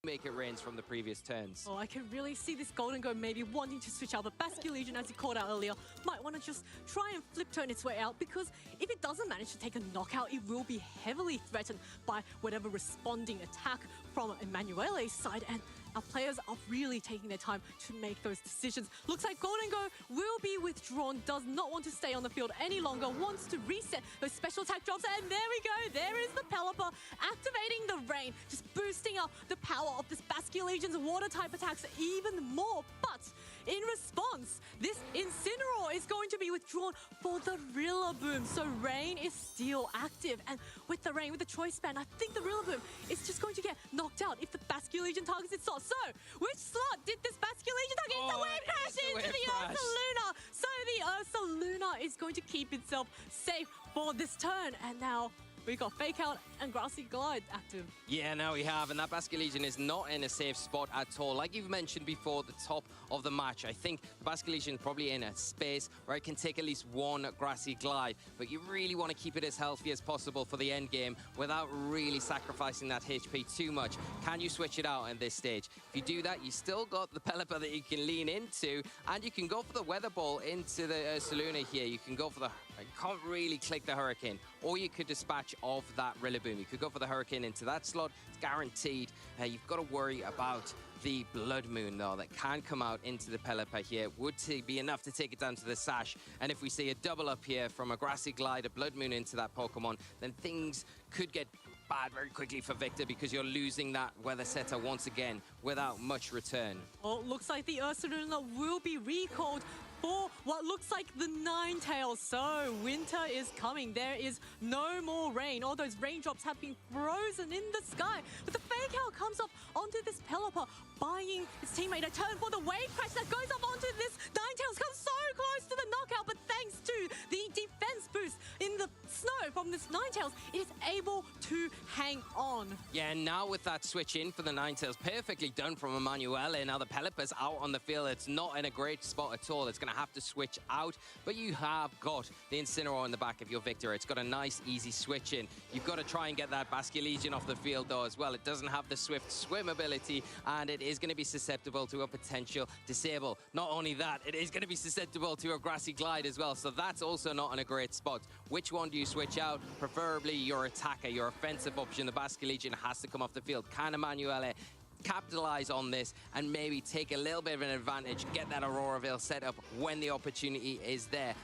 make it rains from the previous turns. Oh, I can really see this Golden Go maybe wanting to switch out, but Basculegion, as you called out earlier, might want to just try and flip turn its way out, because if it doesn't manage to take a knockout, it will be heavily threatened by whatever responding attack from Emanuele's side, and our players are really taking their time to make those decisions. Looks like Golden Go will be withdrawn, does not want to stay on the field any longer, wants to reset those special attack drops, and there we go, there is the Pelipper activating the rain, just boosting up the power of this Basculegion's water-type attacks even more. But in response, this Incineroar is going to be withdrawn for the Rillaboom, so Rain is still active, and with the Rain, with the Choice Band, I think the Rillaboom is just going to get knocked out if the Basculegion targets its slot. So, which slot did this Basculegion target? It's the Wave Crash into the Ursaluna! So the Ursaluna is going to keep itself safe for this turn, and now we got Fake Out and Grassy Glide active. Yeah, now we have, and that Basculegion is not in a safe spot at all. Like you've mentioned before, at the top of the match, I think the Basculegion is probably in a space where it can take at least one Grassy Glide, but you really want to keep it as healthy as possible for the end game without really sacrificing that HP too much. Can you switch it out at this stage? If you do that, you still got the Pelipper that you can lean into, and you can go for the Weather Ball into the Ursaluna here. You can go for the... You can't really click the Hurricane, or you could dispatch of that Rillaboom. You could go for the Hurricane into that slot. It's guaranteed. You've got to worry about the Blood Moon, though, that can come out into the Pelipper here. Would be enough to take it down to the Sash. And if we see a double up here from a Grassy Glide, a Blood Moon into that Pokemon, then things could get bad very quickly for Victor, because you're losing that Weather Setter once again without much return. Well, it looks like the Ursaluna will be recalled for what looks like the Ninetales. So winter is coming. There is no more rain. All those raindrops have been frozen in the sky. But the Fake Out comes up onto this Pelipper, buying his teammate a turn for the Wave Crash that goes up onto this Ninetales. Comes so close to the knockout, but thanks to the defense boost in the snow from this Ninetales, it is able to hang on. Yeah, and now with that switch in for the Ninetales, perfectly done from Emanuele. Now the Pelipper's out on the field. It's not in a great spot at all. It's going to have to switch out, but you have got the Incineroar in the back of your Victor. It's got a nice, easy switch in. You've got to try and get that Basculegion off the field, though, as well. It doesn't have the swift swim ability, and it is going to be susceptible to a potential disable. Not only that, it is going to be susceptible to a Grassy Glide as well, so that's also not in a great spot. Which one do you switch out? Preferably your attacker, your offensive option. The Basculegion has to come off the field. Can Emanuele capitalize on this and maybe take a little bit of an advantage, get that Auroraville set up when the opportunity is there?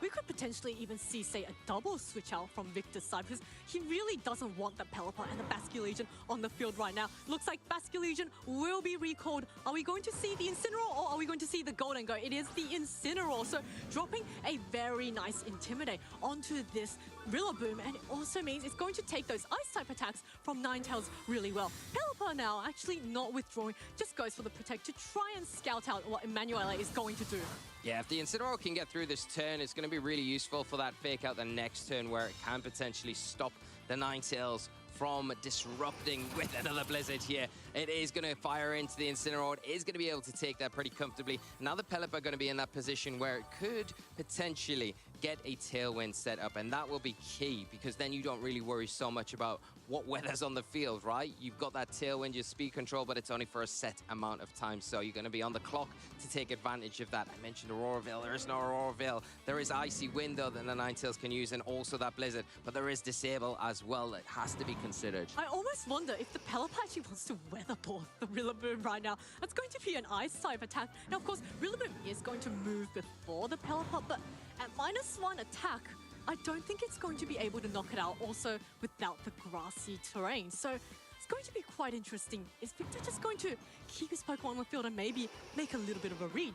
We could potentially even see, say, a double switch out from Victor's side, because he really doesn't want the Pelipper and the Basculegion on the field right now. Looks like Basculegion will be recalled. Are we going to see the Incineroar, or are we going to see the Golden Go? It is the Incineroar, so dropping a very nice Intimidate onto this Rillaboom, and it also means it's going to take those Ice-type attacks from Ninetales really well. Pelipper now actually not withdrawing, just goes for the Protect to try and scout out what Emanuele is going to do. Yeah, if the Incineroar can get through this turn, it's going to be really useful for that Fake Out the next turn, where it can potentially stop the Ninetales from disrupting with another Blizzard here. It is going to fire into the Incineroar. It is going to be able to take that pretty comfortably. Now the Pelipper are going to be in that position where it could potentially get a Tailwind set up, and that will be key, because then you don't really worry so much about what weather's on the field, right? You've got that Tailwind, your speed control, but it's only for a set amount of time, so you're going to be on the clock to take advantage of that. I mentioned Auroraville. There is no Auroraville. There is Icy Wind, though, that the Ninetales can use, and also that Blizzard, but there is Disable as well that has to be considered. I almost wonder if the Pelipper actually wants to Weather Ball the Rillaboom right now. That's going to be an Ice-type attack. Now, of course, Rillaboom is going to move before the Pelipper, but at -1 attack, I don't think it's going to be able to knock it out also without the grassy terrain. So it's going to be quite interesting. Is Victor just going to keep his Pokemon on the field and maybe make a little bit of a read?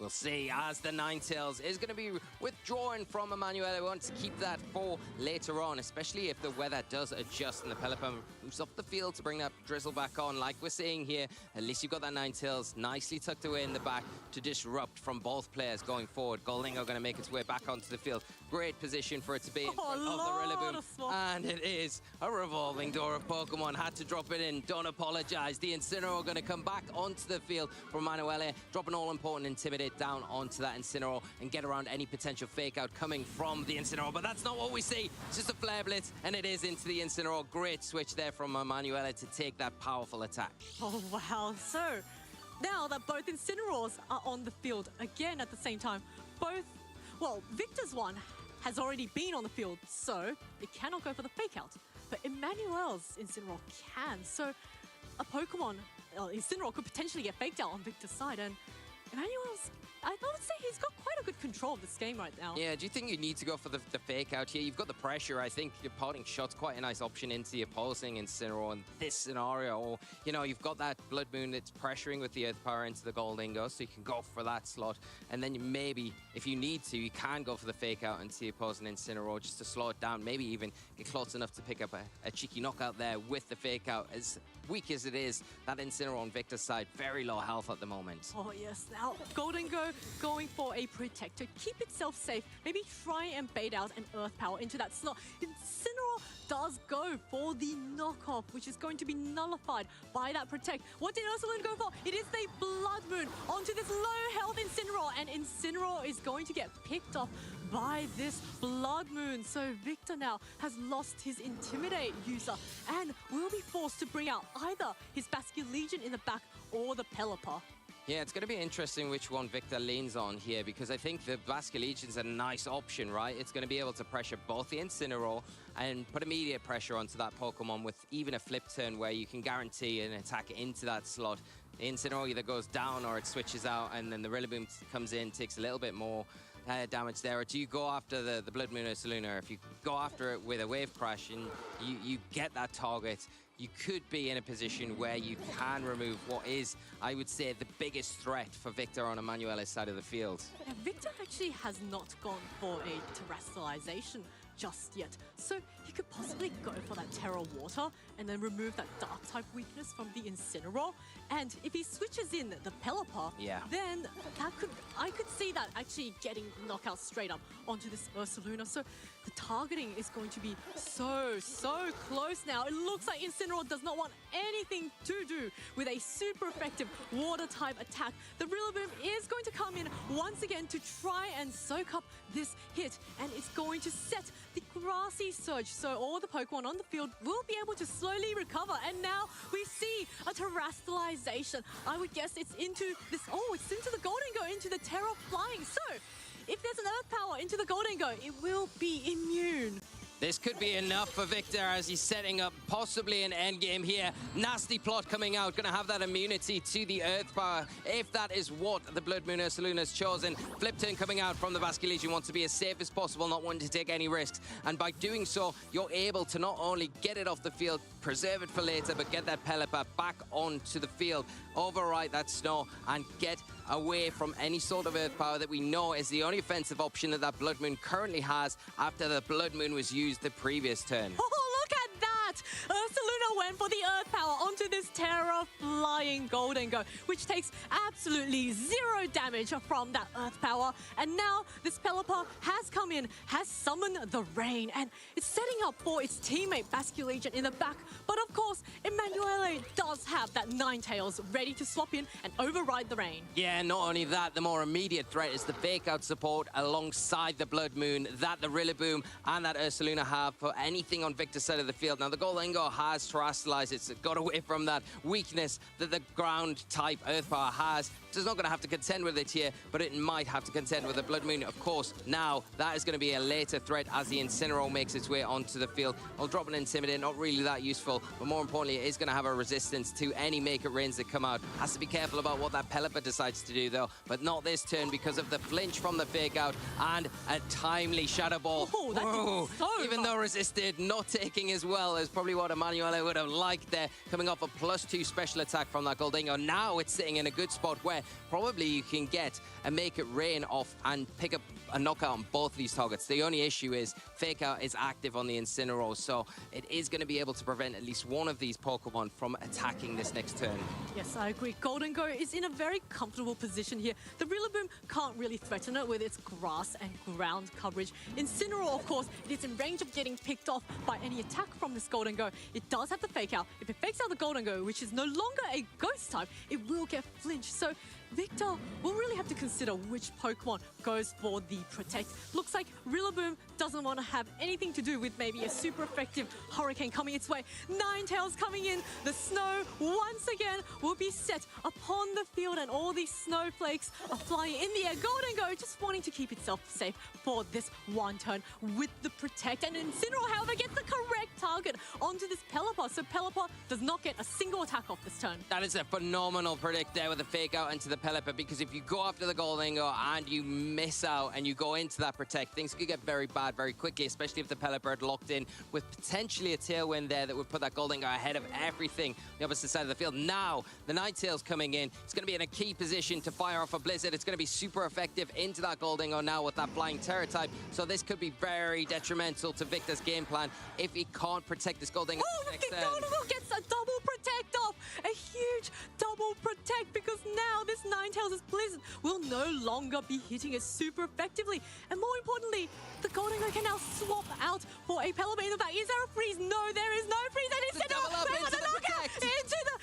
We'll see, as the Ninetales is going to be withdrawing from Emanuele. We want to keep that for later on, especially if the weather does adjust and the Pelipper moves off the field to bring that drizzle back on. Like we're seeing here, at least you've got that Ninetales nicely tucked away in the back to disrupt from both players going forward. Goldingo going to make its way back onto the field. Great position for it to be in front of the Rillaboom. And it is a revolving door of Pokemon. Had to drop it in. Don't apologize. The Incineroar going to come back onto the field from Emanuele, drop an all-important Intimidate straight down onto that Incineroar and get around any potential fake out coming from the Incineroar. But that's not what we see. It's just a Flare Blitz, and it is into the Incineroar. Great switch there from Emanuele to take that powerful attack. Oh, wow. So now that both Incineroars are on the field again at the same time, Victor's one has already been on the field, so it cannot go for the fake out. But Emmanuel's Incineroar can. So a Pokemon, Incineroar, could potentially get faked out on Victor's side. And Emmanuel's, I would say he's got quite a good control of this game right now. Yeah, do you think you need to go for the fake out here? You've got the pressure. I think your parting shot's quite a nice option into the opposing Incineroar in this scenario. Or, you know, you've got that Blood Moon that's pressuring with the Earth Power into the Goldingo, so you can go for that slot. And then maybe, if you need to, you can go for the fake out into the opposing Incineroar just to slow it down. Maybe even get close enough to pick up a cheeky knockout there with the fake out. As weak as it is, that Incineroar on Victor's side, very low health at the moment. Oh, yes. Now, Goldingo going for a protector. Keep itself safe. Maybe try and bait out an Earth Power into that slot. Incineroar does go for the knockoff, which is going to be nullified by that protect. What did Ursaluna go for? It is the Blood Moon onto this low health Incineroar, and Incineroar is going to get picked off by this Blood Moon. So Victor now has lost his Intimidate user and will be forced to bring out either his Basculegion in the back or the Pelipper. Yeah, it's going to be interesting which one Victor leans on here, because I think the Basculegion's a nice option, right? It's going to be able to pressure both the Incineroar and put immediate pressure onto that Pokemon with even a flip turn where you can guarantee an attack into that slot. The Incineroar either goes down or it switches out, and then the Rillaboom comes in, takes a little bit more damage there. Or do you go after the Blood Moon Ursaluna? If you go after it with a Wave Crash and you get that target, you could be in a position where you can remove what is, I would say, the biggest threat for Victor on Emanuele's side of the field. Yeah, Victor actually has not gone for a Terrestrialization just yet. So he could possibly go for that Terra Water and then remove that Dark type weakness from the Incineroar. And if he switches in the Pelipper, then I could see that actually getting knockout straight up onto this Ursaluna. So the targeting is going to be so close now. It looks like Incineroar does not want anything to do with a super effective water type attack. The Rillaboom is going to come in once again to try and soak up this hit, and it's going to set the Grassy Surge. So all the Pokemon on the field will be able to slowly recover, and now we see a Terrestrialization. I would guess it's into this, it's into the Goldingo, into the Terra Flying. So if there's an Earth Power into the Goldingo, it will be immune. This could be enough for Victor as he's setting up possibly an endgame here. Nasty plot coming out, going to have that immunity to the Earth Power, if that is what the Blood Moon Ursaluna has chosen. Flip turn coming out from the Basculegion, wants to be as safe as possible, not wanting to take any risks. And by doing so, you're able to not only get it off the field, preserve it for later, but get that Pelipper back onto the field, override that Snow, and get away from any sort of Earth Power that we know is the only offensive option that Blood Moon currently has after the Blood Moon was used the previous turn. Oh, look at that! Ursaluna went for the Earth Power onto this Terra Flying Goldingo, which takes absolutely zero damage from that Earth Power. And now this Pelipper has come in, has summoned the Rain, and it's setting up for its teammate Basculegion in the back. But of course, Emanuele does have that Ninetales ready to swap in and override the Rain. Yeah, not only that, the more immediate threat is the fake out support alongside the Blood Moon that the Rillaboom and that Ursaluna have for anything on Victor's side of the field. Now, the Goldingo has terrestrialized. It's got away from that weakness that the ground type Earth Power has. It's not going to have to contend with it here, but it might have to contend with the Blood Moon. Of course, now that is going to be a later threat as the Incineroar makes its way onto the field. I'll drop an Intimidate, not really that useful, but more importantly, it is going to have a resistance to any Make It Rains that come out. Has to be careful about what that Pelipper decides to do, though, but not this turn because of the flinch from the fake out and a timely Shadow Ball. Oh, that's so even though resisted, not taking as well as probably what Emanuele would have liked there, coming off a +2 special attack from that Goldingo. Now it's sitting in a good spot where probably you can get a Make It Rain off and pick up a knockout on both of these targets. The only issue is Fake Out is active on the Incineroar, so it is going to be able to prevent at least one of these Pokemon from attacking this next turn. Yes, I agree. Goldingo is in a very comfortable position here. The Rillaboom can't really threaten it with its grass and ground coverage. Incineroar, of course, it is in range of getting picked off by any attack from this Goldingo. It does have the Fake Out. If it fakes out the Goldingo, which is no longer a ghost type, it will get flinched. So Victor will really have to consider which Pokemon goes for the Protect. Looks like Rillaboom doesn't want to have anything to do with maybe a super effective Hurricane coming its way. Ninetales coming in. The snow once again will be set upon the field and all these snowflakes are flying in the air. Golden Go just wanting to keep itself safe for this one turn with the Protect. And Incineroar, however, gets the correct target onto this Pelipper. So Pelipper does not get a single attack off this turn. That is a phenomenal predict there with the fake out into the Pelipper, because if you go after the Goldingo and you miss out and you go into that Protect, things could get very bad very quickly, especially if the Pelipper had locked in with potentially a Tailwind there that would put that Goldingo ahead of everything on the opposite side of the field. Now, the Ninetales coming in. It's going to be in a key position to fire off a Blizzard. It's going to be super effective into that Goldingo now with that Flying Terror type. So this could be very detrimental to Victor's game plan if he can't protect this Goldingo. Oh, Goldingo gets a double Protect off. A huge double Protect, because now this Ninetales' Blizzard will no longer be hitting it super effectively. And more importantly, the Goldingo can now swap out for a Pelipper. In the back, is there a freeze? No, there is no freeze. And instead of the knockout into the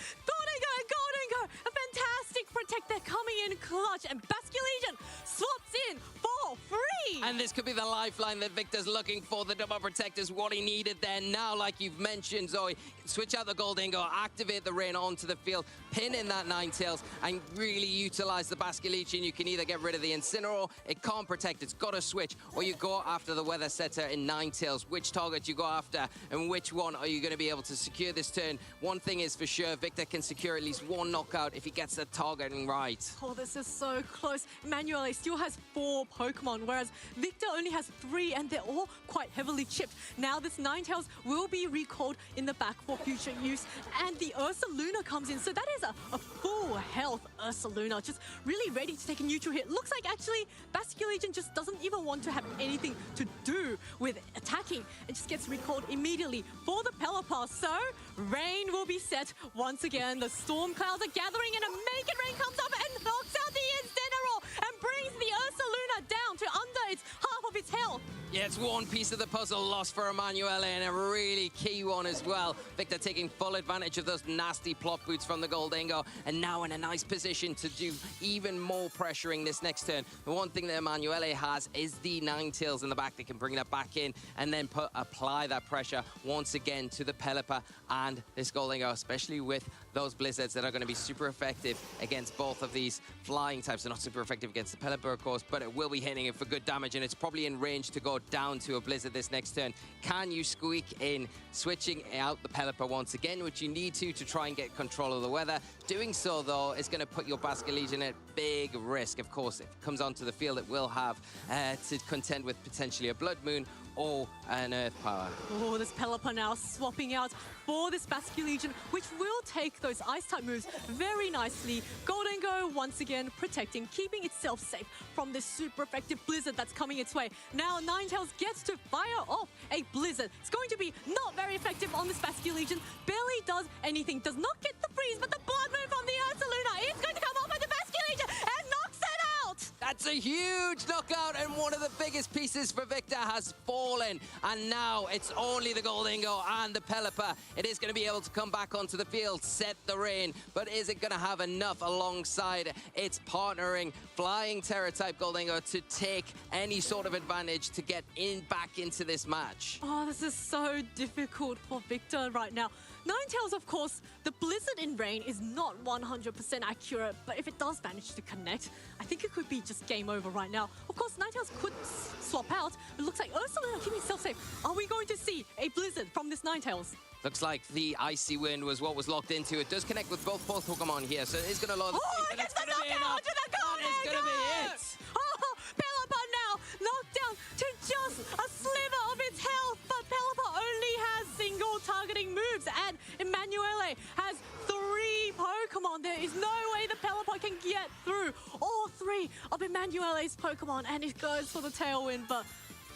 Goldingo. A fantastic Protect. They're coming in clutch, and Basculegion swaps in for free. And this could be the lifeline that Victor's looking for. The double Protect is what he needed there. Now, like you've mentioned, Zoe, switch out the Goldingo, activate the rain onto the field, pin in that Ninetales, and really utilize the Basculegion. You can either get rid of the Incineroar, it can't protect, it's got to switch, or you go after the Weather Setter in Ninetales. Which target you go after, and which one are you going to be able to secure this turn? One thing is for sure, Victor can secure at least one knockout if he gets the targeting right. Oh, this is so close. Emanuele still has 4 Pokemon, whereas Victor only has 3, and they're all quite heavily chipped. Now this Ninetales will be recalled in the back for future use, and the Ursaluna comes in. So that is a full health Ursaluna, just really ready to take a neutral hit. Looks like actually Basculegion just doesn't even want to have anything to do with attacking. It just gets recalled immediately for the Pelipper. So rain will be set once again. The storm clouds are gathering, and a Make It Rain comes up and knocks out the Incineroar and brings the Ursaluna down to under its half of its health. Yeah, it's one piece of the puzzle lost for Emanuele, and a really key one as well. Victor taking full advantage of those nasty plot boots from the Goldingo, and now in a nice position to do even more pressuring this next turn. The one thing that Emanuele has is the Ninetales in the back that can bring that back in and then apply that pressure once again to the Pelipper and this Goldingo, especially with those Blizzards that are going to be super effective against both of these flying types. They're not super effective against the Pelipper, of course, but it will be hitting it for good damage, and it's probably in range to go down to a Blizzard this next turn. Can you squeak in switching out the Pelipper once again, which you need to try and get control of the weather? Doing so, though, is going to put your Basculegion at big risk. Of course, if it comes onto the field, it will have to contend with potentially a Blood Moon or an Earth Power. Oh, this Pelipper now swapping out for this Basculegion, which will take those Ice-type moves very nicely. Goldingo once again protecting, keeping itself safe from this super effective Blizzard that's coming its way. Now Ninetales gets to fire off a Blizzard. It's going to be not very effective on this Basculegion. Barely does anything. Does not get the freeze, but the Blood Moon from the Ursaluna is going to come off at the Basculegion and knocks it out! That's a huge knockout, and one of the biggest pieces for Victor has fallen. And now it's only the Goldingo and the Pelipper. It is going to be able to come back onto the field, set the rain, but is it going to have enough alongside its partnering Flying Terror type Goldingo to take any sort of advantage to get back into this match? Oh, this is so difficult for Victor right now. Ninetales, of course, the Blizzard in Rain is not 100% accurate, but if it does manage to connect, I think it could be just game over right now. Of course, Ninetales could swap out. It looks like Ursaluna keeping itself safe. Are we going to see a Blizzard from this Ninetales? Looks like the Icy Wind was what was locked into. It does connect with both Pokemon here, so it is going to lower the speed, but it's going to be enough. That is going to be it. Oh, Pelipper now knocked down to just a sliver of its health, but Pelipper only has single targeting moves, and Emanuele has 3 Pokemon. There is no way the Pelipper can get through all 3 of Emanuele's Pokemon, and it goes for the Tailwind, but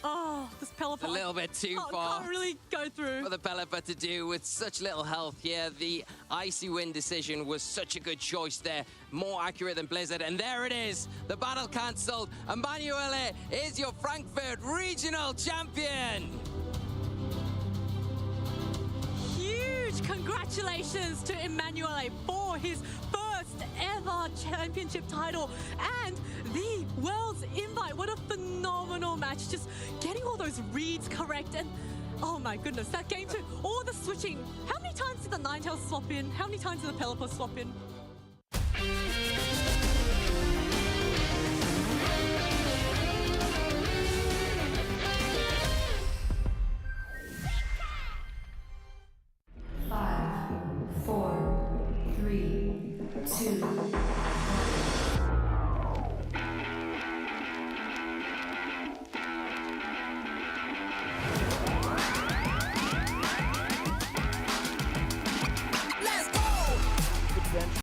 oh, this Pelipper a little bit too far. Can't really go through. For the Pelipper to do with such little health here. The Icy Wind decision was such a good choice there. More accurate than Blizzard. And there it is. The battle cancelled. Emanuele is your Frankfurt Regional Champion. Huge congratulations to Emanuele for his first first ever championship title and the world's invite. What a phenomenal match. Just getting all those reads correct and oh my goodness, that game too. All the switching. How many times did the Ninetales swap in? How many times did the Pelipper swap in?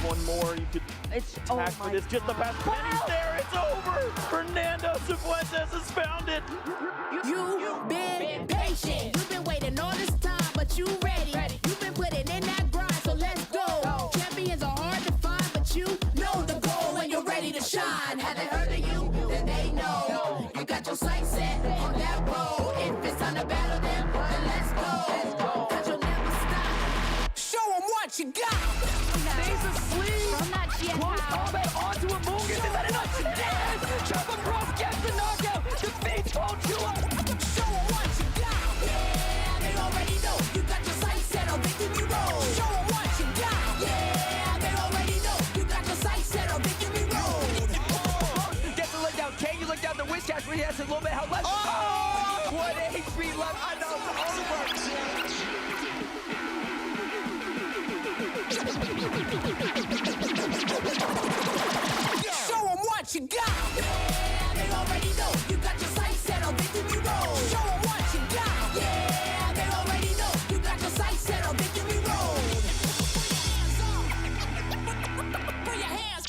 One more, you could attack, but it's just the best pennies there. It's over. Fernando Cifuentes has found it. You've been patient. You've been waiting all this time, but you ready. You've been putting in that grind, so let's go. Champions are hard to find, but you know the goal when you're ready to shine. Have they heard of you? Then they know. You got your sights set on that road. If it's time to battle them, then let's go. Cause you'll never stop. Show them what you got. Stays asleep. From that GF Close power. combat onto a Moongus. Is that enough? Yes! Chop across, gets the knockout. Defeats Volchua. Show them what you got. Yeah, they already know. You got your sights set on victory road. Show them what you got. Yeah, they already know. You got your sights set on victory road. Gets the leg down. Can you look down the Wishcash when he has a little bit of health left? Oh! What HP left. I know. Show them what you got. Yeah, they already know. You got your sights set on victory road. Show them what you got. Yeah, they already know. You got your sights set on victory road. Put your hands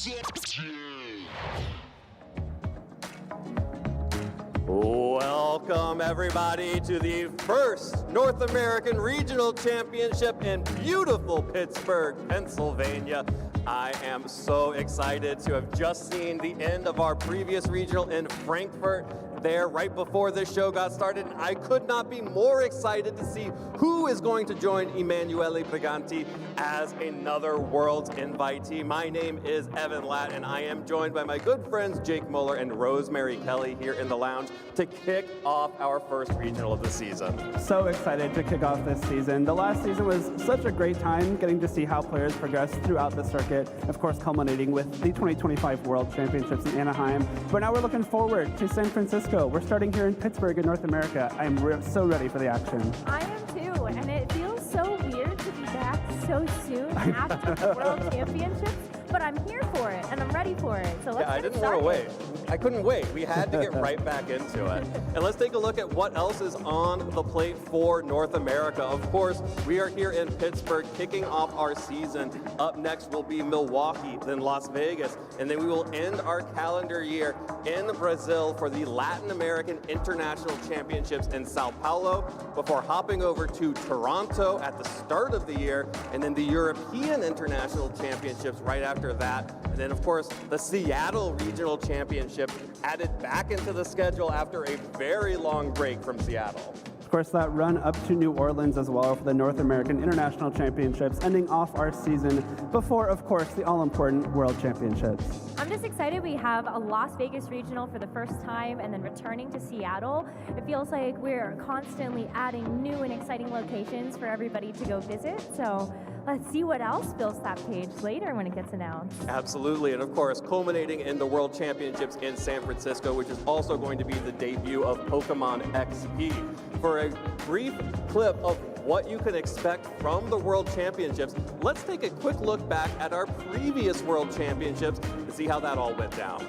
Welcome, everybody, to the first North American Regional Championship in beautiful Pittsburgh, Pennsylvania. I am so excited to have just seen the end of our previous regional in Frankfurt there right before this show got started. And I could not be more excited to see who is going to join Emanuele Briganti as another Worlds invitee. My name is Evan Latt, and I am joined by my good friends Jake Muller and Rosemary Kelly here in the lounge to kick off our first regional of the season. So excited to kick off this season. The last season was such a great time getting to see how players progress throughout the circuit, of course culminating with the 2025 World Championships in Anaheim. But now we're looking forward to San Francisco. We're starting here in Pittsburgh in North America. I'm so ready for the action. I am too, and it feels so weird to be back so soon after the World Championships, but I'm here for it, and I'm ready for it. So let's I get didn't want to started. wait. I couldn't wait. We had to get right back into it. And let's take a look at what else is on the plate for North America. Of course, we are here in Pittsburgh kicking off our season. Up next will be Milwaukee, then Las Vegas, and then we will end our calendar year in Brazil for the Latin American International Championships in Sao Paulo before hopping over to Toronto at the start of the year, and then the European International Championships right after that. And then, of course, the Seattle Regional Championship added back into the schedule after a very long break from Seattle. Of course, that run up to New Orleans as well for the North American International Championships, ending off our season before, of course, the all-important World Championships. I'm just excited we have a Las Vegas regional for the first time and then returning to Seattle. It feels like we're constantly adding new and exciting locations for everybody to go visit. So let's see what else fills that page later when it gets announced. Absolutely, and of course, culminating in the World Championships in San Francisco, which is also going to be the debut of Pokémon XP. For a brief clip of what you can expect from the World Championships, let's take a quick look back at our previous World Championships to see how that all went down.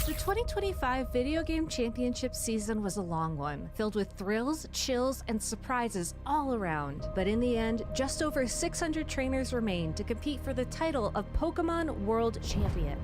The 2025 Video Game Championship season was a long one, filled with thrills, chills, and surprises all around. But in the end, just over 600 trainers remained to compete for the title of Pokémon World Champion.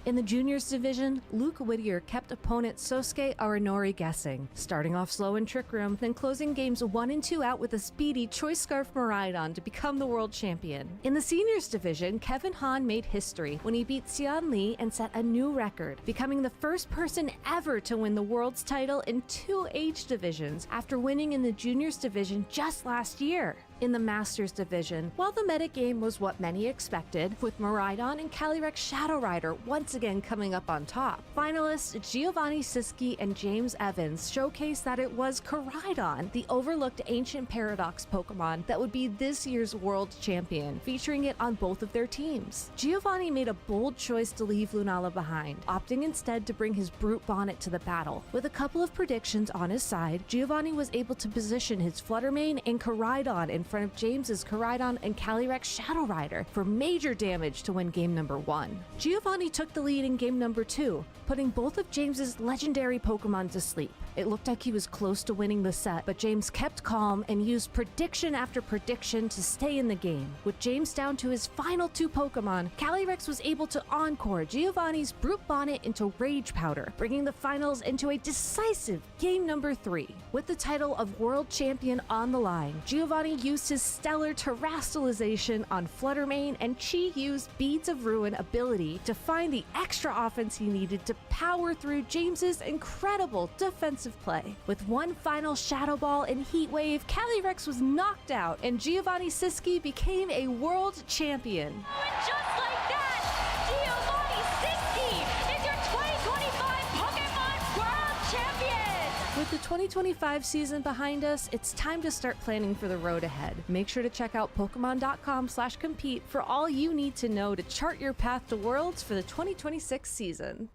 In the juniors division, Luke Whittier kept opponent Sosuke Aranori guessing, starting off slow in Trick Room, then closing games 1 and 2 out with a speedy Choice Scarf Miraidon to become the world champion. In the seniors division, Kevin Hahn made history when he beat Xian Li and set a new record, becoming the first person ever to win the world's title in 2 age divisions after winning in the juniors division just last year. In the Masters division, while the metagame was what many expected, with Miraidon and Calyrex Shadow Rider once again coming up on top, finalists Giovanni Siski and James Evans showcased that it was Koraidon, the overlooked ancient Paradox Pokemon, that would be this year's world champion, featuring it on both of their teams. Giovanni made a bold choice to leave Lunala behind, opting instead to bring his Brute Bonnet to the battle. With a couple of predictions on his side, Giovanni was able to position his Fluttermane and Koraidon in front of James's Koraidon and Calyrex Shadow Rider for major damage to win game number 1. Giovanni took the lead in game number 2, putting both of James's legendary Pokemon to sleep. It looked like he was close to winning the set, but James kept calm and used prediction after prediction to stay in the game. With James down to his final 2 Pokemon, Calyrex was able to encore Giovanni's Brute Bonnet into Rage Powder, bringing the finals into a decisive game number 3. With the title of World Champion on the line, Giovanni used his stellar Terrastalization on Fluttermane, and Chi used Beads of Ruin ability to find the extra offense he needed to power through James's incredible defensive play. With one final Shadow Ball and Heat Wave, Calyrex was knocked out, and Giovanni Siski became a world champion. Just like that, Giovanni Siski is your 2025 Pokémon World Champion! With the 2025 season behind us, it's time to start planning for the road ahead. Make sure to check out Pokemon.com/compete for all you need to know to chart your path to Worlds for the 2026 season.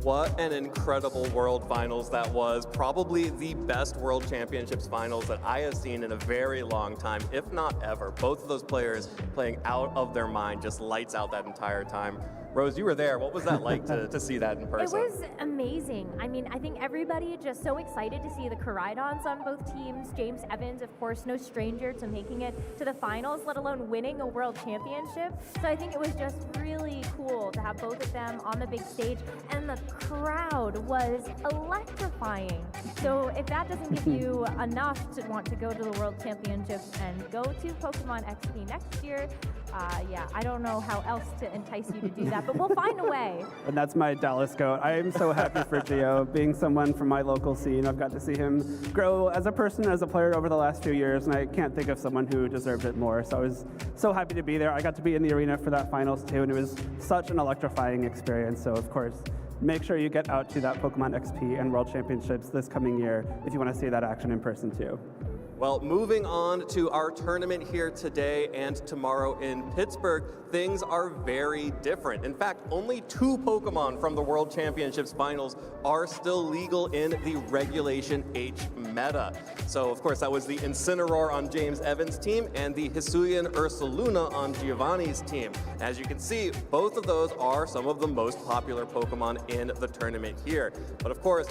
What an incredible World Finals that was. Probably the best World Championships Finals that I have seen in a very long time, if not ever. Both of those players playing out of their mind, just lights out that entire time. Rose, you were there. What was that like to see that in person? It was amazing. I mean, I think everybody just so excited to see the Koraidons on both teams. James Evans, of course, no stranger to making it to the finals, let alone winning a world championship. So I think it was just really cool to have both of them on the big stage, and the crowd was electrifying. So if that doesn't give you enough to want to go to the World Championships and go to Pokemon XP next year, yeah, I don't know how else to entice you to do that, but we'll find a way. And that's my Dallas goat. I am so happy for Gio, being someone from my local scene. I've got to see him grow as a person, as a player over the last few years, and I can't think of someone who deserved it more. So I was so happy to be there. I got to be in the arena for that finals too, and it was such an electrifying experience. So of course, make sure you get out to that Pokemon XP and World Championships this coming year if you want to see that action in person too. Well, moving on to our tournament here today and tomorrow in Pittsburgh, things are very different. In fact, only 2 Pokemon from the World Championships Finals are still legal in the Regulation H meta. So, of course, that was the Incineroar on James Evans' team and the Hisuian Ursaluna on Giovanni's team. As you can see, both of those are some of the most popular Pokemon in the tournament here. But of course,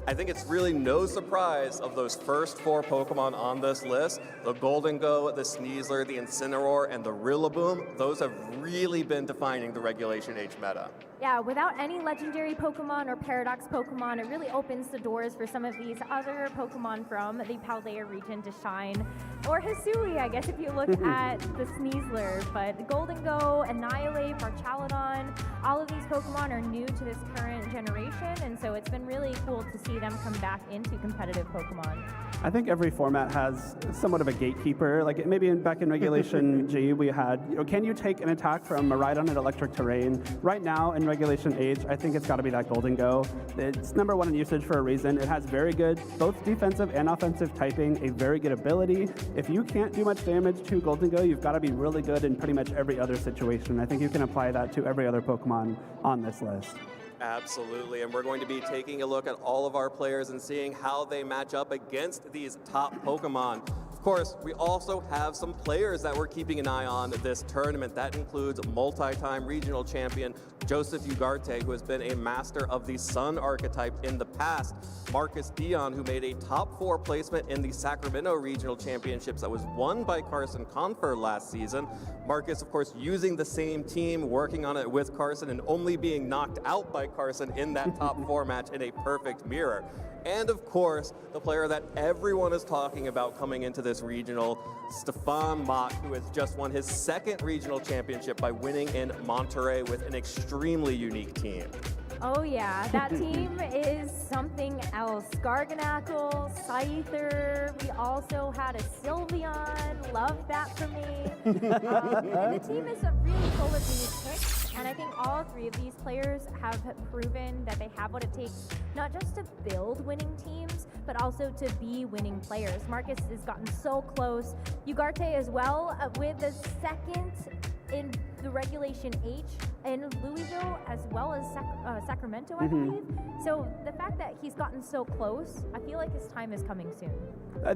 I think it's really no surprise of those first 4 Pokemon on this list, the Golden Go, the Sneasler, the Incineroar, and the Rillaboom, those have really been defining the Regulation H meta. Yeah, without any legendary Pokemon or Paradox Pokemon, it really opens the doors for some of these other Pokemon from the Paldea region to shine. Or Hisui, I guess, if you look at the Sneasler. But Golden Go, Annihilate, Marchaludon, all of these Pokemon are new to this current generation, and so it's been really cool to see them come back into competitive Pokemon. I think every format has somewhat of a gatekeeper. Like maybe back in Regulation G, we had, can you take an attack from Miraidon at Electric Terrain? Right now in Regulation H, I think it's got to be that Golden Go. It's #1 in usage for a reason. It has very good, both defensive and offensive typing, a very good ability. If you can't do much damage to Golden Go, you've got to be really good in pretty much every other situation. I think you can apply that to every other Pokemon on this list. Absolutely, and we're going to be taking a look at all of our players and seeing how they match up against these top Pokemon. Of course, we also have some players that we're keeping an eye on this tournament. That includes multi-time regional champion Joseph Ugarte, who has been a master of the Sun archetype in the past. Marcus Dion, who made a top 4 placement in the Sacramento Regional Championships that was won by Carson Confer last season. Marcus, of course, using the same team, working on it with Carson, and only being knocked out by Carson in that top 4 match in a perfect mirror. And of course, the player that everyone is talking about coming into this regional, Stefan Mott, who has just won his 2nd regional championship by winning in Monterey with an extremely unique team. Oh yeah, that team is something else. Garganackle, Scyther, we also had a Sylveon, love that for me. And the team is really full of these picks, and I think all three of these players have proven that they have what it takes, not just to build winning teams, but also to be winning players. Marcus has gotten so close. Ugarte as well, with the second in the Regulation H in Louisville, as well as Sacramento, I believe. So the fact that he's gotten so close, I feel like his time is coming soon.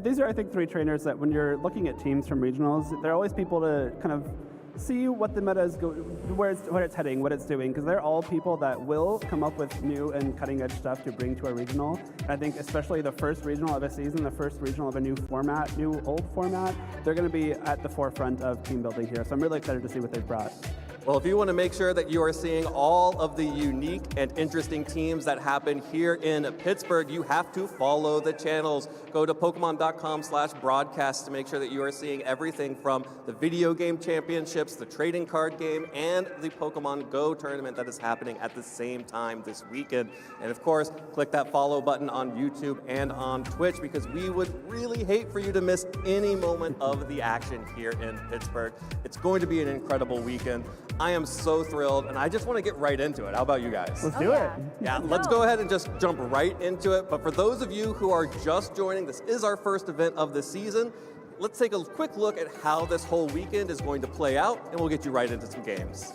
These are, I think, three trainers that when you're looking at teams from regionals, they're always people to kind of see what the meta is where it's heading, what it's doing, because they're all people that will come up with new and cutting-edge stuff to bring to a regional. And I think especially the first regional of a season, the first regional of a new format, new old format, they're going to be at the forefront of team building here. So I'm really excited to see what they've brought. Well, if you want to make sure that you are seeing all of the unique and interesting teams that happen here in Pittsburgh, you have to follow the channels. Go to Pokemon.com/broadcast to make sure that you are seeing everything from the video game championships, the trading card game, and the Pokemon GO tournament that is happening at the same time this weekend. And of course, click that follow button on YouTube and on Twitch, because we would really hate for you to miss any moment of the action here in Pittsburgh. It's going to be an incredible weekend. I am so thrilled, and I just want to get right into it. How about you guys? Let's do it. Yeah, let's go ahead and just jump right into it. But for those of you who are just joining, this is our first event of the season. Let's take a quick look at how this whole weekend is going to play out, and we'll get you right into some games.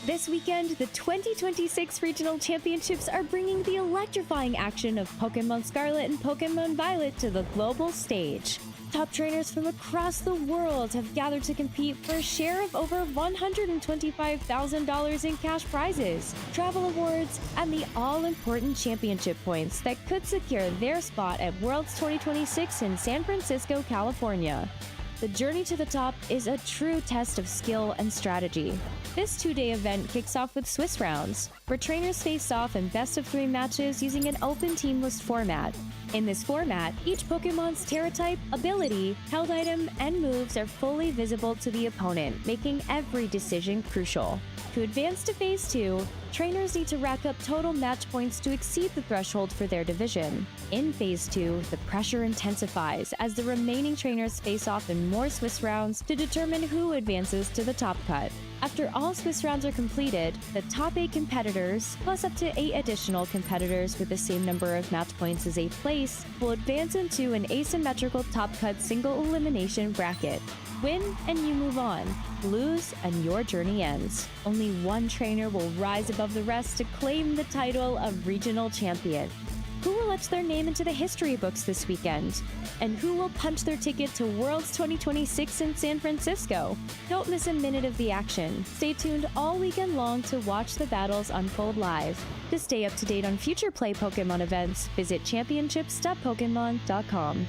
This weekend, the 2026 Regional Championships are bringing the electrifying action of Pokémon Scarlet and Pokémon Violet to the global stage. Top trainers from across the world have gathered to compete for a share of over $125,000 in cash prizes, travel awards, and the all-important championship points that could secure their spot at Worlds 2026 in San Francisco, California. The journey to the top is a true test of skill and strategy. This two-day event kicks off with Swiss rounds, where trainers face off in best-of-3 matches using an open team list format. In this format, each Pokemon's Terra type, ability, held item, and moves are fully visible to the opponent, making every decision crucial. To advance to Phase 2, trainers need to rack up total match points to exceed the threshold for their division. In Phase 2, the pressure intensifies as the remaining trainers face off in more Swiss rounds to determine who advances to the top cut. After all Swiss rounds are completed, the top 8 competitors, plus up to 8 additional competitors with the same number of match points as 8th place, will advance into an asymmetrical top cut single elimination bracket. Win and you move on. Lose and your journey ends. Only one trainer will rise above the rest to claim the title of regional champion. Who will etch their name into the history books this weekend? And who will punch their ticket to Worlds 2026 in San Francisco? Don't miss a minute of the action. Stay tuned all weekend long to watch the battles unfold live. To stay up to date on future Play Pokemon events, visit championships.pokemon.com.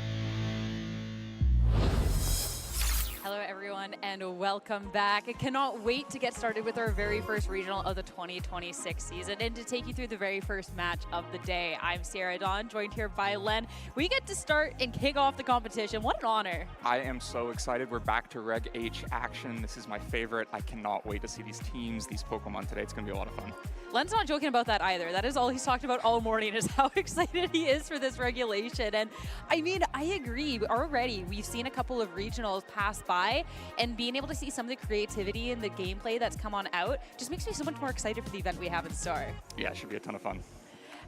Hello everyone and welcome back. I cannot wait to get started with our very first regional of the 2026 season and to take you through the very first match of the day. I'm Sierra Dawn, joined here by Len. We get to start and kick off the competition. What an honor. I am so excited. We're back to Reg H action. This is my favorite. I cannot wait to see these teams, these Pokemon today. It's going to be a lot of fun. Len's not joking about that either. That is all he's talked about all morning, is how excited he is for this regulation. And I mean, I agree. Already, we've seen a couple of regionals pass by, and being able to see some of the creativity in the gameplay that's come on out just makes me so much more excited for the event we have in store. Yeah, it should be a ton of fun.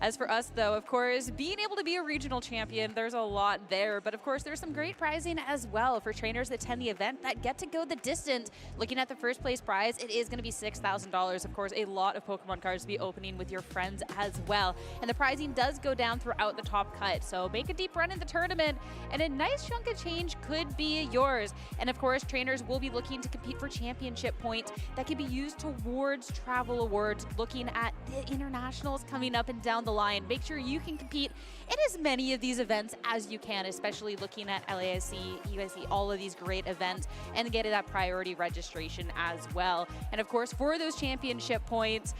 As for us, though, of course, being able to be a regional champion, there's a lot there. But of course, there's some great prizing as well for trainers that attend the event that get to go the distance. Looking at the first place prize, it is going to be $6,000. Of course, a lot of Pokemon cards to be opening with your friends as well. And the prizing does go down throughout the top cut. So make a deep run in the tournament, and a nice chunk of change could be yours. And of course, trainers will be looking to compete for championship points that can be used towards travel awards, looking at the internationals coming up and down the line. Make sure you can compete in as many of these events as you can, especially looking at LASC, USC, all of these great events, and get that priority registration as well. And of course, for those championship points,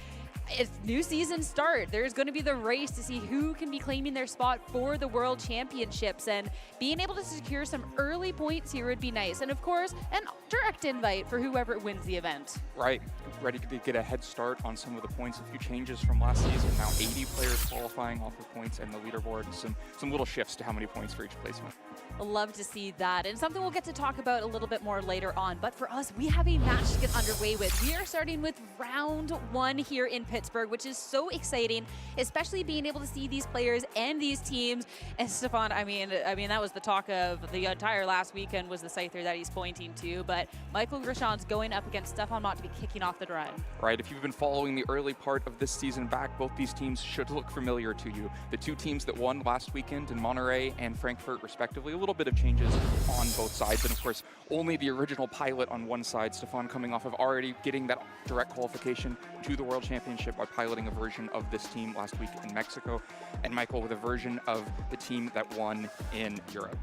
it's new season start. There's going to be the race to see who can be claiming their spot for the World Championships, and being able to secure some early points here would be nice. And of course, an direct invite for whoever wins the event. Right, ready to get a head start on some of the points. A few changes from last season. Now 80 players qualifying off of points and the leaderboard, and some little shifts to how many points for each placement. Love to see that, and something we'll get to talk about a little bit more later on. But for us, we have a match to get underway with. We are starting with round 1 here in Pittsburgh, which is so exciting, especially being able to see these players and these teams. And Stefan, I mean that was the talk of the entire last weekend, was the Scyther that he's pointing to. But Michael Grishon's going up against Stefan Mott to be kicking off the run. Right, if you've been following the early part of this season back, both these teams should look familiar to you. The two teams that won last weekend in Monterey and Frankfurt, respectively. A little bit of changes on both sides, and of course only the original pilot on one side. Stefan coming off of already getting that direct qualification to the World Championship by piloting a version of this team last week in Mexico, and Michael with a version of the team that won in Europe.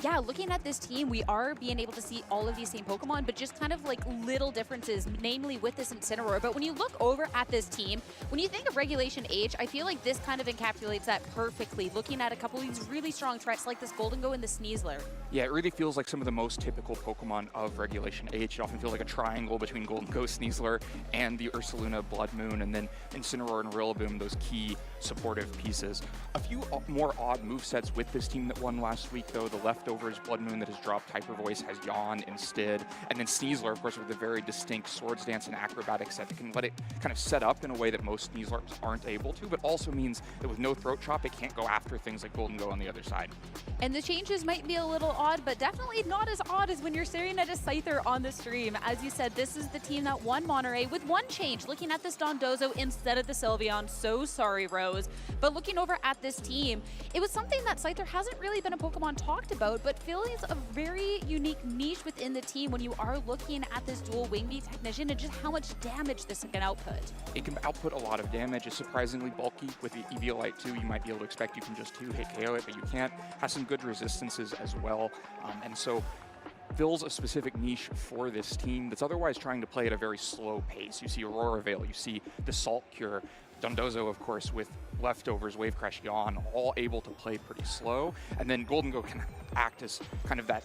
Yeah, looking at this team, we are being able to see all of these same Pokemon, but just kind of like little differences, namely with this Incineroar. But when you look over at this team, when you think of Regulation H, I feel like this kind of encapsulates that perfectly. Looking at a couple of these really strong threats like this Golden Go and the Sneasler. Yeah, it really feels like some of the most typical Pokemon of Regulation H. It often feels like a triangle between Golden Go, Sneasler, and the Ursaluna Blood Moon, and then Incineroar and Rillaboom, those key supportive pieces. A few more odd movesets with this team that won last week, though. The leftovers, Blood Moon that has dropped, Hyper Voice has Yawn instead, and then Sneasler, of course, with a very distinct Swords Dance and Acrobatics set that can let it kind of set up in a way that most Sneaslers aren't able to, but also means that with no Throat Chop, it can't go after things like Golden Go on the other side. And the changes might be a little odd, but definitely not as odd as when you're staring at a Scyther on the stream. As you said, this is the team that won Monterey with one change, looking at this Dondozo instead of the Sylveon. So sorry, Rose. But looking over at this team, it was something that Scyther hasn't really been a Pokemon talked about, but feels a very unique niche within the team when you are looking at this dual Wing Beat Technician and just how much damage this can output. It can output a lot of damage. It's surprisingly bulky with the Eviolite too. You might be able to expect you can just 2-hit KO it, but you can't. Has some good resistances as well, and so fills a specific niche for this team that's otherwise trying to play at a very slow pace. You see Aurora Veil, you see the Salt Cure, Dondozo, of course, with leftovers, Wave Crash, Yawn, all able to play pretty slow. And then Golden Go can act as kind of that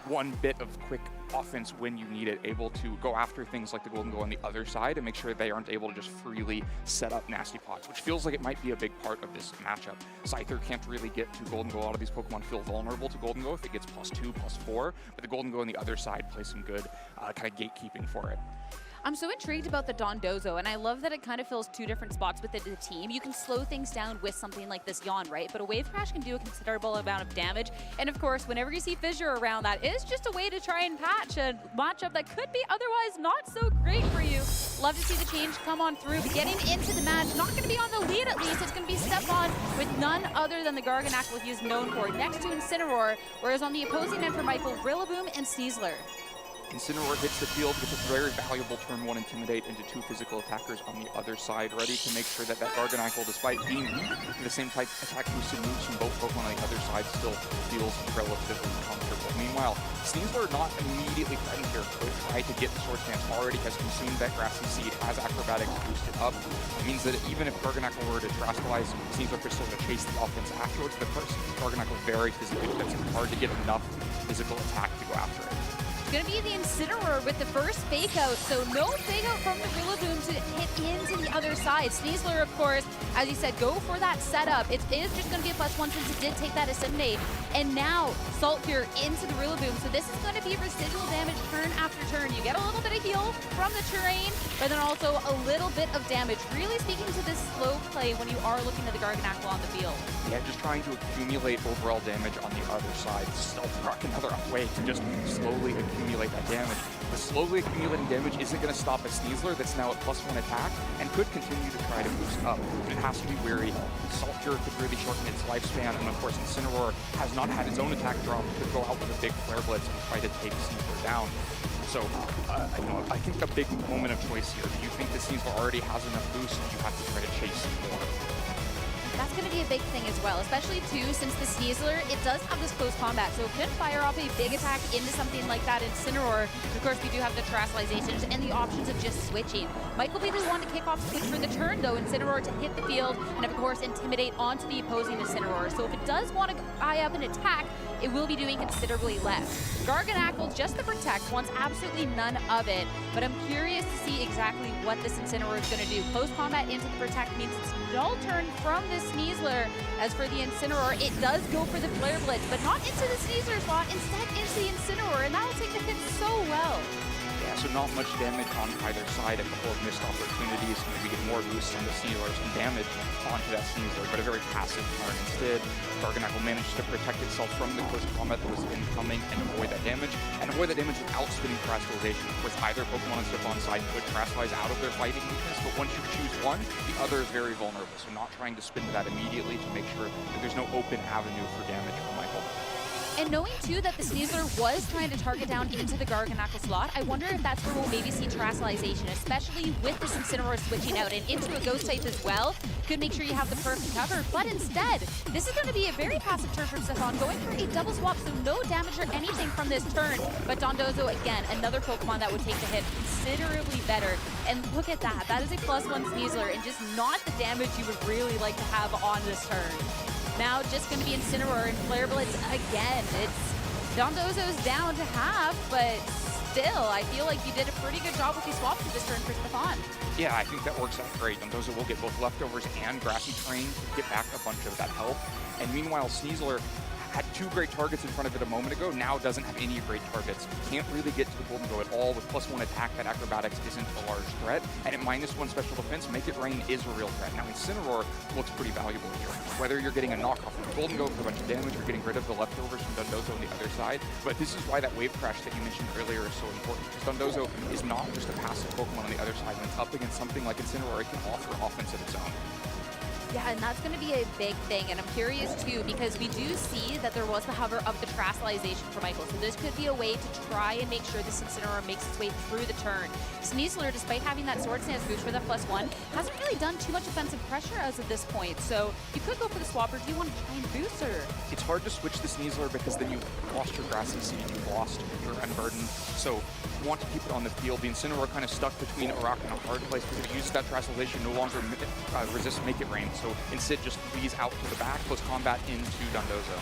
one bit of quick offense when you need it, able to go after things like the Golden Go on the other side and make sure they aren't able to just freely set up nasty pots, which feels like it might be a big part of this matchup. Scyther can't really get to Golden Go. A lot of these Pokemon feel vulnerable to Golden Go if it gets +2, +4, but the Golden Go on the other side plays some good kind of gatekeeping for it. I'm so intrigued about the Dondozo, and I love that it kind of fills two different spots within the team. You can slow things down with something like this Yawn, right? But a Wave Crash can do a considerable amount of damage. And of course, whenever you see Fissure around, that is just a way to try and patch a matchup that could be otherwise not so great for you. Love to see the change come on through. But getting into the match, not going to be on the lead at least. It's going to be Stefan with none other than the Garganacl he is known for, next to Incineroar, whereas on the opposing end for Michael, Rillaboom and Sneasler. Incineroar hits the field with a very valuable turn 1 Intimidate into 2 physical attackers on the other side, ready to make sure that that Garganacl, despite being the same type attack boosted moves from both Pokemon on the other side, still feels relatively comfortable. Meanwhile, Sneasler not immediately threatened here, could try to get the Swords Dance, already has consumed that Grassy Seed, has Acrobatics boosted up. It means that even if Garganacl were to Terrasilize, Sneasler could still chase the offense afterwards, but first, Garganacl very physically defensive, hard to get enough physical attack to go after it. Going to be the Incineroar with the first fake out, so no fake out from the Rillaboom to hit into the other side. Sneasler, of course, as you said, go for that setup. It is just going to be a +1 since it did take that Assimilate. And now Salt Cure into the Rillaboom, so this is going to be residual damage turn after turn. You get a little bit of heal from the terrain, but then also a little bit of damage. Really speaking to this slow play when you are looking at the Garganacl on the field. Yeah, just trying to accumulate overall damage on the other side. Stealth Rock, another way to just slowly accumulate that damage. But slowly accumulating damage isn't going to stop a Sneasler that's now at +1 attack and could continue to try to boost up. But it has to be wary. Salt Cure could really shorten its lifespan, and of course Incineroar has not had its own attack drop. Could go out with a big Flare Blitz and try to take Sneasler down. So, I think a big moment of choice here. Do you think that Sneasler already has enough boost, and you have to try to chase more? That's going to be a big thing as well, especially too since the Sneasler, it does have this close combat, so it could fire off a big attack into something like that Incineroar. Of course, we do have the terrestrializations and the options of just switching. Michael will be the one to kick off switch for the turn, though, Incineroar to hit the field and, of course, intimidate onto the opposing Incineroar. So if it does want to eye up an attack, it will be doing considerably less. Garganackle, just to protect, wants absolutely none of it, but I'm curious to see exactly what this Incineroar is going to do. Close combat into the protect means it's null turn from the Sneasler. As for the Incineroar, it does go for the Flare Blitz, but not into the Sneasler slot, instead into the Incineroar, and that'll take the hit so well. Yeah, so not much damage on either side, a couple of missed opportunities. Maybe get more boosts on the Sneaslers and damage onto that Sneasler, but a very passive turn instead. Garganackle managed to protect itself from the close combat that was incoming and avoid that damage without spinning Terrestrialization. Of course, either Pokemon on Stefan's side could Terrestrialize out of their fighting weakness, but once you choose one, the other is very vulnerable, so not trying to spin to that immediately to make sure that there's no open avenue for damage for Michael. And knowing, too, that the Sneasler was trying to target down into the Garganackle slot, I wonder if that's where we'll maybe see Terrestrialization, especially with this Incineroar switching out and into a Ghost type as well. Could make sure you have the perfect cover, but instead, this is going to be a very passive turn from Stefan, going for a double swap, so no damage or anything from this turn. But Dondozo, again, another Pokemon that would take the hit considerably better. And look at that. That is a +1 Sneasler, and just not the damage you would really like to have on this turn. Now just going to be Incineroar and Flare Blitz again. It's Dondozo's down to half, but still, I feel like you did a pretty good job with these swaps for this turn for Stefan. Yeah, I think that works out great. Dondozo will get both leftovers and Grassy Terrain to get back a bunch of that health. And meanwhile, Sneasler had two great targets in front of it a moment ago, now doesn't have any great targets. Can't really get to the Golden Go at all. With +1 attack, that Acrobatics isn't a large threat. And at -1 special defense, Make It Rain is a real threat. Now, Incineroar looks pretty valuable here. Whether you're getting a knockoff from the Golden Go for a bunch of damage or getting rid of the leftovers from Dondozo on the other side. But this is why that Wave Crash that you mentioned earlier is so important, because Dondozo is not just a passive Pokemon on the other side. When it's up against something like Incineroar, it can offer offense of its own. Yeah, and that's going to be a big thing, and I'm curious too, because we do see that there was the hover of the Terrestrialization for Michael, so this could be a way to try and make sure this Incineroar makes its way through the turn. Sneasler, despite having that Sword Stance boost for the +1, hasn't really done too much offensive pressure as of this point, so you could go for the swap, or do you want to try and boost her? It's hard to switch the Sneasler because then you lost your Grassy Seed, you lost your Unburden, so you want to keep it on the field. The Incineroar kind of stuck between a rock and a hard place because it uses that Terrestrialization, no longer resists Make It Rain, so instead just flees out to the back, close combat into Dondozo.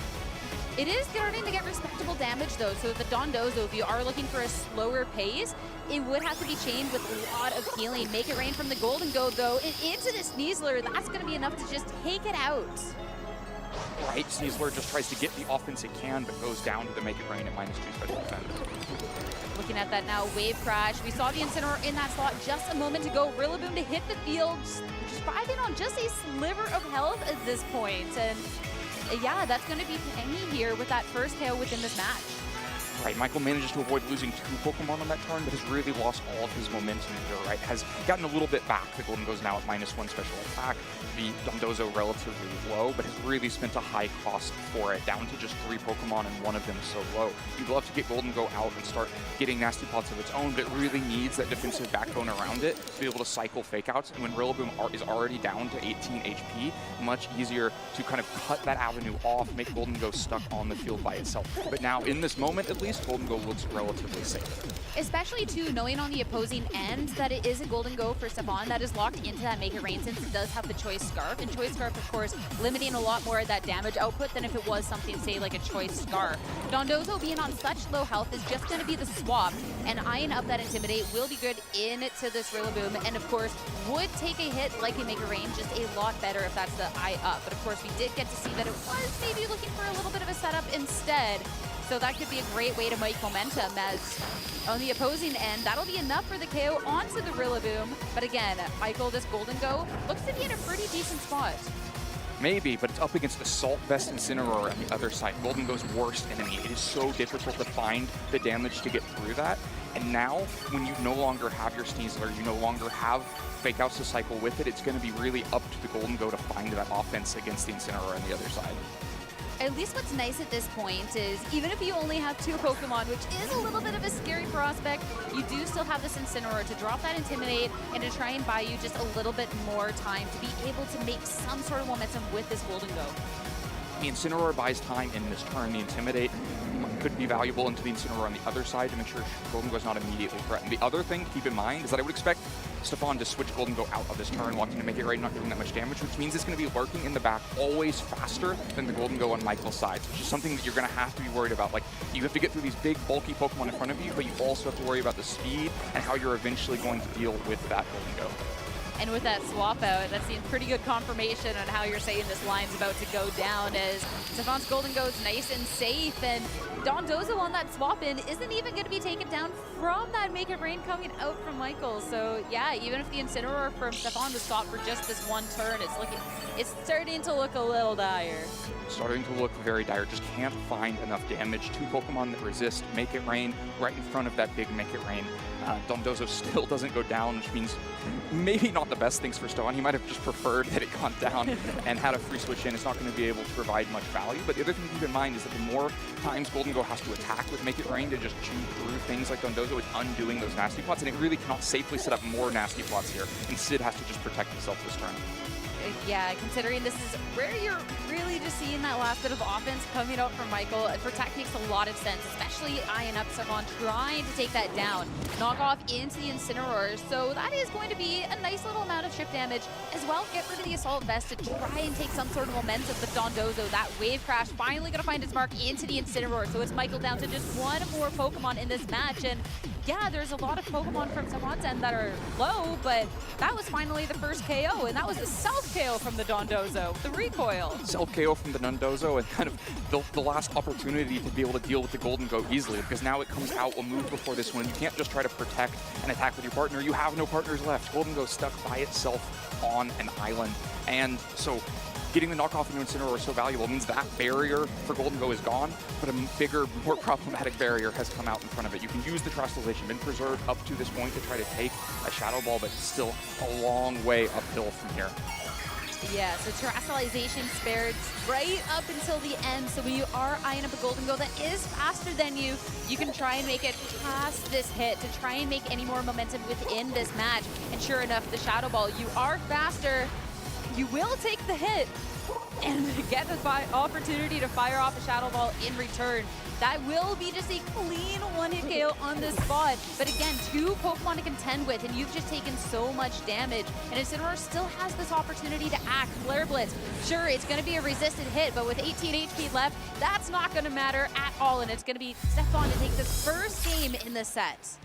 It is starting to get respectable damage though, so the Dondozo, if you are looking for a slower pace, it would have to be chained with a lot of healing. Make It Rain from the Golden Go though, and into the Sneasler, that's going to be enough to just take it out. Right, Sneasler just tries to get the offense it can, but goes down to the Make It Rain at -2 special defense. Looking at that now, Wave Crash. We saw the Incineroar in that slot just a moment ago. Rillaboom to hit the field, just driving on just a sliver of health at this point. And yeah, that's going to be hanging here with that first KO within this match. Right, Michael manages to avoid losing 2 Pokemon on that turn, but has really lost all of his momentum here, right? Has gotten a little bit back. The Golden Go's now at -1 special attack. The Dondozo relatively low, but has really spent a high cost for it, down to just 3 Pokemon and one of them so low. You'd love to get Golden Go out and start getting nasty pots of its own, but it really needs that defensive backbone around it to be able to cycle fake outs. And when Rillaboom is already down to 18 HP, much easier to kind of cut that avenue off, make Golden Go stuck on the field by itself. But now, in this moment at least, Golden Go looks relatively safe. Especially too, knowing on the opposing end that it is a Golden Go for Stefan that is locked into that Make It Rain, since it does have the Choice Scarf. And Choice Scarf, of course, limiting a lot more of that damage output than if it was something, say, like a Choice Scarf. Dondozo being on such low health is just going to be the swap, and eyeing up that Intimidate will be good into this Rillaboom, and of course, would take a hit like a Make It Rain, just a lot better if that's the eye up. But of course, we did get to see that it was maybe looking for a little bit of a setup instead. So that could be a great way to make momentum, as on the opposing end, that'll be enough for the KO onto the Rillaboom. But again, Michael, this Golden Go looks to be in a pretty decent spot. Maybe, but it's up against the Salt Vest Incineroar on the other side, Golden Go's worst enemy. It is so difficult to find the damage to get through that. And now, when you no longer have your Sneasler, you no longer have fake outs to cycle with it, it's going to be really up to the Golden Go to find that offense against the Incineroar on the other side. At least what's nice at this point is even if you only have 2 Pokemon, which is a little bit of a scary prospect, you do still have this Incineroar to drop that Intimidate and to try and buy you just a little bit more time to be able to make some sort of momentum with this Golden Go. The Incineroar buys time in this turn. The Intimidate could be valuable into the Incineroar on the other side to make sure Golden Go is not immediately threatened. The other thing to keep in mind is that I would expect Stefan to switch Golden Go out of this turn, locking to make it right, not doing that much damage, which means it's going to be lurking in the back always faster than the Golden Go on Michael's side, which is something that you're going to have to be worried about. Like, you have to get through these big, bulky Pokemon in front of you, but you also have to worry about the speed and how you're eventually going to deal with that Golden Go. And with that swap out, that seems pretty good confirmation on how you're saying this line's about to go down, as Stefan's Golden Go is nice and safe, and Dondozo on that swap in isn't even going to be taken down from that Make It Rain coming out from Michael. So yeah, even if the Incineroar from Stefan was stopped for just this one turn, it's starting to look a little dire. Starting to look very dire. Just can't find enough damage. 2 Pokemon that resist Make It Rain right in front of that big Make It Rain. Dondozo still doesn't go down, which means maybe not the best things for Stefan. He might have just preferred that it gone down and had a free switch in. It's not going to be able to provide much value. But the other thing to keep in mind is that the more times Golden Go has to attack with Make It Rain to just chew through things like Dondozo, it's undoing those nasty plots, and it really cannot safely set up more nasty plots here. And Sid has to just protect himself this turn. Yeah, considering this is where you're really just seeing that last bit of offense coming out from Michael, Protect makes a lot of sense, especially eyeing up Stefan, trying to take that down. Knock off into the Incineroar, so that is going to be a nice little amount of chip damage. As well, get rid of the Assault Vest to try and take some sort of momentum with Dondozo. That Wave Crash finally going to find its mark into the Incineroar, so it's Michael down to just 1 more Pokemon in this match. And yeah, there's a lot of Pokemon from Stefan's end that are low, but that was finally the first KO, and that was a South KO from the Dondozo, the recoil. Self KO from the Dondozo, and kind of the last opportunity to be able to deal with the Golden Go easily, because now it comes out, will move before this one. You can't just try to protect and attack with your partner. You have no partners left. Golden Go stuck by itself on an island, and so getting the knockoff into Incineroar is so valuable. It means that barrier for Golden Go is gone, but a bigger, more problematic barrier has come out in front of it. You can use the Terastallization, been preserved up to this point to try to take a Shadow Ball, but still a long way uphill from here. Yeah, so Terastallization spared right up until the end. So when you are eyeing up a Golden Go that is faster than you, you can try and make it past this hit to try and make any more momentum within this match. And sure enough, the Shadow Ball, you are faster. You will take the hit and get the opportunity to fire off a Shadow Ball in return. That will be just a clean one-hit KO on this spot. But again, 2 Pokemon to contend with, and you've just taken so much damage. And Incineroar still has this opportunity to act. Flare Blitz, sure, it's going to be a resisted hit, but with 18 HP left, that's not going to matter at all. And it's going to be Stefan to take the first game in the set.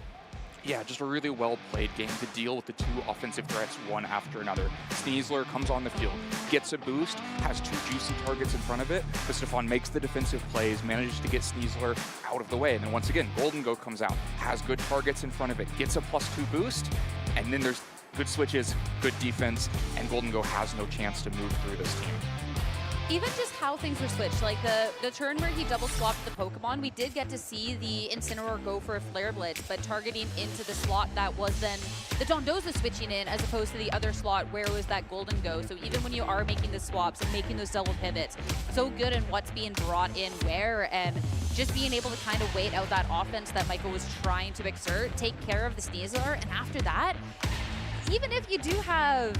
Yeah, just a really well-played game to deal with the 2 offensive threats one after another. Sneasler comes on the field, gets a boost, has 2 juicy targets in front of it, but Stefan makes the defensive plays, manages to get Sneasler out of the way. And then once again, Golden Go comes out, has good targets in front of it, gets a +2 boost, and then there's good switches, good defense, and Golden Go has no chance to move through this team. Even just how things were switched, like the turn where he double swapped the Pokemon, we did get to see the Incineroar go for a Flare Blitz, but targeting into the slot that was then the Dondozo switching in as opposed to the other slot where it was that Golden Go. So even when you are making the swaps and making those double pivots, so good in what's being brought in where, and just being able to kind of wait out that offense that Michael was trying to exert, take care of the Sneasler, and after that, even if you do have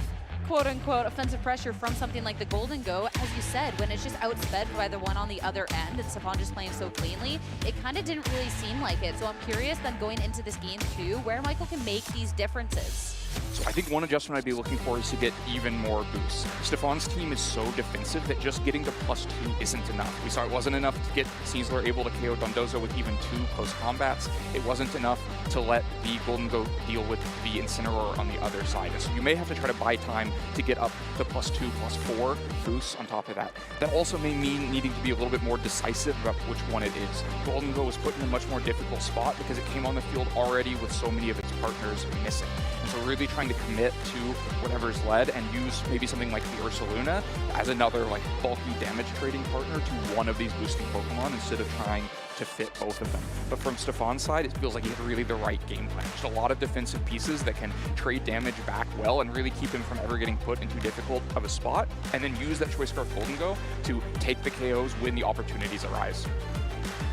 quote-unquote offensive pressure from something like the Golden Go, as you said, when it's just outsped by the one on the other end and Stefan just playing so cleanly, it kind of didn't really seem like it. So I'm curious then going into this game too, where Michael can make these differences. So I think one adjustment I'd be looking for is to get even more boosts. Stefan's team is so defensive that just getting the +2 isn't enough. We saw it wasn't enough to get Sneasler able to KO Dondozo with even 2 close combats. It wasn't enough to let the Golden Go deal with the Incineroar on the other side. And so you may have to try to buy time to get up the +2, +4 boosts on top of that. That also may mean needing to be a little bit more decisive about which one it is. Golden Go was put in a much more difficult spot because it came on the field already with so many of its partners missing. And so really trying trying to commit to whatever's led and use maybe something like the Ursaluna as another like bulky damage trading partner to one of these boosting Pokemon instead of trying to fit both of them. But from Stefan's side, it feels like he had really the right game plan. Just a lot of defensive pieces that can trade damage back well and really keep him from ever getting put into difficult of a spot, and then use that Choice Scarf Golden Go to take the KOs when the opportunities arise.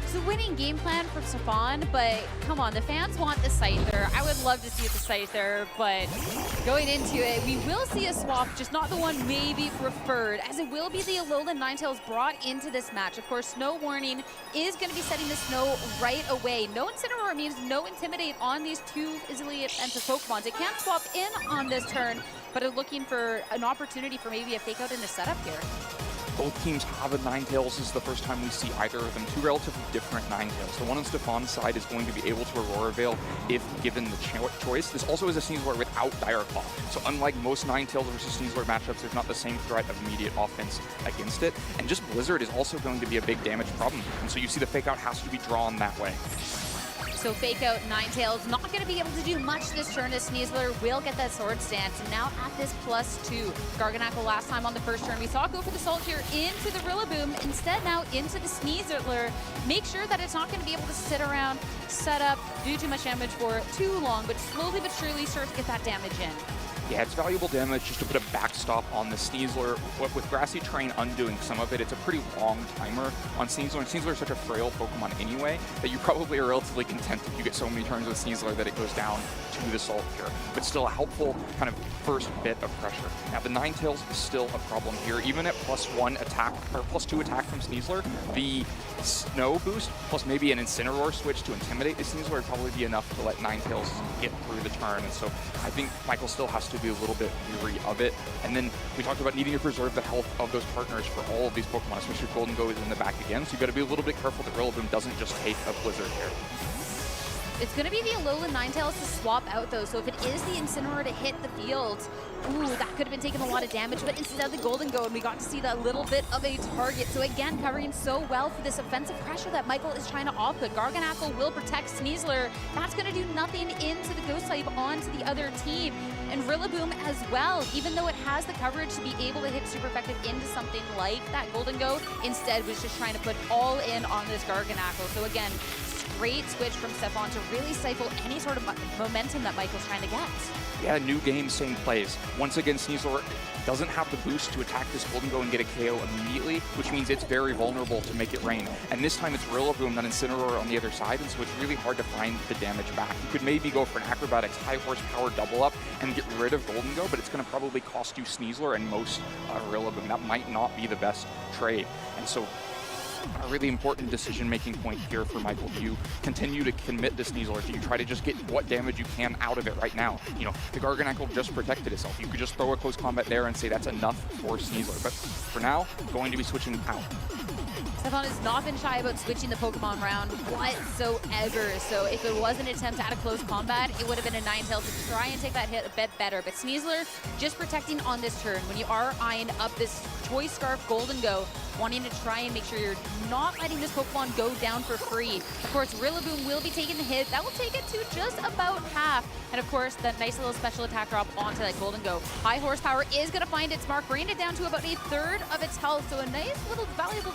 It's a winning game plan from Stefan, but come on, the fans want the Scyther. I would love to see the Scyther, but going into it, we will see a swap, just not the one maybe preferred, as it will be the Alolan Ninetales brought into this match. Of course, Snow Warning is going to be setting the snow right away. No Incineroar means no Intimidate on these two easily offensive Pokemons. It can swap in on this turn, but are looking for an opportunity for maybe a fake out in the setup here. Both teams have a Ninetales. This is the first time we see either of them. Two relatively different Ninetales. The one on Stefan's side is going to be able to Aurora Veil if given the choice. This also is a Sneasler without Dire Claw. So unlike most Ninetales versus Sneasler matchups, there's not the same threat of immediate offense against it. And just Blizzard is also going to be a big damage problem. And so you see the Fake Out has to be drawn that way. So Fake Out Ninetales not going to be able to do much this turn as Sneasler will get that Sword Stance. And now at this +2. Garganacl last time on the first turn, we saw it go for the Salt here into the Rillaboom. Instead now into the Sneasler. Make sure that it's not going to be able to sit around, set up, do too much damage for too long, but slowly but surely start to get that damage in. Yeah, it's valuable damage just to put a backstop on the Sneasler. With Grassy Terrain undoing some of it, it's a pretty long timer on Sneasler. And Sneasler is such a frail Pokemon anyway that you probably are relatively content if you get so many turns with Sneasler that it goes down to the Salt here. But still a helpful kind of first bit of pressure. Now the Ninetales is still a problem here. Even at +1 attack, or +2 attack from Sneasler, the Snow boost plus maybe an Incineroar switch to intimidate the Sneasler would probably be enough to let Ninetales get through the turn. And so I think Michael still has to be a little bit weary of it. And then we talked about needing to preserve the health of those partners for all of these Pokemon, especially if Golden Go is in the back again. So you've got to be a little bit careful that Rillaboom doesn't just take a Blizzard here. It's going to be the Alolan Ninetales to swap out, though. So if it is the Incineroar to hit the field, ooh, that could have been taking a lot of damage. But instead the Golden Go, and we got to see that little bit of a target. So again, covering so well for this offensive pressure that Michael is trying to off-put. Garganacl will protect Sneasler. That's going to do nothing into the Ghost type onto the other team. And Rillaboom as well, even though it has the coverage to be able to hit super effective into something like that Golden Go, instead was just trying to put all in on this Garganacl. So again, great switch from Stefan to really stifle any sort of momentum that Michael's trying to get. Yeah, new game, same plays. Once again, Sneasler doesn't have the boost to attack this Golden Go and get a KO immediately, which means it's very vulnerable to make it rain. And this time it's Rillaboom, then Incineroar on the other side, and so it's really hard to find the damage back. You could maybe go for an Acrobatics high horsepower double up and get rid of Golden Go, but it's going to probably cost you Sneasler and most Rillaboom. That might not be the best trade. And so a really important decision-making point here for Michael. Do you continue to commit to Sneasler? Do you try to just get what damage you can out of it right now? You know, the Garganacl just protected itself. You could just throw a close combat there and say that's enough for Sneasler. But for now, going to be switching out. Stefan has not been shy about switching the Pokemon round whatsoever. So if it was an attempt at a close combat, it would have been a Ninetales to try and take that hit a bit better. But Sneasler just protecting on this turn. When you are eyeing up this Choice Scarf Golden Go, wanting to try and make sure you're not letting this Pokemon go down for free. Of course, Rillaboom will be taking the hit. That will take it to just about half. And of course, that nice little special attack drop onto that Golden Go. High horsepower is going to find its mark, bringing it down to about 1/3 of its health. So a nice little valuable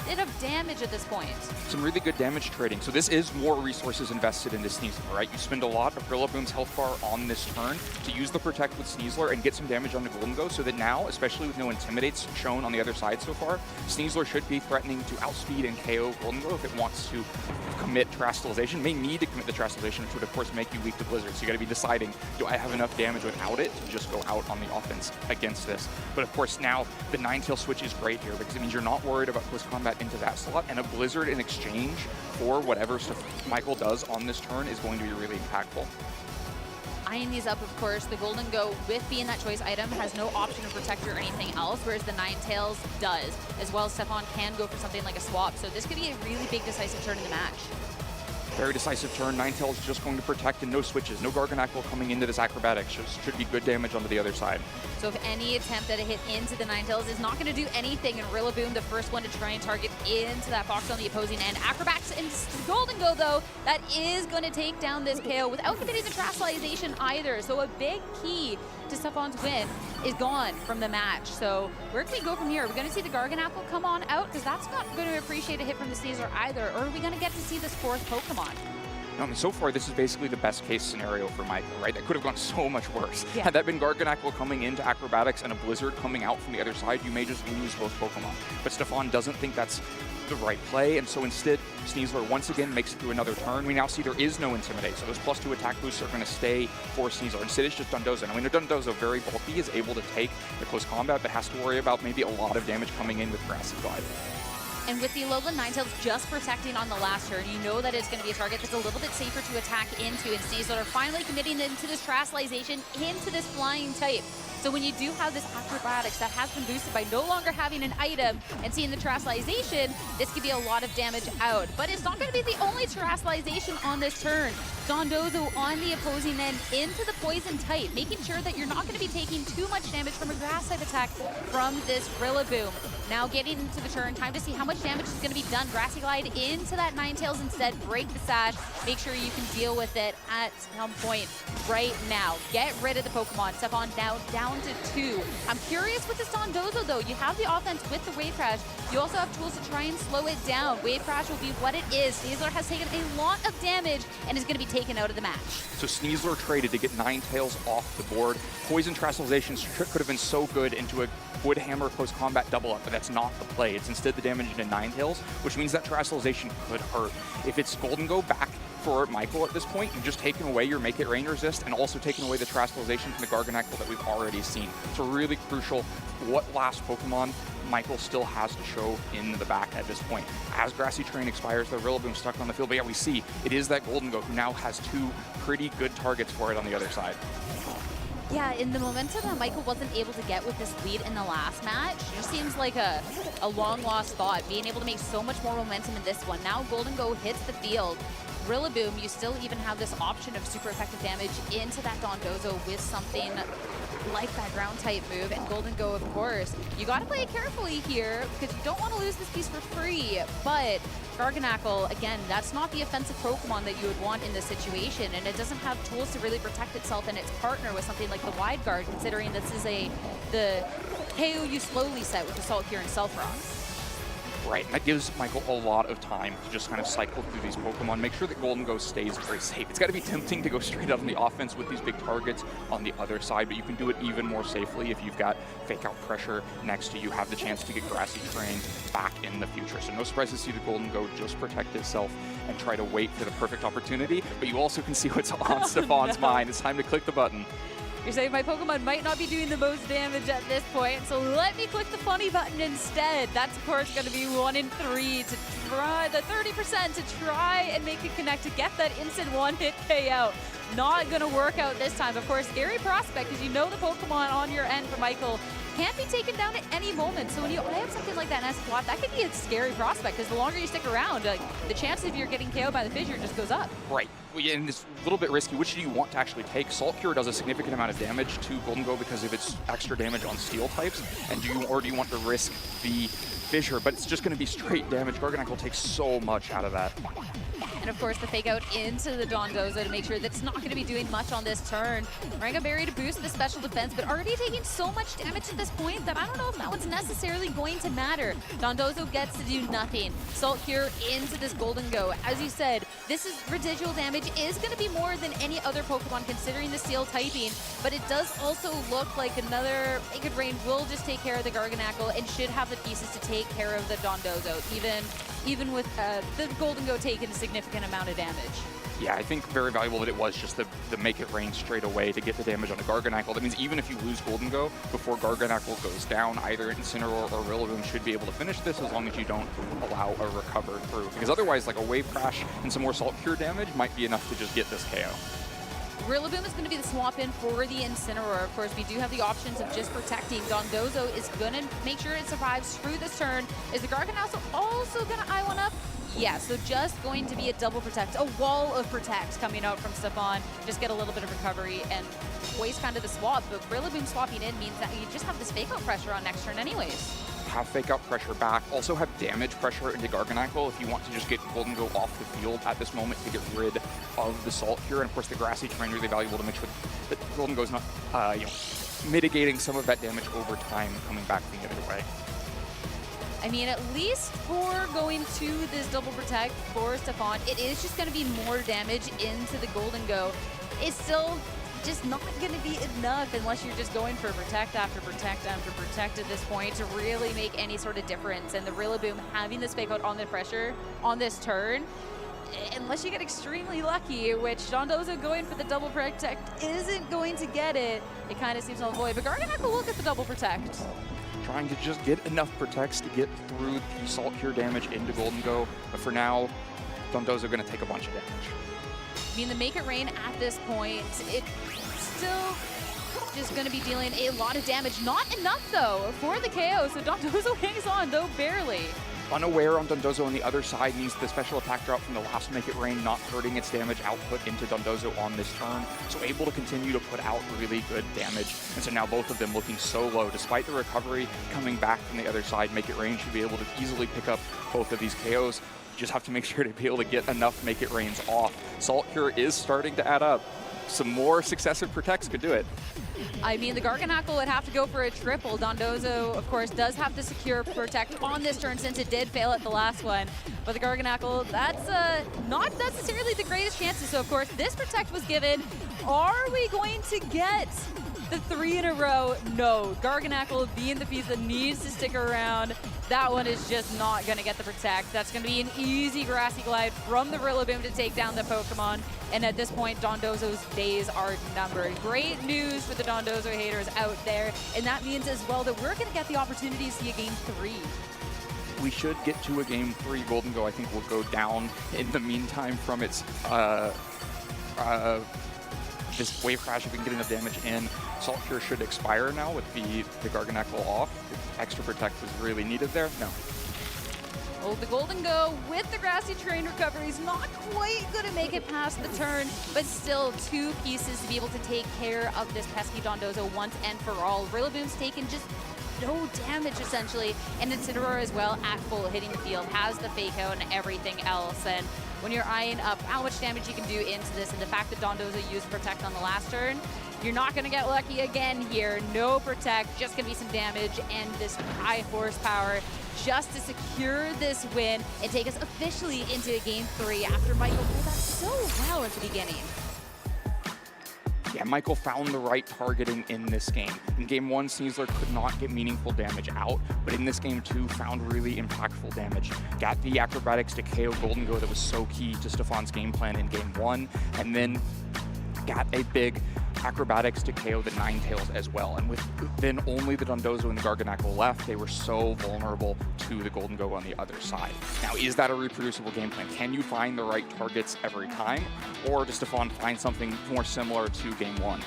bit of damage at this point. Some really good damage trading. So this is more resources invested in this Sneasler, right? You spend a lot of Rillaboom's health bar on this turn to use the Protect with Sneasler and get some damage on the Golden Go, so that now, especially with no Intimidates shown on the other side so far, Sneasler should be threatening to outspeed and KO Golden Go if it wants to commit Terastallization. May need to commit the Terastallization, which would of course make you weak to Blizzard. So you got to be deciding, do I have enough damage without it to just go out on the offense against this? But of course now the Ninetales switch is great here because it means you're not worried about close combat into that slot, and a Blizzard in exchange for whatever stuff Michael does on this turn is going to be really impactful. Eyeing these up, of course, the Golden Go, with being that choice item, has no option of Protector or anything else, whereas the Ninetales does. As well as Stefan can go for something like a swap, so this could be a really big decisive turn in the match. Very decisive turn. Ninetales just going to protect and no switches. No Garganacl coming into this acrobatics. Should be good damage onto the other side. So if any attempt at a hit into the Ninetales is not going to do anything, and Rillaboom, the first one to try and target into that box on the opposing end. Acrobatics into Golden Go, though, that is going to take down this KO without committing the Terastallization either. So a big key to Stefan's win is gone from the match. So where can we go from here? Are we going to see the Garganacl come on out? Because that's not going to appreciate a hit from the Sneasler either. Or are we going to get to see this fourth Pokemon? No, I mean, so far, this is basically the best case scenario for Michael, right? That could have gone so much worse. Yeah. Had that been Garganacl coming into acrobatics and a Blizzard coming out from the other side, you may just lose both Pokemon. But Stefan doesn't think that's the right play, and so instead, Sneasler once again makes it through another turn. We now see there is no Intimidate, so those +2 attack boosts are going to stay for Sneasler. Instead, it's just Dondozo. I mean, Dondozo, very bulky, is able to take the close combat, but has to worry about maybe a lot of damage coming in with Grassy Glide. And with the Alolan Ninetales just protecting on the last turn, you know that it's going to be a target that's a little bit safer to attack into, and Sneasler are finally committing into this Terastallization, into this flying type. So when you do have this acrobatics that has been boosted by no longer having an item and seeing the Terastallization, this could be a lot of damage out. But it's not going to be the only Terastallization on this turn. Dondozo on the opposing end into the poison type, making sure that you're not going to be taking too much damage from a grass type attack from this Rillaboom. Now getting into the turn, time to see how much damage is going to be done. Grassy Glide into that Ninetales instead, break the sash, make sure you can deal with it at some point right now. Get rid of the Pokemon. Stefan now down to 2. I'm curious with this Dondozo though. You have the offense with the Wave Crash. You also have tools to try and slow it down. Wave Crash will be what it is. Sneasler has taken a lot of damage and is going to be taken out of the match. So Sneasler traded to get Ninetales off the board. Poison Terastallization could have been so good into a Wood Hammer close combat double up, but that's not the play. It's instead the damage into Ninetales, which means that Terastallization could hurt. If it's Golden Go back for Michael at this point, you've just taken away your Make It Rain resist and also taken away the Terastallization from the Garganacl that we've already seen. It's really crucial what last Pokemon Michael still has to show in the back at this point. As Grassy Terrain expires, the Rillaboom stuck on the field, but yeah, we see it is that Golden Go who now has 2 pretty good targets for it on the other side. Yeah, in the momentum that Michael wasn't able to get with this lead in the last match, it just seems like a long-lost thought, being able to make so much more momentum in this one. Now Golden Go hits the field. Rillaboom, you still even have this option of super effective damage into that Dondozo with something like that ground type move, and Golden Go, of course. You got to play it carefully here because you don't want to lose this piece for free, but Garganacl, again, that's not the offensive Pokemon that you would want in this situation, and it doesn't have tools to really protect itself and its partner with something like the Wide Guard, considering this is the KO you slowly set with Assault Cure and Self Rock. Right, and that gives Michael a lot of time to just kind of cycle through these Pokemon, make sure that Golden Go stays very safe. It's got to be tempting to go straight out on the offense with these big targets on the other side, but you can do it even more safely if you've got Fake Out Pressure next to you, have the chance to get Grassy Terrain back in the future. So no surprise to see the Golden Go just protect itself and try to wait for the perfect opportunity, but you also can see what's on Stefan's mind. It's time to click the button. You're saying my Pokemon might not be doing the most damage at this point, so let me click the funny button instead. That's, of course, going to be 1 in 3 to try, the 30% to try and make it connect to get that instant one-hit KO. Not going to work out this time. Of course, scary prospect, because you know the Pokemon on your end for Michael can't be taken down at any moment. So when you have something like that in S-Plot, that could be a scary prospect, because the longer you stick around, the chances of you getting KO'd by the Fissure just goes up. Right. And it's a little bit risky. Which do you want to actually take? Salt Cure does a significant amount of damage to Golden Go because of its extra damage on Steel types. And do you want to risk the Fissure? But it's just going to be straight damage. Garganacl takes so much out of that. And of course, the Fake Out into the Dondozo to make sure that it's not going to be doing much on this turn. Ranga Berry to boost the special defense, but already taking so much damage at this point that I don't know if that one's necessarily going to matter. Dondozo gets to do nothing. Salt Cure into this Golden Go. As you said, this is residual damage is going to be more than any other Pokemon considering the Steel typing, but it does also look like another Make It Rain will just take care of the Garganacl and should have the pieces to take care of the Dondozo, even with the Golden Go taking a significant amount of damage. Yeah, I think very valuable that it was just the Make It Rain straight away to get the damage on a Garganacl. That means even if you lose Golden Go before Garganacl goes down, either Incineroar or Rillaboom should be able to finish this as long as you don't allow a recover through. Because otherwise, like a Wave Crash and some more Salt Cure damage might be enough to just get this KO. Rillaboom is going to be the swap in for the Incineroar. Of course, we do have the options of just protecting. Dondozo is going to make sure it survives through this turn. Is the Garganacl also going to eye one up? Yeah, so just going to be a double protect, a wall of protect coming out from Stefan. Just get a little bit of recovery and waste kind of the swap. But Rillaboom swapping in means that you just have this fake out pressure on next turn anyways. Have fake out pressure back. Also have damage pressure into Garganacl if you want to just get Golden Go off the field at this moment to get rid of the Salt Cure. And of course the Grassy Terrain really valuable to mix with, but Golden Go's not, mitigating some of that damage over time coming back the other way. I mean, at least for going to this double protect for Stefan, it is just going to be more damage into the Golden Go. It's still just not going to be enough unless you're just going for protect after protect after protect at this point to really make any sort of difference. And the Rillaboom having this fake out on the pressure on this turn, unless you get extremely lucky, which Dondozo going for the double protect isn't going to get it. It kind of seems to avoid, but Garganacl will get the double protect. Trying to just get enough protects to get through the Salt Cure damage into Golden Go, but for now, Dondozo going to take a bunch of damage. I mean, the Make It Rain at this point, it's still just going to be dealing a lot of damage. Not enough, though, for the KO, so Dondozo hangs on, though barely. Unaware on Dondozo on the other side means the special attack drop from the last Make It Rain not hurting its damage output into Dondozo on this turn, so able to continue to put out really good damage. And so now both of them looking so low. Despite the recovery coming back from the other side, Make It Rain should be able to easily pick up both of these KOs. Just have to make sure to be able to get enough Make It Rains off. Salt Cure is starting to add up. Some more successive protects could do it. I mean, the Garganacl would have to go for a triple. Dondozo, of course, does have to secure protect on this turn since it did fail at the last one. But the Garganacl, that's not necessarily the greatest chances. So, of course, this protect was given. Are we going to get the 3 in a row? No. Garganacl being the piece that needs to stick around. That one is just not going to get the protect. That's going to be an easy Grassy Glide from the Rillaboom to take down the Pokemon. And at this point, Dondozo's days are numbered. Great news for the Dondozo haters out there. And that means as well that we're going to get the opportunity to see a Game 3. We should get to a Game 3. Golden Go, I think, will go down in the meantime from its this Wave Crash. If we can get enough damage in, Salt Cure should expire now with the Garganacl off. The extra protect was really needed there. No. Oh, the Golden Go with the Grassy Terrain recovery is not quite going to make it past the turn, but still 2 pieces to be able to take care of this pesky Dondozo once and for all. Rillaboom's taken just no damage essentially, and Incineroar as well at full, hitting the field, has the fake out and everything else. And when you're eyeing up how much damage you can do into this, and the fact that Dondozo used Protect on the last turn, you're not going to get lucky again here. No Protect, just going to be some damage and this high horsepower just to secure this win and take us officially into a Game 3 after Michael pulled that so well at the beginning. Yeah, Michael found the right targeting in this game. In Game 1, Sneasler could not get meaningful damage out, but in this Game 2, found really impactful damage. Got the acrobatics to KO Golden Go that was so key to Stefan's game plan in Game 1, and then got a big acrobatics to KO the Ninetales as well. And with then only the Dondozo and the Garganacl left, they were so vulnerable to the Golden Go on the other side. Now, is that a reproducible game plan? Can you find the right targets every time? Or does Stefan find something more similar to Game 1?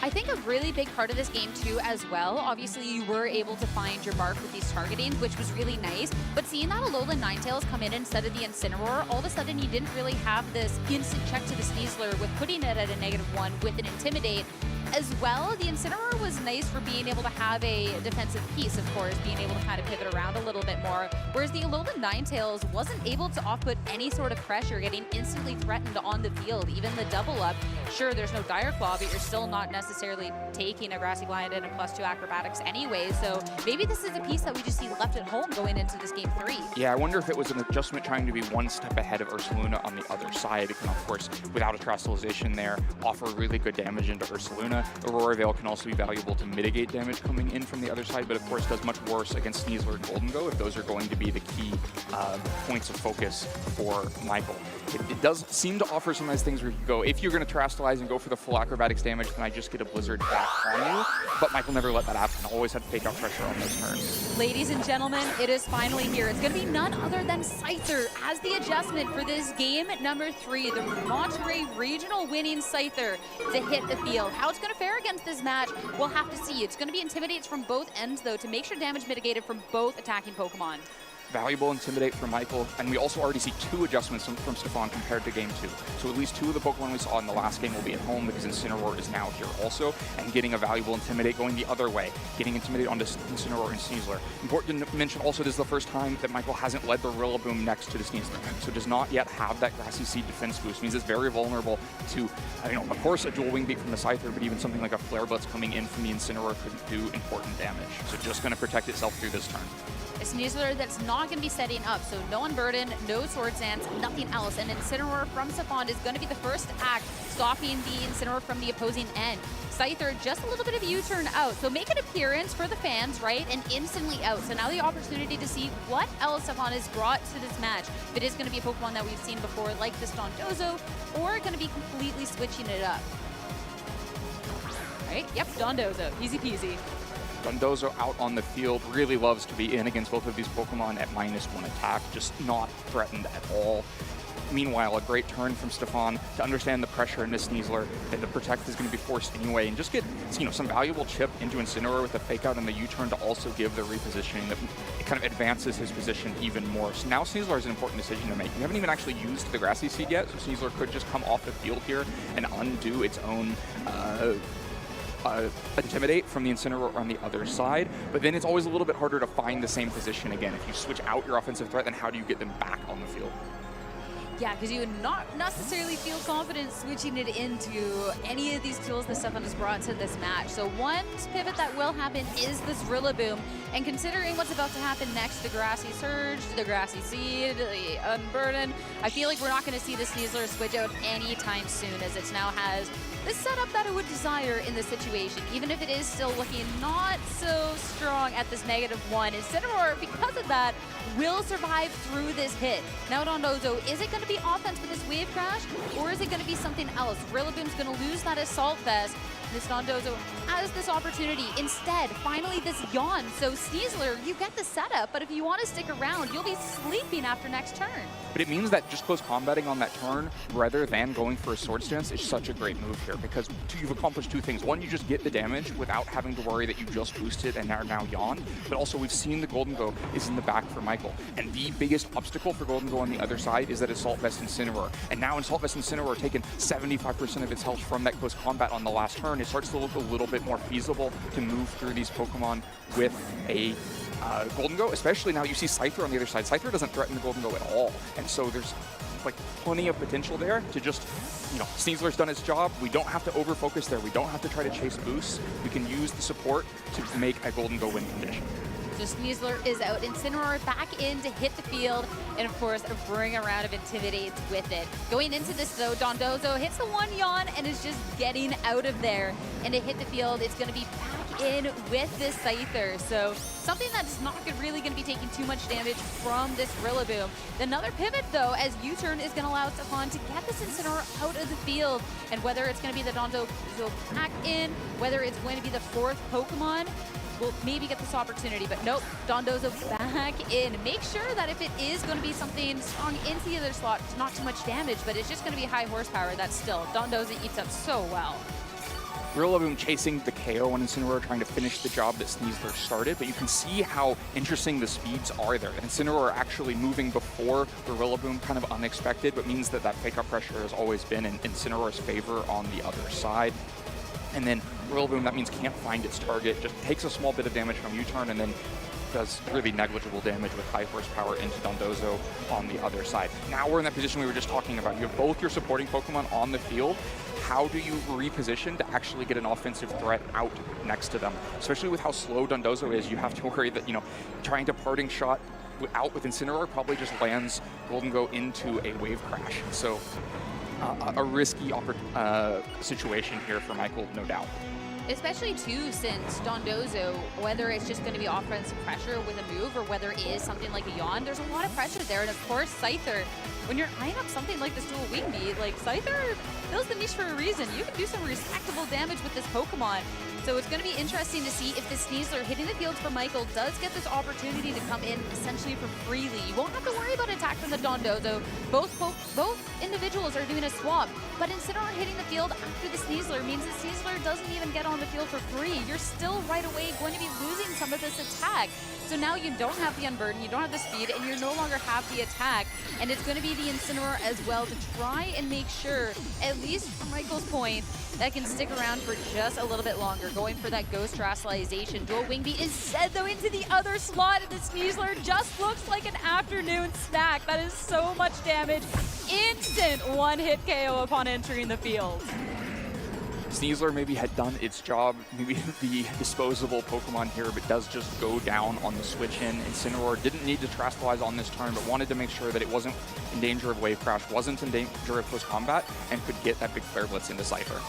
I think a really big part of this game too as well, obviously you were able to find your mark with these targetings, which was really nice, but seeing that Alolan Ninetales come in instead of the Incineroar, all of a sudden you didn't really have this instant check to the Sneasler with putting it at a -1 with an Intimidate. As well, the Incineroar was nice for being able to have a defensive piece, of course, being able to kind of pivot around a little bit more, whereas the Alolan Ninetales wasn't able to off-put any sort of pressure, getting instantly threatened on the field. Even the double up, sure, there's no Dire Claw, but you're still not necessarily taking a Grassy Glide and a +2 acrobatics anyway, so maybe this is a piece that we just see left at home going into this Game 3. Yeah, I wonder if it was an adjustment trying to be one step ahead of Ursaluna on the other side. It can, of course, without a Terastallization there, offer really good damage into Ursaluna. Aurora Veil can also be valuable to mitigate damage coming in from the other side, but of course does much worse against Sneasler and Golden Go if those are going to be the key points of focus for Michael. It does seem to offer some nice things where you can go, if you're going to Terastallize and go for the full acrobatics damage, then I just get a Blizzard back on you, but Michael never let that happen. Always had to fake out pressure on those turns. Ladies and gentlemen, it is finally here. It's going to be none other than Scyther as the adjustment for this game number 3, the Monterey Regional winning Scyther to hit the field. How it's going to fare against this match, we'll have to see. It's going to be Intimidates from both ends, though, to make sure damage mitigated from both attacking Pokemon. valuable Intimidate from Michael, and we also already see 2 adjustments from Stefan compared to Game 2. So at least 2 of the Pokemon we saw in the last game will be at home because Incineroar is now here also, and getting a valuable Intimidate going the other way, getting Intimidate onto Incineroar and Sneasler. Important to mention also, this is the first time that Michael hasn't led the Rillaboom next to the Sneasler, so does not yet have that Grassy Seed defense boost. Means it's very vulnerable to, of course, a dual Wing Beat from the Scyther, but even something like a Flare Blitz coming in from the Incineroar could do important damage. So just going to protect itself through this turn. A Sneasler that's not going to be setting up, so no Unburden, no Sword Dance, nothing else. And Incineroar from Stefan is going to be the first act, stopping the Incineroar from the opposing end. Scyther just a little bit of a U-turn out, so make an appearance for the fans, right, and instantly out. So now the opportunity to see what else Stefan has brought to this match. If it is going to be a Pokemon that we've seen before, like this Dondozo, or going to be completely switching it up. All right, yep, Dondozo, easy peasy. Dondozo out on the field, really loves to be in against both of these Pokemon at -1 attack, just not threatened at all. Meanwhile, a great turn from Stefan to understand the pressure in this Sneasler, that the Protect is going to be forced anyway, and just get some valuable chip into Incineroar with the Fake Out and the U-turn to also give the repositioning that it kind of advances his position even more. So now Sneasler is an important decision to make. We haven't even actually used the Grassy Seed yet, so Sneasler could just come off the field here and undo its own Intimidate from the Incineroar on the other side, but then it's always a little bit harder to find the same position again. If you switch out your offensive threat, then how do you get them back on the field? Yeah, because you would not necessarily feel confident switching it into any of these tools that Stefan has brought to this match. So one pivot that will happen is this Rillaboom, and considering what's about to happen next, the Grassy Surge, the Grassy Seed, the Unburden, I feel like we're not going to see the Sneasler switch out anytime soon, as it now has the setup that it would desire in this situation, even if it is still looking not so strong at this -1. Incineroar, because of that, will survive through this hit. Now Dondozo, is it going to be offense with this Wave Crash, or is it going to be something else? Rillaboom's going to lose that Assault Vest. This Dondozo has this opportunity. Instead, finally this Yawn. So Sneasler, you get the setup, but if you want to stick around, you'll be sleeping after next turn. But it means that just close combating on that turn, rather than going for a Sword Stance, is such a great move here, because you've accomplished 2 things. One, you just get the damage without having to worry that you just boosted and are now Yawn. But also, we've seen the Golden Go is in the back for Michael. And the biggest obstacle for Golden Go on the other side is that Assault Vest Incineroar. And now Assault Vest Incineroar taken 75% of its health from that close combat on the last turn. It starts to look a little bit more feasible to move through these Pokemon with a Golden Go, especially now you see Scyther on the other side. Scyther doesn't threaten the Golden Go at all, and so there's like plenty of potential there to just, Sneasler's done its job. We don't have to over-focus there. We don't have to try to chase boosts. We can use the support to make a Golden Go win condition. So Sneasler is out, Incineroar back in to hit the field, and of course, bring a round of Intimidate with it. Going into this though, Dondozo hits the 1 Yawn and is just getting out of there. And to hit the field, it's going to be back in with this Scyther. So something that's not really going to be taking too much damage from this Rillaboom. Another pivot though, as U-turn is going to allow Stefan to get this Incineroar out of the field. And whether it's going to be the Dondozo back in, whether it's going to be the 4th Pokemon, we'll maybe get this opportunity, but nope, Dondozo back in. Make sure that if it is going to be something strong into the other slot, it's not too much damage, but it's just going to be high horsepower. That's still, Dondozo eats up so well. Rillaboom chasing the KO on Incineroar, trying to finish the job that Sneasler started, but you can see how interesting the speeds are there. Incineroar actually moving before the Rillaboom, kind of unexpected, but means that Fake Out pressure has always been in Incineroar's favor on the other side. And then Rillaboom, that means can't find its target, just takes a small bit of damage from U-turn and then does really negligible damage with high horsepower into Dondozo on the other side. Now we're in that position we were just talking about. You have both your supporting Pokemon on the field. How do you reposition to actually get an offensive threat out next to them? Especially with how slow Dondozo is, you have to worry that, trying to parting shot out with Incineroar probably just lands Golden Go into a Wave Crash. So a risky situation here for Michael, no doubt. Especially too, since Dondozo, whether it's just going to be offensive pressure with a move or whether it is something like a Yawn, there's a lot of pressure there. And of course, Scyther, when you're eyeing up something like this dual Wing Beat, like Scyther fills the niche for a reason. You can do some respectable damage with this Pokemon. So it's going to be interesting to see if the Sneasler hitting the field for Michael does get this opportunity to come in essentially for freely. You won't have to worry about attack from the Dondozo. Both individuals are doing a swap, but Incineroar hitting the field after the Sneasler means the Sneasler doesn't even get on the field for free. You're still right away going to be losing some of this attack. So now you don't have the Unburden, you don't have the speed, and you no longer have the attack. And it's going to be the Incineroar as well to try and make sure, at least from Michael's point, that can stick around for just a little bit longer. Going for that Ghost Terastallization. Dual Wing Beat is set though into the other slot, and the Sneasler just looks like an afternoon snack. That is so much damage. Instant one-hit KO upon entering the field. Sneasler maybe had done its job, maybe the disposable Pokemon here, but does just go down on the switch in. Incineroar didn't need to Terastallize on this turn, but wanted to make sure that it wasn't in danger of Wave Crash, wasn't in danger of close combat, and could get that big Flare Blitz into Scyther.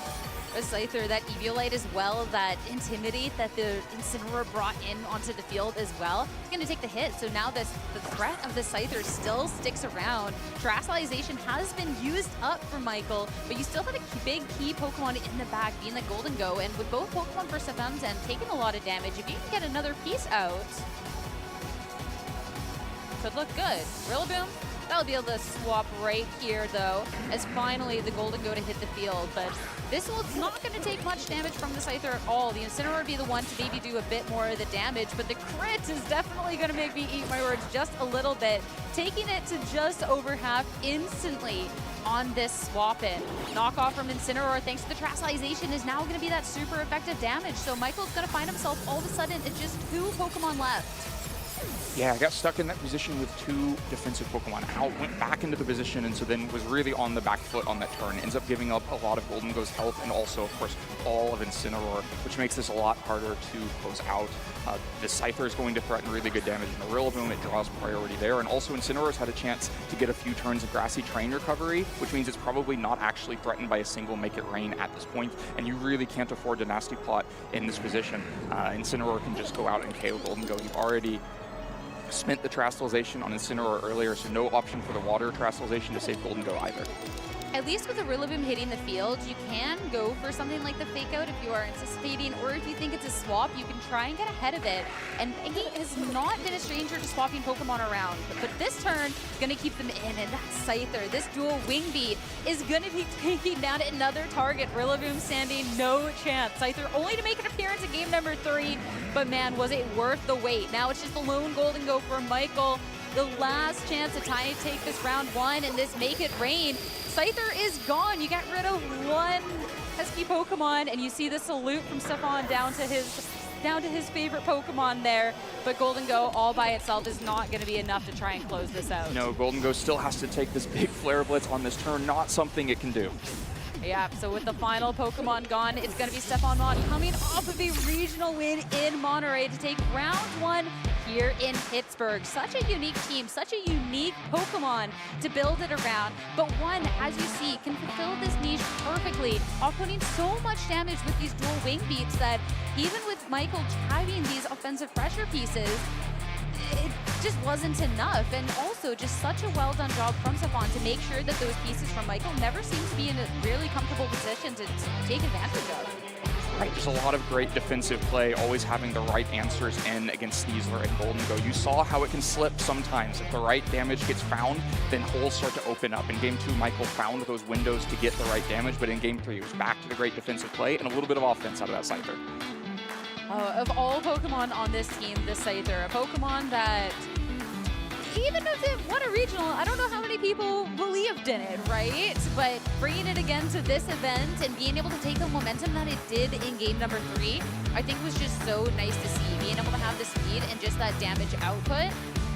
A Scyther, that Eviolite as well, that Intimidate that the Incineroar brought in onto the field as well. It's going to take the hit, so now the threat of the Scyther still sticks around. Terastallization has been used up for Michael, but you still have a big key Pokemon in the back, being the Golden Go, and with both Pokemon First FMs and taking a lot of damage, if you can get another piece out, could look good. Rillaboom, that'll be able to swap right here, though, as finally the Golden Go to hit the field. But this one's not going to take much damage from the Scyther at all. The Incineroar would be the one to maybe do a bit more of the damage, but the crit is definitely going to make me eat my words just a little bit, taking it to just over half instantly on this swap-in. Knockoff from Incineroar, thanks to the Terastallization, is now going to be that super effective damage. So Michael's going to find himself all of a sudden at just 2 Pokemon left. Yeah, I got stuck in that position with 2 defensive Pokemon out, went back into the position, and so then was really on the back foot on that turn. Ends up giving up a lot of Golden Go's health and also, of course, all of Incineroar, which makes this a lot harder to close out. The Scyther is going to threaten really good damage in the Rillaboom. It draws priority there, and also Incineroar's had a chance to get a few turns of Grassy Terrain recovery, which means it's probably not actually threatened by a single Make It Rain at this point, and you really can't afford a Nasty Plot in this position. Incineroar can just go out and KO Golden Go. You've already spent the Terastallization on Incineroar earlier, so no option for the Water Terastallization to save Golden Go either. At least with the Rillaboom hitting the field, you can go for something like the Fake Out if you are anticipating, or if you think it's a swap, you can try and get ahead of it. And he has not been a stranger to swapping Pokemon around, but this turn, going to keep them in, and that Scyther, this Dual Wing Beat, is going to be taking down another target. Rillaboom standing no chance. Scyther only to make an appearance in game number 3, but man, was it worth the wait. Now it's just the lone Golden Go for Michael. The last chance to try and take this round 1 and this Make It Rain. Scyther is gone. You get rid of 1 pesky Pokemon, and you see the salute from Stefan down to his favorite Pokemon there. But Golden Go all by itself is not going to be enough to try and close this out. No, Golden Go still has to take this big Flare Blitz on this turn. Not something it can do. Yeah, so with the final Pokemon gone, it's going to be Stefan Mott coming off of a regional win in Monterey to take round 1 here in Pittsburgh. Such a unique team, such a unique Pokemon to build it around, but one, as you see, can fulfill this niche perfectly, outputting so much damage with these Dual Wing Beats that even with Michael driving these offensive pressure pieces, it just wasn't enough. And also just such a well done job from Stefan to make sure that those pieces from Michael never seem to be in a really comfortable position to take advantage of. Right, just a lot of great defensive play, always having the right answers in against Sneasler and Golden Go. You saw how it can slip sometimes. If the right damage gets found, then holes start to open up. In Game 2, Michael found those windows to get the right damage, but in Game 3, it was back to the great defensive play and a little bit of offense out of that Scyther. Of all Pokemon on this team, this Scyther, a Pokemon that, even if it won a regional, I don't know how many people believed in it, right? But bringing it again to this event and being able to take the momentum that it did in game number 3, I think was just so nice to see. Being able to have the speed and just that damage output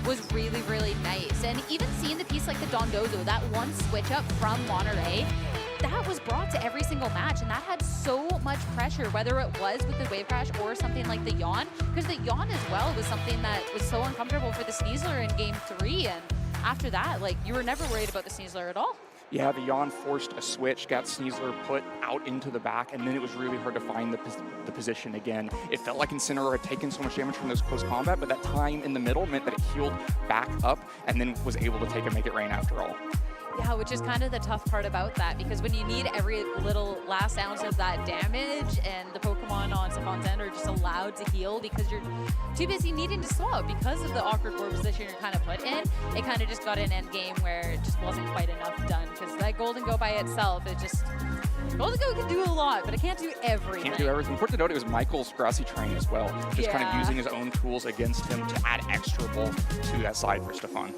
was really, really nice. And even seeing the piece like the Dondozo, that one switch up from Monterey, that was brought to every single match, and that had so much pressure, whether it was with the Wave Crash or something like the Yawn, because the Yawn as well was something that was so uncomfortable for the Sneasler in game 3, and after that, like, you were never worried about the Sneasler at all. Yeah, the Yawn forced a switch, got Sneasler put out into the back, and then it was really hard to find the position again. It felt like Incineroar had taken so much damage from this close combat, but that time in the middle meant that it healed back up and then was able to take a Make It Rain after all. Yeah, which is kind of the tough part about that, because when you need every little last ounce of that damage and the Pokemon on Safon's end are just allowed to heal because you're too busy needing to swap because of the awkward board position you're kind of put in, it kind of just got an end game where it just wasn't quite enough done, because that Golden Go by itself, it just... Golden Go can do a lot, but it can't do everything. Can't do everything. Important to note, it was Michael's grassy terrain as well. Just kind of using his own tools against him to add extra bulk to that side for Stefan.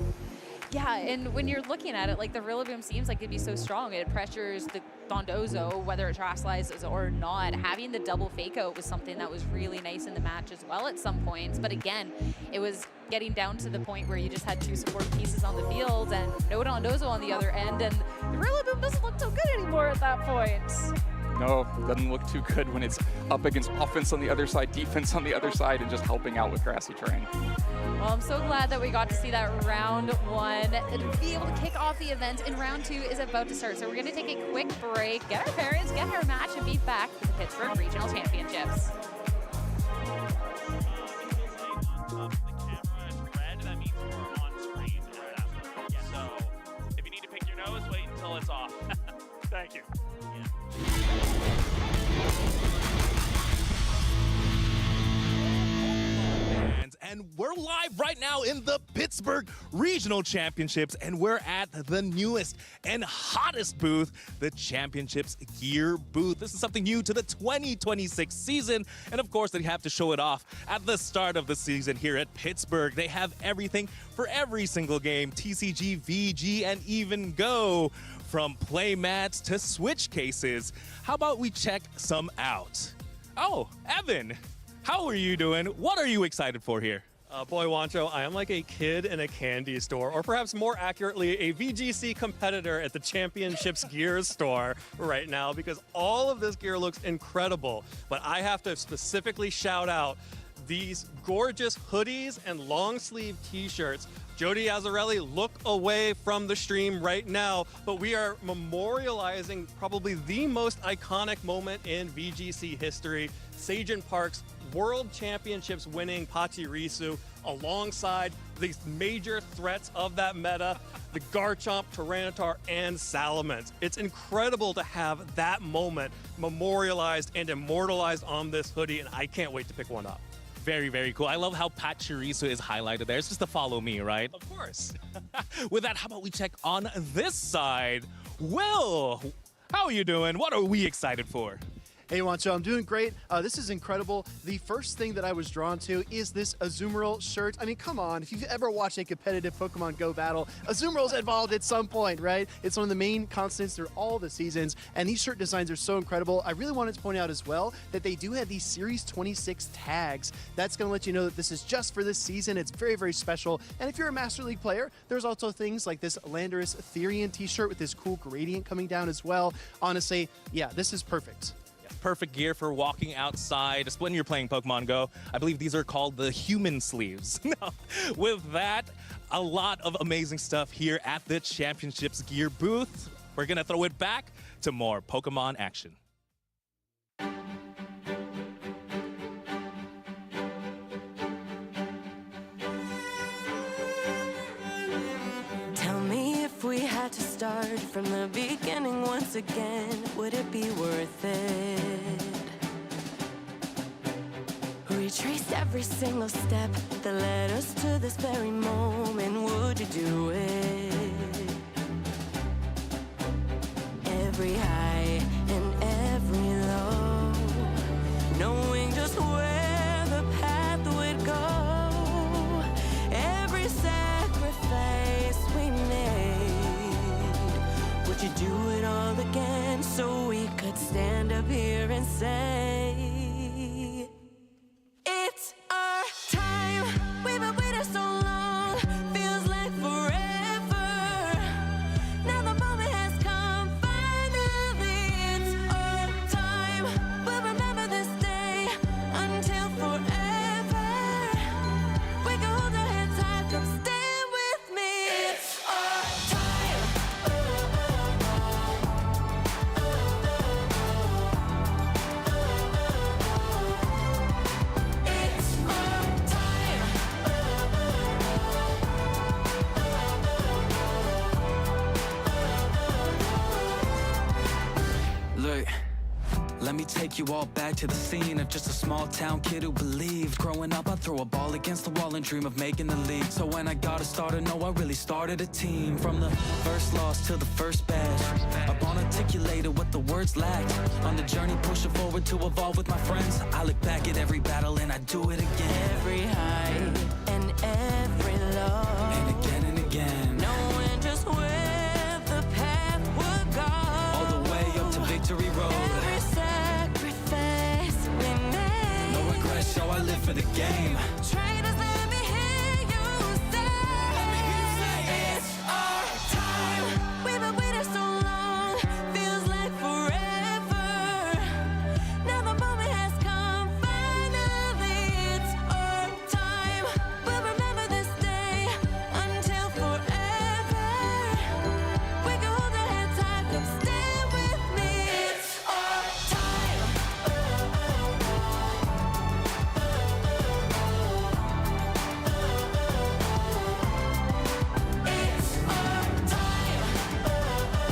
Yeah, and when you're looking at it, like the Rillaboom seems like it'd be so strong. It pressures the Dondozo, whether it Terraslizes or not. Having the double fake out was something that was really nice in the match as well at some points. But again, it was getting down to the point where you just had two support pieces on the field and no Dondozo on the other end. And the Rillaboom doesn't look so good anymore at that point. No, it doesn't look too good when it's up against offense on the other side, defense on the other side, and just helping out with grassy terrain. Well, I'm so glad that we got to see that round one and be able to kick off the event. And round two is about to start. So we're going to take a quick break, get our parents, get our match, and be back for the Pittsburgh Regional Championships. So if you need to pick your nose, wait until it's off. Thank you. And we're live right now in the Pittsburgh Regional Championships, and we're at the newest and hottest booth, the Championships Gear booth. This is something new to the 2026 season, and of course they have to show it off at the start of the season here at Pittsburgh. They have everything for every single game, TCG, VG, and even GO, from play mats to switch cases. How about we check some out? Oh, Evan, how are you doing? What are you excited for here? Boy, Wancho, I am like a kid in a candy store, or perhaps more accurately, a VGC competitor at the Championships Gear store right now, because all of this gear looks incredible. But I have to specifically shout out these gorgeous hoodies and long sleeve t-shirts. Jody Azzarelli, look away from the stream right now, but we are memorializing probably the most iconic moment in VGC history, Sajin Park's World Championships winning Pachirisu alongside these major threats of that meta, the Garchomp, Tyranitar, and Salamence. It's incredible to have that moment memorialized and immortalized on this hoodie, and I can't wait to pick one up. Very, very cool. I love how Pachirisu is highlighted there. It's just to follow me, right? Of course. With that, how about we check on this side? Will, how are you doing? What are we excited for? Hey, Wancho, I'm doing great. This is incredible. The first thing that I was drawn to is this Azumarill shirt. I mean, come on. If you've ever watched a competitive Pokemon Go battle, Azumarill's involved at some point, right? It's one of the main constants through all the seasons, and these shirt designs are so incredible. I really wanted to point out as well that they do have these Series 26 tags. That's going to let you know that this is just for this season. It's very, very special. And if you're a Master League player, there's also things like this Landorus Therian t-shirt with this cool gradient coming down as well. Honestly, yeah, this is perfect. Perfect gear for walking outside when you're playing Pokemon Go. I believe these are called the human sleeves. With that, a lot of amazing stuff here at the Championships Gear booth. We're going to throw it back to more Pokemon action. Tell me if we had to start from the beginning once again, would it be worth it? Retraced every single step that led us to this very moment, would you do it? Every high and every low, knowing just where the path would go, every sacrifice we made, would you do it all again so we could stand up here and say, it's our time, we've been waiting so long, feels like forever, now the moment has come, finally it's our time, we'll remember this day until forever, we can hold our hands high, come stand with me, it's our time, me take you all back to the scene of just a small town kid who believed. Growing up, I'd throw a ball against the wall and dream of making the league. So when I got to start to know, I really started a team. From the first loss to the first bash, up unarticulated what the words lacked. On the journey pushing forward to evolve with my friends, I look back at every battle and I do it again. Every high and every low, and again and again, knowing just where the path would go. all the way up to victory road. Every sacrifice we made, No regrets, so I live for the game. traitors, let me hear you say, it's our time. We've been waiting so long, feels like forever. Now the moment has come, finally it's our time. We'll remember this day until forever. We can hold our hands tight, come stay with me. It's our time. It's our time. It's our time.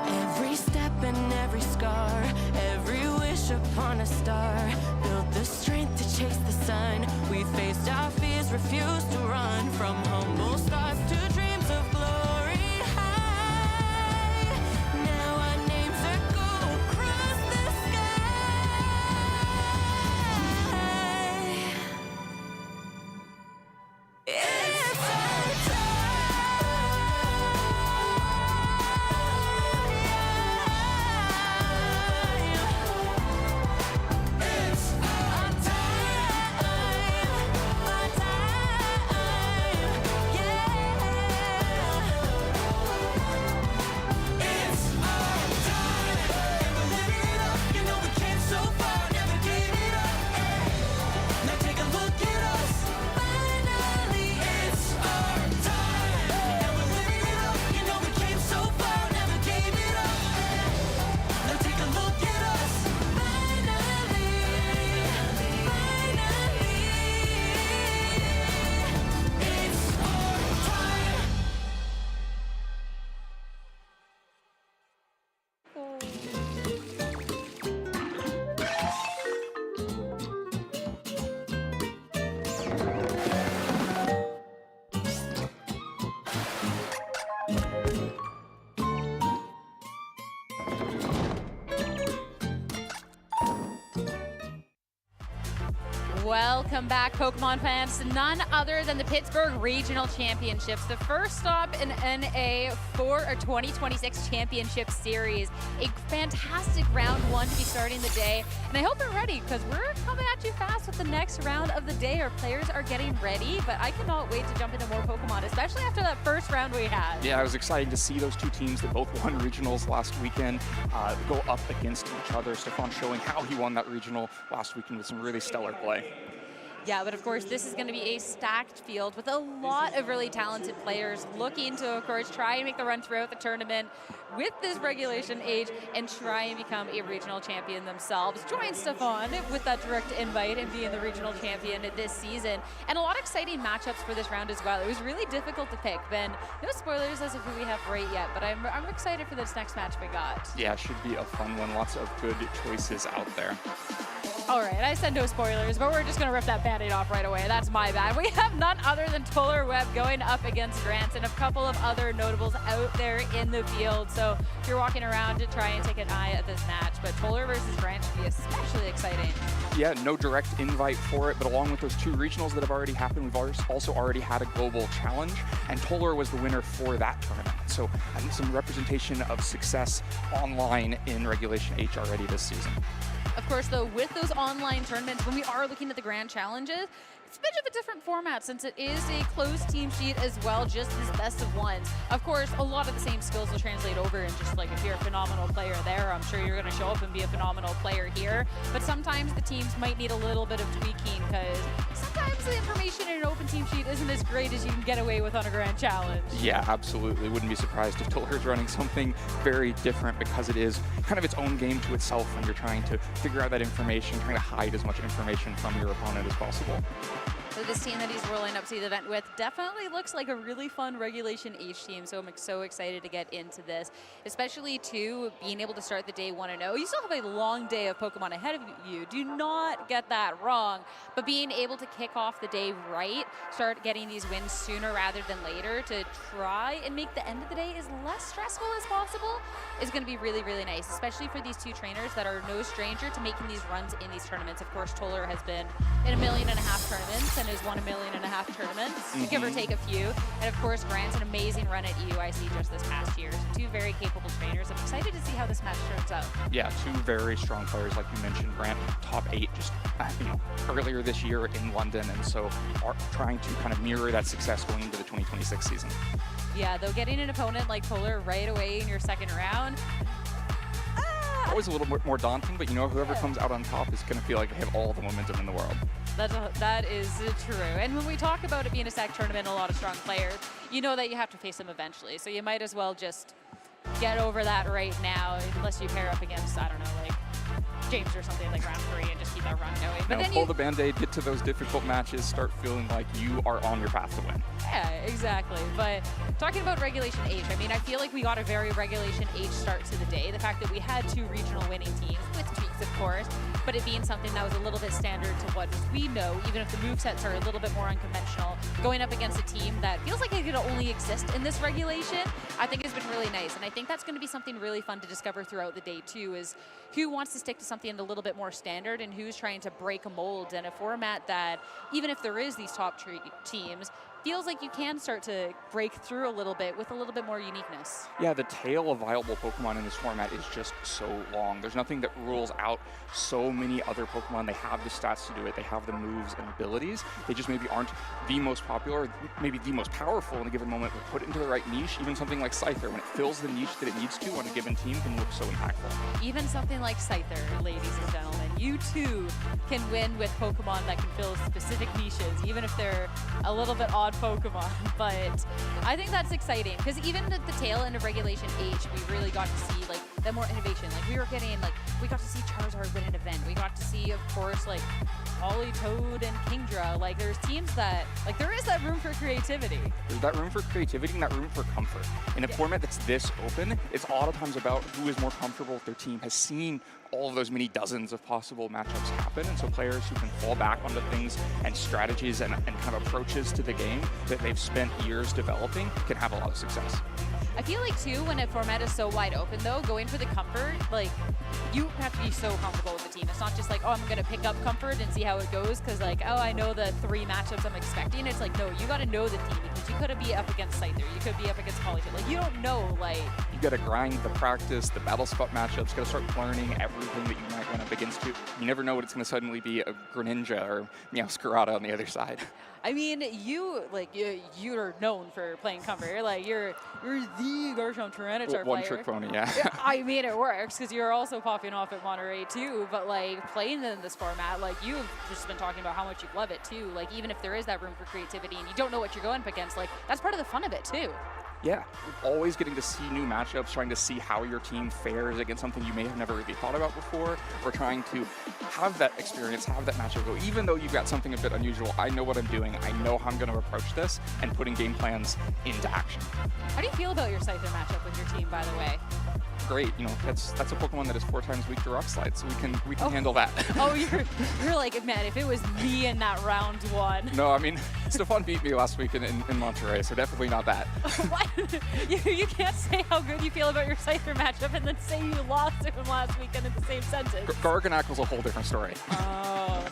Every step and every scar, every wish upon a star, built the strength to chase the sun. We faced our fears, refused to run, from humble stars to dreams of glory high. Now our names echo across the sky. It's our It's our It's our time. And we're living it up. You know we came so far, never gave it up. Now take a look at us. Finally, it's our time. And we're living it up. You know we came so far, never gave it up. Now take a look at us. Finally, it's our time. Welcome back, Pokemon fans, to none other than the Pittsburgh Regional Championships, the first stop in NA for our 2026 Championship Series. A fantastic round one to be starting the day, and I hope you're ready because we're coming at you fast with the next round of the day. Our players are getting ready, but I cannot wait to jump into more Pokemon, especially after that first round we had. Yeah, it was exciting to see those two teams that both won regionals last weekend go up against each other. Stefan showing how he won that regional last weekend with some really stellar play. Yeah, but of course, this is going to be a stacked field with a lot of really talented players looking to, of course, try and make the run throughout the tournament with this regulation age and try and become a regional champion themselves. Join Stefan with that direct invite and being the regional champion this season. And a lot of exciting matchups for this round as well. It was really difficult to pick. Ben, no spoilers as of who we have right yet, but I'm excited for this next match we got. Yeah, it should be a fun one. Lots of good choices out there. All right, I said no spoilers, but we're just going to rip that Band-Aid off right away. That's my bad. We have none other than Toller Webb going up against Grant and a couple of other notables out there in the field. So if you're walking around to try and take an eye at this match, but Toller versus Grant should be especially exciting. Yeah, no direct invite for it, but along with those two regionals that have already happened, we've also already had a global challenge, and Toller was the winner for that tournament. So I think some representation of success online in Regulation H already this season. Of course, though, with those online tournaments, when we are looking at the grand challenges, it's a bit of a different format since it is a closed team sheet as well, just this best of ones. Of course, a lot of the same skills will translate over, and just like if you're a phenomenal player there, I'm sure you're going to show up and be a phenomenal player here. But sometimes the teams might need a little bit of tweaking because sometimes the information in an open team sheet isn't as great as you can get away with on a Grand Challenge. Yeah, absolutely. Wouldn't be surprised if Tuller's running something very different because it is kind of its own game to itself when you're trying to figure out that information, trying to hide as much information from your opponent as possible. So this team that he's rolling up to the event with definitely looks like a really fun Regulation H team, so I'm so excited to get into this, especially too being able to start the day 1-0. You still have a long day of Pokemon ahead of you. Do not get that wrong, but being able to kick off the day right, start getting these wins sooner rather than later to try and make the end of the day as less stressful as possible is going to be really, really nice, especially for these two trainers that are no stranger to making these runs in these tournaments. Of course, Toller has been in 1.5 million tournaments and has won 1.5 million tournaments, give or take a few. And of course, Grant's an amazing run at EUIC just this past year. So two very capable trainers. I'm excited to see how this match turns out. Yeah, two very strong players, like you mentioned. Grant, top 8 just earlier this year in London, and so are trying to kind of mirror that success going into the 2026 season. Yeah, though getting an opponent like Toller right away in your second round, always a little bit more daunting, but whoever comes out on top is going to feel like they have all the momentum in the world. That is true. And when we talk about it being a SAC tournament, a lot of strong players, you know that you have to face them eventually. So you might as well just get over that right now, unless you pair up against, I don't know, like James or something like round 3 and just keep that run going. But then pull the Band-Aid, get to those difficult matches, start feeling like you are on your path to win. Yeah, exactly. But talking about Regulation H, I mean, I feel like we got a very Regulation H start to the day. The fact that we had 2 regional winning teams, with tweaks of course, but it being something that was a little bit standard to what we know, even if the movesets are a little bit more unconventional, going up against a team that feels like it could only exist in this regulation, I think has been really nice. And I think that's going to be something really fun to discover throughout the day too, is who wants to stick to something a little bit more standard and who's trying to break a mold and a format that, even if there is these top teams, feels like you can start to break through a little bit with a little bit more uniqueness. Yeah, the tail of viable Pokemon in this format is just so long. There's nothing that rules out so many other Pokemon. They have the stats to do it. They have the moves and abilities. They just maybe aren't the most popular, maybe the most powerful in a given moment, but put it into the right niche. Even something like Scyther, when it fills the niche that it needs to on a given team, can look so impactful. Even something like Scyther, ladies and gentlemen, you too can win with Pokemon that can fill specific niches, even if they're a little bit odd Pokemon. But I think that's exciting because even at the tail end of Regulation H, we really got to see like that more innovation. Like we got to see Charizard win an event. We got to see, of course, like Politoed and Kingdra. Like there's teams that, like there is that room for creativity. There's that room for creativity and that room for comfort. In a format that's this open, it's a lot of times about who is more comfortable with their team, has seen all of those many dozens of possible matchups happen, and so players who can fall back onto things and strategies and kind of approaches to the game that they've spent years developing can have a lot of success. I feel like too, when a format is so wide open though, going for the comfort, like you have to be so comfortable with the team. It's not just like, oh, I'm gonna pick up comfort and see how it goes because like, oh, I know the 3 matchups I'm expecting. It's like, no, you gotta know the team because you could be up against Scyther, you could be up against Politoed. Like you don't know, like. You gotta grind the practice, the battle spot matchups, gotta start learning everything that you might run up against. You never know what it's gonna suddenly be a Greninja or Meowscarada on the other side. I mean, you're known for playing comfort. Like you're the Garchomp Tyranitar player. One-trick pony, yeah. I mean, it works because you're also popping off at Monterey too. But like playing in this format, like you've just been talking about how much you love it too. Like even if there is that room for creativity and you don't know what you're going up against, like that's part of the fun of it too. Yeah, always getting to see new matchups, trying to see how your team fares against something you may have never really thought about before, or trying to have that experience, have that matchup go, even though you've got something a bit unusual, I know what I'm doing, I know how I'm going to approach this, and putting game plans into action. How do you feel about your Scyther matchup with your team, by the way? Great, that's a Pokemon that is 4 times weak to Rock Slide, so we can handle that. Oh, you're like, man, if it was me in that round 1. No, I mean, Stefan beat me last week in Monterey, so definitely not that. What? You can't say how good you feel about your Scyther matchup and then say you lost to him last weekend in the same sentence. Garganacle's a whole different story. Oh,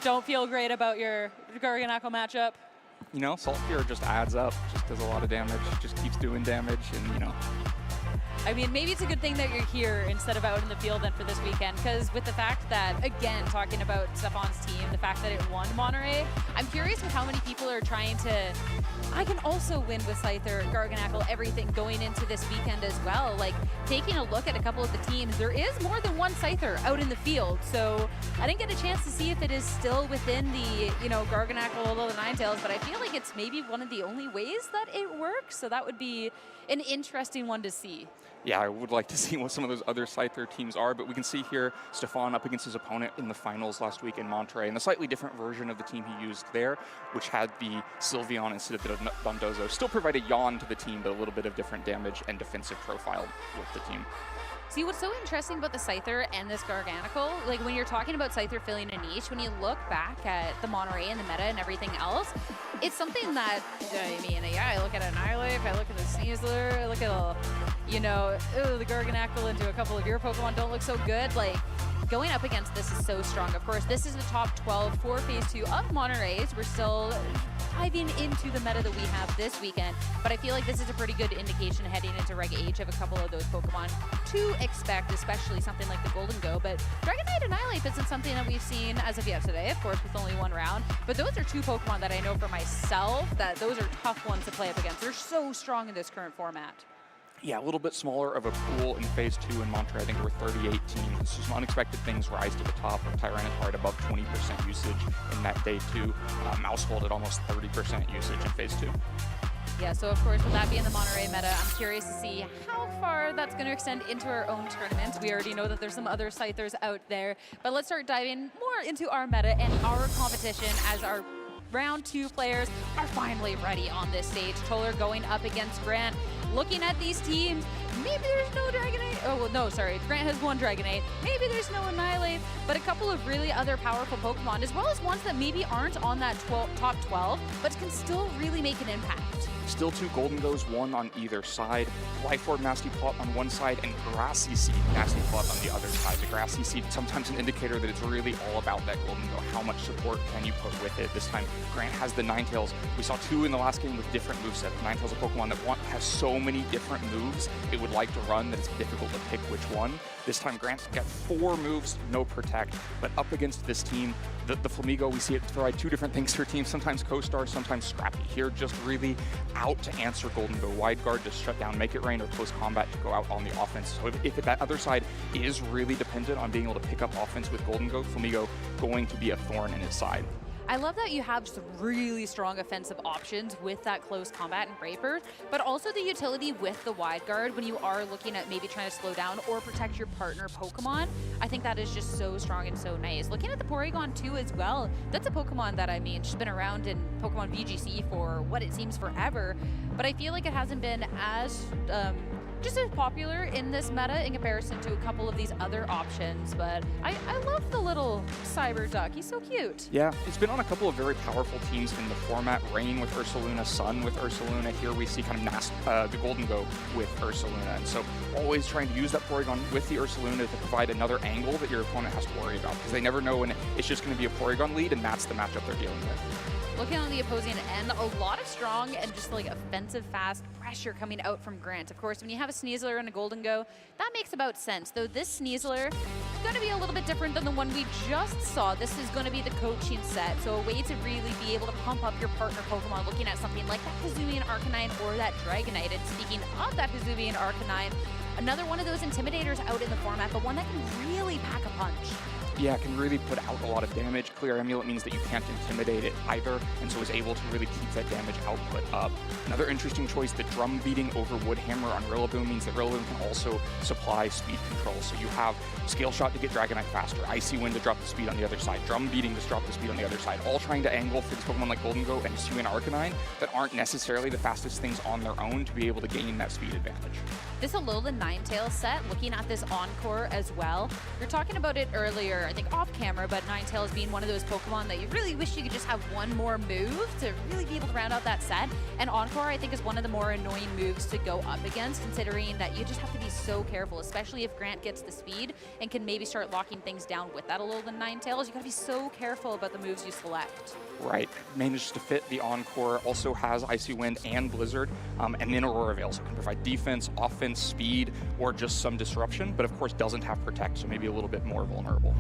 don't feel great about your Garganacle matchup? Salt Cure just adds up, just does a lot of damage, just keeps doing damage, and I mean, maybe it's a good thing that you're here instead of out in the field then for this weekend, because with the fact that, again, talking about Stefan's team, the fact that it won Monterey, I'm curious with how many people are trying to, I can also win with Scyther, Garganackle, everything going into this weekend as well. Like, taking a look at a couple of the teams, there is more than one Scyther out in the field, so I didn't get a chance to see if it is still within the, you know, Garganackle, although the Ninetales, but I feel like it's maybe one of the only ways that it works, so that would be an interesting one to see. Yeah, I would like to see what some of those other Scyther teams are, but we can see here Stefan up against his opponent in the finals last week in Monterey, and the slightly different version of the team he used there, which had the Sylveon instead of the Dondozo. Still provided yawn to the team, but a little bit of different damage and defensive profile with the team. See, what's so interesting about the Scyther and this Garganackle, like when you're talking about Scyther filling a niche, when you look back at the Monterey and the meta and everything else, it's something that, I mean, yeah, I look at Annihilate, I look at the Sneasler, I look at, you know, the Garganackle into a couple of your Pokemon don't look so good. Like, going up against this is so strong. Of course, this is the top 12 for Phase 2 of Monterey's. We're still diving into the meta that we have this weekend, but I feel like this is a pretty good indication heading into Reg H of a couple of those Pokemon to expect, especially something like the Golden Go. But Dragonite Annihilate isn't something that we've seen as of yet today, of course, with only one round, but those are two Pokemon that I know for myself that those are tough ones to play up against. They're so strong in this current format. Yeah, a little bit smaller of a pool in Phase 2 in Monterey. I think there were 38 teams. So some unexpected things rise to the top. Tyranitar at above 20% usage in that day 2. Mousehold at almost 30% usage in Phase 2. Yeah, so of course, with that being the Monterey meta, I'm curious to see how far that's going to extend into our own tournaments. We already know that there's some other Scythers out there, but let's start diving more into our meta and our competition as our round 2 players are finally ready on this stage. Toller going up against Grant. Looking at these teams, maybe there's no Dragonite. Oh, well, no, sorry. Grant has one Dragonite. Maybe there's no Annihilate, but a couple of really other powerful Pokemon, as well as ones that maybe aren't on that top 12, but can still really make an impact. Still 2 Golden Goes, one on either side. Life Orb Nasty Plot on one side and Grassy Seed Nasty Plot on the other side. The Grassy Seed, sometimes an indicator that it's really all about that Golden Go. How much support can you put with it? This time, Grant has the Ninetales. We saw 2 in the last game with different movesets. Ninetales, a Pokemon that has so many different moves it would like to run that it's difficult to pick which one. This time, Grant's got 4 moves, no Protect, but up against this team, the Flamigo, we see it provide 2 different things for teams, sometimes Co-Star, sometimes Scrappy. Here, just really out to answer Golden Go. Wide Guard to shut down Make It Rain, or Close Combat to go out on the offense. So if that other side is really dependent on being able to pick up offense with Golden Go, Flamigo going to be a thorn in his side. I love that you have some really strong offensive options with that Close Combat and Brave Bird, but also the utility with the Wide Guard when you are looking at maybe trying to slow down or protect your partner Pokemon. I think that is just so strong and so nice. Looking at the Porygon too as well, that's a Pokemon that, I mean, she's been around in Pokemon VGC for what it seems forever, but I feel like it hasn't been as just as popular in this meta in comparison to a couple of these other options, but I love the little Cyber Duck. He's so cute. Yeah, it's been on a couple of very powerful teams in the format. Rain with Ursaluna, Sun with Ursaluna. Here we see kind of the Golden Go with Ursaluna, and so always trying to use that Porygon with the Ursaluna to provide another angle that your opponent has to worry about, because they never know when it's just going to be a Porygon lead, and that's the matchup they're dealing with. Looking on the opposing end, a lot of strong and just like offensive fast pressure coming out from Grant. Of course, when you have a Sneasler and a Golden Go, that makes about sense. Though this Sneasler is going to be a little bit different than the one we just saw. This is going to be the coaching set, so a way to really be able to pump up your partner Pokemon, looking at something like that Hisuian Arcanine or that Dragonite. And speaking of that Hisuian Arcanine, another one of those intimidators out in the format, but one that can really pack a punch. Yeah, can really put out a lot of damage. Clear Amulet means that you can't intimidate it either, and so is able to really keep that damage output up. Another interesting choice, the Drum Beating over Wood Hammer on Rillaboom means that Rillaboom can also supply speed control. So you have Scale Shot to get Dragonite faster, Icy Wind to drop the speed on the other side, Drum Beating to drop the speed on the other side, all trying to angle for this Pokemon like Golden Go and Hisuian Arcanine that aren't necessarily the fastest things on their own to be able to gain that speed advantage. This Alola Ninetales set, looking at this Encore as well, you're talking about it earlier, I think off camera, but Ninetales being one of those Pokemon that you really wish you could just have one more move to really be able to round out that set. And Encore, I think, is one of the more annoying moves to go up against, considering that you just have to be so careful, especially if Grant gets the speed and can maybe start locking things down with that a little than Ninetales. You gotta be so careful about the moves you select. Right, manages to fit the Encore, also has Icy Wind and Blizzard, and then Aurora Veil, so it can provide defense, offense, speed, or just some disruption, but of course doesn't have Protect, so maybe a little bit more vulnerable.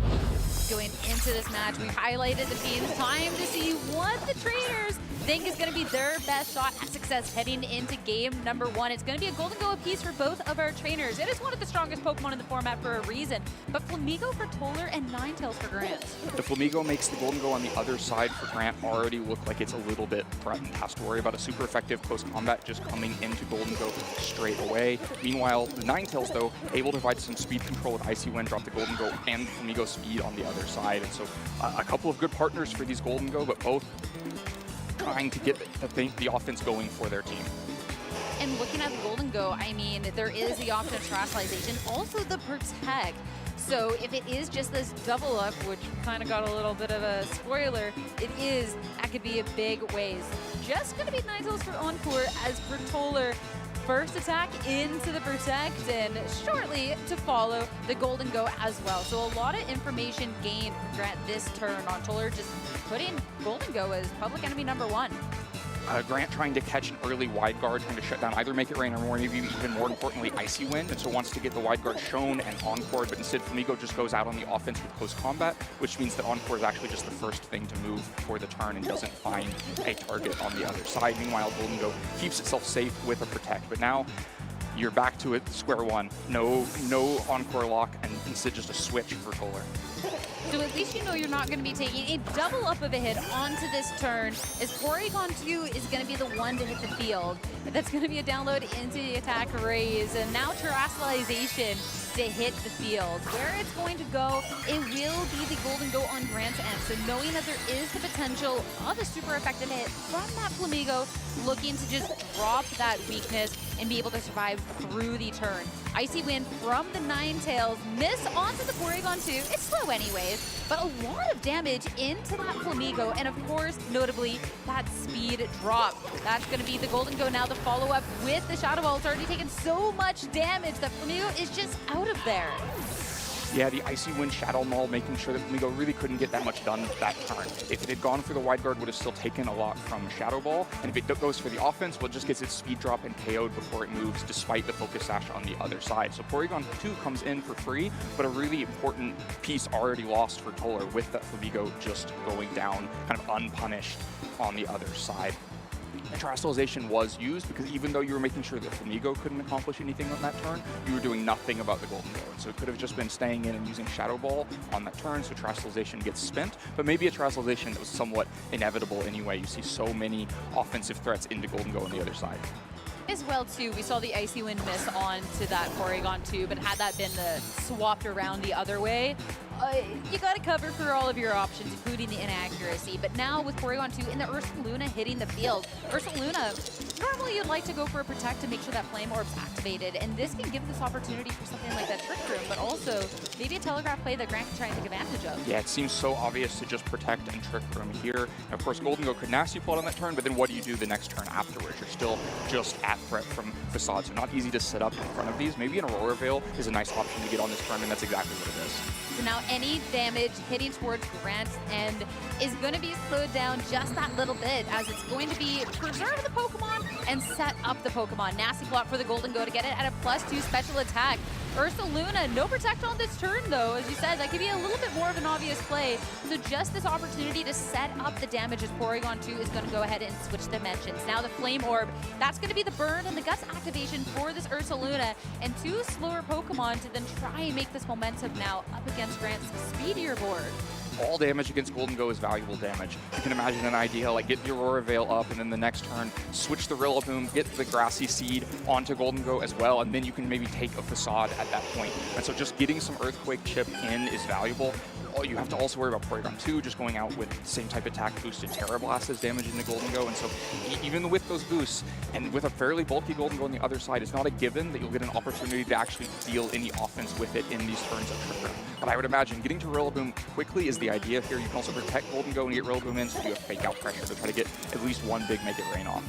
Going into this match, we've highlighted the teams. Time to see what the trainers think is going to be their best shot at success heading into game number 1. It's going to be a Golden Go apiece for both of our trainers. It is one of the strongest Pokemon in the format for a reason, but Flamigo for Toller and Ninetales for Grant. The Flamigo makes the Golden Go on the other side for Grant already look like it's a little bit threatened. Has to worry about a super effective close combat just coming into Golden Go straight away. Meanwhile, the Ninetales, though, able to provide some speed control with Icy Wind, drop the Golden Go and Flamigo speed on the other side. And so a couple of good partners for these Golden Go, but both trying to get the offense going for their team. And looking at the Golden Go, I mean, there is the option of Terastallization, also the Protect. So if it is just this double up, which kind of got a little bit of a spoiler, that could be a big ways. Just going to be Ninetales for Encore as for Toller. First attack into the Protect, and shortly to follow the Golden Go as well. So a lot of information gained for Grant this turn on Toller, just putting Golden Go as public enemy number 1. Grant trying to catch an early wide guard, trying to shut down either Make It Rain or more, maybe even more importantly, Icy Wind, and so wants to get the wide guard shown and Encore, but instead Flamigo just goes out on the offense with close combat, which means that Encore is actually just the first thing to move for the turn and doesn't find a target on the other side. Meanwhile, Golden Go keeps itself safe with a Protect, but now you're back to it square one. No Encore lock, and instead just a switch for Toller. So at least you know you're not going to be taking a double up of a hit onto this turn, as Porygon 2 is going to be the one to hit the field. That's going to be a download into the attack raise, and now Terastallization to hit the field. Where it's going to go, it will be the Golden Go on Grant's end. So knowing that there is the potential of a super effective hit from that Flamigo, looking to just drop that weakness and be able to survive through the turn. Icy Wind from the Ninetales, miss onto the Porygon 2. It's slow anyways, but a lot of damage into that Flamigo, and of course, notably, that speed drop. That's going to be the Golden Go now, the follow-up with the Shadow Ball. It's already taken so much damage that Flamigo is just out of there. Yeah, the Icy Wind Shadow Maul, making sure that Flamigo really couldn't get that much done that turn. If it had gone for the wide guard, would have still taken a lot from Shadow Ball, and if it goes for the offense, well, it just gets its speed drop and KO'd before it moves, despite the Focus Sash on the other side. So Porygon 2 comes in for free, but a really important piece already lost for Toller with that Flamigo just going down kind of unpunished on the other side. And Terastallization was used because even though you were making sure that Flamigo couldn't accomplish anything on that turn, you were doing nothing about the Golden Go. And so it could have just been staying in and using Shadow Ball on that turn, so Terastallization gets spent. But maybe a Terastallization that was somewhat inevitable anyway. You see so many offensive threats into Golden Go on the other side. As well, too, we saw the Icy Wind miss onto that Porygon 2, but had that been swapped around the other way, you got to cover for all of your options, including the inaccuracy. But now with Porygon 2 and the Ursaluna hitting the field, Ursaluna, normally you'd like to go for a Protect to make sure that Flame Orb's activated, and this can give this opportunity for something like that Trick Room, but also maybe a Telegraph play that Grant can try and take advantage of. Yeah, it seems so obvious to just Protect and Trick Room here. And of course, Golden Go could Nasty Plot on that turn, but then what do you do the next turn afterwards? You're still just at threat from Facade, so not easy to set up in front of these. Maybe an Aurora Veil is a nice option to get on this turn, and that's exactly what it is. So now any damage hitting towards Grant's end is going to be slowed down just that little bit, as it's going to be preserve the Pokemon and set up the Pokemon. Nasty Plot for the Golden Go to get it at a +2 special attack. Ursaluna, no Protect on this turn though. As you said, that could be a little bit more of an obvious play. So just this opportunity to set up the damage as Porygon 2 is going to go ahead and switch dimensions. Now the Flame Orb, that's going to be the burn and the Guts activation for this Ursaluna, and 2 slower Pokemon to then try and make this momentum now up against Grant's speedier board. all damage against Golden Go is valuable damage. You can imagine an idea like get the Aurora Veil up and then the next turn switch the Rillaboom, get the Grassy Seed onto Golden Go as well, and then you can maybe take a Facade at that point. And so just getting some Earthquake chip in is valuable. You have to also worry about Porygon 2 just going out with the same type attack boosted Terra Blast as damaging the Golden Go. And so even with those boosts and with a fairly bulky Golden Go on the other side, it's not a given that you'll get an opportunity to actually deal any offense with it in these turns of Trick Room. But I would imagine getting to Rillaboom quickly is the idea here. You can also protect Golden Go and get Rillaboom in, so you have fake out pressure to try to get at least one big Make It Rain off.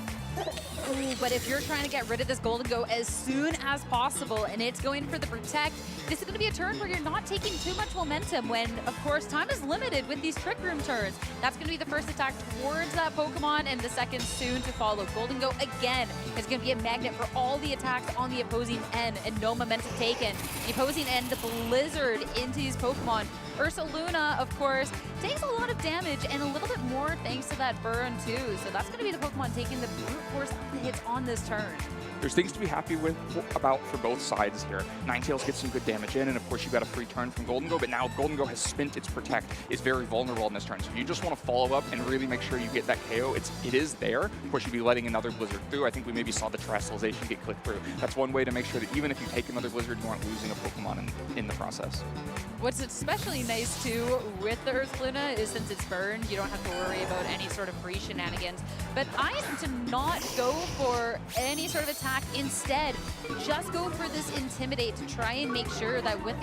Ooh, but if you're trying to get rid of this Golden Go as soon as possible and it's going for the Protect, this is going to be a turn where you're not taking too much momentum when, of course, time is limited with these Trick Room turns. That's going to be the first attack towards that Pokemon and the second soon to follow. Golden Go, again, is going to be a magnet for all the attacks on the opposing end and no momentum taken. The opposing end, the Blizzard into these Pokemon. Ursaluna, of course, takes a lot of damage and a little bit more thanks to that burn too. So that's going to be the Pokemon taking the brute force of the hits on this turn. There's things to be happy about for both sides here. Ninetales gets some good damage in, and of course you got a free turn from Golden Go, but now Golden Go has spent its Protect, is very vulnerable in this turn. So if you just want to follow up and really make sure you get that KO, it is there. Of course you'd be letting another Blizzard through. I think we maybe saw the Terrestrialization get clicked through. That's one way to make sure that even if you take another Blizzard, you aren't losing a Pokemon in the process. What's especially nice too with the Ursaluna is since it's burned, you don't have to worry about any sort of free shenanigans. But I am to not go for any sort of attack. Instead, just go for this Intimidate to try and make sure that with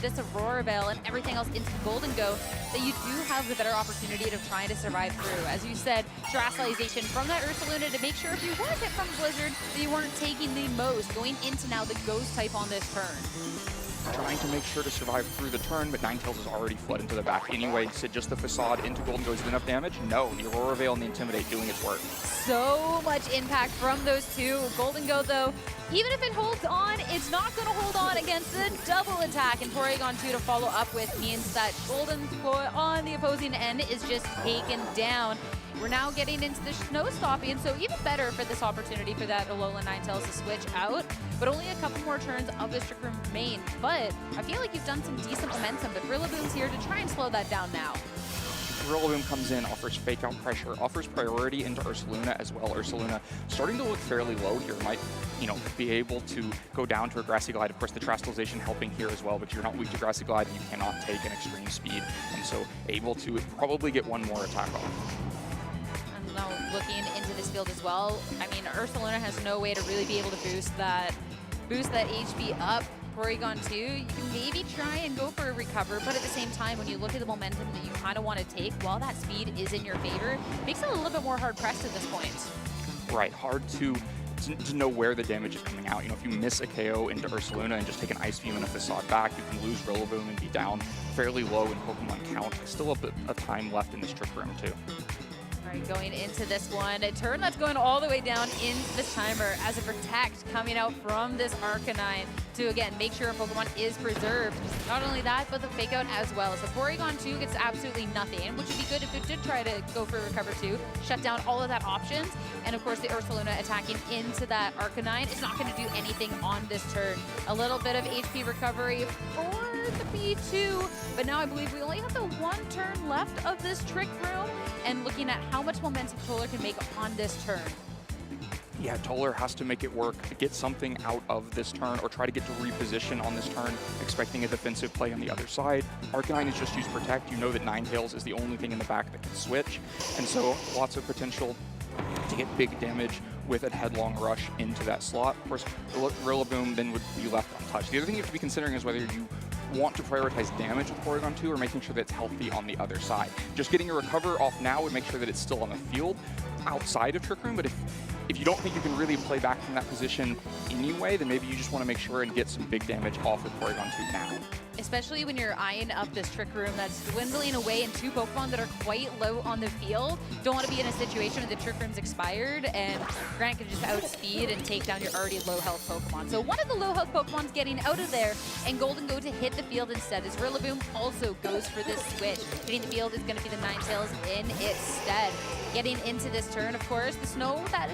this Aurora Veil and everything else into Golden Go, that you do have the better opportunity of trying to survive through. As you said, Terrestrialization from that Ursaluna to make sure if you were hit from Blizzard, that you weren't taking the most, going into now the Ghost type on this turn. Trying to make sure to survive through the turn, but Ninetales is already fled into the back anyway. So just the Facade into Golden Go is enough damage? No, the Aurora Veil and the Intimidate doing its work. So much impact from those two. Golden Go, though, even if it holds on, it's not going to hold on against the double attack. And Porygon 2 to follow up with means that Golden Go on the opposing end is just taken down. We're now getting into the Snow Stopping, so even better for this opportunity for that Alolan Ninetales to switch out. But only a couple more turns of this Trick Room remain. But I feel like you've done some decent momentum, but Rillaboom's here to try and slow that down now. Rillaboom comes in, offers fake out pressure, offers priority into Ursaluna as well. Ursaluna starting to look fairly low here, might, be able to go down to a Grassy Glide. Of course, the Terrestrialization helping here as well, but you're not weak to Grassy Glide and you cannot take an extreme speed. And so able to probably get one more attack off. Now looking into this field as well, I mean, Ursaluna has no way to really be able to boost that HP up. Porygon 2, you can maybe try and go for a recover, but at the same time, when you look at the momentum that you kind of want to take, while that speed is in your favor, it makes it a little bit more hard-pressed at this point. Right, hard to know where the damage is coming out. If you miss a KO into Ursaluna and just take an Ice Beam and a Facade back, you can lose Rillaboom and be down fairly low in Pokemon count. Still a bit of time left in this Trick Room, too. Going into this one, a turn that's going all the way down into the timer as a Protect coming out from this Arcanine to, again, make sure a Pokemon is preserved. Not only that, but the Fake Out as well. So Porygon 2 gets absolutely nothing, which would be good if it did try to go for Recover 2, shut down all of that options. And of course, the Ursaluna attacking into that Arcanine is not going to do anything on this turn. A little bit of HP recovery for the B2, but now I believe we only have the one turn left of this Trick Room, and looking at how much momentum Toller can make on this turn. Yeah, Toller has to make it work, get something out of this turn, or try to get to reposition on this turn, expecting a defensive play on the other side. Arcanine has just used Protect. You know that Ninetales is the only thing in the back that can switch, and so lots of potential to get big damage with a headlong rush into that slot. Of course, Rillaboom then would be left untouched. The other thing you have to be considering is whether you want to prioritize damage with Porygon 2 or making sure that it's healthy on the other side. Just getting a recover off now would make sure that it's still on the field outside of Trick Room, but if you don't think you can really play back from that position anyway, then maybe you just want to make sure and get some big damage off with Porygon 2 now. Especially when you're eyeing up this Trick Room that's dwindling away in two Pokemon that are quite low on the field. Don't want to be in a situation where the Trick Room's expired and Grant can just outspeed and take down your already low health Pokemon. So one of the low health Pokemon's getting out of there, and Golden Go to hit the field instead as Rillaboom also goes for this switch. Hitting the field is going to be the Ninetales in its stead. Getting into this turn, of course, the snow that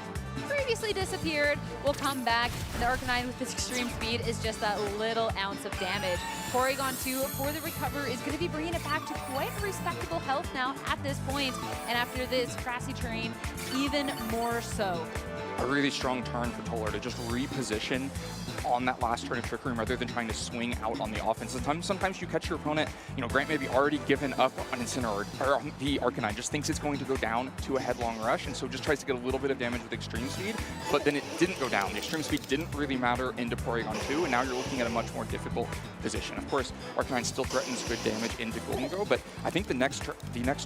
previously disappeared will come back. The Arcanine with its extreme speed is just that little ounce of damage. Porygon 2 for the recover is going to be bringing it back to quite a respectable health now at this point, and after this grassy terrain, even more so. A really strong turn for Toller to just reposition on that last turn of Trick Room rather than trying to swing out on the offense. Sometimes you catch your opponent, Grant maybe already given up on Incineroar, or on the Arcanine, just thinks it's going to go down to a headlong rush, and so just tries to get a little bit of damage with extreme speed, but then it didn't go down. The extreme speed didn't really matter into Porygon 2, and now you're looking at a much more difficult position. Of course, Arcanine still threatens good damage into Golden Go, but I think the next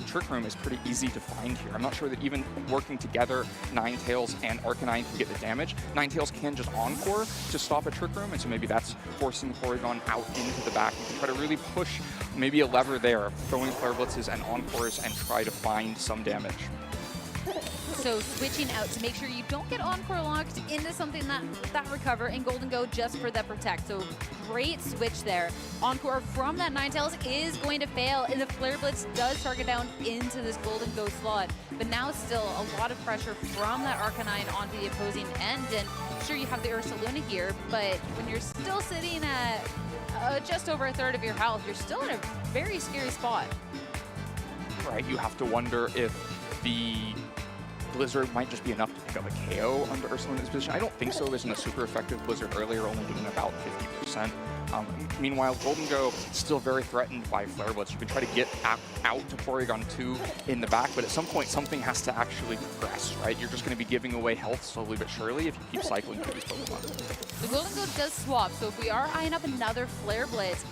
Trick Room is pretty easy to find here. I'm not sure that even working together, Ninetales and Arcanine can get the damage. Ninetales can just Encore to stop a Trick Room, and so maybe that's forcing Porygon out into the back. You can try to really push maybe a lever there, throwing Flare Blitzes and Encores and try to find some damage. So switching out to make sure you don't get Encore locked into something that recover, and Golden Go just for that protect. So great switch there. Encore from that Ninetales is going to fail, and the Flare Blitz does target down into this Golden Go slot. But now still a lot of pressure from that Arcanine onto the opposing end, and sure you have the Ursaluna here, but when you're still sitting at just over a third of your health, you're still in a very scary spot. Right, you have to wonder if the Blizzard might just be enough to pick up a KO under Ursaluna's position. I don't think so. There's a super effective Blizzard earlier, only doing about 50%. Meanwhile, Golden Go still very threatened by Flare Blitz. You can try to get out to Porygon 2 in the back, but at some point something has to actually progress, right? You're just going to be giving away health slowly but surely if you keep cycling through these Pokemon. The Golden Go does swap, so if we are eyeing up another Flare Blitz,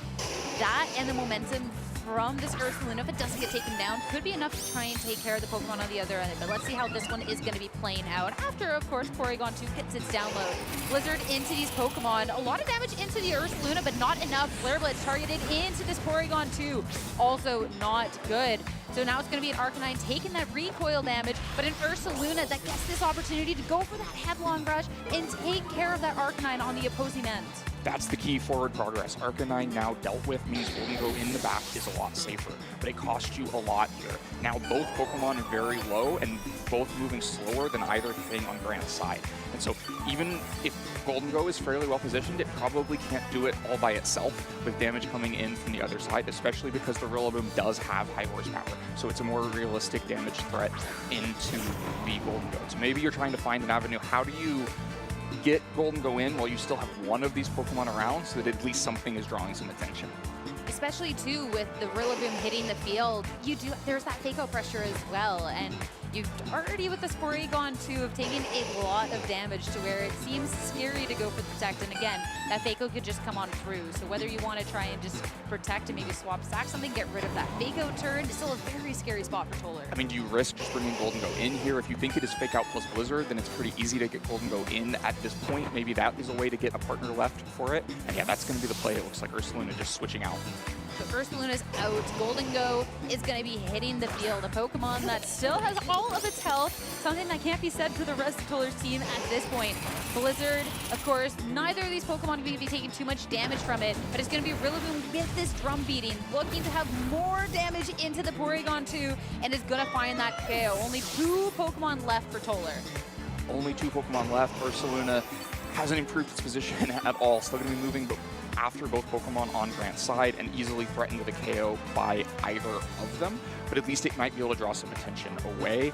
that and the momentum from this Ursaluna, if it doesn't get taken down, could be enough to try and take care of the Pokemon on the other end. But let's see how this one is going to be playing out after, of course, Porygon 2 gets its download. Blizzard into these Pokemon. A lot of damage into the Ursaluna, but not enough. Flare Blitz targeted into this Porygon 2. Also not good. So now it's going to be an Arcanine taking that recoil damage, but an Ursaluna that gets this opportunity to go for that headlong rush and take care of that Arcanine on the opposing end. That's the key forward progress. Arcanine now dealt with means Golden Go in the back is a lot safer, but it costs you a lot here. Now both Pokemon are very low and both moving slower than either thing on Grant's side. And so even if Golden Go is fairly well positioned, it probably can't do it all by itself with damage coming in from the other side, especially because the Rillaboom does have high horsepower. So it's a more realistic damage threat into the Golden Go. So maybe you're trying to find an avenue. How do you get Golden Go in while you still have one of these Pokemon around so that at least something is drawing some attention? Especially too with the Rillaboom hitting the field, there's that fake out pressure as well, and you've already with this Porygon 2 have taken a lot of damage to where it seems scary to go for the protect, and again, that Fake Out could just come on through. So whether you want to try and just protect and maybe swap stack something, get rid of that Fake Out turn, it's still a very scary spot for Toller. I mean, do you risk just bringing Golden Go in here? If you think it is Fake Out plus Blizzard, then it's pretty easy to get Golden Go in at this point. Maybe that is a way to get a partner left for it. And yeah, that's going to be the play. It looks like Ursaluna just switching out. So Ursaluna's out. Golden Go is going to be hitting the field. A Pokemon that still has all of its health. Something that can't be said for the rest of Toller's team at this point. Blizzard, of course, neither of these Pokemon are going to be taking too much damage from it, but it's going to be Rillaboom with this drum beating, looking to have more damage into the Porygon 2, and is going to find that KO. Only 2 Pokemon left for Toller. Only 2 Pokemon left. Ursaluna hasn't improved its position at all. Still going to be moving after both Pokemon on Grant's side and easily threatened with a KO by either of them, but at least it might be able to draw some attention away.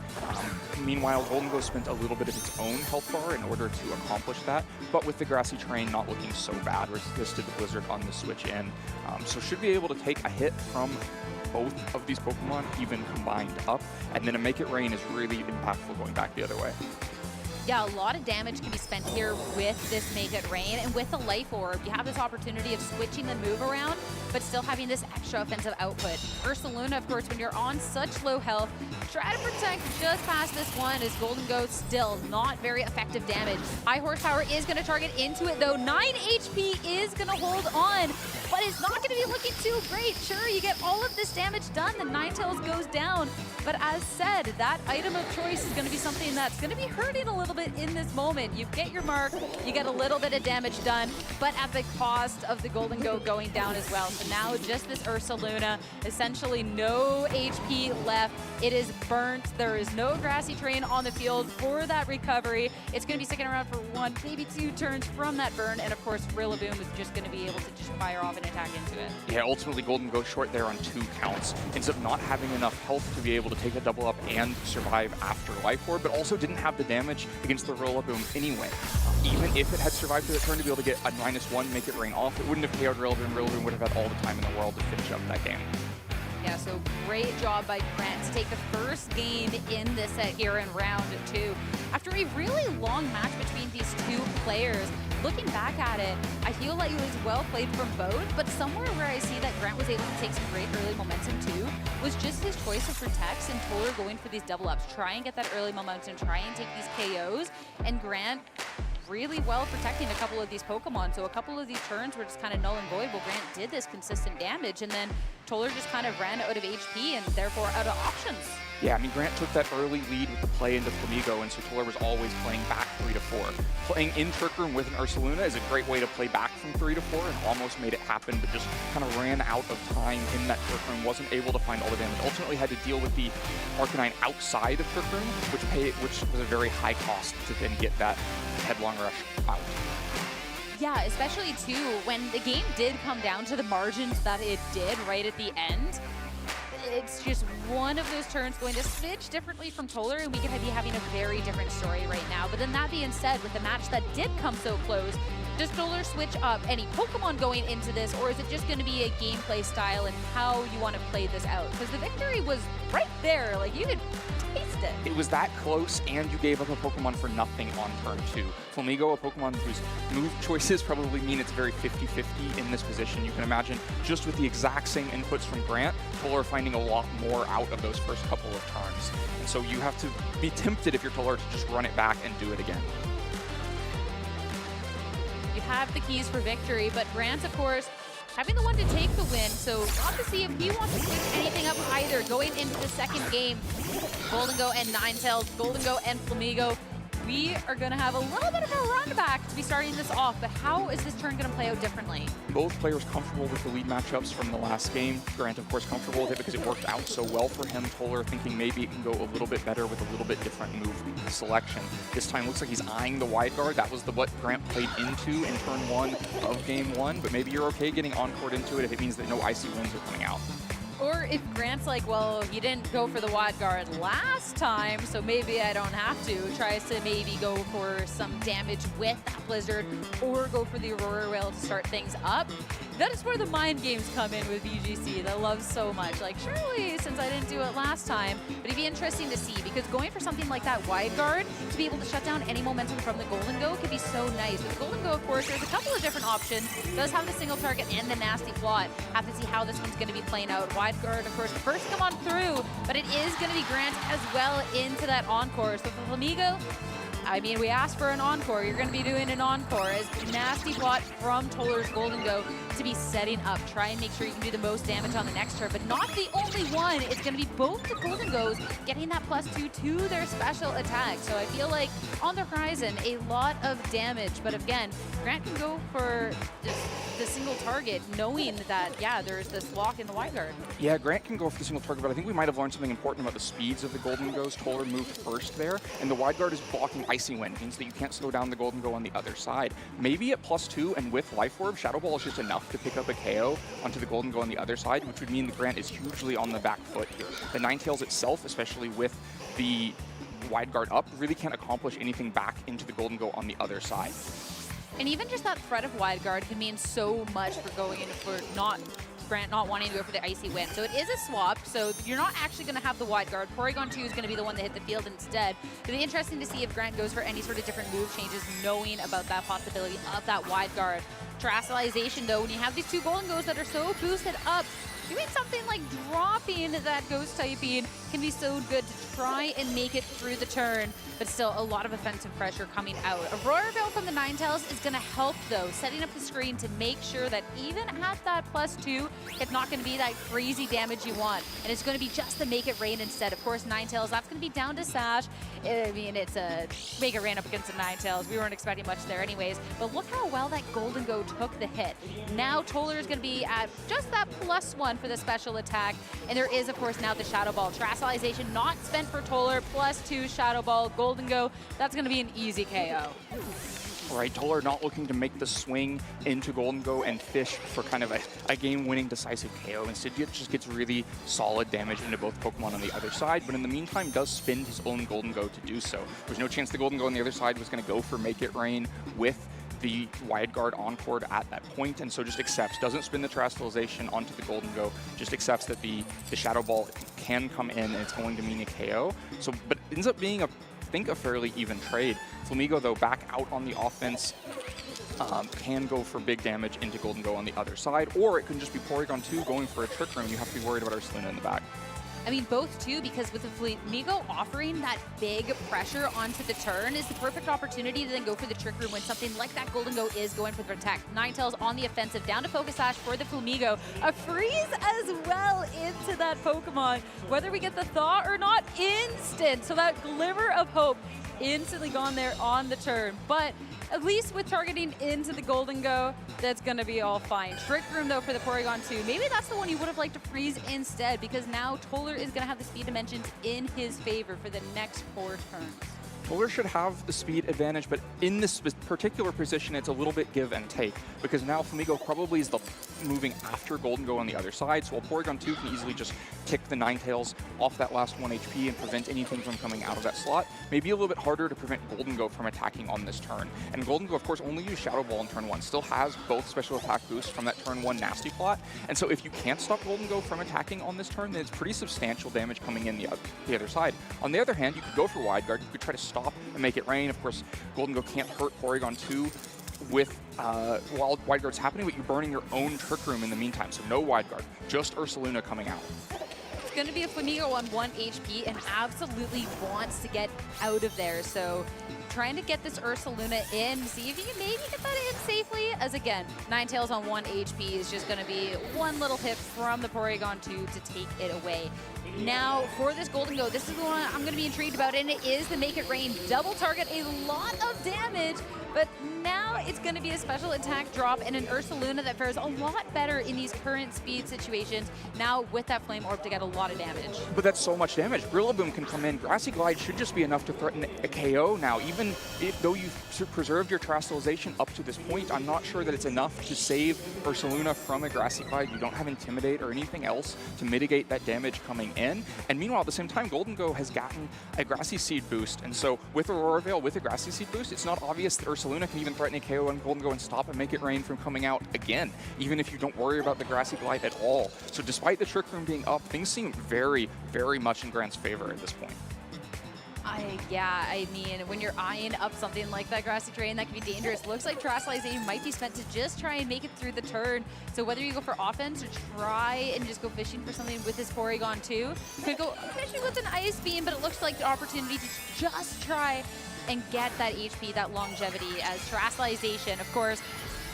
Meanwhile, Golden Go spent a little bit of its own health bar in order to accomplish that, but with the grassy terrain not looking so bad, resisted the Blizzard on the switch in, so should be able to take a hit from both of these Pokemon even combined up, and then a Make It Rain is really impactful going back the other way. Yeah, a lot of damage can be spent here with this Make It Rain, and with the Life Orb, you have this opportunity of switching the move around, but still having this extra offensive output. Ursaluna, of course, when you're on such low health, try to protect just past this one, as Golden Go still not very effective damage. High horsepower is going to target into it, though. 9 HP is going to hold on, but it's not going to be looking too great. Sure, you get all of this damage done, the Ninetales goes down, but as said, that item of choice is going to be something that's going to be hurting a little bit bit in this moment. You get your mark, you get a little bit of damage done, but at the cost of the Golden Go going down as well. So now just this Ursaluna, essentially no HP left. It is burnt. There is no grassy terrain on the field for that recovery. It's going to be sticking around for 1, maybe 2 turns from that burn, and of course Rillaboom is just going to be able to just fire off and attack into it. Yeah, ultimately Golden goes short there on 2 counts. Ends up not having enough health to be able to take a double up and survive after Life Orb, but also didn't have the damage against the Rillaboom anyway. Even if it had survived through the turn to be able to get a -1, make it rain off, it wouldn't have KO'd Rillaboom. Rillaboom would have had all the time in the world to finish up that game. Yeah, so great job by Grant to take the first game in this set here in round 2. After a really long match between these 2 players, looking back at it, I feel like it was well played from both, but somewhere where I see that Grant was able to take some great early momentum too was just his choice of protects and Toller going for these double ups. Try and get that early momentum, try and take these KOs, and Grant really well protecting a couple of these Pokemon. So a couple of these turns were just kind of null and void. Well, Grant did this consistent damage, and then Toller just kind of ran out of HP and therefore out of options. Yeah, I mean, Grant took that early lead with the play into Flamigo, and so Toller was always playing back 3 to 4. Playing in Trick Room with an Ursaluna is a great way to play back from 3 to 4, and almost made it happen, but just kind of ran out of time in that Trick Room, wasn't able to find all the damage. Ultimately had to deal with the Arcanine outside of Trick Room, which was a very high cost to then get that headlong rush out. Yeah, especially too, when the game did come down to the margins that it did right at the end. It's just one of those turns going to smidge differently from Toller, and we could be having a very different story right now. But then that being said, with the match that did come so close, does Toller switch up any Pokemon going into this, or is it just going to be a gameplay style and how you want to play this out? Because the victory was right there, like you could taste it. It was that close, and you gave up a Pokemon for nothing on turn 2. Flamigo, a Pokemon whose move choices probably mean it's very 50-50 in this position. You can imagine, just with the exact same inputs from Grant, Toller finding a lot more out of those first couple of turns. And so you have to be tempted if you're Toller to just run it back and do it again. You have the keys for victory, but Grant, of course, having the one to take the win, so we'll have to see if he wants to switch anything up either. Going into the second game, Golden Go and Ninetales, Golden Go and Flamigo. We are going to have a little bit of a run back to be starting this off, but how is this turn going to play out differently? Both players comfortable with the lead matchups from the last game. Grant, of course, comfortable with it because it worked out so well for him. Toller thinking maybe it can go a little bit better with a little bit different move selection. This time looks like he's eyeing the wide guard. That was what Grant played into in turn 1 of game 1, but maybe you're okay getting encored into it if it means that no icy winds are coming out. Or if Grant's like, well, you didn't go for the wide guard last time, so maybe I don't have to. Tries to maybe go for some damage with that Blizzard or go for the Aurora Rail to start things up. That is where the mind games come in with VGC that I love so much. Like, surely, since I didn't do it last time, but it'd be interesting to see, because going for something like that wide guard to be able to shut down any momentum from the Golden Go could be so nice. With the Golden Go, of course, there's a couple of different options. It does have the single target and the nasty plot. Have to see how this one's going to be playing out. Wide guard, of course, first come on through, but it is going to be Grant as well into that encore. So for Flamigo, I mean, we asked for an encore. You're going to be doing an encore as nasty plot from Toller's Golden Go to be setting up. Try and make sure you can do the most damage on the next turn, but not the only one. It's going to be both the Golden Goes getting that +2 to their special attack. So I feel like on the horizon, a lot of damage. But again, Grant can go for just the single target, knowing that, yeah, there's this lock in the wide guard. Yeah, Grant can go for the single target, but I think we might have learned something important about the speeds of the Golden Goes. Toller moved first there, and the wide guard is blocking Icy Wind, means that you can't slow down the Golden Go on the other side. Maybe at +2 and with Life Orb, Shadow Ball is just enough to pick up a KO onto the Golden Go on the other side, which would mean that Grant is hugely on the back foot here. The Ninetales itself, especially with the wide guard up, really can't accomplish anything back into the Golden Go on the other side. And even just that threat of wide guard can mean so much for going in for Grant not wanting to go for the Icy Wind. So it is a swap, so you're not actually going to have the wide guard. Porygon 2 is going to be the one that hit the field instead. It'll be interesting to see if Grant goes for any sort of different move changes, knowing about that possibility of that wide guard. Terrestrialization, though, when you have these two Golden Goes that are so boosted up, doing something like dropping that Ghost typing can be so good to try and make it through the turn, but still a lot of offensive pressure coming out. Aurora Veil from the Ninetales is going to help, though, setting up the screen to make sure that even at that +2, it's not going to be that crazy damage you want. And it's going to be just the Make It Rain instead. Of course, Ninetales, that's going to be down to Sash. I mean, it's a Make It Rain up against the Ninetales. We weren't expecting much there anyways. But look how well that Golden Go took the hit. Now Toller is going to be at just that +1 for the special attack. And there is, of course, now the Shadow Ball. Terrestrialization not spent for Toller, +2 Shadow Ball, Golden Go. That's going to be an easy KO. Right, Toller not looking to make the swing into Golden Go and fish for kind of a game-winning decisive KO. Instead, it just gets really solid damage into both Pokemon on the other side, but in the meantime does spin his own Golden Go to do so. There's no chance the Golden Go on the other side was going to go for Make It Rain with the wide guard encored at that point, and so just accepts, doesn't spin the Terrestrialization onto the Golden Go, just accepts that the Shadow Ball can come in and it's going to mean a KO. So, but it ends up being a fairly even trade. Flamigo, though, back out on the offense, can go for big damage into Golden Go on the other side, or it can just be Porygon 2 going for a Trick Room. You have to be worried about Ursaluna in the back. I mean, both too, because with the Flamigo offering that big pressure onto the turn is the perfect opportunity to then go for the Trick Room when something like that Golden Go is going for the attack. Ninetales on the offensive, down to Focus Sash for the Flamigo. A freeze as well into that Pokemon. Whether we get the Thaw or not, instant. So that glimmer of hope instantly gone there on the turn. But at least with targeting into the Golden Go, that's going to be all fine. Trick Room, though, for the Porygon 2. Maybe that's the one you would have liked to freeze instead, because now Toller is going to have the speed dimensions in his favor for the next 4 turns. Toller should have the speed advantage, but in this particular position, it's a little bit give and take, because now Flamigo probably is the moving after Golden Go on the other side, so while Porygon 2 can easily just kick the Ninetales off that last 1 HP and prevent anything from coming out of that slot, maybe a little bit harder to prevent Golden Go from attacking on this turn. And Golden Go, of course, only used Shadow Ball in turn 1, still has both special attack boosts from that turn 1 Nasty Plot, and so if you can't stop Golden Go from attacking on this turn, then it's pretty substantial damage coming in the other side. On the other hand, you could go for Wide Guard, you could try to stop and Make It Rain. Of course, Golden Go can't hurt Porygon 2 with while Wide Guard's happening, but you're burning your own Trick Room in the meantime, so no Wide Guard, just Ursaluna coming out. It's going to be a Flamigo on 1 HP and absolutely wants to get out of there, so trying to get this Ursaluna in, see if you can maybe get that in safely, as again, Ninetales on 1 HP is just going to be one little hit from the Porygon 2 to take it away. Now, for this Golden Go, this is the one I'm going to be intrigued about, and it is the Make It Rain. Double target, a lot of damage, but now it's going to be a special attack drop and an Ursaluna that fares a lot better in these current speed situations, now with that Flame Orb to get a lot of damage. But that's so much damage. Rillaboom can come in. Grassy Glide should just be enough to threaten a KO now. Even though you've preserved your Terrestrialization up to this point, I'm not sure that it's enough to save Ursaluna from a Grassy Glide. You don't have Intimidate or anything else to mitigate that damage coming in. And meanwhile, at the same time, Golden Go has gotten a Grassy Seed boost. And so with Aurora Veil, with a Grassy Seed boost, it's not obvious that Ursaluna can even threaten a KO on Golden Go and stop and Make It Rain from coming out again, even if you don't worry about the Grassy Glide at all. So despite the Trick Room being up, things seem very, very much in Grant's favor at this point. Yeah, I mean, when you're eyeing up something like that Grassy Terrain, that can be dangerous. Looks like Terrestrialization might be spent to just try and make it through the turn. So whether you go for offense or try and just go fishing for something with this Porygon 2, could go fishing with an Ice Beam, but it looks like the opportunity to just try and get that HP, that longevity, as Terrestrialization, of course,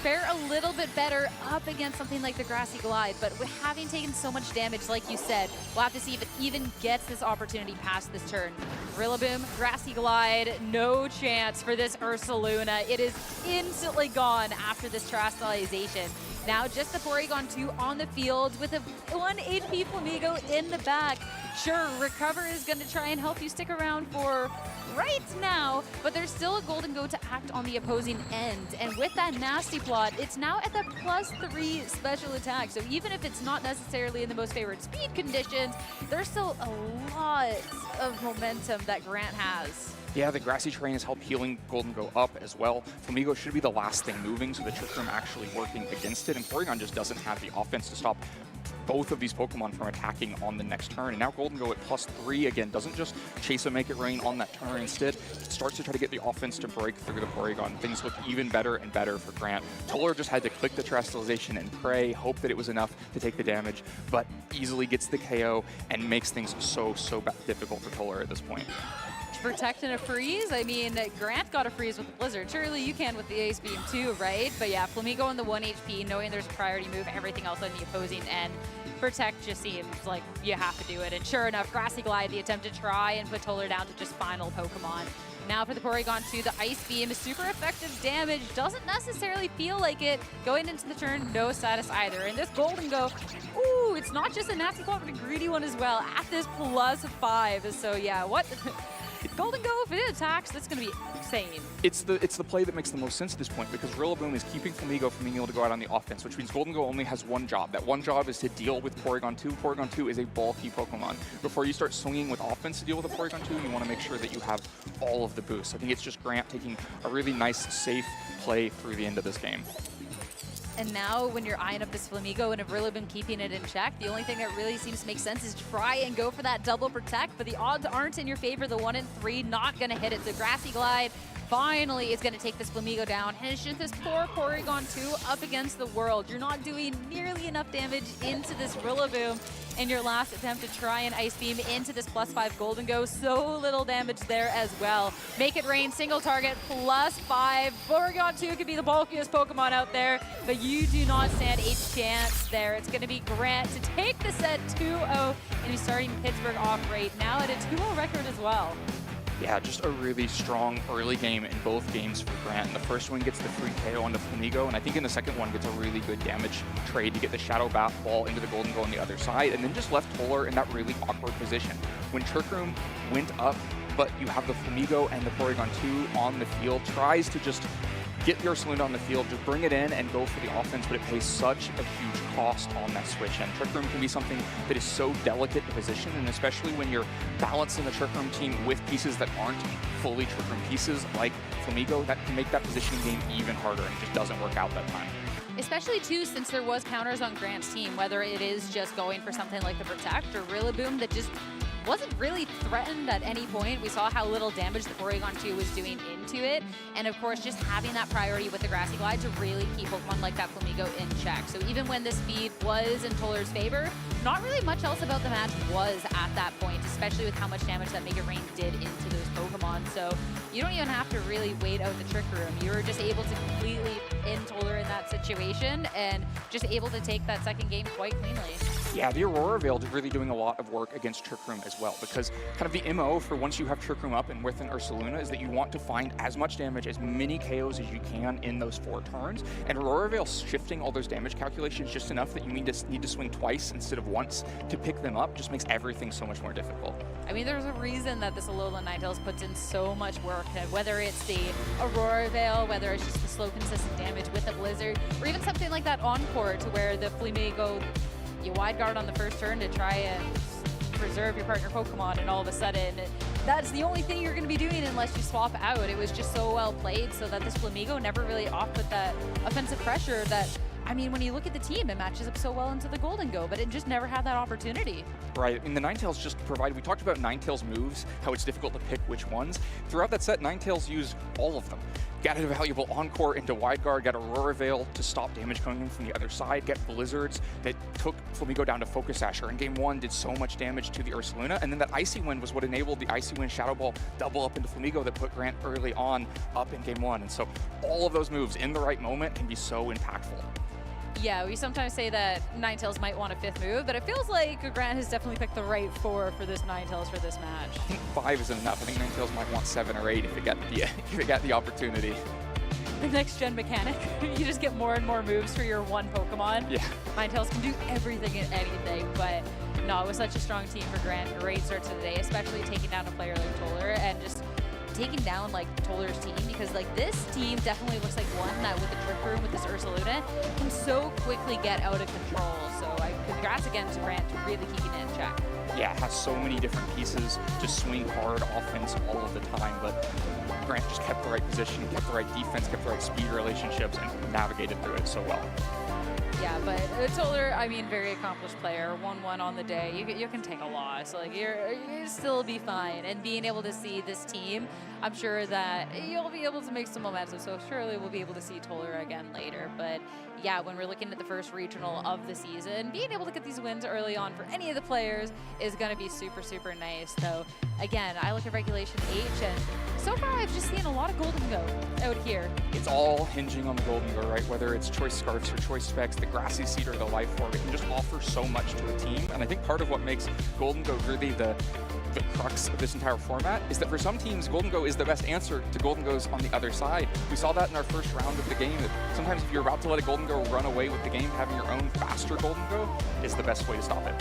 fare a little bit better up against something like the Grassy Glide, but with having taken so much damage, like you said, we'll have to see if it even gets this opportunity past this turn. Rillaboom, Grassy Glide, no chance for this Ursaluna. It is instantly gone after this Terrestrialization. Now just the Porygon 2 on the field with a 1 HP Flamigo in the back. Sure, Recover is going to try and help you stick around for right now, but there's still a Golden Go to act on the opposing end. And with that Nasty Plot, it's now at the +3 special attack. So even if it's not necessarily in the most favored speed conditions, there's still a lot of momentum that Grant has. Yeah, the Grassy Terrain has helped healing Golden Go up as well. Flamigo should be the last thing moving, so the Trick Room actually working against it, and Porygon just doesn't have the offense to stop both of these Pokemon from attacking on the next turn. And now Golden Go at +3 again doesn't just chase a Make It Rain on that turn. Instead, it starts to try to get the offense to break through the Porygon. Things look even better and better for Grant. Toller just had to click the Terrestrialization and pray, hope that it was enough to take the damage, but easily gets the KO and makes things so difficult for Toller at this point. Protect and a freeze. I mean, Grant got a freeze with the Blizzard. Surely you can with the Ice Beam too, right? But yeah, Flamigo on the 1 HP, knowing there's a priority move, everything else on the opposing end. Protect just seems like you have to do it. And sure enough, Grassy Glide, the attempt to try and put Toller down to just final Pokemon. Now for the Porygon 2, the Ice Beam is super effective damage. Doesn't necessarily feel like it. Going into the turn, no status either. And this Golden Go, ooh, it's not just a nasty one, but a greedy one as well at this +5. So yeah, what? Golden Go, if it attacks, that's going to be insane. It's the play that makes the most sense at this point, because Rillaboom is keeping Flamigo from being able to go out on the offense, which means Golden Go only has one job. That one job is to deal with Porygon 2. Porygon 2 is a bulky Pokemon. Before you start swinging with offense to deal with a Porygon 2, you want to make sure that you have all of the boosts. I think it's just Grant taking a really nice, safe play through the end of this game. And now when you're eyeing up this Flamigo and have really been keeping it in check, the only thing that really seems to make sense is try and go for that double protect, but the odds aren't in your favor. The 1 in 3 not going to hit it. So Grassy Glide finally is going to take this Flamigo down, and it's just this poor Porygon 2 up against the world. You're not doing nearly enough damage into this Rillaboom in your last attempt to try and Ice Beam into this +5 Golden Go. So little damage there as well. Make It Rain, single target, +5. Porygon 2 could be the bulkiest Pokemon out there, but you do not stand a chance there. It's going to be Grant to take the set 2-0, and he's starting Pittsburgh off right now at a 2-0 record as well. Yeah, just a really strong early game in both games for Grant. And the first one gets the free KO on the Flamigo, and I think in the second one gets a really good damage trade to get the Shadow Bat Ball into the Golden Go on the other side, and then just left Toller in that really awkward position. When Trick Room went up, but you have the Flamigo and the Porygon 2 on the field, tries to just get your Ursaluna on the field, just bring it in and go for the offense, but it pays such a huge cost on that switch. And Trick Room can be something that is so delicate to position, and especially when you're balancing the Trick Room team with pieces that aren't fully Trick Room pieces like Flamigo, that can make that positioning game even harder, and it just doesn't work out that time. Especially too, since there was counters on Grant's team, whether it is just going for something like the Protect or Rillaboom that just wasn't really threatened at any point. We saw how little damage the Porygon 2 was doing into it. And of course, just having that priority with the Grassy Glide to really keep Pokemon like that Flamigo in check. So even when the speed was in Toller's favor, not really much else about the match was at that point, especially with how much damage that Make It Rain did into those Pokemon. So you don't even have to really wait out the Trick Room. You were just able to completely in Toller in that situation and just able to take that second game quite cleanly. Yeah, the Aurora Veil is really doing a lot of work against Trick Room as well, because kind of the MO for once you have Trick Room up and with an Ursaluna is that you want to find as much damage, as many KOs as you can in those 4 turns, and Aurora Veil shifting all those damage calculations just enough that you need to swing twice instead of once to pick them up just makes everything so much more difficult. I mean, there's a reason that this Alolan Ninetales puts in so much work, whether it's the Aurora Veil, whether it's just the slow, consistent damage with the Blizzard, or even something like that Encore to where the Flamigo, you wide guard on the first turn to try and preserve your partner Pokemon, and all of a sudden, that's the only thing you're going to be doing unless you swap out. It was just so well played so that this Flamigo never really off with that offensive pressure that, I mean, when you look at the team, it matches up so well into the Golden Go, but it just never had that opportunity. Right, and the Ninetales just provide, we talked about Ninetales moves, how it's difficult to pick which ones. Throughout that set, Ninetales used all of them. Got a valuable Encore into Wide Guard, got Aurora Veil to stop damage coming in from the other side, get Blizzards that took Flamigo down to Focus Asher. In game 1 did so much damage to the Ursaluna, and then that Icy Wind was what enabled the Icy Wind Shadow Ball double up into Flamigo that put Grant early on up in game 1. And so all of those moves in the right moment can be so impactful. Yeah, we sometimes say that Ninetales might want a 5th move, but it feels like Grant has definitely picked the right 4 for this Ninetales for this match. I think 5 isn't enough. I think Ninetales might want 7 or 8 if it got the opportunity. The next gen mechanic, you just get more and more moves for your one Pokemon. Yeah. Ninetales can do everything and anything, but no, it was such a strong team for Grant. Great start to the day, especially taking down a player like Toller and just taking down like Toller's team, because like this team definitely looks like one that with the Trick Room with this Ursaluna can so quickly get out of control. So congrats again to Grant for really keeping it in check. Yeah, it has so many different pieces, just swing hard offense all of the time, but Grant just kept the right position, kept the right defense, kept the right speed relationships, and navigated through it so well. Yeah, but Toller, I mean, very accomplished player, 1-1 on the day. You can take a loss, like you still be fine. And being able to see this team, I'm sure that you'll be able to make some momentum. So surely we'll be able to see Toller again later. But yeah, when we're looking at the first regional of the season, being able to get these wins early on for any of the players is going to be super, super nice. So again, I look at Regulation H, and so far I've just seen a lot of Golden Go out here. It's all hinging on the Golden Go, right? Whether it's choice scarfs or choice specs, the grassy seed or the life orb, it can just offer so much to a team. And I think part of what makes Golden Go really the crux of this entire format is that for some teams, Golden Go is the best answer to Golden Go's on the other side. We saw that in our first round of the game, that sometimes if you're about to let a Golden Go run away with the game, having your own faster Golden Go is the best way to stop it.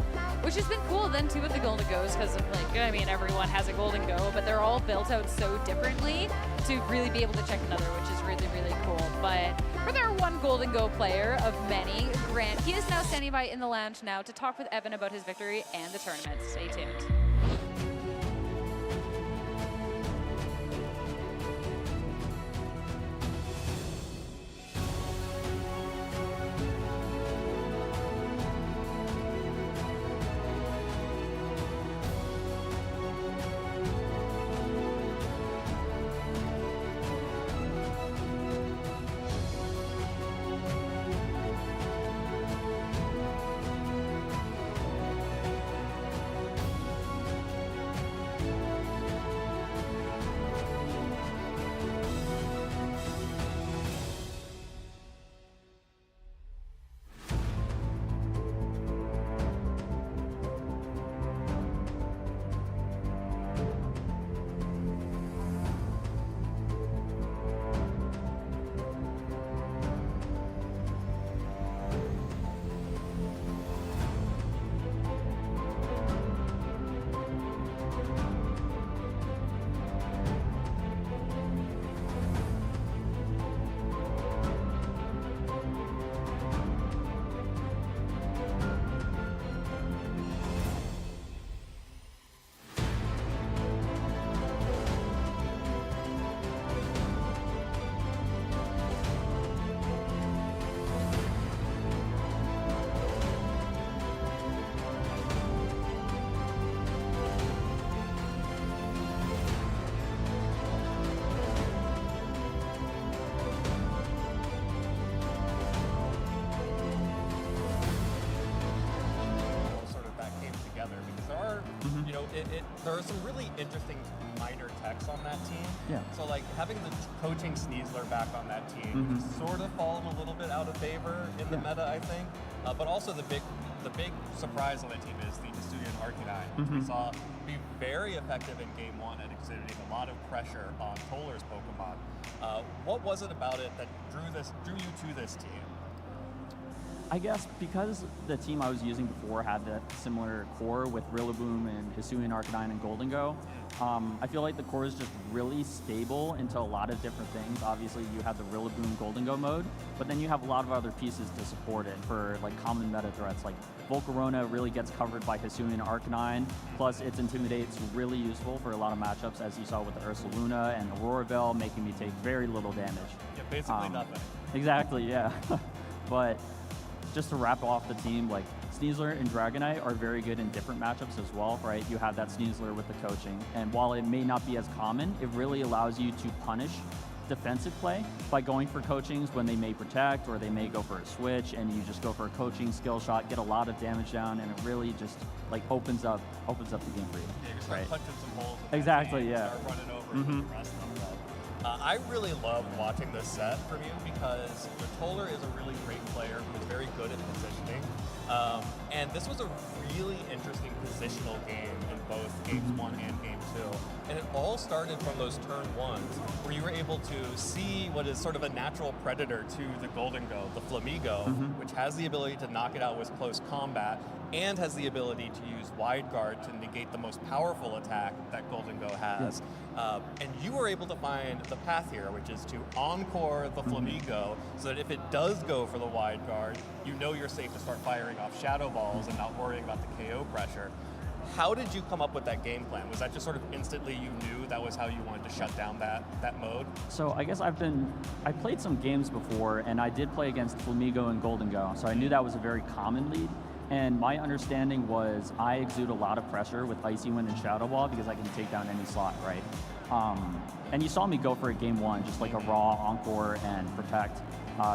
Which has been cool then too with the Golden Go's, because like, I mean, everyone has a Golden Go, but they're all built out so differently to really be able to check another, which is really, really cool. But for their one Golden Go player of many, Grant, he is now standing by in the lounge now to talk with Evan about his victory and the tournament. Stay tuned. There are some really interesting minor techs on that team. Yeah. So like having the coaching Sneasler back on that team sort of fallen a little bit out of favor in the meta, I think. But also the big surprise on that team is the Hisuian Arcanine, which we saw be very effective in game one at exhibiting a lot of pressure on Toller's Pokemon. What was it about it that drew you to this team? I guess because the team I was using before had that similar core with Rillaboom and Hisuian Arcanine and Golden Go, I feel like the core is just really stable into a lot of different things. Obviously, you have the Rillaboom Golden Go mode, but then you have a lot of other pieces to support it for like common meta threats. Like Volcarona really gets covered by Hisuian Arcanine, plus its Intimidate's really useful for a lot of matchups, as you saw with the Ursaluna and Aurora Bell, making me take very little damage. Yeah, basically nothing. Exactly, yeah. But just to wrap off the team, like Sneasler and Dragonite are very good in different matchups as well, right? You have that Sneasler with the coaching, and while it may not be as common, it really allows you to punish defensive play by going for coachings when they may protect or they may go for a switch, and you just go for a coaching skill shot, get a lot of damage down, and it really just like opens up the game for you. Yeah, you start punching some holes in exactly, game, yeah. Start running over the rest of them. I really loved watching this set from you because Toller is a really great player who is very good at positioning. And this was a really interesting positional game in both games 1 and game 2. And it all started from those turn 1s where you were able to see what is sort of a natural predator to the Golden Go, the Flamigo, which has the ability to knock it out with close combat and has the ability to use Wide Guard to negate the most powerful attack that Golden Go has. And you were able to find the path here, which is to encore the Flamigo so that if it does go for the Wide Guard, you know you're safe to start firing off Shadow Balls and not worrying about the KO pressure. How did you come up with that game plan? Was that just sort of instantly you knew that was how you wanted to shut down that mode? So I guess I played some games before, and I did play against Flamigo and Golden Go, so I knew that was a very common lead. And my understanding was I exude a lot of pressure with Icy Wind and Shadow Ball because I can take down any slot, right? And you saw me go for a game one, just like a raw Encore and Protect,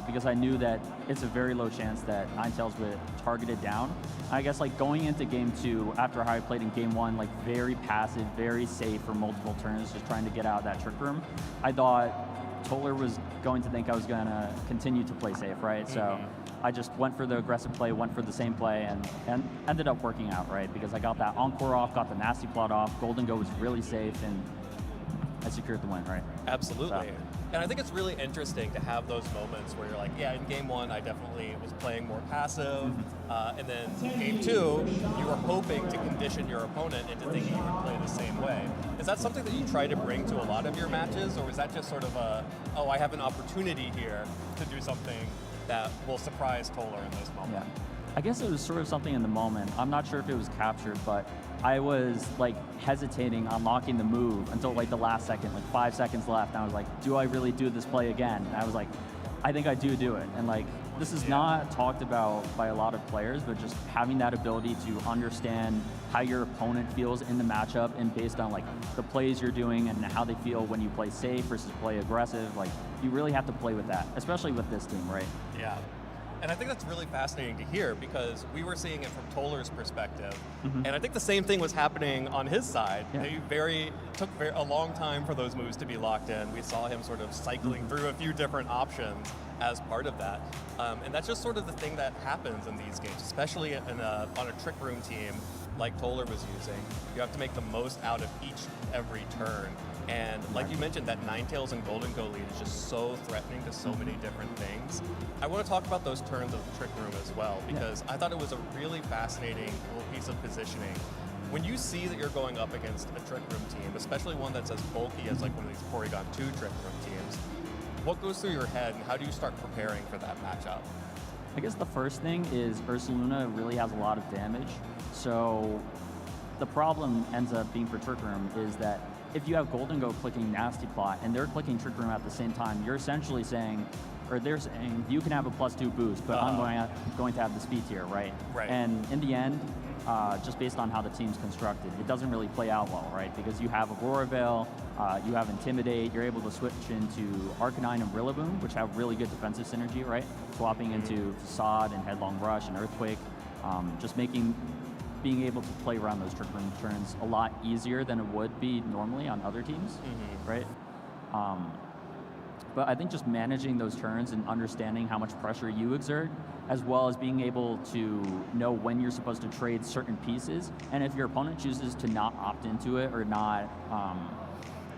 because I knew that it's a very low chance that Ninetales would target it down. I guess like going into game two, after how I played in game one, like very passive, very safe for multiple turns, just trying to get out of that trick room, I thought Toller was going to think I was going to continue to play safe, right? So I just went for the aggressive play, went for the same play, and ended up working out, right? Because I got that Encore off, got the Nasty Plot off, Golden Go was really safe, and I secured the win, right? Absolutely. So. And I think it's really interesting to have those moments where you're like, yeah, in game one, I definitely was playing more passive. And then game two, you were hoping to condition your opponent into thinking you would play the same way. Is that something that you try to bring to a lot of your matches? Or was that just sort of I have an opportunity here to do something that will surprise Toller in this moment? Yeah. I guess it was sort of something in the moment. I'm not sure if it was captured, but I was like hesitating on locking the move until like the last second, like 5 seconds left. And I was like, do I really do this play again? And I was like, I think I do it. And like, this is not talked about by a lot of players, but just having that ability to understand how your opponent feels in the matchup and based on like the plays you're doing and how they feel when you play safe versus play aggressive, like you really have to play with that, especially with this team, right? Yeah. And I think that's really fascinating to hear because we were seeing it from Toller's perspective. And I think the same thing was happening on his side. Yeah. They took a long time for those moves to be locked in. We saw him sort of cycling through a few different options as part of that. And that's just sort of the thing that happens in these games, especially on a Trick Room team like Toller was using. You have to make the most out of every turn. And like you mentioned, that Ninetales and Golden Go lead is just so threatening to so many different things. I want to talk about those turns of the Trick Room as well, because I thought it was a really fascinating little piece of positioning. When you see that you're going up against a Trick Room team, especially one that's as bulky as like one of these Porygon 2 Trick Room teams, what goes through your head and how do you start preparing for that matchup? I guess the first thing is Ursaluna really has a lot of damage. So the problem ends up being for Trick Room is that if you have Golden Go clicking Nasty Plot and they're clicking Trick Room at the same time, you're essentially saying, or they're saying, you can have a +2 boost, but I'm going to have the speed tier, right? And in the end, just based on how the team's constructed, it doesn't really play out well, right? Because you have Aurora Veil, you have Intimidate, you're able to switch into Arcanine and Rillaboom, which have really good defensive synergy, right? Swapping into Facade and Headlong Rush and Earthquake, just being able to play around those Trick Room turns a lot easier than it would be normally on other teams, right? But I think just managing those turns and understanding how much pressure you exert, as well as being able to know when you're supposed to trade certain pieces, and if your opponent chooses to not opt into it or not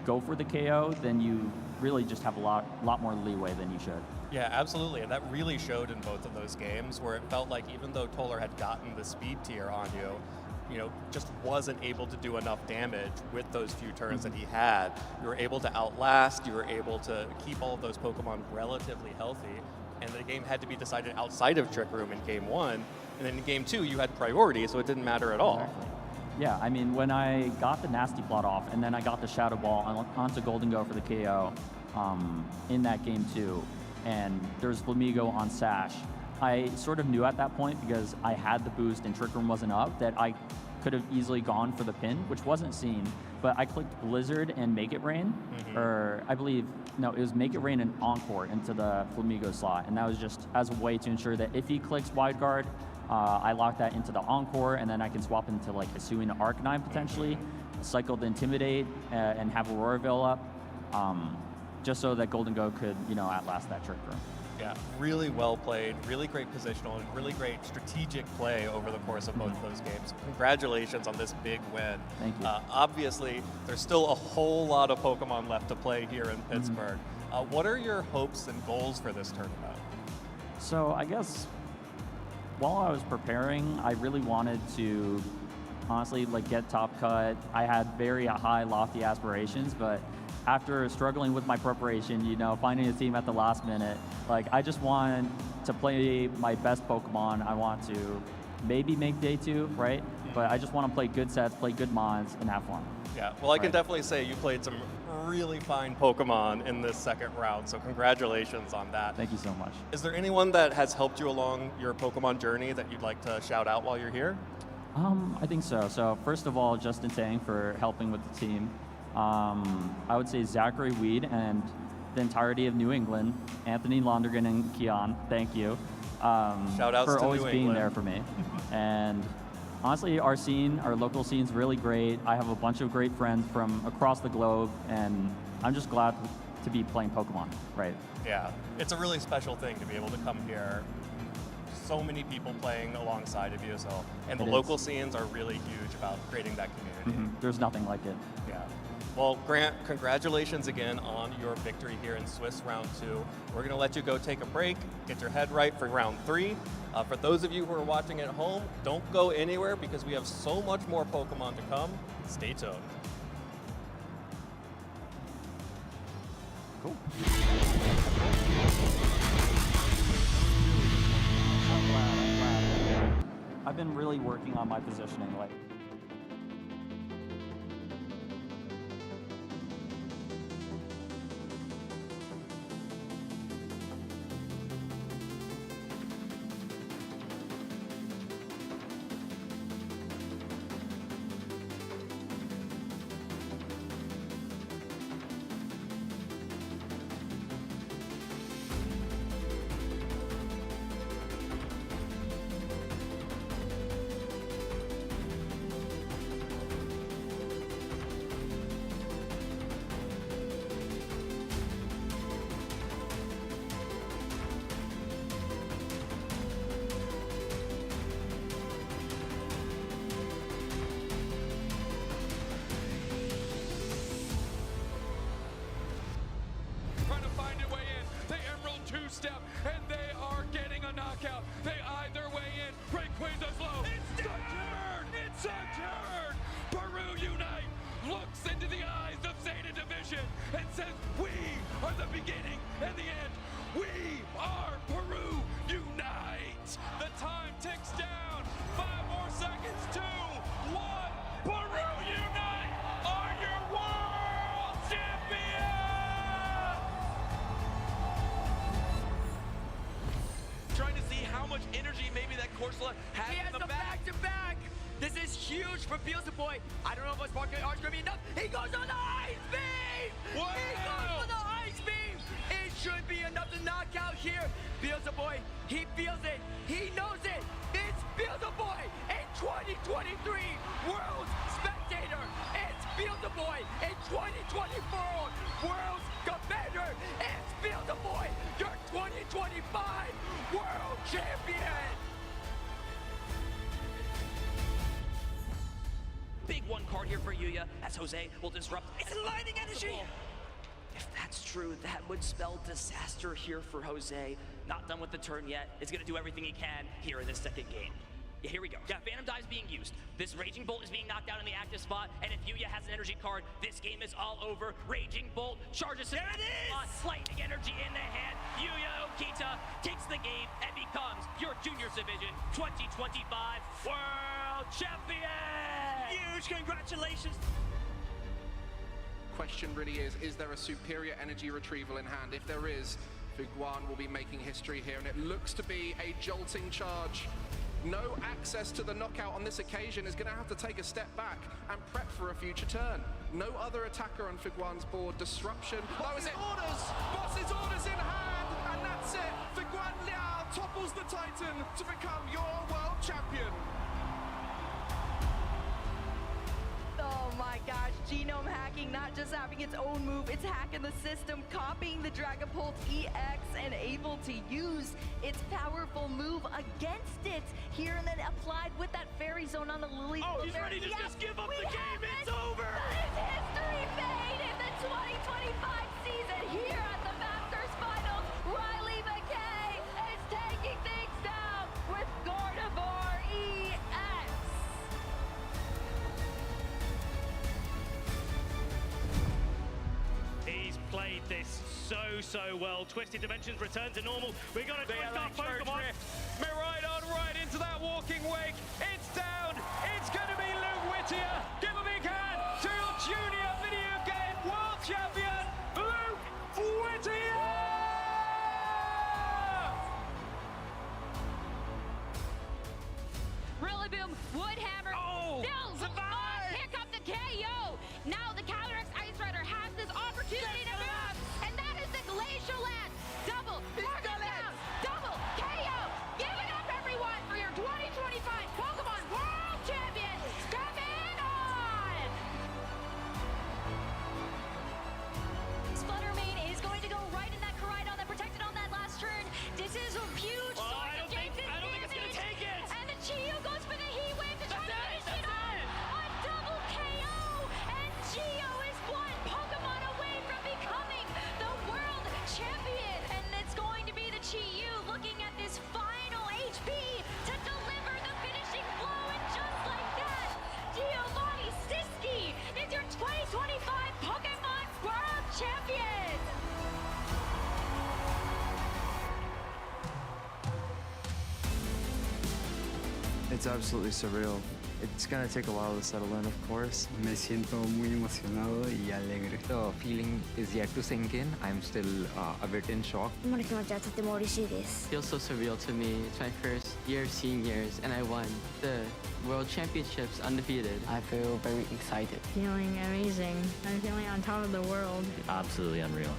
go for the KO, then you really just have a lot more leeway than you should. Yeah, absolutely, and that really showed in both of those games where it felt like even though Toller had gotten the speed tier on you, just wasn't able to do enough damage with those few turns that he had. You were able to outlast, you were able to keep all of those Pokemon relatively healthy, and the game had to be decided outside of Trick Room in game one, and then in game two you had priority, so it didn't matter at all. Exactly. Yeah, I mean, when I got the Nasty Plot off and then I got the Shadow Ball onto Golden Go for the KO in that game two, and there's Flamigo on Sash, I sort of knew at that point, because I had the boost and Trick Room wasn't up, that I could have easily gone for the pin, which wasn't seen, but I clicked Blizzard and Make It Rain, or I believe, no, it was Make It Rain and Encore into the Flamigo slot, and that was just as a way to ensure that if he clicks Wide Guard, I lock that into the Encore, and then I can swap into like Hisuian Arcanine potentially, cycle the Intimidate, and have Aurora Veil up, just so that Golden Go could, outlast that Trick Room. Yeah, really well played, really great positional, and really great strategic play over the course of both of those games. Congratulations on this big win. Thank you. Obviously, there's still a whole lot of Pokemon left to play here in Pittsburgh. What are your hopes and goals for this tournament? So I guess while I was preparing, I really wanted to honestly get top cut. I had very high, lofty aspirations, but after struggling with my preparation, finding a team at the last minute, I just want to play my best Pokemon. I want to maybe make day 2, right? But I just want to play good sets, play good mods, and have fun. Yeah, well, I can Right. definitely say you played some really fine Pokemon in this second round, so congratulations on that. Thank you so much. Is there anyone that has helped you along your Pokemon journey that you'd like to shout out while you're here? I think so. So first of all, Justin Tang for helping with the team. I would say Zachary Weed and the entirety of New England, Anthony Londergan and Keon, thank you. Shout outs for to always New being England. there for me. And honestly, our scene, our local scene's really great. I have a bunch of great friends from across the globe, and I'm just glad to be playing Pokemon, right? Yeah, it's a really special thing to be able to come here. So many people playing alongside of you, so and the It is. local scenes are really huge about creating that community. There's nothing like it. Yeah. Well, Grant, congratulations again on your victory here in Swiss round 2. We're going to let you go take a break, get your head right for round 3. For those of you who are watching at home, don't go anywhere because we have so much more Pokemon to come. Stay tuned. Cool. I've been really working on my positioning. Like, trying to find a way in. The Emerald two-step, and they are getting a knockout. They eye their way in. Rayquaza's low. It's a turn! It's a turn! Peru Unite looks into the eyes of Zeta Division and says, we are the beginning and the end. We are Peru Unite! The time ticks down. 5 more seconds. 2, 1. Peru Unite are your world champions! Trying to see how much energy maybe that Corsola has He has in the the back-to-back. This is huge for Beelzebub. I don't know if it's Sparkling Arch going to be enough. He goes on the Ice Beam! Wow. He goes for the Ice Beam! It should be enough to knock out here. Beelzebub, he feels it. He knows it. It's Beelzebub in 2023 World Spectator. It's Beelzebub in 2024 World Commander. It's Beelzebub, your 2025 World Champion. Big one card here for Yuya as Jose will disrupt. It's lightning energy. If that's true, that would spell disaster here for Jose. Not done with the turn yet. It's going to do everything he can here in this second game. Yeah, here we go. Yeah, Phantom Dive is being used. This Raging Bolt is being knocked out in the active spot, and if Yuya has an energy card, this game is all over. Raging Bolt charges him. There it is! Lightning energy in the hand. Yuya Okita takes the game and becomes your Juniors Division 2025 World Champion! Huge congratulations. Question really is there a superior energy retrieval in hand? If there is, Figuan will be making history here, and it looks to be a jolting charge. No access to the knockout on this occasion, is going to have to take a step back and prep for a future turn. No other attacker on Figuan's board. Disruption. That was it. Boss's orders in hand, and that's it. Figuan Liao topples the Titan to become your world champion. Oh my gosh, genome hacking, not just having its own move, it's hacking the system, copying the Dragapult EX and able to use its powerful move against it here and then applied with that Fairy Zone on the Lily. Oh, he's ready to just give up the game. It's over. That is history made in the 2025 season here at the Masters Finals. Riley McKay is taking things down with Gardevoir EX. He's played this so well. Twisted Dimensions return to normal. We're going to twist our Pokemon. Miraidon right into that walking wake. Woodhammer. Oh, Still survive! pick up the KO. Now the Calyrex Ice Rider has this opportunity to move, and that is the Glacial Lance. Double, target down, double KO. Give it up, everyone, for your 2025 Pokemon World Champion, coming on! Sputtermane is going to go right in that Koraidon that protected on that last turn. This is a huge source I of don't think it's damage. gonna take it. And the Chio goes for the Heat Wave to try to That's finish it off. A double KO, and Chio is one Pokemon away from becoming the world champion. And it's going to be the Chiyu looking at this final HP to deliver the finishing blow. And just like that, Giovanni Siski is your 2025 Pokemon World Champion. It's absolutely surreal. It's gonna take a while to settle in, of course. Me siento muy emocionado y alegre. The feeling is yet to sink in. I'm still a bit in shock. Feels so surreal to me. It's my first year of seniors, and I won the World Championships undefeated. I feel very excited. Feeling amazing. I'm feeling on top of the world. Absolutely unreal.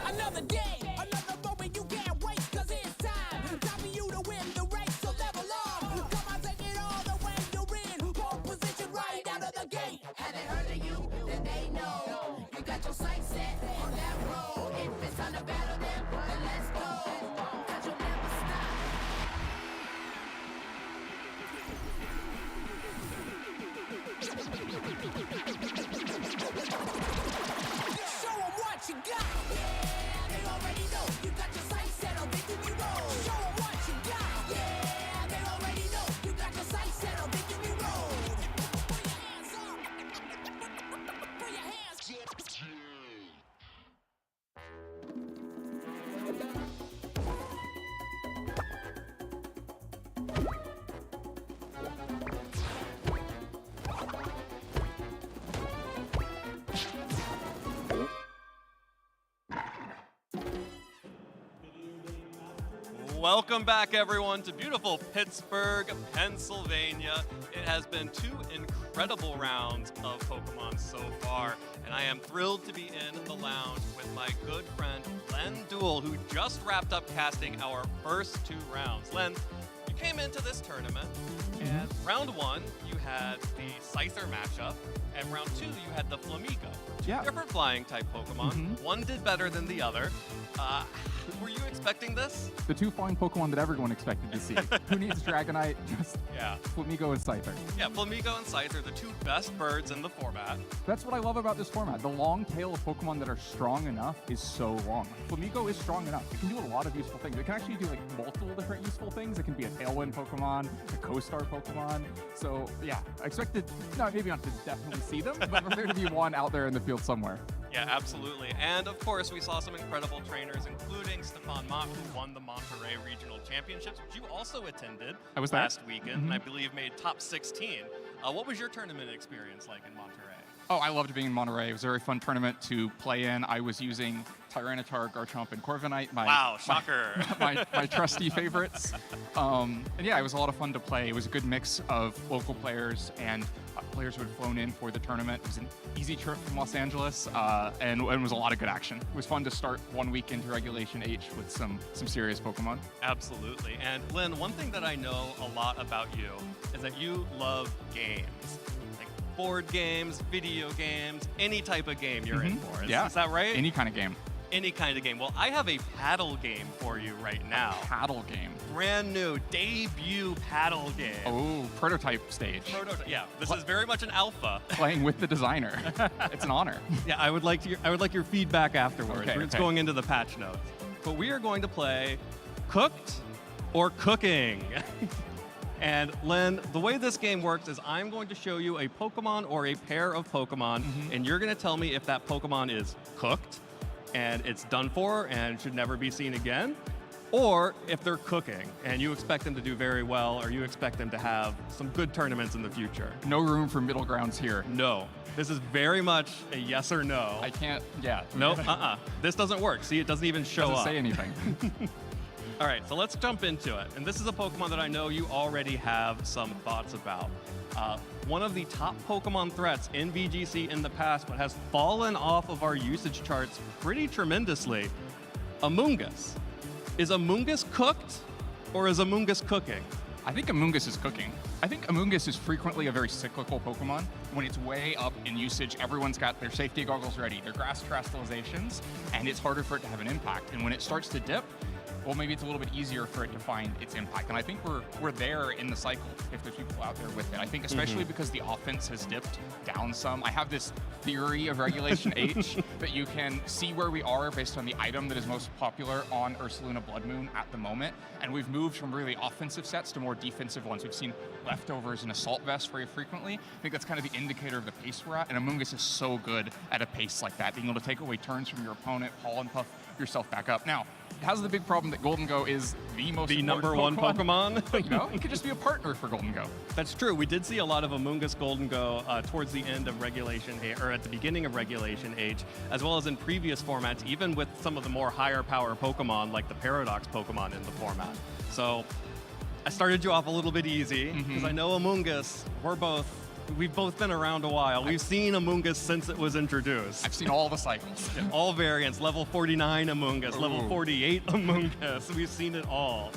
Another day, another moment you can't wait, cause it's time. Time for you to win the race, so level up. Come on, take it all the way, you're in pole position right out of the gate. Have they heard of you? Then they know. You got your sights set on that road. If it's time to battle them, then let's go. Cause you'll never stop. Show 'em what you got. Yeah, they already know. You got your sights set on Victory Road. Show 'em what you got. Yeah, they already know. You got your sights set on Victory Road. Put your hands up. Put your hands. Welcome back, everyone, to beautiful Pittsburgh, Pennsylvania. It has been 2 incredible rounds of Pokemon so far, and I am thrilled to be in the lounge with my good friend Len Duell, who just wrapped up casting our first 2 rounds. Len, you came into this tournament, and round 1, you had the Scyther matchup, and round 2, you had the Flamigo. 2 different flying type Pokemon. One did better than the other. Were you expecting this? The 2 flying Pokemon that everyone expected to see. Who needs Dragonite? Just Flamigo and Scyther. Yeah, Flamigo and Scyther, the 2 best birds in the format. That's what I love about this format. The long tail of Pokemon that are strong enough is so long. Flamigo is strong enough. It can do a lot of useful things. It can actually do like multiple different useful things. It can be a Tailwind Pokemon, a Co-Star Pokemon. So yeah, I expected, maybe not to definitely see them, but for there to be one out there in the field somewhere. Yeah, absolutely. And of course, we saw some incredible trainers, including Stefan Mott, who won the Monterey Regional Championships, which you also attended last weekend, and I believe made top 16. What was your tournament experience like in Monterey? Oh, I loved being in Monterey. It was a very fun tournament to play in. I was using Tyranitar, Garchomp, and Corviknight. Wow, shocker. My trusty favorites. And yeah, it was a lot of fun to play. It was a good mix of local players and players who had flown in for the tournament. It was an easy trip from Los Angeles, and it was a lot of good action. It was fun to start 1 week into Regulation H with some serious Pokemon. Absolutely. And Lynn, one thing that I know a lot about you is that you love games. Board games, video games, any type of game you're in for. Is that right? Any kind of game. Any kind of game. Well, I have a paddle game for you right now. A paddle game? Brand new debut paddle game. Oh, prototype stage. Yeah, this is very much an alpha. Playing with the designer. It's an honor. Yeah, I would like your feedback afterwards. It's going into the patch notes. But we are going to play Cooked or Cooking. And Len, the way this game works is I'm going to show you a Pokemon or a pair of Pokemon, and you're going to tell me if that Pokemon is cooked and it's done for and should never be seen again, or if they're cooking and you expect them to do very well, or you expect them to have some good tournaments in the future. No room for middle grounds here. No. This is very much a yes or no. I can't, yeah. Nope, This doesn't work. See, it doesn't even show Doesn't up. say anything. All right, so let's jump into it. And this is a Pokemon that I know you already have some thoughts about. One of the top Pokemon threats in VGC in the past, but has fallen off of our usage charts pretty tremendously. Amoonguss. Is Amoonguss cooked, or is Amoonguss cooking? I think Amoonguss is cooking. I think Amoonguss is frequently a very cyclical Pokemon. When it's way up in usage, everyone's got their safety goggles ready, their grass terastallizations, and it's harder for it to have an impact. And when it starts to dip, well, maybe it's a little bit easier for it to find its impact. And I think we're there in the cycle if there's people out there with it. I think especially because the offense has dipped down some. I have this theory of Regulation H that you can see where we are based on the item that is most popular on Ursaluna Blood Moon at the moment. And we've moved from really offensive sets to more defensive ones. We've seen Leftovers and Assault Vest very frequently. I think that's kind of the indicator of the pace we're at. And Amoonguss is so good at a pace like that, being able to take away turns from your opponent, pollen puff yourself back up. Now, it has the big problem that Golden Go is the number one Pokemon. You know, it could just be a partner for Golden Go. That's true. We did see a lot of Amoonguss Golden Go towards the end of Regulation H, or at the beginning of Regulation H, as well as in previous formats, even with some of the more higher power Pokemon, like the Paradox Pokemon in the format. So I started you off a little bit easy, because I know Amoonguss, we've both been around a while. We've seen Amoonguss since it was introduced. I've seen all the cycles. All variants, level 49 Amoonguss, level 48 Amoonguss. We've seen it all.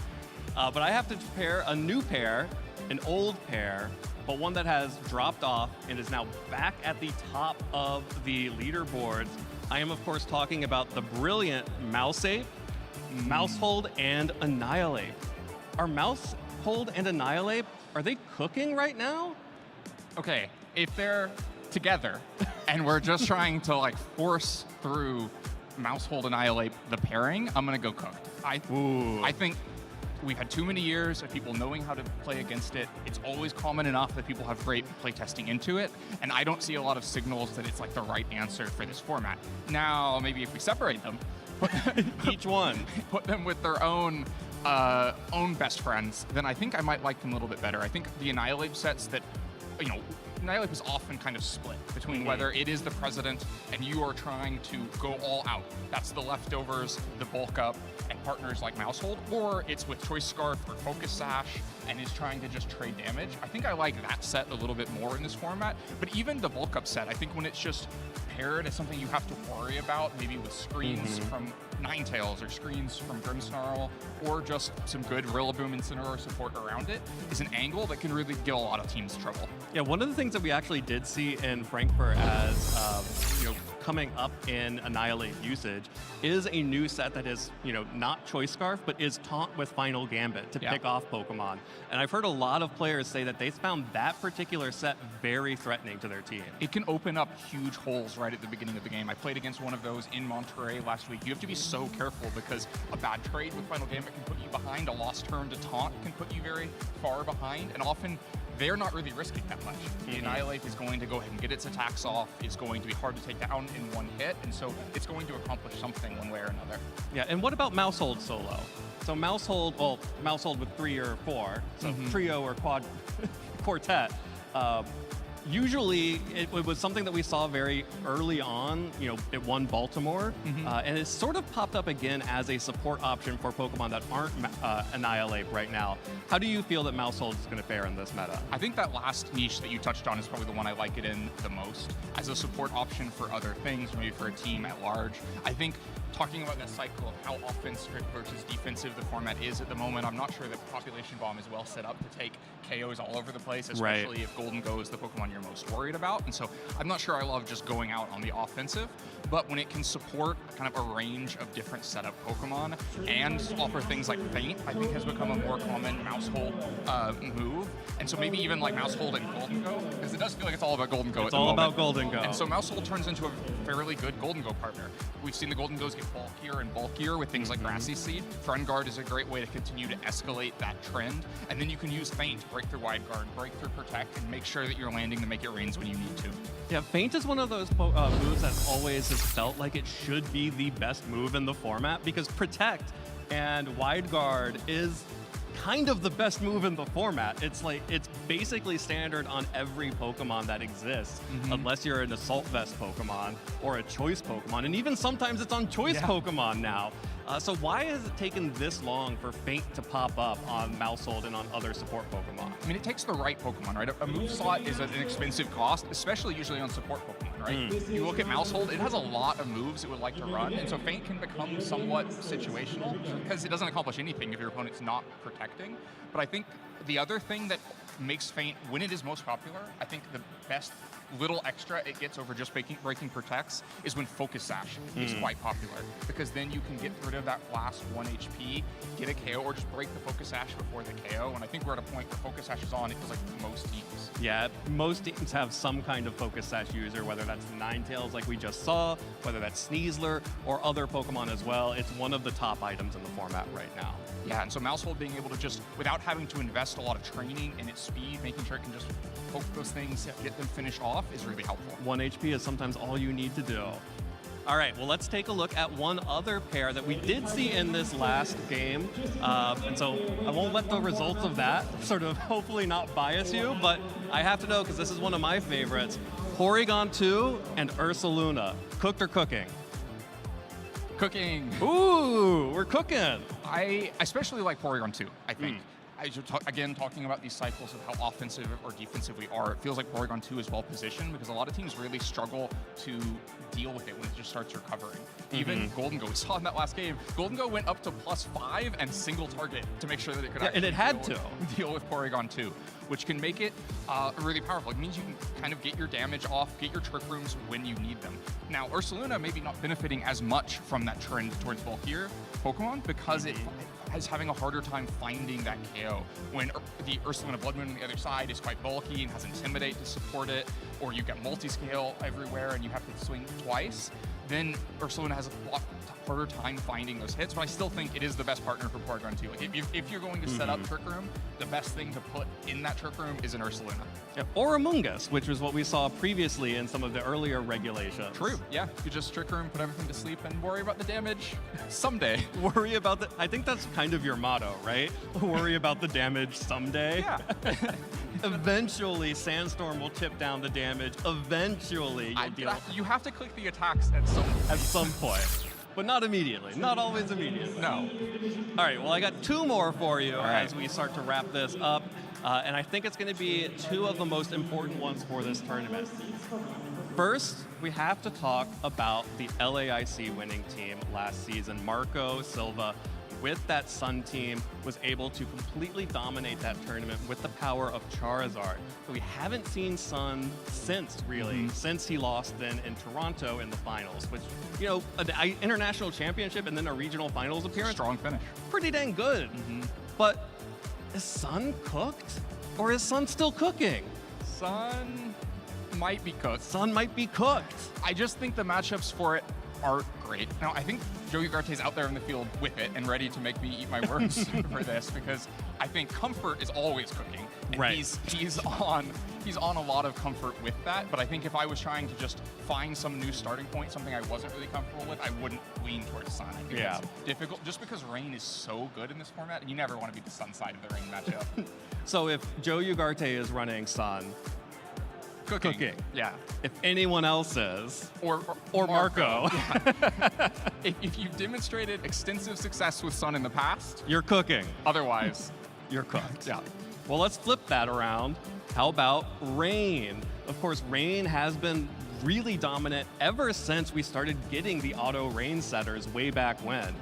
But I have to pair a new pair, an old pair, but one that has dropped off and is now back at the top of the leaderboards. I am, of course, talking about the brilliant Mouseape, Mousehold, and Annihilate. Are Mousehold and Annihilate, are they cooking right now? Okay, if they're together and we're just trying to like force through Mousehold Annihilate the pairing, I'm gonna go cooked. I think we've had too many years of people knowing how to play against it. It's always common enough that people have great play testing into it, and I don't see a lot of signals that it's like the right answer for this format. Now, maybe if we separate them, each one, put them with their own best friends, then I think I might like them a little bit better. I think the Annihilate sets that, you know, Annihilate is often kind of split between whether it is the president and you are trying to go all out. That's the Leftovers, the bulk up, and partners like Mousehold, or it's with Choice Scarf or Focus Sash and is trying to just trade damage. I think I like that set a little bit more in this format, but even the bulk up set, I think when it's just paired as something you have to worry about, maybe with screens from Ninetales or screens from Grimmsnarl, or just some good Rillaboom Incineroar support around it, is an angle that can really give a lot of teams trouble. Yeah, one of the things that we actually did see in Frankfurt as coming up in Annihilate usage is a new set that is, not Choice Scarf, but is Taunt with Final Gambit to pick off Pokemon. And I've heard a lot of players say that they found that particular set very threatening to their team. It can open up huge holes right at the beginning of the game. I played against one of those in Monterey last week. You have to be so careful because a bad trade with Final Gambit can put you behind. A lost turn to Taunt can put you very far behind, and often they're not really risking that much. The Annihilate is going to go ahead and get its attacks off. It's going to be hard to take down in one hit, and so it's going to accomplish something one way or another. Yeah, and what about Mousehold solo? So Mousehold with 3 or 4, so trio or quartet. Usually, it was something that we saw very early on. It won Baltimore, and it's sort of popped up again as a support option for Pokemon that aren't Annihilate right now. How do you feel that Mousehold is going to fare in this meta? I think that last niche that you touched on is probably the one I like it in the most. As a support option for other things, maybe for a team at large. I think talking about that cycle of how offensive versus defensive the format is at the moment, I'm not sure that Population Bomb is well set up to take KOs all over the place, especially if Golden Go is the Pokemon you're most worried about. And so I'm not sure I love just going out on the offensive, but when it can support kind of a range of different setup Pokemon and offer things like Feint, I think has become a more common Mousehold move. And so maybe even like Mousehold and Golden Go, because it does feel like it's all about Golden Go at the moment. It's all about Golden Go. And so Mousehold turns into a fairly good Golden Go partner. We've seen the Golden Goes get bulkier and bulkier with things like Grassy Seed. Friend Guard is a great way to continue to escalate that trend. And then you can use Feint, break through Wide Guard, break through Protect, and make sure that you're landing to make it rains when you need to. Yeah, Feint is one of those moves that always has felt like it should be the best move in the format, because Protect and Wide Guard is kind of the best move in the format. It's basically standard on every Pokemon that exists, unless you're an Assault Vest Pokemon or a Choice Pokemon, and even sometimes it's on Choice Pokemon now. So why has it taken this long for Feint to pop up on Maushold and on other support Pokemon? I mean, it takes the right Pokemon, right? A move slot is an expensive cost, especially usually on support Pokemon, right? You look at Maushold, it has a lot of moves it would like to run, and so Feint can become somewhat situational because it doesn't accomplish anything if your opponent's not protecting. But I think the other thing that makes Feint, when it is most popular, I think the best little extra it gets over just breaking protects is when Focus Sash is quite popular, because then you can get rid of that last 1 HP, get a KO, or just break the Focus Sash before the KO. And I think we're at a point where Focus Sash is on, it feels like most teams. Yeah, most teams have some kind of Focus Sash user, whether that's the Ninetales like we just saw, whether that's Sneasler, or other Pokemon as well. It's one of the top items in the format right now. Yeah, and so Maushold being able to just, without having to invest a lot of training in its speed, making sure it can just poke those things, get them finished off, is really helpful. 1 HP is sometimes all you need to do. All right, well, let's take a look at one other pair that we did see in this last game. And so I won't let the results of that sort of hopefully not bias you, but I have to know, because this is one of my favorites, Porygon 2 and Ursaluna. Cooked or cooking? Cooking. Ooh, we're cooking. I especially like Porygon 2, I think. Again, talking about these cycles of how offensive or defensive we are, it feels like Porygon 2 is well positioned because a lot of teams really struggle to deal with it when it just starts recovering. Even Golden Go, we saw in that last game, Golden Go went up to +5 and single target to make sure that it could actually and it had deal with Porygon 2, which can make it really powerful. It means you can kind of get your damage off, get your Trick Rooms when you need them. Now, Ursaluna maybe not benefiting as much from that trend towards bulkier Pokemon because it is having a harder time finding that KO. When the Ursaluna Blood Moon on the other side is quite bulky and has Intimidate to support it, or you get multi-scale everywhere and you have to swing twice, then Ursaluna has a lot harder time finding those hits, but I still think it is the best partner for Porygon 2. Like if you're going to set up Trick Room, the best thing to put in that Trick Room is an Ursaluna. Yeah, or Amoonguss, which was what we saw previously in some of the earlier regulations. True, yeah. You just Trick Room, put everything to sleep, and worry about the damage someday. Worry about the... I think that's kind of your motto, right? Worry about the damage someday. Yeah. Eventually, Sandstorm will tip down the damage. Eventually, you'll deal... You have to click the attacks at some point. But not immediately. Not always immediately. No. All right, well, I got two more for you as we start to wrap this up. And I think it's going to be two of the most important ones for this tournament. First, we have to talk about the LAIC winning team last season. Marco Silva, with that Sun team, was able to completely dominate that tournament with the power of Charizard. But we haven't seen Sun since, really, since he lost then in Toronto in the finals, which, you know, an international championship and then a regional finals appearance. Strong finish. Pretty dang good. But is Sun cooked? Or is Sun still cooking? Sun might be cooked. Sun might be cooked. I just think the matchups for it are great. Now, I think Joe Ugarte's out there in the field with it and ready to make me eat my words for this, because I think comfort is always cooking. And he's on a lot of comfort with that, but I think if I was trying to just find some new starting point, something I wasn't really comfortable with, I wouldn't lean towards Sun. I think it's difficult just because Rain is so good in this format, and you never want to be the Sun side of the Rain matchup. So if Joe Ugarte is running Sun, cooking. Yeah. If anyone else is, or Marco. Yeah. if you've demonstrated extensive success with Sun in the past, you're cooking. Otherwise, you're cooked. Yeah. Well, let's flip that around. How about Rain? Of course, Rain has been really dominant ever since we started getting the auto Rain setters way back when.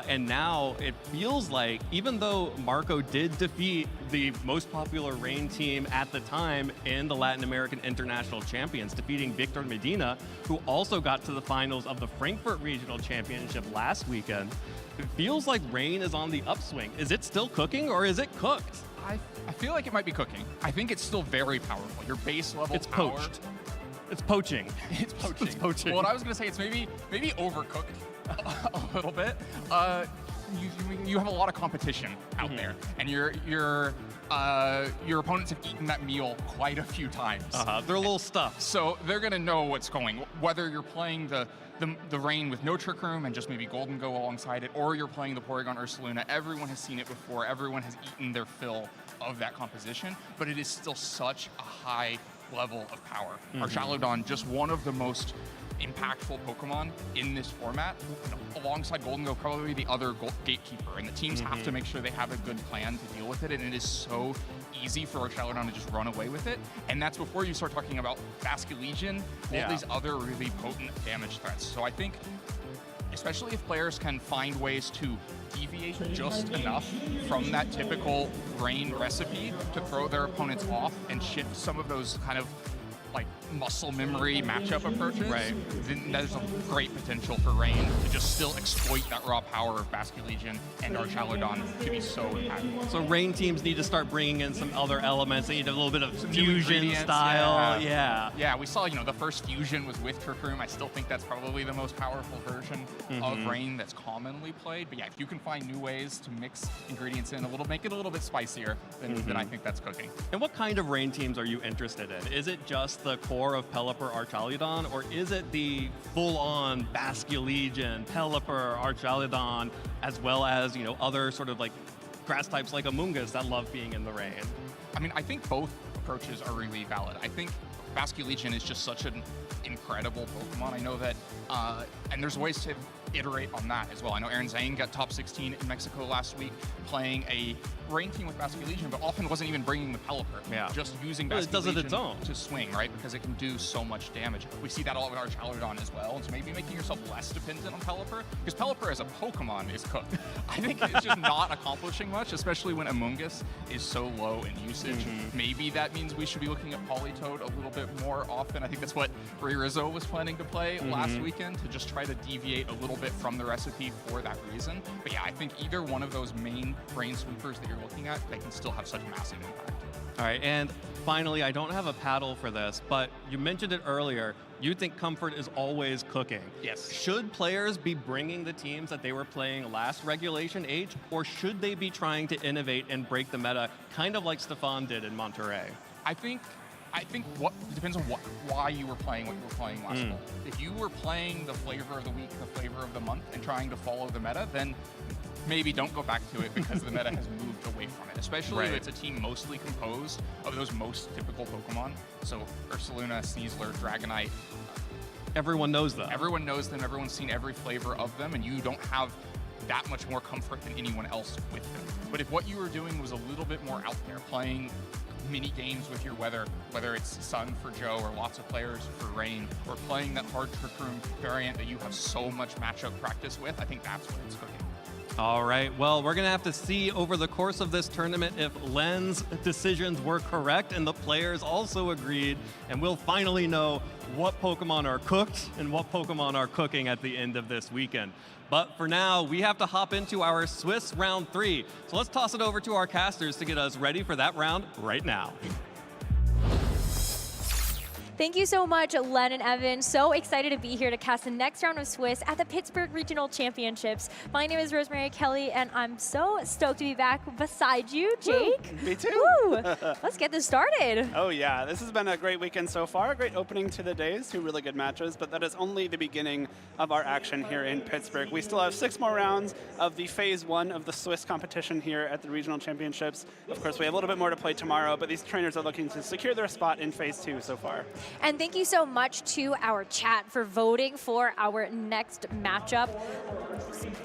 And now it feels like, even though Marco did defeat the most popular Rain team at the time in the Latin American International Champions, defeating Victor Medina, who also got to the finals of the Frankfurt Regional Championship last weekend, it feels like Rain is on the upswing. Is it still cooking, or is it cooked? I feel like it might be cooking. I think it's still very powerful. Your base level it's power... poached. It's poaching. It's poaching. It's poaching. Well, what I was going to say, it's maybe overcooked a little bit. You have a lot of competition out there, and your opponents have eaten that meal quite a few times. They're a little stuffed. So they're going to know what's going. Whether you're playing the Rain with no Trick Room and just maybe Golden Go alongside it, or you're playing the Porygon Ursaluna. Everyone has seen it before. Everyone has eaten their fill of that composition, but it is still such a high level of power. Archaludon, just one of the most impactful Pokemon in this format, alongside Golden Go, probably the other gatekeeper, and the teams have to make sure they have a good plan to deal with it, and it is so easy for Archaludon to just run away with it, and that's before you start talking about Basculegion, all these other really potent damage threats. So I think, especially if players can find ways to deviate just enough from that typical Rain recipe to throw their opponents off and shift some of those kind of like muscle memory matchup approaches, then there's a great potential for Rain to just still exploit that raw power of Basculegion and Archaludon to be so impactful. So Rain teams need to start bringing in some other elements. They need a little bit of fusion style. Yeah, we saw, the first fusion was with Trick Room. I still think that's probably the most powerful version of Rain that's commonly played. But yeah, if you can find new ways to mix ingredients in make it a little bit spicier, then I think that's cooking. And what kind of Rain teams are you interested in? Is it just the core of Pelipper, Archaludon, or is it the full-on Basculegion, Pelipper, Archaludon, as well as, other sort of like grass types like Amoonguss that love being in the rain? I mean, I think both approaches are really valid. I think Basculegion is just such an incredible Pokemon. I know that, and there's ways to iterate on that as well. I know Aaron Zane got top 16 in Mexico last week playing a Rain team with Basculegion, but often wasn't even bringing the Pelipper. Just using Basculegion to swing, right? Because it can do so much damage. We see that a lot with Archaludon as well, and so maybe making yourself less dependent on Pelipper, because Pelipper as a Pokemon is cooked. I think it's just not accomplishing much, especially when Amoonguss is so low in usage. Maybe that means we should be looking at Politoed a little bit more often. I think that's what Ray Rizzo was planning to play last weekend, to just try to deviate a little bit from the recipe for that reason. But yeah, I think either one of those main Rain sweepers that you're looking at, they can still have such massive impact. All right, and finally, I don't have a paddle for this, but you mentioned it earlier. You think Comfort is always cooking. Yes. Should players be bringing the teams that they were playing last Regulation H, or should they be trying to innovate and break the meta, kind of like Stefan did in Monterey? I think it depends on why you were playing what you were playing last fall. If you were playing the flavor of the week, the flavor of the month, and trying to follow the meta, then maybe don't go back to it, because the meta has moved away from it, especially if it's a team mostly composed of those most typical Pokemon. So Ursaluna, Sneasler, Dragonite. Everyone knows them. Everyone knows them. Everyone's seen every flavor of them, and you don't have that much more comfort than anyone else with them. But if what you were doing was a little bit more out there, playing mini games with your weather, whether it's Sun for Joe or lots of players for Rain, or playing that hard Trick Room variant that you have so much matchup practice with, I think that's when it's cooking. All right, well, we're going to have to see over the course of this tournament if Len's decisions were correct and the players also agreed, and we'll finally know what Pokemon are cooked and what Pokemon are cooking at the end of this weekend. But for now, we have to hop into our Swiss round 3. So let's toss it over to our casters to get us ready for that round right now. Thank you so much, Len and Evan. So excited to be here to cast the next round of Swiss at the Pittsburgh Regional Championships. My name is Rosemary Kelly, and I'm so stoked to be back beside you, Jake. Me too. Woo. Let's get this started. Oh yeah, this has been a great weekend so far. A great opening to the days, 2 really good matches, but that is only the beginning of our action here in Pittsburgh. We still have 6 more rounds of the Phase 1 of the Swiss competition here at the Regional Championships. Of course, we have a little bit more to play tomorrow, but these trainers are looking to secure their spot in Phase 2 so far. And thank you so much to our chat for voting for our next matchup.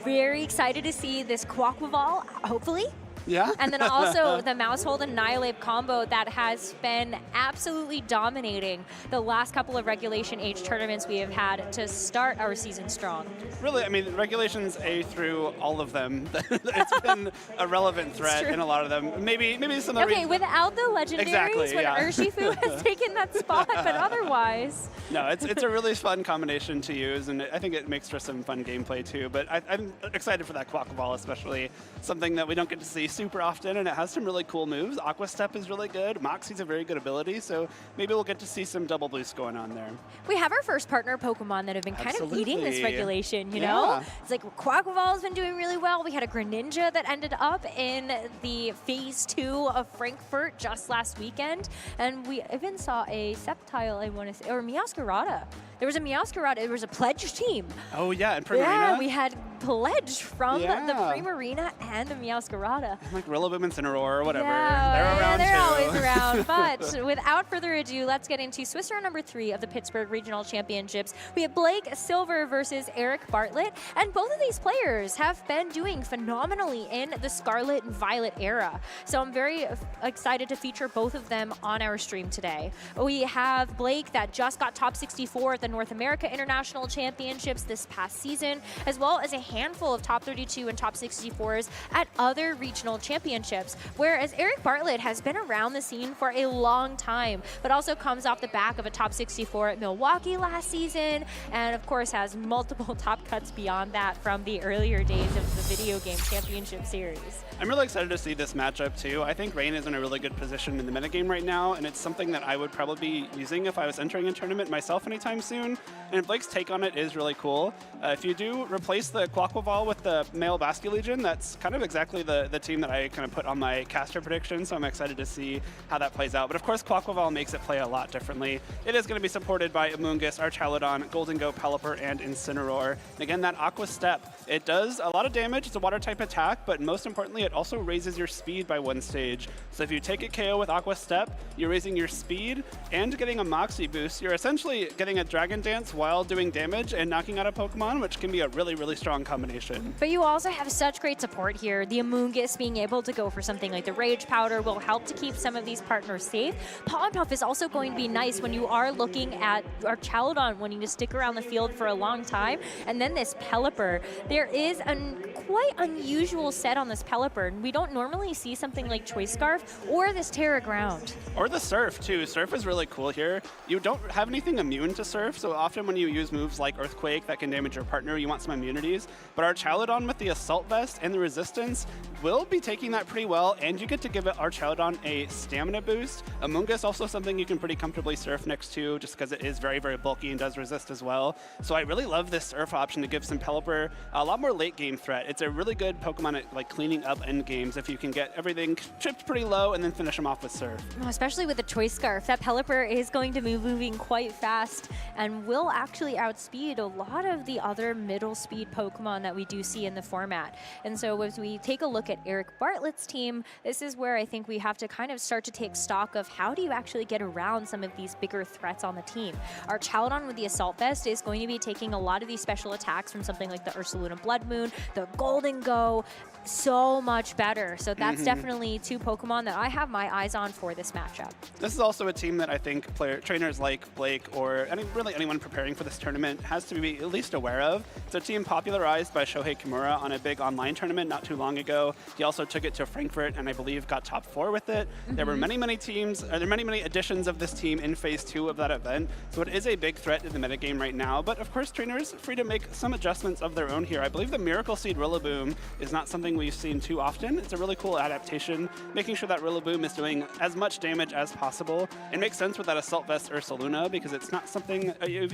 Very excited to see this Quaquaval, hopefully. Yeah. And then also the Mousehold and Annihilate combo that has been absolutely dominating the last couple of Regulation H tournaments we have had to start our season strong. Really, I mean, Regulations A through all of them, it's been a relevant threat in a lot of them. Maybe some of the without the legendaries, when Urshifu has taken that spot, but otherwise. No, it's a really fun combination to use, and I think it makes for some fun gameplay too. But I'm excited for that Quaquaval, especially something that we don't get to see super often, and it has some really cool moves. Aqua Step is really good. Moxie's a very good ability, so maybe we'll get to see some double boost going on there. We have our first partner Pokemon that have been kind of leading this regulation, you Yeah. know? It's like Quaquaval's been doing really well. We had a Greninja that ended up in the Phase 2 of Frankfurt just last weekend, and we even saw a Sceptile, I want to say, or Meowscarada. There was a Meowscarada, there was a Pledge team. Oh yeah, and Primarina. Yeah, we had Pledge from the Yeah. Primarina and the Meowscarada. Like Rillaboom and Incineroar or whatever. Yeah, they're around they're too. always around. But without further ado, let's get into Swiss round number 3 of the Pittsburgh Regional Championships. We have Blake Silver versus Eric Bartlett, and both of these players have been doing phenomenally in the Scarlet and Violet era. So I'm very excited to feature both of them on our stream today. We have Blake that just got top 64 at the North America International Championships this past season, as well as a handful of top 32 and top 64s at other regional championships, whereas Eric Bartlett has been around the scene for a long time, but also comes off the back of a top 64 at Milwaukee last season, and of course has multiple top cuts beyond that from the earlier days of the video game championship series. I'm really excited to see this matchup too. I think Rain is in a really good position in the metagame right now, and it's something that I would probably be using if I was entering a tournament myself anytime soon. And Blake's take on it is really cool. If you do replace the Quaquaval with the male Basculegion, that's kind of exactly the team that I kind of put on my caster prediction, so I'm excited to see how that plays out. But of course, Quaquaval makes it play a lot differently. It is going to be supported by Amoonguss, Archaludon, Gholdengo, Pelipper, and Incineroar. And again, that Aqua Step, it does a lot of damage. It's a water type attack, but most importantly, it also raises your speed by 1 stage. So if you take a KO with Aqua Step, you're raising your speed and getting a Moxie boost. You're essentially getting a Dragon Dance while doing damage and knocking out a Pokemon, which can be a really, really strong combination. But you also have such great support here. The Amoonguss being able to go for something like the Rage Powder will help to keep some of these partners safe. Paw Puff is also going to be nice when you are looking at Archaludon wanting to stick around the field for a long time. And then this Pelipper. There is a quite unusual set on this Pelipper. We don't normally see something like Choice Scarf or this Terra Ground. Or the Surf, too. Surf is really cool here. You don't have anything immune to Surf, so often when you use moves like Earthquake that can damage your partner, you want some immunities. But Archaludon with the Assault Vest and the Resistance will be taking that pretty well, and you get to give Archaludon a stamina boost. Amoonguss also something you can pretty comfortably Surf next to, just because it is very, very bulky and does resist as well. So I really love this Surf option to give some Pelipper a lot more late game threat. It's a really good Pokemon at like cleaning up end games if you can get everything chipped pretty low and then finish them off with Surf. Especially with the Choice Scarf, that Pelipper is going to be moving quite fast and will actually outspeed a lot of the other middle speed Pokemon that we do see in the format. And so as we take a look at Eric Bartlett's team, this is where I think we have to kind of start to take stock of how do you actually get around some of these bigger threats on the team. Archaludon with the Assault Vest is going to be taking a lot of these special attacks from something like the Ursaluna Blood Moon, the Gholdengo, so much better. So that's definitely 2 Pokemon that I have my eyes on for this matchup. This is also a team that I think trainers like Blake or really anyone preparing for this tournament has to be at least aware of. It's a team popularized by Shohei Kimura on a big online tournament not too long ago. He also took it to Frankfurt and I believe got top 4 with it. There were many editions of this team in Phase 2 of that event. So it is a big threat in the metagame right now. But of course, trainers free to make some adjustments of their own here. I believe the Miracle Seed Rillaboom is not something we've seen too often. It's a really cool adaptation, making sure that Rillaboom is doing as much damage as possible. It makes sense with that Assault Vest Ursaluna because it's not something,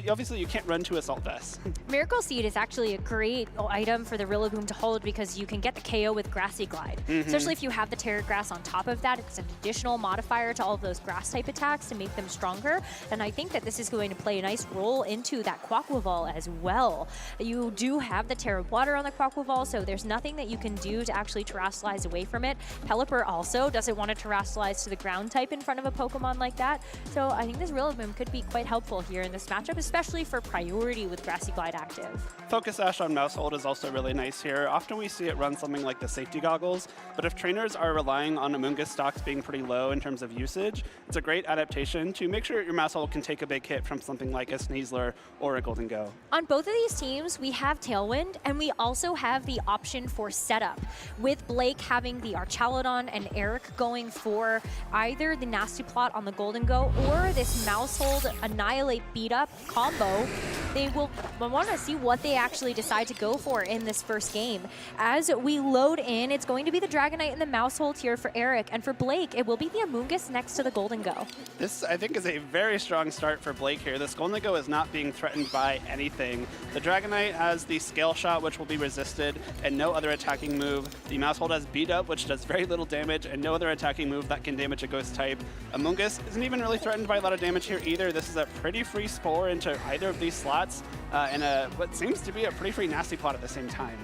obviously you can't run to Assault Vest. Miracle Seed is actually a great item for the Rillaboom to hold because you can get the KO with Grassy Glide. Especially if you have the Terra Grass on top of that, it's an additional modifier to all of those grass type attacks to make them stronger. And I think that this is going to play a nice role into that Quaquaval as well. You do have the Terra Water on the Quaquaval, so there's nothing that you can do to actually terrestrialize away from it. Pelipper also doesn't want to terrestrialize to the ground type in front of a Pokemon like that. So I think this Rillaboom could be quite helpful here in this matchup, especially for priority with Grassy Glide active. Focus Sash on Mousehold is also really nice here. Often we see it run something like the Safety Goggles, but if trainers are relying on Amoonguss stocks being pretty low in terms of usage, it's a great adaptation to make sure your Mousehold can take a big hit from something like a Sneasler or a Gholdengo. On both of these teams, we have Tailwind, and we also have the option for setup, with Blake having the Archaludon and Eric going for either the Nasty Plot on the Gholdengo or this Mousehold Annihilate Beat Up combo they will want to see what they actually decide to go for in this first game. As we load in, it's going to be the Dragonite and the Maushold here for Eric, and for Blake, it will be the Amoonguss next to the Golden Go. This, I think, is a very strong start for Blake here. This Golden Go is not being threatened by anything. The Dragonite has the Scale Shot, which will be resisted, and no other attacking move. The Maushold has Beat Up, which does very little damage, and no other attacking move that can damage a Ghost type. Amoonguss isn't even really threatened by a lot of damage here either. This is a pretty free Spore into either of these slots, and what seems to be a pretty free Nasty Plot at the same time.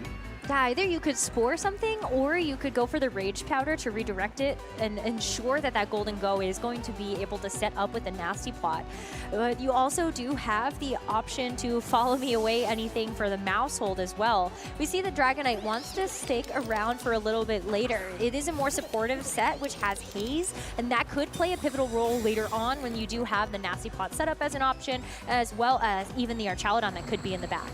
Yeah, either you could Spore something, or you could go for the Rage Powder to redirect it and ensure that that Golden Go is going to be able to set up with a Nasty Plot. But you also do have the option to Follow Me Away anything for the Maushold as well. We see the Dragonite wants to stick around for a little bit later. It is a more supportive set, which has Haze, and that could play a pivotal role later on when you do have the Nasty Plot set up as an option, as well as even the Archaludon that could be in the back.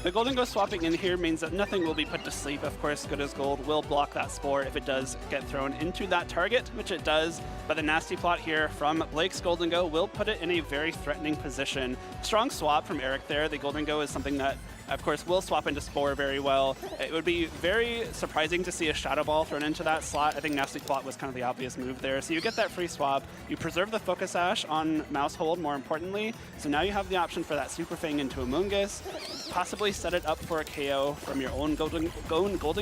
The Golden Go swapping in here means that nothing will be put to sleep. Of course, Good as Gold will block that Spore if it does get thrown into that target, which it does. But the Nasty Plot here from Blake's Golden Go will put it in a very threatening position. Strong swap from Eric there. The Golden Go is something that, of course, will swap into Spore very well. It would be very surprising to see a Shadow Ball thrown into that slot. I think Nasty Plot was kind of the obvious move there. So you get that free swap. You preserve the Focus Sash on Maushold, more importantly. So now you have the option for that Super Fang into Amoonguss, possibly set it up for a KO from your own Golden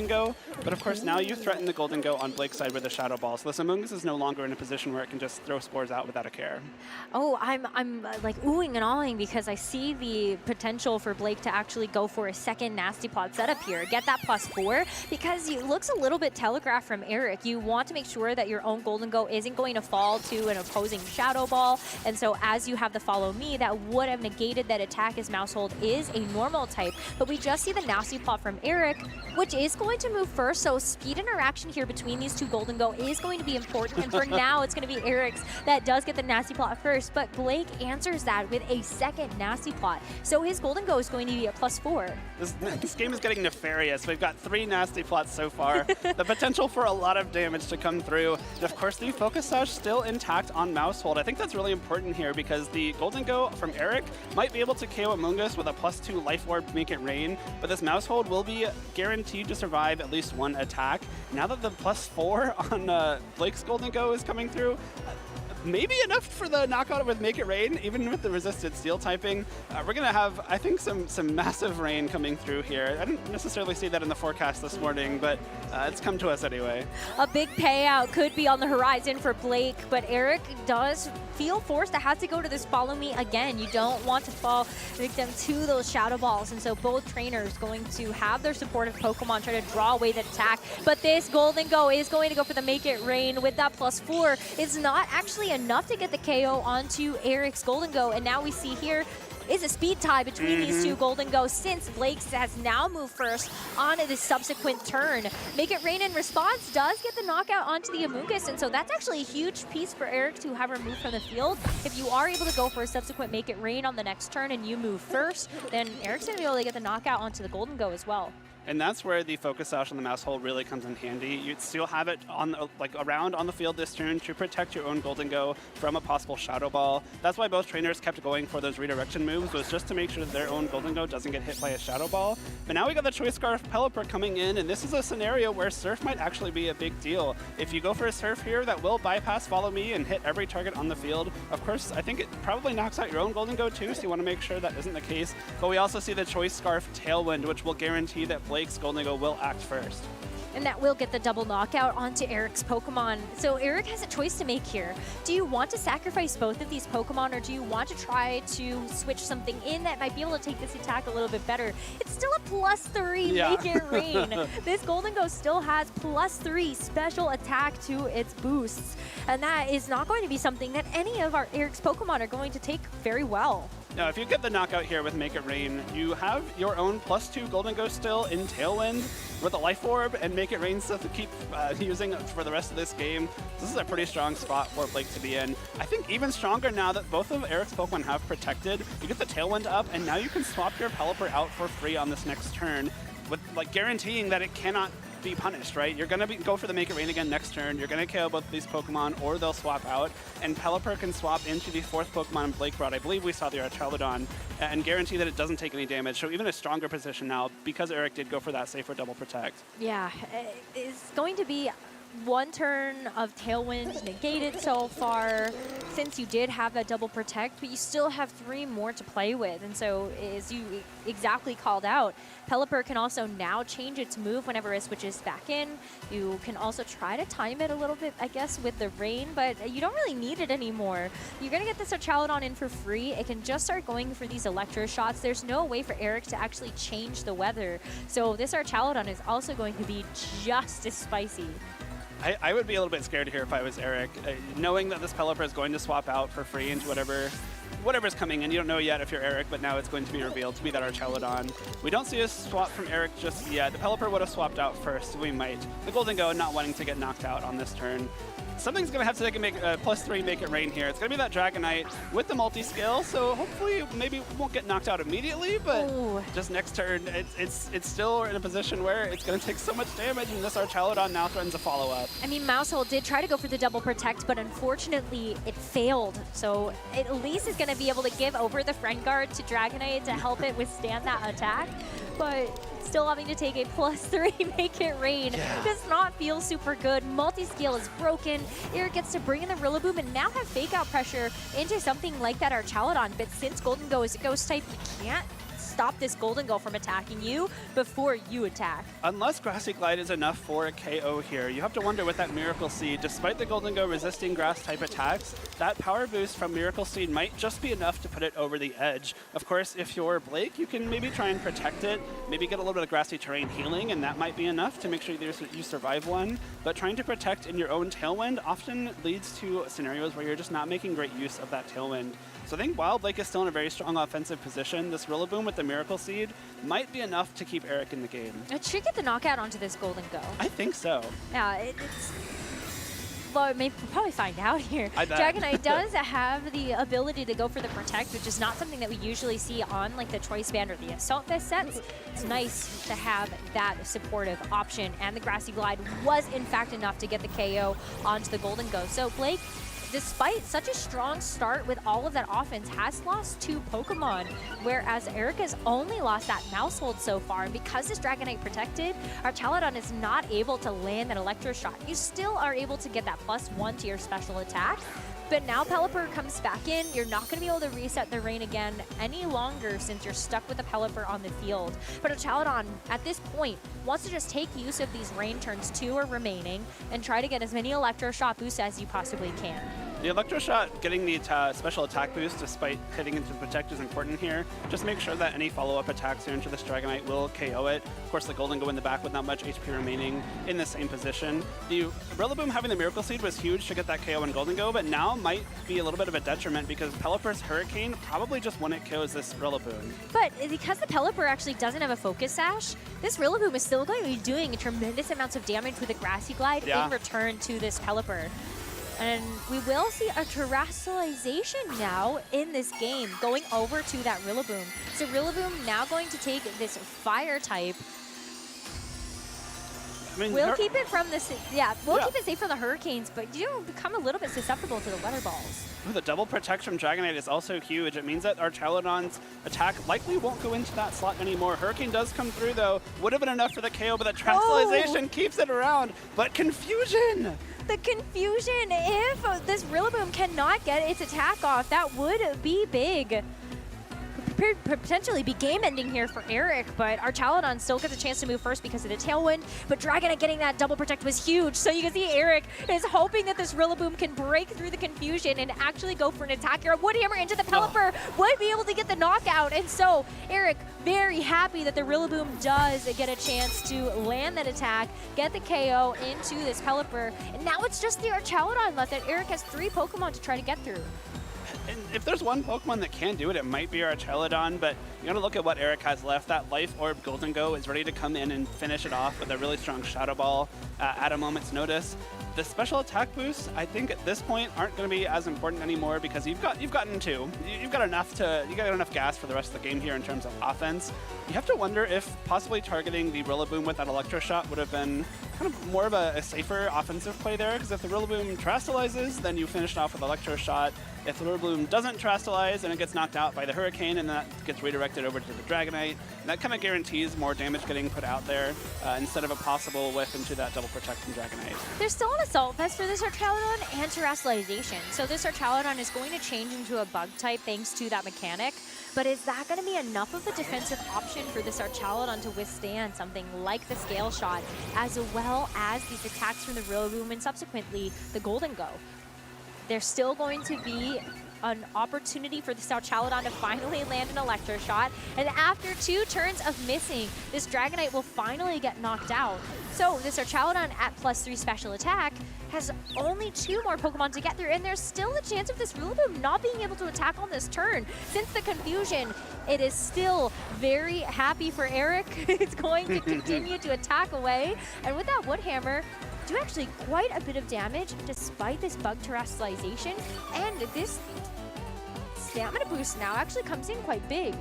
Go. But of course, now you threaten the Golden Go on Blake's side with a Shadow Ball. So this Amoonguss is no longer in a position where it can just throw Spores out without a care. Oh, I'm like oohing and awing because I see the potential for Blake to actually go for a second Nasty Plot setup here. Get that +4 because it looks a little bit telegraphed from Eric. You want to make sure that your own Golden Go isn't going to fall to an opposing Shadow Ball. And so as you have the Follow Me, that would have negated that attack as Maushold is a normal type. But we just see the Nasty Plot from Eric, which is going to move first. So speed interaction here between these two Golden Go is going to be important. And for now, it's going to be Eric's that does get the Nasty Plot first. But Blake answers that with a second Nasty Plot. So his Golden Go is going to be a +4. This game is getting nefarious. We've got 3 Nasty Plots so far. The potential for a lot of damage to come through. And of course, the Focus Sash still intact on Maushold. I think that's really important here because the Golden Go from Eric might be able to KO Amoonguss with a +2 Life Orb to make it rain, but this Maushold will be guaranteed to survive at least one attack. Now that the +4 on Blake's Golden Go is coming through, maybe enough for the knockout with Make It Rain, even with the resisted steel typing. We're going to have, I think, some massive rain coming through here. I didn't necessarily see that in the forecast this morning, but it's come to us anyway. A big payout could be on the horizon for Blake, but Eric does feel forced to have to go to this Follow Me again. You don't want to fall victim to those Shadow Balls, and so both trainers going to have their supportive Pokemon try to draw away the attack, but this Golden Go is going to go for the Make It Rain with that +4. It's not actually enough to get the KO onto Eric's Golden Go, and now we see here is a speed tie between these two Golden Go's since Blake has now moved first on the subsequent turn. Make It Rain in response does get the knockout onto the Amoonguss, and so that's actually a huge piece for Eric to have removed from the field. If you are able to go for a subsequent Make It Rain on the next turn and you move first, then Eric's going to be able to get the knockout onto the Golden Go as well. And that's where the Focus Sash on the Maushold really comes in handy. You'd still have it on around on the field this turn to protect your own Golden Go from a possible Shadow Ball. That's why both trainers kept going for those redirection moves, was just to make sure that their own Golden Go doesn't get hit by a Shadow Ball. But now we got the Choice Scarf Pelipper coming in, and this is a scenario where Surf might actually be a big deal. If you go for a Surf here, that will bypass Follow Me and hit every target on the field. Of course, I think it probably knocks out your own Golden Go too, so you want to make sure that isn't the case. But we also see the Choice Scarf Tailwind, which will guarantee that Blake's Golden Go will act first. And that will get the double knockout onto Eric's Pokemon. So Eric has a choice to make here. Do you want to sacrifice both of these Pokemon, or do you want to try to switch something in that might be able to take this attack a little bit better? It's still a +3 Make It Rain. This Golden Go still has +3 special attack to its boosts. And that is not going to be something that any of our Eric's Pokemon are going to take very well. Now, if you get the knockout here with Make It Rain, you have your own +2 Golden Go still in Tailwind with a Life Orb and Make It Rain stuff to keep using for the rest of this game. This is a pretty strong spot for Blake to be in. I think even stronger now that both of Eric's Pokemon have protected. You get the Tailwind up, and now you can swap your Pelipper out for free on this next turn, with guaranteeing that it cannot be punished, right? You're going to go for the Make It Rain again next turn. You're going to KO both of these Pokemon, or they'll swap out. And Pelipper can swap into the 4th Pokemon Blake brought. I believe we saw the Archaludon, and guarantee that it doesn't take any damage. So even a stronger position now, because Eric did go for that safer double protect. Yeah, it's going to be one turn of Tailwind negated so far, since you did have that double protect, but you still have 3 more to play with. And so, as you exactly called out, Pelipper can also now change its move whenever it switches back in. You can also try to time it a little bit, I guess, with the rain, but you don't really need it anymore. You're going to get this Archaludon in for free. It can just start going for these Electro shots. There's no way for Eric to actually change the weather. So this Archaludon is also going to be just as spicy. I would be a little bit scared here if I was Eric, knowing that this Pelipper is going to swap out for free into whatever's coming in. You don't know yet if you're Eric, but now it's going to be revealed to be that Archaludon. We don't see a swap from Eric just yet. The Pelipper would have swapped out first. We might. The Golden Go not wanting to get knocked out on this turn. Something's going to have to make +3 Make It Rain here. It's going to be that Dragonite with the multi-scale, so hopefully maybe it won't get knocked out immediately, but just next turn, it's still in a position where it's going to take so much damage, and this Archaludon now threatens a follow-up. I mean, Mousehole did try to go for the double protect, but unfortunately it failed. So at least it's going to be able to give over the Friend Guard to Dragonite to help it withstand that attack, but still having to take a +3 Make It Rain does not feel super good. Multi-scale is broken. Eric gets to bring in the Rillaboom and now have fake out pressure into something like that Archaludon, but since Golden Go is a ghost type, you can't stop this Golden Go from attacking you before you attack. Unless Grassy Glide is enough for a KO here, you have to wonder with that Miracle Seed, despite the Golden Go resisting grass type attacks, that power boost from Miracle Seed might just be enough to put it over the edge. Of course, if you're Blake, you can maybe try and protect it, maybe get a little bit of grassy terrain healing, and that might be enough to make sure you survive one. But trying to protect in your own Tailwind often leads to scenarios where you're just not making great use of that Tailwind. So I think while Blake is still in a very strong offensive position, this Rillaboom with the Miracle Seed might be enough to keep Eric in the game. It should get the knockout onto this Golden Go. I think so. Yeah, it's... Well, we'll probably find out here. Dragonite does have the ability to go for the Protect, which is not something that we usually see on like the Choice Band or the Assault Vest sets. It's nice to have that supportive option, and the Grassy Glide was in fact enough to get the KO onto the Golden Go. So Blake, despite such a strong start with all of that offense, has lost 2 Pokemon, whereas Eric has only lost that Mousehold so far. And because this Dragonite protected, Archaludon is not able to land that Electro Shot. You still are able to get that +1 to your special attack, but now Pelipper comes back in. You're not going to be able to reset the rain again any longer since you're stuck with the Pelipper on the field. But Archaludon, at this point, wants to just take use of these rain turns, 2 are remaining, and try to get as many Electro Shot boosts as you possibly can. The Electro Shot getting the special attack boost despite hitting into the Protect is important here. Just make sure that any follow-up attacks here into this Dragonite will KO it. Of course, the Golden Go in the back with not much HP remaining in the same position. The Rillaboom having the Miracle Seed was huge to get that KO in Golden Go, but now might be a little bit of a detriment because Pelipper's Hurricane probably just one-hit KOs this Rillaboom. But because the Pelipper actually doesn't have a Focus Sash, this Rillaboom is still going to be doing tremendous amounts of damage with a Grassy Glide in return to this Pelipper. And we will see a terrestrialization now in this game going over to that Rillaboom. So Rillaboom now going to take this fire type. I mean, we'll keep it from the keep it safe from the Hurricanes, but you become a little bit susceptible to the Weather Balls. The double protect from Dragonite is also huge. It means that Archaludon's attack likely won't go into that slot anymore. Hurricane does come through though. Would have been enough for the KO, but the terrestrialization keeps it around. But Confusion! The Confusion, if this Rillaboom cannot get its attack off, that would be big. Could potentially be game-ending here for Eric, but Archaludon still gets a chance to move first because of the Tailwind, but Dragonite getting that double protect was huge, so you can see Eric is hoping that this Rillaboom can break through the Confusion and actually go for an attack here. Wood Hammer into the Pelipper would be able to get the knockout, and so Eric very happy that the Rillaboom does get a chance to land that attack, get the KO into this Pelipper, and now it's just the Archaludon left that Eric has 3 Pokemon to try to get through. And if there's one Pokemon that can do it, it might be Archelodon, but you gotta look at what Eric has left. That Life Orb Golden Go is ready to come in and finish it off with a really strong Shadow Ball at a moment's notice. The special attack boosts, I think at this point, aren't going to be as important anymore because you've got enough gas for the rest of the game here in terms of offense. You have to wonder if possibly targeting the Rillaboom with that Electro Shot would have been kind of more of a safer offensive play there, because if the Rillaboom Terastallizes, then you finish it off with Electro Shot. If the Rillaboom doesn't Terastallize and it gets knocked out by the Hurricane and that gets redirected over to the Dragonite, that kind of guarantees more damage getting put out there instead of a possible whiff into that double protect from Dragonite. There's still an Assault Vest for this Archelodon and Terastallization. So this Archelodon is going to change into a bug type thanks to that mechanic. But is that going to be enough of a defensive option for this Archelodon to withstand something like the Scale Shot, as well as these attacks from the Rillaboom and subsequently the Golden Go? There's still going to be an opportunity for this Archelodon to finally land an Electro Shot, and after 2 turns of missing, this Dragonite will finally get knocked out. So this Archelodon at +3 special attack has only 2 more Pokemon to get through, and there's still a chance of this Rillaboom not being able to attack on this turn. Since the confusion, it is still very happy for Eric. It's going to continue to attack away, and with that Wood Hammer, do actually quite a bit of damage despite this bug terastallization, and this stamina boost now actually comes in quite big.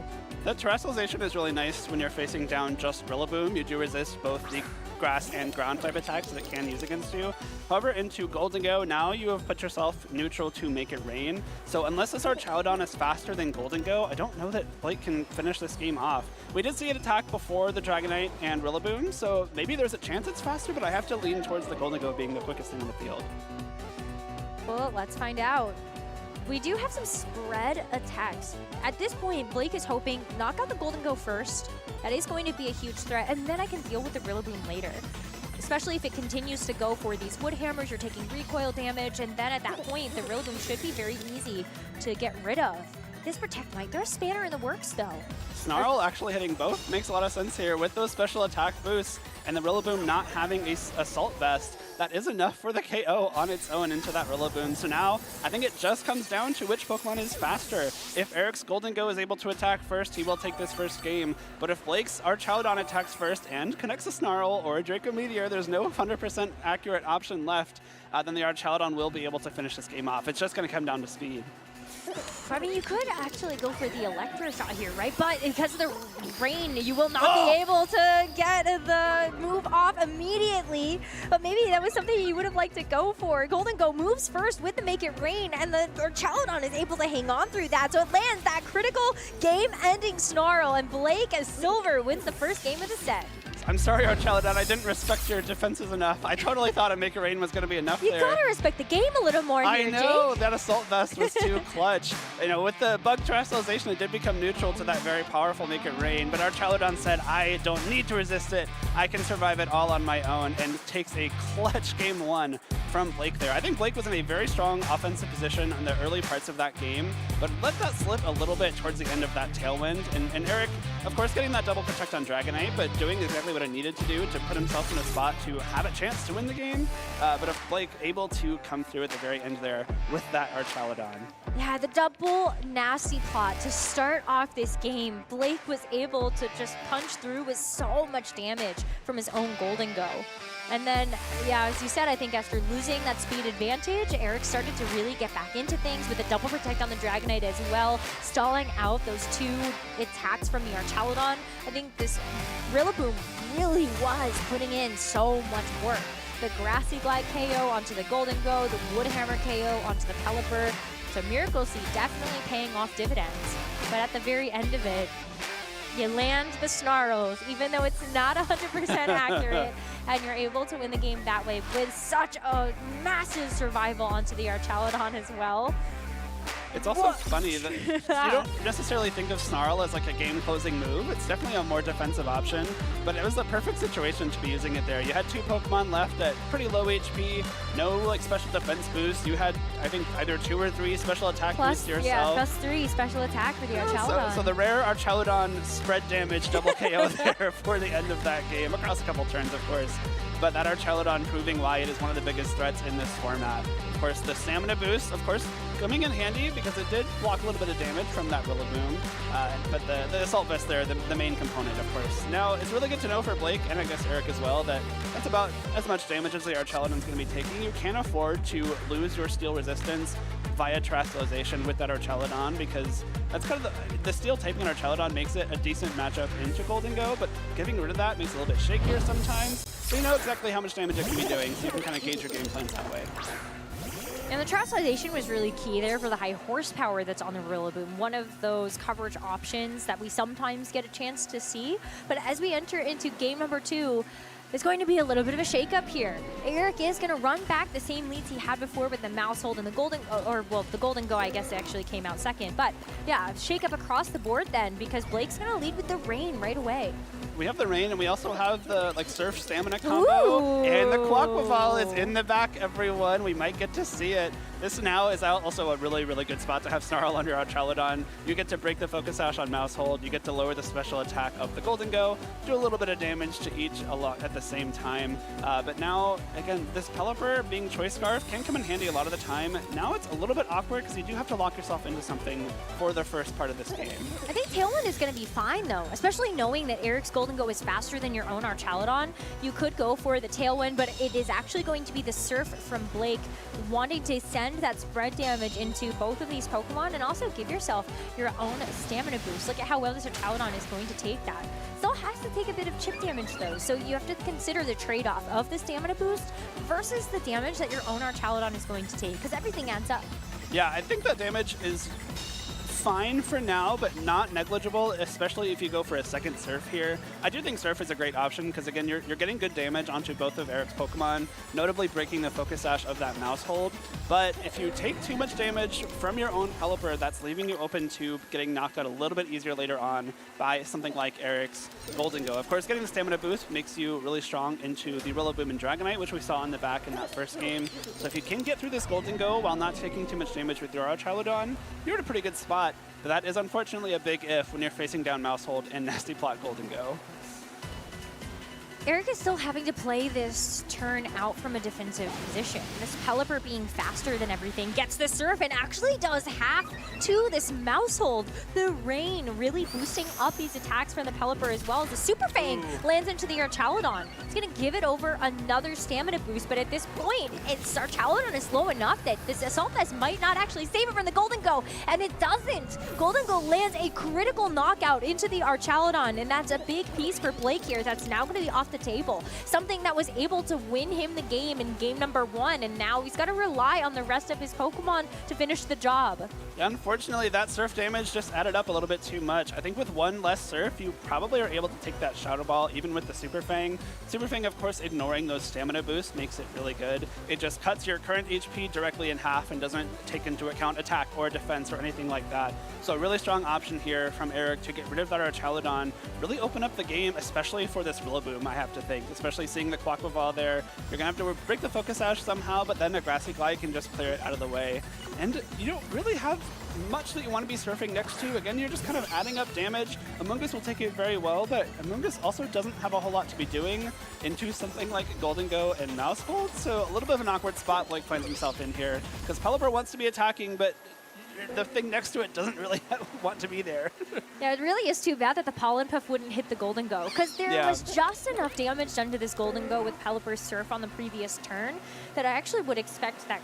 The terastallization is really nice when you're facing down just Rillaboom. You do resist both the grass and ground type attacks that it can use against you. However, into Golden Go, now you have put yourself neutral to Make It Rain. So unless this Archelodon is faster than Golden Go, I don't know that Blake can finish this game off. We did see it attack before the Dragonite and Rillaboom, so maybe there's a chance it's faster, but I have to lean towards the Golden Go being the quickest thing in the field. Well, let's find out. We do have some spread attacks. At this point, Blake is hoping knock out the Golden Go first. That is going to be a huge threat, and then I can deal with the Rillaboom later. Especially if it continues to go for these Wood Hammers, you're taking recoil damage, and then at that point, the Rillaboom should be very easy to get rid of. This Protect might throw a spanner in the works, though. Snarl actually hitting both makes a lot of sense here. With those special attack boosts and the Rillaboom not having a Assault Vest, that is enough for the KO on its own into that Rillaboom. So now, I think it just comes down to which Pokemon is faster. If Eric's Golden Go is able to attack first, he will take this first game. But if Blake's Archelodon attacks first and connects a Snarl or a Draco Meteor, there's no 100% accurate option left, then the Archelodon will be able to finish this game off. It's just going to come down to speed. I mean, you could actually go for the Electro Shot here, right? But because of the rain, you will not be able to get the move off immediately. But maybe that was something you would have liked to go for. Golden Go moves first with the Make It Rain, and the Archelodon is able to hang on through that. So it lands that critical game-ending Snarl, and Blake as Silver wins the first game of the set. I'm sorry, Archelodon, I didn't respect your defenses enough. I totally thought a Make It Rain was going to be enough there. You gotta respect the game a little more here, I know, Jake. that Assault Vest was too clutch. You know, with the bug terastallization, it did become neutral to that very powerful Make It Rain, but Archelodon said, I don't need to resist it. I can survive it all on my own, and takes a clutch game 1 from Blake there. I think Blake was in a very strong offensive position in the early parts of that game, but let that slip a little bit towards the end of that Tailwind. And Eric, of course, getting that double protect on Dragonite, but doing exactly what I needed to do to put himself in a spot to have a chance to win the game. But if Blake able to come through at the very end there with that Archelodon. Yeah, the double nasty plot to start off this game. Blake was able to just punch through with so much damage from his own Golden Go. And then, yeah, as you said, I think after losing that speed advantage, Eric started to really get back into things with a double protect on the Dragonite as well, stalling out those 2 attacks from the Archelodon. I think this Rillaboom really was putting in so much work. The Grassy Glide KO onto the Golden Go, the Wood Hammer KO onto the Pelipper. So Miracle Seed definitely paying off dividends. But at the very end of it, you land the Snarls, even though it's not 100% accurate, and you're able to win the game that way with such a massive survival onto the Archelodon as well. It's also funny that you don't necessarily think of Snarl as like a game-closing move. It's definitely a more defensive option, but it was the perfect situation to be using it there. You had 2 Pokemon left at pretty low HP, no like special defense boost. You had, I think, either 2 or 3 special attack boosts yourself. Yeah, +3 special attack for the Archelodon. So the rare Archelodon spread damage double KO there for the end of that game, across a couple turns, of course. but that Archelodon proving why it is one of the biggest threats in this format. Of course, the stamina boost, of course, coming in handy because it did block a little bit of damage from that Rillaboom, but the Assault Vest there, the main component, of course. Now, it's really good to know for Blake, and I guess Eric as well, that that's about as much damage as the Archelodon's going to be taking. You can't afford to lose your steel resistance via Terastallization with that Archelodon, because that's kind of the steel typing on Archelodon makes it a decent matchup into Golden Go, but getting rid of that makes it a little bit shakier sometimes. So you know exactly how much damage it can be doing, so you can kind of gauge your game plans that way. And the Terastallization was really key there for the high horsepower that's on the Rillaboom. One of those coverage options that we sometimes get a chance to see. But as we enter into game number 2, it's going to be a little bit of a shakeup here. Eric is going to run back the same leads he had before with the Mouse Hold and the Golden, the Golden Go, I guess, actually came out second. But yeah, shakeup across the board then, because Blake's going to lead with the Rain right away. We have the Rain, and we also have the Surf Stamina combo, and the Quaquaval is in the back, everyone. We might get to see it. This now is also a really, really good spot to have Snarl under Archelodon. You get to break the Focus Sash on Mouse Hold. You get to lower the special attack of the Golden Go, do a little bit of damage to each a lot at the same time. But now, again, this Pelipper being Choice Scarf can come in handy a lot of the time. Now it's a little bit awkward because you do have to lock yourself into something for the first part of this game. I think Tailwind is going to be fine, though, especially knowing that Eric's Golden Go is faster than your own Archelodon. You could go for the Tailwind, but it is actually going to be the Surf from Blake, wanting to send that spread damage into both of these Pokemon and also give yourself your own stamina boost. Look at how well this Archelodon is going to take that. Still has to take a bit of chip damage, though, so you have to consider the trade-off of the stamina boost versus the damage that your own Archelodon is going to take, because everything adds up. Yeah, I think that damage is fine for now, but not negligible, especially if you go for a second Surf here. I do think Surf is a great option because, again, you're getting good damage onto both of Eric's Pokemon, notably breaking the Focus Sash of that Mouse Hold. But if you take too much damage from your own Pelipper, that's leaving you open to getting knocked out a little bit easier later on by something like Eric's Golden Go. Of course, getting the stamina boost makes you really strong into the Rillaboom and Dragonite, which we saw in the back in that first game. So if you can get through this Golden Go while not taking too much damage with your Archelodon, you're in a pretty good spot. But that is unfortunately a big if when you're facing down Mouse Hold and Nasty Plot Golden Go. Eric is still having to play this turn out from a defensive position. This Pelipper being faster than everything gets the Surf and actually does half to this Mouse Hold. The Rain really boosting up these attacks from the Pelipper as well as the Super Fang lands into the Archelodon. It's going to give it over another stamina boost, but at this point, Archelodon is low enough that this Assault Vest might not actually save it from the Golden Go, and it doesn't. Golden Go lands a critical knockout into the Archelodon, and that's a big piece for Blake here. That's now going to be off the table. Something that was able to win him the game in game number 1, and now he's got to rely on the rest of his Pokemon to finish the job. Yeah, unfortunately, that Surf damage just added up a little bit too much. I think with one less Surf, you probably are able to take that Shadow Ball, even with the Super Fang. Super Fang, of course, ignoring those stamina boosts makes it really good. It just cuts your current HP directly in half and doesn't take into account attack or defense or anything like that. So a really strong option here from Eric to get rid of that Archelodon, really open up the game, especially for this Rillaboom, I have to think. Especially seeing the Quaquaval there. You're going to have to break the Focus Sash somehow, but then a Grassy Glide can just clear it out of the way. And you don't really have much that you want to be surfing next to. Again, you're just kind of adding up damage. Amoonguss will take it very well, but Amoonguss also doesn't have a whole lot to be doing into something like Golden Go and Mouse Hold, so a little bit of an awkward spot Blake finds himself in here, because Pelipper wants to be attacking, but the thing next to it doesn't really want to be there. Yeah, it really is too bad that the Pollen Puff wouldn't hit the Golden Go, because there was just enough damage done to this Golden Go with Pelipper's Surf on the previous turn that I actually would expect that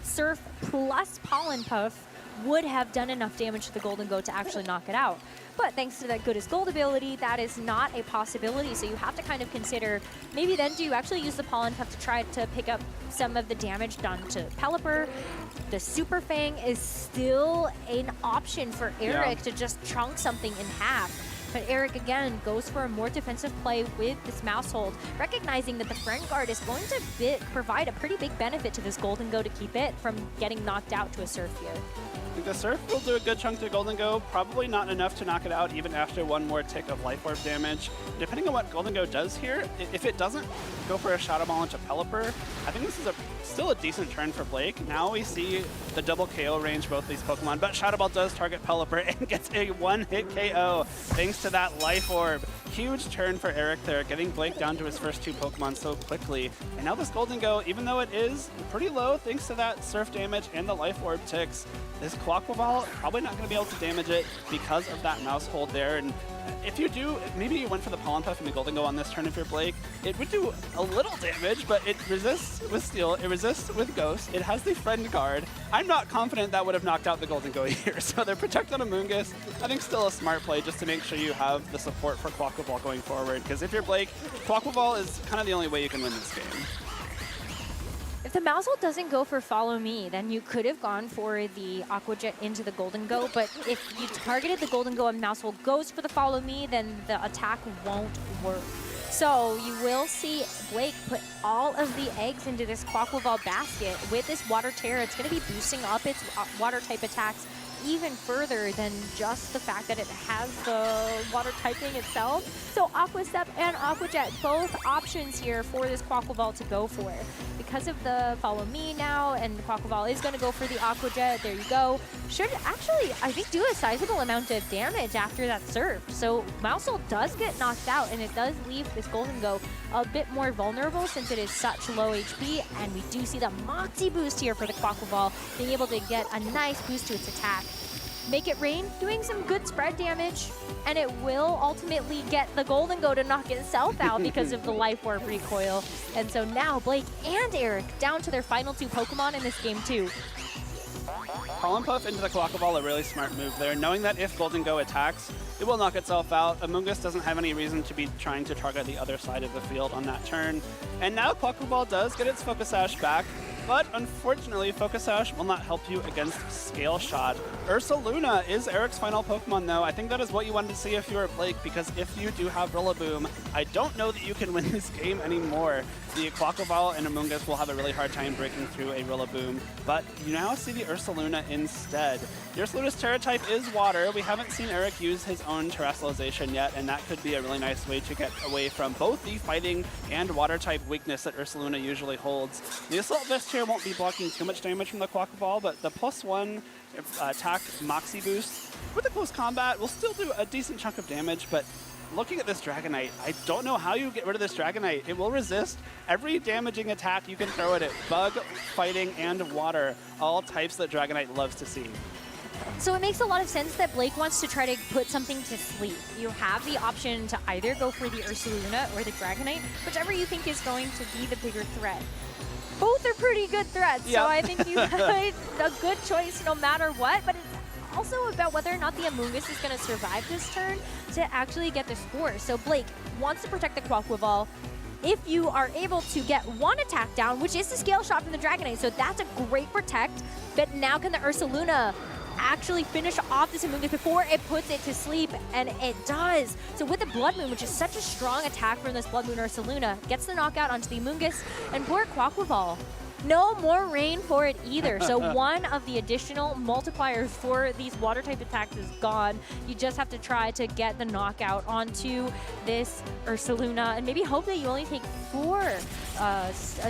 Surf plus Pollen Puff would have done enough damage to the Golden Go to actually knock it out. But thanks to that Good as Gold ability, that is not a possibility. So you have to kind of consider, maybe then do you actually use the Pollen Puff to try to pick up some of the damage done to Pelipper? The Super Fang is still an option for Eric to just chunk something in half. But Eric, again, goes for a more defensive play with this Mouse Hold, recognizing that the Friend Guard is going to provide a pretty big benefit to this Golden Go to keep it from getting knocked out to a Surf here. I think the Surf will do a good chunk to Golden Go, probably not enough to knock it out even after one more tick of Life Orb damage. Depending on what Golden Go does here, if it doesn't go for a Shadow Ball into Pelipper, I think this is still a decent turn for Blake. Now we see the double KO range both these Pokemon, but Shadow Ball does target Pelipper and gets a one-hit KO thanks to that Life Orb. Huge turn for Eric there, getting Blake down to his first 2 Pokemon so quickly. And now this Golden Go, even though it is pretty low thanks to that Surf damage and the Life Orb ticks, this Quaquaval probably not going to be able to damage it because of that mouse hold there. And if you do, maybe you went for the Pollen Puff and the Golden Go on this turn if you're Blake, it would do a little damage, but it resists with Steel, it resists with Ghost, it has the Friend Guard. I'm not confident that would have knocked out the Golden Go here, so they're Protect on Amoonguss. I think still a smart play just to make sure you have the support for Quaquaval going forward, because if you're Blake, Quaquaval is kind of the only way you can win this game. If the Mousehole doesn't go for Follow Me, then you could have gone for the Aqua Jet into the Golden Go, but if you targeted the Golden Go and Mousehole goes for the Follow Me, then the attack won't work. So you will see Blake put all of the eggs into this Quaquaval basket. With this Water Terra, it's going to be boosting up its water type attacks even further than just the fact that it has the water typing itself. So Aqua Step and Aqua Jet, both options here for this Quaquaval to go for. Because of the Follow Me now, and Quaquaval is going to go for the Aqua Jet, there you go. Should actually, I think, do a sizable amount of damage after that Surf. So Mousehole does get knocked out, and it does leave this Golden Go a bit more vulnerable since it is such low HP, and we do see the Moxie boost here for the Quaquaval, being able to get a nice boost to its attack. Make It Rain, doing some good spread damage, and it will ultimately get the Golden Go to knock itself out because of the Life Orb recoil. And so now Blake and Eric down to their final 2 Pokemon in this game too. Pollen Puff into the Quaquaval, a really smart move there, knowing that if Golden Go attacks, it will knock itself out. Amoonguss doesn't have any reason to be trying to target the other side of the field on that turn. And now Quaquaval does get its Focus Sash back, but unfortunately, Focus Sash will not help you against Scale Shot. Ursaluna is Eric's final Pokemon, though. I think that is what you wanted to see if you were Blake, because if you do have Rillaboom, I don't know that you can win this game anymore. The Quaquaval and Amoonguss will have a really hard time breaking through a Rillaboom, but you now see the Ursaluna instead. The Ursaluna's Terra type is Water. We haven't seen Eric use his own Terrestrialization yet, and that could be a really nice way to get away from both the Fighting and Water type weakness that Ursaluna usually holds. The Assault Vest here won't be blocking too much damage from the Quaquaval, but the +1 attack Moxie boost with the close combat will still do a decent chunk of damage, but looking at this Dragonite, I don't know how you get rid of this Dragonite. It will resist every damaging attack you can throw at it. Bug, Fighting, and Water, all types that Dragonite loves to see. So it makes a lot of sense that Blake wants to try to put something to sleep. You have the option to either go for the Ursaluna or the Dragonite, whichever you think is going to be the bigger threat. Both are pretty good threats, so I think you have a good choice no matter what, but it's also about whether or not the Amoonguss is going to survive this turn to actually get the score. So Blake wants to protect the Quaquaval. If you are able to get one attack down, which is the Scale Shot from the Dragonite, so that's a great protect, but now can the Ursaluna actually finish off this Amoonguss before it puts it to sleep, and it does. So with the Blood Moon, which is such a strong attack from this Blood Moon Ursaluna, gets the knockout onto the Amoonguss, and poor Quaquaval. No more rain for it either. So one of the additional multipliers for these water type attacks is gone. You just have to try to get the knockout onto this Ursaluna and maybe hope that you only take 4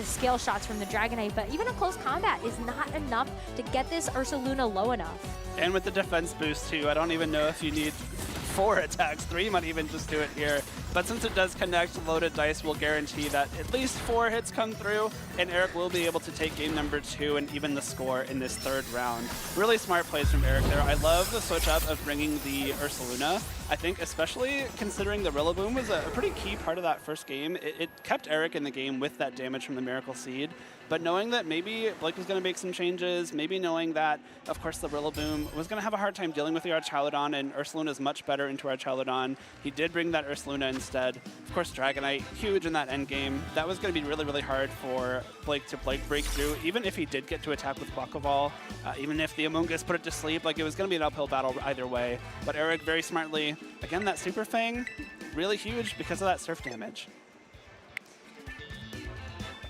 scale shots from the Dragonite. But even a close combat is not enough to get this Ursaluna low enough. And with the defense boost too, I don't even know if you need 4 attacks. 3 might even just do it here. But since it does connect, loaded dice will guarantee that at least 4 hits come through, and Eric will be able to take game number 2 and even the score in this 3rd round. Really smart plays from Eric there. I love the switch up of bringing the Ursaluna. I think especially considering the Rillaboom was a pretty key part of that first game. It kept Eric in the game with that damage from the Miracle Seed. But knowing that maybe Blake was going to make some changes, maybe knowing that, of course, the Rillaboom was going to have a hard time dealing with the Archaludon, and Ursaluna is much better into Archaludon. He did bring that Ursaluna instead. Of course, Dragonite, huge in that end game. That was going to be really, really hard for Blake to break through, even if he did get to attack with Quaquaval, even if the Amoonguss put it to sleep. Like, it was going to be an uphill battle either way. But Eric, very smartly, again, that Super Fang, really huge because of that Surf damage.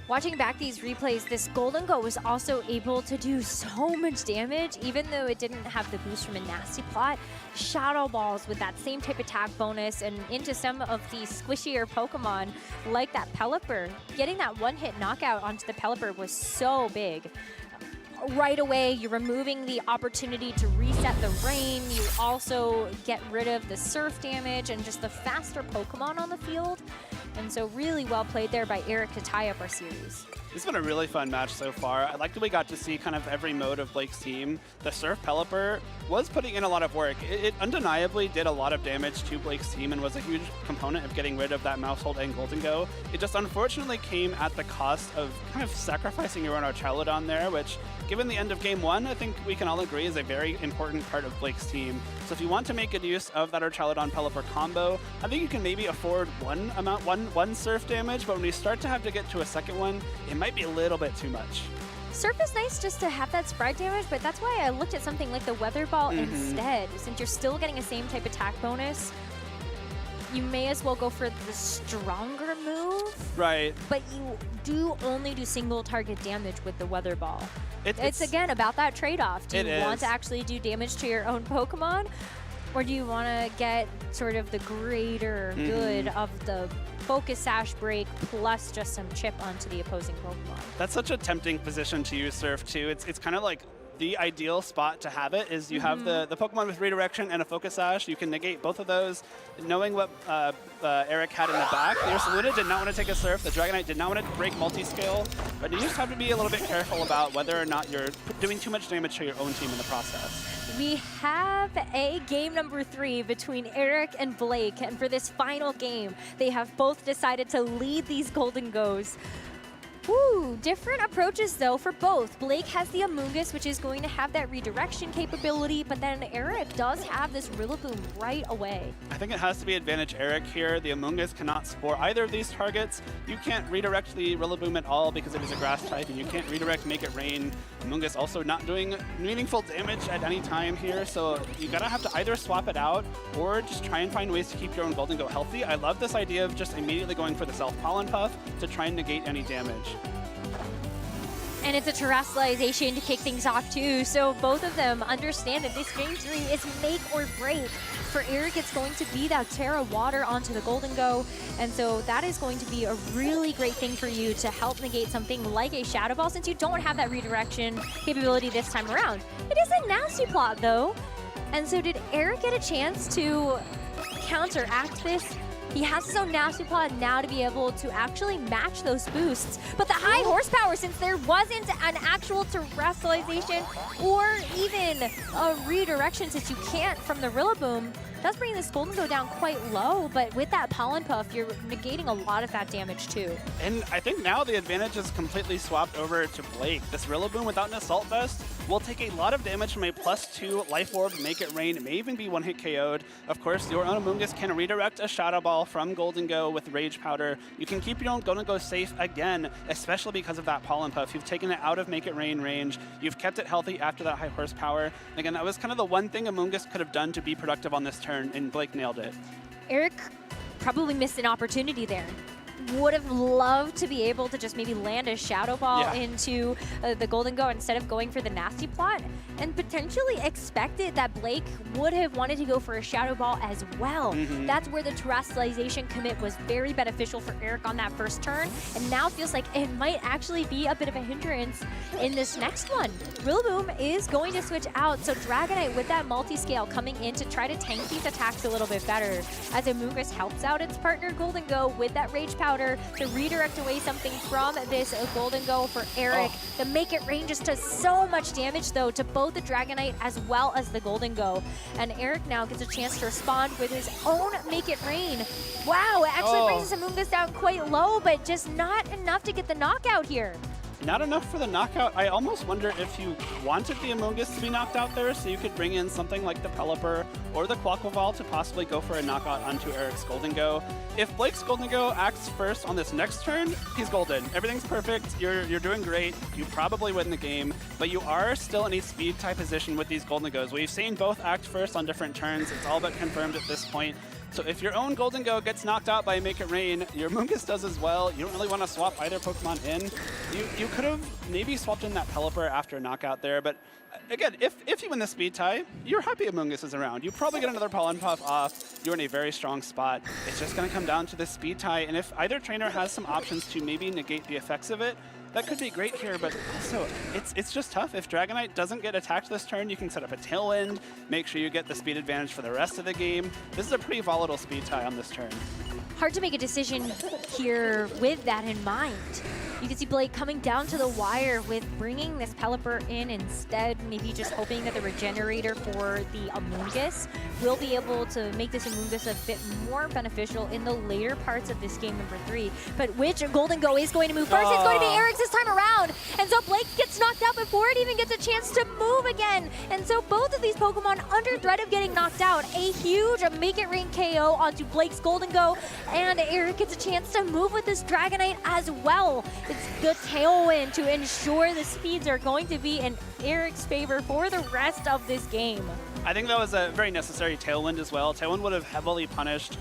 Watching back these replays, this Golden Go was also able to do so much damage, even though it didn't have the boost from a Nasty Plot. Shadow Balls with that same type attack bonus and into some of the squishier Pokemon, like that Pelipper. Getting that one-hit knockout onto the Pelipper was so big. right away, you're removing the opportunity to reset the rain. You also get rid of the surf damage and just the faster Pokemon on the field. And so really well played there by Eric to tie up our series. It's been a really fun match so far. I like that we got to see kind of every mode of Blake's team. The Surf Pelipper was putting in a lot of work. It undeniably did a lot of damage to Blake's team and was a huge component of getting rid of that Mousehold and Golden Go. It just unfortunately came at the cost of kind of sacrificing your own Archelodon there, which, given the end of game one, I think we can all agree is a very important part of Blake's team. So if you want to make good use of that Archelodon Pelipper combo, I think you can maybe afford one surf damage, but when you start to have to get to a second one, it might be a little bit too much. Surf is nice just to have that sprite damage, but that's why I looked at something like the Weather Ball instead. Since you're still getting the same type attack bonus, you may as well go for the stronger move. Right. But you do only do single target damage with the Weather Ball. It's again about that trade-off. Do you want to actually do damage to your own Pokemon? Or do you want to get sort of the greater good of the Focus Sash break plus just some chip onto the opposing Pokemon? That's such a tempting position to use Surf too. It's kind of like the ideal spot to have it is you have the Pokemon with redirection and a Focus Sash. You can negate both of those. Knowing what Eric had in the back, the Ursaluna did not want to take a Surf. The Dragonite did not want to break multi-scale. But you just have to be a little bit careful about whether or not you're doing too much damage to your own team in the process. We have a game number 3 between Eric and Blake, and for this final game, they have both decided to lead these Golden Goes. Woo, different approaches though for both. Blake has the Amoonguss, which is going to have that redirection capability, but then Eric does have this Rillaboom right away. I think it has to be advantage Eric here. The Amoonguss cannot spore either of these targets. You can't redirect the Rillaboom at all because it is a grass type, and you can't redirect Make It Rain. Amoonguss also not doing meaningful damage at any time here, so you gotta have to either swap it out or just try and find ways to keep your own Golden Go healthy. I love this idea of just immediately going for the Self-Pollen Puff to try and negate any damage. And it's a terrestrialization to kick things off too, so both of them understand that this game 3 is make or break. For Eric, it's going to be that Terra Water onto the Golden Go, and so that is going to be a really great thing for you to help negate something like a Shadow Ball, since you don't have that redirection capability this time around. It is a nasty plot though, and so did Eric get a chance to counteract this? He has his own Nasty Plot now to be able to actually match those boosts. But the high horsepower, since there wasn't an actual terrestrialization or even a redirection, since you can't from the Rillaboom, does bring this Golden Go down quite low, but with that Pollen Puff, you're negating a lot of that damage too. And I think now the advantage is completely swapped over to Blake. This Rillaboom without an Assault Vest will take a lot of damage from a +2 Life Orb, Make It Rain. It may even be one-hit KO'd. Of course, your own Amoonguss can redirect a Shadow Ball from Golden Go with Rage Powder. You can keep your own Golden Go safe again, especially because of that Pollen Puff. You've taken it out of Make It Rain range. You've kept it healthy after that high horsepower. And again, that was kind of the one thing Amoonguss could have done to be productive on this turn, and Blake nailed it. Eric Probably missed an opportunity there. Would have loved to be able to just maybe land a Shadow Ball into the Golden Go instead of going for the Nasty Plot, and potentially expected that Blake would have wanted to go for a Shadow Ball as well. That's where the terrestrialization commit was very beneficial for Eric on that first turn, and now feels like it might actually be a bit of a hindrance in this next one. Rillaboom is going to switch out, so Dragonite with that multi-scale coming in to try to tank these attacks a little bit better, as Amoonguss helps out its partner Golden Go with that Rage Powder to redirect away something from this Golden Go for Eric. The Make It Rain just does so much damage though to both the Dragonite as well as the Golden Go. And Eric now gets a chance to respond with his own Make It Rain. Wow, it actually brings his Amoonguss down quite low, but just not enough to get the knockout here. Not enough for the knockout. I almost wonder if you wanted the Amoonguss to be knocked out there so you could bring in something like the Pelipper or the Quaquaval to possibly go for a knockout onto Eric's Golden Go. If Blake's Golden Go acts first on this next turn, he's golden. Everything's perfect. You're doing great. You probably win the game, but you are still in a speed tie position with these Golden Goes. We've seen both act first on different turns. It's all but confirmed at this point. So if your own Golden Go gets knocked out by Make It Rain, your Amoonguss does as well. You don't really want to swap either Pokemon in. You could have maybe swapped in that Pelipper after a knockout there, but again, if you win the speed tie, you're happy Amoonguss is around. You probably get another Pollen Puff off. You're in a very strong spot. It's just going to come down to the speed tie, and if either trainer has some options to maybe negate the effects of it, that could be great here, but also it's just tough. If Dragonite doesn't get attacked this turn, you can set up a Tailwind, make sure you get the speed advantage for the rest of the game. This is a pretty volatile speed tie on this turn. Hard to make a decision here with that in mind. You can see Blake coming down to the wire with bringing this Pelipper in instead, maybe just hoping that the Regenerator for the Amoonguss will be able to make this Amoonguss a bit more beneficial in the later parts of this game number 3. But which Golden Go is going to move first? It's going to be Eric's this time around. And so Blake gets knocked out before it even gets a chance to move again. And so both of these Pokemon under threat of getting knocked out. A huge Make It Rain KO onto Blake's Golden Go, and Eric gets a chance to move with this Dragonite as well. It's the Tailwind to ensure the speeds are going to be in Eric's favor for the rest of this game. I think that was a very necessary Tailwind as well. Tailwind would have heavily punished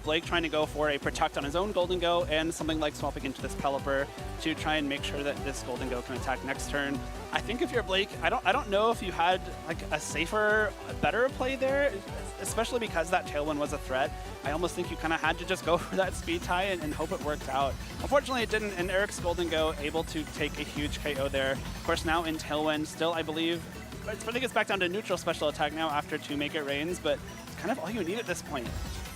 Blake trying to go for a Protect on his own Golden Go and something like swapping into this Pelipper to try and make sure that this Golden Go can attack next turn. I think if you're Blake, I don't know if you had like a safer, better play there, especially because that Tailwind was a threat. I almost think you kind of had to just go for that speed tie and hope it worked out. Unfortunately, it didn't, and Eric's Golden Go able to take a huge KO there. Of course, now in Tailwind, still, I believe, I think it's back down to neutral special attack now after 2 Make It Rains, but it's kind of all you need at this point.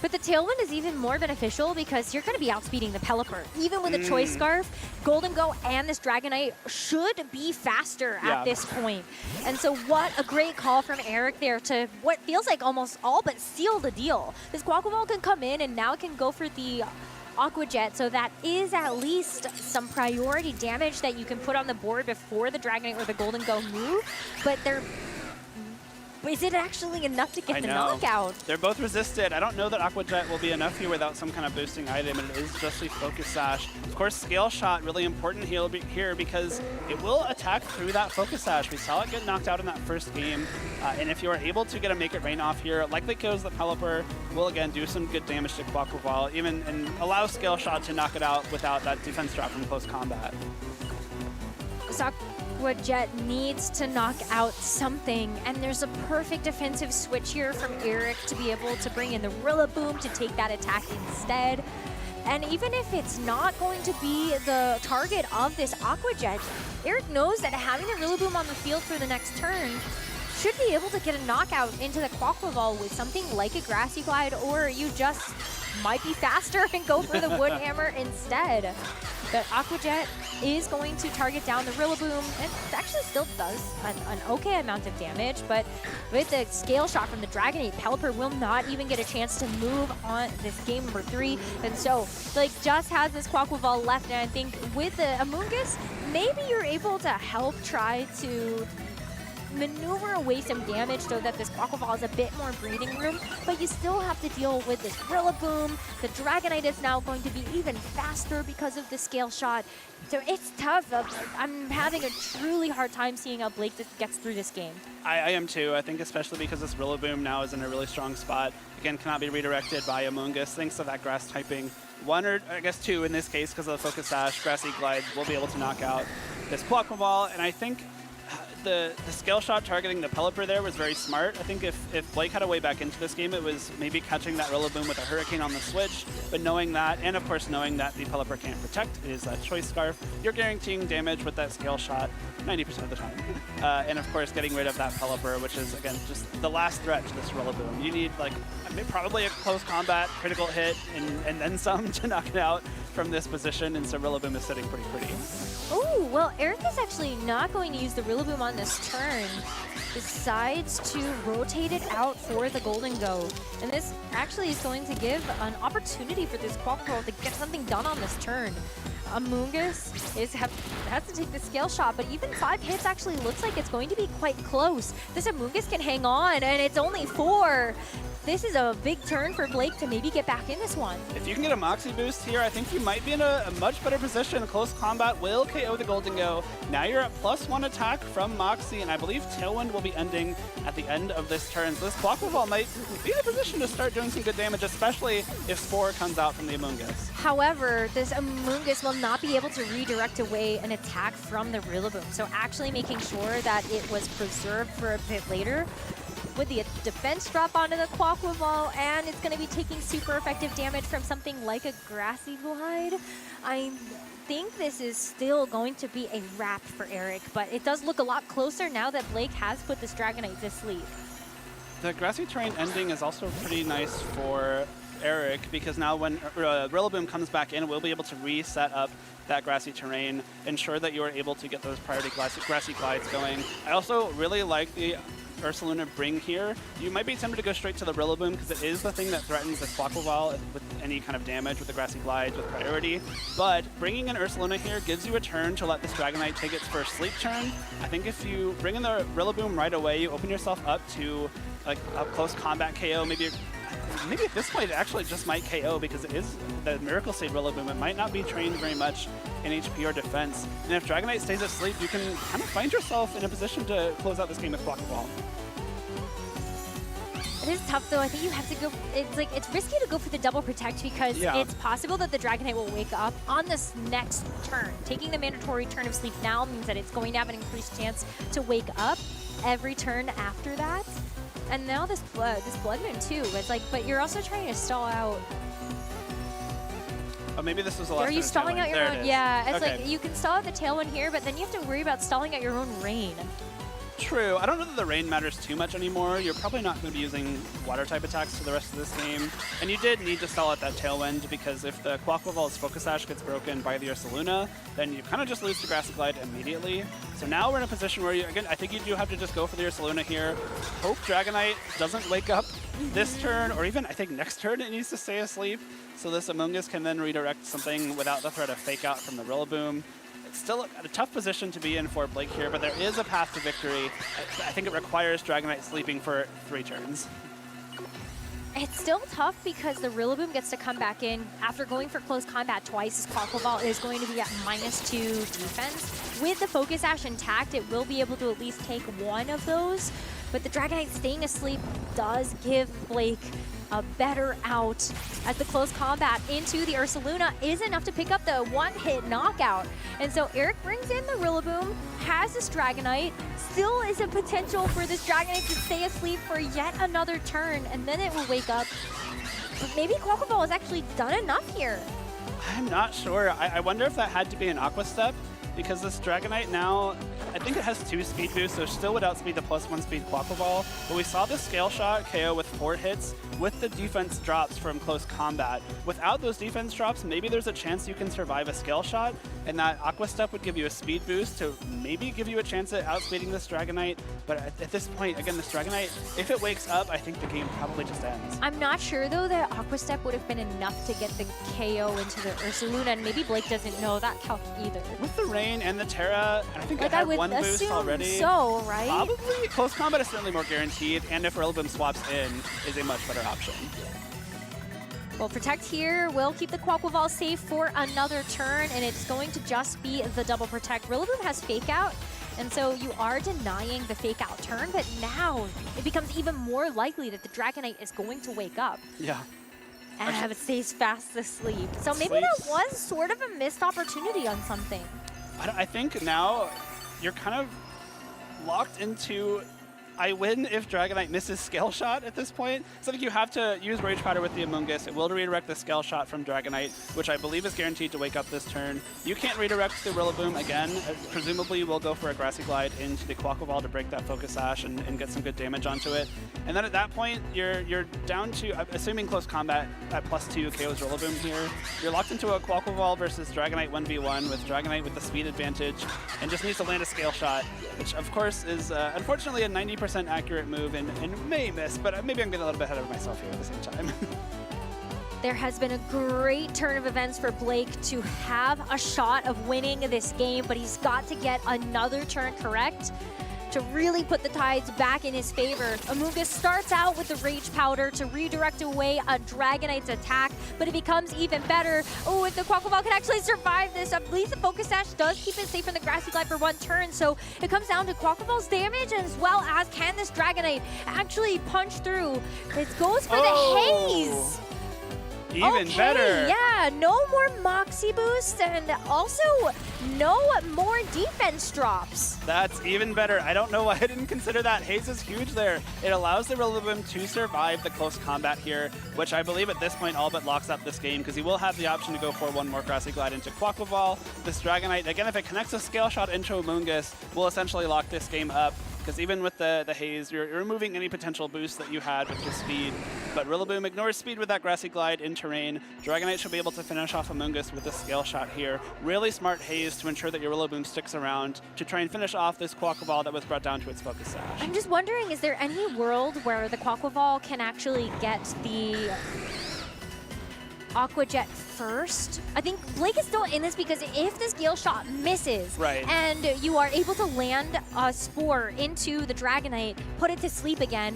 But the Tailwind is even more beneficial because you're going to be outspeeding the Pelipper. Even with a Choice Scarf, Golden Go and this Dragonite should be faster at this point. And so what a great call from Eric there to what feels like almost all but seal the deal. This Quaquaval can come in and now it can go for the Aqua Jet, so that is at least some priority damage that you can put on the board before the Dragonite or the Golden Go move, but is it actually enough to get the knockout? They're both resisted. I don't know that Aqua Jet will be enough here without some kind of boosting item, and it is just a Focus Sash. Of course, Scale Shot, really important here because it will attack through that Focus Sash. We saw it get knocked out in that first game, and if you are able to get a Make It Rain off here, likely kills the Pelipper, will again do some good damage to Quaquaval, and allow Scale Shot to knock it out without that defense drop from close combat. Aqua Jet needs to knock out something, and there's a perfect defensive switch here from Eric to be able to bring in the Rillaboom to take that attack instead. And even if it's not going to be the target of this Aqua Jet, Eric knows that having the Rillaboom on the field for the next turn should be able to get a knockout into the Quaquaval with something like a Grassy Glide, or you just might be faster and go for the Wood Hammer instead. But Aqua Jet is going to target down the Rillaboom, and it actually still does an okay amount of damage, but with the Scale Shot from the Dragonite, Pelipper will not even get a chance to move on this game number 3, and so like just has this Quaquaval left, and I think with the Amoonguss, maybe you're able to help try to maneuver away some damage so that this Quaquaval has a bit more breathing room, but you still have to deal with this Rillaboom. The Dragonite is now going to be even faster because of the Scale Shot. So it's tough. I'm having a truly hard time seeing how Blake gets through this game. I am too. I think especially because this Rillaboom now is in a really strong spot. Again, cannot be redirected by Amoonguss thanks to that grass typing. 1 or I guess 2 in this case because of the Focus Sash. Grassy Glide will be able to knock out this Quaquaval, and I think the Scale Shot targeting the Pelipper there was very smart. I think if Blake had a way back into this game, it was maybe catching that Rillaboom with a Hurricane on the switch, but knowing that, and of course knowing that the Pelipper can't protect, is that Choice Scarf, you're guaranteeing damage with that Scale Shot 90% of the time. And of course getting rid of that Pelipper, which is again just the last threat to this Rillaboom. You need like probably a close combat critical hit and then some to knock it out from this position, and so Rillaboom is sitting pretty. Oh, well, Eric is actually not going to use the Rillaboom on this turn. Decides to rotate it out for the Golden Go. And this actually is going to give an opportunity for this Quaquaval to get something done on this turn. Amoonguss has to take the Scale Shot, but even 5 hits actually looks like it's going to be quite close. This Amoonguss can hang on, and it's only 4. This is a big turn for Blake to maybe get back in this one. If you can get a Moxie boost here, I think you might be in a much better position. Close combat will KO the Golden Go. Now you're at +1 attack from Moxie, and I believe Tailwind will be ending at the end of this turn. So this Quaquaval might be in a position to start doing some good damage, especially if Spore comes out from the Amoonguss. However, this Amoonguss will not be able to redirect away an attack from the Rillaboom. So actually making sure that it was preserved for a bit later with the defense drop onto the Quaquaval, and it's going to be taking super effective damage from something like a Grassy Glide. think this is still going to be a wrap for Eric, but it does look a lot closer now that Blake has put this Dragonite to sleep. The grassy terrain ending is also pretty nice for Eric, because now when Rillaboom comes back in, we'll be able to reset up that grassy terrain, ensure that you are able to get those priority grassy glides going. I also really like the Ursaluna bring here. You might be tempted to go straight to the Rillaboom because it is the thing that threatens this Quaquaval with any kind of damage with the grassy glides with priority. But bringing in Ursaluna here gives you a turn to let this Dragonite take its first sleep turn. I think if you bring in the Rillaboom right away, you open yourself up to like a close combat KO. Maybe at this point it actually just might KO because it is the Miracle Seed Rillaboom. It might not be trained very much in HP or defense. And if Dragonite stays asleep, you can kind of find yourself in a position to close out this game with Quaquaval. It is tough though. I think you have to go, it's risky to go for the double protect because it's possible that the Dragonite will wake up on this next turn. Taking the mandatory turn of sleep now means that it's going to have an increased chance to wake up every turn after that. And now this Blood Moon too, it's like, but you're also trying to stall out. Oh, maybe this was the last. Are you stalling out your own? Yeah, it's okay. like you can stall out the Tailwind here, but then you have to worry about stalling out your own Rain. True. I don't know that the rain matters too much anymore. You're probably not going to be using water type attacks for the rest of this game. And you did need to stall out that Tailwind because if the Quaquaval's Focus Sash gets broken by the Ursaluna, then you kind of just lose the Grassy Glide immediately. So now we're in a position where, again, I think you do have to just go for the Ursaluna here. Hope Dragonite doesn't wake up this turn, or even I think next turn it needs to stay asleep. So this Amoonguss can then redirect something without the threat of Fake Out from the Rillaboom. It's still a tough position to be in for Blake here, but there is a path to victory. I think it requires Dragonite sleeping for 3 turns. It's still tough because the Rillaboom gets to come back in after going for close combat twice. As Quaquaval is going to be at -2 defense. With the Focus Sash intact, it will be able to at least take one of those. But the Dragonite staying asleep does give Blake a better out, as the close combat into the Ursaluna is enough to pick up the one-hit knockout. And so Eric brings in the Rillaboom, has this Dragonite, still is a potential for this Dragonite to stay asleep for yet another turn, and then it will wake up. But maybe Quaquaval has actually done enough here. I'm not sure. I wonder if that had to be an Aqua Step, because this Dragonite now, I think it has 2 speed boosts, so still would outspeed the +1 speed Quaquaval. But we saw the Scale Shot KO with 4 hits with the defense drops from close combat. Without those defense drops, maybe there's a chance you can survive a Scale Shot, and that Aqua Step would give you a speed boost to maybe give you a chance at outspeeding this Dragonite. But at this point, again, this Dragonite, if it wakes up, I think the game probably just ends. I'm not sure though that Aqua Step would have been enough to get the KO into the Ursaluna, and maybe Blake doesn't know that calc either. With the Rain and the Terra, I think like I had 1 boost already. So, right? Probably. Close combat is certainly more guaranteed, and if Rillaboom swaps in, is a much better option. Well, Protect here will keep the Quaquaval safe for another turn, and it's going to just be the double Protect. Rillaboom has Fake Out, and so you are denying the Fake Out turn, but now it becomes even more likely that the Dragonite is going to wake up. Yeah. And it stays fast asleep. So maybe that was sort of a missed opportunity on something. I think now you're kind of locked into I win if Dragonite misses Scale Shot at this point. So I think you have to use Rage Powder with the Amoonguss. It will redirect the Scale Shot from Dragonite, which I believe is guaranteed to wake up this turn. You can't redirect the Rillaboom again. Presumably we'll go for a Grassy Glide into the Quaquaval to break that Focus Sash and get some good damage onto it. And then at that point, you're down to, assuming close combat at +2 KO's Rillaboom here, you're locked into a Quaquaval versus Dragonite 1v1 with Dragonite with the speed advantage and just needs to land a Scale Shot, which of course is unfortunately a 90% accurate move and may miss, but maybe I'm getting a little bit ahead of myself here at the same time. There has been a great turn of events for Blake to have a shot of winning this game, but he's got to get another turn correct to really put the tides back in his favor. Amoonguss starts out with the Rage Powder to redirect away a Dragonite's attack, but it becomes even better. Oh, if the Quaquaval can actually survive this, at least the Focus Sash does keep it safe from the Grassy Glide for 1 turn, so it comes down to Quaquaval's damage as well as can this Dragonite actually punch through. It goes for the Haze! Even better. Yeah, no more Moxie boosts and also no more defense drops. That's even better. I don't know why I didn't consider that. Haze is huge there. It allows the Rillaboom to survive the close combat here, which I believe at this point all but locks up this game because he will have the option to go for one more Grassy Glide into Quaquaval Ball. This Dragonite, again, if it connects a Scale Shot into Amoonguss, will essentially lock this game up. Because even with the Haze, you're removing any potential boost that you had with your speed. But Rillaboom ignores speed with that Grassy Glide in terrain. Dragonite should be able to finish off Amoonguss with a Scale Shot here. Really smart Haze to ensure that your Rillaboom sticks around to try and finish off this Quaquaval that was brought down to its Focus Sash. I'm just wondering, is there any world where the Quaquaval can actually get the Aqua Jet first? I think Blake is still in this because if this Gale Shot misses and you are able to land a Spore into the Dragonite, put it to sleep again,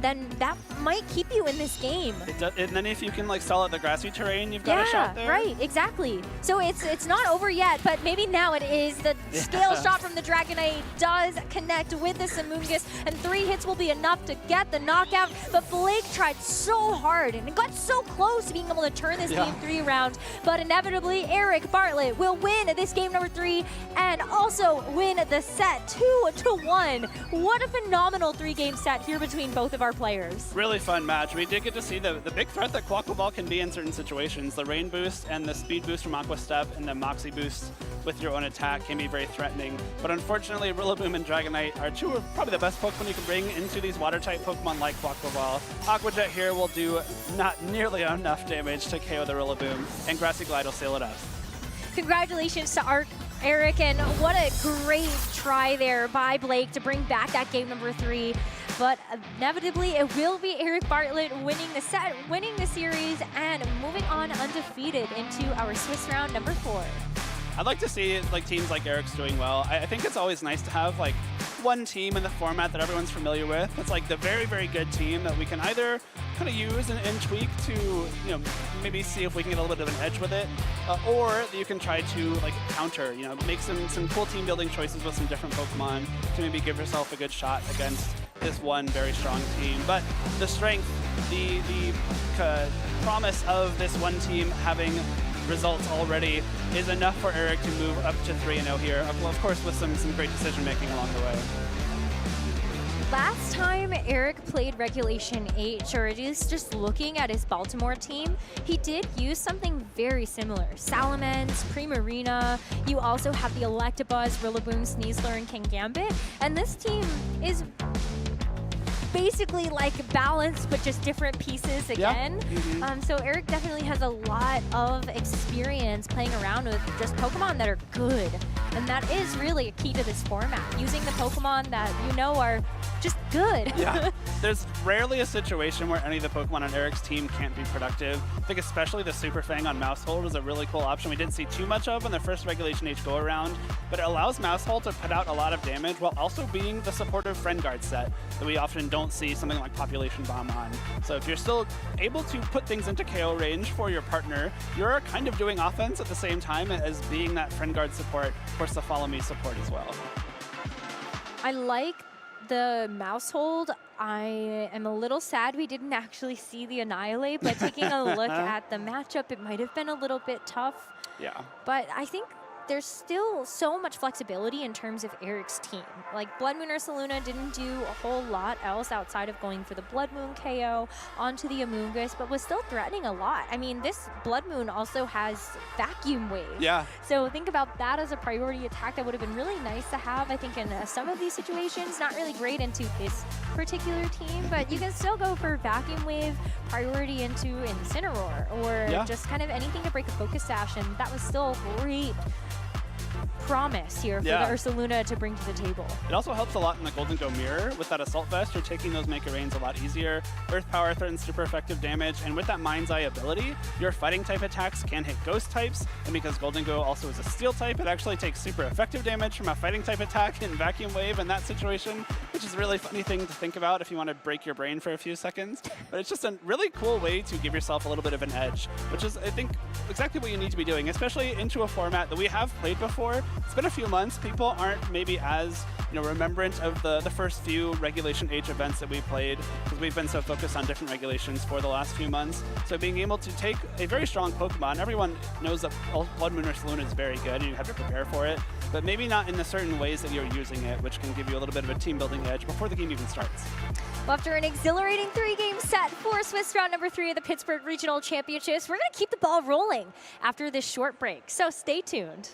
then that might keep you in this game. And then if you can like stall out the grassy terrain, you've got a shot there. Right, exactly. So it's not over yet, but maybe now it is. The Scale Shot from the Dragonite does connect with the Amoonguss, and 3 hits will be enough to get the knockout, but Blake tried so hard and got so close to being able to turn this game 3 around, but inevitably Eric Bartlett will win this game number 3 and also win the set 2-1. What a phenomenal 3-game set here between both of our players. Really fun match. We did get to see the big threat that Quaquaval can be in certain situations. The rain boost and the speed boost from Aqua Step and the Moxie boost with your own attack can be very threatening. But unfortunately, Rillaboom and Dragonite are two of probably the best Pokemon you can bring into these water-type Pokemon like Quaquaval. Aqua Jet here will do not nearly enough damage to KO the Rillaboom, and Grassy Glide will seal it up. Congratulations to Eric, and what a great try there by Blake to bring back that game number 3. But inevitably, it will be Eric Bartlett winning the set, winning the series, and moving on undefeated into our Swiss round number 4. I'd like to see like teams like Eric's doing well. I think it's always nice to have like one team in the format that everyone's familiar with. It's like the very, very good team that we can either kind of use and tweak to, maybe see if we can get a little bit of an edge with it, or that you can try to like counter, make some cool team building choices with some different Pokemon to maybe give yourself a good shot against this one very strong team. But the strength, the promise of this one team having results already is enough for Eric to move up to 3-0 here. Of course, with some great decision making along the way. Last time Eric played Regulation H, or at least just looking at his Baltimore team, he did use something very similar. Salamence, Primarina, you also have the Electabuzz, Rillaboom, Sneasler, and Kingambit, and this team is basically like balanced but just different pieces again. So Eric definitely has a lot of experience playing around with just Pokemon that are good. And that is really a key to this format, using the Pokemon that are just good. Yeah, there's rarely a situation where any of the Pokemon on Eric's team can't be productive. I think especially the Super Fang on Mousehole was a really cool option we didn't see too much of in the first Regulation H go-around, but it allows Mousehole to put out a lot of damage while also being the supportive Friend Guard set that we often don't see something like Population Bomb on. So if you're still able to put things into KO range for your partner, you're kind of doing offense at the same time as being that Friend Guard support, of course the Follow Me support as well. I like the Mousehold. I am a little sad we didn't actually see the Annihilate, but taking a look at the matchup, it might have been a little bit tough. Yeah. But I think there's still so much flexibility in terms of Eric's team. Like Blood Moon Ursaluna didn't do a whole lot else outside of going for the Blood Moon KO onto the Amoonguss, but was still threatening a lot. I mean, this Blood Moon also has Vacuum Wave. Yeah. So think about that as a priority attack that would have been really nice to have, I think, in some of these situations. Not really great into this particular team, but you can still go for Vacuum Wave, priority into Incineroar, or just kind of anything to break a Focus Sash, and that was still a great promise here for the Ursaluna to bring to the table. It also helps a lot in the Golden Go Mirror. With that Assault Vest, you're taking those Mega Rains a lot easier. Earth Power threatens super effective damage, and with that Mind's Eye ability, your fighting type attacks can hit ghost types, and because Golden Go also is a steel type, it actually takes super effective damage from a fighting type attack in Vacuum Wave in that situation, which is a really funny thing to think about if you want to break your brain for a few seconds. But it's just a really cool way to give yourself a little bit of an edge, which is, I think, exactly what you need to be doing, especially into a format that we have played before, it's been a few months. People aren't maybe as remembrant of the first few Regulation H events that we played because we've been so focused on different regulations for the last few months. So being able to take a very strong Pokemon, everyone knows that Blood Moon or Saloon is very good and you have to prepare for it, but maybe not in the certain ways that you're using it, which can give you a little bit of a team building edge before the game even starts. Well, after an exhilarating 3-game set for Swiss round number 3 of the Pittsburgh Regional Championships, we're going to keep the ball rolling after this short break, so stay tuned.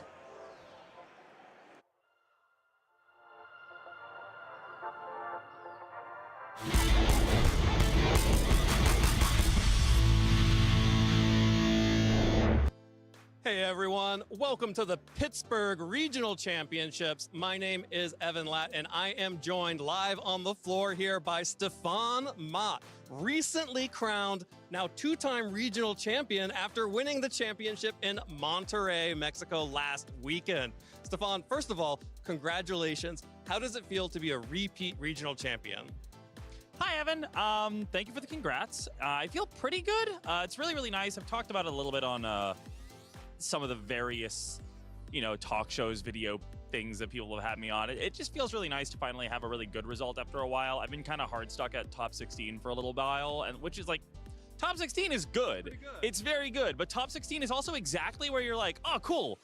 Hey everyone, welcome to the Pittsburgh Regional Championships. My name is Evan Latt and I am joined live on the floor here by Stefan Mott, recently crowned now 2-time regional champion after winning the championship in Monterrey, Mexico last weekend. Stefan, first of all, congratulations. How does it feel to be a repeat regional champion? Hi, Evan. Thank you for the congrats. I feel pretty good. It's really, really nice. I've talked about it a little bit on some of the various, talk shows, video things that people have had me on. It just feels really nice to finally have a really good result after a while. I've been kind of hard stuck at top 16 for a little while, and which is like, top 16 is good. It's very good, but top 16 is also exactly where you're like, oh, cool.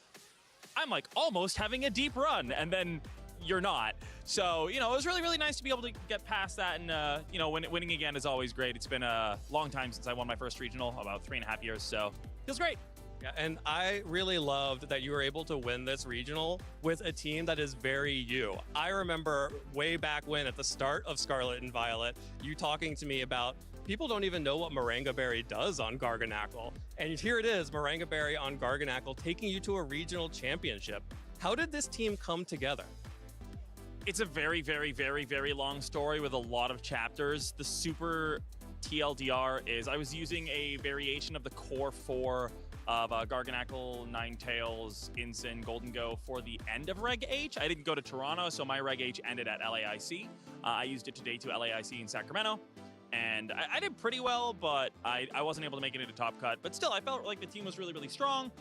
I'm like almost having a deep run, and then you're not. So, it was really, really nice to be able to get past that, and, winning again is always great. It's been a long time since I won my first regional, about 3.5 years, so feels great. Yeah, and I really loved that you were able to win this regional with a team that is very you. I remember way back when, at the start of Scarlet and Violet, you talking to me about people don't even know what Moringa Berry does on Garganacl. And here it is, Moringa Berry on Garganacl, taking you to a regional championship. How did this team come together? It's a very, very, very, very long story with a lot of chapters. The super TLDR is I was using a variation of the core 4 of Garganacl, Ninetales, Incin, Golden Go for the end of Reg H. I didn't go to Toronto, so my Reg H ended at LAIC. I used it to day 2 LAIC in Sacramento, and I did pretty well, but I wasn't able to make it into Top Cut. But still, I felt like the team was really, really strong.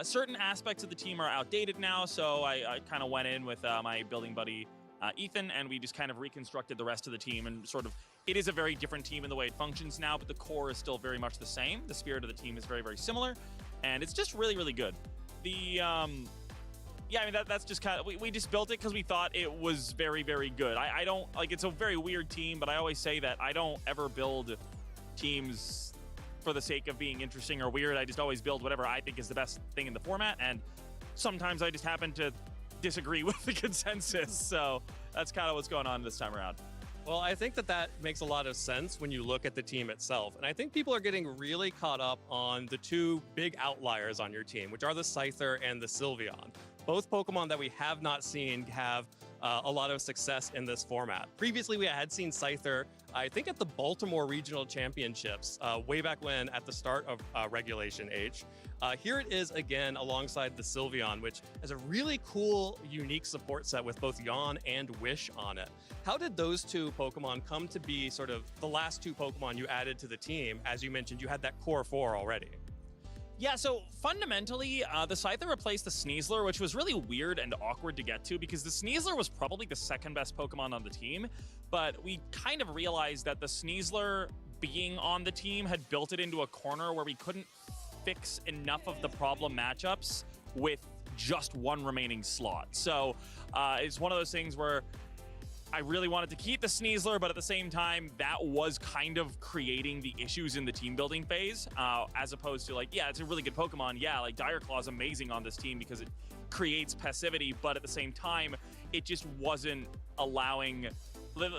Certain aspects of the team are outdated now, so I kind of went in with my building buddy, Ethan, and we just kind of reconstructed the rest of the team and sort of, it is a very different team in the way it functions now, but the core is still very much the same. The spirit of the team is very, very similar, and it's just really, really good. Yeah, I mean, that's just kind of, we just built it because we thought it was very, very good. I don't, like, it's a very weird team, but I always say that I don't ever build teams for the sake of being interesting or weird. I just always build whatever I think is the best thing in the format, and sometimes I just happen to disagree with the consensus, so that's kind of what's going on this time around. Well, I think that makes a lot of sense when you look at the team itself. And I think people are getting really caught up on the 2 big outliers on your team, which are the Scyther and the Sylveon. Both Pokemon that we have not seen have a lot of success in this format. Previously, we had seen Scyther, I think at the Baltimore Regional Championships, way back when at the start of Regulation H. Here it is again alongside the Sylveon, which has a really cool, unique support set with both Yawn and Wish on it. How did those 2 Pokemon come to be sort of the last 2 Pokemon you added to the team? As you mentioned, you had that core 4 already. Yeah, so fundamentally, the Scyther replaced the Sneasler, which was really weird and awkward to get to because the Sneasler was probably the 2nd best Pokemon on the team, but we kind of realized that the Sneasler being on the team had built it into a corner where we couldn't fix enough of the problem matchups with just 1 remaining slot. So it's one of those things where I really wanted to keep the Sneasler, but at the same time, that was kind of creating the issues in the team building phase, as opposed to like, yeah, it's a really good Pokemon. Yeah, like Dire Claw's amazing on this team because it creates passivity, but at the same time, it just wasn't allowing.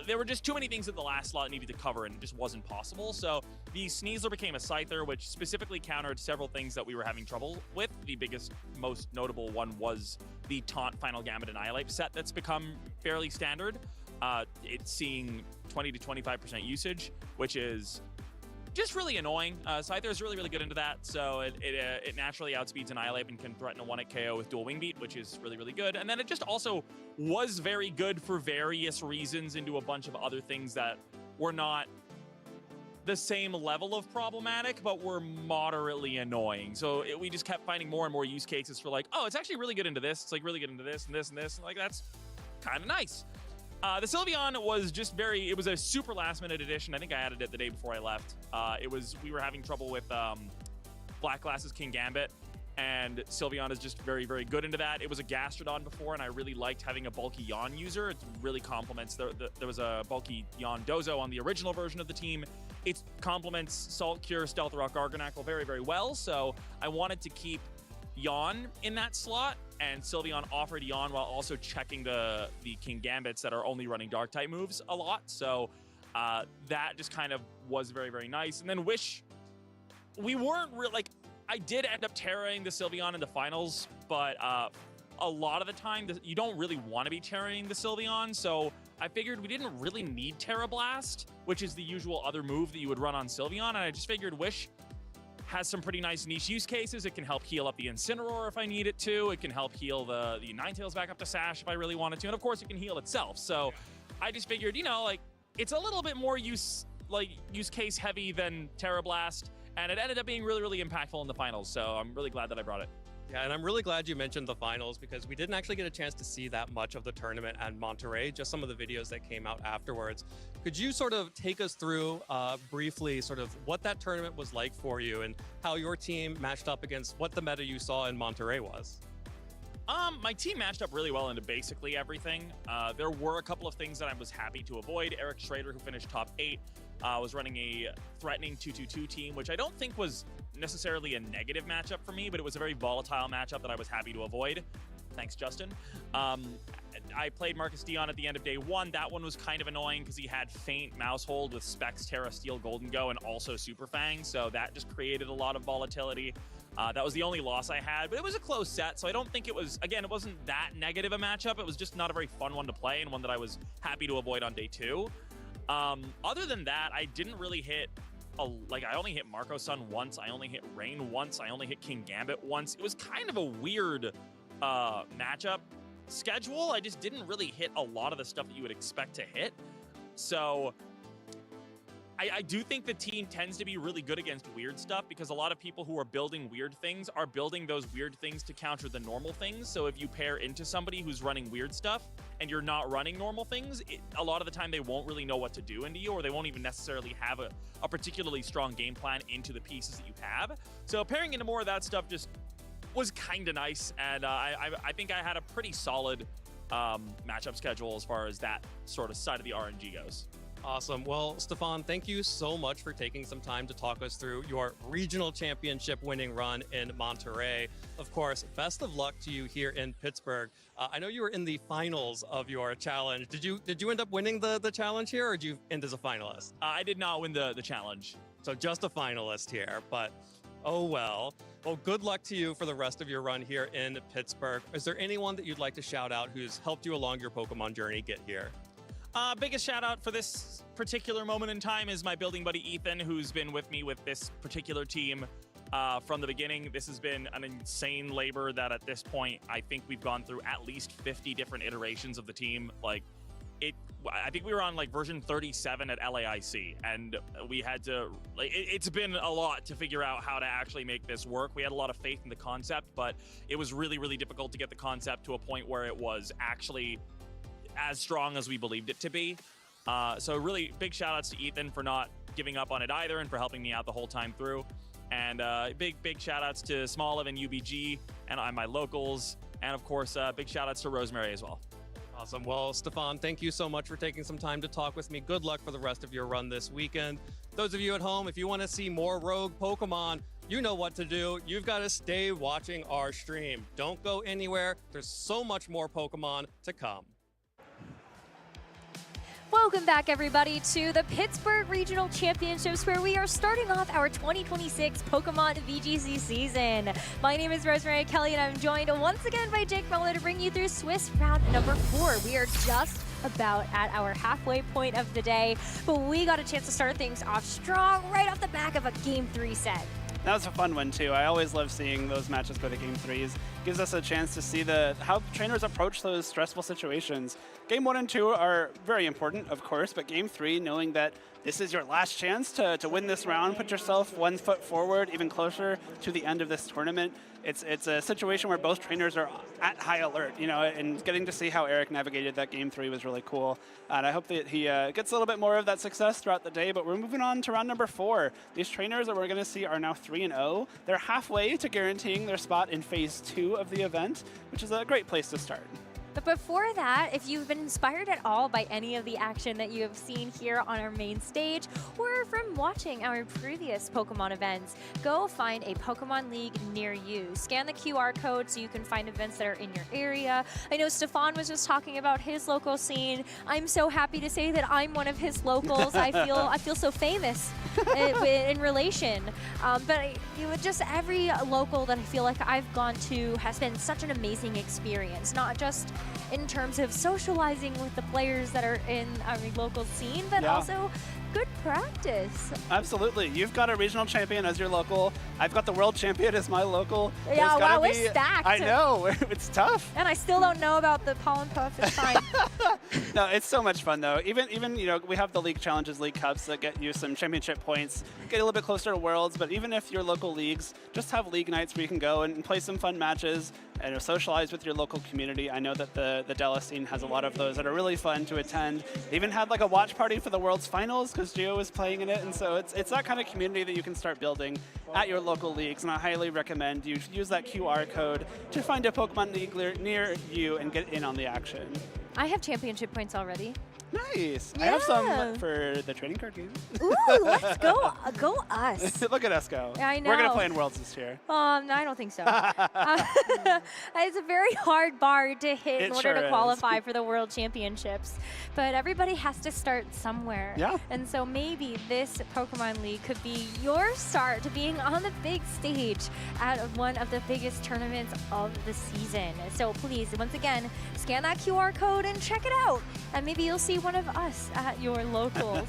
There were just too many things that the last slot needed to cover, and it just wasn't possible. So the Sneasler became a Scyther, which specifically countered several things that we were having trouble with. The biggest, most notable one was the Taunt, Final Gambit, Annihilate set that's become fairly standard. It's seeing 20 to 25% usage, which is just really annoying. Scyther is really, really good into that, so it naturally outspeeds Annihilate and can threaten a 1-hit KO with dual Wing Beat, which is really, really good. And then it just also was very good for various reasons into a bunch of other things that were not the same level of problematic, but were moderately annoying. So we just kept finding more and more use cases for like, oh, it's actually really good into this. It's like really good into this and this and this. Like that's kind of nice. The Sylveon was just it was a super last minute addition. I think I added it the day before I left. We were having trouble with Black Glass's King Gambit, and Sylveon is just very, very good into that. It was a Gastrodon before, and I really liked having a bulky Yawn user. It really complements, there was a bulky Yawn Dozo on the original version of the team. It complements Salt Cure, Stealth Rock, Garganacl very, very well, so I wanted to keep Yawn in that slot, and Sylveon offered Yawn while also checking the King Gambits that are only running Dark-type moves a lot, so that just kind of was very, very nice. And then Wish, we weren't really, like, I did end up terroring the Sylveon in the finals, but a lot of the time, you don't really want to be terroring the Sylveon, so I figured we didn't really need Terra Blast, which is the usual other move that you would run on Sylveon, and I just figured Wish has some pretty nice niche use cases. It can help heal up the Incineroar if I need it to. It can help heal the Ninetales back up to Sash if I really wanted to, and of course it can heal itself. So I just figured, you know, like, it's a little bit more use case heavy than Terra Blast, and it ended up being really, really impactful in the finals, so I'm really glad that I brought it. Yeah, and I'm really glad you mentioned the finals because we didn't actually get a chance to see that much of the tournament at Monterey, just some of the videos that came out afterwards. Could you sort of take us through briefly sort of what that tournament was like for you and how your team matched up against what the meta you saw in Monterey was? My team matched up really well into basically everything. There were a couple of things that I was happy to avoid. Eric Schrader, who finished top 8, was running a threatening 2-2-2 team, which I don't think was necessarily a negative matchup for me, but it was a very volatile matchup that I was happy to avoid. Thanks, Justin. I played Marcus Dion at the end of day 1. That one was kind of annoying because he had Feint, Mousehold with Specs, Terra, Steel, Golden Go, and also Super Fang, so that just created a lot of volatility. That was the only loss I had, but it was a close set, so I don't think it was, again, it wasn't that negative a matchup. It was just not a very fun one to play and one that I was happy to avoid on day 2. Other than that, I didn't really hit, I only hit Marco Sun once, I only hit Rain once, I only hit King Gambit once. It was kind of a weird matchup schedule. I just didn't really hit a lot of the stuff that you would expect to hit. So I do think the team tends to be really good against weird stuff because a lot of people who are building weird things are building those weird things to counter the normal things. So if you pair into somebody who's running weird stuff and you're not running normal things, a lot of the time they won't really know what to do into you, or they won't even necessarily have a particularly strong game plan into the pieces that you have. So pairing into more of that stuff just was kind of nice, and I think I had a pretty solid matchup schedule as far as that sort of side of the RNG goes. Awesome. Well, Stefan, thank you so much for taking some time to talk us through your regional championship winning run in Monterey. Of course, best of luck to you here in Pittsburgh. I know you were in the finals of your challenge. Did you end up winning the challenge here, or did you end as a finalist? I did not win the challenge. So just a finalist here, but oh well. Well, good luck to you for the rest of your run here in Pittsburgh. Is there anyone that you'd like to shout out who's helped you along your Pokemon journey get here? Biggest shout out for this particular moment in time is my building buddy Ethan, who's been with me with this particular team from the beginning. This has been an insane labor that at this point, I think we've gone through at least 50 different iterations of the team. I think we were on version 37 at LAIC, and we had to, it's been a lot to figure out how to actually make this work. We had a lot of faith in the concept, but it was really, really difficult to get the concept to a point where it was actually as strong as we believed it to be. So really big shout outs to Ethan for not giving up on it either and for helping me out the whole time through. And big shout outs to Smoliv and UBG and my locals. And of course, big shout outs to Rosemary as well. Awesome. Well, Stefan, thank you so much for taking some time to talk with me. Good luck for the rest of your run this weekend. Those of you at home, if you want to see more Rogue Pokemon, you know what to do. You've got to stay watching our stream. Don't go anywhere. There's so much more Pokemon to come. Welcome back, everybody, to the Pittsburgh Regional Championships, where we are starting off our 2026 Pokemon VGC season. My name is Rosemary Kelly, and I'm joined once again by Jake Muller to bring you through Swiss round number 4. We are just about at our halfway point of the day, but we got a chance to start things off strong right off the back of a Game 3 set. That was a fun one, too. I always love seeing those matches go to Game 3s. gives us a chance to see how trainers approach those stressful situations. Game 1 and 2 are very important, of course, but Game 3, knowing that this is your last chance to win this round, put yourself 1 foot forward, even closer to the end of this tournament. It's a situation where both trainers are at high alert, you know, and getting to see how Eric navigated that Game 3 was really cool. And I hope that he gets a little bit more of that success throughout the day, but we're moving on to round number 4. These trainers that we're going to see are now 3-0. They're halfway to guaranteeing their spot in Phase 2 of the event, which is a great place to start. But before that, if you've been inspired at all by any of the action that you have seen here on our main stage or from watching our previous Pokemon events, go find a Pokemon League near you. Scan the QR code so you can find events that are in your area. I know Stefan was just talking about his local scene. I'm so happy to say that I'm one of his locals. I feel so famous in relation. But just every local that I feel like I've gone to has been such an amazing experience, not just in terms of socializing with the players that are in our local scene, but also good practice. Absolutely. You've got a regional champion as your local. I've got the world champion as my local. Yeah, wow, we're stacked. I know. It's tough. And I still don't know about the pollen puff. It's fine. No, it's so much fun though. Even you know, we have the league challenges, league cups that get you some championship points, get a little bit closer to worlds. But even if your local leagues just have league nights where you can go and play some fun matches and socialize with your local community. I know that the Dallas scene has a lot of those that are really fun to attend. They even had like a watch party for the World's Finals because Gio is playing in it, and so it's that kind of community that you can start building at your local leagues, and I highly recommend you use that QR code to find a Pokemon League near you and get in on the action. I have championship points already. Nice. Yeah. I have some for the trading card game. Ooh, let's go. Go us. Look at us go. I know. We're going to play in Worlds this year. No, I don't think so. It's a very hard bar to hit in order to qualify for the World Championships. But everybody has to start somewhere. Yeah. And so maybe this Pokemon League could be your start to being on the big stage at one of the biggest tournaments of the season. So please, once again, scan that QR code and check it out. And maybe you'll see one of us at your locals.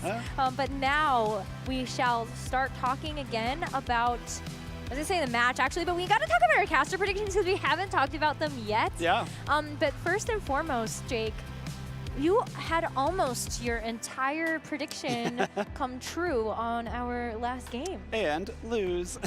But now we shall start talking again about, I was going to say the match actually, but we got to talk about our caster predictions because we haven't talked about them yet. Yeah. But first and foremost, Jake, you had almost your entire prediction come true on our last game. And lose.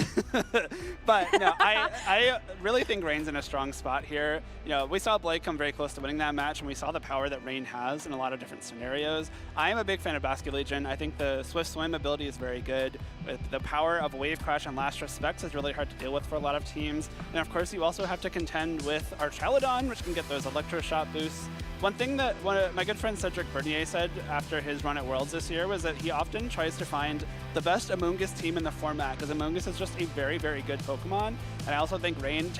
But no, I really think Rain's in a strong spot here. You know, we saw Blake come very close to winning that match, and we saw the power that Rain has in a lot of different scenarios. I am a big fan of Basket Legion. I think the Swift Swim ability is very good. With the power of Wave Crash and Last Respects is really hard to deal with for a lot of teams. And of course, you also have to contend with Archaludon, which can get those Electro Shot boosts. One thing that one of my good friend Cedric Bernier said after his run at Worlds this year was that he often tries to find the best Amoonguss team in the format, because Amoonguss is just a very, very good Pokemon. And I also think Rain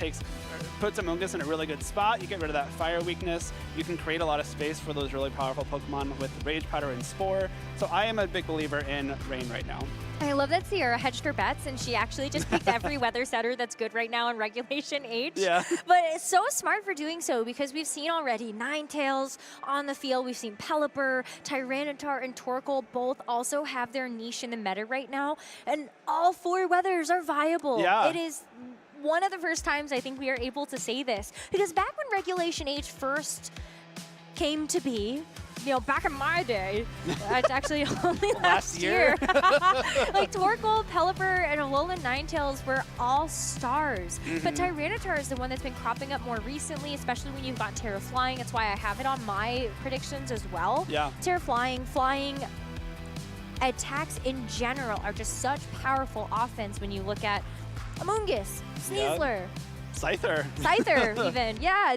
puts Amoonguss in a really good spot. You get rid of that fire weakness. You can create a lot of space for those really powerful Pokemon with Rage Powder and Spore. So I am a big believer in Rain right now. I love that Sierra hedged her bets, and she actually just picked every weather setter that's good right now in Regulation H. Yeah. But it's so smart for doing so, because we've seen already Ninetales on the field. We've seen Pelipper, Tyranitar, and Torkoal both also have their niche in the meta right now, and all 4 weathers are viable. Yeah. It is one of the first times I think we are able to say this, because back when Regulation H first came to be, you know, back in my day, it's actually only last year. Like Torkoal, Pelipper, and Alolan Ninetales were all stars. But Tyranitar is the one that's been cropping up more recently, especially when you've got Terra Flying. That's why I have it on my predictions as well. Yeah. Terra Flying, attacks in general are just such powerful offense when you look at Amoonguss, Sneasler. Scyther, even. Yeah,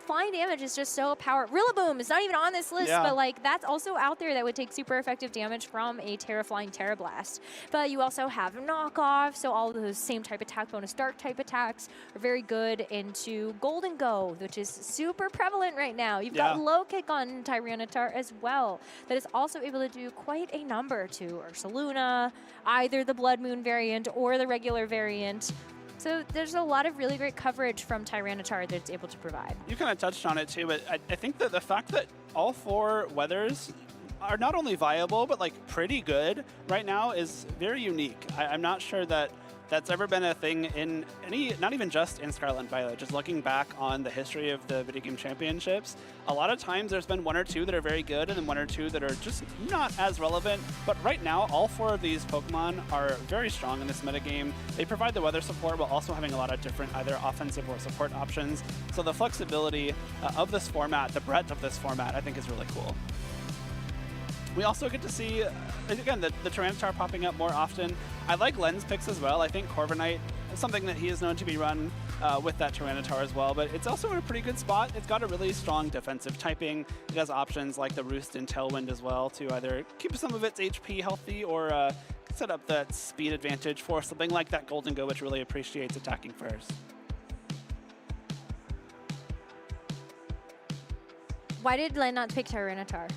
flying damage is just so powerful. Rillaboom is not even on this list, but like that's also out there that would take super effective damage from a Terra Flying Terra Blast. But you also have knockoff, so all those same type attack bonus dark type attacks are very good into Golden Go, which is super prevalent right now. You've got low kick on Tyranitar as well, that is also able to do quite a number to Ursaluna, either the Blood Moon variant or the regular variant. So there's a lot of really great coverage from Tyranitar that it's able to provide. You kind of touched on it too, but I think that the fact that all 4 weathers are not only viable, but like pretty good right now is very unique. I'm not sure that that's ever been a thing in any, not even just in Scarlet and Violet, just looking back on the history of the video game championships, a lot of times there's been 1 or 2 that are very good and then 1 or 2 that are just not as relevant. But right now, all 4 of these Pokemon are very strong in this metagame. They provide the weather support while also having a lot of different either offensive or support options. So the flexibility of this format, the breadth of this format, I think is really cool. We also get to see, again, the Tyranitar popping up more often. I like Len's picks as well. I think Corviknight is something that he is known to be run with that Tyranitar as well, but it's also in a pretty good spot. It's got a really strong defensive typing. It has options like the Roost and Tailwind as well to either keep some of its HP healthy or set up that speed advantage for something like that Golden Go, which really appreciates attacking first. Why did Len not pick Tyranitar?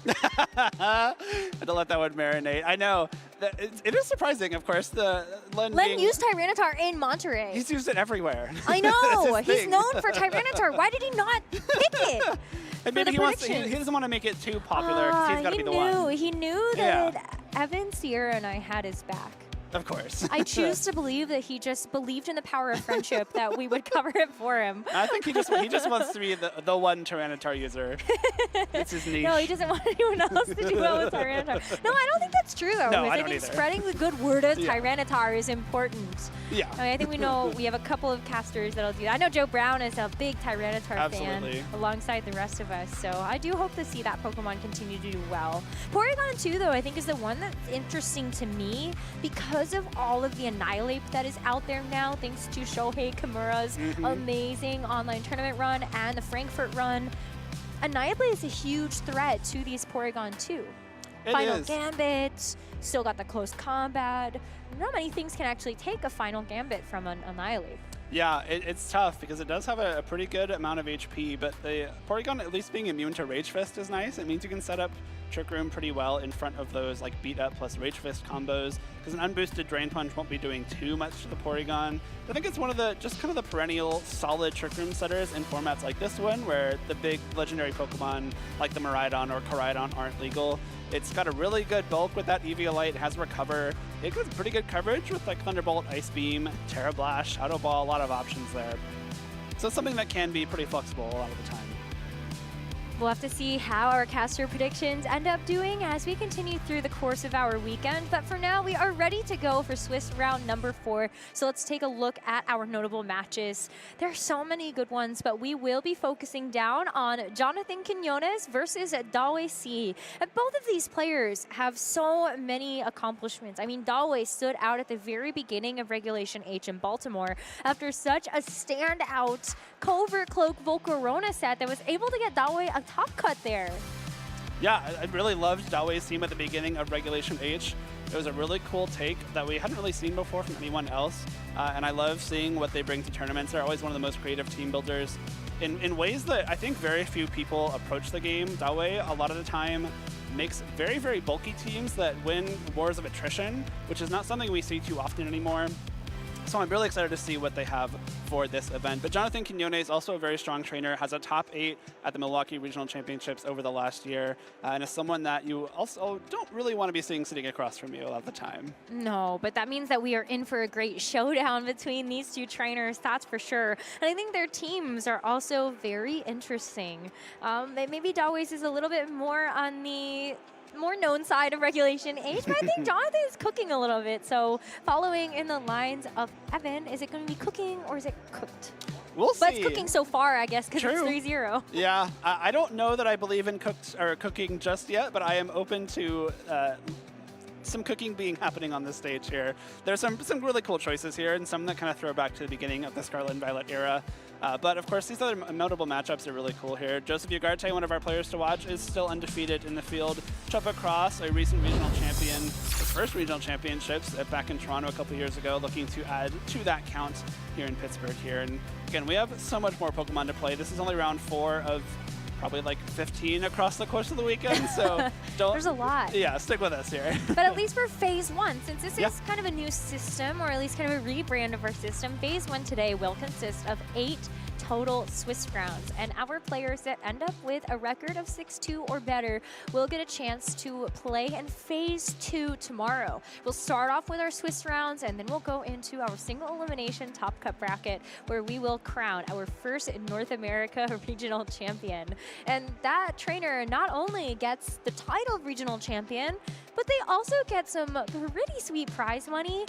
I had to let that one marinate. I know. It is surprising, of course. Len used Tyranitar in Monterey. He's used it everywhere. I know. He's known for Tyranitar. Why did he not pick it? And maybe he doesn't want to make it too popular because he's got to be the one. He knew that Evan, Sierra, and I had his back. Of course. I choose to believe that he just believed in the power of friendship that we would cover it for him. I think he just wants to be the one Tyranitar user. It's his niche. No, he doesn't want anyone else to do well with Tyranitar. No, I don't think that's true, though. No, I think spreading the good word of Tyranitar is important. Yeah. I mean, I think we have a couple of casters that'll do that. I know Joe Brown is a big Tyranitar fan alongside the rest of us, so I do hope to see that Pokemon continue to do well. Porygon 2, though, I think is the one that's interesting to me because of all of the Annihilate that is out there now, thanks to Shohei Kimura's amazing online tournament run and the Frankfurt run. Annihilate is a huge threat to these Porygon 2. Final Gambit, still got the close combat. Not many things can actually take a Final Gambit from an Annihilate. Yeah, it's tough because it does have a pretty good amount of HP, but the Porygon at least being immune to Rage Fist is nice. It means you can set up Trick Room pretty well in front of those like beat up plus Rage Fist combos, because an unboosted Drain Punch won't be doing too much to the Porygon. I think it's one of the just kind of the perennial solid Trick Room setters in formats like this one, where the big legendary Pokemon like the Miraidon or Koraidon aren't legal. It's got a really good bulk with that Eviolite, it has Recover. It gets pretty good coverage with like Thunderbolt, Ice Beam, Terra Blast, Shadow Ball, a lot of options there. So it's something that can be pretty flexible a lot of the time. We'll have to see how our caster predictions end up doing as we continue through the course of our weekend. But for now, we are ready to go for Swiss round number 4. So let's take a look at our notable matches. There are so many good ones, but we will be focusing down on Jonathan Quinones versus Dawei C. And both of these players have so many accomplishments. I mean, Dawei stood out at the very beginning of Regulation H in Baltimore after such a standout Covert Cloak Volcarona set that was able to get Dawei a top cut there. Yeah, I really loved Dawei's team at the beginning of Regulation H. It was a really cool take that we hadn't really seen before from anyone else. And I love seeing what they bring to tournaments. They're always one of the most creative team builders in ways that I think very few people approach the game. Dawei, a lot of the time, makes very, very bulky teams that win wars of attrition, which is not something we see too often anymore. So I'm really excited to see what they have for this event. But Jonathan Quinones is also a very strong trainer, has a top 8 at the Milwaukee Regional Championships over the last year, and is someone that you also don't really want to be seeing sitting across from you all the time. No, but that means that we are in for a great showdown between these two trainers, that's for sure. And I think their teams are also very interesting. Maybe Dawei's is a little bit more on the more known side of Regulation H, but I think Jonathan is cooking a little bit. So following in the lines of Evan, is it going to be cooking or is it cooked? We'll see. But it's cooking so far, I guess, because it's 3-0. Yeah, I don't know that I believe in cooking just yet, but I am open to some cooking happening on this stage here. There's some really cool choices here, and some that kind of throw back to the beginning of the Scarlet and Violet era. But of course, these other notable matchups are really cool here. Joseph Ugarte, one of our players to watch, is still undefeated in the field. Chupa Cross, a recent regional champion, his first regional championships back in Toronto a couple years ago, looking to add to that count here in Pittsburgh here. And again, we have so much more Pokemon to play. This is only round 4 of probably like 15 across the course of the weekend, so There's a lot. Yeah, stick with us here. But at least for Phase 1, since this is kind of a new system, or at least kind of a rebrand of our system, Phase 1 today will consist of 8 total Swiss rounds. And our players that end up with a record of 6-2 or better will get a chance to play in Phase 2 tomorrow. We'll start off with our Swiss rounds, and then we'll go into our single elimination top cut bracket, where we will crown our first North America regional champion. And that trainer not only gets the title of regional champion, but they also get some pretty sweet prize money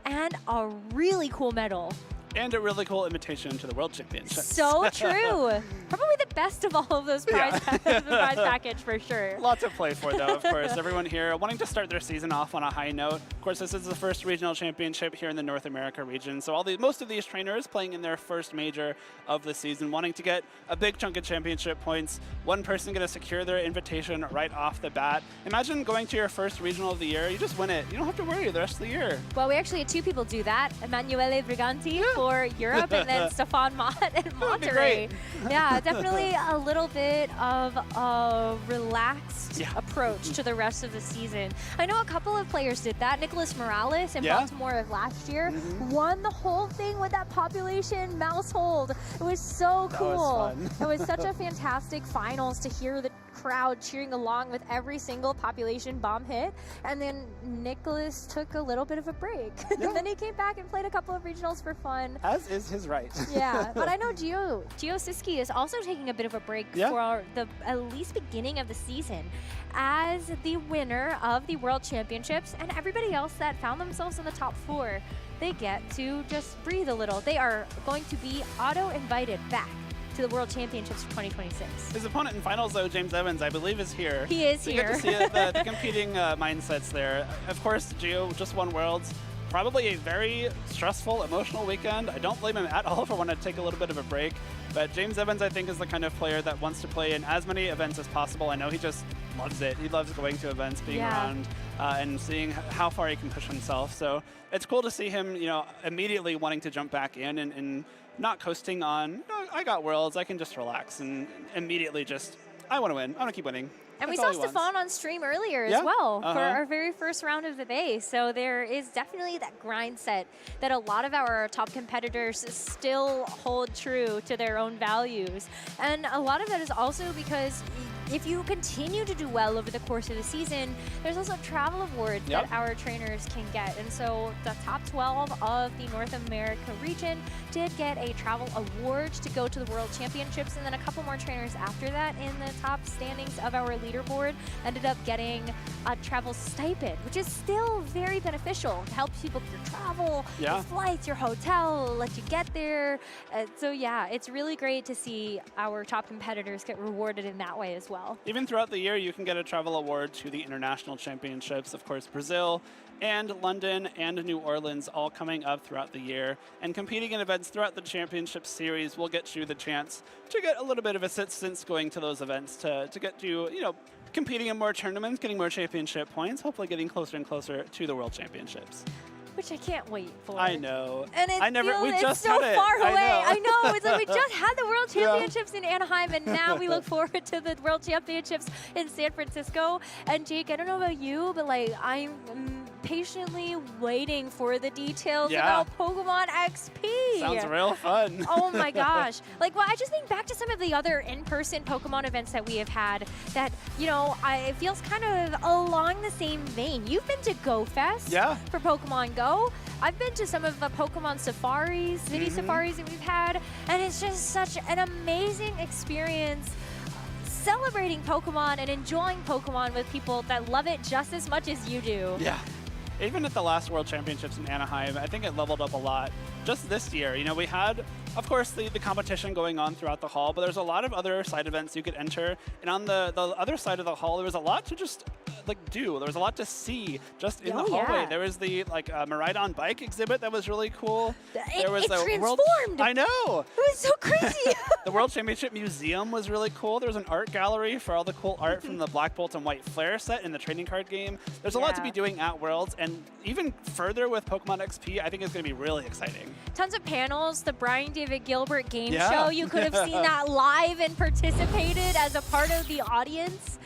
and a really cool medal. And a really cool invitation to the World Championships. So true. Probably the best of all of those prize, the prize package for sure. Lots to play for, though, of course. Everyone here wanting to start their season off on a high note. Of course, this is the first regional championship here in the North America region. So most of these trainers playing in their first major of the season, wanting to get a big chunk of championship points. One person going to secure their invitation right off the bat. Imagine going to your first regional of the year. You just win it. You don't have to worry the rest of the year. Well, we actually had two people do that. Emanuele Briganti for Europe, and then Stefan Mott in Monterrey. Yeah, definitely a little bit of a relaxed approach to the rest of the season. I know a couple of players did that. Nicholas Morales in Baltimore of last year won the whole thing with that population mouse hold. It was so cool. It was such a fantastic finals to hear the crowd cheering along with every single population bomb hit. And then Nicholas took a little bit of a break. And then he came back and played a couple of regionals for fun. As is his right. Yeah, but I know Gio Siski is also taking a bit of a break for the at least beginning of the season as the winner of the World Championships, and everybody else that found themselves in the top 4, they get to just breathe a little. They are going to be auto-invited back to the World Championships for 2026. His opponent in finals, though, James Evans, I believe is here. He is so here. You get to see the competing mindsets there. Of course, Gio just won Worlds. Probably a very stressful, emotional weekend. I don't blame him at all for wanting to take a little bit of a break. But James Evans, I think, is the kind of player that wants to play in as many events as possible. I know he just loves it. He loves going to events, being around, and seeing how far he can push himself. So it's cool to see him, immediately wanting to jump back in and not coasting on, I got Worlds, I can just relax, and immediately just, I want to win. I want to keep winning. And we saw Stefan on stream earlier as well for our very first round of the day. So there is definitely that grind set that a lot of our top competitors still hold true to their own values. And a lot of that is also because if you continue to do well over the course of the season, there's also travel awards that our trainers can get. And so the top 12 of the North America region did get a travel award to go to the World Championships. And then a couple more trainers after that in the top standings of our leaderboard ended up getting a travel stipend, which is still very beneficial. It helps you book your travel, your flights, your hotel, let you get there. So yeah, it's really great to see our top competitors get rewarded in that way as well. Even throughout the year, you can get a travel award to the international championships. Of course, Brazil and London and New Orleans all coming up throughout the year. And competing in events throughout the championship series will get you the chance to get a little bit of assistance going to those events to get you, competing in more tournaments, getting more championship points, hopefully getting closer and closer to the World Championships. Which I can't wait for. I know. And it's so far away. I know. It's like we just had the World Championships in Anaheim, and now we look forward to the World Championships in San Francisco. And Jake, I don't know about you, but I'm patiently waiting for the details about Pokemon XP. Sounds real fun. Oh my gosh. I just think back to some of the other in-person Pokemon events that we have had that, it feels kind of along the same vein. You've been to Go Fest for Pokemon Go. I've been to some of the Pokemon safaris, city safaris that we've had, and it's just such an amazing experience celebrating Pokemon and enjoying Pokemon with people that love it just as much as you do. Yeah. Even at the last World Championships in Anaheim, I think it leveled up a lot. Just this year, we had, of course, the competition going on throughout the hall, but there's a lot of other side events you could enter. And on the other side of the hall, there was a lot to just do. There was a lot to see just in the hallway. There was the Miraidon bike exhibit that was really cool. There was it transformed. I know. It was so crazy. The World Championship Museum was really cool. There was an art gallery for all the cool art from the Black Bolt and White Flare set in the trading card game. There's a lot to be doing at Worlds, and even further with Pokemon XP, I think it's going to be really exciting. Tons of panels, the Brian David Gilbert game show. You could have seen that live and participated as a part of the audience.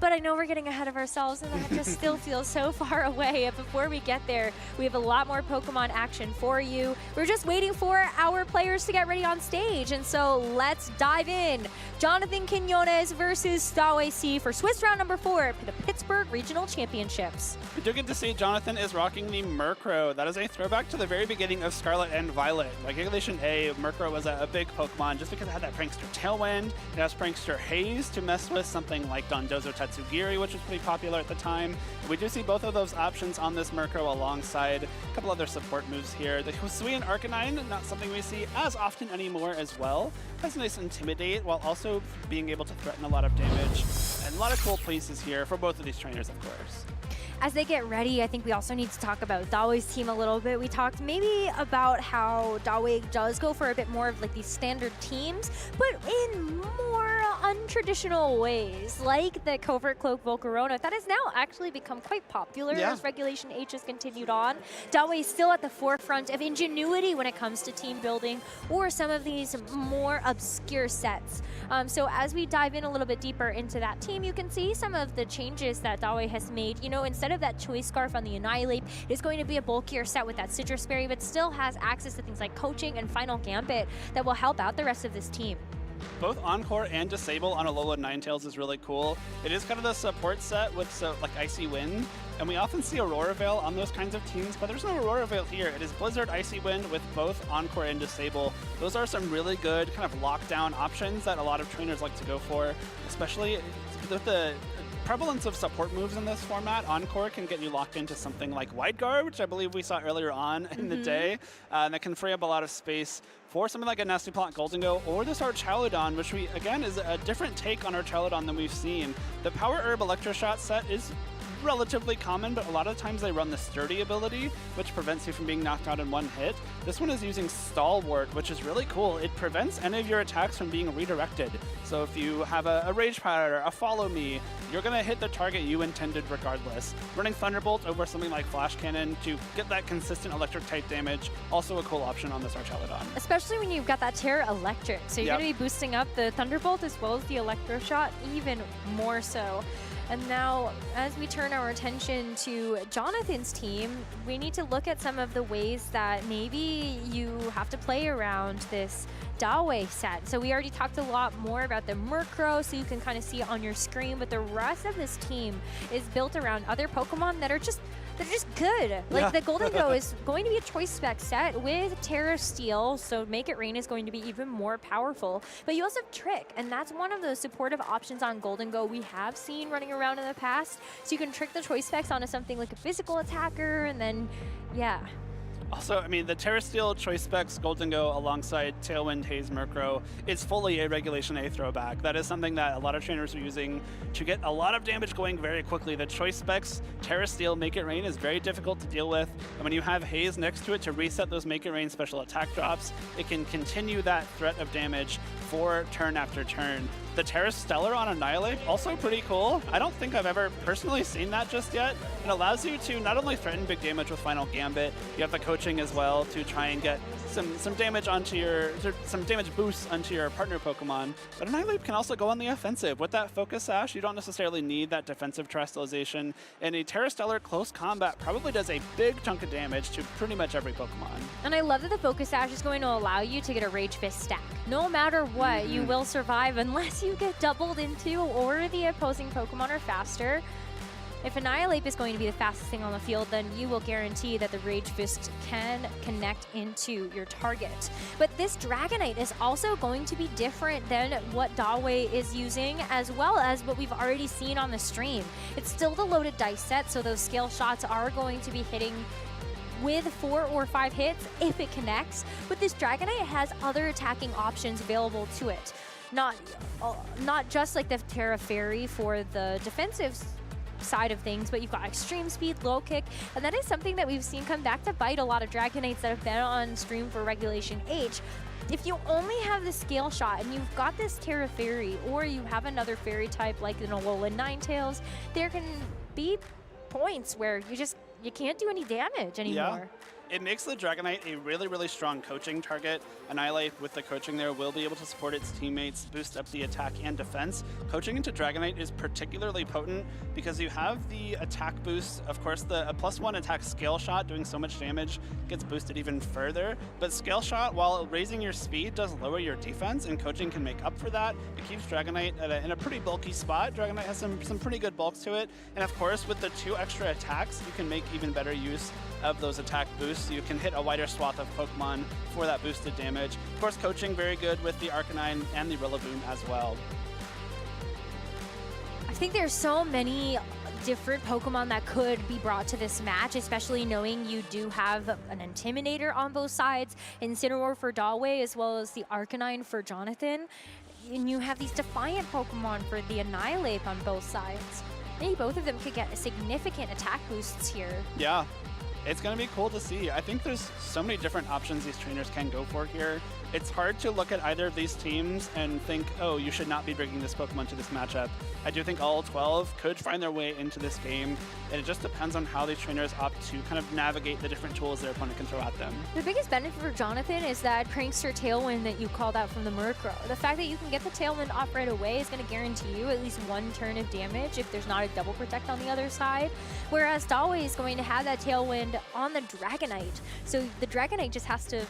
but I know we're getting ahead of ourselves, and that just still feels so far away. And before we get there, we have a lot more Pokemon action for you. We're just waiting for our players to get ready on stage, and so let's dive in. Jonathan Quinones versus Dawei C for Swiss round number 4 for the Pittsburgh Regional Championships. We do get to see Jonathan is rocking the Murkrow. That is a throwback to the very beginning of Scarlet and Violet. Like Regulation A, Murkrow was a big Pokemon just because it had that prankster Tailwind. It has prankster Haze to mess with, something like Dondozo Tatsugiri, which was pretty popular at the time. We do see both of those options on this Murkrow alongside a couple other support moves here. The Hisuian Arcanine, not something we see as often anymore as well. Has a nice Intimidate while also being able to threaten a lot of damage. And a lot of cool places here for both of these trainers, of course. As they get ready, I think we also need to talk about Dawei's team a little bit. We talked maybe about how Dawei does go for a bit more of like these standard teams, but in more untraditional ways, like the Covert Cloak Volcarona. That has now actually become quite popular as Regulation H has continued on. Dawei is still at the forefront of ingenuity when it comes to team building or some of these more obscure sets. So as we dive in a little bit deeper into that team, you can see some of the changes that Dawei has made. You know, instead of that Choice Scarf on the Annihilate, it is going to be a bulkier set with that Citrus Berry, but still has access to things like Coaching and Final Gambit that will help out the rest of this team. Both Encore and Disable on Alola Ninetales is really cool. It is kind of the support set with like Icy Wind, and we often see Aurora Veil on those kinds of teams, but there's no Aurora Veil here. It is Blizzard, Icy Wind with both Encore and Disable. Those are some really good kind of lockdown options that a lot of trainers like to go for, especially with the prevalence of support moves in this format. Encore can get you locked into something like Wide Guard, which I believe we saw earlier on in the day, and that can free up a lot of space for something like a Nasty Plot Golden Go or this Archaludon, which we, again, is a different take on Archaludon than we've seen. The Power Herb Electroshot set is relatively common, but a lot of times they run the Sturdy ability, which prevents you from being knocked out in one hit. This one is using Stalwart, which is really cool. It prevents any of your attacks from being redirected. So if you have a Rage Powder, a Follow Me, you're going to hit the target you intended regardless. Running Thunderbolt over something like Flash Cannon to get that consistent electric type damage, also a cool option on this Archaludon. Especially when you've got that Terra Electric. So you're going to be boosting up the Thunderbolt as well as the Electroshot, even more so. And now, as we turn our attention to Jonathan's team, we need to look at some of the ways that maybe you have to play around this Dawei set. So we already talked a lot more about the Murkrow, so you can kind of see it on your screen, but the rest of this team is built around other Pokemon that are just good. Like the Golden Go is going to be a choice spec set with Terra Steel, so Make It Rain is going to be even more powerful. But you also have Trick, and that's one of those supportive options on Golden Go we have seen running around in the past. So you can trick the choice specs onto something like a physical attacker, and then, Also, I mean, the Terra Steel Choice Specs Golden Go alongside Tailwind, Haze, Murkrow is fully a Regulation A throwback. That is something that a lot of trainers are using to get a lot of damage going very quickly. The Choice Specs, Terra Steel, Make It Rain is very difficult to deal with. And when you have Haze next to it to reset those Make It Rain special attack drops, it can continue that threat of damage for turn after turn. The Terra Stellar on Annihilate, also pretty cool. I don't think I've ever personally seen that just yet. It allows you to not only threaten big damage with Final Gambit, you have the Coaching as well to try and get some damage onto some damage boosts onto your partner Pokemon. But Annihilate can also go on the offensive. With that Focus Sash, you don't necessarily need that defensive Terrestrialization. And a Terra Stellar close combat probably does a big chunk of damage to pretty much every Pokemon. And I love that the Focus Sash is going to allow you to get a Rage Fist stack. No matter what, you will survive unless you get doubled into or the opposing Pokemon are faster. If Annihilate is going to be the fastest thing on the field, then you will guarantee that the Rage Fist can connect into your target. But this Dragonite is also going to be different than what Dawei is using, as well as what we've already seen on the stream. It's still the loaded dice set, so those scale shots are going to be hitting with 4 or 5 hits if it connects. But this Dragonite has other attacking options available to it. Not just like the Terra Fairy for the defensive side of things, but you've got extreme speed, low kick, and that is something that we've seen come back to bite a lot of Dragonites that have been on stream for Regulation H. If you only have the Scale Shot and you've got this Terra Fairy, or you have another Fairy type like an Alola Ninetales, there can be points where you can't do any damage anymore. It makes the Dragonite a really, really strong coaching target. Annihilate with the coaching there will be able to support its teammates, boost up the attack and defense. Coaching into Dragonite is particularly potent because you have the attack boost. Of course, the +1 attack scale shot doing so much damage gets boosted even further. But scale shot, while raising your speed, does lower your defense, and coaching can make up for that. It keeps Dragonite in a pretty bulky spot. Dragonite has some pretty good bulk to it. And of course, with the 2 extra attacks, you can make even better use of those attack boosts. You can hit a wider swath of Pokemon for that boosted damage. Of course, coaching very good with the Arcanine and the Rillaboom as well. I think there's so many different Pokemon that could be brought to this match, especially knowing you do have an Intimidator on both sides, Incineroar for Dalway, as well as the Arcanine for Jonathan. And you have these Defiant Pokemon for the Annihilate on both sides. Maybe both of them could get significant attack boosts here. Yeah. It's going to be cool to see. I think there's so many different options these trainers can go for here. It's hard to look at either of these teams and think, oh, you should not be bringing this Pokemon to this matchup. I do think all 12 could find their way into this game, and it just depends on how these trainers opt to kind of navigate the different tools their opponent can throw at them. The biggest benefit for Jonathan is that Prankster Tailwind that you called out from the Murkrow. The fact that you can get the Tailwind off right away is going to guarantee you at least 1 turn of damage if there's not a double protect on the other side, whereas Dalway is going to have that Tailwind on the Dragonite. So the Dragonite just has to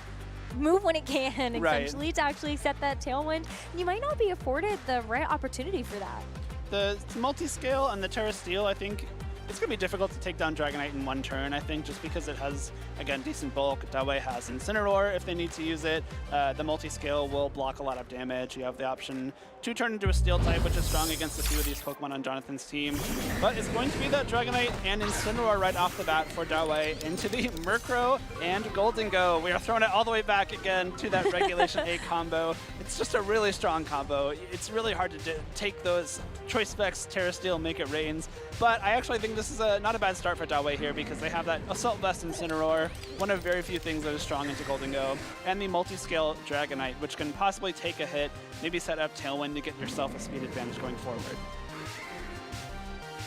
move when it can, essentially, to actually set that Tailwind. You might not be afforded the right opportunity for that. The multi-scale and the Terra Steel, I think it's going to be difficult to take down Dragonite in 1 turn, I think, just because it has, again, decent bulk. Dalway has Incineroar if they need to use it. The multi-scale will block a lot of damage. You have the option to turn into a Steel type, which is strong against a few of these Pokemon on Jonathan's team. But it's going to be that Dragonite and Incineroar right off the bat for Dalway into the Murkrow and Go. We are throwing it all the way back again to that Regulation A combo. It's just a really strong combo. It's really hard to take those Choice Specs, Terra Steel, make it rains. But I actually think this is not a bad start for Dalway here because they have that Assault Vest Incineroar, one of very few things that is strong into Go, and the multi-scale Dragonite, which can possibly take a hit, maybe set up Tailwind to get yourself a speed advantage going forward.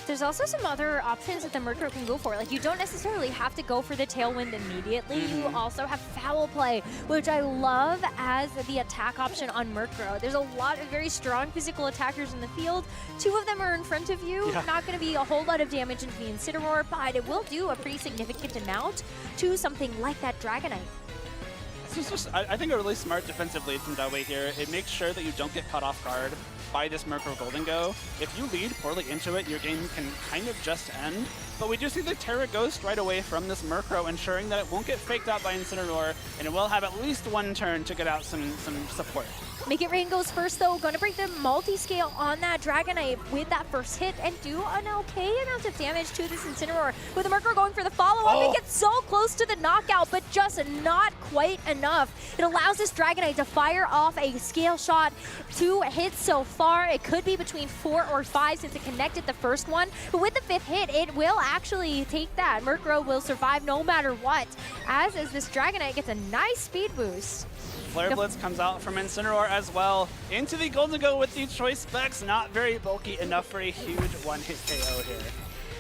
There's also some other options that the Murkrow can go for. Like, you don't necessarily have to go for the Tailwind immediately. You also have Foul Play, which I love as the attack option on Murkrow. There's a lot of very strong physical attackers in the field. 2 of them are in front of you. Not going to be a whole lot of damage into the Incineroar, but it will do a pretty significant amount to something like that Dragonite. This is just, I think, a really smart defensive lead from Dalway here. It makes sure that you don't get caught off guard by this Murkrow Go. If you lead poorly into it, your game can kind of just end. But we do see the Terra Ghost right away from this Murkrow, ensuring that it won't get faked out by Incineroar, and it will have at least 1 turn to get out some support. Make It Rain goes first, though. Going to break the multi-scale on that Dragonite with that first hit and do an okay amount of damage to this Incineroar. With the Murkrow going for the follow-up, it gets so close to the knockout, but just not quite enough. It allows this Dragonite to fire off a scale shot. 2 hits so far. It could be between 4 or 5 since it connected the first one. But with the 5th hit, it will actually take that. Murkrow will survive no matter what, as this Dragonite gets a nice speed boost. Flare Blitz comes out from Incineroar as well. Into the Go with the Choice Specs. Not very bulky enough for a huge 1-hit KO here.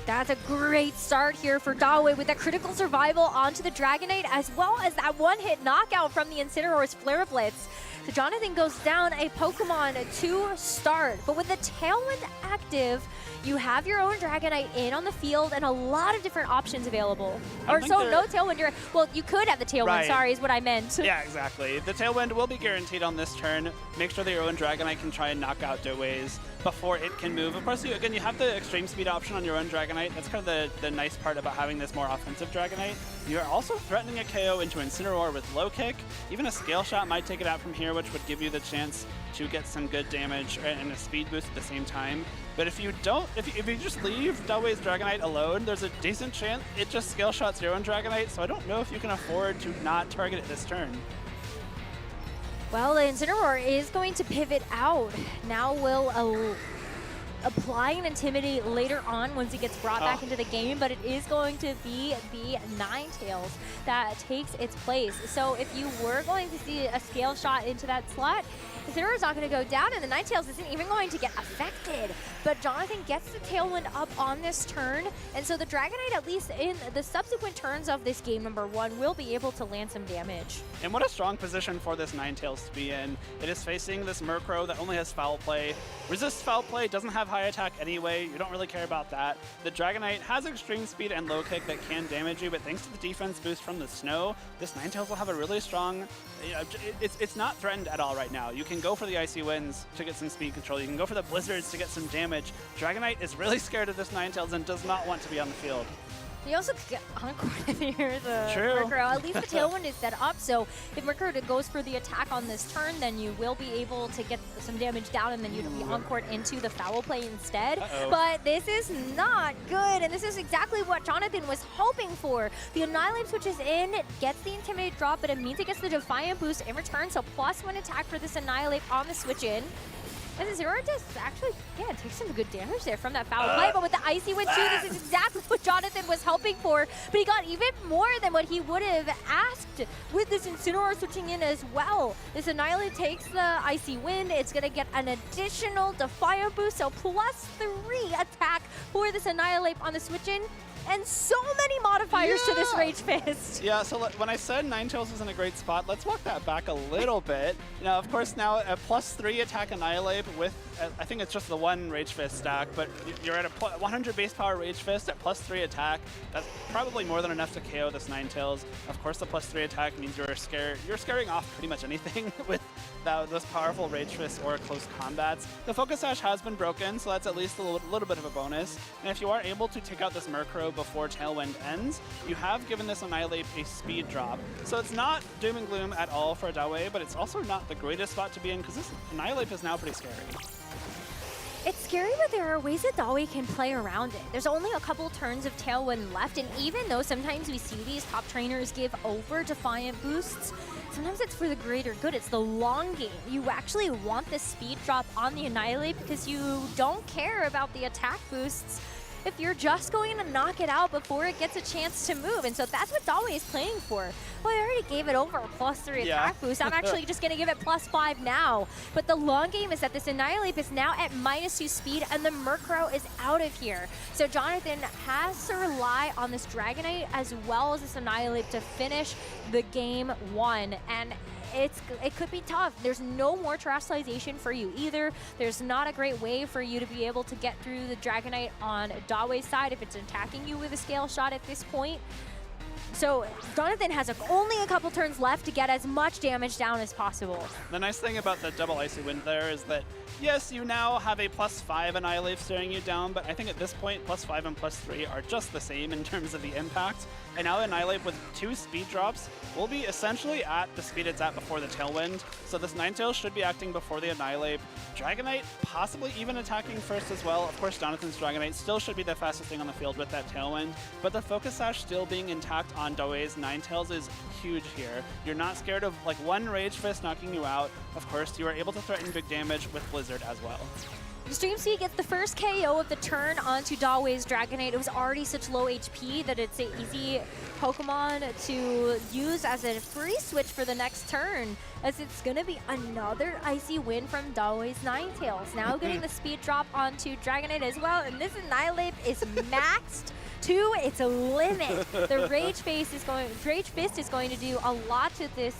That's a great start here for Dalway with a critical survival onto the Dragonite, as well as that 1-hit knockout from the Incineroar's Flare Blitz. So Jonathan goes down a Pokemon to start, but with the Tailwind active, you have your own Dragonite in on the field and a lot of different options available. Or so no Tailwind, well, you could have the Tailwind, sorry, is what I meant. Yeah, exactly. The Tailwind will be guaranteed on this turn. Make sure that your own Dragonite can try and knock out Dalway's before it can move. Of course, you have the extreme speed option on your own Dragonite. That's kind of the nice part about having this more offensive Dragonite. You are also threatening a KO into Incineroar with low kick. Even a scale shot might take it out from here, which would give you the chance to get some good damage and a speed boost at the same time. But if you don't, if you just leave Dalway's Dragonite alone, there's a decent chance it just scale shots your own Dragonite. So I don't know if you can afford to not target it this turn. Well, the Incineroar is going to pivot out. Now will apply and Intimidate later on once it gets brought back into the game, but it is going to be the Ninetales that takes its place. So if you were going to see a scale shot into that slot, Incineroar's not going to go down, and the Ninetales isn't even going to get affected. But Jonathan gets the Tailwind up on this turn, and so the Dragonite, at least in the subsequent turns of this game number 1, will be able to land some damage. And what a strong position for this Ninetales to be in. It is facing this Murkrow that only has Foul Play. Resists Foul Play, doesn't have high attack anyway. You don't really care about that. The Dragonite has extreme speed and low kick that can damage you, but thanks to the defense boost from the snow, this Ninetales will have a really strong... It's not threatened at all right now. You can go for the Icy Winds to get some speed control. You can go for the Blizzards to get some damage. Dragonite is really scared of this Ninetales and does not want to be on the field. You also could get Encore near the True. Murkrow. At least the Tailwind is set up, so if Murkrow goes for the attack on this turn, then you will be able to get some damage down, and then you'd be Encored into the Foul Play instead. But this is not good, and this is exactly what Jonathan was hoping for. The Annihilate switches in, gets the Intimidate drop, but it means it gets the Defiant boost in return, so +1 attack for this Annihilate on the switch in. And Incineroar does actually, take some good damage there from that Foul Play, but with the Icy Wind too, this is exactly what Jonathan was hoping for, but he got even more than what he would have asked with this Incineroar switching in as well. This Annihilate takes the Icy Wind, it's going to get an additional Defiant boost, so +3 attack for this Annihilate on the switch in. And so many modifiers to this Rage Fist. Yeah, so when I said Ninetales was in a great spot, let's walk that back a little bit. Now, of course, now a +3 attack Annihilate with, I think it's just the one Rage Fist stack, but you're at a 100 base power Rage Fist at +3 attack. That's probably more than enough to KO this Ninetales. Of course, the +3 attack means you're scaring off pretty much anything with those powerful Rage Fists or close combats. The Focus Sash has been broken, so that's at least a little bit of a bonus. And if you are able to take out this Murkrow before Tailwind ends, you have given this Annihilate a speed drop. So it's not doom and gloom at all for Dawei, but it's also not the greatest spot to be in because this Annihilate is now pretty scary. It's scary, but there are ways that Dawei can play around it. There's only a couple turns of Tailwind left, and even though sometimes we see these top trainers give over Defiant boosts, sometimes it's for the greater good. It's the long game. You actually want this speed drop on the Annihilate because you don't care about the attack boosts if you're just going to knock it out before it gets a chance to move. And so that's what Dawei is playing for. Well, I already gave it over a +3 attack boost. I'm actually just going to give it +5 now. But the long game is that this Annihilate is now at -2 speed, and the Murkrow is out of here. So Jonathan has to rely on this Dragonite as well as this Annihilate to finish the game 1. And it could be tough. There's no more terrestrialization for you either. There's not a great way for you to be able to get through the Dragonite on Dawei's side if it's attacking you with a scale shot at this point. So Jonathan has only a couple turns left to get as much damage down as possible. The nice thing about the double Icy Wind there is that, yes, you now have a +5 Annihilate staring you down, but I think at this point, +5 and +3 are just the same in terms of the impact. And now Annihilate with 2 speed drops will be essentially at the speed it's at before the Tailwind. So this Ninetales should be acting before the Annihilate. Dragonite possibly even attacking first as well. Of course, Jonathan's Dragonite still should be the fastest thing on the field with that Tailwind, but the Focus Sash still being intact on Dawei's Ninetales is huge here. You're not scared of like one Rage Fist knocking you out. Of course, you are able to threaten big damage with Blizzard as well. Extreme Speed gets the first KO of the turn onto Dawei's Dragonite. It was already such low HP that it's an easy Pokemon to use as a free switch for the next turn, as it's going to be another Icy Wind from Dawei's Ninetales. Now getting the speed drop onto Dragonite as well, and this Annihilate is maxed to its limit. The Rage Fist is going to do a lot to this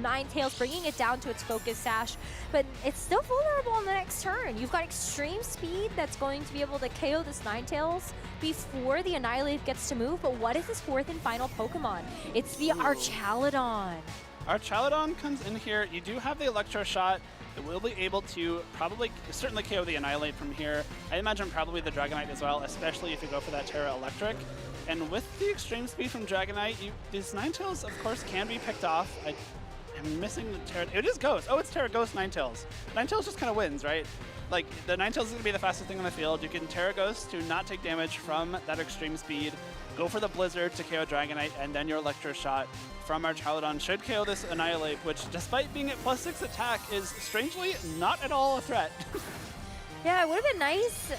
Ninetales, bringing it down to its Focus Sash, but it's still vulnerable on the next turn. You've got Extreme Speed that's going to be able to KO this Ninetales before the Annihilate gets to move, but what is this fourth and final Pokemon? It's the Archaludon. Archaludon comes in here. You do have the Electro Shot. It will be able to certainly KO the Annihilate from here. I imagine probably the Dragonite as well, especially if you go for that Terra Electric. And with the Extreme Speed from Dragonite, these Ninetales, of course, can be picked off. I'm missing the Terra. It is Ghost. Oh, it's Terra Ghost Ninetales. Ninetales just kind of wins, right? Like, the Ninetales is going to be the fastest thing on the field. You can Terra Ghost to not take damage from that Extreme Speed, go for the Blizzard to KO Dragonite, and then your Electro Shot from Archaludon should KO this Annihilate, which, despite being at +6 attack, is strangely not at all a threat. Yeah, it would have been nice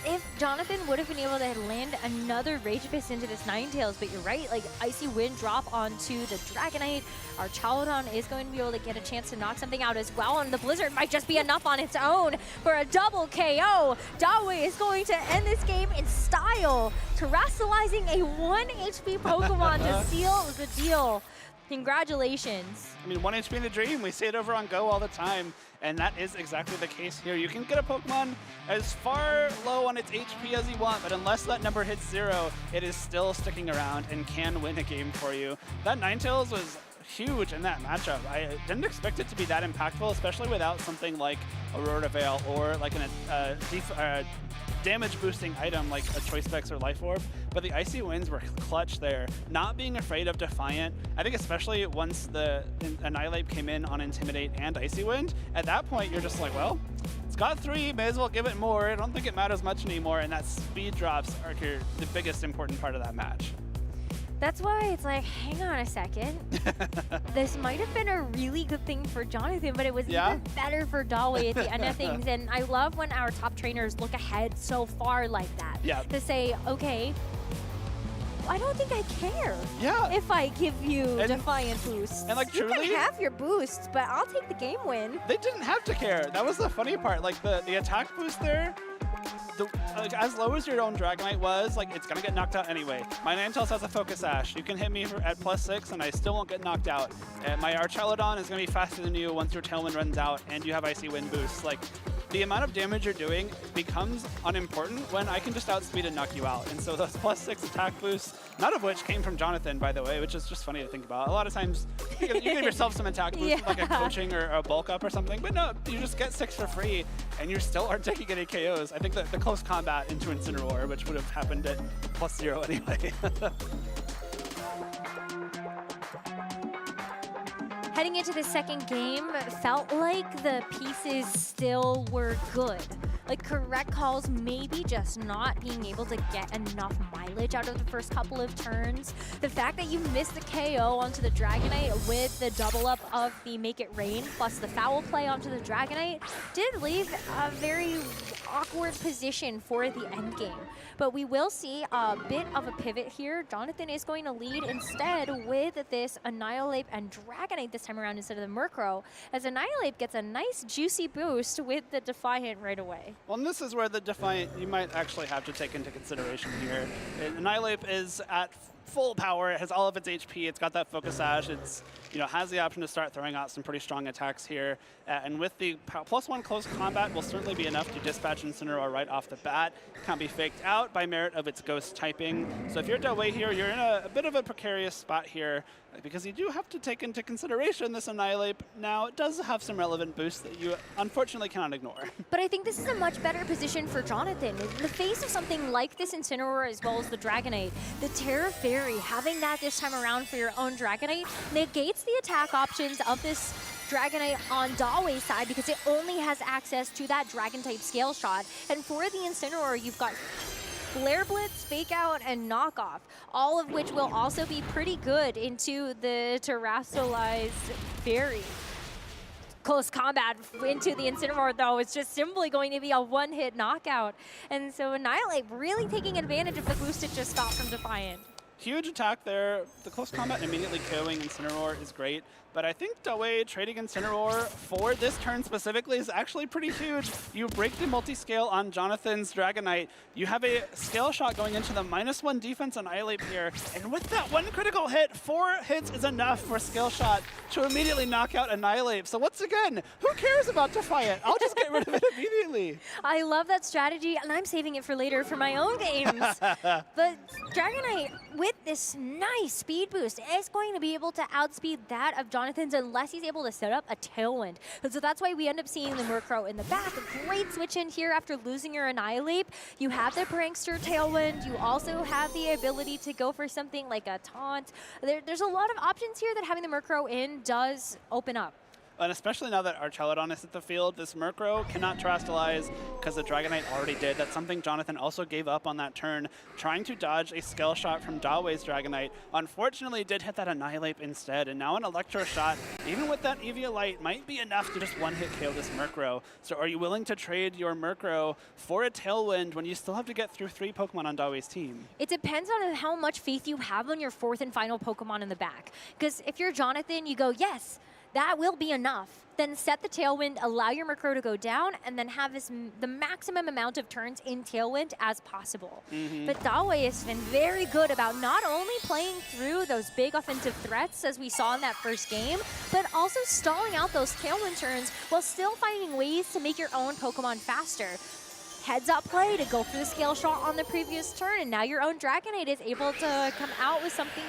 if Jonathan would have been able to land another Rage Fist into this Ninetales, but you're right, like Icy Wind drop onto the Dragonite. Our Chaladon is going to be able to get a chance to knock something out as well, and the Blizzard might just be enough on its own for a double KO. Dawei is going to end this game in style, terrestrializing a 1 HP Pokemon to seal the deal. Congratulations. I mean, 1 HP in the dream. We see it over on Go all the time, and that is exactly the case here. You can get a Pokemon as far low on its HP as you want, but unless that number hits 0, it is still sticking around and can win a game for you. That Ninetales was huge in that matchup. I didn't expect it to be that impactful, especially without something like Aurora Veil or like a damage boosting item like a Choice Specs or Life Orb, but the Icy Winds were clutch there. Not being afraid of Defiant, I think especially once the Annihilate came in on Intimidate and Icy Wind, at that point you're just like, well, it's got 3, may as well give it more. I don't think it matters much anymore, and that speed drops are the biggest important part of that match. That's why it's like, hang on a second. This might have been a really good thing for Jonathan, but it was even better for Dawei at the end of things. And I love when our top trainers look ahead so far like that. Yeah. To say, okay, I don't think I care if I give you Defiant boosts. And like you truly, can have your boosts, but I'll take the game win. They didn't have to care. That was the funny part. Like the attack boost there, like as low as your own Dragonite was, like it's gonna get knocked out anyway. My Ninetales has a Focus Sash. You can hit me at +6 and I still won't get knocked out. And my Archelodon is gonna be faster than you once your Tailwind runs out and you have Icy Wind boosts. Like the amount of damage you're doing becomes unimportant when I can just outspeed and knock you out. And so those +6 attack boosts, none of which came from Jonathan, by the way, which is just funny to think about. A lot of times you give yourself some attack boosts with like a coaching or a bulk up or something, but no, you just get 6 for free and you still aren't taking any KOs. I think that the close combat into Incineroar, which would have happened at +0 anyway. Heading into the second game, felt like the pieces still were good. Like correct calls, maybe just not being able to get enough mileage out of the first couple of turns. The fact that you missed the KO onto the Dragonite with the double up of the Make It Rain plus the foul play onto the Dragonite did leave a very awkward position for the end game. But we will see a bit of a pivot here. Jonathan is going to lead instead with this Annihilate and Dragonite this time around instead of the Murkrow, as Annihilate gets a nice juicy boost with the Defiant right away. Well, and this is where the Defiant you might actually have to take into consideration here. Annihilate is at full power. It has all of its HP. It's got that Focus Sash. It's, has the option to start throwing out some pretty strong attacks here. And with the +1 close combat will certainly be enough to dispatch Incineroar right off the bat. Can't be faked out by merit of its ghost typing. So if you're Dawei here, you're in a bit of a precarious spot here because you do have to take into consideration this Annihilate. Now, it does have some relevant boosts that you unfortunately cannot ignore. But I think this is a much better position for Jonathan. In the face of something like this Incineroar as well as the Dragonite, the Terra Fairy, having that this time around for your own Dragonite, negates the attack options of this Dragonite on Dawei's side because it only has access to that Dragon-type Scale Shot. And for the Incineroar, you've got Flare Blitz, Fake Out, and Knockoff, all of which will also be pretty good into the Terrestrialized Fairy. Close combat into the Incineroar, though, is just simply going to be a one-hit knockout. And so Annihilate really taking advantage of the boost it just got from Defiant. Huge attack there. The close combat immediately killing Incineroar is great, but I think Dawei trading Incineroar for this turn specifically is actually pretty huge. You break the multi-scale on Jonathan's Dragonite. You have a scale shot going into the -1 defense on Annihilate here, and with that one critical hit, 4 hits is enough for scale shot to immediately knock out Annihilate. So once again, who cares about Defiant? I'll just get rid of it immediately. I love that strategy, and I'm saving it for later for my own games. But Dragonite, with this nice speed boost, is going to be able to outspeed that of Jonathan's unless he's able to set up a Tailwind. And so that's why we end up seeing the Murkrow in the back. A great switch in here after losing your Annihilate. You have the Prankster Tailwind. You also have the ability to go for something like a Taunt. There's a lot of options here that having the Murkrow in does open up. And especially now that our Archelodon is at the field, this Murkrow cannot terastallize because the Dragonite already did. That's something Jonathan also gave up on that turn, trying to dodge a Scale Shot from Dawei's Dragonite. Unfortunately, did hit that Annihilate instead, and now an Electro Shot, even with that Eviolite, might be enough to just one-hit KO this Murkrow. So are you willing to trade your Murkrow for a Tailwind when you still have to get through 3 Pokemon on Dawei's team? It depends on how much faith you have on your 4th and final Pokemon in the back. Because if you're Jonathan, you go, yes, that will be enough. Then set the Tailwind, allow your Murkrow to go down, and then have the maximum amount of turns in Tailwind as possible. But Dawei has been very good about not only playing through those big offensive threats, as we saw in that first game, but also stalling out those Tailwind turns while still finding ways to make your own Pokemon faster. Heads up play to go for the Scale Shot on the previous turn, and now your own Dragonite is able to come out with something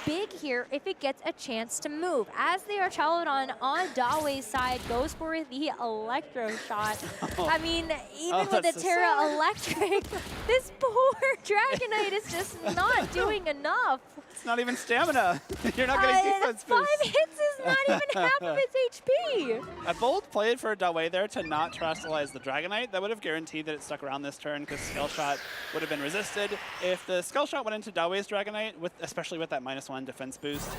big here if it gets a chance to move. As the Archelodon on Dawei's side goes for the Electro Shot. I mean, even with the Terra Electric, this poor Dragonite is just not doing enough. It's not even stamina. You're not getting defense boost. 5 hits is not even half of its HP. A bold play for Dawei there to not terastallize the Dragonite. That would have guaranteed that it stuck around this turn because Scale Shot would have been resisted. If the Scale Shot went into Dawei's Dragonite, especially with that -1 defense boost,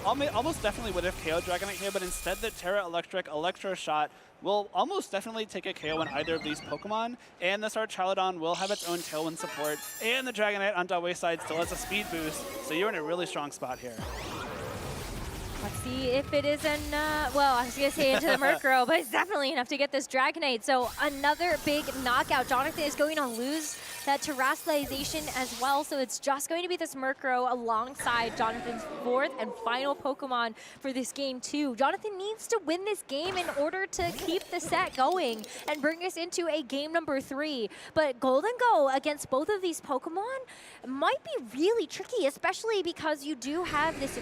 almost definitely would have KO'd Dragonite here, but instead the Terra Electric Electro Shot will almost definitely take a KO on either of these Pokemon, and this Archelodon will have its own Tailwind support, and the Dragonite on Dawei's side still has a speed boost, so you're in a really strong spot here. Let's see if it is well, I was going to say into the Murkrow, but it's definitely enough to get this Dragonite. So another big knockout. Jonathan is going to lose that terastallization as well, so it's just going to be this Murkrow alongside Jonathan's 4th and final Pokemon for this game too. Jonathan needs to win this game in order to keep the set going and bring us into a game number 3. But Golden Go against both of these Pokemon might be really tricky, especially because you do have this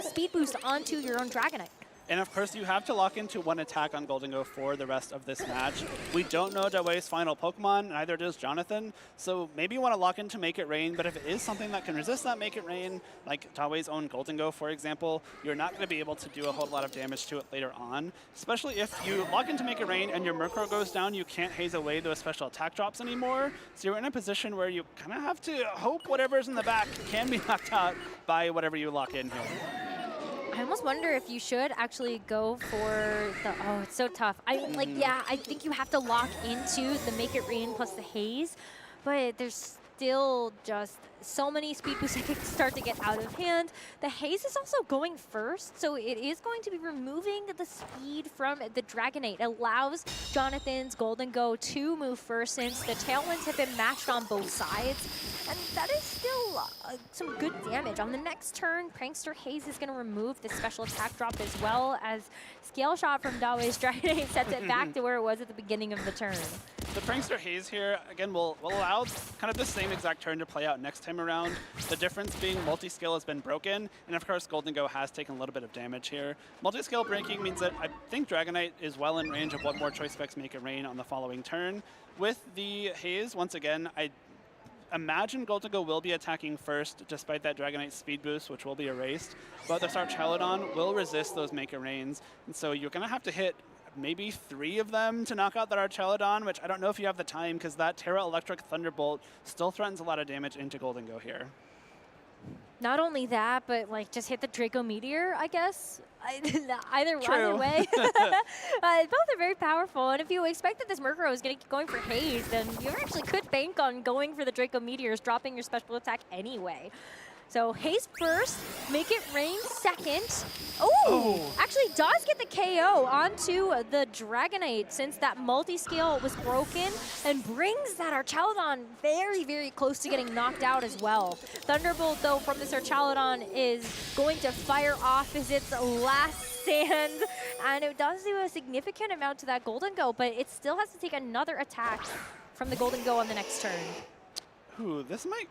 speed boost onto your own Dragonite. And of course, you have to lock into one attack on Golden Go for the rest of this match. We don't know Dawei's final Pokemon, neither does Jonathan, so maybe you want to lock into Make It Rain, but if it is something that can resist that Make It Rain, like Dawei's own Golden Go, for example, you're not going to be able to do a whole lot of damage to it later on, especially if you lock into Make It Rain and your Murkrow goes down, you can't haze away those special attack drops anymore, so you're in a position where you kind of have to hope whatever's in the back can be knocked out by whatever you lock in here. I almost wonder if you should actually go for the, oh, it's so tough. Yeah, I think you have to lock into the Make It Rain plus the haze, but there's still just so many speed boosts that can start to get out of hand. The haze is also going first, so it is going to be removing the speed from the Dragonite. It allows Jonathan's Golden Go to move first since the Tailwinds have been matched on both sides. And that is still some good damage. On the next turn, Prankster Haze is going to remove the special attack drop as well as Scale Shot from Dawei's Dragonite sets it back to where it was at the beginning of the turn. The Prankster Haze here, again, will allow kind of the same exact turn to play out next time around. The difference being multi-scale has been broken, and of course Golden Go has taken a little bit of damage here. Multi-scale breaking means that I think Dragonite is well in range of what more choice specs Make It Rain on the following turn. With the Haze, once again, I imagine Golden Go will be attacking first, despite that Dragonite speed boost, which will be erased. But the Archelodon will resist those Make It Rains, and so you're going to have to hit maybe 3 of them to knock out that Archelodon, which I don't know if you have the time, because that Terra Electric Thunderbolt still threatens a lot of damage into Golden Go here. Not only that, but like just hit the Draco Meteor, I guess. Either way. Both are very powerful, and if you expect that this Murkrow is going to keep going for Haze, then you actually could bank on going for the Draco Meteors, dropping your special attack anyway. So Haze first, Make It Rain second. Oh, actually does get the KO onto the Dragonite since that multi-scale was broken and brings that Archelodon very, very close to getting knocked out as well. Thunderbolt, though, from this Archelodon is going to fire off as its last stand, and it does do a significant amount to that Golden Go, but it still has to take another attack from the Golden Go on the next turn. Ooh, this might...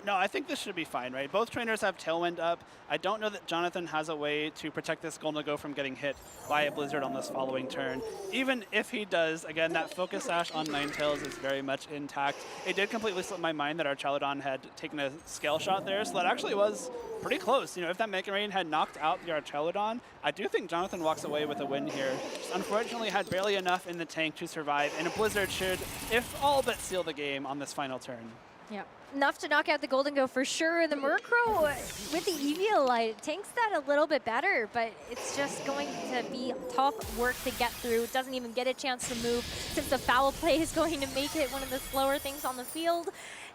No, I think this should be fine, right? Both trainers have Tailwind up. I don't know that Jonathan has a way to protect this Golden Go from getting hit by a Blizzard on this following turn. Even if he does, again, that Focus Sash on Ninetales is very much intact. It did completely slip my mind that our Archaludon had taken a scale shot there, so that actually was pretty close. You know, if that Mega Rain had knocked out the Archaludon, I do think Jonathan walks away with a win here. Just unfortunately had barely enough in the tank to survive, and a Blizzard should, if all but seal the game on this final turn. Yeah, enough to knock out the Golden Go for sure. The Murkrow with the Eviolite tanks that a little bit better, but it's just going to be tough work to get through. It doesn't even get a chance to move since the foul play is going to make it one of the slower things on the field.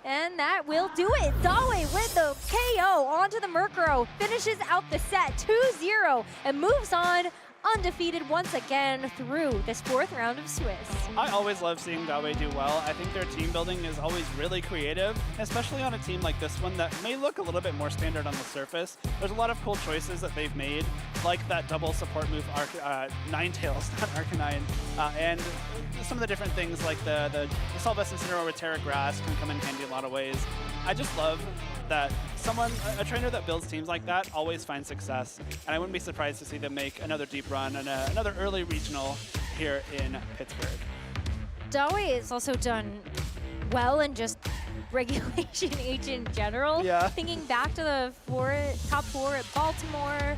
And that will do it. Dawe with the KO onto the Murkrow, finishes out the set 2-0 and moves on undefeated once again through this 4th round of Swiss. I always love seeing Dawe do well. I think their team building is always really creative, especially on a team like this one that may look a little bit more standard on the surface. There's a lot of cool choices that they've made, like that double support move, Ninetales, not Arcanine, and some of the different things like the Solvest Incineroar with Terra Grass can come in handy in a lot of ways. I just love that a trainer that builds teams like that always finds success, and I wouldn't be surprised to see them make another deep run and another early regional here in Pittsburgh. Dawe has also done well in just Regulation H in general. Yeah. Thinking back to the top 4 at Baltimore,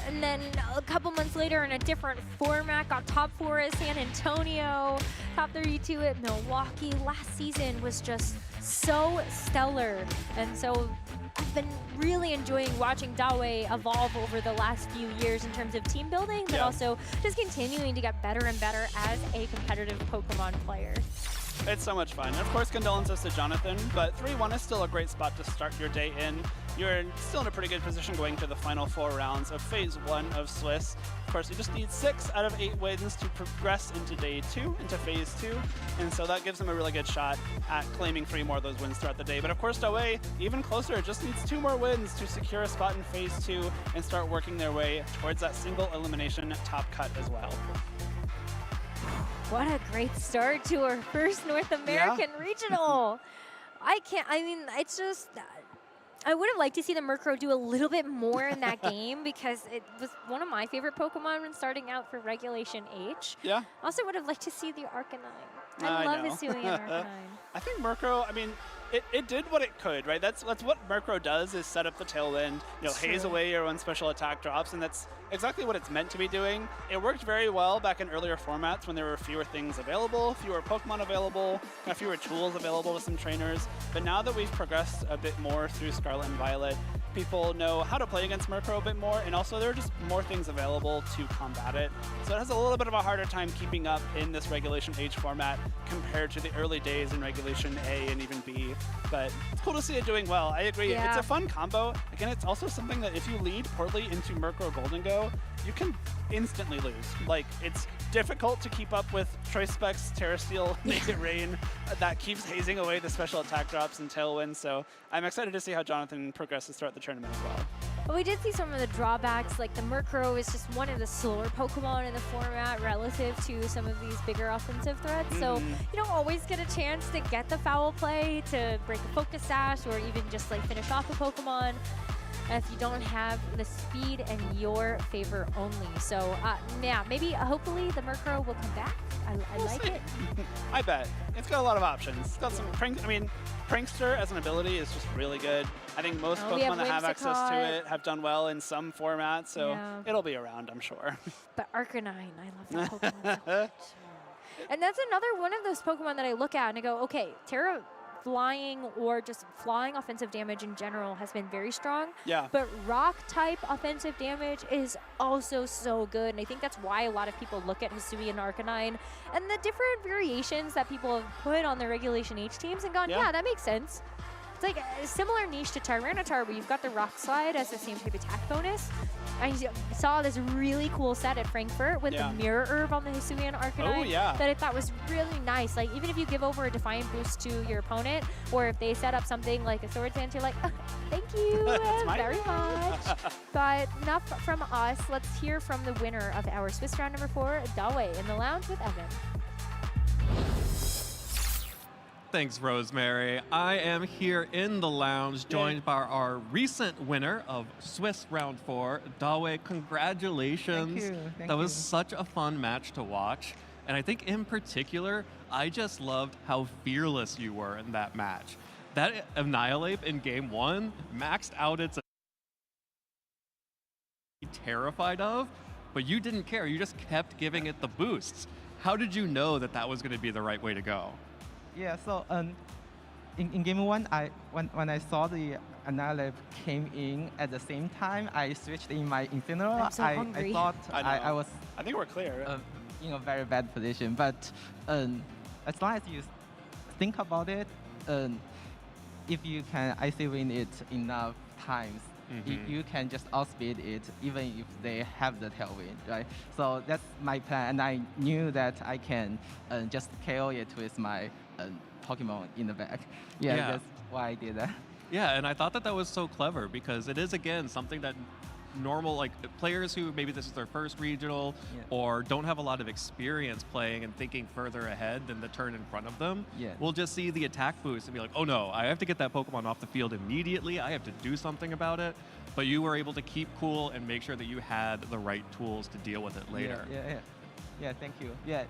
and then a couple months later in a different format, got top 4 at San Antonio, top 32 at Milwaukee. Last season was just so stellar, and so I've been really enjoying watching Dawe evolve over the last few years in terms of team building, but also just continuing to get better and better as a competitive Pokemon player. It's so much fun. And of course, condolences to Jonathan, but 3-1 is still a great spot to start your day in. You're still in a pretty good position going to the final 4 rounds of Phase 1 of Swiss. Of course, you just need 6 out of 8 wins to progress into Day 2, into Phase 2, and so that gives him a really good shot at claiming 3 more of those wins throughout the day. But of course, Dawe, even closer, just needs 2 more wins to secure a spot in Phase 2 and start working their way towards that single elimination top cut as well. What a great start to our first North American regional. It's just, I would have liked to see the Murkrow do a little bit more in that game because it was one of my favorite Pokemon when starting out for Regulation H. Yeah. Also would have liked to see the Arcanine. I love Hisuian Arcanine. I think Murkrow, it did what it could, right? That's what Murkrow does, is set up the Tailwind, haze away your own special attack drops, and that's exactly what it's meant to be doing. It worked very well back in earlier formats when there were fewer things available, fewer Pokemon available, fewer tools available with some trainers. But now that we've progressed a bit more through Scarlet and Violet, people know how to play against Murkrow a bit more, and also there are just more things available to combat it. So it has a little bit of a harder time keeping up in this Regulation H format compared to the early days in Regulation A and even B. But it's cool to see it doing well. I agree. Yeah. It's a fun combo. Again, it's also something that if you lead poorly into Murkrow Golden Go, you can instantly lose. Like, it's difficult to keep up with Choice Specs, Terra Steel, Make It Rain. That keeps hazing away the special attack drops and Tailwind. So I'm excited to see how Jonathan progresses throughout the tournament as well. But we did see some of the drawbacks, like the Murkrow is just one of the slower Pokemon in the format relative to some of these bigger offensive threats. So you don't always get a chance to get the foul play, to break a Focus Sash, or even just like finish off a Pokemon if you don't have the speed in your favor only. So yeah, hopefully the Murkrow will come back. I like it. I bet. It's got a lot of options. It's got some Prankster as an ability is just really good. I think most Pokemon that have access to it have done well in some formats, so it'll be around, I'm sure. But Arcanine, I love that Pokemon so much. And that's another one of those Pokemon that I look at and I go, okay, Terra flying or just flying offensive damage in general has been very strong. Yeah. But rock type offensive damage is also so good. And I think that's why a lot of people look at Hisuian and Arcanine and the different variations that people have put on the Regulation H teams and gone, yeah, that makes sense. It's like a similar niche to Tyranitar where you've got the Rock Slide as the same type attack bonus. I saw this really cool set at Frankfurt with the Mirror Herb on the Hisuian Arcanine that I thought was really nice. Like, even if you give over a Defiant boost to your opponent, or if they set up something like a Sword Dance, you're like, thank you very much. But enough from us. Let's hear from the winner of our Swiss round number 4, Dawe, in the lounge with Evan. Thanks, Rosemary. I am here in the lounge, joined by our recent winner of Swiss Round 4, Dawe. Congratulations. Thank you. Thank that was you. such a fun match to watch. And I think in particular, I just loved how fearless you were in that match. That Annihilate in game 1 maxed out its terrified of, but you didn't care. You just kept giving it the boosts. How did you know that that was going to be the right way to go? Yeah, so in game 1, when I saw the Annihilate came in at the same time, I switched in my Incineroar. I'm so hungry. I thought I was I think we're clear. in a very bad position, but as long as you think about it, if you can IC win it enough times, you can just outspeed it even if they have the tailwind, right? So that's my plan, and I knew that I can just KO it with my Pokemon in the back. Yeah, that's why I did that. Yeah, and I thought that that was so clever because it is, again, something that normal, like players who maybe this is their first regional or don't have a lot of experience playing and thinking further ahead than the turn in front of them, will just see the attack boost and be like, oh no, I have to get that Pokemon off the field immediately. I have to do something about it. But you were able to keep cool and make sure that you had the right tools to deal with it later. Yeah, thank you. Yeah,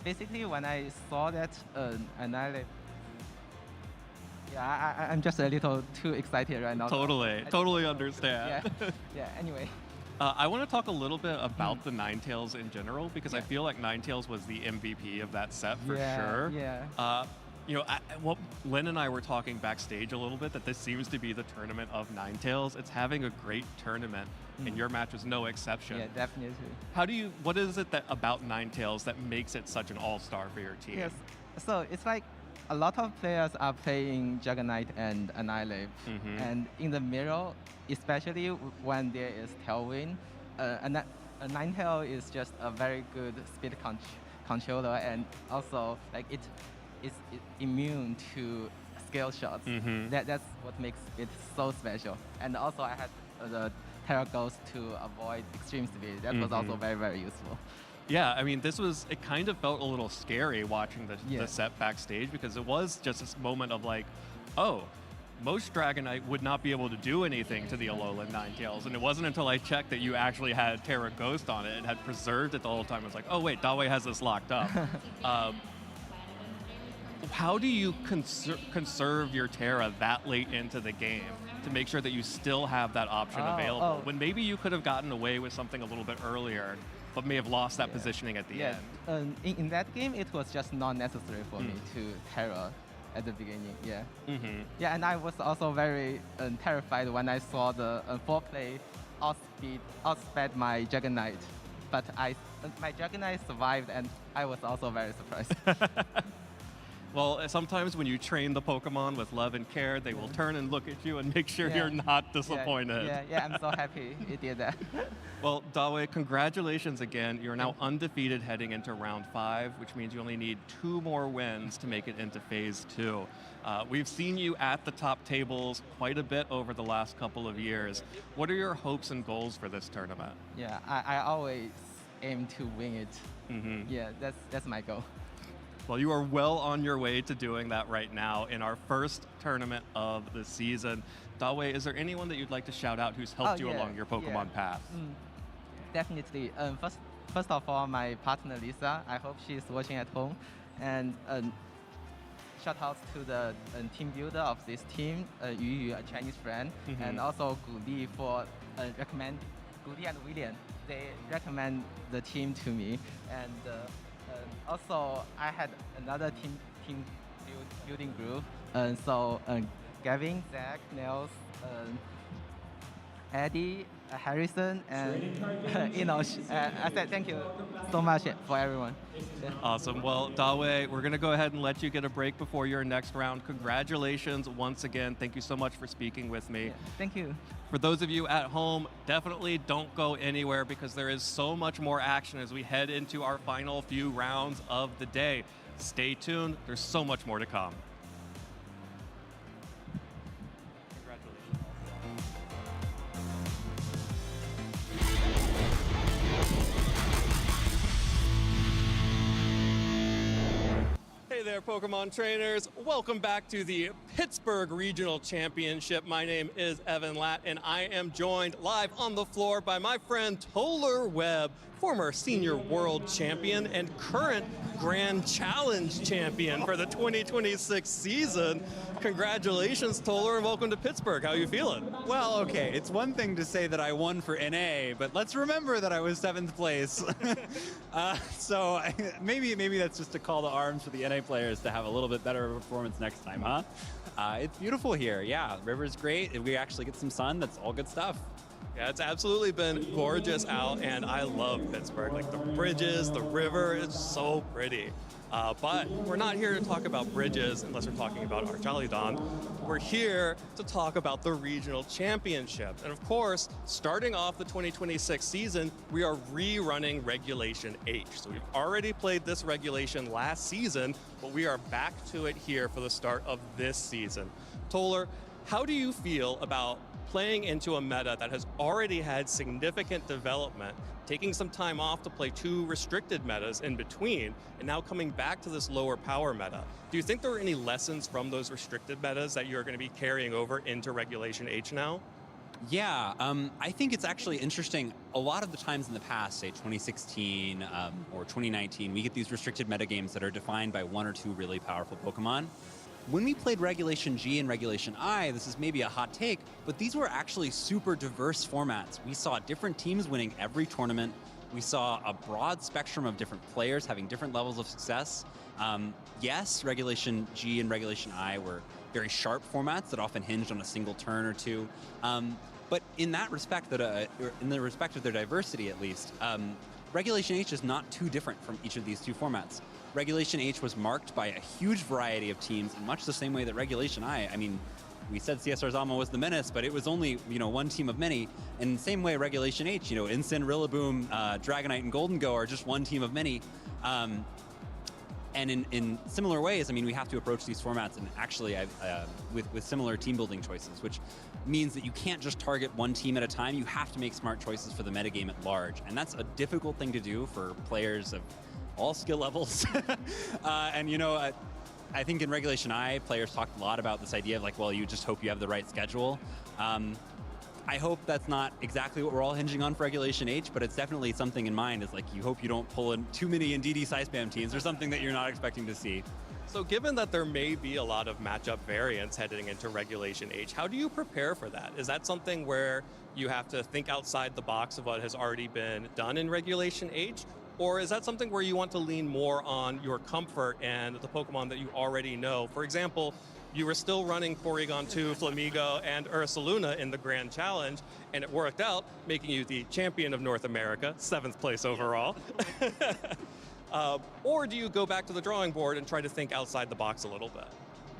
basically when I saw that Annihilate, I'm just a little too excited right now. Totally understand. Yeah, anyway. I want to talk a little bit about the Ninetales in general because I feel like Ninetales was the MVP of that set for sure. You know, Lynn and I were talking backstage a little bit that this seems to be the tournament of Ninetales. It's having a great tournament, and your match was no exception. Yeah, definitely. What is it about Ninetales that makes it such an all-star for your team? Yes, so it's like a lot of players are playing Juggernaut and Annihilate, and in the middle, especially when there is Tailwind, a Ninetale is just a very good speed controller, and also like it is immune to scale shots. That's what makes it so special. And also I had the Terra Ghost to avoid extreme speed. That was also very, very useful. Yeah, I mean, it kind of felt a little scary watching the set backstage because it was just this moment of like, oh, most Dragonite would not be able to do anything to the Alolan Ninetales. And it wasn't until I checked that you actually had Terra Ghost on it and had preserved it the whole time. I was like, oh wait, Dawe has this locked up. How do you conserve your Terra that late into the game to make sure that you still have that option available when maybe you could have gotten away with something a little bit earlier but may have lost that positioning at the end? In that game, it was just not necessary for me to Terra at the beginning, Yeah, and I was also very terrified when I saw the 4-play outsped my Juggernaut. But my Juggernaut survived, and I was also very surprised. Well, sometimes when you train the Pokemon with love and care, they will turn and look at you and make sure you're not disappointed. Yeah, I'm so happy it did that. Well, Dawe, congratulations again. You're now undefeated heading into round 5, which means you only need 2 more wins to make it into phase 2. We've seen you at the top tables quite a bit over the last couple of years. What are your hopes and goals for this tournament? Yeah, I always aim to win it. Yeah, that's my goal. Well, you are well on your way to doing that right now in our first tournament of the season. Dawe, is there anyone that you'd like to shout out who's helped you along your Pokemon path? Definitely. First of all, my partner Lisa. I hope she's watching at home. And shout out to the team builder of this team, Yu, a Chinese friend, and also Gu Li for recommend Gu Li and William. They recommend the team to me, and also I had another team building group. So Gavin, Zach, Nels, Eddie, Harrison, and Enosh. I said thank you so much for everyone. Awesome. Well, Dawe, we're going to go ahead and let you get a break before your next round. Congratulations once again. Thank you so much for speaking with me. Thank you. For those of you at home, definitely don't go anywhere because there is so much more action as we head into our final few rounds of the day. Stay tuned. There's so much more to come. Hey there, Pokemon trainers. Welcome back to the Pittsburgh Regional Championship. My name is Evan Latt, and I am joined live on the floor by my friend Toller Webb, former senior world champion and current Grand Challenge champion for the 2026 season. Congratulations, Toller, and welcome to Pittsburgh. How are you feeling? Well, okay, it's one thing to say that I won for NA, but let's remember that I was 7th place. So maybe that's just a call to arms for the NA players to have a little bit better of a performance next time, huh? It's beautiful here. Yeah, the river's great. If we actually get some sun, that's all good stuff. Yeah, it's absolutely been gorgeous out, and I love Pittsburgh. Like the bridges, the river, it's so pretty. But we're not here to talk about bridges unless we're talking about our Jolly Don. We're here to talk about the regional championship. And of course, starting off the 2026 season, we are rerunning Regulation H. So we've already played this regulation last season, but we are back to it here for the start of this season. Toller, how do you feel about playing into a meta that has already had significant development, taking some time off to play 2 restricted metas in between, and now coming back to this lower power meta? Do you think there are any lessons from those restricted metas that you're going to be carrying over into Regulation H now? Yeah, I think it's actually interesting. A lot of the times in the past, say 2016 or 2019, we get these restricted metagames that are defined by 1 or 2 really powerful Pokemon. When we played Regulation G and Regulation I, this is maybe a hot take, but these were actually super diverse formats. We saw different teams winning every tournament. We saw a broad spectrum of different players having different levels of success. Yes, Regulation G and Regulation I were very sharp formats that often hinged on a single turn or 2. But in that respect, in the respect of their diversity at least, Regulation H is not too different from each of these 2 formats. Regulation H was marked by a huge variety of teams in much the same way that Regulation I mean, we said CSR Zama was the menace, but it was only, one team of many. And in the same way, Regulation H, Incin, Rillaboom, Dragonite, and Golden Go are just one team of many. And in similar ways, I mean, we have to approach these formats and actually with similar team building choices, which means that you can't just target one team at a time. You have to make smart choices for the metagame at large. And that's a difficult thing to do for players of all skill levels. I think in Regulation I, players talked a lot about this idea of like, well, you just hope you have the right schedule. I hope that's not exactly what we're all hinging on for Regulation H, but it's definitely something in mind. Is like you hope you don't pull in too many Indeedee side spam teams or something that you're not expecting to see. So given that there may be a lot of matchup variance heading into Regulation H, how do you prepare for that? Is that something where you have to think outside the box of what has already been done in Regulation H? Or is that something where you want to lean more on your comfort and the Pokemon that you already know? For example, you were still running Porygon 2, Flamigo, and Ursaluna in the Grand Challenge, and it worked out, making you the champion of North America, 7th place overall. Or do you go back to the drawing board and try to think outside the box a little bit?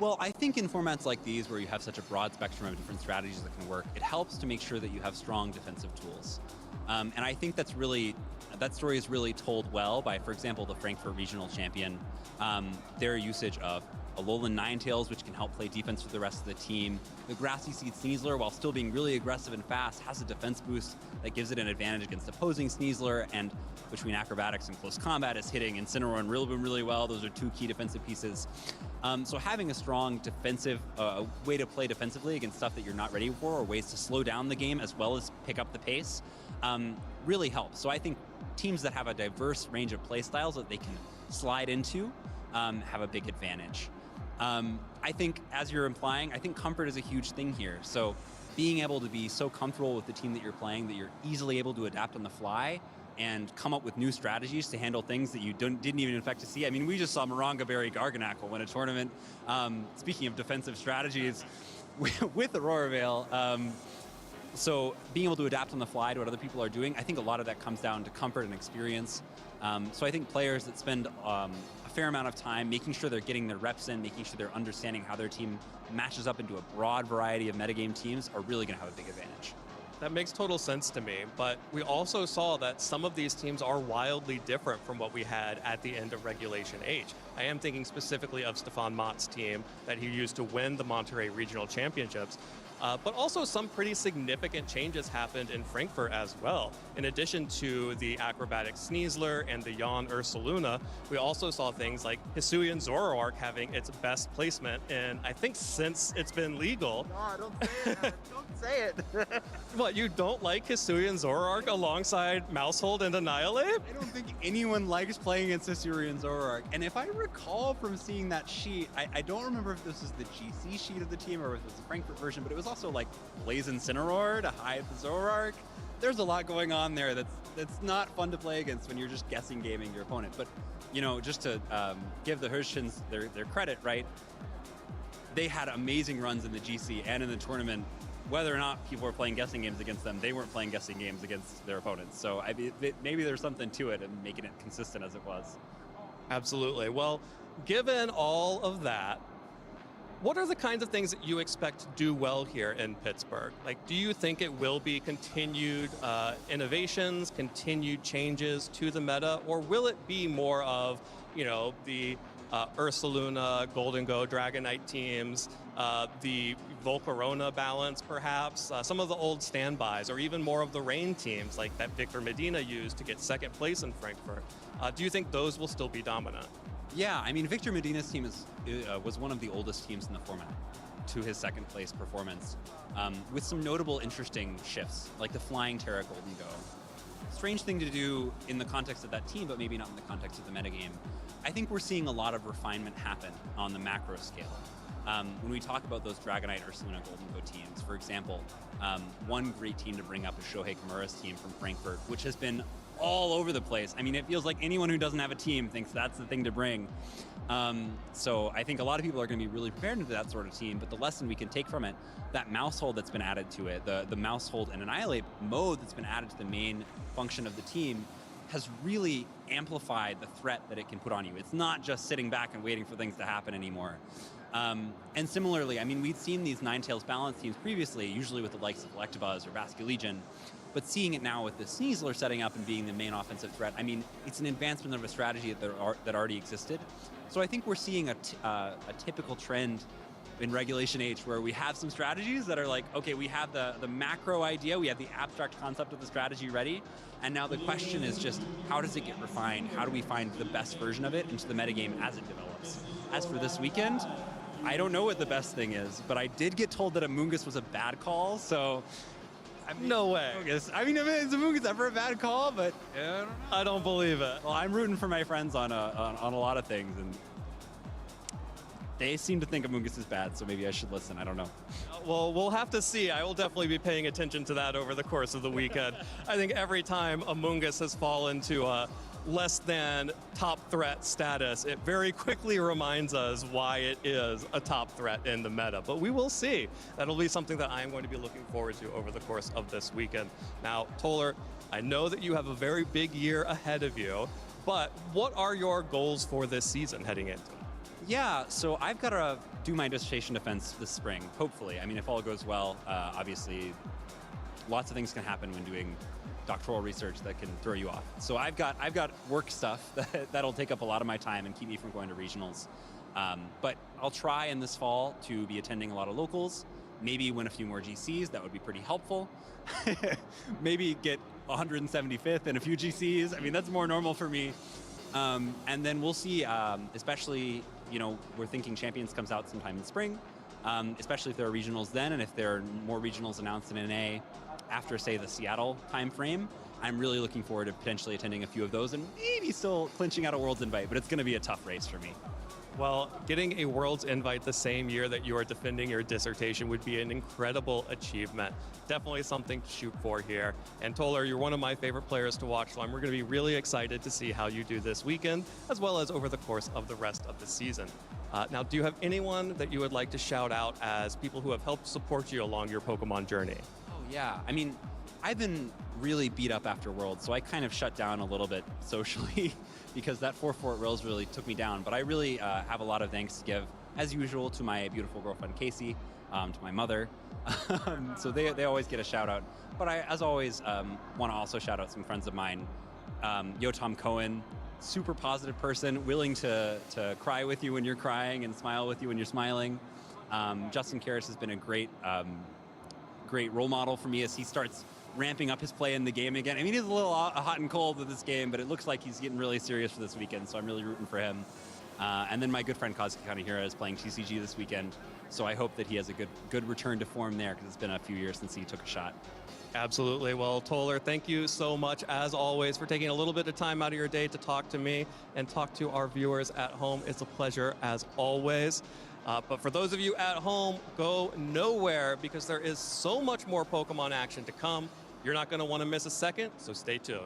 Well, I think in formats like these, where you have such a broad spectrum of different strategies that can work, it helps to make sure that you have strong defensive tools. And I think that story is really told well by, for example, the Frankfurt Regional Champion. Their usage of Alolan Ninetales, which can help play defense for the rest of the team. The Grassy Seed Sneasler, while still being really aggressive and fast, has a defense boost that gives it an advantage against opposing Sneasler, and between acrobatics and close combat is hitting Incineroar and Rillaboom really well. Those are 2 key defensive pieces. So having a strong defensive way to play defensively against stuff that you're not ready for, or ways to slow down the game as well as pick up the pace, really helps. So I think teams that have a diverse range of play styles that they can slide into have a big advantage. I think, as you're implying, I think comfort is a huge thing here. So being able to be so comfortable with the team that you're playing that you're easily able to adapt on the fly and come up with new strategies to handle things that you didn't even expect to see. I mean, we just saw Maranga Berry Garganacl win a tournament. Speaking of defensive strategies, with Aurora Veil. So being able to adapt on the fly to what other people are doing, I think a lot of that comes down to comfort and experience. So I think players that spend a fair amount of time making sure they're getting their reps in, making sure they're understanding how their team matches up into a broad variety of metagame teams are really going to have a big advantage. That makes total sense to me, but we also saw that some of these teams are wildly different from what we had at the end of Regulation H. I am thinking specifically of Stefan Mott's team that he used to win the Monterey Regional Championships. But also some pretty significant changes happened in Frankfurt as well. In addition to the acrobatic Sneasler and the Jan Ursaluna, we also saw things like Hisuian Zoroark having its best placement in, I think, since it's been legal. No, don't say it. Don't say it. What, you don't like Hisuian Zoroark alongside Mousehold and Annihilate? I don't think anyone likes playing against Hisuian Zoroark. And if I recall from seeing that sheet, I don't remember if this was the GC sheet of the team or if it was the Frankfurt version, but it was also like Blaze Incineroar to hide the Zoroark. There's a lot going on there that's not fun to play against when you're just guessing gaming your opponent. But, you know, just to give the Hirschens their credit, right? They had amazing runs in the GC and in the tournament. Whether or not people were playing guessing games against them, they weren't playing guessing games against their opponents. So maybe there's something to it and making it consistent as it was. Absolutely. Well, given all of that, what are the kinds of things that you expect to do well here in Pittsburgh? Like, do you think it will be continued innovations, continued changes to the meta, or will it be more of, you know, the Ursaluna, Golden Go, Dragonite teams, the Volcarona balance perhaps, some of the old standbys, or even more of the Rain teams like that Victor Medina used to get second place in Frankfurt? Do you think those will still be dominant? Yeah, I mean, Victor Medina's team was one of the oldest teams in the format to his second place performance, with some notable interesting shifts, like the Flying Terra Golden Go. Strange thing to do in the context of that team, but maybe not in the context of the metagame. I think we're seeing a lot of refinement happen on the macro scale. When we talk about those Dragonite Ursaluna Golden Go teams, for example, one great team to bring up is Shohei Kimura's team from Frankfurt, which has been all over the place. I mean, it feels like anyone who doesn't have a team thinks that's the thing to bring. So I think a lot of people are going to be really prepared into that sort of team, but the lesson we can take from it, that Mousehold that's been added to it, the Mousehold and Annihilate mode that's been added to the main function of the team, has really amplified the threat that it can put on you. It's not just sitting back and waiting for things to happen anymore. And similarly, I mean, we've seen these Ninetales balance teams previously, usually with the likes of Electabuzz or Vasculegion, but seeing it now with the Sneasler setting up and being the main offensive threat, I mean, it's an advancement of a strategy that already existed. So I think we're seeing a typical trend in Regulation H where we have some strategies that are like, okay, we have the macro idea, we have the abstract concept of the strategy ready, and now the question is just, how does it get refined? How do we find the best version of it into the metagame as it develops? As for this weekend, I don't know what the best thing is, but I did get told that Amoonguss was a bad call, so... I mean, no way. I mean, is Amoonguss ever a bad call? But I don't believe it. Well, I'm rooting for my friends on a lot of things, and they seem to think Amoonguss is bad, so maybe I should listen. I don't know. Well, we'll have to see. I will definitely be paying attention to that over the course of the weekend. I think every time Amoonguss has fallen to less than top threat status, it very quickly reminds us why it is a top threat in the meta. But we will see. That'll be something that I am going to be looking forward to over the course of this weekend. Now, Toller, I know that you have a very big year ahead of you, but what are your goals for this season heading into it? Yeah, so I've got to do my dissertation defense this spring, hopefully. I mean, if all goes well, obviously lots of things can happen when doing doctoral research that can throw you off. So I've got work stuff that'll take up a lot of my time and keep me from going to regionals. But I'll try in this fall to be attending a lot of locals, maybe win a few more GCs. That would be pretty helpful. Maybe get 175th in a few GCs. I mean, that's more normal for me. And then we'll see, especially, you know, we're thinking Champions comes out sometime in spring, especially if there are regionals then, and if there are more regionals announced in NA after, say, the Seattle timeframe. I'm really looking forward to potentially attending a few of those and maybe still clinching out a Worlds invite, but it's going to be a tough race for me. Well, getting a Worlds invite the same year that you are defending your dissertation would be an incredible achievement. Definitely something to shoot for here. And Toller, you're one of my favorite players to watch, so we're going to be really excited to see how you do this weekend, as well as over the course of the rest of the season. Now, do you have anyone that you would like to shout out as people who have helped support you along your Pokemon journey? Oh, yeah. I mean, I've been really beat up after Worlds, so I kind of shut down a little bit socially because that 4-4 at Worlds really took me down. But I really have a lot of thanks to give, as usual, to my beautiful girlfriend, Casey, to my mother. So they always get a shout out. But I, as always, want to also shout out some friends of mine. Yotam Cohen, super positive person, willing to cry with you when you're crying and smile with you when you're smiling. Justin Karras has been a great great role model for me as he starts ramping up his play in the game again. I mean, he's a little hot and cold with this game, but it looks like he's getting really serious for this weekend, so I'm really rooting for him. And then my good friend Kazuki Kanehira is playing TCG this weekend, so I hope that he has a good return to form there, because it's been a few years since he took a shot. Absolutely. Well, Toller, thank you so much, as always, for taking a little bit of time out of your day to talk to me and talk to our viewers at home. It's a pleasure, as always. But for those of you at home, go nowhere, because there is so much more Pokemon action to come. You're not going to want to miss a second, so stay tuned.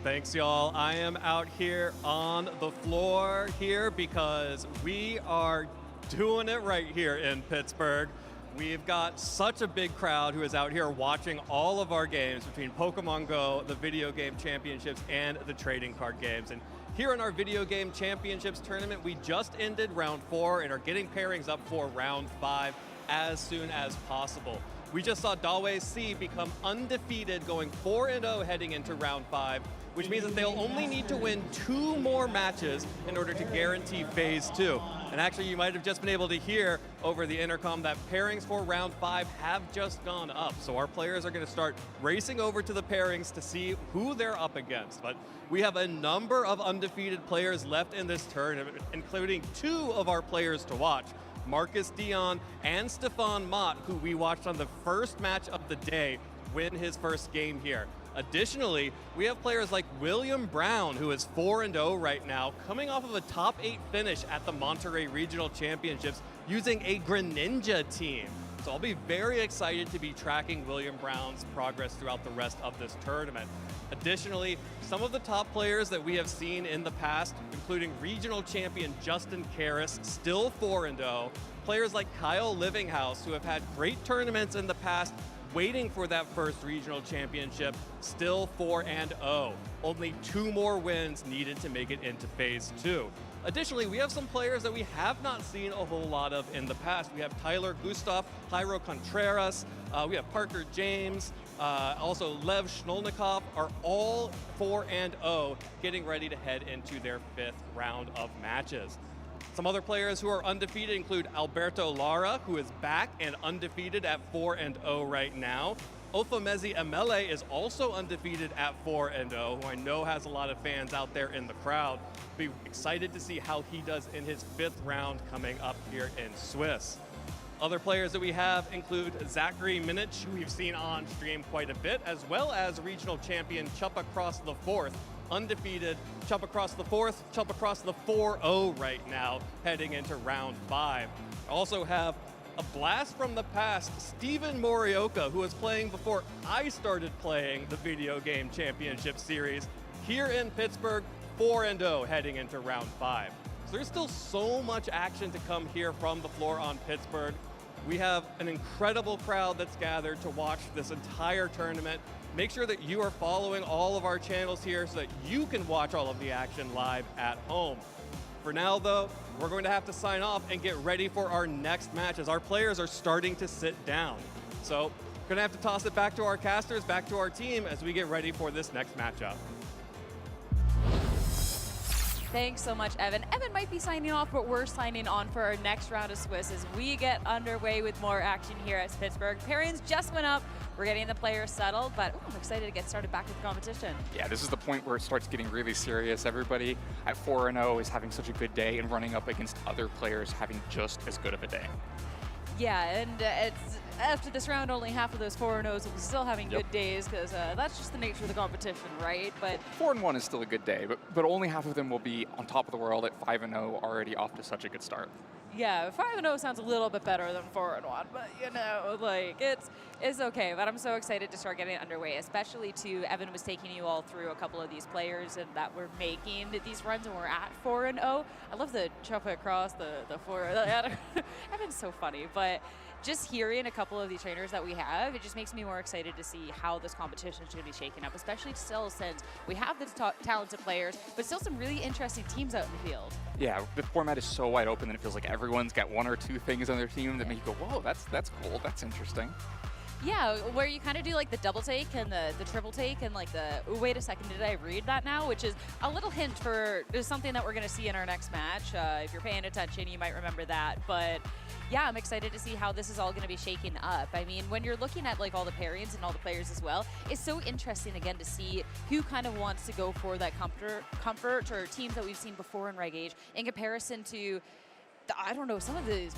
Thanks, y'all. I am out here on the floor here because we are doing it right here in Pittsburgh. We've got such a big crowd who is out here watching all of our games between Pokemon GO, the video game championships, and the trading card games. And here in our video game championships tournament, we just ended round 4 and are getting pairings up for round 5 as soon as possible. We just saw Dawei C become undefeated, going 4-0 heading into round 5, which means that they'll only need to win 2 more matches in order to guarantee phase 2. And actually, you might have just been able to hear over the intercom that pairings for round 5 have just gone up. So our players are going to start racing over to the pairings to see who they're up against. But we have a number of undefeated players left in this tournament, including 2 of our players to watch. Marcus Dion and Stefan Mott, who we watched on the first match of the day, win his first game here. Additionally, we have players like William Brown, who is 4-0 right now, coming off of a top 8 finish at the Monterey Regional Championships using a Greninja team. So I'll be very excited to be tracking William Brown's progress throughout the rest of this tournament. Additionally, some of the top players that we have seen in the past, including regional champion Justin Karras, still 4-0, players like Kyle Livinghouse, who have had great tournaments in the past, waiting for that first regional championship, still 4-0. Only 2 more wins needed to make it into phase 2. Additionally, we have some players that we have not seen a whole lot of in the past. We have Tyler Gustav, Jairo Contreras, we have Parker James, also Lev Shnolnikov are all 4-0, getting ready to head into their 5th round of matches. Some other players who are undefeated include Alberto Lara, who is back and undefeated at 4-0 right now. Ofemezi Emele is also undefeated at 4-0, who I know has a lot of fans out there in the crowd. Be excited to see how he does in his 5th round coming up here in Swiss. Other players that we have include Zachary Minich, who we've seen on stream quite a bit, as well as regional champion Chup Across the 4th, undefeated Chup Across the 4th, Chup Across the 4-0 right now, heading into round 5. I also have a blast from the past, Steven Morioka, who was playing before I started playing the Video Game Championship Series here in Pittsburgh, 4-0 heading into round 5. So there's still so much action to come here from the floor on Pittsburgh. We have an incredible crowd that's gathered to watch this entire tournament. Make sure that you are following all of our channels here so that you can watch all of the action live at home. For now, though, we're going to have to sign off and get ready for our next match as our players are starting to sit down. So, going to have to toss it back to our casters, back to our team as we get ready for this next matchup. Thanks so much, Evan. Evan might be signing off, but we're signing on for our next round of Swiss as we get underway with more action here at Pittsburgh. Pairings just went up. We're getting the players settled, but I'm excited to get started back with the competition. Yeah, this is the point where it starts getting really serious. Everybody at 4-0 is having such a good day and running up against other players having just as good of a day. Yeah, and it's after this round, only half of those 4-0s will be still having good days because that's just the nature of the competition, right? But 4-1 is still a good day, but only half of them will be on top of the world at 5-0, already off to such a good start. yeah, 5-0 sounds a little bit better than 4-1, but you know, like It's okay, but I'm so excited to start getting underway, especially too, Evan was taking you all through a couple of these players and that we're making these runs and we're at 4-0. I love the jump across the 4. Evan's so funny, but just hearing a couple of these trainers that we have, it just makes me more excited to see how this competition is going to be shaken up, especially still since we have the talented players, but still some really interesting teams out in the field. Yeah, the format is so wide open that it feels like everyone's got 1 or 2 things on their team that make you go, whoa, that's cool, that's interesting. Yeah, where you kind of do like the double take and the triple take and like the, wait a second, did I read that now? Which is a little hint for something that we're going to see in our next match. If you're paying attention, you might remember that. But yeah, I'm excited to see how this is all going to be shaking up. I mean, when you're looking at like all the pairings and all the players as well, it's so interesting again to see who kind of wants to go for that comfort or teams that we've seen before in Reg Age in comparison to, I don't know, some of these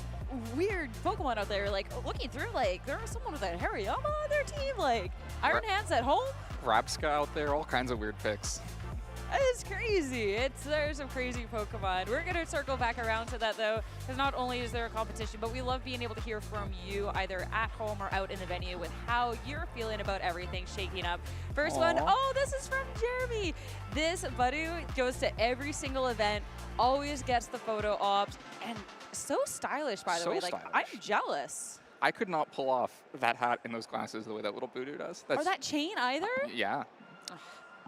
weird Pokemon out there, like looking through, like there was someone with a Hariyama on their team, like Iron Hands at home. Rabska out there, all kinds of weird picks. It's crazy. There's some crazy Pokemon. We're going to circle back around to that though, because not only is there a competition, but we love being able to hear from you either at home or out in the venue with how you're feeling about everything shaking up. First one, oh, this is from Jeremy. This Badu goes to every single event, always gets the photo ops, and so stylish, by the way. Like, I'm jealous. I could not pull off that hat and those glasses the way that little Voodoo does. Or that chain either? Yeah.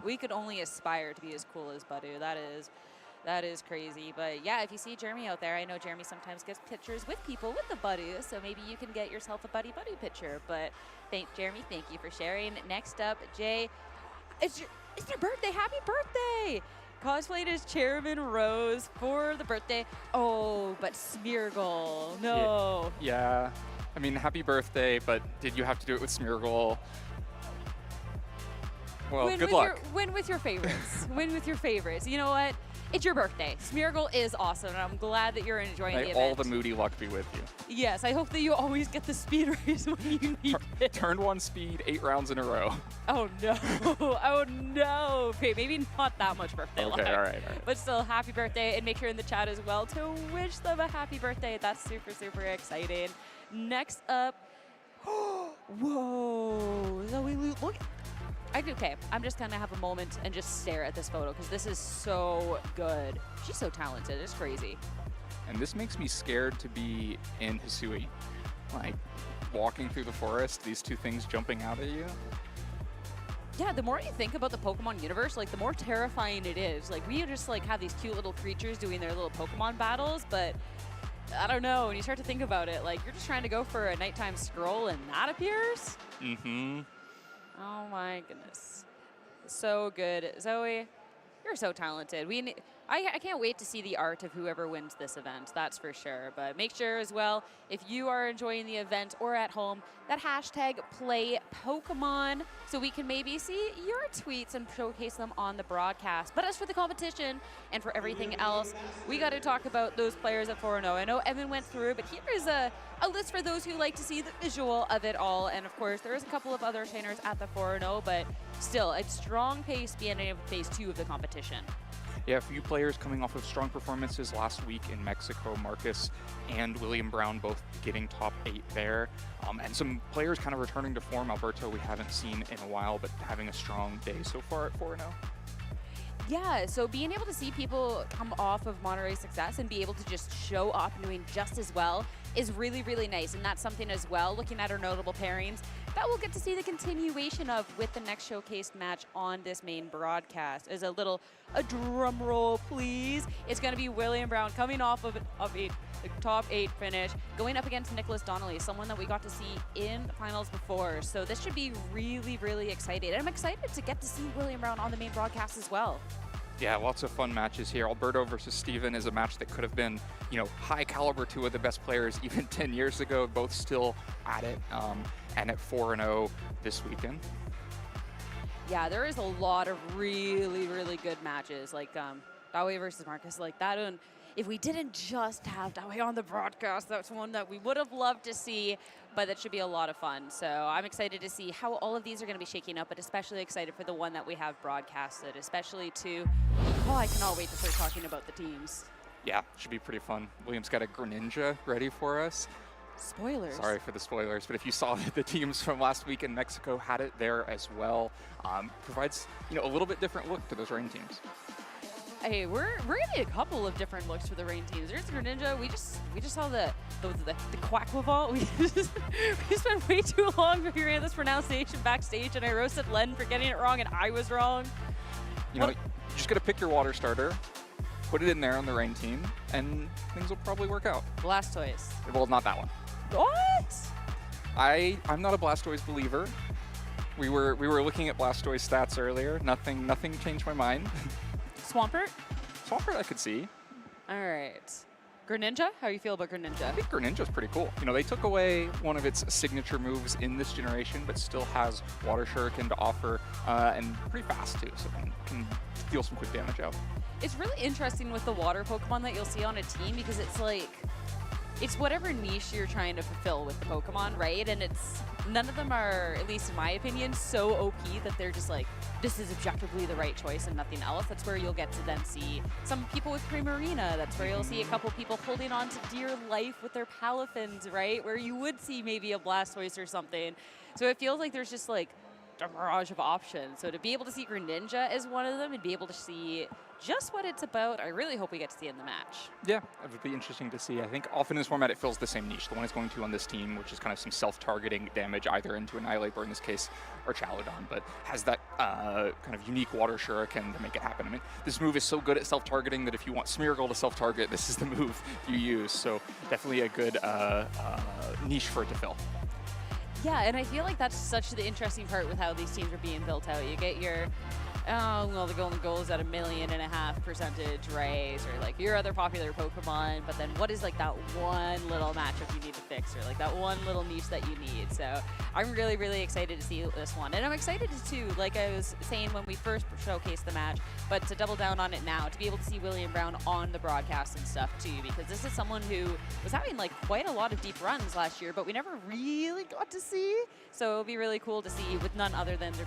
We could only aspire to be as cool as Badu. That is crazy. But yeah, if you see Jeremy out there, I know Jeremy sometimes gets pictures with people with the Badu, so maybe you can get yourself a Buddy picture. But Jeremy, thank you for sharing. Next up, Jay, it's your birthday. Happy birthday! Cosplayed as Chairman Rose for the birthday. Oh, but Smeargle, no. Yeah. I mean, happy birthday, but did you have to do it with Smeargle? Well, good luck. Win with your favorites. Win with your favorites. You know what? It's your birthday. Smeargle is awesome, and I'm glad that you're enjoying the event. May all the moody luck be with you. Yes, I hope that you always get the speed raise when you need it. Turn 1 speed, 8 rounds in a row. Oh, no. Oh, no. Okay, maybe not that much birthday luck. Okay, all right. But still, happy birthday, and make sure in the chat as well to wish them a happy birthday. That's super, super exciting. Next up, whoa. Zoe, look. Okay, I'm just going to have a moment and just stare at this photo because this is so good. She's so talented. It's crazy. And this makes me scared to be in Hisui. Like, walking through the forest, these 2 things jumping out at you. Yeah, the more you think about the Pokemon universe, like, the more terrifying it is. Like, we just, like, have these cute little creatures doing their little Pokemon battles, but I don't know. When you start to think about it, like, you're just trying to go for a nighttime scroll and that appears? Mm-hmm. Oh my goodness. So good. Zoe, you're so talented. I can't wait to see the art of whoever wins this event, that's for sure. But make sure as well, if you are enjoying the event or at home, that hashtag play Pokemon so we can maybe see your tweets and showcase them on the broadcast. But as for the competition and for everything else, we got to talk about those players at 4-0. I know Evan went through, but here is a list for those who like to see the visual of it all. And of course, there is a couple of other trainers at the 4-0, but still, a strong pace beginning of phase 2 of the competition. Yeah, a few players coming off of strong performances last week in Mexico. Marcus and William Brown both getting top 8 there. And some players kind of returning to form. Alberto we haven't seen in a while, but having a strong day so far at 4-0. Yeah, so being able to see people come off of Monterey's success and be able to just show up and doing just as well is really, really nice. And that's something as well, looking at our notable pairings, that we'll get to see the continuation of with the next showcased match on this main broadcast. As a drum roll, please. It's going to be William Brown coming off of a top 8 finish, going up against Nicholas Donnelly, someone that we got to see in the finals before. So this should be really, really exciting. And I'm excited to get to see William Brown on the main broadcast as well. Yeah, lots of fun matches here. Alberto versus Steven is a match that could have been, high caliber, 2 of the best players even 10 years ago, both still at it, and at 4-0 this weekend. Yeah, there is a lot of really, really good matches, like Dawe versus Marcus, like that. And if we didn't just have Dawe on the broadcast, that's one that we would have loved to see, but that should be a lot of fun. So I'm excited to see how all of these are going to be shaking up, but especially excited for the one that we have broadcasted, especially I cannot wait to start talking about the teams. Yeah, should be pretty fun. William's got a Greninja ready for us. Spoilers. Sorry for the spoilers, but if you saw that the teams from last week in Mexico had it there as well, provides a little bit different look to those rain teams. Hey, we're getting a couple of different looks for the rain teams. There's Greninja. We just saw the Quacklevault. We spent way too long figuring out this pronunciation backstage, and I roasted Len for getting it wrong, and I was wrong. You just got to pick your water starter, put it in there on the rain team, and things will probably work out. Blastoise. Well, not that one. What? I'm not a Blastoise believer. We were looking at Blastoise stats earlier. Nothing changed my mind. Swampert? Swampert I could see. All right. Greninja? How do you feel about Greninja? I think Greninja's pretty cool. They took away one of its signature moves in this generation, but still has Water Shuriken to offer, and pretty fast too, so can deal some quick damage out. It's really interesting with the water Pokemon that you'll see on a team because it's like, it's whatever niche you're trying to fulfill with the Pokemon, right? And none of them are, at least in my opinion, so OP that they're just like, this is objectively the right choice and nothing else. That's where you'll get to then see some people with Primarina. That's where you'll see a couple people holding on to dear life with their Palafins, right? Where you would see maybe a Blastoise or something. So it feels like there's just like a barrage of options. So to be able to see Greninja as one of them and be able to see just what it's about, I really hope we get to see in the match. Yeah, it would be interesting to see. I think often in this format it fills the same niche. The one it's going to on this team, which is kind of some self-targeting damage either into Annihilate or in this case, or Chaladon, but has that kind of unique Water Shuriken to make it happen. I mean, this move is so good at self-targeting that if you want Smeargle to self-target, this is the move you use. So definitely a good niche for it to fill. Yeah, and I feel like that's such the interesting part with how these teams are being built out. You get your, the golden goal is at 1.5 million percentage, right? Or like your other popular Pokemon, but then what is like that one little matchup you need to fix, or like that one little niche that you need? So I'm really, really excited to see this one. And I'm excited to, like I was saying when we first showcased the match, but to double down on it now, to be able to see William Brown on the broadcast and stuff too, because this is someone who was having like quite a lot of deep runs last year, but we never really got to see. So it'll be really cool to see with none other than the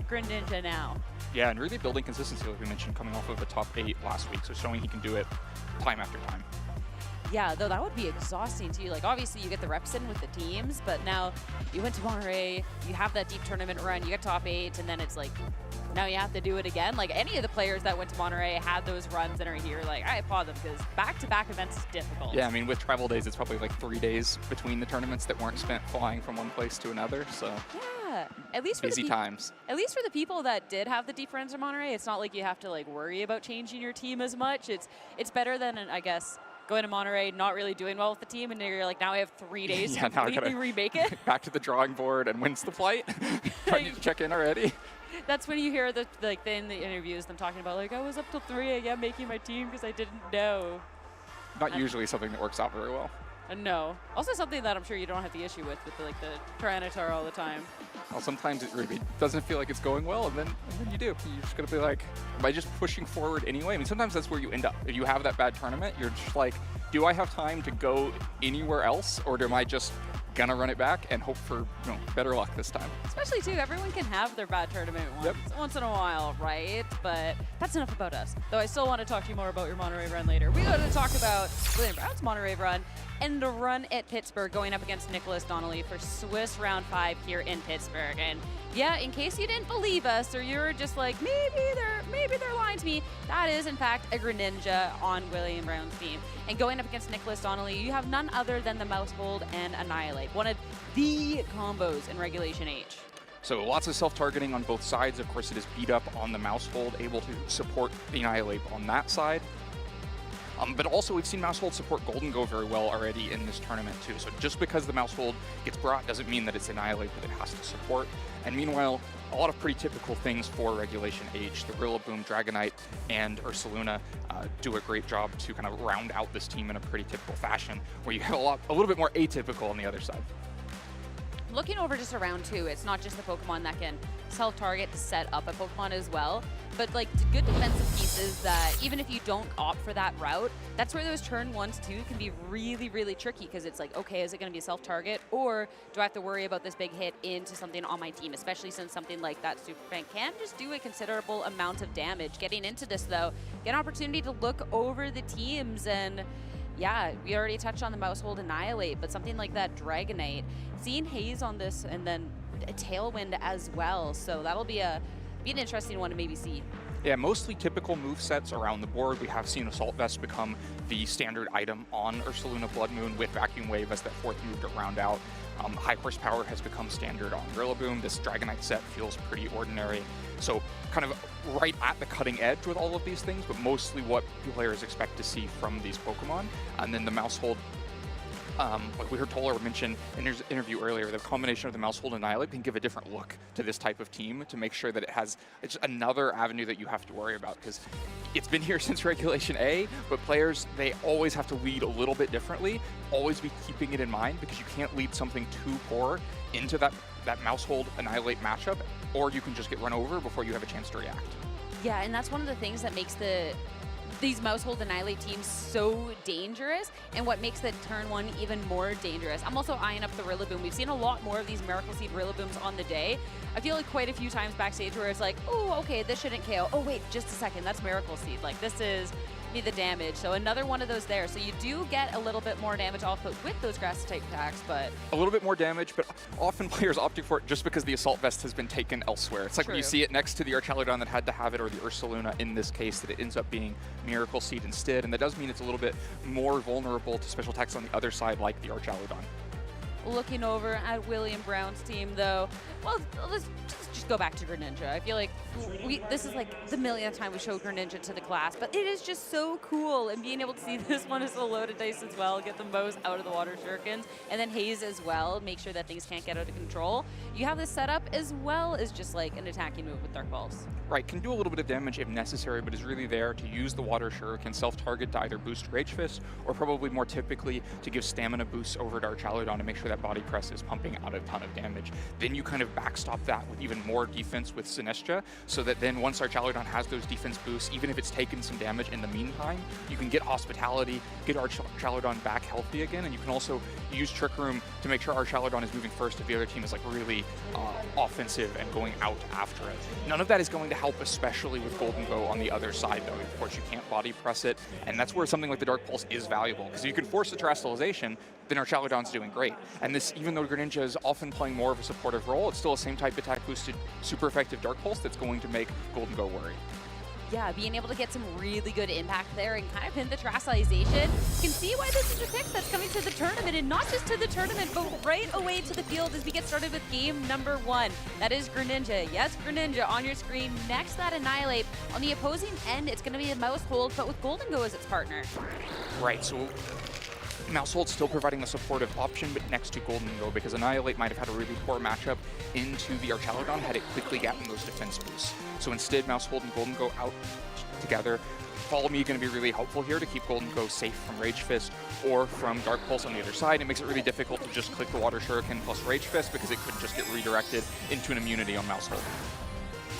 Greninja now. Yeah, and really building consistency, like we mentioned, coming off of a top 8 last week, so showing he can do it time after time. Yeah, though that would be exhausting too. Like obviously you get the reps in with the teams, but now you went to Monterey, you have that deep tournament run, you get top 8, and then it's like, now you have to do it again. Like any of the players that went to Monterey had those runs and are here, like I applaud them because back-to-back events is difficult. Yeah, I mean with travel days, it's probably like 3 days between the tournaments that weren't spent flying from one place to another, so. Yeah, at least for busy times. At least for the people that did have the deep runs in Monterey, it's not like you have to like worry about changing your team as much. It's better than, I guess, going to Monterey, not really doing well with the team, and you're like, now I have 3 days to completely remake it. Back to the drawing board and when's the flight? Trying to check in already. That's when you hear in the interviews them talking about like, I was up till 3 a.m. making my team because I didn't know. Not usually something that works out very well. No. Also something that I'm sure you don't have the issue with the Tyranitar all the time. Well, sometimes it really doesn't feel like it's going well, and then you do. You're just going to be like, am I just pushing forward anyway? I mean, sometimes that's where you end up. If you have that bad tournament, you're just like, do I have time to go anywhere else, or am I just going to run it back and hope for better luck this time? Especially, too, everyone can have their bad tournament once in a while, right? But that's enough about us. Though I still want to talk to you more about your Monterey run later. We're going to talk about William Brown's Monterey run and the run at Pittsburgh going up against Nicholas Donnelly for Swiss Round 5 here in Pittsburgh. And yeah, in case you didn't believe us or you're just like, maybe they're lying to me, that is in fact a Greninja on William Brown's team. And going up against Nicholas Donnelly, you have none other than the Mouse Hold and Annihilate, one of the combos in Regulation H. So lots of self-targeting on both sides. Of course, it is beat up on the Mouse Hold, able to support the Annihilate on that side. But also, we've seen Mouse Hold support Golden Go very well already in this tournament, too. So just because the Mouse Hold gets brought doesn't mean that it's Annihilate that it has to support. And meanwhile, a lot of pretty typical things for Regulation H. The Rillaboom, Dragonite, and Ursaluna do a great job to kind of round out this team in a pretty typical fashion, where you have a little bit more atypical on the other side. Looking over just around too, it's not just the Pokemon that can self-target to set up a Pokemon as well, but like good defensive pieces that even if you don't opt for that route, that's where those turn 1s too can be really, really tricky because it's like, okay, is it going to be a self-target or do I have to worry about this big hit into something on my team, especially since something like that Super Fan can just do a considerable amount of damage. Getting into this though, get an opportunity to look over the teams and Yeah, we already touched on the Mousehold Annihilate, but something like that Dragonite, seeing Haze on this and then a Tailwind as well, so that'll be an interesting one to maybe see. Yeah, mostly typical movesets around the board. We have seen Assault Vest become the standard item on Ursaluna Blood Moon with Vacuum Wave as that fourth move to round out. High Horsepower has become standard on Rillaboom. This Dragonite set feels pretty ordinary. So kind of right at the cutting edge with all of these things, but mostly what players expect to see from these Pokemon. And then the Mousehold, like we heard Toller mention in his interview earlier, the combination of the Mousehold and Annihilate can give a different look to this type of team to make sure that it's another avenue that you have to worry about, because it's been here since Regulation A, but players, they always have to lead a little bit differently, always be keeping it in mind, because you can't lead something too poor into that Mousehold Annihilate matchup, or you can just get run over before you have a chance to react. Yeah, and that's one of the things that makes these Mousehold Annihilate teams so dangerous, and what makes the turn one even more dangerous. I'm also eyeing up the Rillaboom. We've seen a lot more of these Miracle Seed Rillabooms on the day. I feel like quite a few times backstage where it's like, oh, okay, this shouldn't KO. Oh, wait, just a second, that's Miracle Seed. Like, this is me the damage. So another one of those there. So you do get a little bit more damage output with those grass type attacks, but a little bit more damage, but often players opting for it just because the Assault Vest has been taken elsewhere. It's like when you see it next to the Archaludon that had to have it, or the Ursaluna in this case, that it ends up being Miracle Seed instead, and that does mean it's a little bit more vulnerable to special attacks on the other side, like the Archaludon. Looking over at William Brown's team, though, well, let's just go back to Greninja. I feel like this is like the millionth time we showed Greninja to the class, but it is just so cool, and being able to see this one as a loaded dice as well, get the most out of the Water Shurikens, and then Haze as well, make sure that things can't get out of control. You have this set up as well as just like an attacking move with Dark Pulse. Right, can do a little bit of damage if necessary, but is really there to use the Water Shuriken self-target to either boost Rage Fist, or probably more typically to give stamina boosts over to Archaludon to make sure that Body Press is pumping out a ton of damage. Then you kind of backstop that with even more defense with Sinestro, so that then once Archaludon has those defense boosts, even if it's taken some damage in the meantime, you can get Hospitality, get Archaludon back healthy again, and you can also use Trick Room to make sure Archaludon is moving first if the other team is like really offensive and going out after it. None of that is going to help, especially with Golden Go on the other side, though. Of course, you can't Body Press it, and that's where something like the Dark Pulse is valuable, because if you can force the Terastallization, then Archaludon's doing great. And this, even though Greninja is often playing more of a supportive role, it's still the same type attack boosted, super effective Dark Pulse that's going to make Golden Go worry. Yeah, being able to get some really good impact there and kind of pin the Terastallization. You can see why this is a pick that's coming to the tournament, and not just to the tournament, but right away to the field as we get started with game number one. That is Greninja. Yes, Greninja on your screen. Next, that Annihilate. On the opposing end, it's going to be a Mousehold, but with Golden Go as its partner. Right, so Mousehold's still providing a supportive option, but next to Golden Go, because Annihilate might have had a really poor matchup into the Archaludon had it quickly gotten those defense boosts. So instead, Mousehold and Golden Go out together. Follow Me going to be really helpful here to keep Golden Go safe from Rage Fist or from Dark Pulse on the other side. It makes it really difficult to just click the Water Shuriken plus Rage Fist, because it could just get redirected into an immunity on Mousehold.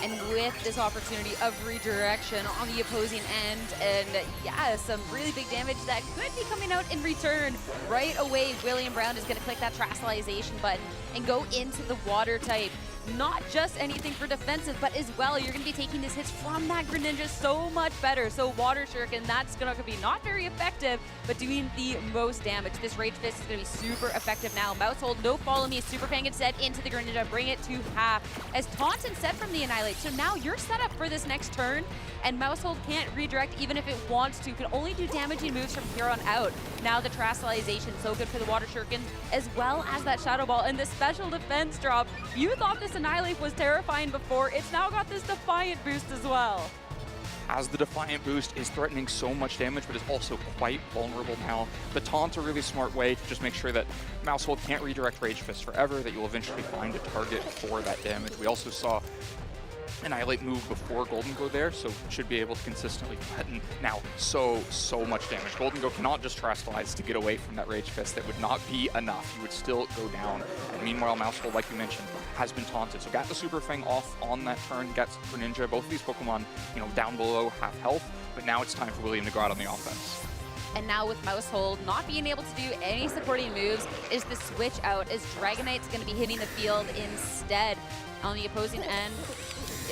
And with this opportunity of redirection on the opposing end, and yeah, some really big damage that could be coming out in return. Right away, William Brown is going to click that Terastallization button and go into the Water type. Not just anything for defensive, but as well, you're going to be taking these hits from that Greninja so much better. So Water Shuriken, that's going to be not very effective, but doing the most damage. This Rage Fist is going to be super effective now. Mousehold, no Follow Me, Super Fang instead into the Greninja, bring it to half. As taunt instead from the Annihilate. So now you're set up for this next turn, and Mousehold can't redirect even if it wants to. Can only do damaging moves from here on out. Now the Terastallization, so good for the Water Shuriken, as well as that Shadow Ball and the special defense drop. You thought this Annihilate was terrifying before, it's now got this Defiant boost as well. As the Defiant boost is threatening so much damage, but is also quite vulnerable now. The Taunt's a really smart way to just make sure that Mousehold can't redirect Rage Fist forever, that you'll eventually find a target for that damage. We also saw Annihilate move before Golden Go there, so should be able to consistently threaten now so much damage. Golden Go cannot just Terastallize to get away from that Rage Fist. That would not be enough. You would still go down. And meanwhile, Mousehold, like you mentioned, has been taunted. So got the Super Fang off on that turn, got Greninja. Both of these Pokemon, down below half health, but now it's time for William to go out on the offense. And now with Mousehold not being able to do any supporting moves is the switch out, as Dragonite's going to be hitting the field instead. On the opposing end,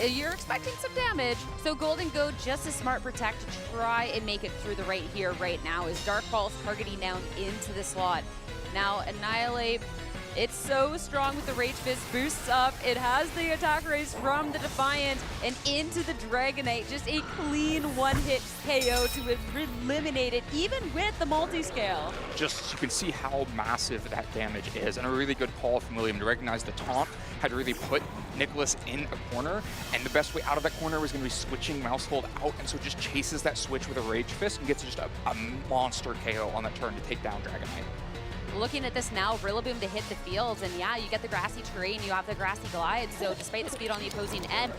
you're expecting some damage. So Golden Go just a smart protect to try and make it through the right here right now as Dark Ball's targeting down into the slot. Now Annihilate, it's so strong with the Rage Fist, boosts up. It has the attack raise from the Defiant and into the Dragonite. Just a clean one-hit KO to eliminate it, even with the multi-scale. Just you can see how massive that damage is, and a really good call from William to recognize the taunt had really put Nicholas in a corner, and the best way out of that corner was going to be switching Mousehold out, and so just chases that switch with a Rage Fist and gets just a monster KO on that turn to take down Dragonite. Looking at this now, Rillaboom to hit the fields, and yeah, you get the grassy terrain, you have the grassy glide, so despite the speed on the opposing end,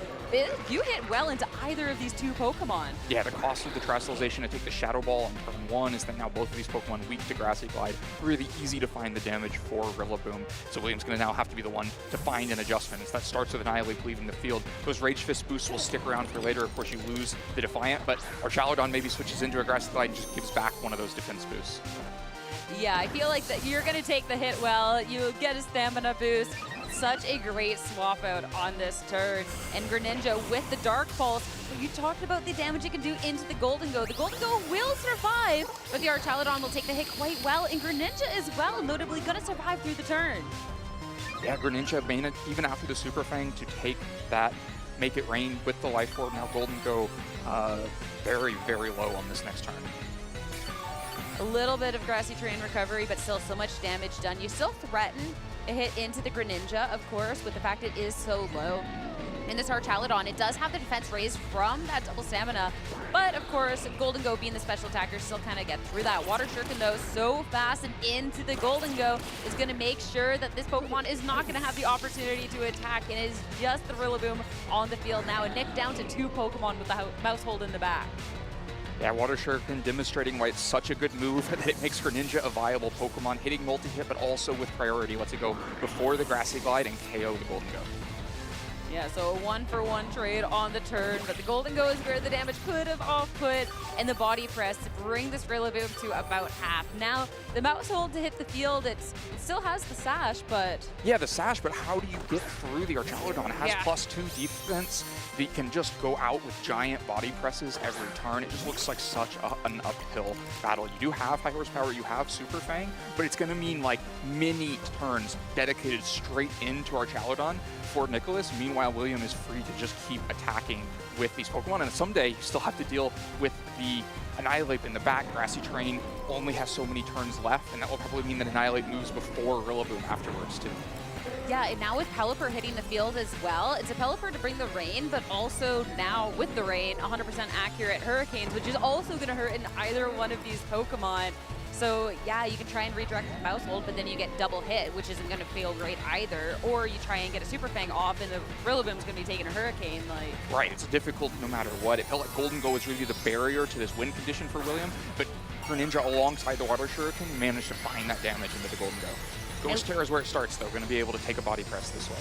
you hit well into either of these two Pokemon. Yeah, the cost of the Terrestrialization to take the Shadow Ball on turn 1 is that now both of these Pokemon weak to Grassy Glide. Really easy to find the damage for Rillaboom. So William's going to now have to be the one to find an adjustment. As that starts with Annihilate leaving the field. Those Rage Fist boosts will stick around for later. Of course, you lose the Defiant, but our Chaladon maybe switches into a Grassy Glide and just gives back one of those defense boosts. Yeah, I feel like that you're going to take the hit well. You get a stamina boost. Such a great swap out on this turn. And Greninja with the Dark Pulse. You talked about the damage it can do into the Golden Go. The Golden Go will survive, but the Archaladon will take the hit quite well. And Greninja as well, notably going to survive through the turn. Yeah, Greninja made it even after the Super Fang to take that, make it rain with the Life Orb. Now Golden Go very, very low on this next turn. A little bit of grassy terrain recovery, but still so much damage done. You still threaten a hit into the Greninja, of course, with the fact it is so low. In this Archaladon, it does have the defense raised from that double stamina, but of course, Golden Go being the special attacker still kind of get through that. Water Shuriken though, so fast and into the Golden Go is going to make sure that this Pokemon is not going to have the opportunity to attack, and it is just the Rillaboom on the field now. And Nick down to 2 Pokemon with the Mousehold in the back. Yeah, Water Shuriken demonstrating why it's such a good move that it makes Greninja a viable Pokemon, hitting multi-hit, but also with priority. Lets it go before the Grassy Glide and KO the Golden Go. Yeah, so a 1-for-1 trade on the turn, but the Golden Go is where the damage could have off-put, and the body press to bring this Rillaboom to about half. Now, the Mousehold to hit the field, it still has the Sash, but... Yeah, the Sash, but how do you get through the Archaladon? It has +2 defense. It can just go out with giant body presses every turn. It just looks like such an uphill battle. You do have high horsepower, you have Super Fang, but it's going to mean like mini turns dedicated straight into Archaladon for Nicholas. Meanwhile, William is free to just keep attacking with these Pokemon, and someday you still have to deal with the Annihilate in the back. Grassy Terrain only has so many turns left, and that will probably mean that Annihilate moves before Rillaboom afterwards too. Yeah, and now with Pelipper hitting the field as well, it's a Pelipper to bring the rain, but also now with the rain, 100% accurate Hurricanes, which is also going to hurt in either one of these Pokemon. So yeah, you can try and redirect the Mousehold, but then you get double hit, which isn't going to feel great either. Or you try and get a Super Fang off, and the Rillaboom's going to be taking a Hurricane. Right, it's difficult no matter what. It felt like Golden Go was really the barrier to this win condition for William, but Greninja alongside the Water Shuriken managed to find that damage into the Golden Go. Ghost Terror is where it starts, though. Going to be able to take a body press this way.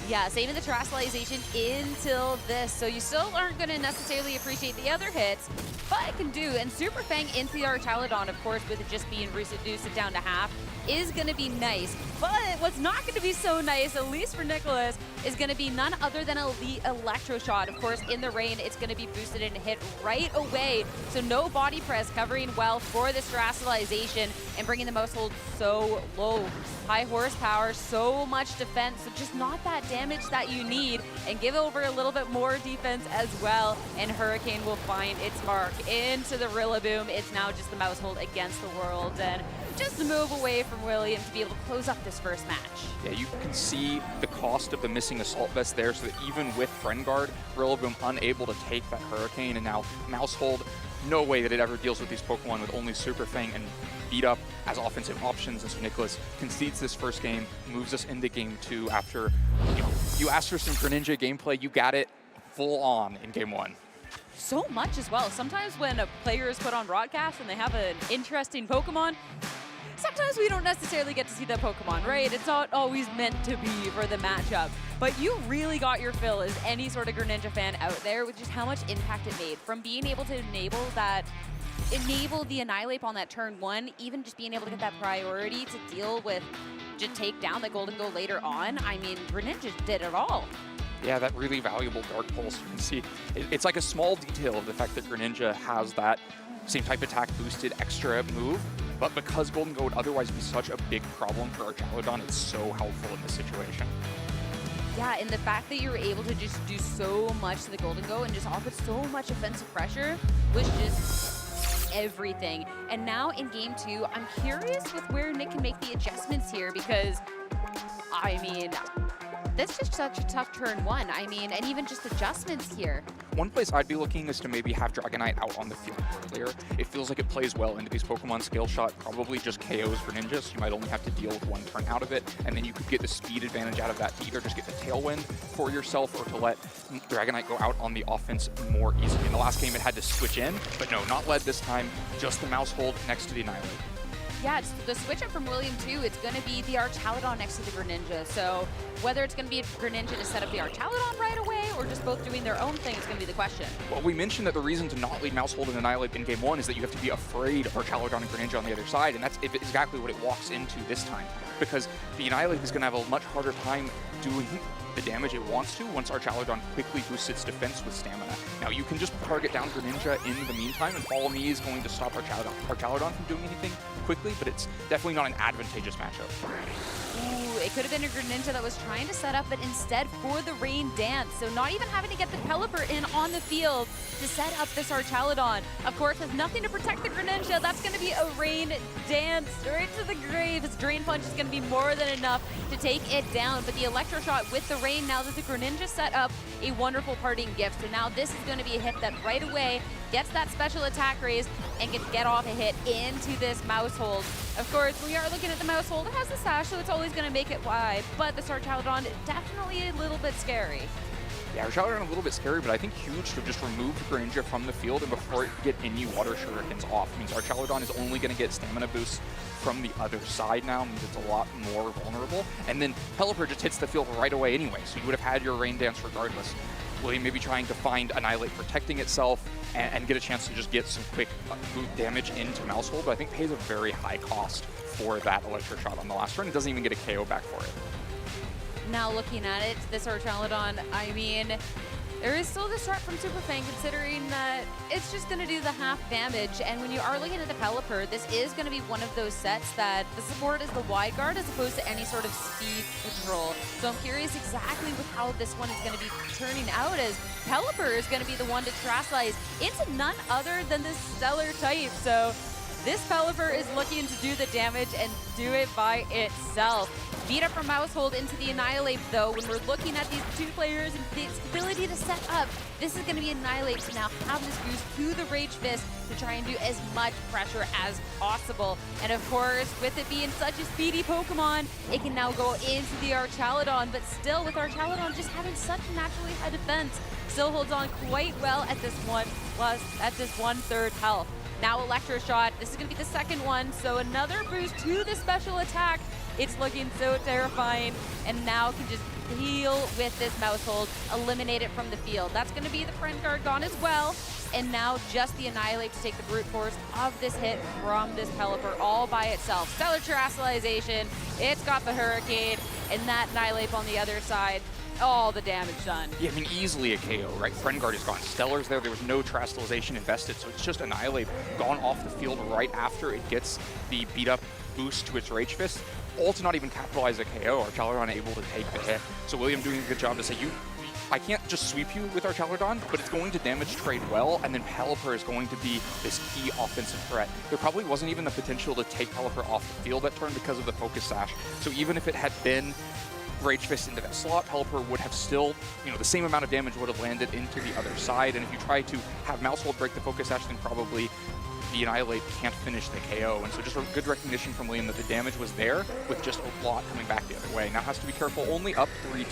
Yeah, saving the Terrestrialization until this, so you still aren't going to necessarily appreciate the other hits, but it can do. And Super Fang into the Archaladon, of course, with it just being reduced it down to half, is going to be nice. But what's not going to be so nice, at least for Nicholas, is going to be none other than Elite Electro Shot. Of course, in the rain, it's going to be boosted and hit right away. So no body press, covering well for this Terrestrialization and bringing the Mousehold so low. High horsepower, so much defense, so just not that damage that you need, and give over a little bit more defense as well, and Hurricane will find its mark into the Rillaboom. It's now just the Mousehold against the world, and just a move away from William to be able to close up this first match. Yeah, you can see the cost of the missing Assault Vest there, so that even with Friend Guard, Rillaboom unable to take that Hurricane, and now Mousehold, no way that it ever deals with these Pokemon with only Super Fang and beat up as offensive options. And so Nicholas concedes this first game, moves us into game 2 after, you asked for some Greninja gameplay, you got it full on in game 1. So much as well. Sometimes when a player is put on broadcast and they have an interesting Pokemon, sometimes we don't necessarily get to see that Pokemon, right? It's not always meant to be for the matchup. But you really got your fill as any sort of Greninja fan out there with just how much impact it made. From being able to enable the Annihilate on that turn 1, even just being able to get that priority to deal with, to take down the Golden Go later on. I mean, Greninja did it all. Yeah, that really valuable Dark Pulse. You can see it's like a small detail of the fact that Greninja has that same type attack boosted extra move, but because Golden Go would otherwise be such a big problem for Archaludon, it's so helpful in this situation. Yeah, and the fact that you were able to just do so much to the Golden Go and just offer so much offensive pressure was just everything. And now in game 2, I'm curious with where Nick can make the adjustments here because, I mean, that's just such a tough turn 1. I mean, and even just adjustments here. One place I'd be looking is to maybe have Dragonite out on the field earlier. It feels like it plays well into these Pokemon. Scale Shot probably just KOs for Ninja, so you might only have to deal with 1 turn out of it, and then you could get the speed advantage out of that to either just get the Tailwind for yourself or to let Dragonite go out on the offense more easily. In the last game, it had to switch in, but no, not led this time, just the mouse hold next to the Annihilate. Yeah, it's the switch up from William too, it's going to be the Archaludon next to the Greninja. So whether it's going to be a Greninja to set up the Archaludon right away or just both doing their own thing is going to be the question. Well, we mentioned that the reason to not lead Mouse Hold and Annihilate in game 1 is that you have to be afraid of Archaludon and Greninja on the other side, and that's exactly what it walks into this time. Because the Annihilate is going to have a much harder time doing the damage it wants to once Archaludon quickly boosts its defense with stamina. Now, you can just target down Greninja in the meantime, and Follow Me is going to stop Archaludon from doing anything quickly, but it's definitely not an advantageous matchup. Ooh, it could have been a Greninja that was trying to set up, but instead for the Rain Dance. So not even having to get the Pelipper in on the field to set up this Archaludon. Of course, has nothing to protect the Greninja. That's going to be a Rain Dance right to the grave. His Drain Punch is going to be more than enough to take it down. But the Electro Shot with the Rain, now that the Greninja set up a wonderful parting gift. So now this is going to be a hit that right away gets that special attack raised and can get off a hit into this mouse hold. Of course, we are looking at the mouse hold. It has the sash, so it's always going to make it wide, but the Archaludon definitely a little bit scary. Yeah, Archaludon a little bit scary, but I think huge to just remove Greninja from the field and before it can get any Water Shurikens off. It means Archaludon is only going to get stamina boosts from the other side now, means it's a lot more vulnerable. And then Pelipper just hits the field right away anyway, so you would have had your Rain Dance regardless. William maybe trying to find Annihilate protecting itself and get a chance to just get some quick boot damage into Mouse Hold, but I think pays a very high cost for that Electro Shot on the last turn. It doesn't even get a KO back for it. Now looking at it, this Archaludon, I mean, there is still the start from Super Fang considering that it's just going to do the half damage. And when you are looking at the Pelipper, this is going to be one of those sets that the support is the wide guard as opposed to any sort of speed control. So I'm curious exactly with how this one is going to be turning out, as Pelipper is going to be the one to Terrasilize into none other than this Stellar type. So this Pelipper is looking to do the damage and do it by itself. Beat up from Mouse Hold into the Annihilate, though. When we're looking at these two players and the ability to set up, this is going to be Annihilate to now have this boost to the Rage Fist to try and do as much pressure as possible. And of course, with it being such a speedy Pokemon, it can now go into the Archaludon, but still with Archaludon just having such a naturally high defense, still holds on quite well at this 1/3 health. Now Electro Shot, this is going to be the second one, so another boost to the special attack. It's looking so terrifying, and now can just heal with this Mouse Hold, eliminate it from the field. That's going to be the Friend Guard gone as well, and now just the Annihilate to take the brute force of this hit from this Pelipper all by itself. Stellar Terrasalization, it's got the Hurricane, and that Annihilate on the other side. All the damage done. Yeah, I mean, easily a KO, right? Friend Guard is gone. Stellar's there. There was no Terrasalization invested, so it's just Annihilate gone off the field right after it gets the beat-up boost to its Rage Fist. All to not even capitalize a KO. Archaludon able to take the hit. So William doing a good job to say, I can't just sweep you with Archaludon, but it's going to damage trade well, and then Pelipper is going to be this key offensive threat. There probably wasn't even the potential to take Pelipper off the field that turn because of the Focus Sash. So even if it had been Rage Fist into that slot, Pelipper would have still, the same amount of damage would have landed into the other side. And if you try to have Mouse Hold break the Focus Sash, then probably the Annihilate can't finish the KO. And so just a good recognition from William that the damage was there with just a lot coming back the other way. Now has to be careful. Only up 3-2,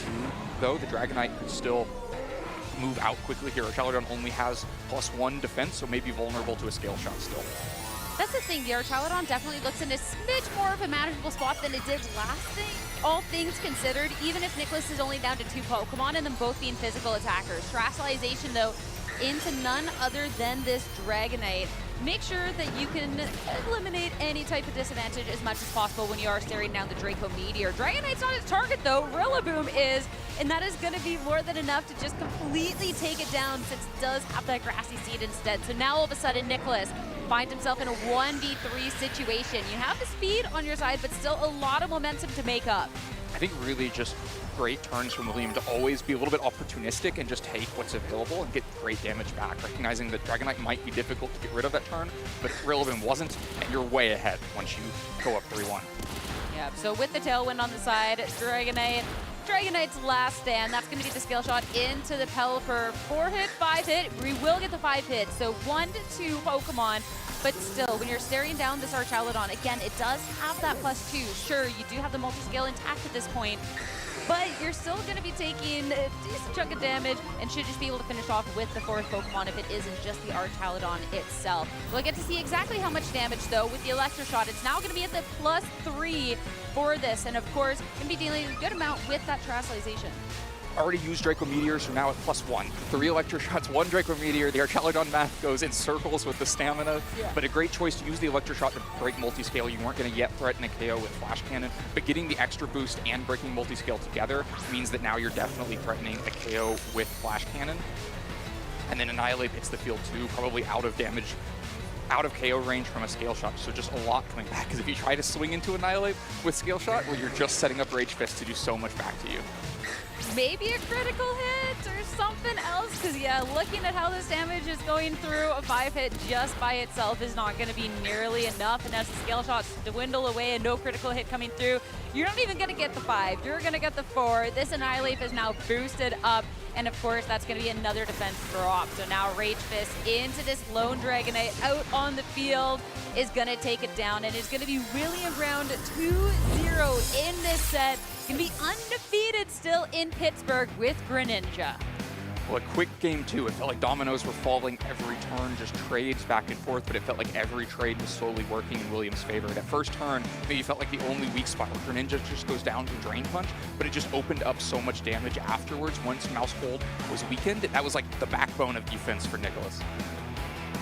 though. The Dragonite could still move out quickly here. Archaludon only has +1 defense, so maybe vulnerable to a Scale Shot still. That's the thing, the Archaludon definitely looks in a smidge more of a manageable spot than it did last thing. All things considered, even if Nicholas is only down to 2 Pokemon and them both being physical attackers. Terrasalization, though, into none other than this Dragonite. make sure that you can eliminate any type of disadvantage as much as possible when you are staring down the Draco Meteor. Dragonite's not his target though, Rillaboom is, and that is going to be more than enough to just completely take it down since it does have that Grassy Seed instead. So now all of a sudden Nicholas finds himself in a 1v3 situation. You have the speed on your side, but still a lot of momentum to make up. I think really just great turns from William to always be a little bit opportunistic and just take what's available and get great damage back, recognizing that Dragonite might be difficult to get rid of that turn, but Rillaboom wasn't, and you're way ahead once you go up 3-1. Yeah, so with the Tailwind on the side, Dragonite's last stand, that's going to be the skill shot into the Pelipper. 4-hit, 5-hit, we will get the 5-hit, so 1 to 2 Pokemon. But still, when you're staring down this Archaludon, again, it does have that +2. Sure, you do have the multi-scale intact at this point, but you're still going to be taking a decent chunk of damage and should just be able to finish off with the 4th Pokemon if it isn't just the Archaludon itself. We'll get to see exactly how much damage, though, with the Electro Shot. It's now going to be at the +3 for this, and of course, going to be dealing a good amount with that Terastallization. Already used Draco Meteors, so now at +1. 3 Electro Shots, 1 Draco Meteor. The Archaludon math goes in circles with the stamina, but a great choice to use the Electro Shot to break multi-scale. You weren't going to yet threaten a KO with Flash Cannon, but getting the extra boost and breaking multi-scale together means that now you're definitely threatening a KO with Flash Cannon. And then Annihilate hits the field too, probably out of damage, out of KO range from a Scale Shot, so just a lot coming back. Because if you try to swing into Annihilate with Scale Shot, well, you're just setting up Rage Fist to do so much back to you. Maybe a critical hit or something else, because yeah, looking at how this damage is going through, a 5-hit just by itself is not going to be nearly enough, and as the Scale Shots dwindle away and no critical hit coming through, you're not even going to get the 5, you're going to get the 4. This Annihilate is now boosted up, and of course that's going to be another defense drop. So now Rage Fist into this lone Dragonite out on the field is going to take it down, and is going to be really around 2-0 in this set. Going to be undefeated still in Pittsburgh with Greninja. Well, a quick game too. It felt like dominoes were falling every turn, just trades back and forth, but it felt like every trade was slowly working in William's favor. That first turn, maybe felt like the only weak spot where Greninja just goes down to Drain Punch, but it just opened up so much damage afterwards once Mouse Hold was weakened. That was like the backbone of defense for Nicholas.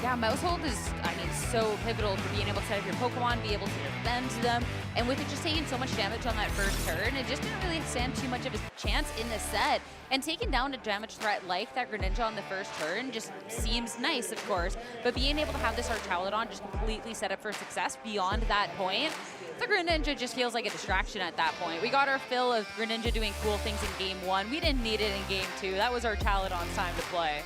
Yeah, Mouse Hold is, I mean, so pivotal for being able to set up your Pokemon, be able to defend them, and with it just taking so much damage on that first turn, it just didn't really stand too much of a chance in this set. And taking down a damage threat like that Greninja on the first turn just seems nice, of course, but being able to have this Archaludon just completely set up for success beyond that point, the Greninja just feels like a distraction at that point. We got our fill of Greninja doing cool things in Game 1. We didn't need it in Game 2. That was Archaludon's time to play.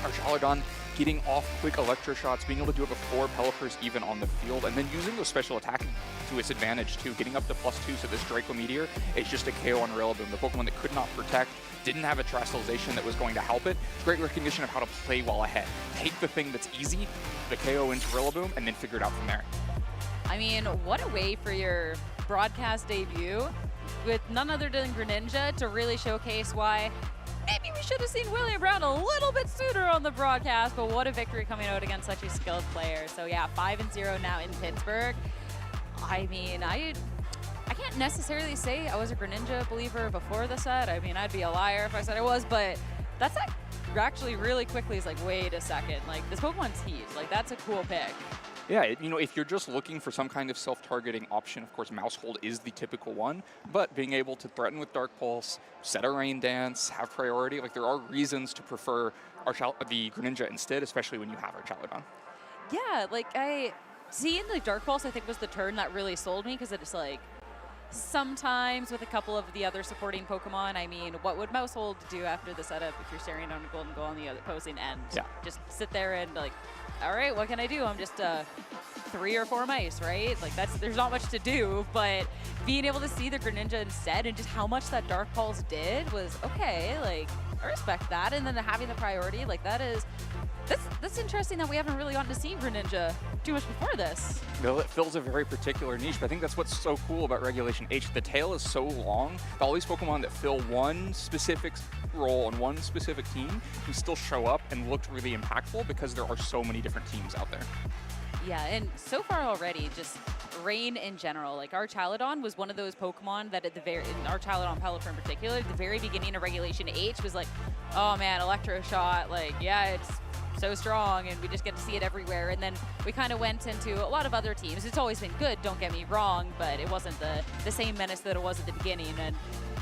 Archaludon getting off quick Electro Shots, being able to do it before Pelipper's even on the field, and then using those special attacks to its advantage too, getting up to +2, so this Draco Meteor is just a KO on Rillaboom, the Pokemon that could not protect, didn't have a Terastallization that was going to help it. Great recognition of how to play well ahead. Take the thing that's easy, the KO into Rillaboom, and then figure it out from there. I mean, what a way for your broadcast debut with none other than Greninja to really showcase why maybe we should have seen William Brown a little bit sooner on the broadcast, but what a victory coming out against such a skilled player. So yeah, 5-0 now in Pittsburgh. I mean, I can't necessarily say I was a Greninja believer before the set. I mean, I'd be a liar if I said I was, but that's actually really quickly is like, wait a second, like this Pokemon's heat, like that's a cool pick. Yeah, you know, if you're just looking for some kind of self-targeting option, of course, Mouse Hold is the typical one, but being able to threaten with Dark Pulse, set a Rain Dance, have priority, like there are reasons to prefer the Greninja instead, especially when you have Archaludon. Yeah, like seeing the Dark Pulse I think was the turn that really sold me, because it's like, sometimes with a couple of the other supporting Pokemon, I mean, what would Mouse Hold do after the setup if you're staring on a Golden Goal on the other opposing end? Yeah. Just sit there and like, all right, what can I do? I'm just 3 or 4 mice, right? Like there's not much to do, but being able to see the Greninja instead and just how much that Dark Pulse did was okay. Like I respect that, and then having the priority, like that's interesting that we haven't really gotten to see Greninja too much before this. No, it fills a very particular niche, but I think that's what's so cool about Regulation H. The tail is so long that all these Pokemon that fill one specific role on one specific team can still show up and look really impactful because there are so many different teams out there. Yeah, and so far already, just Rain in general, like Archaludon was one of those Pokemon that at the very, in Archaludon Pelipper in particular, at the very beginning of Regulation H was like, oh man, Electro Shot, like, yeah, it's so strong, and we just get to see it everywhere. And then we kind of went into a lot of other teams. It's always been good, don't get me wrong, but it wasn't the same menace that it was at the beginning. And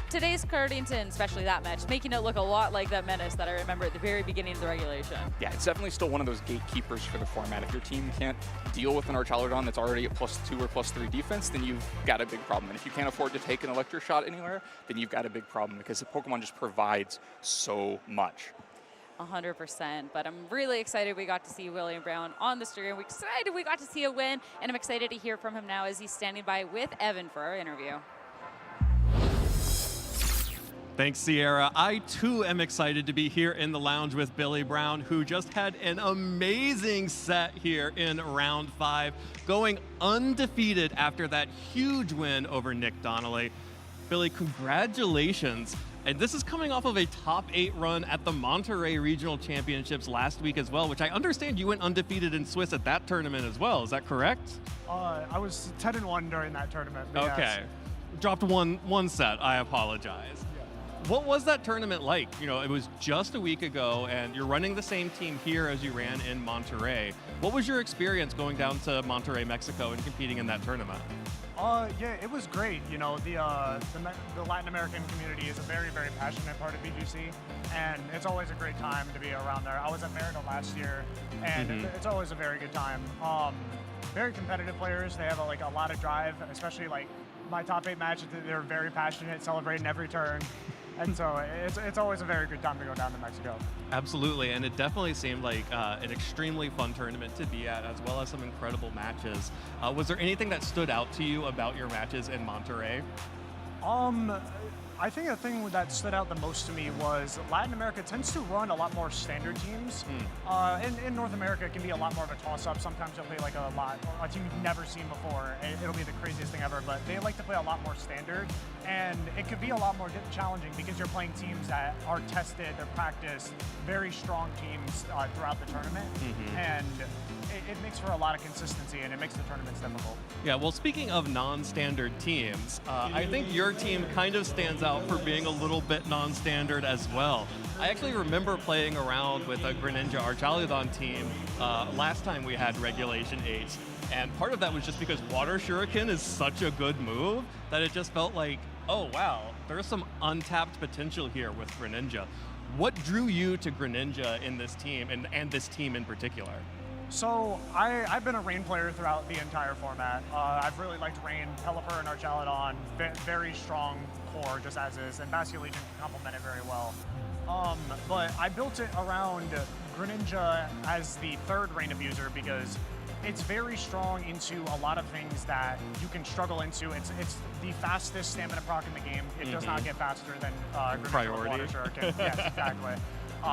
today's Cardington, especially that match, making it look a lot like that menace that I remember at the very beginning of the regulation. Yeah, it's definitely still one of those gatekeepers for the format. If your team can't deal with an Archaludon that's already at +2 or +3 defense, then you've got a big problem. And if you can't afford to take an Electro Shot anywhere, then you've got a big problem because Pokemon just provides so much. 100%, but I'm really excited we got to see William Brown on the stream. We're excited we got to see a win, and I'm excited to hear from him now as he's standing by with Evan for our interview. Thanks, Sierra. I too am excited to be here in the lounge with Billy Brown, who just had an amazing set here in round 5, going undefeated after that huge win over Nick Donnelly. Billy, congratulations. And this is coming off of a top 8 run at the Monterey Regional Championships last week as well, which I understand you went undefeated in Swiss at that tournament as well. Is that correct? I was 10-1 during that tournament. Okay. Yes. Dropped one set. I apologize. What was that tournament like? You know, it was just a week ago, and you're running the same team here as you ran in Monterey. What was your experience going down to Monterey, Mexico, and competing in that tournament? Yeah, it was great. You know, the Latin American community is a very, very passionate part of VGC, and it's always a great time to be around there. I was at Merida last year, and it's always a very good time. Very competitive players. They have a lot of drive, especially like my top 8 matches. They're very passionate, celebrating every turn. And so it's always a very good time to go down to Mexico. Absolutely, and it definitely seemed like an extremely fun tournament to be at, as well as some incredible matches. Was there anything that stood out to you about your matches in Monterey? I think the thing that stood out the most to me was Latin America tends to run a lot more standard teams. In North America, it can be a lot more of a toss-up. Sometimes you'll play like a team you've never seen before. It'll be the craziest thing ever, but they like to play a lot more standard. And it could be a lot more challenging because you're playing teams that are tested, they're practiced, very strong teams throughout the tournament. And it makes for a lot of consistency, and it makes the tournaments difficult. Yeah, well, speaking of non-standard teams, I think your team kind of stands out for being a little bit non-standard as well. I actually remember playing around with a Greninja Archaludon team last time we had Regulation 8, and part of that was just because Water Shuriken is such a good move that it just felt like, oh wow, there's some untapped potential here with Greninja. What drew you to Greninja in this team, and this team in particular? So I've been a Rain player throughout the entire format. I've really liked Rain, Pelipper, and Archaludon. Very strong core, just as is, and Basculegion can complement it very well. But I built it around Greninja as the third Rain abuser because it's very strong into a lot of things that you can struggle into. It's the fastest stamina proc in the game. It does not get faster than Greninja or Water Shuriken. Yes, exactly.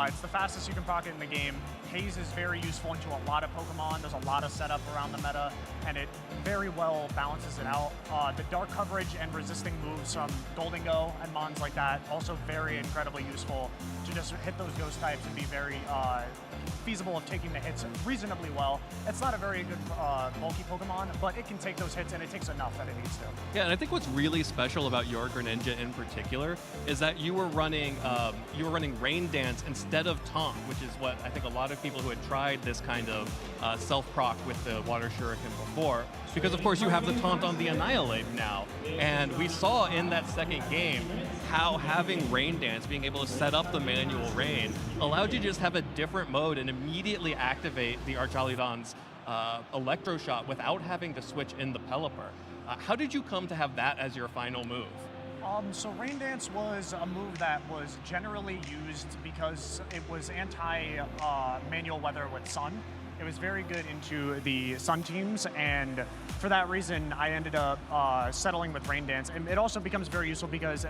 It's the fastest you can proc it in the game. Haze is very useful into a lot of Pokemon. There's a lot of setup around the meta, and it very well balances it out. The dark coverage and resisting moves from Golden Go and mons like that, also very incredibly useful to just hit those ghost types and be very feasible of taking the hits reasonably well. It's not a very good bulky Pokemon, but it can take those hits, and it takes enough that it needs to. Yeah, and I think what's really special about your Greninja in particular is that you were running Rain Dance instead of Taunt, which is what I think a lot of people who had tried this kind of self-proc with the Water Shuriken before, because of course you have the Taunt on the Annihilate now. And we saw in that second game how having Rain Dance, being able to set up the manual rain, allowed you to just have a different mode and immediately activate the Archaludon's Electro Shot without having to switch in the Pelipper. How did you come to have that as your final move? So Rain Dance was a move that was generally used because it was anti-manual weather with Sun. It was very good into the Sun teams, and for that reason, I ended up settling with Rain Dance. And it also becomes very useful because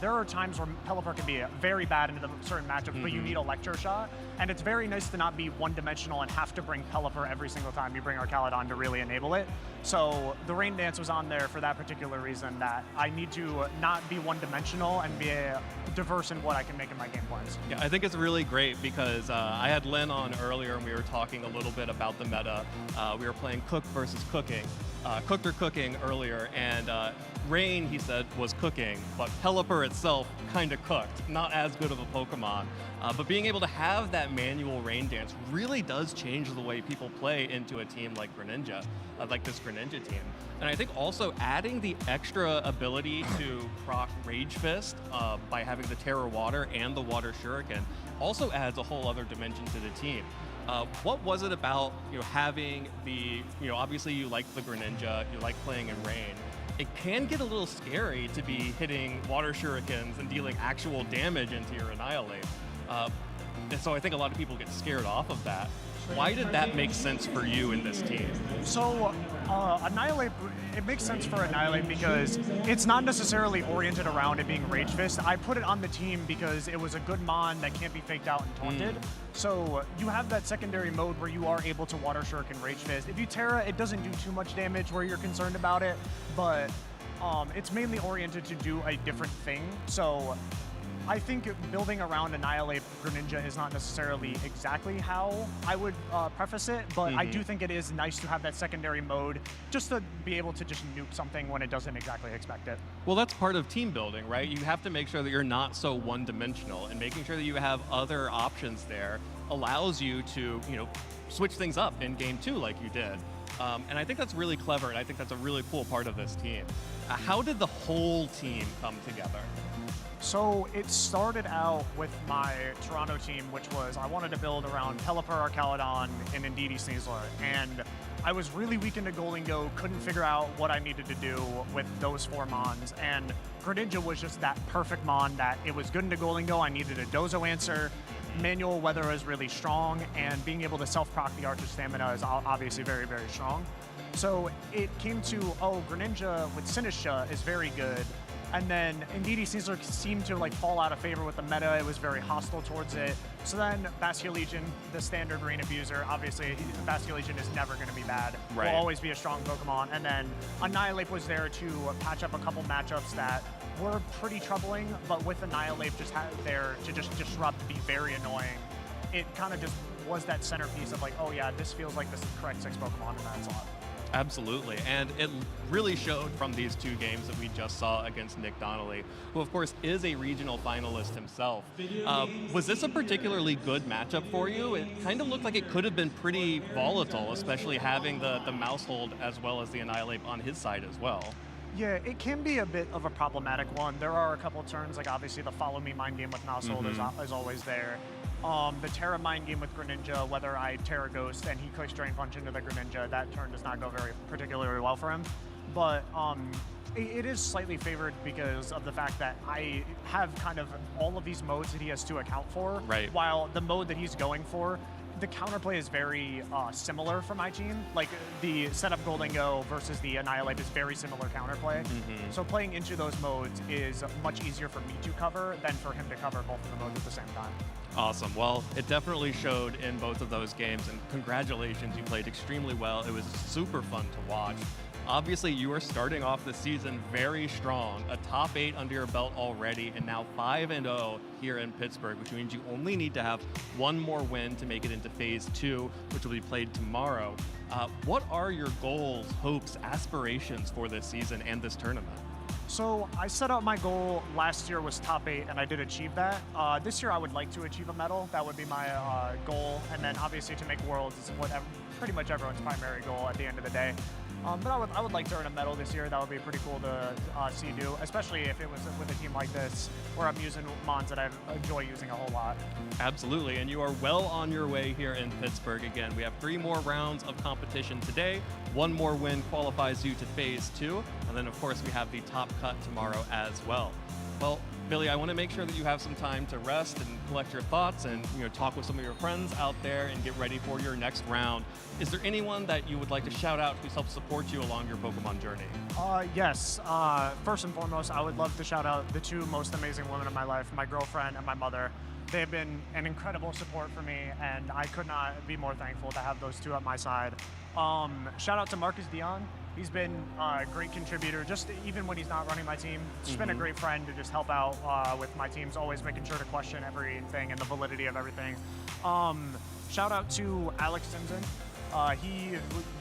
there are times where Pelipper can be very bad into the certain matchups, but you need Electro Shot. And it's very nice to not be one-dimensional and have to bring Pelipper every single time you bring Archaludon to really enable it. So the Rain Dance was on there for that particular reason, that I need to not be one-dimensional and be diverse in what I can make in my game plans. Yeah, I think it's really great because I had Len on earlier and we were talking a little bit about the meta. We were playing Cook versus Cooking. Cooked or Cooking earlier, and Rain, he said, was cooking, but Pelipper Pelipper itself kind of cooked, not as good of a Pokemon. But being able to have that manual rain dance really does change the way people play into a team like Greninja, like this Greninja team. And I think also adding the extra ability to proc Rage Fist by having the Terror Water and the Water Shuriken also adds a whole other dimension to the team. What was it about, having the, obviously you like the Greninja, you like playing in rain. It can get a little scary to be hitting Water Shurikens and dealing actual damage into your Annihilate. And so I think a lot of people get scared off of that. Why did that make sense for you in this team? So Annihilate, it makes sense for Annihilate because it's not necessarily oriented around it being Rage Fist. I put it on the team because it was a good mon that can't be faked out and taunted. So you have that secondary mode where you are able to Water Shuriken Rage Fist. If you Terra, it doesn't do too much damage where you're concerned about it, but it's mainly oriented to do a different thing. So I think building around Annihilate Greninja is not necessarily exactly how I would preface it, but I do think it is nice to have that secondary mode just to be able to just nuke something when it doesn't exactly expect it. Well, that's part of team building, right? You have to make sure that you're not so one-dimensional, and making sure that you have other options there allows you to, switch things up in game 2 like you did. And I think that's really clever, and I think that's a really cool part of this team. How did the whole team come together? So it started out with my Toronto team, which was I wanted to build around Pelipper, Arcaludon, and Indeedee Sneasler. And I was really weak into Golden Go, couldn't figure out what I needed to do with those 4 mons. And Greninja was just that perfect mon that it was good into Golden Go. I needed a Dozo answer. Manual weather is really strong, and being able to self-proc the Archer Stamina is obviously very, very strong. So it came to, Greninja with Sinistra is very good. And then Indeedee Sneasler seemed to fall out of favor with the meta. It was very hostile towards it. So then Basculegion, the standard rain abuser, obviously Basculegion is never going to be bad. Right. Will always be a strong Pokemon. And then Annihilate was there to patch up a couple matchups that were pretty troubling, but with Annihilate just there to just disrupt, be very annoying. It kind of just was that centerpiece of oh yeah, this feels like the correct 6 Pokemon in that slot. Absolutely, and it really showed from these 2 games that we just saw against Nick Donnelly, who of course is a regional finalist himself. Was this a particularly good matchup for you? It kind of looked like it could have been pretty volatile, especially having the mouse hold as well as the Annihilate on his side as well. Yeah, it can be a bit of a problematic one. There are a couple turns, obviously the follow me mind game with Mousehold is always there. The Terra mind game with Greninja, whether I Terra Ghost and he clicks Drain Punch into the Greninja, that turn does not go particularly well for him. But it is slightly favored because of the fact that I have kind of all of these modes that he has to account for. Right. While the mode that he's going for, the counterplay is very similar for my team. The setup Golden Go versus the Annihilate is very similar counterplay. So playing into those modes is much easier for me to cover than for him to cover both of the modes at the same time. Awesome. Well, it definitely showed in both of those games, and congratulations, you played extremely well. It was super fun to watch. Obviously, you are starting off the season very strong, a top 8 under your belt already, and now 5-0 here in Pittsburgh, which means you only need to have 1 more win to make it into Phase 2, which will be played tomorrow. What are your goals, hopes, aspirations for this season and this tournament? So I set out my goal last year was top 8, and I did achieve that. This year I would like to achieve a medal. That would be my goal, and then obviously to make Worlds is pretty much everyone's primary goal at the end of the day. But I would like to earn a medal this year. That would be pretty cool to see do, especially if it was with a team like this where I'm using mons that I enjoy using a whole lot. Absolutely, and you are well on your way here in Pittsburgh. Again, we have 3 more rounds of competition today. 1 more win qualifies you to Phase 2, and then of course we have the top cut tomorrow as well. Well, Billy, I want to make sure that you have some time to rest and collect your thoughts and talk with some of your friends out there and get ready for your next round. Is there anyone that you would like to shout out who's helped support you along your Pokemon journey? Yes. First and foremost, I would love to shout out the 2 most amazing women in my life, my girlfriend and my mother. They have been an incredible support for me, and I could not be more thankful to have those 2 at my side. Shout out to Marcus Dion. He's been a great contributor, just even when he's not running my team. Just been a great friend to just help out with my teams, always making sure to question everything and the validity of everything. Shout out to Alex Simpson. He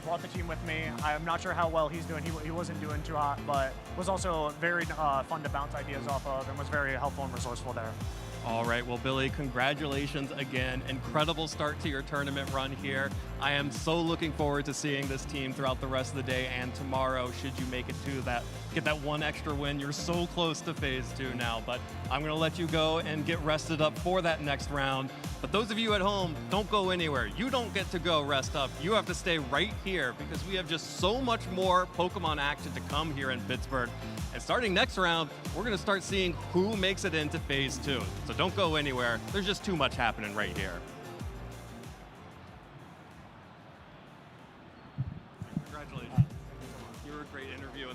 brought the team with me. I'm not sure how well he's doing. He wasn't doing too hot, but was also very fun to bounce ideas off of and was very helpful and resourceful there. All right, well, Billy, congratulations again. Incredible start to your tournament run here. I am so looking forward to seeing this team throughout the rest of the day and tomorrow, should you make it to that, get that one extra win. You're so close to phase 2 now, but I'm gonna let you go and get rested up for that next round. But those of you at home, don't go anywhere. You don't get to go rest up. You have to stay right here because we have just so much more Pokemon action to come here in Pittsburgh. And starting next round, we're gonna start seeing who makes it into phase 2. So don't go anywhere. There's just too much happening right here. Congratulations. You were a great interview.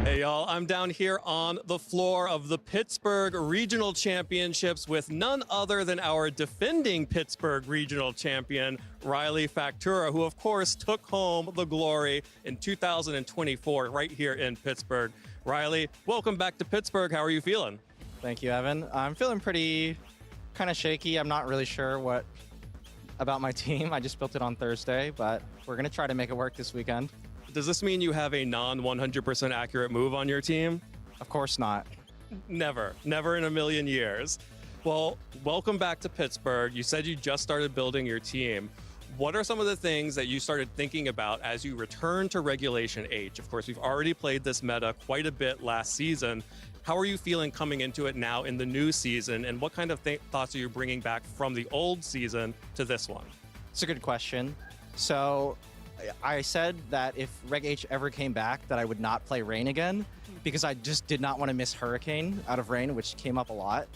Hey y'all, I'm down here on the floor of the Pittsburgh Regional Championships with none other than our defending Pittsburgh Regional Champion, Riley Factura, who of course took home the glory in 2024 right here in Pittsburgh. Riley, welcome back to Pittsburgh. How are you feeling? Thank you, Evan. I'm feeling pretty kind of shaky. I'm not really sure what about my team. I just built it on Thursday, but we're going to try to make it work this weekend. Does this mean you have a non-100% accurate move on your team? Of course not. Never in a million years. Well, welcome back to Pittsburgh. You said you just started building your team. What are some of the things that you started thinking about as you return to Regulation H? Of course, we've already played this meta quite a bit last season. How are you feeling coming into it now in the new season? And what kind of thoughts are you bringing back from the old season to this one? It's a good question. So I said that if Reg H ever came back that I would not play Rain again because I just did not want to miss Hurricane out of Rain, which came up a lot.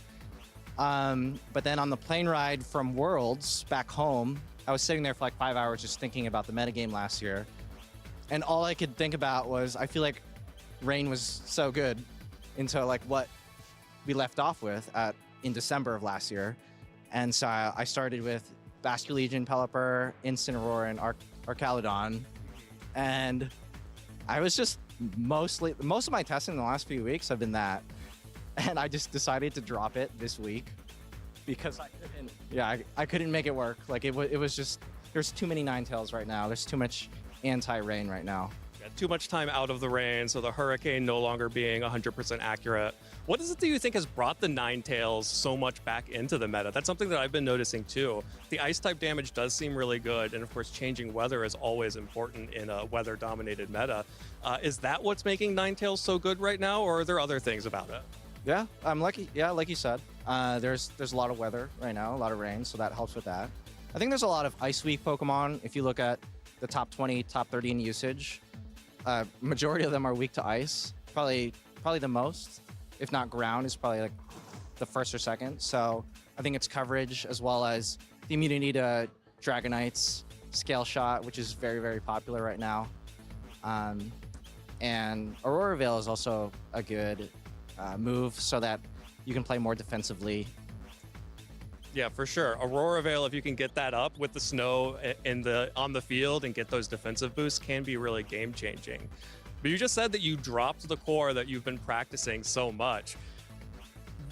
But then on the plane ride from Worlds back home, I was sitting there for like 5 hours just thinking about the metagame last year. And all I could think about was I feel like Rain was so good into like what we left off with in December of last year. And so I started with Vascular Legion, Pelipper, Incineroar, and Arcaludon, and I was just most of my testing in the last few weeks have been that, and I just decided to drop it this week because I couldn't make it work. Like it was just, there's too many Ninetales right now. There's too much anti-Rain right now. Yeah, too much time out of the rain, so the Hurricane no longer being 100% accurate. What is it that you think has brought the Ninetales so much back into the meta? That's something that I've been noticing too. The ice type damage does seem really good, and of course changing weather is always important in a weather-dominated meta. Is that what's making Ninetales so good right now, or are there other things about it? Yeah, I'm lucky. Yeah, like you said, there's a lot of weather right now, a lot of rain, so that helps with that. I think there's a lot of Ice Week Pokemon. If you look at the top 20, top 30 in usage, majority of them are weak to ice. Probably the most, if not ground, is probably like the first or second. So I think it's coverage as well as the immunity to Dragonites, Scale Shot, which is very, very popular right now. And Aurora Veil is also a good move so that you can play more defensively. Yeah, for sure. Aurora Veil, if you can get that up with the snow on the field and get those defensive boosts, can be really game-changing. But you just said that you dropped the core that you've been practicing so much.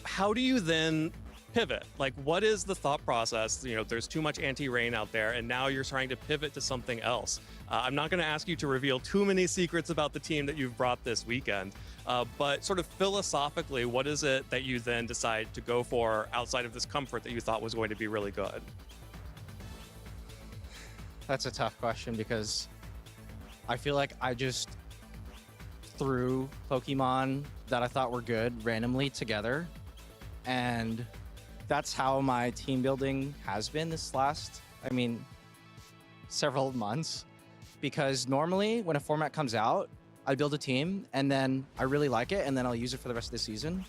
How do you then pivot? Like, what is the thought process? You know, there's too much anti-rain out there, and now you're trying to pivot to something else. I'm not going to ask you to reveal too many secrets about the team that you've brought this weekend, but sort of philosophically, what is it that you then decide to go for outside of this comfort that you thought was going to be really good? That's a tough question because I feel like I just threw Pokemon that I thought were good randomly together, and that's how my team building has been this last, several months. Because normally when a format comes out, I build a team and then I really like it and then I'll use it for the rest of the season.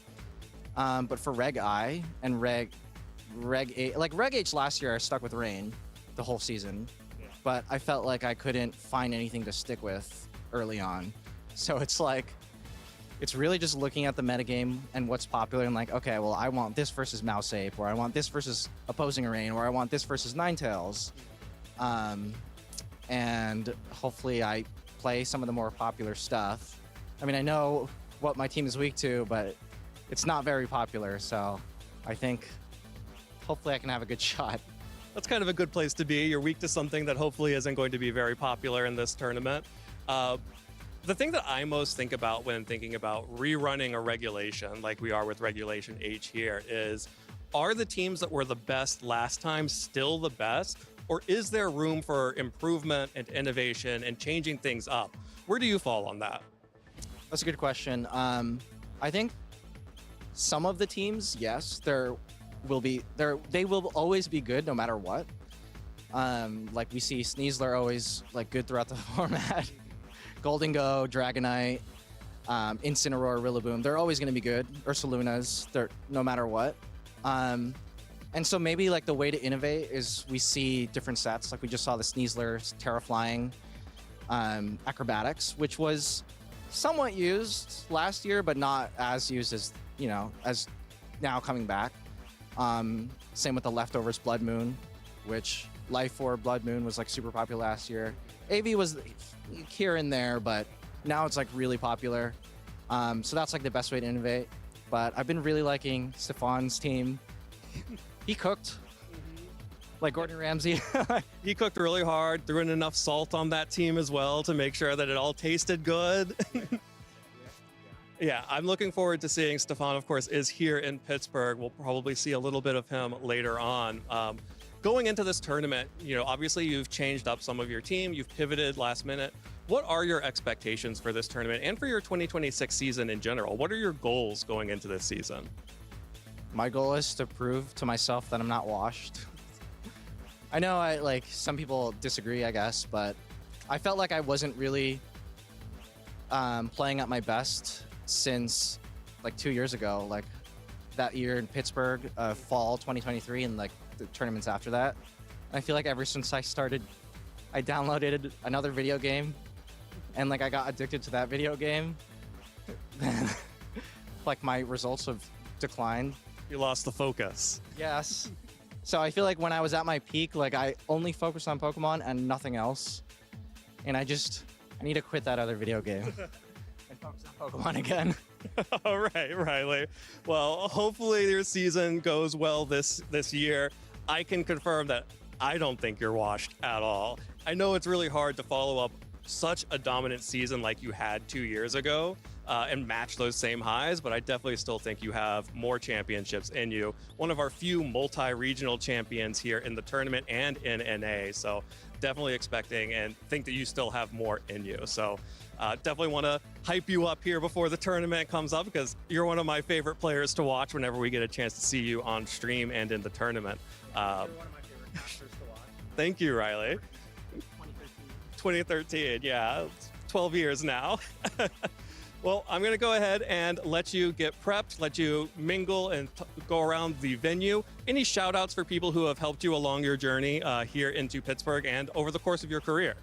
But for Reg I and Reg H, like Reg H last year, I stuck with Rain the whole season, but I felt like I couldn't find anything to stick with early on. So it's like, it's really just looking at the metagame and what's popular and like, okay, well, I want this versus Mouseape, or I want this versus opposing Rain, or I want this versus Ninetales. And hopefully I play some of the more popular stuff. I mean, I know what my team is weak to, but it's not very popular, so I think hopefully I can have a good shot. That's kind of a good place to be. You're weak to something that hopefully isn't going to be very popular in this tournament. The thing that I most think about when thinking about rerunning a regulation, like we are with Regulation H here, is are the teams that were the best last time still the best? Or is there room for improvement and innovation and changing things up? Where do you fall on that? That's a good question. I think some of the teams, yes, they will always be good no matter what. Like we see Sneasler always like good throughout the format. Golden Go, Dragonite, Incineroar, Rillaboom, they're always going to be good. Ursalunas, they're no matter what. And so maybe like the way to innovate is we see different sets. Like we just saw the Sneasler Terraflying Acrobatics, which was somewhat used last year, but not as used as, you know, as now coming back. Same with the Leftovers Blood Moon, which Life Orb Blood Moon was like super popular last year. AV was here and there, but now it's like really popular. So that's like the best way to innovate. But I've been really liking Stefan's team. He cooked like Gordon Ramsay. He cooked really hard, threw in enough salt on that team as well to make sure that it all tasted good. Yeah, I'm looking forward to seeing Stefan, of course, is here in Pittsburgh. We'll probably see a little bit of him later on. Going into this tournament, you know, obviously you've changed up some of your team, you've pivoted last minute. What are your expectations for this tournament and for your 2026 season in general? What are your goals going into this season? My goal is to prove to myself that I'm not washed. I know some people disagree, I guess, but I felt like I wasn't really playing at my best since like 2 years ago, like that year in Pittsburgh, fall 2023, and like the tournaments after that. And I feel like ever since I started, I downloaded another video game and like I got addicted to that video game. Then like my results have declined. You lost the focus. Yes. So I feel like when I was at my peak, like I only focused on Pokemon and nothing else. And I need to quit that other video game and focus on Pokemon again. All right, Riley. Well, hopefully your season goes well this year. I can confirm that I don't think you're washed at all. I know it's really hard to follow up such a dominant season like you had 2 years ago and match those same highs, but I definitely still think you have more championships in you. One of our few multi-regional champions here in the tournament and in NA, so definitely expecting and think that you still have more in you. So definitely want to hype you up here before the tournament comes up because you're one of my favorite players to watch whenever we get a chance to see you on stream and in the tournament. You're one of my favorite casters to watch. Thank you, Riley. 2013, yeah, it's 12 years now. Well, I'm going to go ahead and let you get prepped, let you mingle and go around the venue. Any shout outs for people who have helped you along your journey here into Pittsburgh and over the course of your career?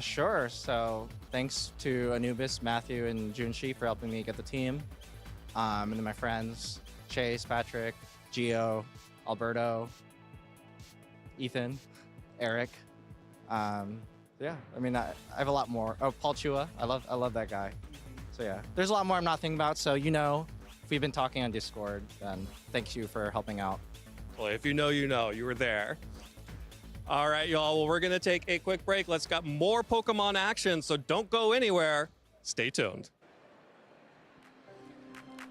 Sure. So thanks to Anubis, Matthew, and Junshi for helping me get the team. And then my friends, Chase, Patrick, Gio, Alberto, Ethan, Eric. Yeah, I mean, I have a lot more. Oh, Paul Chua, I love that guy. So yeah, there's a lot more I'm not thinking about. So you know, if we've been talking on Discord, then thank you for helping out. Well, if you know, you know, you were there. All right, y'all. Well, we're gonna take a quick break. Let's got more Pokemon action, so don't go anywhere. Stay tuned.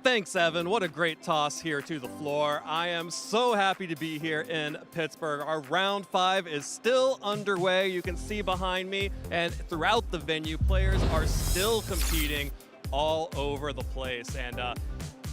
Thanks, Evan. What a great toss here to the floor. I am so happy to be here in Pittsburgh. Our round 5 is still underway. You can see behind me, and throughout the venue, players are still competing all over the place. And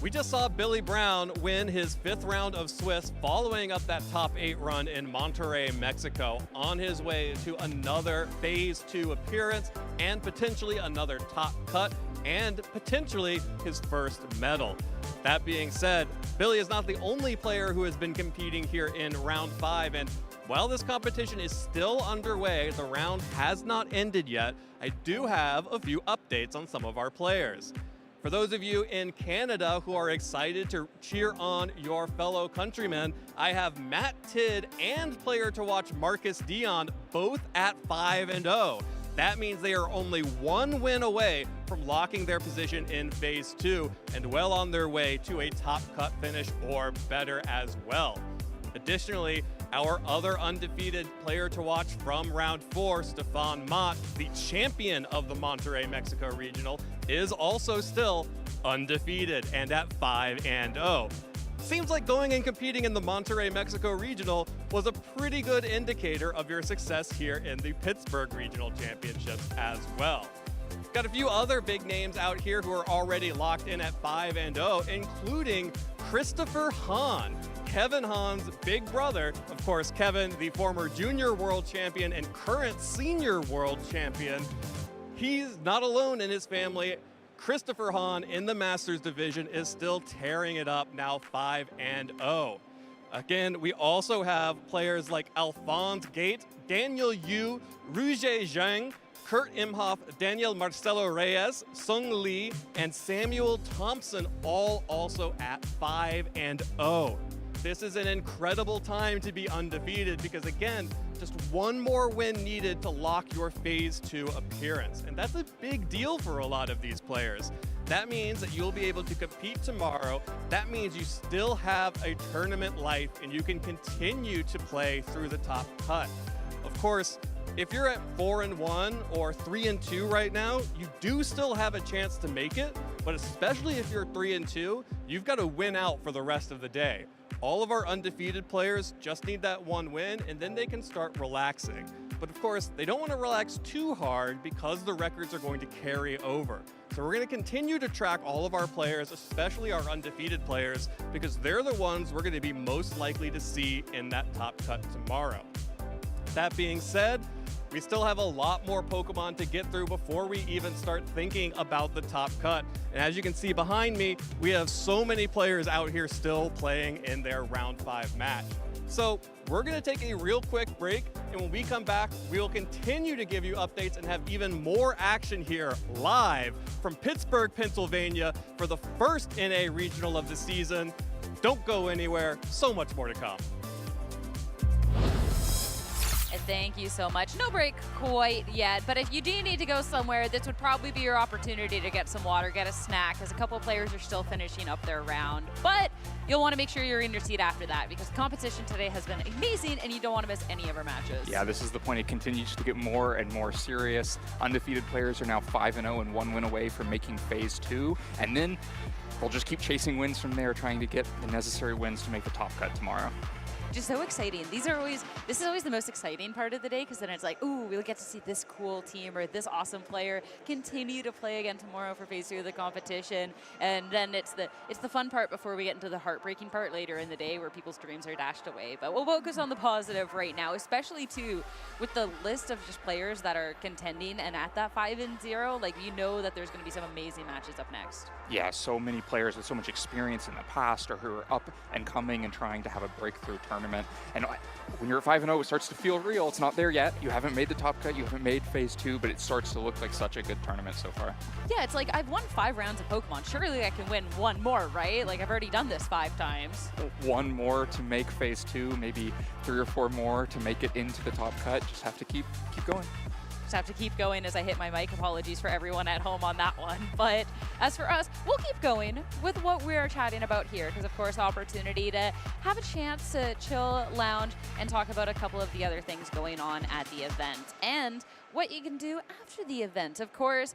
we just saw Billy Brown win his 5th round of Swiss, following up that top 8 run in Monterrey, Mexico, on his way to another Phase 2 appearance and potentially another top cut and potentially his first medal. That being said, Billy is not the only player who has been competing here in round 5, and while this competition is still underway, the round has not ended yet. I do have a few updates on some of our players. For those of you in Canada who are excited to cheer on your fellow countrymen, I have Matt Tidd and player to watch Marcus Dion both at 5-0. That means they are only 1 win away from locking their position in Phase 2 and well on their way to a top cut finish or better as well. Additionally, our other undefeated player to watch from round 4, Stefan Mott, the champion of the Monterrey, Mexico Regional, is also still undefeated and at 5-0. Seems like going and competing in the Monterrey, Mexico Regional was a pretty good indicator of your success here in the Pittsburgh Regional Championships as well. Got a few other big names out here who are already locked in at 5-0, including Christopher Hahn, Kevin Hahn's big brother. Of course, Kevin, the former junior world champion and current senior world champion. He's not alone in his family. Christopher Hahn in the Masters division is still tearing it up, now 5-0. Again, we also have players like Alphonse Gate, Daniel Yu, Roger Zhang, Kurt Imhoff, Daniel Marcelo Reyes, Sung Lee, and Samuel Thompson, all also at 5-0. This is an incredible time to be undefeated because, again, just 1 more win needed to lock your Phase 2 appearance. And that's a big deal for a lot of these players. That means that you'll be able to compete tomorrow. That means you still have a tournament life and you can continue to play through the top cut. Of course, if you're at 4-1 or 3-2 right now, you do still have a chance to make it, but especially if you're 3-2, you've got to win out for the rest of the day. All of our undefeated players just need that 1 win, and then they can start relaxing. But of course, they don't want to relax too hard because the records are going to carry over. So we're going to continue to track all of our players, especially our undefeated players, because they're the ones we're going to be most likely to see in that top cut tomorrow. That being said, we still have a lot more Pokemon to get through before we even start thinking about the top cut. And as you can see behind me, we have so many players out here still playing in their round 5 match. So we're gonna take a real quick break, and when we come back, we'll continue to give you updates and have even more action here live from Pittsburgh, Pennsylvania for the first NA regional of the season. Don't go anywhere, so much more to come. Thank you so much. No break quite yet, but if you do need to go somewhere, this would probably be your opportunity to get some water, get a snack, as a couple of players are still finishing up their round. But you'll want to make sure you're in your seat after that because competition today has been amazing and you don't want to miss any of our matches. Yeah, this is the point. It continues to get more and more serious. Undefeated players are now 5-0 and 1 win away from making Phase 2, and then they'll just keep chasing wins from there, trying to get the necessary wins to make the top cut tomorrow. Just so exciting. This is always the most exciting part of the day because then it's like, ooh, we'll get to see this cool team or this awesome player continue to play again tomorrow for Phase 2 of the competition. And then it's the fun part before we get into the heartbreaking part later in the day where people's dreams are dashed away. But we'll focus on the positive right now, especially too with the list of just players that are contending and at that 5-0, like you know that there's going to be some amazing matches up next. Yeah, so many players with so much experience in the past or who are up and coming and trying to have a breakthrough tournament. And when you're at 5-0, it starts to feel real. It's not there yet. You haven't made the top cut. You haven't made Phase 2, but it starts to look like such a good tournament so far. Yeah, it's like I've won 5 rounds of Pokemon. Surely I can win 1 more, right? Like I've already done this 5 times. 1 more to make Phase 2, maybe 3 or 4 more to make it into the top cut. Just have to keep going. Have to keep going as I hit my mic. Apologies for everyone at home on that one. But as for us, we'll keep going with what we're chatting about here because, of course, opportunity to have a chance to chill, lounge, and talk about a couple of the other things going on at the event and what you can do after the event. Of course,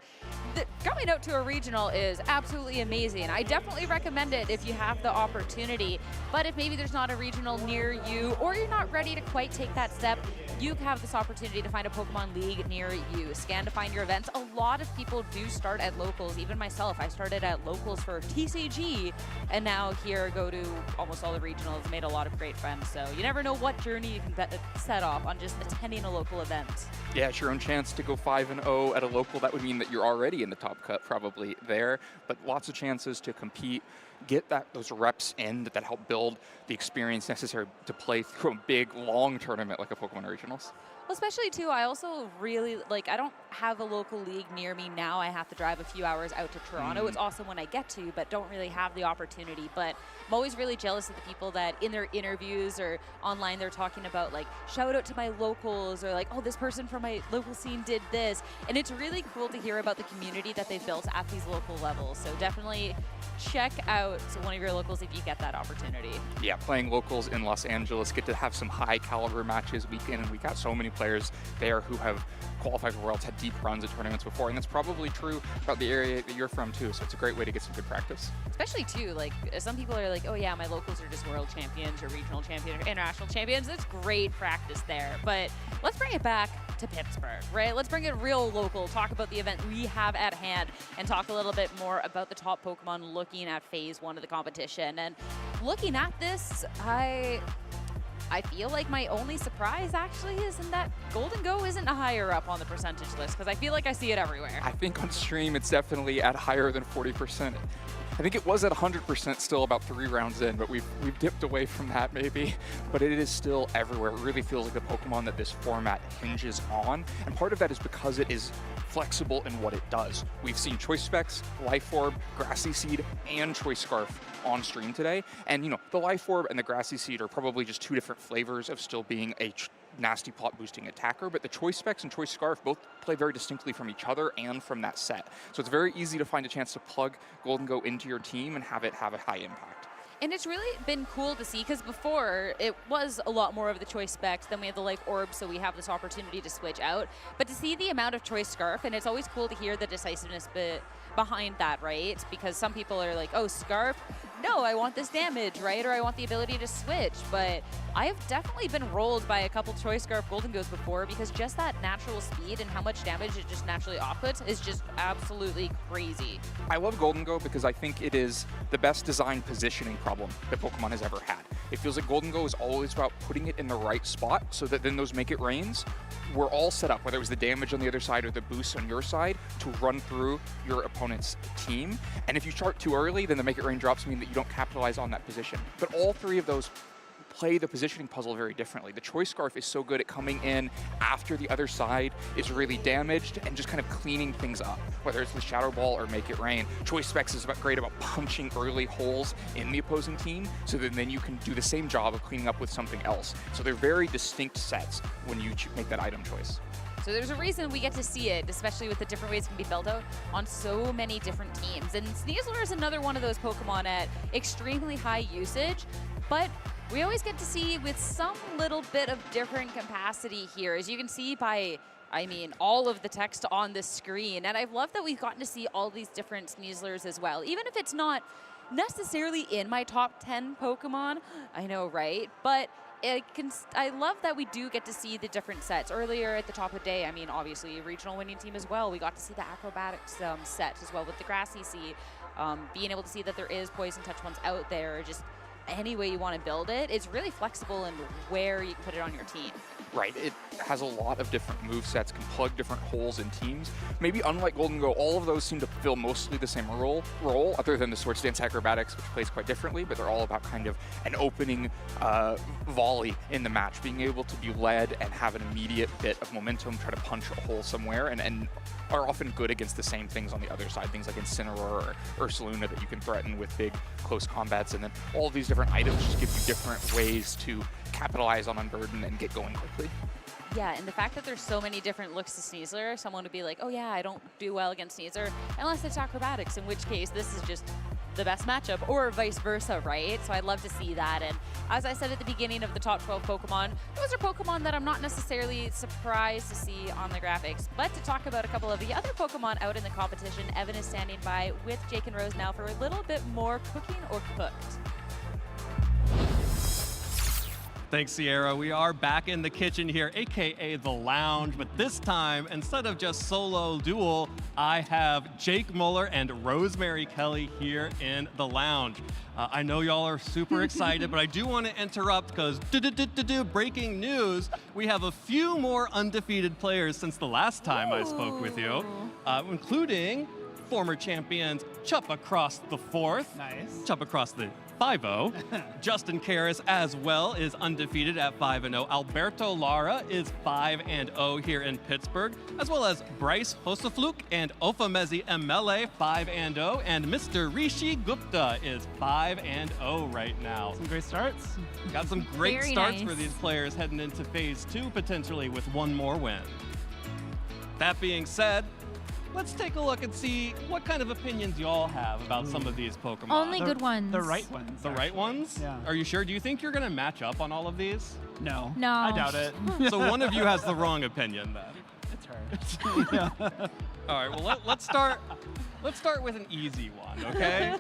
going out to a regional is absolutely amazing. I definitely recommend it if you have the opportunity. But if maybe there's not a regional near you or you're not ready to quite take that step, you have this opportunity to find a Pokemon League near you. Scan to find your events. A lot of people do start at locals, even myself. I started at locals for TCG, and now here go to almost all the regionals, made a lot of great friends. So you never know what journey you can set off on just attending a local event. Yeah, it's your own chance to go 5-0 at a local. That would mean that you're already in the top cut, probably there, but lots of chances to compete, get those reps in that help build the experience necessary to play through a big, long tournament like a Pokemon Regionals. Well, especially too, I also really, like, I don't have a local league near me now. I have to drive a few hours out to Toronto. It's awesome when I get to, but don't really have the opportunity. But I'm always really jealous of the people that in their interviews or online they're talking about, like, shout out to my locals, or like, oh, this person from my local scene did this. And it's really cool to hear about the community that they've built at these local levels. So definitely check out one of your locals if you get that opportunity. Yeah, playing locals in Los Angeles, get to have some high caliber matches week in and week out. So many players there who have qualified for Worlds, had deep runs at tournaments before, and that's probably true about the area that you're from too, so it's a great way to get some good practice. Especially too, like, some people are like, oh yeah, my locals are just world champions or regional champions or international champions. It's great practice there, but let's bring it back to Pittsburgh, right? Let's bring it real local, talk about the event we have at hand, and talk a little bit more about the top Pokemon looking at phase 1 of the competition. And looking at this, I feel like my only surprise actually is in that Golden Go isn't higher up on the percentage list, because I feel like I see it everywhere. I think on stream it's definitely at higher than 40%. I think it was at 100% still about 3 rounds in, but we've dipped away from that maybe. But it is still everywhere. It really feels like the Pokemon that this format hinges on. And part of that is because it is flexible in what it does. We've seen Choice Specs, Life Orb, Grassy Seed, and Choice Scarf on stream today. And you know, the Life Orb and the Grassy Seed are probably just 2 different flavors of still being a nasty plot boosting attacker, but the Choice Specs and Choice Scarf both play very distinctly from each other and from that set. So it's very easy to find a chance to plug Golden Go into your team and have it have a high impact. And it's really been cool to see, because before it was a lot more of the Choice Specs, then we have the Life Orb, so we have this opportunity to switch out. But to see the amount of Choice Scarf, and it's always cool to hear the decisiveness behind that, right? Because some people are like, oh, Scarf, no, I want this damage, right? Or I want the ability to switch. But I have definitely been rolled by a couple Choice Scarf Golden Goes before, because just that natural speed and how much damage it just naturally outputs is just absolutely crazy. I love Golden Go because I think it is the best design positioning problem that Pokemon has ever had. It feels like Golden Go is always about putting it in the right spot so that then those Make It Rains were all set up, whether it was the damage on the other side or the boost on your side, to run through your opponent's team. And if you start too early, then the Make It Rain drops mean that you don't capitalize on that position. But all 3 of those play the positioning puzzle very differently. The Choice Scarf is so good at coming in after the other side is really damaged and just kind of cleaning things up, whether it's the Shadow Ball or Make It Rain. Choice Specs is great about punching early holes in the opposing team, so that then you can do the same job of cleaning up with something else. So they're very distinct sets when you make that item choice. So there's a reason we get to see it, especially with the different ways it can be built out on so many different teams. And Sneasler is another one of those Pokemon at extremely high usage, but we always get to see with some little bit of different capacity here, as you can see by, I mean, all of the text on the screen. And I've loved that we've gotten to see all these different Sneaslers as well, even if it's not necessarily in my top 10 Pokemon. I know, right? But I love that we do get to see the different sets. Earlier at the top of the day, I mean, obviously, a regional winning team as well. We got to see the acrobatics set as well with the Grassy Seed. Being able to see that there is Poison Touch ones out there, just any way you want to build it. It's really flexible in where you can put it on your team. Right, it has a lot of different movesets, can plug different holes in teams. Maybe unlike Golden Go, all of those seem to fill mostly the same role, other than the Swords Dance Acrobatics, which plays quite differently, but they're all about kind of an opening volley in the match, being able to be led and have an immediate bit of momentum, try to punch a hole somewhere, and are often good against the same things on the other side, things like Incineroar or Ursaluna that you can threaten with big close combats, and then all of these different items just give you different ways to capitalize on Unburden and get going quickly. Yeah, and the fact that there's so many different looks to Sneasler, someone would be like, oh yeah, I don't do well against Sneasler, unless it's acrobatics, in which case this is just the best matchup, or vice versa, right? So I'd love to see that. And as I said at the beginning of the top 12 Pokemon, those are Pokemon that I'm not necessarily surprised to see on the graphics. But to talk about a couple of the other Pokemon out in the competition, Evan is standing by with Jake and Rose now for a little bit more cooking or cooked. Thanks, Sierra. We are back in the kitchen here, aka the lounge, but this time, instead of just solo duel, I have Jake Muller and Rosemary Kelly here in the lounge. I know y'all are super excited, but I do want to interrupt because breaking news, we have a few more undefeated players since the last time I spoke with you, including former champions Chup across the 4th. Nice. Chup across the 5-0. Justin Karras as well is undefeated at 5-0. Alberto Lara is 5-0 here in Pittsburgh, as well as Bryce Hosafluk and Ofamezi Emele 5-0, and Mr. Rishi Gupta is 5-0 right now. Some great starts. Got some great Very starts nice. for these players heading into phase 2 potentially with one more win. That being said, let's take a look and see what kind of opinions y'all have about some of these Pokemon. Only good ones. The right ones. The right ones? Yeah. Are you sure? Do you think you're going to match up on all of these? No. No. I doubt it. So one of you has the wrong opinion then. It's her. Yeah. All right, well, let's start with an easy one, okay?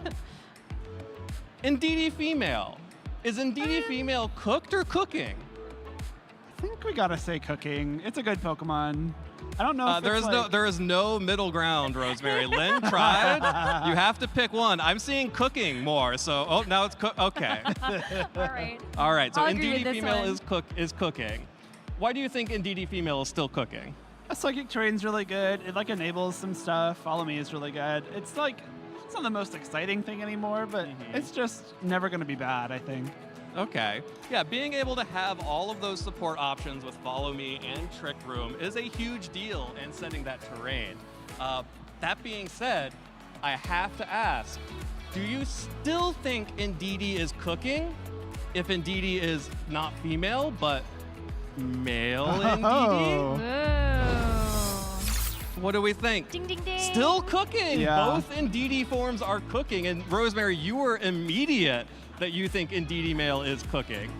Indeedee Female. Is Indeedee Female cooked or cooking? I think we gotta say cooking. It's a good Pokemon. I don't know if there is no middle ground, Rosemary. Lynn tried. You have to pick one. I'm seeing cooking more, so now it's okay. All right. All right. So I'll agree Indeedee with this Female one. is cooking. Why do you think Indeedee Female is still cooking? A Psychic Terrain's really good. It like enables some stuff. Follow Me is really good. It's like, it's not the most exciting thing anymore, but it's just never gonna be bad, I think. Okay. Yeah, being able to have all of those support options with Follow Me and Trick Room is a huge deal in setting that terrain. That being said, I have to ask, do you still think Indeedee is cooking if Indeedee is not female, but male Indeedee? What do we think? Ding, ding, ding. Still cooking. Yeah. Both Indeedee forms are cooking. And Rosemary, you were immediate that you think Indeedee male is cooking.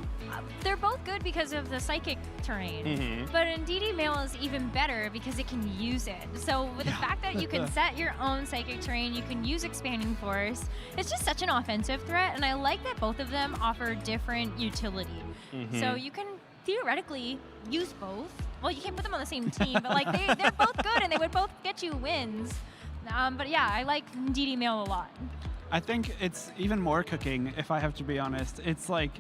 They're both good because of the psychic terrain, Mhm. but Indeedee male is even better because it can use it. So with the fact that you can set your own psychic terrain, you can use Expanding Force, it's just such an offensive threat, and I like that both of them offer different utility. Mhm. So you can theoretically use both. Well, you can't put them on the same team, but like they're both good and they would both get you wins. But yeah, I like Indeedee male a lot. I think it's even more cooking, if I have to be honest. It's like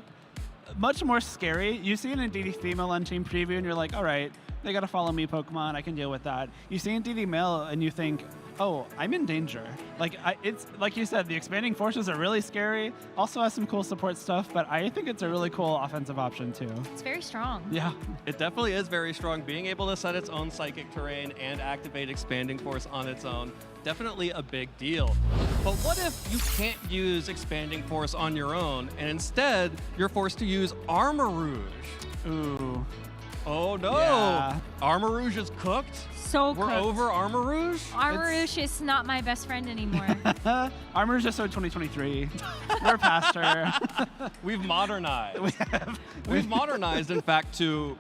much more scary. You see an Indeedee female on team preview and you're like, all right, they gotta follow me Pokemon, I can deal with that. You see Indeedee male and you think, oh, I'm in danger. Like it's like you said, the Expanding Forces are really scary. Also has some cool support stuff, but I think it's a really cool offensive option too. It's very strong. Yeah. It definitely is very strong. Being able to set its own psychic terrain and activate Expanding Force on its own, definitely a big deal. But what if you can't use Expanding Force on your own and instead you're forced to use Armor Rouge? Ooh. Oh no! Yeah. Armor Rouge is cooked? So We're cooked. over Armor Rouge? Armor Rouge is not my best friend anymore. Armor's just so 2023. We're past her. We've modernized. We've modernized, in fact, to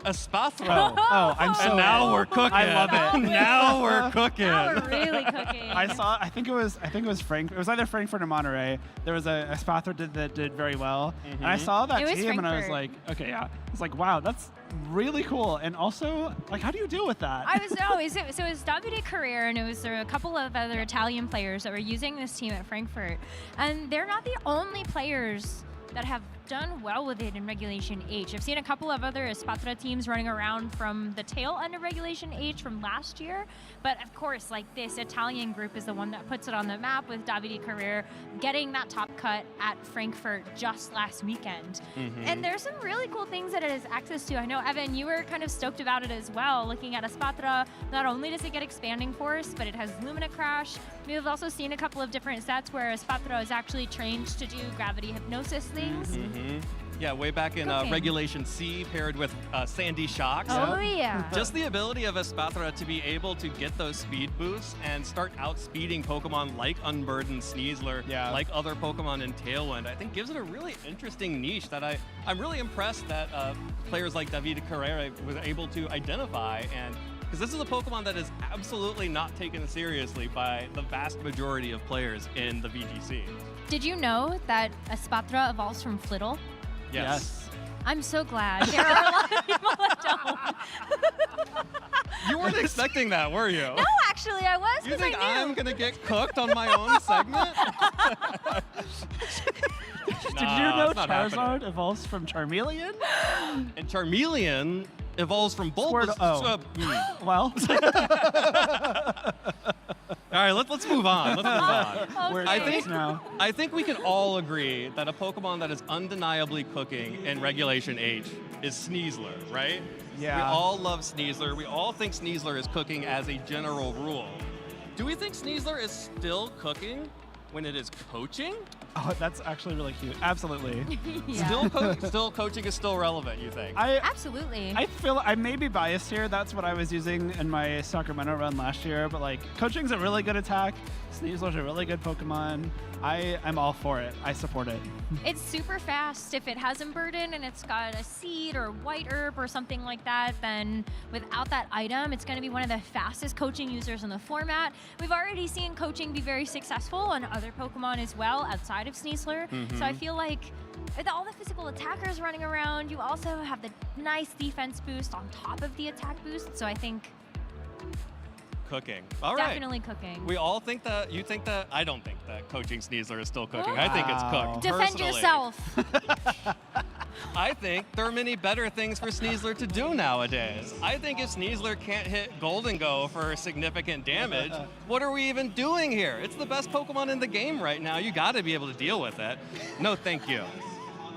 Espathra. Oh, I'm so And now we're cooking. I love it. Now we're cooking. Now we're really cooking. I think it was Frank. It was either Frankfurt or Monterey. There was a Spathra that did very well, and I saw that It was team and I was Frankfurt. like, okay, yeah. It's like, wow, that's really cool. And also, like, how do you deal with that? So it was Davide Carrere and it was a couple of other Italian players that were using this team at Frankfurt, and they're not the only players that have done well with it in Regulation H. I've seen a couple of other Espatra teams running around from the tail end of Regulation H from last year, but of course, like, this Italian group is the one that puts it on the map with Davide Carrere getting that top cut at Frankfurt just last weekend. And there's some really cool things that it has access to. I know, Evan, you were kind of stoked about it as well, looking at Espatra. Not only does it get Expanding Force, but it has Lumina Crash. We've also seen a couple of different sets where Espatra is actually trained to do gravity hypnosis things. Yeah, way back in Cooking. Regulation C paired with Sandy Shocks. Oh, yeah. Just the ability of Espathra to be able to get those speed boosts and start outspeeding Pokemon like Unburdened Sneasler, like other Pokemon in Tailwind, I think gives it a really interesting niche that I'm really impressed that players like Davide Carrere was able to identify, and because this is a Pokemon that is absolutely not taken seriously by the vast majority of players in the VGC. Did you know that Espatra evolves from Flittle? Yes. I'm so glad. There are a lot of people that don't. You weren't expecting that, were you? No, actually, I was, You because think I knew. I'm gonna get cooked on my own segment? Did you know Charizard evolves from Charmeleon? And Charmeleon evolves from Bulbasaur. Well. All right, let's move on. Let's move on. We're I close think now. I think we can all agree that a Pokemon that is undeniably cooking in Regulation H is Sneasler, right? Yeah. We all love Sneasler. We all think Sneasler is cooking as a general rule. Do we think Sneasler is still cooking when it is coaching? Oh, that's actually really cute. Absolutely. Still coaching is still relevant, you think? Absolutely. I feel I may be biased here. That's what I was using in my Sacramento run last year. But like, coaching's a really good attack. Sneasler's a really good Pokemon. I'm all for it. I support it. It's super fast. If it has Burden and it's got a seed or white herb or something like that, then without that item, it's going to be one of the fastest coaching users in the format. We've already seen coaching be very successful on other Pokemon as well outside of Sneasler. So I feel like with all the physical attackers running around, you also have the nice defense boost on top of the attack boost. So I think cooking. All right. definitely cooking. We all think that. You think that. I don't think that coaching Sneasler is still cooking. I think it's cooked. Defend personally. yourself. I think there are many better things for Sneasler to do nowadays. I think if Sneasler can't hit Golden Go for significant damage, what are we even doing here? It's the best Pokemon in the game right now. You got to be able to deal with it. No, thank you.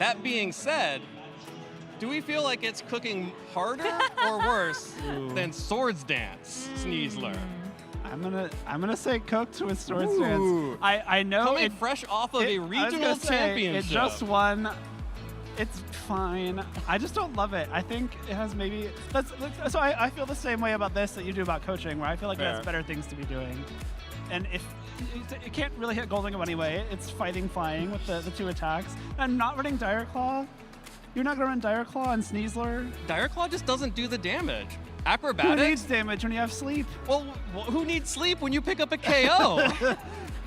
That being said, do we feel like it's cooking harder or worse than Swords Dance Sneasler? I'm gonna say cooked with Swords Dance. I know coming fresh off of a regional championship. It just won. It's fine. I just don't love it. I think it has maybe. So I feel the same way about this that you do about coaching, where I feel like it has better things to be doing. And if it can't really hit Golden Go anyway, it's fighting flying with the two attacks. And not running Dire Claw. You're not gonna run Dire Claw on Sneasler. Dire Claw just doesn't do the damage. Acrobatics. Who needs damage when you have sleep? Well, who needs sleep when you pick up a KO?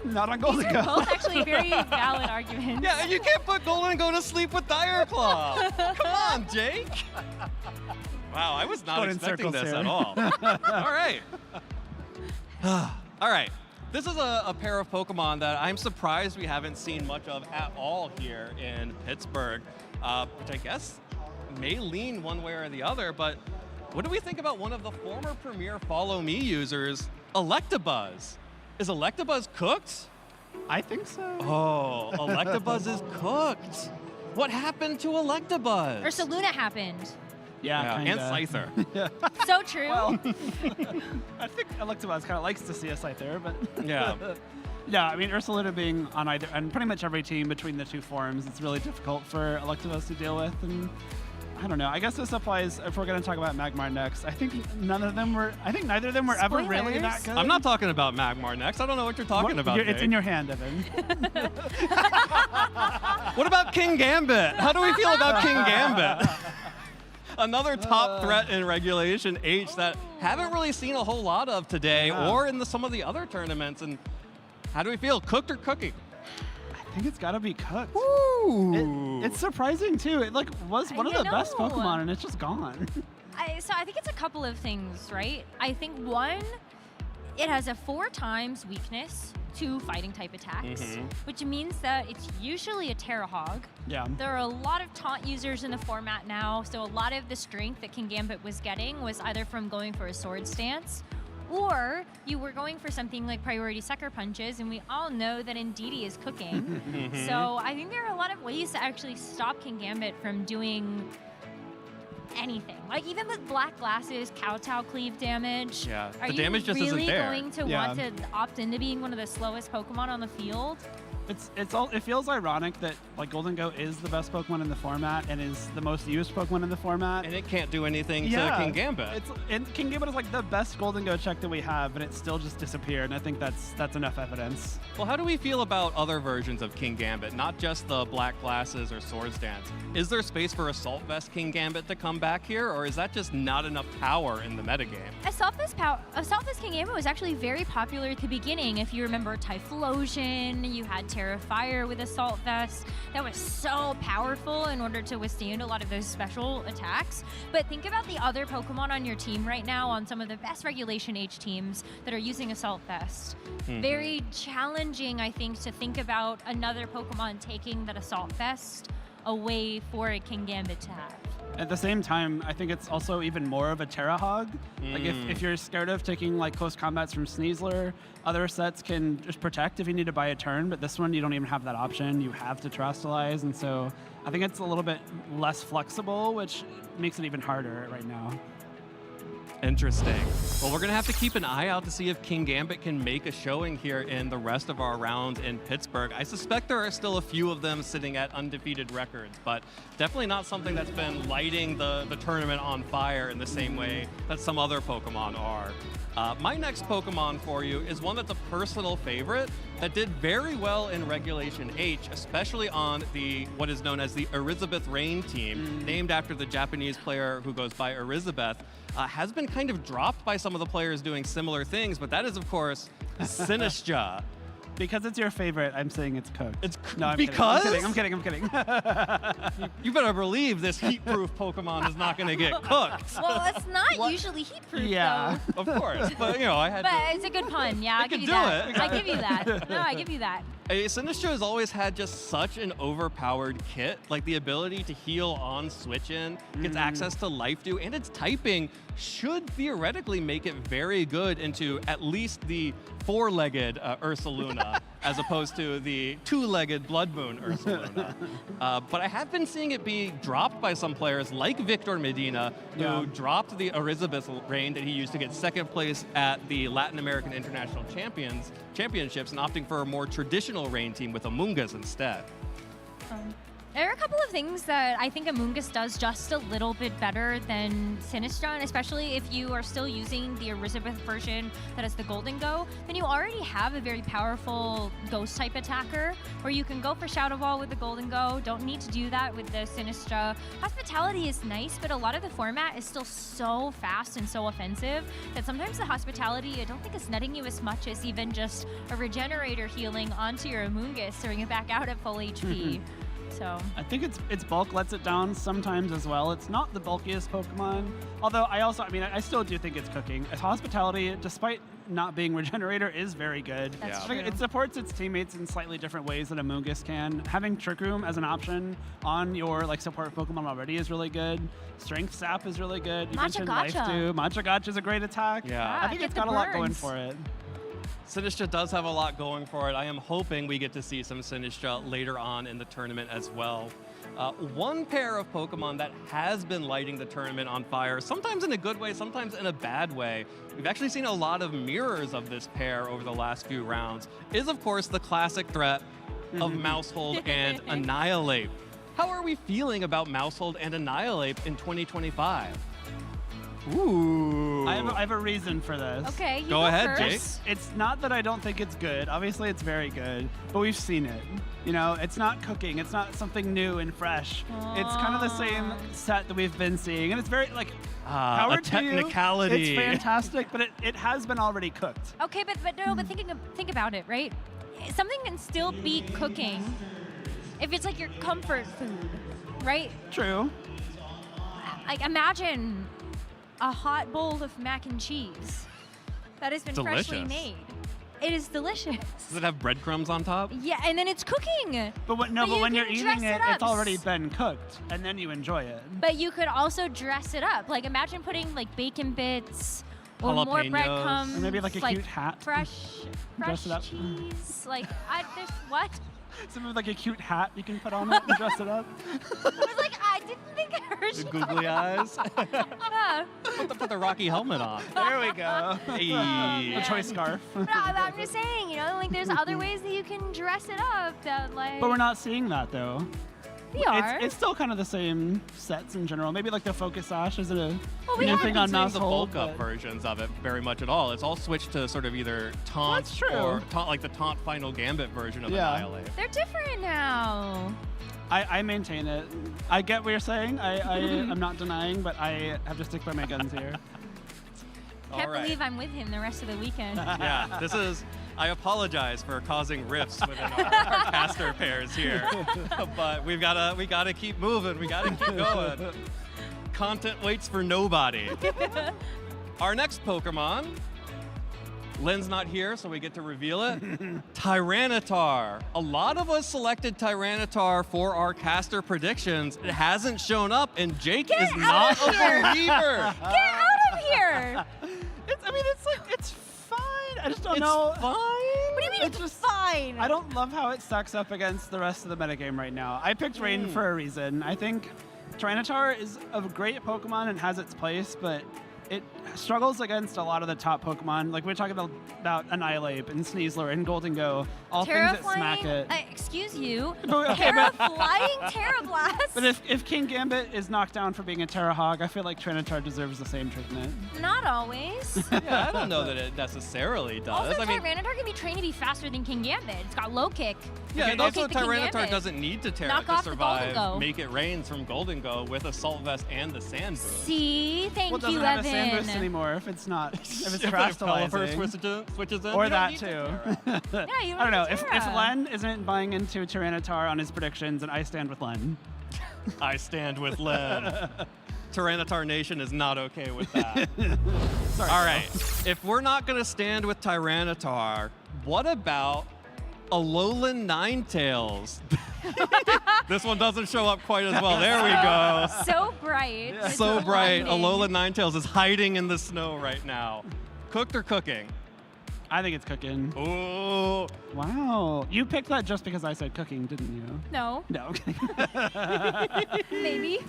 Not on Golden Go. These are both actually very valid arguments. Yeah, you can't put Golden Go to sleep with Dire Claw. Come on, Jake. Wow, I was not expecting this at all. All right. All right. This is a pair of Pokemon that I'm surprised we haven't seen much of at all here in Pittsburgh, which I guess may lean one way or the other, but what do we think about one of the former premier Follow Me users, Electabuzz? Is Electabuzz cooked? I think so. Oh, Electabuzz is cooked. What happened to Electabuzz? Ursaluna happened. Yeah, and Scyther. Yeah. So true. Well, I think Electabuzz kind of likes to see a Scyther, but yeah. Yeah, I mean, Ursaluna being on either, and pretty much every team between the two forms, it's really difficult for Electabuzz to deal with, and I don't know. I guess this applies if we're going to talk about Magmar next. I think neither of them were ever really that good. I'm not talking about Magmar next. I don't know what you're talking about. It's in your hand, Evan. What about King Gambit? How do we feel about King Gambit? Another top threat in Regulation H that haven't really seen a whole lot of today or in some of the other tournaments. And how do we feel? Cooked or cooking? I think it's got to be cooked. Ooh. It's surprising too. It was one of the best Pokemon, and it's just gone. So I think it's a couple of things, right? I think one, it has a 4 times weakness to fighting type attacks, which means that it's usually a Terra Hog. Yeah. There are a lot of taunt users in the format now, so a lot of the strength that King Gambit was getting was either from going for a Sword Stance, or you were going for something like Priority Sucker Punches, and we all know that Indeedee is cooking. So I think there are a lot of ways to actually stop King Gambit from doing anything. Like even with Black Glasses, Kowtow cleave damage. Yeah, Are the damage just isn't there. Are you really going to want to opt into being one of the slowest Pokemon on the field? It feels ironic that like Golden Go is the best Pokemon in the format and is the most used Pokemon in the format, and it can't do anything to King Gambit. And King Gambit is like the best Golden Go check that we have, and it still just disappeared. And I think that's enough evidence. Well, how do we feel about other versions of King Gambit, not just the Black Glasses or Swords Dance? Is there space for Assault Vest King Gambit to come back here, or is that just not enough power in the metagame? Assault Vest King Gambit was actually very popular at the beginning. If you remember Typhlosion, you had Terra Fire with Assault Vest. That was so powerful in order to withstand a lot of those special attacks. But think about the other Pokemon on your team right now, on some of the best Regulation H teams that are using Assault Vest. Very challenging, I think, to think about another Pokemon taking that Assault Vest a way for a King Gambit to have. At the same time, I think it's also even more of a Terra Hog. Like if you're scared of taking like close combats from Sneasler, other sets can just protect if you need to buy a turn, but this one you don't even have that option. You have to Terastallize, and so I think it's a little bit less flexible, which makes it even harder right now. Interesting. Well, we're going to have to keep an eye out to see if King Gambit can make a showing here in the rest of our round in Pittsburgh. I suspect there are still a few of them sitting at undefeated records, but definitely not something that's been lighting the tournament on fire in the same way that some other Pokemon are. My next Pokemon for you is one that's a personal favorite that did very well in Regulation H, especially on what is known as the Elizabeth Rain team, named after the Japanese player who goes by Elizabeth. Has been kind of dropped by some of the players doing similar things, but that is, of course, Sinistcha. Because it's your favorite, I'm saying it's cooked. It's no, I'm because? Kidding. I'm kidding. You better believe this heat-proof Pokemon is not going to get cooked. Well, it's not usually heat-proof, Yeah. though. Of course, but I had But to. it's a good pun. Yeah, I'll give you do that. it. I give you that. No, I give you that. Sinistcha has always had just such an overpowered kit, like the ability to heal on switch in, gets access to Life Dew, and its typing should theoretically make it very good into at least the four-legged Ursaluna, as opposed to the two-legged Blood Moon Ursaluna. But I have been seeing it be dropped by some players, like Victor Medina, who dropped the Elizabeth Rain that he used to get second place at the Latin American International Championships and opting for a more traditional Rain team with Amoonguss instead. There are a couple of things that I think Amoonguss does just a little bit better than Sinistcha, and especially if you are still using the Elizabeth version that is the Golden Go, then you already have a very powerful Ghost-type attacker where you can go for Shadow Ball with the Golden Go. Don't need to do that with the Sinistcha. Hospitality is nice, but a lot of the format is still so fast and so offensive that sometimes the Hospitality, I don't think is netting you as much as even just a Regenerator healing onto your Amoonguss, throwing it back out at full HP. So I think its bulk lets it down sometimes as well. It's not the bulkiest Pokemon, although I still do think it's cooking. Its Hospitality, despite not being Regenerator, is very good. That's I think true. it supports its teammates in slightly different ways than Amoonguss can. Having Trick Room as an option on your support Pokemon already is really good. Strength Sap is really good. You mentioned Life Dew. Machagotcha is a great attack. Yeah. I think it's got a lot going for it. Sinistcha does have a lot going for it. I am hoping we get to see some Sinistcha later on in the tournament as well. One pair of Pokemon that has been lighting the tournament on fire, sometimes in a good way, sometimes in a bad way. We've actually seen a lot of mirrors of this pair over the last few rounds, is of course the classic threat of Maushold and Annihilate. How are we feeling about Maushold and Annihilate in 2025? Ooh. I have a reason for this. Okay, you Go ahead, first. Jake. It's not that I don't think it's good. Obviously, it's very good, but we've seen it. It's not cooking. It's not something new and fresh. It's kind of the same set that we've been seeing, and it's very a technicality. It's fantastic, but it has been already cooked. Okay, but think about it, right? Something can still beat cooking if it's like your comfort food, right? True. Like imagine a hot bowl of mac and cheese that has been freshly Delicious. made. It is delicious. Does it have breadcrumbs on top? Yeah, and then it's cooking. But when you're eating dress it, up. it's already been cooked, and then you enjoy it. But you could also dress it up. Like imagine putting bacon bits or more Jalapenos. breadcrumbs. Or maybe a cute hat. Fresh Dress it up. cheese. There's what? Something with a cute hat you can put on it and dress it up. I didn't think I heard The you. googly eyes. Yeah. Put the Rocky helmet on. There we go. Hey. The choice scarf. But I'm just saying, there's other ways that you can dress it up that But we're not seeing that though. We are. It's still kind of the same sets in general. Maybe the Focus Sash isn't a we new haven't thing on Seeing the Maushold. bulk up versions of it very much at all. It's all switched to sort of either taunt That's true. or like the taunt Final Gambit version of Yeah. Annihilate. They're different now. I maintain it. I get what you're saying. I'm not denying, but I have to stick by my guns here. Can't All right. believe I'm with him the rest of the weekend. Yeah, I apologize for causing rifts within our caster pairs here, but we gotta keep moving. We gotta keep going. Content waits for nobody. Our next Pokemon Len's not here, so we get to reveal it. Tyranitar. A lot of us selected Tyranitar for our caster predictions. It hasn't shown up, and Jake is not a believer. Get out of here! It's fine. I just don't It's know. fine? What do you mean it's fine? I don't love how it stacks up against the rest of the metagame right now. I picked Rain for a reason. I think Tyranitar is a great Pokemon and has its place, but it struggles against a lot of the top Pokemon. Like we're talking about Annihilate and Sneasler and Golden Go, all things that smack it. Excuse you. Okay, Flying Terra Blast? But if King Gambit is knocked down for being a Terra Hog, I feel like Tyranitar deserves the same treatment. Not always. Yeah, I don't know that it necessarily does. Also, Tyranitar can be trained to be faster than King Gambit. It's got low kick. Yeah, and also Low kick the King Tyranitar Gambit. doesn't need to Terra Knock to off the Golden survive Go. Make It Rains from Golden Go with Assault Vest and the Sand Boost. See? Thank Well, it doesn't you, have Evan. a Sand Boost anymore if it's not, if it's If crystallizing. Pelipper switches in, Or you don't that need too. to Terra. Yeah, you I don't know. need If Terra. Len isn't buying into Tyranitar on his predictions, and I stand with Len. I stand with Len. Tyranitar Nation is not okay with that. Sorry, All right, if we're not going to stand with Tyranitar, what about Alolan Ninetales? This one doesn't show up quite as well. There we go. So bright. It's So bright. blinding. Alolan Ninetales is hiding in the snow right now. Cooked or cooking? I think it's cooking. Ooh. Wow. You picked that just because I said cooking, didn't you? No. No. Maybe.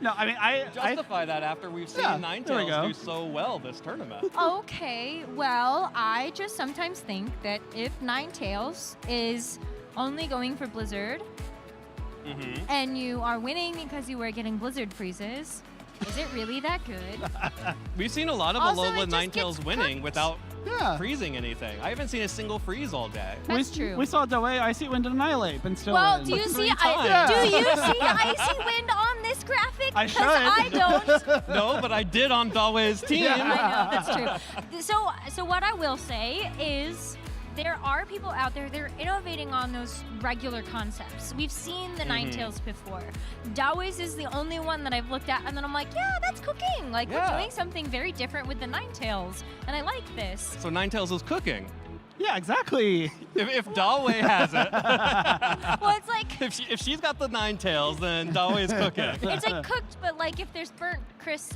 No, I mean, Justify that after we've seen Yeah, there we Ninetales go. do so well this tournament. Okay, well, I just sometimes think that if Ninetales is only going for Blizzard and you are winning because you were getting Blizzard freezes, is it really that good? We've seen a lot of Also, Alolan it just Ninetales gets winning cooked. without Yeah. freezing anything. I haven't seen a single freeze all day. That's true. We saw Dawei Icy Wind and Annihilate, and still Well, win. do you see? times. Do you see Icy Wind on this graphic? I 'Cause should. I don't. No, but I did on Dawei's team. I know, that's true. So what I will say is there are people out there that are innovating on those regular concepts. We've seen the Ninetales before. Dawei's is the only one that I've looked at, and then I'm like, yeah, that's cooking. Like, Yeah. we're doing something very different with the Ninetales, and I like this. So Ninetales is cooking. Yeah, exactly. If Dawei has it, Well, it's like if she's got the Ninetales, then Dawei's cooking. it's like cooked, but like if there's burnt crisp.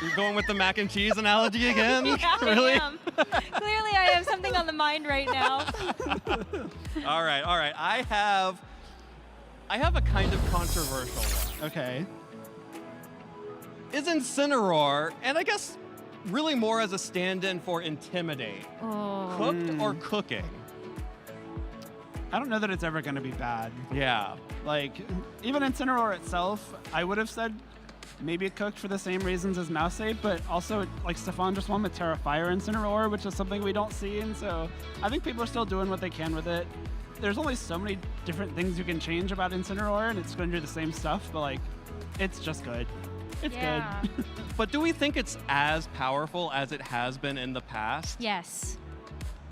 You're going with the mac and cheese analogy again? Yeah, Really? I am. Clearly, I have something on the mind right now. All right. I have a kind of controversial one. Okay. Is Incineroar, and I guess really more as a stand-in for Intimidate, cooked or cooking? I don't know that it's ever going to be bad. Yeah. Like, even Incineroar itself, I would have said maybe it cooked for the same reasons as Mouseape, but also, like, Stefan just won with Terra Fire Incineroar, which is something we don't see, and so I think people are still doing what they can with it. There's only so many different things you can change about Incineroar, and it's going to do the same stuff, but, like, it's just good. It's Yeah. good. But do we think it's as powerful as it has been in the past? Yes.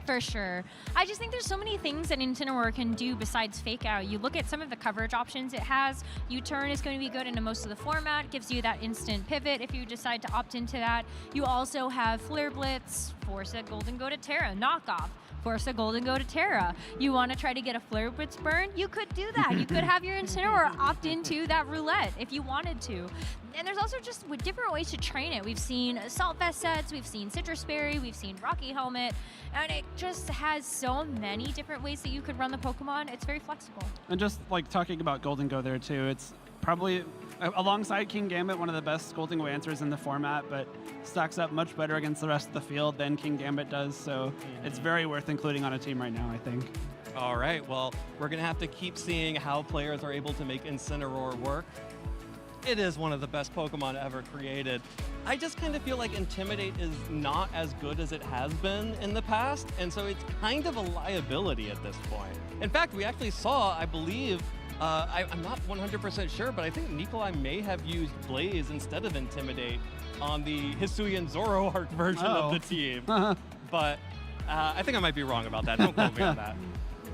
For sure. I just think there's so many things that Incineroar can do besides Fake Out. You look at some of the coverage options it has. U-turn is going to be good into most of the format. Gives you that instant pivot if you decide to opt into that. You also have Flare Blitz, Force a Golden Go to Terra, Knockoff. Force a Golden Go to Terra. You want to try to get a Flare Blitz burn? You could do that. You could have your Incineroar opt into that roulette if you wanted to. And there's also just with different ways to train it. We've seen Assault Vest sets, we've seen Citrus Berry, we've seen Rocky Helmet, and it just has so many different ways that you could run the Pokemon. It's very flexible. And just, like, talking about Golden Go there, too, it's probably, alongside King Gambit, one of the best Golden Go answers in the format, but stacks up much better against the rest of the field than King Gambit does, so it's very worth including on a team right now, I think. All right, well, we're going to have to keep seeing how players are able to make Incineroar work. It is one of the best Pokemon ever created. I just kind of feel like Intimidate is not as good as it has been in the past, and so it's kind of a liability at this point. In fact, we actually saw, I believe, I'm not 100% sure, but I think Nikolai may have used Blaze instead of Intimidate on the Hisuian Zoroark version of the team. But I think I might be wrong about that. Don't quote me on that.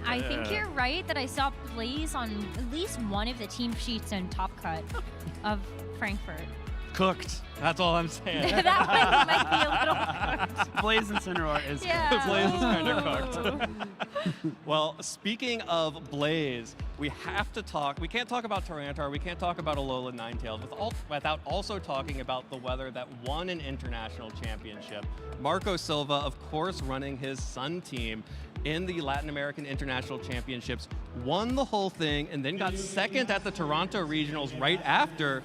I think you're right that I saw Blaze on at least one of the team sheets in Top Cut of Frankfurt. cooked. That's all I'm saying. That one might be a little cooked. Blaze Incineroar is Yeah. Blaze is kind of cooked. Well, speaking of Blaze, we have to talk. We can't talk about Tyranitar. We can't talk about Alola Ninetales without also talking about the weather that won an international championship. Marco Silva, of course, running his Sun team in the Latin American International Championships, won the whole thing and then got second at the Toronto Regionals right after.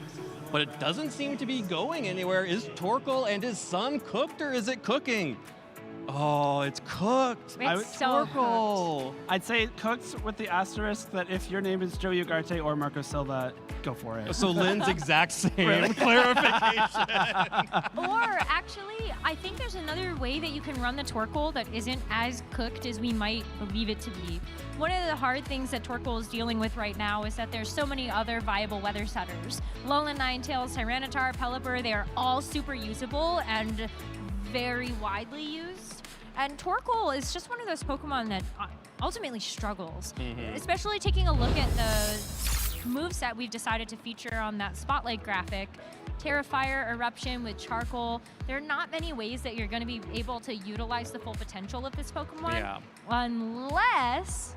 But it doesn't seem to be going anywhere. Is Torkoal and his Sun cooked, or is it cooking? Oh, it's cooked. It's so cooked. I'd say cooked with the asterisk that if your name is Joe Ugarte or Marco Silva, go for it. So Lynn's exact same clarification. Or actually, I think there's another way that you can run the Torkoal that isn't as cooked as we might believe it to be. One of the hard things that Torkoal is dealing with right now is that there's so many other viable weather setters. Alola Ninetales, Tyranitar, Pelipper, they are all super usable and very widely used. And Torkoal is just one of those Pokemon that ultimately struggles, especially taking a look at the moveset we've decided to feature on that spotlight graphic. Terrafire, Eruption with Charcoal. There are not many ways that you're going to be able to utilize the full potential of this Pokemon, unless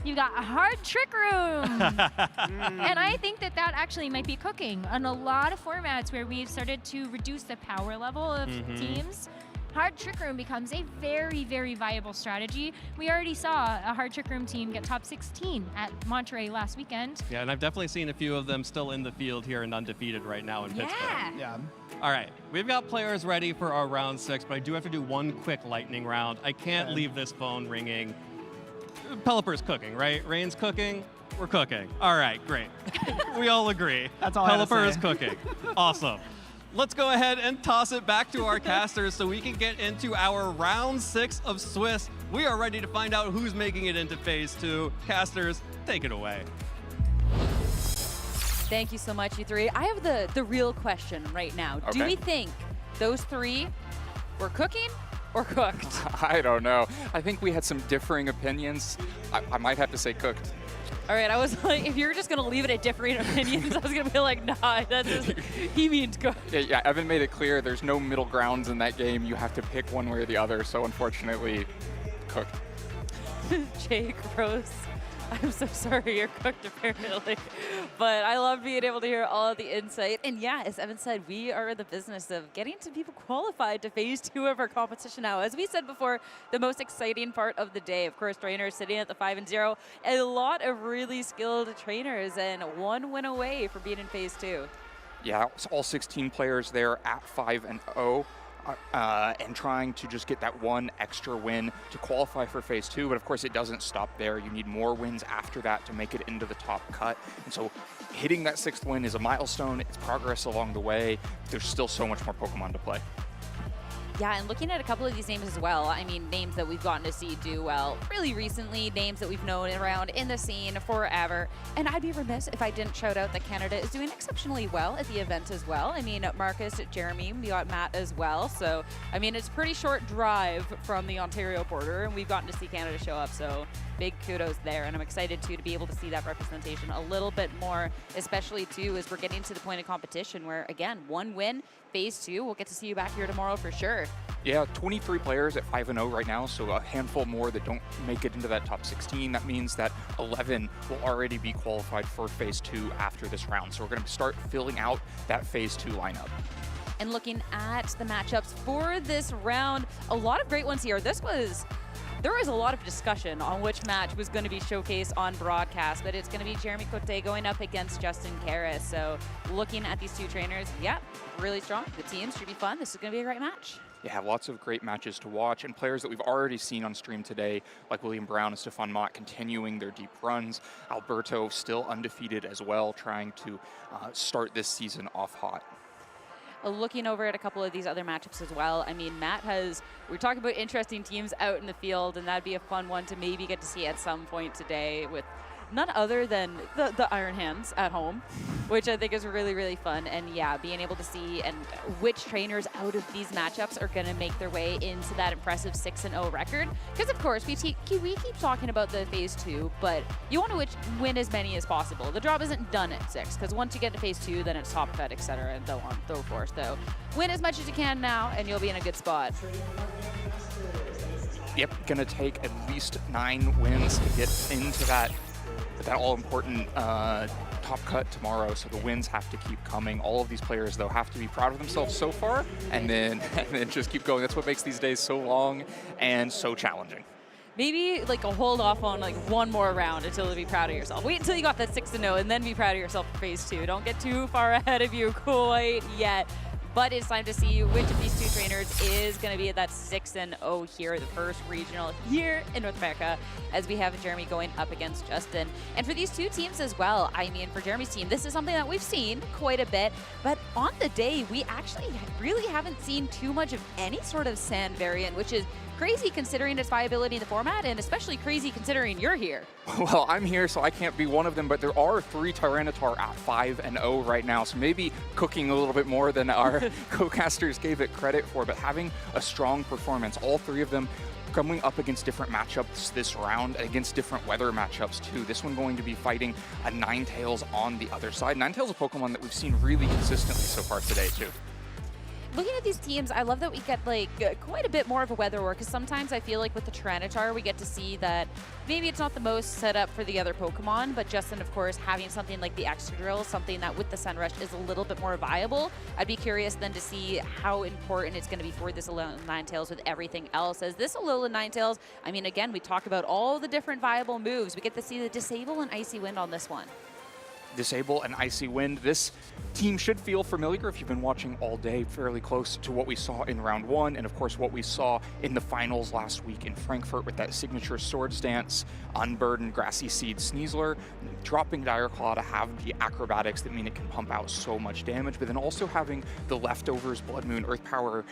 you got a hard Trick Room. And I think that that actually might be cooking. On a lot of formats where we've started to reduce the power level of teams, Hard Trick Room becomes a very, very viable strategy. We already saw a Hard Trick Room team get top 16 at Monterey last weekend. Yeah, and I've definitely seen a few of them still in the field here and undefeated right now in Pittsburgh. Yeah. All right, we've got players ready for our round 6, but I do have to do one quick lightning round. I can't leave this phone ringing. Pelipper's cooking, right? Rain's cooking. We're cooking. All right, great. We all agree. That's all I have to Pelipper say. is cooking. Awesome. Let's go ahead and toss it back to our casters so we can get into our round 6 of Swiss. We are ready to find out who's making it into phase 2. Casters, take it away. Thank you so much, you three. I have the real question right now. Do we think those three were cooking or cooked? I don't know. I think we had some differing opinions. I might have to say cooked. All right, I was like, if you're just going to leave it at differing opinions, I was going to be like, nah, that's just, he means cooked. Yeah, Evan made it clear there's no middle grounds in that game. You have to pick one way or the other, so unfortunately, cooked. Jake, Rose, I'm so sorry you're cooked apparently. But I love being able to hear all of the insight. And yeah, as Evan said, we are in the business of getting some people qualified to phase 2 of our competition now. As we said before, the most exciting part of the day, of course, trainers sitting at the 5-0. A lot of really skilled trainers and one win away from being in phase 2. Yeah, it's all 16 players there at 5-0. And trying to just get that one extra win to qualify for phase 2. But of course, it doesn't stop there. You need more wins after that to make it into the top cut. And so hitting that 6th win is a milestone. It's progress along the way. There's still so much more Pokemon to play. Yeah, and looking at a couple of these names as well, I mean, names that we've gotten to see do well really recently, names that we've known around in the scene forever. And I'd be remiss if I didn't shout out that Canada is doing exceptionally well at the event as well. I mean, Marcus, Jeremy, we got Matt as well. So, I mean, it's a pretty short drive from the Ontario border, and we've gotten to see Canada show up. So, big kudos there. And I'm excited, too, to be able to see that representation a little bit more, especially, too, as we're getting to the point of competition where, again, one win, phase 2, we'll get to see you back here tomorrow for sure. Yeah, 23 players at 5-0 right now, so a handful more that don't make it into that top 16. That means that 11 will already be qualified for phase 2 after this round. So we're going to start filling out that phase 2 lineup. And looking at the matchups for this round, a lot of great ones here. There was a lot of discussion on which match was going to be showcased on broadcast, but it's going to be Jeremy Cote going up against Justin Karras. So looking at these two trainers, yeah, really strong. The teams should be fun. This is going to be a great match. Yeah, lots of great matches to watch, and players that we've already seen on stream today, like William Brown and Stefan Mott, continuing their deep runs. Alberto still undefeated as well, trying to start this season off hot. Looking over at a couple of these other matchups as well, I mean, we're talking about interesting teams out in the field, and that'd be a fun one to maybe get to see at some point today with none other than the Iron Hands at home, which I think is really, really fun. And yeah, being able to see and which trainers out of these matchups are going to make their way into that impressive 6-0 record. Because of course, we keep talking about the phase 2, but you want to win as many as possible. The job isn't done at 6, because once you get to phase 2, then it's top fed, etc., and so on, so forth. So win as much as you can now, and you'll be in a good spot. Yep, gonna take at least 9 wins to get into that all-important top cut tomorrow. So the wins have to keep coming. All of these players, though, have to be proud of themselves so far, and then just keep going. That's what makes these days so long and so challenging. Maybe like a hold off on like one more round until to be proud of yourself. Wait until you got that 6-0 and then be proud of yourself for phase 2. Don't get too far ahead of you quite yet. But it's time to see which of these 2 trainers is going to be at that 6-0 here, the first regional here in North America, as we have Jeremy going up against Justin. And for these 2 teams as well, I mean, for Jeremy's team, this is something that we've seen quite a bit, but on the day, we actually really haven't seen too much of any sort of sand variant, which is crazy considering its viability in the format, and especially crazy considering you're here. Well, I'm here, so I can't be one of them, but there are 3 Tyranitar at 5-0 right now, so maybe cooking a little bit more than our co-casters gave it credit for, but having a strong performance, all 3 of them coming up against different matchups this round, against different weather matchups too. This one going to be fighting a Ninetales on the other side. Ninetales, a Pokemon that we've seen really consistently so far today too. Looking at these teams, I love that we get like quite a bit more of a weather war, because sometimes I feel like with the Tyranitar, we get to see that maybe it's not the most set up for the other Pokemon, but Justin, of course, having something like the Excadrill, something that with the Sunrush is a little bit more viable. I'd be curious then to see how important it's going to be for this Alolan Ninetales with everything else. As this Alolan Ninetales, I mean, again, we talk about all the different viable moves. We get to see the Disable and Icy Wind on this one. Disable and Icy Wind. This team should feel familiar if you've been watching all day, fairly close to what we saw in round 1, and of course what we saw in the finals last week in Frankfurt with that signature Swords Dance, Unburdened, Grassy Seed, Sneasler, dropping Dire Claw to have the acrobatics that mean it can pump out so much damage, but then also having the leftovers Blood Moon, Earth Power,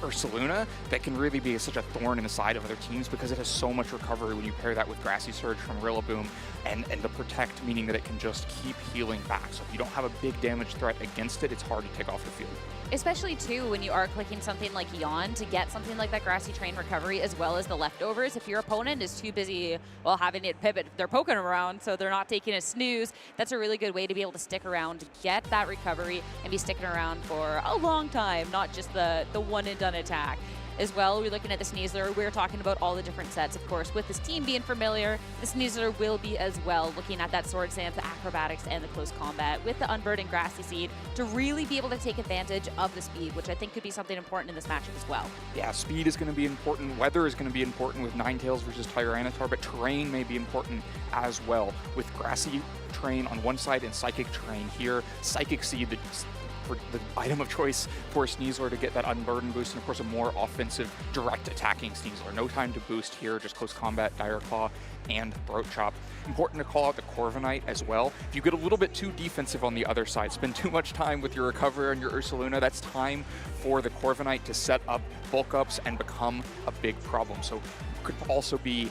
Ursaluna that can really be such a thorn in the side of other teams because it has so much recovery when you pair that with Grassy Surge from Rillaboom and the Protect, meaning that it can just keep healing back. So if you don't have a big damage threat against it, it's hard to take off the field. Especially too when you are clicking something like Yawn to get something like that Grassy Train recovery as well as the leftovers. If your opponent is too busy, well, having it pivot, they're poking around, so they're not taking a snooze. That's a really good way to be able to stick around, to get that recovery, and be sticking around for a long time, not just the one and done attack. As well, we're looking at the Sneasler. We're talking about all the different sets, of course. With this team being familiar, the Sneasler will be as well, looking at that Sword Stance, the acrobatics, and the close combat with the Unburdened Grassy Seed to really be able to take advantage of the speed, which I think could be something important in this matchup as well. Yeah, speed is going to be important. Weather is going to be important with Ninetales versus Tyranitar, but terrain may be important as well. With Grassy Terrain on one side and Psychic Terrain here, Psychic Seed, for the item of choice for Sneasler to get that Unburden boost, and of course a more offensive, direct attacking Sneasler. No time to boost here, just close combat, Dire Claw, and Throat Chop. Important to call out the Corviknight as well. If you get a little bit too defensive on the other side, spend too much time with your recovery and your Ursaluna, that's time for the Corviknight to set up bulk ups and become a big problem. So could also be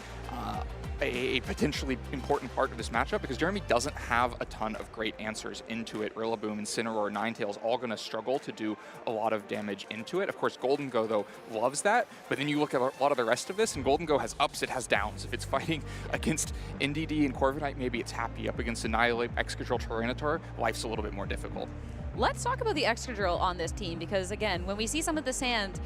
a potentially important part of this matchup because Jeremy doesn't have a ton of great answers into it. Rillaboom, Incineroar, Ninetales all going to struggle to do a lot of damage into it. Of course, Golden Go, though, loves that, but then you look at a lot of the rest of this, and Golden Go has ups, it has downs. If it's fighting against NDD and Corviknight, maybe it's happy. Up against Annihilate, Excadrill, Tyranitar, life's a little bit more difficult. Let's talk about the Excadrill on this team because, again, when we see some of the sand,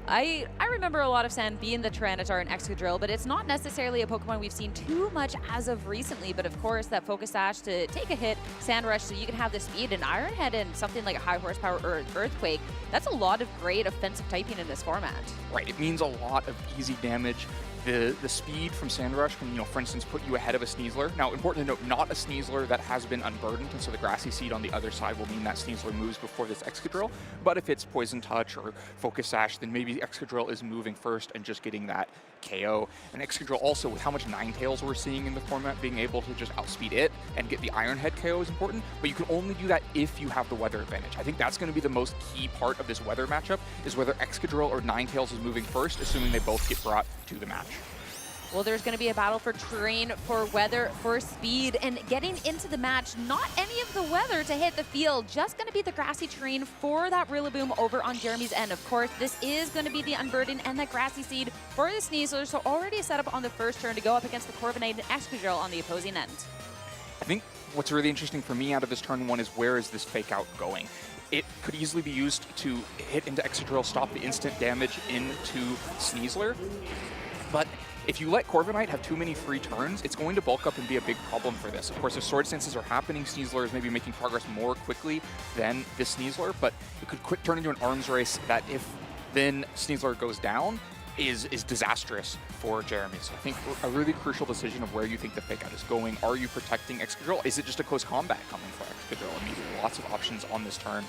I remember a lot of sand being the Tyranitar and Excadrill, but it's not necessarily a Pokemon we've seen too much as of recently. But of course, that Focus Sash to take a hit, Sand Rush, so you can have the speed, and Iron Head and something like a high horsepower Earthquake. That's a lot of great offensive typing in this format. Right, it means a lot of easy damage. The speed from Sand Rush can, for instance, put you ahead of a Sneasler. Now, important to note, not a Sneasler that has been unburdened, and so the Grassy Seed on the other side will mean that Sneasler moves before this Excadrill. But if it's Poison Touch or Focus Sash, then maybe Excadrill is moving first and just getting that KO. And Excadrill also, with how much Ninetales we're seeing in the format, being able to just outspeed it and get the Iron Head KO is important, but you can only do that if you have the weather advantage. I think that's going to be the most key part of this weather matchup, is whether Excadrill or Ninetales is moving first, assuming they both get brought to the match. Well, there's going to be a battle for terrain, for weather, for speed, and getting into the match, not any of the weather to hit the field, just going to be the grassy terrain for that Rillaboom over on Jeremy's end. Of course, this is going to be the Unburden and that Grassy Seed for the Sneasler, so already set up on the first turn to go up against the Corviknight and Excadrill on the opposing end. I think what's really interesting for me out of this turn one is where is this fake out going? It could easily be used to hit into Excadrill, stop the instant damage into Sneasler, but if you let Corviknight have too many free turns, it's going to bulk up and be a big problem for this. Of course, if Sword Stances are happening, Sneasler is maybe making progress more quickly than this Sneasler, but it could quick turn into an arms race that if then Sneasler goes down, is disastrous for Jeremy. So I think a really crucial decision of where you think the fake out is going. Are you protecting Excadrill? Is it just a close combat coming for Excadrill? I mean, lots of options on this turn.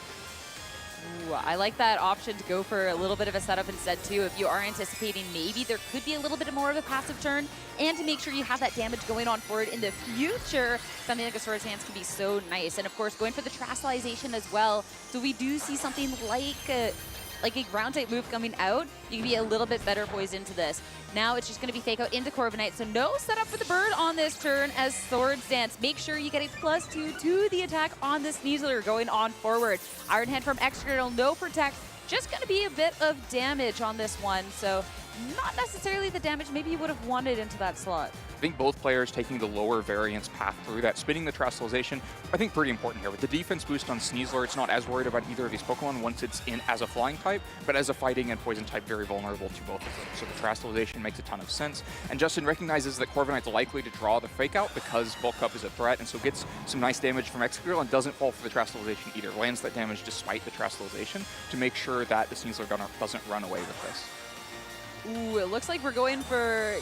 Ooh, I like that option to go for a little bit of a setup instead too. If you are anticipating maybe there could be a little bit more of a passive turn, and to make sure you have that damage going on forward in the future, something like a Sword Stance can be so nice. And of course, going for the Terastallization as well. So we do see something like a ground type move coming out, you can be a little bit better poised into this. Now it's just going to be fake out into Corviknight, so no setup for the bird on this turn as Sword Stance. Make sure you get a +2 to the attack on the Sneasler going on forward. Iron Head from Excadrill, no protect, just going to be a bit of damage on this one, so not necessarily the damage maybe you would have wanted into that slot. I think both players taking the lower variance path through that, spinning the Terastallization, I think pretty important here. With the defense boost on Sneasler, it's not as worried about either of these Pokemon once it's in as a flying type, but as a fighting and poison type, very vulnerable to both of them. So the Terastallization makes a ton of sense. And Justin recognizes that Corviknight's likely to draw the fake out because Bulk Up is a threat, and so gets some nice damage from Excadrill and doesn't fall for the Terastallization either. Lands that damage despite the Terastallization to make sure that the Sneasler doesn't run away with this. Ooh, it looks like we're going for,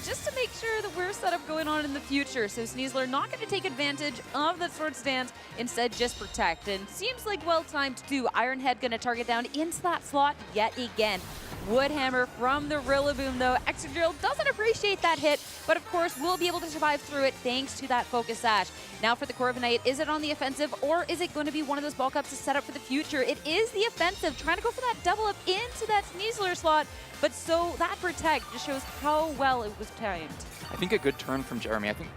just to make sure that we're set up going on in the future. So Sneasler not going to take advantage of that Sword Stance, instead just protect. And seems like well-timed too. Iron Head going to target down into that slot yet again. Woodhammer from the Rillaboom though. Excadrill doesn't appreciate that hit, but of course will be able to survive through it thanks to that Focus Sash. Now for the Corviknight, is it on the offensive or is it going to be one of those bulk ups to set up for the future? It is the offensive, trying to go for that double up into that Sneasler slot, but so that protect just shows how well it was timed. I think a good turn from Jeremy. I think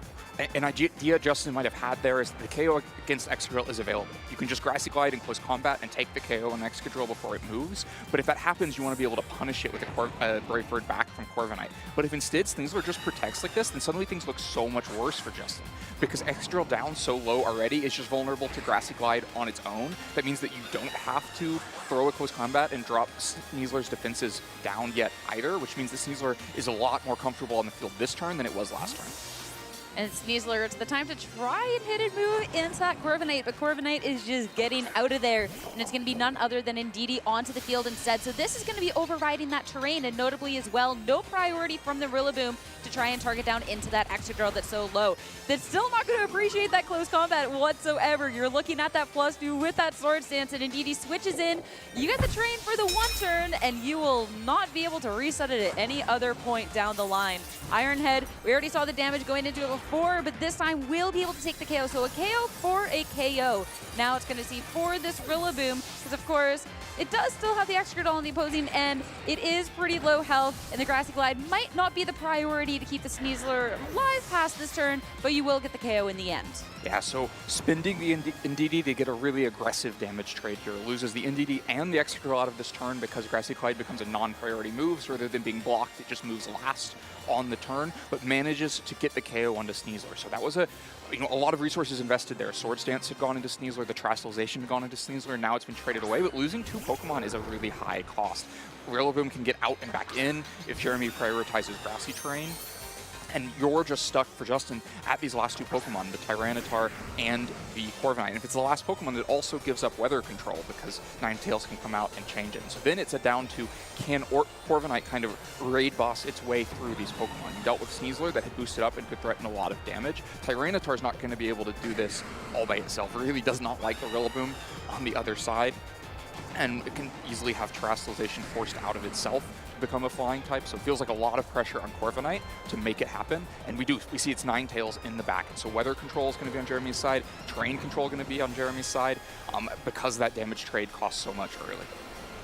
an idea Justin might have had there is the KO against Excadrill is available. You can just Grassy Glide in close combat and take the KO on Excadrill before it moves. But if that happens, you want to be able to punish it with a Brave Bird back from Corviknight. But if instead Sneasler just protects like this, then suddenly things look so much worse for Justin. Because Excadrill down so low already is just vulnerable to Grassy Glide on its own. That means that you don't have to throw a close combat and drop Sneasler's defenses down yet either, which means the Sneasler is a lot more comfortable on the field this turn than it was last turn. And Sneasler, it's the time to try and hit and move into that Corviknight, but Corviknight is just getting out of there, and it's going to be none other than Indeedee onto the field instead. So this is going to be overriding that terrain, and notably as well, no priority from the Rillaboom to try and target down into that Excadrill that's so low. That's still not going to appreciate that close combat whatsoever. You're looking at that +2 with that Sword Stance, and Indeedee switches in. You get the terrain for the one turn, and you will not be able to reset it at any other point down the line. Iron Head, we already saw the damage going into it before, but this time we'll be able to take the KO. So a KO for a KO. Now it's going to see for this Rillaboom, because of course, it does still have the Excadrill on the opposing end. It is pretty low health, and the Grassy Glide might not be the priority to keep the Sneasler alive past this turn, but you will get the KO in the end. Yeah, so spending the Indeedee to get a really aggressive damage trade here. Loses the Indeedee and the Excadrill out of this turn because Grassy Glide becomes a non-priority move, so rather than being blocked, it just moves last on the turn, but manages to get the KO onto Sneasler. So that was a lot of resources invested there. Sword Stance had gone into Sneasler, the Terastallization had gone into Sneasler, now it's been traded away, but losing 2 Pokemon is a really high cost. Rillaboom can get out and back in if Jeremy prioritizes grassy terrain. And you're just stuck for Justin at these last 2 Pokemon, the Tyranitar and the Corviknight. And if it's the last Pokemon, it also gives up weather control because Ninetales can come out and change it. And so then it's a down to, can Corviknight kind of raid boss its way through these Pokemon? You dealt with Sneasler that had boosted up and could threaten a lot of damage. Tyranitar's not going to be able to do this all by itself. It really does not like the Rillaboom on the other side. And it can easily have Terastallization forced out of itself to become a flying type, so it feels like a lot of pressure on Corviknight to make it happen. And we see its Ninetales in the back, and so weather control is going to be on Jeremy's side, terrain control going to be on Jeremy's side, because that damage trade costs so much early.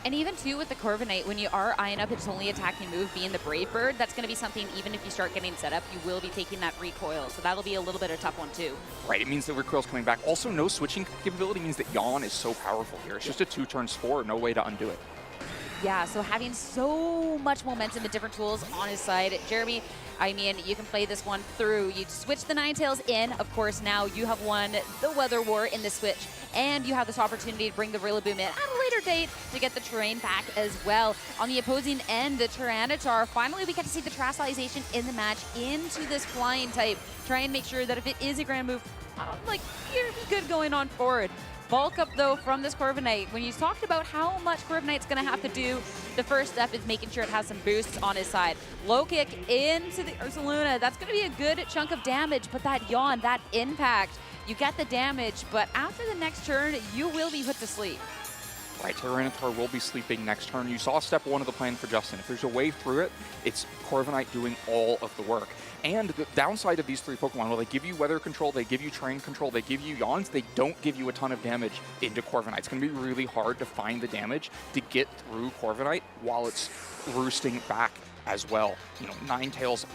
And even too with the Corviknight, when you are eyeing up its only attacking move being the Brave Bird, that's going to be something, even if you start getting set up, you will be taking that recoil. So that'll be a little bit of a tough one too. Right, it means the recoil's coming back. Also, no switching capability means that Yawn is so powerful here. It's just a 2-turn spore, no way to undo it. Yeah, so having so much momentum and different tools on his side. Jeremy, I mean, you can play this one through. You switch the Ninetales in. Of course, now you have won the Weather War in this switch, and you have this opportunity to bring the Rillaboom in at a later date to get the terrain back as well. On the opposing end, the Tyranitar, finally we get to see the Terastallization in the match into this flying type. Try and make sure that if it is a grand move, like, you're good going on forward. Bulk up, though, from this Corviknight. When you talked about how much Corviknight's going to have to do, the first step is making sure it has some boosts on his side. Low kick into the Ursaluna. That's going to be a good chunk of damage, but that Yawn, that impact, you get the damage, but after the next turn, you will be put to sleep. Right, Tyranitar will be sleeping next turn. You saw step 1 of the plan for Justin. If there's a way through it, it's Corviknight doing all of the work. And the downside of these 3 Pokemon, well, they give you weather control, they give you terrain control, they give you Yawns, they don't give you a ton of damage into Corviknight. It's going to be really hard to find the damage to get through Corviknight while it's roosting back as well. You know, Ninetales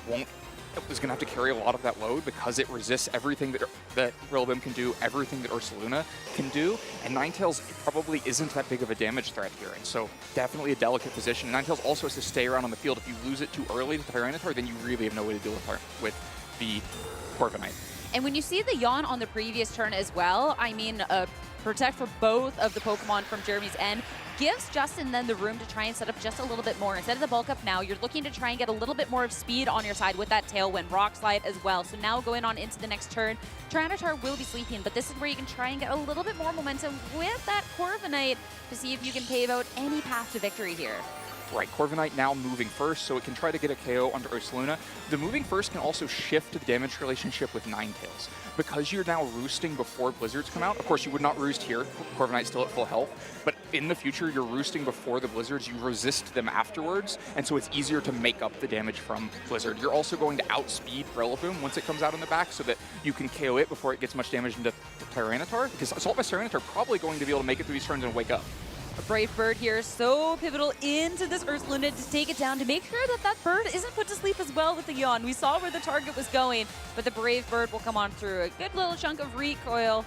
is going to have to carry a lot of that load because it resists everything that Rillaboom can do, everything that Ursaluna can do, and Ninetales probably isn't that big of a damage threat here, and so definitely a delicate position. Ninetales also has to stay around on the field. If you lose it too early to Tyranitar, then you really have no way to deal with the Corviknight. And when you see the Yawn on the previous turn as well, I mean, protect for both of the Pokemon from Jeremy's end gives Justin then the room to try and set up just a little bit more. Instead of the bulk up now, you're looking to try and get a little bit more of speed on your side with that Tailwind, Rock Slide as well. So now going on into the next turn, Tyranitar will be sleeping, but this is where you can try and get a little bit more momentum with that Corviknight to see if you can pave out any path to victory here. Right, Corviknight now moving first, so it can try to get a KO under Ursaluna. The moving first can also shift the damage relationship with Ninetales. Because you're now roosting before Blizzards come out, of course you would not roost here, Corviknight's still at full health, but in the future you're roosting before the Blizzards, you resist them afterwards, and so it's easier to make up the damage from Blizzard. You're also going to outspeed Rillaboom once it comes out in the back so that you can KO it before it gets much damage into Tyranitar, because Assault Vest Tyranitar probably going to be able to make it through these turns and wake up. A Brave Bird here, so pivotal into this Ursaluna to take it down, to make sure that that bird isn't put to sleep as well with the Yawn. We saw where the target was going, but the Brave Bird will come on through. A good little chunk of recoil,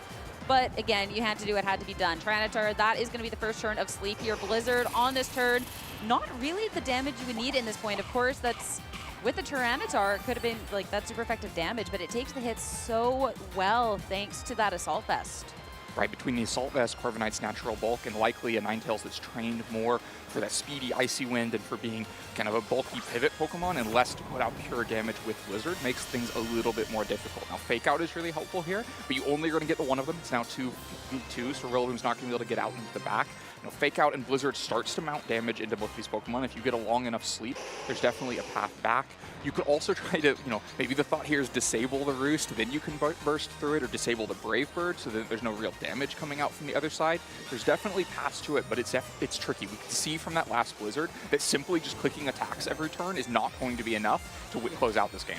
but again, you had to do what had to be done. Tyranitar, that is going to be the first turn of sleep here. Blizzard on this turn, not really the damage you would need in this point. Of course, that's with the Tyranitar, it could have been like that super effective damage, but it takes the hits so well thanks to that Assault Vest. Right, between the Assault Vest, Corviknight's natural bulk, and likely a Ninetales that's trained more for that speedy Icy Wind and for being kind of a bulky pivot Pokemon and less to put out pure damage with Blizzard makes things a little bit more difficult. Now, Fake Out is really helpful here, but you only are going to get the one of them. It's now 2-2, so Rillaboom's not going to be able to get out into the back. You know, Fake Out and Blizzard starts to mount damage into both these Pokemon. If you get a long enough sleep, there's definitely a path back. You could also try to, maybe the thought here is disable the Roost, then you can burst through it, or disable the Brave Bird so that there's no real damage coming out from the other side. There's definitely paths to it, but it's tricky. We can see from that last Blizzard that simply just clicking attacks every turn is not going to be enough to close out this game.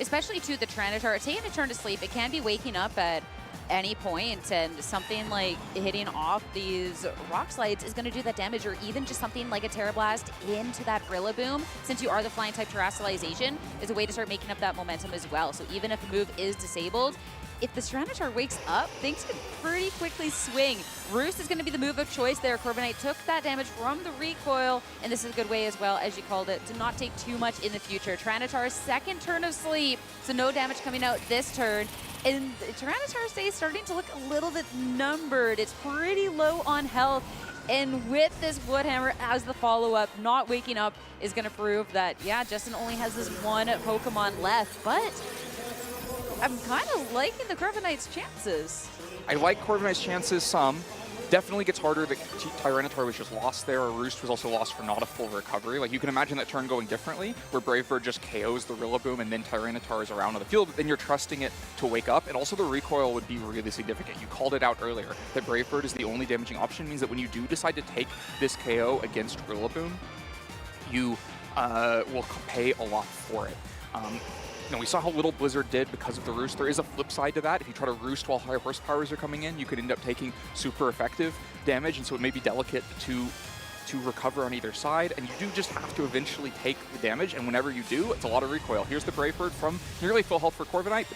Especially to the Tyranitar, taking a turn to sleep, it can be waking up at any point, and something like hitting off these Rock Slides is going to do that damage, or even just something like a Terra Blast into that Rillaboom, since you are the flying type Terastallization, is a way to start making up that momentum as well. So even if a move is disabled, if the Tyranitar wakes up, things can pretty quickly swing. Roost is going to be the move of choice there. Corviknight took that damage from the recoil, and this is a good way as well, as you called it, to not take too much in the future. Tyranitar's second turn of sleep, so no damage coming out this turn. And Tyranitar stays starting to look a little bit numbered. It's pretty low on health. And with this Woodhammer as the follow-up, not waking up is going to prove that, yeah, Justin only has this one Pokemon left. But I'm kind of liking the Corviknight's chances. I like Corviknight's chances some. Definitely gets harder that Tyranitar was just lost there, or Roost was also lost for not a full recovery. Like, you can imagine that turn going differently, where Brave Bird just KOs the Rillaboom and then Tyranitar is around on the field, but then you're trusting it to wake up, and also the recoil would be really significant. You called it out earlier, that Brave Bird is the only damaging option, means that when you do decide to take this KO against Rillaboom, you will pay a lot for it. We saw how little Blizzard did because of the Roost. There is a flip side to that. If you try to Roost while high horsepowers are coming in, you could end up taking super effective damage, and so it may be delicate to to recover on either side, and you do just have to eventually take the damage, and whenever you do, it's a lot of recoil. Here's the Brave Bird from nearly full health for Corviknight,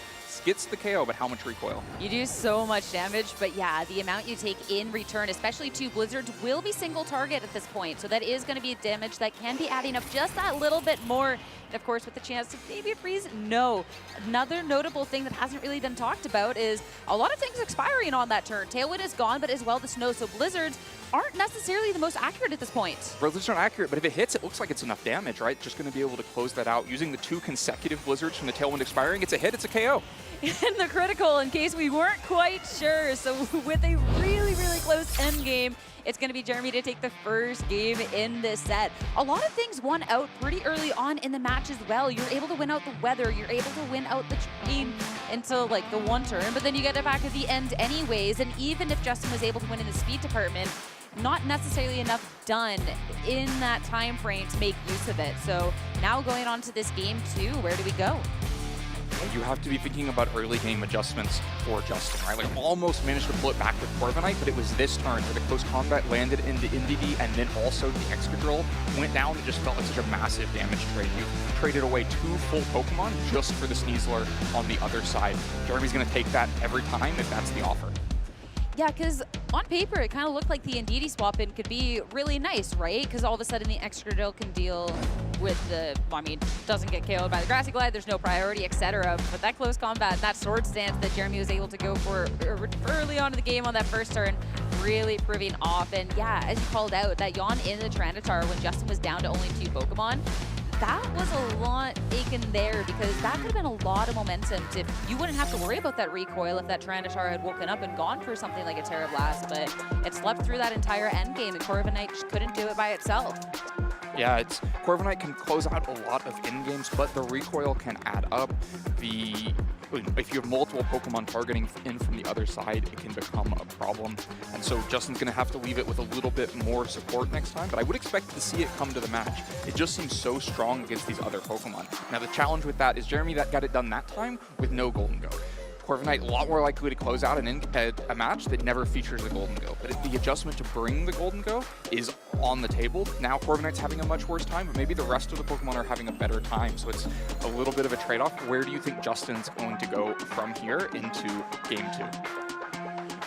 gets the KO, but how much recoil? You do so much damage, but yeah, the amount you take in return, especially to Blizzards, will be single target at this point. So that is going to be damage that can be adding up just that little bit more. And of course, with the chance to maybe freeze, no. Another notable thing that hasn't really been talked about is a lot of things expiring on that turn. Tailwind is gone, but as well the snow. So Blizzards aren't necessarily the most accurate at this point. Blizzards aren't accurate, but if it hits, it looks like it's enough damage, right? Just going to be able to close that out using the 2 consecutive Blizzards from the Tailwind expiring. It's a hit, it's a KO. And the critical, in case we weren't quite sure. So with a really, really close end game, it's going to be Jeremy to take the first game in this set. A lot of things won out pretty early on in the match as well. You're able to win out the weather. You're able to win out the train until like the one turn, but then you get it back at the end anyways. And even if Justin was able to win in the speed department, not necessarily enough done in that time frame to make use of it. So now going on to this game 2, where do we go? You have to be thinking about early game adjustments for Justin, right? Like almost managed to pull it back with Corviknight, but it was this turn where the close combat landed into NDD, and then also the Excadrill went down and just felt like such a massive damage trade. You traded away 2 full Pokemon just for the Sneasler on the other side. Jeremy's going to take that every time if that's the offer. Yeah, because on paper, it kind of looked like the Indeedee swap-in could be really nice, right? Because all of a sudden, the Excadrill can deal with the, I mean, doesn't get KO'd by the Grassy Glide, there's no priority, etc. But that close combat, that sword stance that Jeremy was able to go for early on in the game on that first turn, really proving off. And yeah, as you called out, that yawn in the Tyranitar when Justin was down to only 2 Pokemon, that was a lot taken there, because that could have been a lot of momentum. You wouldn't have to worry about that recoil if that Tyranitar had woken up and gone for something like a Terra Blast, but it slept through that entire endgame, and Corviknight just couldn't do it by itself. Yeah, Corviknight can close out a lot of in-games, but the recoil can add up. If you have multiple Pokemon targeting in from the other side, it can become a problem. And so Justin's going to have to leave it with a little bit more support next time, but I would expect to see it come to the match. It just seems so strong against these other Pokemon. Now the challenge with that is Jeremy that got it done that time with no Golden Go. Corviknight a lot more likely to close out a match that never features a Golden Go. But the adjustment to bring the Golden Go is on the table. Now Corviknight's having a much worse time, but maybe the rest of the Pokemon are having a better time. So it's a little bit of a trade-off. Where do you think Justin's going to go from here into game 2?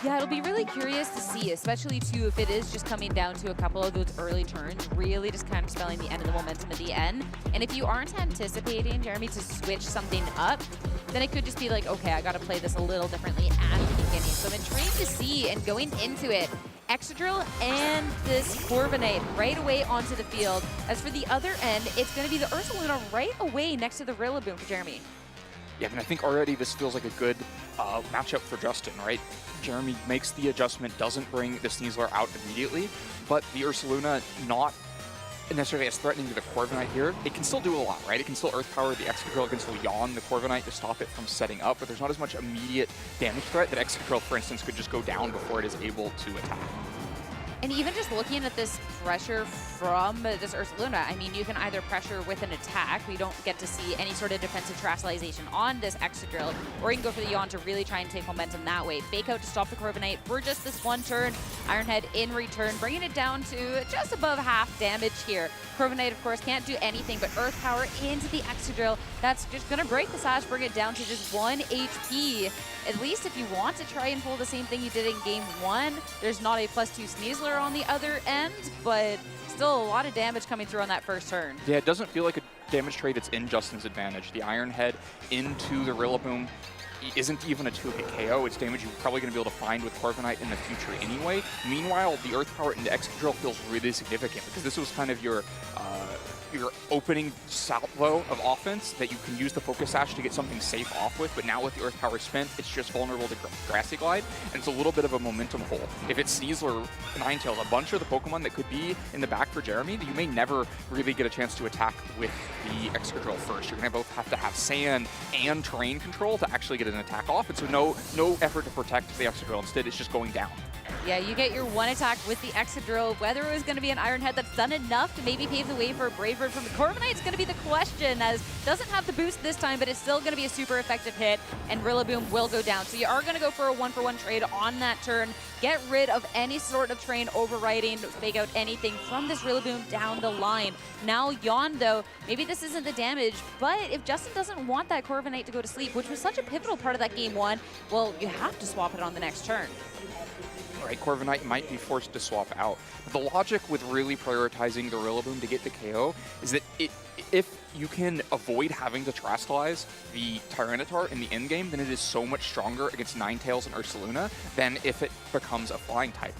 Yeah, it'll be really curious to see, especially too if it is just coming down to a couple of those early turns, really just kind of spelling the end of the momentum at the end. And if you aren't anticipating Jeremy to switch something up, then it could just be like, okay, I got to play this a little differently at the beginning. So I'm intrigued to see, and going into it, Excadrill and this Corviknight right away onto the field. As for the other end, it's going to be the Ursaluna right away next to the Rillaboom for Jeremy. Yeah, and I think already this feels like a good matchup for Justin, right? Jeremy makes the adjustment, doesn't bring the Sneasler out immediately, but the Ursaluna not necessarily as threatening to the Corviknight here. It can still do a lot, right? It can still Earth Power the Excadrill, it can still yawn the Corviknight to stop it from setting up, but there's not as much immediate damage threat that Excadrill, for instance, could just go down before it is able to attack. And even just looking at this pressure from this Ursaluna, I mean, you can either pressure with an attack. We don't get to see any sort of defensive terrestrialization on this Excadrill, or you can go for the yawn to really try and take momentum that way. Fake out to stop the Corviknight for just this one turn. Ironhead in return, bringing it down to just above half damage here. Corviknight, of course, can't do anything but Earth Power into the Excadrill. That's just going to break the sash, bring it down to just 1 HP. At least if you want to try and pull the same thing you did in game 1, there's not a +2 Sneasler on the other end, but still a lot of damage coming through on that first turn. Yeah, it doesn't feel like a damage trade that's in Justin's advantage. The Iron Head into the Rillaboom isn't even a 2-hit KO. It's damage you're probably going to be able to find with Corviknight in the future anyway. Meanwhile, the Earth Power into Excadrill feels really significant because this was kind of your opening salvo of offense that you can use the Focus Sash to get something safe off with, but now with the Earth Power spent, it's just vulnerable to Grassy Glide, and it's a little bit of a momentum hole. If it's Sneasler, Ninetales, a bunch of the Pokemon that could be in the back for Jeremy, that you may never really get a chance to attack with the Excadrill first. You're going to both have to have sand and terrain control to actually get an attack off, and so no effort to protect the Excadrill. Instead, it's just going down. Yeah, you get your one attack with the Excadrill. Whether it was going to be an Iron Head that's done enough to maybe pave the way for a Brave Bird from the Corviknight is going to be the question, as doesn't have the boost this time, but it's still going to be a super effective hit, and Rillaboom will go down. So you are going to go for a 1-for-1 trade on that turn. Get rid of any sort of train overriding, fake out anything from this Rillaboom down the line. Now Yawn, though, maybe this isn't the damage, but if Justin doesn't want that Corviknight to go to sleep, which was such a pivotal part of that game one, well, you have to swap it on the next turn. Right, Corviknight might be forced to swap out. The logic with really prioritizing the Rillaboom to get the KO is that if you can avoid having to Terastallize the Tyranitar in the endgame, then it is so much stronger against Ninetales and Ursaluna than if it becomes a flying type.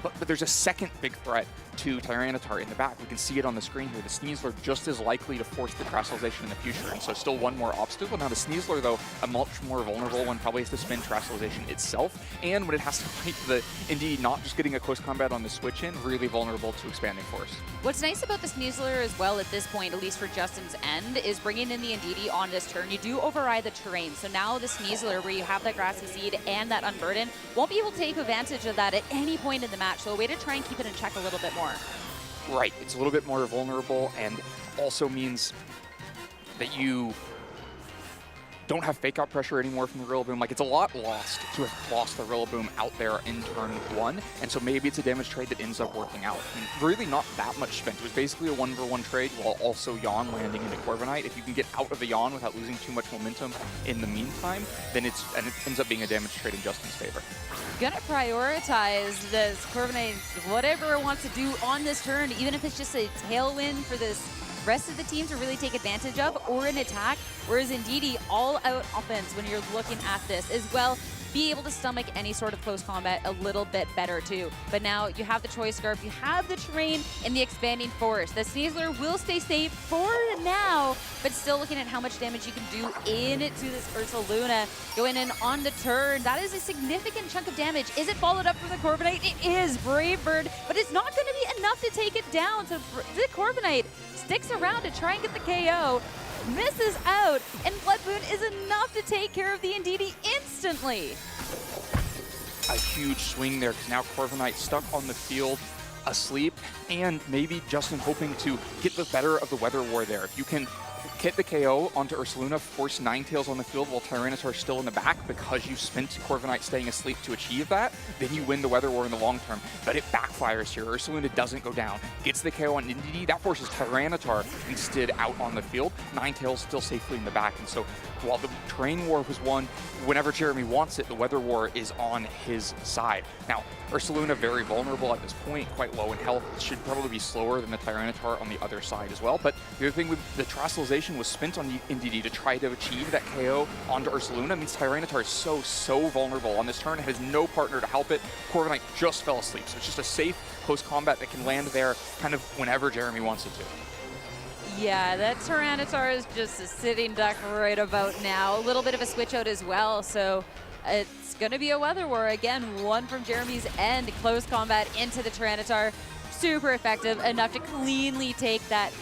But there's a second big threat to Tyranitar in the back. We can see it on the screen here. The Sneasler just as likely to force the Terastallization in the future, and so still one more obstacle. Now the Sneasler, though, a much more vulnerable one, probably has to spin Terastallization itself, and when it has to fight the Indeedee not just getting a close combat on the switch in, really vulnerable to Expanding Force. What's nice about the Sneasler as well at this point, at least for Justin's end, is bringing in the Indeedee on this turn. You do override the terrain, so now the Sneasler, where you have that Grassy Seed and that Unburden, won't be able to take advantage of that at any point in the match, so a way to try and keep it in check a little bit more. Right, it's a little bit more vulnerable, and also means that you don't have fake out pressure anymore from the Rillaboom. Like, it's a lot lost to have lost the Rillaboom out there in turn one, and so maybe it's a damage trade that ends up working out. And really not that much spent. It was basically a 1-for-1 trade while also Yawn landing into Corviknight. If you can get out of the Yawn without losing too much momentum in the meantime, then it ends up being a damage trade in Justin's favor. Gonna prioritize this Corviknight, whatever it wants to do on this turn, even if it's just a tailwind for this rest of the team to really take advantage of, or an attack, whereas Indeedee all-out offense when you're looking at this as well, be able to stomach any sort of close combat a little bit better too. But now you have the Choice Scarf, you have the terrain and the Expanding Force. The Sneasler will stay safe for now, but still looking at how much damage you can do into this Ursaluna. Going in on the turn, that is a significant chunk of damage. Is it followed up from the Corviknight? It is Brave Bird, but it's not going to be enough to take it down. So the Corviknight sticks around to try and get the KO, misses out, and Blood Moon is enough to take care of the Indeedee instantly. A huge swing there, because now Corviknight stuck on the field, asleep, and maybe Justin hoping to get the better of the Weather War there. If you can get the KO onto Ursaluna, force Ninetales on the field while Tyranitar is still in the back because you spent Corviknight staying asleep to achieve that, then you win the Weather War in the long term. But it backfires here. Ursaluna doesn't go down. Gets the KO on Indeedee. That forces Tyranitar instead out on the field. Ninetales still safely in the back. And so while the Terrain War was won, whenever Jeremy wants it, the Weather War is on his side. Now, Ursaluna very vulnerable at this point, quite low in health. It should probably be slower than the Tyranitar on the other side as well. But the other thing with the Terastallization was spent on Indeedee to try to achieve that KO onto Ursaluna. Means Tyranitar is so vulnerable on this turn. It has no partner to help it. Corviknight just fell asleep. So it's just a safe close combat that can land there kind of whenever Jeremy wants it to. Yeah, that Tyranitar is just a sitting duck right about now. A little bit of a switch out as well, so it's going to be a Weather War. Again, one from Jeremy's end. Close combat into the Tyranitar. Super effective, enough to cleanly take that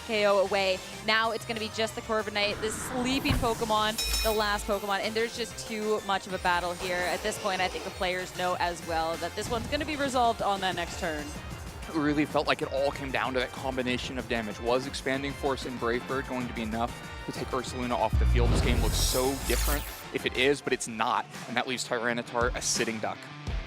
KO away. Now it's going to be just the Corviknight, this sleeping Pokemon, the last Pokemon, and there's just too much of a battle here. At this point, I think the players know as well that this one's going to be resolved on that next turn. It really felt like it all came down to that combination of damage. Was Expanding Force and Brave Bird going to be enough to take Ursaluna off the field? This game looks so different if it is, but it's not, and that leaves Tyranitar a sitting duck.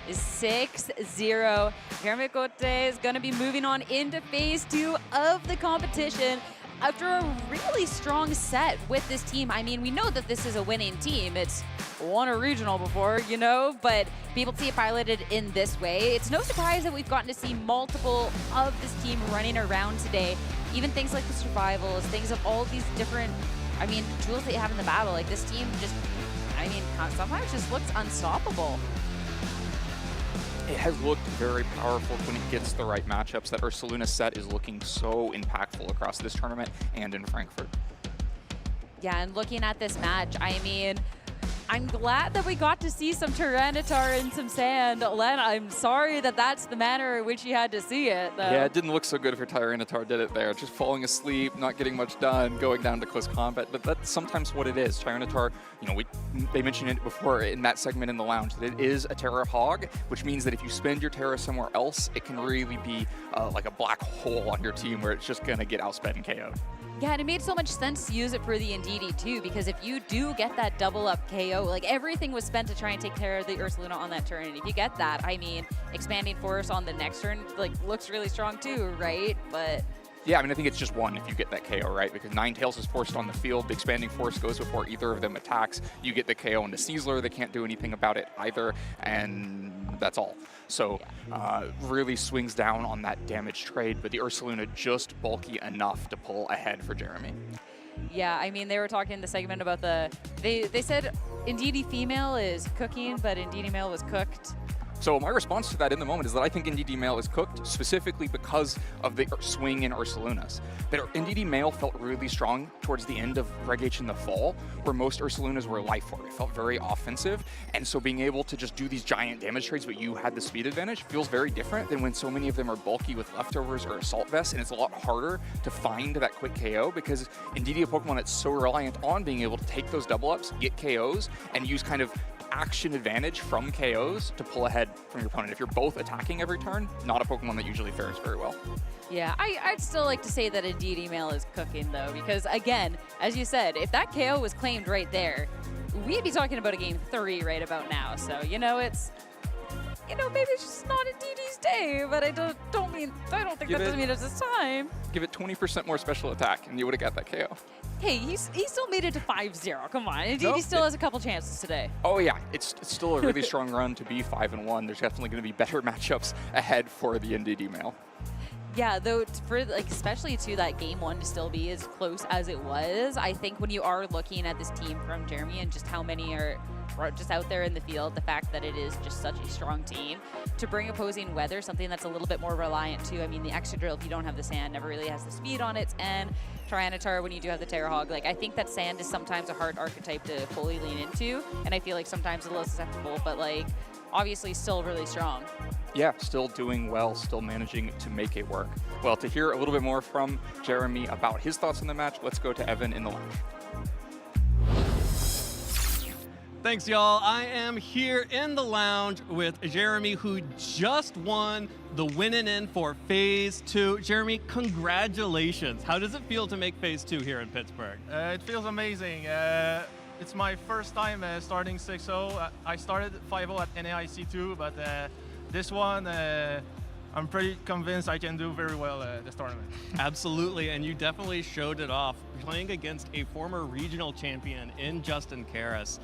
6-0. Jeremy Cote is going to be moving on into phase 2 of the competition after a really strong set with this team. I mean, we know that this is a winning team. It's won a regional before, you know, but be able to see it piloted in this way, it's no surprise that we've gotten to see multiple of this team running around today. Even things like the survivals, things of all these different, I mean, tools that you have in the battle. Like, this team just, I mean, sometimes just looks unstoppable. It has looked very powerful when it gets the right matchups. That Ursaluna set is looking so impactful across this tournament and in Frankfurt. Yeah, and looking at this match, I mean, I'm glad that we got to see some Tyranitar in some sand. Len, I'm sorry that that's the manner in which you had to see it, though. Yeah, it didn't look so good for Tyranitar, did it there? Just falling asleep, not getting much done, going down to close combat. But that's sometimes what it is. Tyranitar, you know, they mentioned it before in that segment in the lounge, that it is a Terra Hog, which means that if you spend your Terra somewhere else, it can really be like a black hole on your team where it's just going to get outspent and KO'd. Yeah, and it made so much sense to use it for the Indeedee too, because if you do get that double up KO, like everything was spent to try and take care of the Ursaluna on that turn, and if you get that, I mean, expanding force on the next turn like looks really strong too, right? But yeah, I mean, I think it's just one if you get that KO, right? Because Ninetales is forced on the field. The expanding force goes before either of them attacks. You get the KO into Sneasler. They can't do anything about it either, and that's all. So really swings down on that damage trade, but the Ursaluna just bulky enough to pull ahead for Jeremy. yeah, I mean, they were talking in the segment about they said Indeedee female is cooking, but Indeedee male was cooked. So my response to that in the moment is that I think Indeedee male is cooked specifically because of the swing in Ursalunas. That Indeedee male felt really strong towards the end of Reg H in the fall, where most Ursalunas were life orb. It felt very offensive, and so being able to just do these giant damage trades, but you had the speed advantage, feels very different than when so many of them are bulky with leftovers or assault vests, and it's a lot harder to find that quick KO because Indeedee a Pokemon that's so reliant on being able to take those double ups, get KOs, and use kind of action advantage from KOs to pull ahead from your opponent. If you're both attacking every turn, not a Pokemon that usually fares very well. Yeah, I'd still like to say that Indeedee male is cooking though, because again, as you said, if that KO was claimed right there, we'd be talking about a game 3 right about now. So, you know, it's, you know, maybe it's just not Indeedee's day, but I don't think that doesn't mean it's his time. Give it 20% more special attack and you would have got that KO. Hey, he still made it to 5-0. Come on, Indeedee still has a couple chances today. Oh yeah, it's still a really strong run to be 5-1. There's definitely going to be better matchups ahead for the Indeedee male. Yeah, though, for like especially to that game 1 to still be as close as it was, I think when you are looking at this team from Jeremy and just how many are just out there in the field, the fact that it is just such a strong team, to bring opposing weather, something that's a little bit more reliant to, I mean, the Excadrill, if you don't have the sand, never really has the speed on it, and Tyranitar, when you do have the Terra Hog, like, I think that sand is sometimes a hard archetype to fully lean into, and I feel like sometimes a little susceptible, but like, obviously still really strong. Yeah, still doing well, still managing to make it work. Well, to hear a little bit more from Jeremy about his thoughts on the match, let's go to Evan in the lounge. Thanks, y'all. I am here in the lounge with Jeremy, who just won the winning in for Phase 2. Jeremy, congratulations. How does it feel to make Phase 2 here in Pittsburgh? It feels amazing. It's my first time starting 6-0. I started 5-0 at NAIC too, but this one, I'm pretty convinced I can do very well this tournament. Absolutely, and you definitely showed it off, playing against a former regional champion in Justin Karras.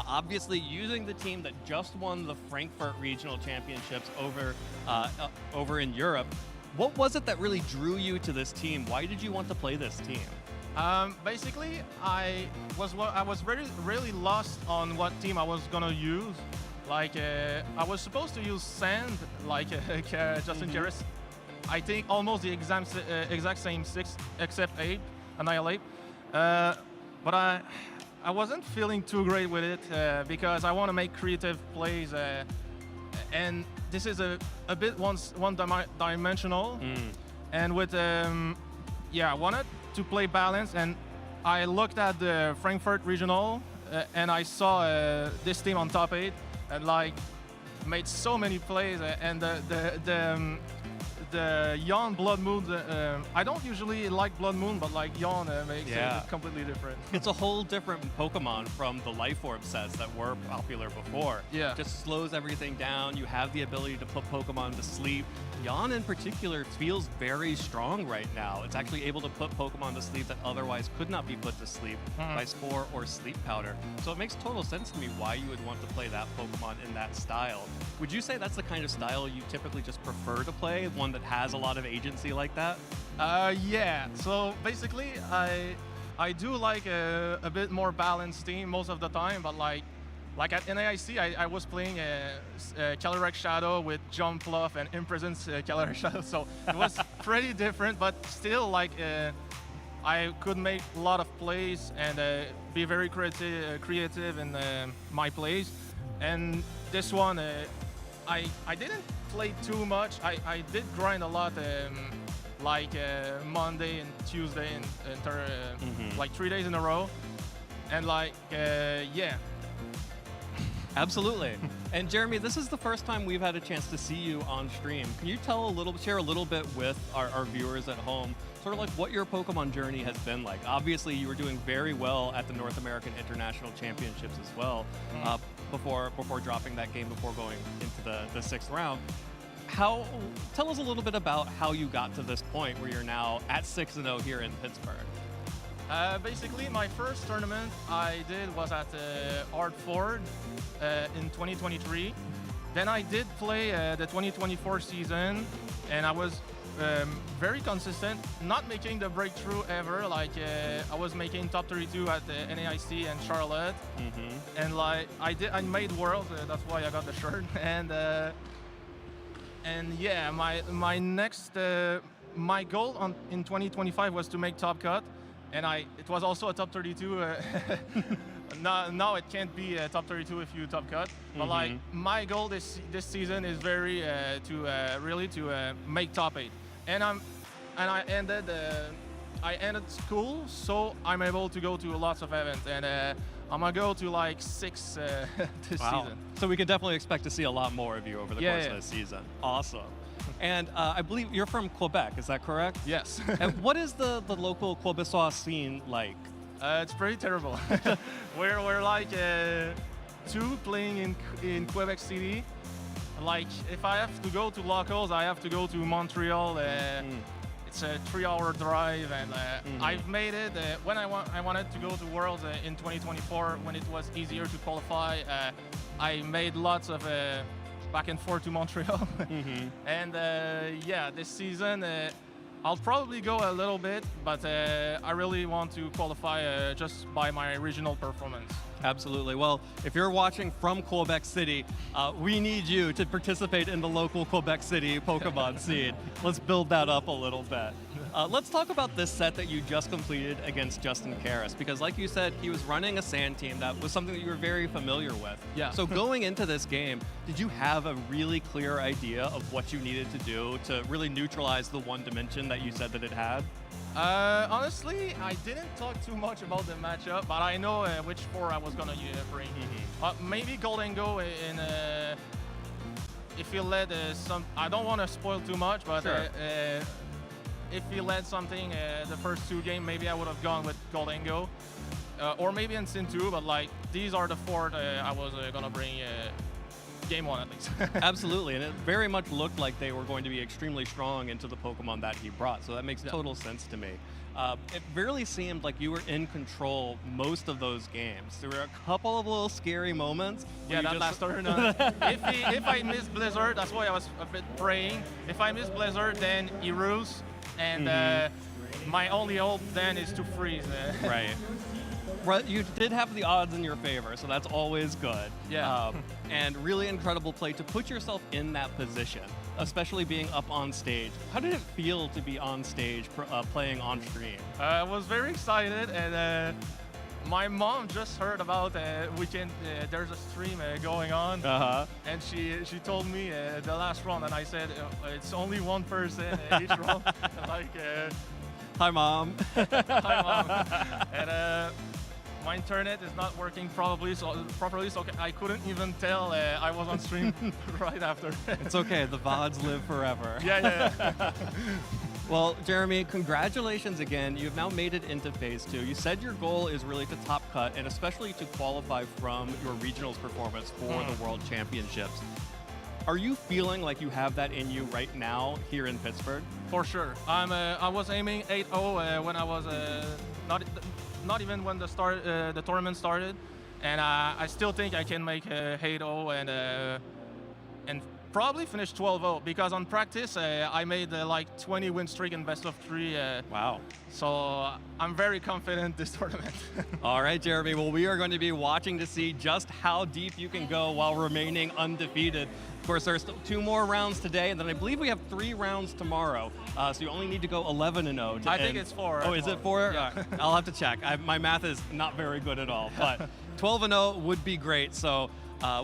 Obviously using the team that just won the Frankfurt Regional Championships over in Europe. What was it that really drew you to this team? Why did you want to play this team? Basically, I was really lost on what team I was gonna use. Like, I was supposed to use Sand, like Justin Karras. I think almost the exact same 6, except Annihilate. But I wasn't feeling too great with it because I want to make creative plays, and this is a bit one-dimensional. And with yeah, I wanted to play balance, and I looked at the Frankfurt Regional, and I saw this team on top 8, and like made so many plays, and the Yawn Blood Moon, I don't usually like Blood Moon, but like Yawn makes it completely different. It's a whole different Pokemon from the Life Orb sets that were popular before. Yeah. It just slows everything down. You have the ability to put Pokemon to sleep. Yawn in particular feels very strong right now. It's actually able to put Pokemon to sleep that otherwise could not be put to sleep by Spore or Sleep Powder. So it makes total sense to me why you would want to play that Pokemon in that style. Would you say that's the kind of style you typically just prefer to play, one that has a lot of agency like that? Yeah, so basically I do like a bit more balanced team most of the time, but like at NAIC I was playing Calyrex Shadow with Jump Fluff and Imprison's Calyrex Shadow, so it was pretty different, but still like I could make a lot of plays and be very creative in my plays. And this one, I didn't play too much. I did grind a lot, like Monday and Tuesday and like 3 days in a row. And like, yeah. Absolutely. And Jeremy, this is the first time we've had a chance to see you on stream. Can you share a little bit with our viewers at home, sort of like what your Pokemon journey has been like? Obviously, you were doing very well at the North American International Championships as well, before dropping that game before going into the 6th round. Tell us a little bit about how you got to this point where you're now at 6-0 here in Pittsburgh. Basically, my first tournament I did was at Hartford in 2023. Then I did play the 2024 season, and I was very consistent, not making the breakthrough ever. Like I was making top 32 at the NAIC and Charlotte, and like I made Worlds. That's why I got the shirt. And yeah, my next my goal in 2025 was to make Top Cut. And it was also a top 32. Now it can't be a top 32 if you top cut. But like my goal this season is very to make top 8. And I ended school, so I'm able to go to lots of events. And I'm gonna go to like 6 this season. So we can definitely expect to see a lot more of you over the course of this season. Awesome. And I believe you're from Quebec, is that correct? Yes. And what is the local Quebecois scene like? It's pretty terrible. we're like 2 playing in Quebec City. Like if I have to go to locals, I have to go to Montreal. It's a 3-hour drive, and I've made it. When I wanted to go to Worlds in 2024, when it was easier to qualify, I made lots of back and forth to Montreal. And yeah, this season I'll probably go a little bit, but I really want to qualify just by my regional performance. Absolutely. Well, if you're watching from Quebec City, we need you to participate in the local Quebec City Pokemon scene. Let's build that up a little bit. Let's talk about this set that you just completed against Justin Karras, because like you said, he was running a sand team that was something that you were very familiar with. Yeah. So going into this game, did you have a really clear idea of what you needed to do to really neutralize the one dimension that you said that it had? Honestly, I didn't talk too much about the matchup, but I know which 4 I was gonna bring. Maybe Golden Go in if he led some. I don't want to spoil too much, but if he led something the first 2 games, maybe I would have gone with Golden Go, or maybe in Sin 2. But like these are the 4 I was gonna bring. Game 1 at least. Absolutely, and it very much looked like they were going to be extremely strong into the Pokemon that he brought, so that makes total sense to me. It really seemed like you were in control most of those games. There were a couple of little scary moments. Yeah, that last turn. If I miss Blizzard, that's why I was a bit praying. If I miss Blizzard, then he rules, and my only hope then is to freeze. Right. You did have the odds in your favor, so that's always good. Yeah. And really incredible play to put yourself in that position, especially being up on stage. How did it feel to be on stage playing on stream? I was very excited, and my mom just heard about there's a stream going on, and she told me the last round, and I said it's only one person each round. Like, hi mom. Hi mom. And my internet is not working properly, so I couldn't even tell I was on stream right after. It's okay, the VODs live forever. Yeah. Well, Jeremy, congratulations again. You've now made it into Phase 2. You said your goal is really to top cut, and especially to qualify from your regionals performance for the World Championships. Are you feeling like you have that in you right now here in Pittsburgh? For sure. I was aiming 8-0 when I was not even when the tournament started, and I still think I can make 8-0 and Probably finish 12-0 because on practice I made like 20 win streak in best of 3. Wow. So I'm very confident this tournament. All right, Jeremy. Well, we are going to be watching to see just how deep you can go while remaining undefeated. Of course, there's 2 more rounds today, and then I believe we have 3 rounds tomorrow. So you only need to go 11-0 to I think it's 4. Oh, is it 4? Yeah. I'll have to check. My math is not very good at all, but 12-0 would be great. So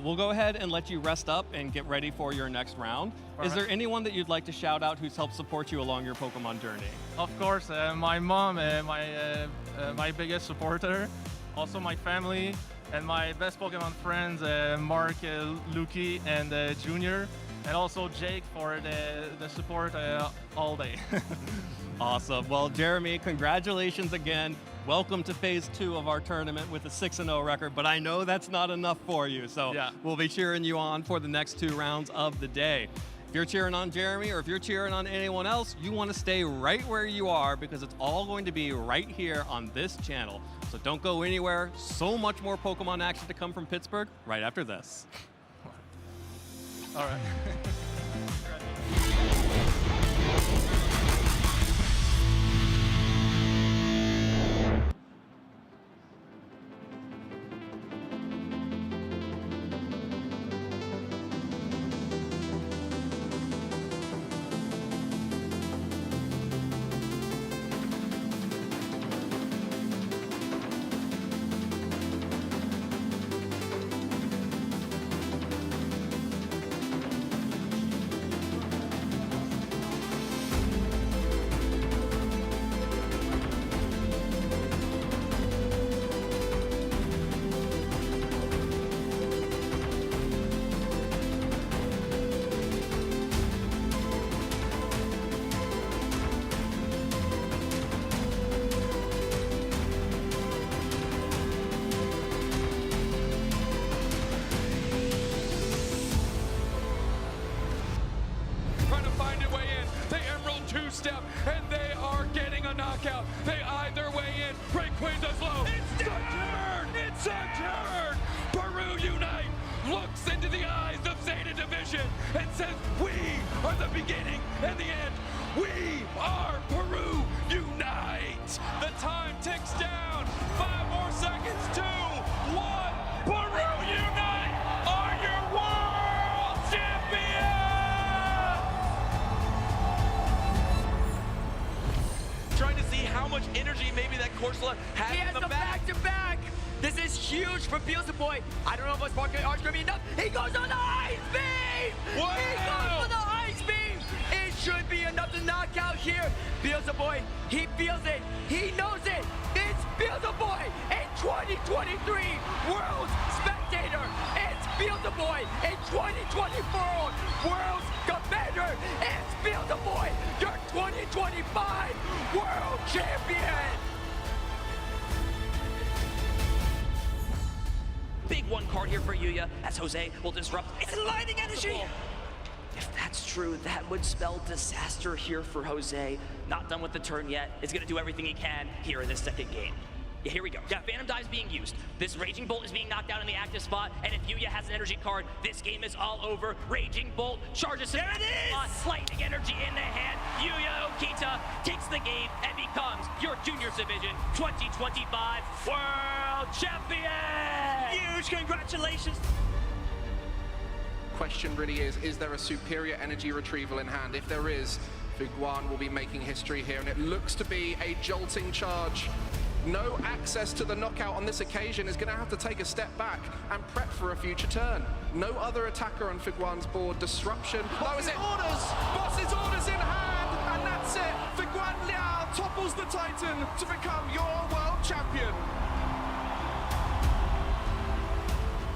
we'll go ahead and let you rest up and get ready for your next round. Is there anyone that you'd like to shout out who's helped support you along your Pokemon journey? Of course, my mom, my biggest supporter, also my family, and my best Pokemon friends, Mark, Luki, and Junior, and also Jake for the support all day. Awesome. Well, Jeremy, congratulations again. Welcome to phase 2 of our tournament with a 6-0 record, but I know that's not enough for you, so we'll be cheering you on for the next 2 rounds of the day. If you're cheering on Jeremy or if you're cheering on anyone else, you want to stay right where you are because it's all going to be right here on this channel. So don't go anywhere. So much more Pokemon action to come from Pittsburgh right after this. All right. Step, and they are getting a knockout. They either way in. Break Queen's as low. It's a turn! It's a turn! Peru Unite looks into the eyes of Zeta Division and says, we are the beginning and the end. We are Peru Unite! The time ticks down. 5 more seconds. 2, 1. Peru Unite are your world champions! Trying to see how much energy maybe that Corsola has He in has the the back-to-back. This is huge from Beelzebub Boy. I don't know if Sparkling Arch gonna be enough. He goes on the Ice Beam! Wow! He goes for the Ice Beam! It should be enough to knock out here. Beelzebub Boy, he feels it. He knows it. It's Beelzebub Boy in 2023 World Spectator. It's Beelzebub Boy in 2024 World Commander. It's Beelzebub Boy, your 2025 World Champion. Big 1 card here for Yuya as Jose will disrupt. It's lightning energy! If that's true, that would spell disaster here for Jose. Not done with the turn yet. Is going to do everything he can here in this second game. Yeah, here we go. Yeah, Phantom Dive is being used. This Raging Bolt is being knocked down in the active spot, and if Yuya has an energy card, this game is all over. Raging Bolt charges him. There it is! Lightning energy in the hand. Yuya Okita takes the game and becomes your Juniors Division 2025 World Champion! Huge congratulations! Question really is there a superior energy retrieval in hand? If there is, Fuguan will be making history here, and it looks to be a jolting charge. No access to the knockout on this occasion, is going to have to take a step back and prep for a future turn. No other attacker on Fuguan's board. Disruption. Boss's orders in hand, and that's it. Fuguan Liao topples the Titan to become your world champion.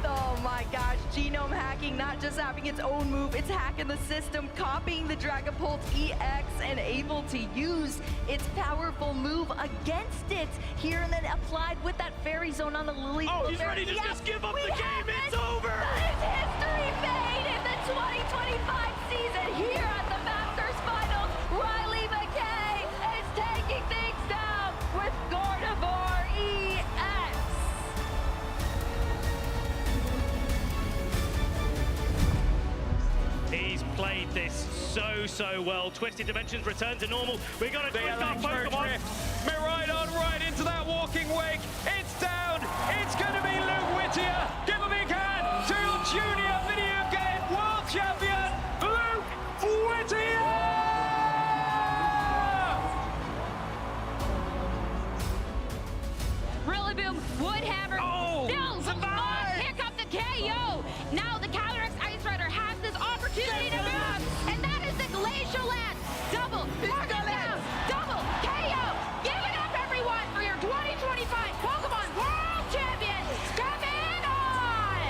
Oh my gosh, genome hacking, not just having its own move, it's hacking the system, copying the Dragapult EX and able to use its powerful move against it here and then applied with that Fairy Zone on the Lily. Oh, he's ready to just give up the game, it's over! That is history made in the 2025 season here at the Masters Finals. Riley McKay is taking things down with Gardevoir EX. A played this so well. Twisted Dimensions return to normal. We got a twist our Pokemon. Miraidon right into that walking wake. It's down. It's going to be Luke Whittier. Give a big hand to Junior Video Game World Champion Luke Whittier. Rillaboom, Woodhammer, Stills, pick up the KO. Now the Calyrex Ice Rider has this opportunity to move, and that is the Glacial Lance. Double, Morgan down, double, KO. Give it up, everyone, for your 2025 Pokemon World Champion, coming on!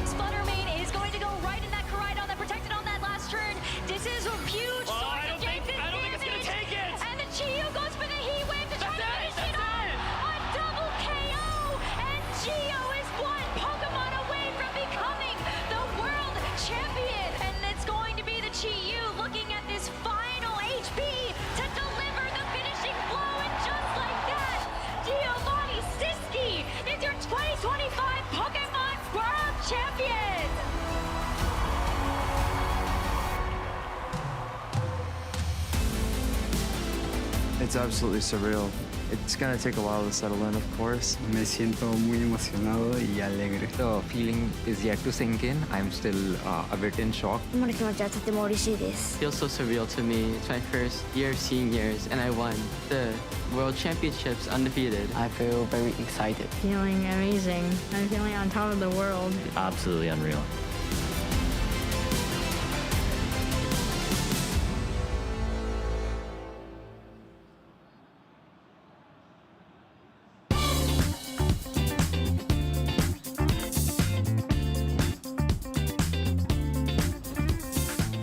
Sputtermane is going to go right in that Koraidon that protected on that last turn. This is a huge I don't think it's going to take it. And the Chiyu goes for the Heat Wave to try to finish it off. A double KO. And Chiyu is one Pokemon away from becoming the world champion. And it's going to be the Chiyu looking at this final HP to deliver the finishing blow. And just like that, Giovanni Siski is your 2025 Pokemon World Champion. It's absolutely surreal. It's gonna take a while to settle in, of course. Me siento muy emocionado y alegre. The feeling is yet to sink in. I'm still a bit in shock. Feels so surreal to me. It's my first year of seniors, and I won the World Championships undefeated. I feel very excited. Feeling amazing. I'm feeling on top of the world. Absolutely unreal.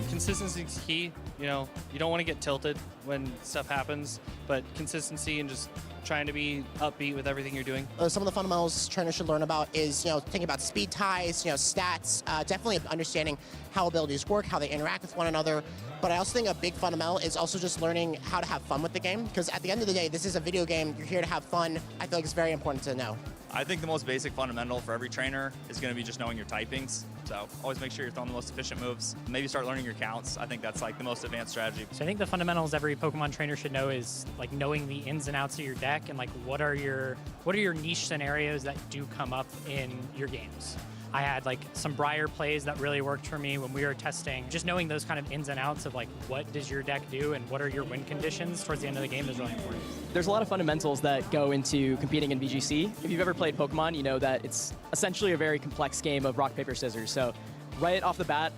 Consistency is key. You know, you don't want to get tilted when stuff happens, but consistency and just trying to be upbeat with everything you're doing. Some of the fundamentals trainers should learn about is, thinking about speed ties, stats, definitely understanding how abilities work, how they interact with one another. But I also think a big fundamental is also just learning how to have fun with the game, because at the end of the day, this is a video game. You're here to have fun. I feel like it's very important to know. I think the most basic fundamental for every trainer is going to be just knowing your typings. So always make sure you're throwing the most efficient moves. Maybe start learning your counts. I think that's like the most advanced strategy. So I think the fundamentals every Pokemon trainer should know is like knowing the ins and outs of your deck and like what are your niche scenarios that do come up in your games. I had like some Briar plays that really worked for me when we were testing. Just knowing those kind of ins and outs of like what does your deck do and what are your win conditions towards the end of the game is really important. There's a lot of fundamentals that go into competing in VGC. If you've ever played Pokemon, you know that it's essentially a very complex game of rock, paper, scissors. So right off the bat,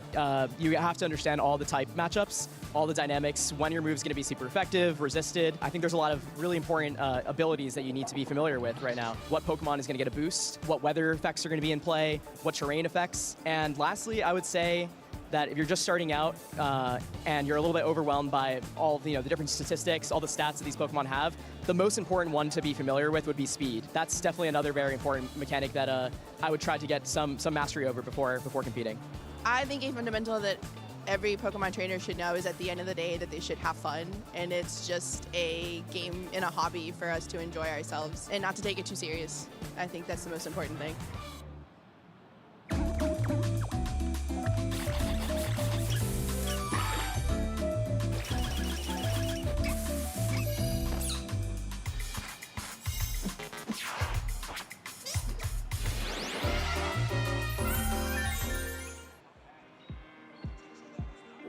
you have to understand all the type matchups, all the dynamics, when your move's going to be super effective, resisted. I think there's a lot of really important abilities that you need to be familiar with right now. What Pokemon is going to get a boost, what weather effects are going to be in play, what terrain effects. And lastly, I would say that if you're just starting out and you're a little bit overwhelmed by all the different statistics, all the stats that these Pokemon have, the most important one to be familiar with would be speed. That's definitely another very important mechanic that I would try to get some mastery over before competing. I think a fundamental that every Pokemon trainer should know is at the end of the day that they should have fun, and it's just a game and a hobby for us to enjoy ourselves and not to take it too serious. I think that's the most important thing.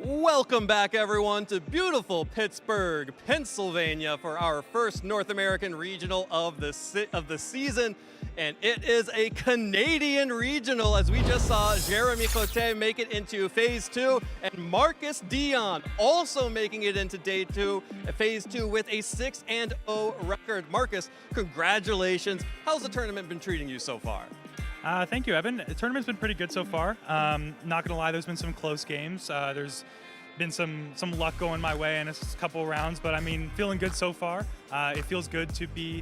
Welcome back, everyone, to beautiful Pittsburgh, Pennsylvania for our first North American regional of the season. And it is a Canadian regional, as we just saw Jeremy Cote make it into Phase 2, and Marcus Dion also making it into Phase 2 with a 6-0 record. Marcus, congratulations. How's the tournament been treating you so far? Thank you, Evan. The tournament's been pretty good so far. Not gonna lie, there's been some close games. There's been some luck going my way in a couple rounds, but I mean, feeling good so far. It feels good to be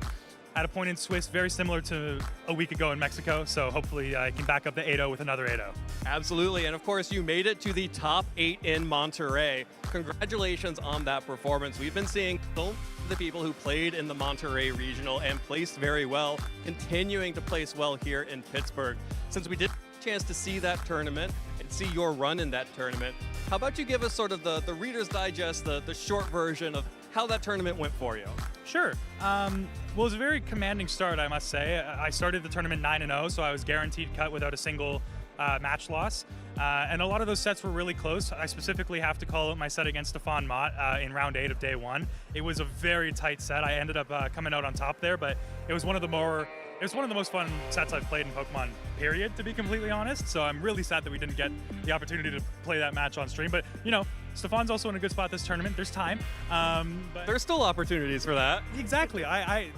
at a point in Swiss very similar to a week ago in Mexico, so hopefully I can back up the 8-0 with another 8-0. Absolutely, and of course you made it to the top 8 in Monterrey. Congratulations on that performance. We've been seeing the people who played in the Monterrey regional and placed very well, continuing to place well here in Pittsburgh. Since we did chance to see that tournament and see your run in that tournament. How about you give us sort of the Reader's Digest, the short version of how that tournament went for you? Sure. Well, it was a very commanding start, I must say. I started the tournament 9-0, so I was guaranteed cut without a single match loss. And a lot of those sets were really close. I specifically have to call out my set against Stefan Mott in round 8 of day 1. It was a very tight set. I ended up coming out on top there, but it was one of the most fun sets I've played in Pokemon, period, to be completely honest. So I'm really sad that we didn't get the opportunity to play that match on stream. But, you know, Stefan's also in a good spot this tournament. There's time. But there's still opportunities for that. Exactly.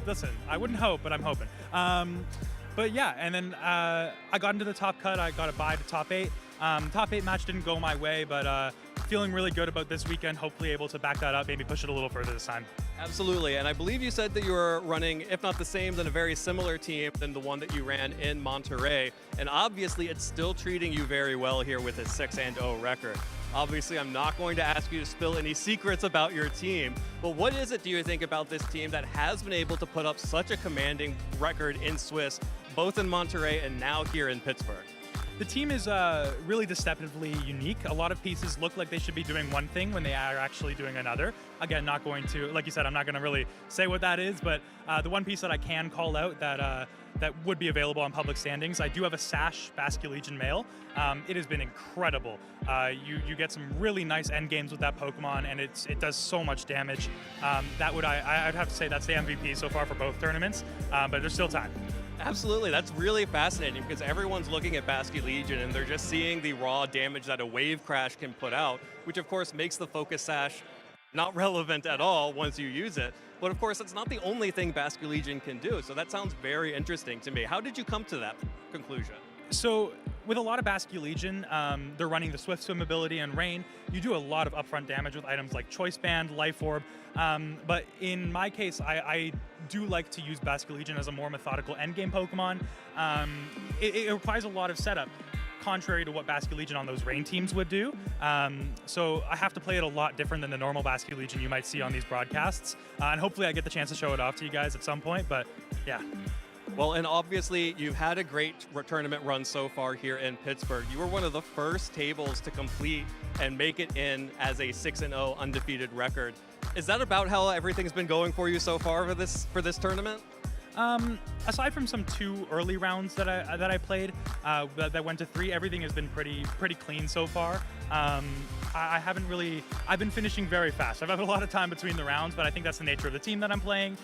Listen, I wouldn't hope, but I'm hoping. But yeah, and then I got into the top cut. I got a bye to top 8. Top 8 match didn't go my way, but feeling really good about this weekend. Hopefully able to back that up, maybe push it a little further this time. Absolutely, and I believe you said that you were running, if not the same, then a very similar team than the one that you ran in Monterey. And obviously it's still treating you very well here with a 6-0 record. Obviously, I'm not going to ask you to spill any secrets about your team, but what is it, do you think, about this team that has been able to put up such a commanding record in Swiss, both in Monterey and now here in Pittsburgh? The team is really deceptively unique. A lot of pieces look like they should be doing one thing when they are actually doing another. Again, not going to, like you said, I'm not going to really say what that is, but the one piece that I can call out that would be available on public standings, I do have a Sash Basculegion male. It has been incredible. You get some really nice end games with that Pokemon, and it does so much damage. I'd have to say that's the MVP so far for both tournaments, but there's still time. Absolutely, that's really fascinating because everyone's looking at Basculegion and they're just seeing the raw damage that a Wave Crash can put out, which of course makes the Focus Sash not relevant at all once you use it. But of course, it's not the only thing Basculegion can do, so that sounds very interesting to me. How did you come to that conclusion? So with a lot of Basculegion, they're running the Swift Swim ability and Rain. You do a lot of upfront damage with items like Choice Band, Life Orb, but in my case, I do like to use Basculegion as a more methodical endgame Pokemon. It requires a lot of setup, contrary to what Basculegion on those Rain teams would do. So I have to play it a lot different than the normal Basculegion you might see on these broadcasts. And hopefully I get the chance to show it off to you guys at some point, but yeah. Well, and obviously you've had a great tournament run so far here in Pittsburgh. You were one of the first tables to complete and make it in as a 6-0 undefeated record. Is that about how everything's been going for you so far for this tournament? Aside from some 2 early rounds that I played that went to 3, everything has been pretty clean so far. I've been finishing very fast. I've had a lot of time between the rounds, but I think that's the nature of the team that I'm playing.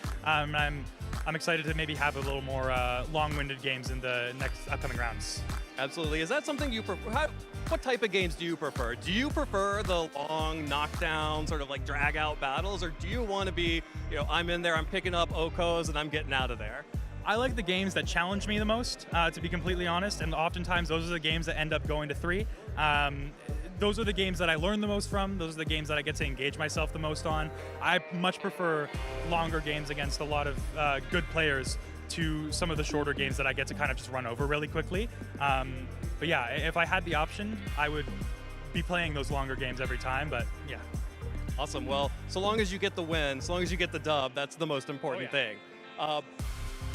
I'm excited to maybe have a little more long-winded games in the next upcoming rounds. Absolutely. Is that something you prefer? What type of games do you prefer? Do you prefer the long knockdown, sort of like drag-out battles, or do you want to be, I'm in there, I'm picking up Okos, and I'm getting out of there? I like the games that challenge me the most, to be completely honest, and oftentimes those are the games that end up going to 3. Those are the games that I learn the most from. Those are the games that I get to engage myself the most on. I much prefer longer games against a lot of good players to some of the shorter games that I get to kind of just run over really quickly. But yeah, if I had the option, I would be playing those longer games every time, but yeah. Awesome. Well, so long as you get the win, so long as you get the dub, that's the most important thing.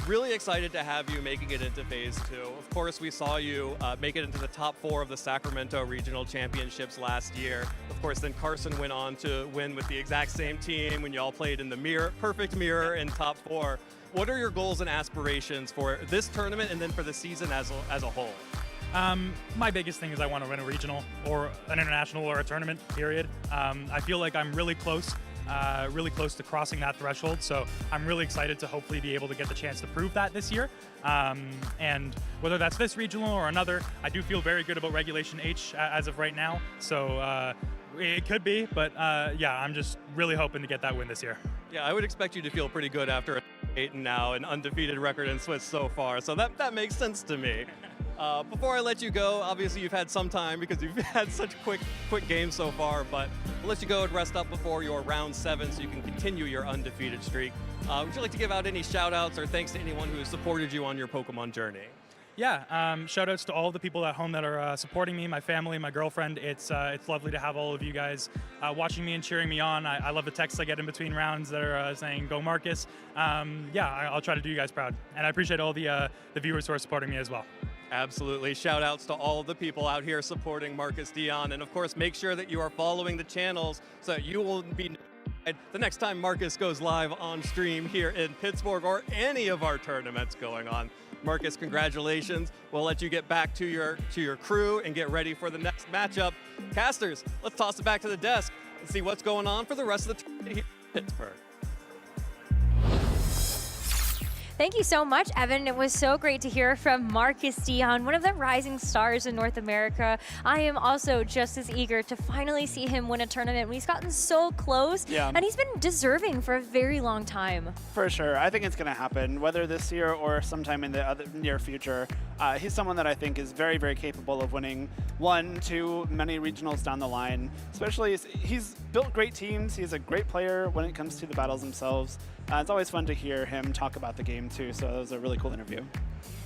Really excited to have you making it into Phase 2. Of course, we saw you make it into the top 4 of the Sacramento Regional Championships last year. Of course, then Carson went on to win with the exact same team when you all played in the perfect mirror in top 4. What are your goals and aspirations for this tournament and then for the season as a whole? My biggest thing is I want to win a regional or an international or a tournament, period. I feel like I'm really close to crossing that threshold, so I'm really excited to hopefully be able to get the chance to prove that this year. And whether that's this regional or another, I do feel very good about Regulation H as of right now, so it could be, but yeah, I'm just really hoping to get that win this year. Yeah, I would expect you to feel pretty good after 8 and now an undefeated record in Swiss so far, so that makes sense to me. Before I let you go, obviously you've had some time because you've had such quick games so far, but I'll let you go and rest up before your round 7 so you can continue your undefeated streak. Would you like to give out any shout outs or thanks to anyone who has supported you on your Pokemon journey? Yeah, shout outs to all the people at home that are supporting me, my family, my girlfriend. It's lovely to have all of you guys watching me and cheering me on. I love the texts I get in between rounds that are saying, go Marcus. Yeah, I'll try to do you guys proud. And I appreciate all the viewers who are supporting me as well. Absolutely. Shout outs to all of the people out here supporting Marcus Dion. And of course, make sure that you are following the channels so that you will be notified the next time Marcus goes live on stream here in Pittsburgh or any of our tournaments going on. Marcus, congratulations. We'll let you get back to your crew and get ready for the next matchup. Casters, let's toss it back to the desk and see what's going on for the rest of the tournament here in Pittsburgh. Thank you so much, Evan. It was so great to hear from Marcus Dion, one of the rising stars in North America. I am also just as eager to finally see him win a tournament. He's gotten so close, and he's been deserving for a very long time. For sure. I think it's going to happen, whether this year or sometime in the near future. He's someone that I think is very, very capable of winning 1, 2, many regionals down the line. Especially, he's built great teams. He's a great player when it comes to the battles themselves. It's always fun to hear him talk about the game too, so it was a really cool interview.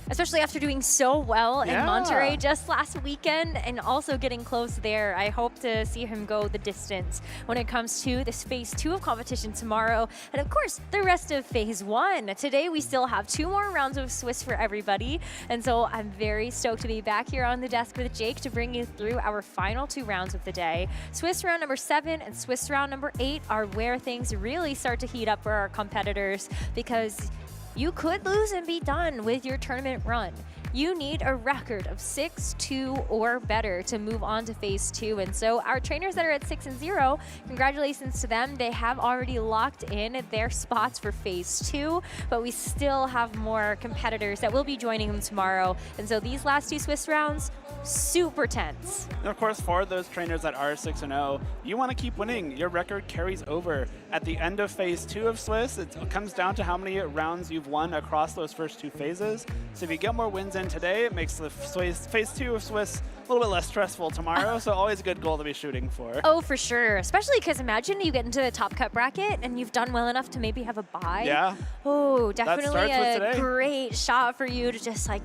Especially after doing so well in Monterey just last weekend and also getting close there. I hope to see him go the distance when it comes to this phase 2 of competition tomorrow. And of course, the rest of phase 1. Today, we still have 2 more rounds of Swiss for everybody. And so I'm very stoked to be back here on the desk with Jake to bring you through our final 2 rounds of the day. Swiss round number 7 and Swiss round number 8 are where things really start to heat up for our competitors, because you could lose and be done with your tournament run. You need a record of 6-2 or better to move on to phase 2. And so our trainers that are at 6-0, congratulations to them. They have already locked in their spots for phase 2, but we still have more competitors that will be joining them tomorrow. And so these last 2 Swiss rounds, super tense. And of course, for those trainers that are 6-0, you want to keep winning. Your record carries over. At the end of phase 2 of Swiss, it comes down to how many rounds you've won across those first 2 phases. So if you get more wins in today, it makes the phase 2 of Swiss a little bit less stressful tomorrow, so always a good goal to be shooting for. Oh, for sure. Especially because imagine you get into the top cut bracket and you've done well enough to maybe have a bye. Yeah. Oh, definitely a great shot for you to just like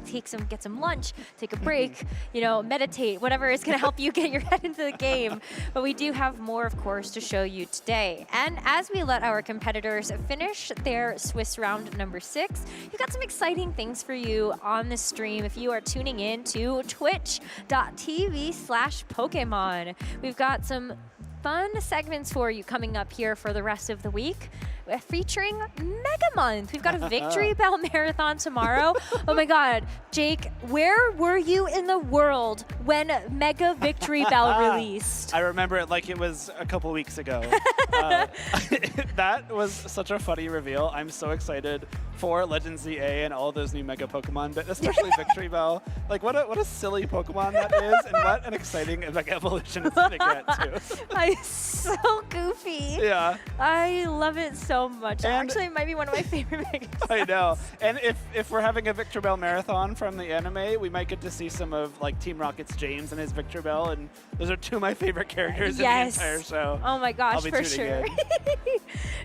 get some lunch, take a break, you know, meditate, whatever is going to help you get your head into the game. But we do have more, of course, to show you today. And as we let our competitors finish their Swiss round number 6, we've got some exciting things for you on the stream if you are tuning in to twitch.tv/Pokemon. We've got some fun segments for you coming up here for the rest of the week, featuring Mega Month. We've got a Victory Bell Marathon tomorrow. Oh my God, Jake, where were you in the world when Mega Victory Bell released? I remember it like it was a couple weeks ago. That was such a funny reveal. I'm so excited for Legends ZA and all those new Mega Pokemon, but especially Victory Bell. Like, what a silly Pokemon that is, and what an exciting evolution it's going to get, too. It's so goofy. Yeah. I love it so much. Actually, it might be one of my favorite Mega. I know. And if we're having a Victor Bell marathon from the anime, we might get to see some of like Team Rocket's James and his Victor Bell, and those are 2 of my favorite characters in the entire show. Oh my gosh, for sure.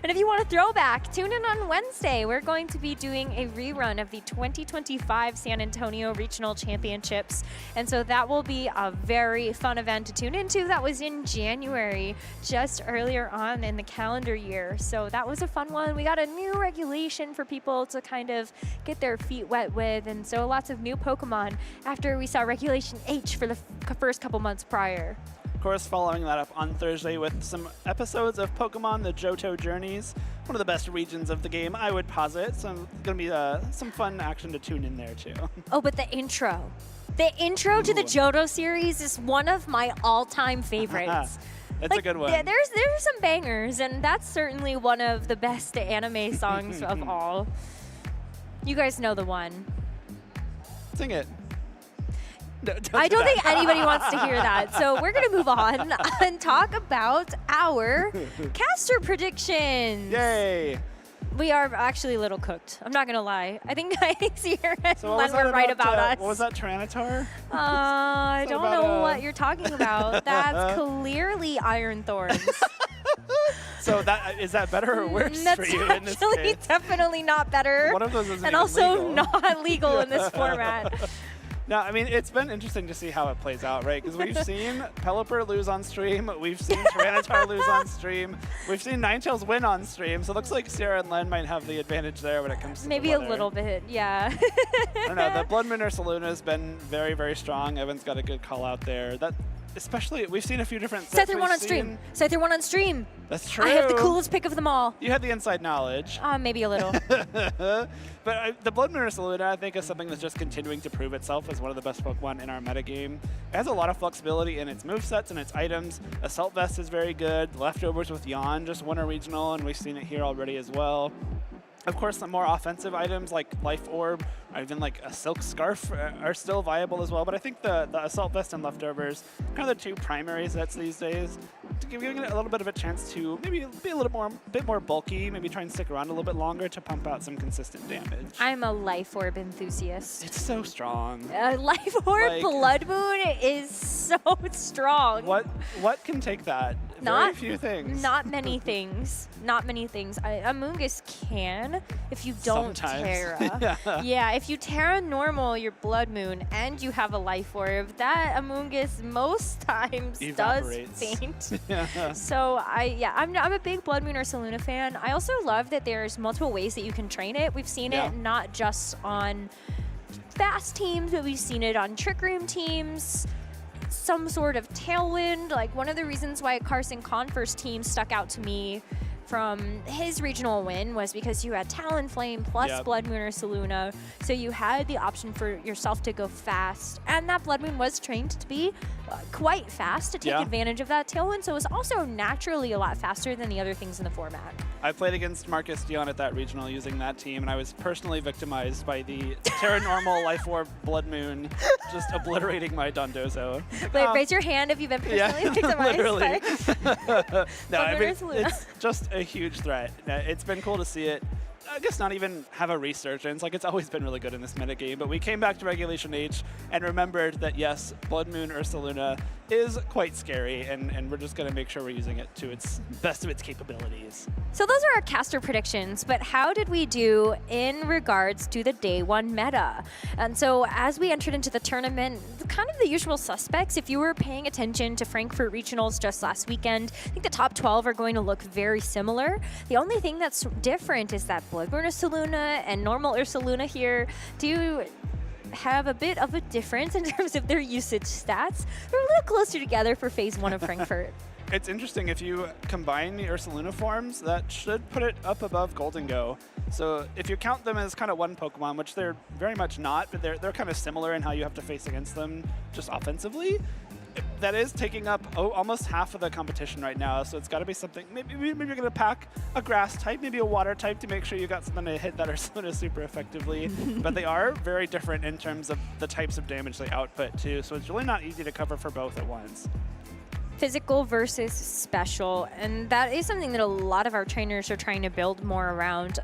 And if you want a throwback, tune in on Wednesday. We're going to be doing a rerun of the 2025 San Antonio Regional Championships. And so that will be a very fun event to tune into. That was in January, just earlier on in the calendar year. So that was a fun one. We got a new regulation for people to kind of get their feet wet with. And so lots of new Pokemon after we saw Regulation H for the first couple months prior. Of course, following that up on Thursday with some episodes of Pokemon The Johto Journeys, one of the best regions of the game, I would posit. So it's going to be some fun action to tune in there, too. Oh, but the intro. The intro to the Johto series is one of my all-time favorites. It's a good one. Yeah, there's some bangers, and that's certainly one of the best anime songs of all. You guys know the one. Sing it. No, I don't think anybody wants to hear that. So we're going to move on and talk about our caster predictions. Yay. We are actually a little cooked. I'm not going to lie. I think Sierra and Len were right about us. What was that, Tyranitar? I don't know what you're talking about. That's clearly Iron Thorns. So is that better or worse for you in this case? That's definitely not better. One of those isn't and even also legal. not legal in this format. No, I mean, it's been interesting to see how it plays out, right? Because we've seen Pelipper lose on stream, we've seen Tyranitar lose on stream, we've seen Ninetales win on stream, so it looks like Sierra and Len might have the advantage there when it comes to Maybe the a weather. little bit, yeah. I don't know, the Blood Moon Ursaluna has been very, very strong. Evan's got a good call out there. That, especially, we've seen a few different sets. Scyther won on stream. Scyther won on stream. That's true. I have the coolest pick of them all. You had the inside knowledge. Maybe a little. But the Blood Moon Ursaluna, I think, is something that's just continuing to prove itself as one of the best Pokemon in our metagame. It has a lot of flexibility in its movesets and its items. Assault Vest is very good. Leftovers with Yawn just won a regional, and we've seen it here already as well. Of course, some more offensive items like Life Orb or even like a Silk Scarf are still viable as well. But I think the Assault Vest and Leftovers are kind of the two primary sets these days, giving it a little bit of a chance to maybe be a bit more bulky, maybe try and stick around a little bit longer to pump out some consistent damage. I'm a Life Orb enthusiast. It's so strong. Life Orb Like- Blood Moon is so strong. What can take that? Very few things. Not many things. Not many things. Amoonguss can if you don't Sometimes. Terra. Yeah, if you Terra normal your Blood Moon and you have a Life Orb, that Amoonguss most times Evaporates. does faint. Yeah. So I'm a big Blood Moon Ursaluna fan. I also love that there's multiple ways that you can train it. We've seen it not just on fast teams, but we've seen it on Trick Room teams. Some sort of tailwind. Like one of the reasons why Carson Converse team stuck out to me from his regional win was because you had Talonflame plus Blood Moon Ursaluna, so you had the option for yourself to go fast, and that Blood Moon was trained to be quite fast to take advantage of that tailwind, so it was also naturally a lot faster than the other things in the format. I played against Marcus Dion at that regional using that team, and I was personally victimized by the Terra Normal Life Orb Blood Moon just obliterating my Dondozo. Wait, raise your hand if you've been personally victimized. Literally. No, I mean, Ursaluna. it's just a huge threat. It's been cool to see it. I guess not even have a resurgence. Like, it's always been really good in this metagame, but we came back to Regulation H and remembered that, yes, Blood Moon Ursaluna is quite scary, and we're just going to make sure we're using it to its best of its capabilities. So those are our caster predictions, but how did we do in regards to the day one meta? And so as we entered into the tournament, kind of the usual suspects, if you were paying attention to Frankfurt Regionals just last weekend, I think the top 12 are going to look very similar. The only thing that's different is that Bloodborne Ursaluna and normal Ursaluna here do have a bit of a difference in terms of their usage stats. They're a little closer together for phase one of Frankfurt. It's interesting, if you combine the Ursaluna forms, that should put it up above Golden Go. So if you count them as kind of one Pokemon, which they're very much not, but they're kind of similar in how you have to face against them just offensively, that is taking up almost half of the competition right now. So it's got to be something, maybe you're going to pack a grass type, maybe a water type to make sure you got something to hit that Ursaluna super effectively. But they are very different in terms of the types of damage they output too. So it's really not easy to cover for both at once. Physical versus special, and that is something that a lot of our trainers are trying to build more around.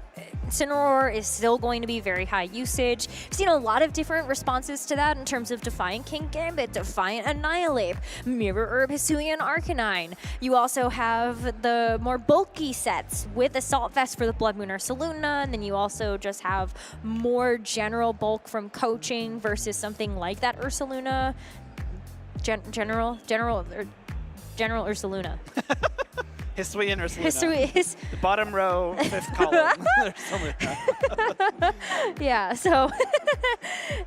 Incineroar is still going to be very high usage. We've seen a lot of different responses to that in terms of Defiant King Gambit, Defiant Annihilate, Mirror Herb, Hisuian Arcanine. You also have the more bulky sets with Assault Vest for the Blood Moon Ursaluna, and then you also just have more general bulk from coaching versus something like that Ursaluna. General Ursaluna. Hisuian Ursaluna. The bottom row, 5th column. Yeah, so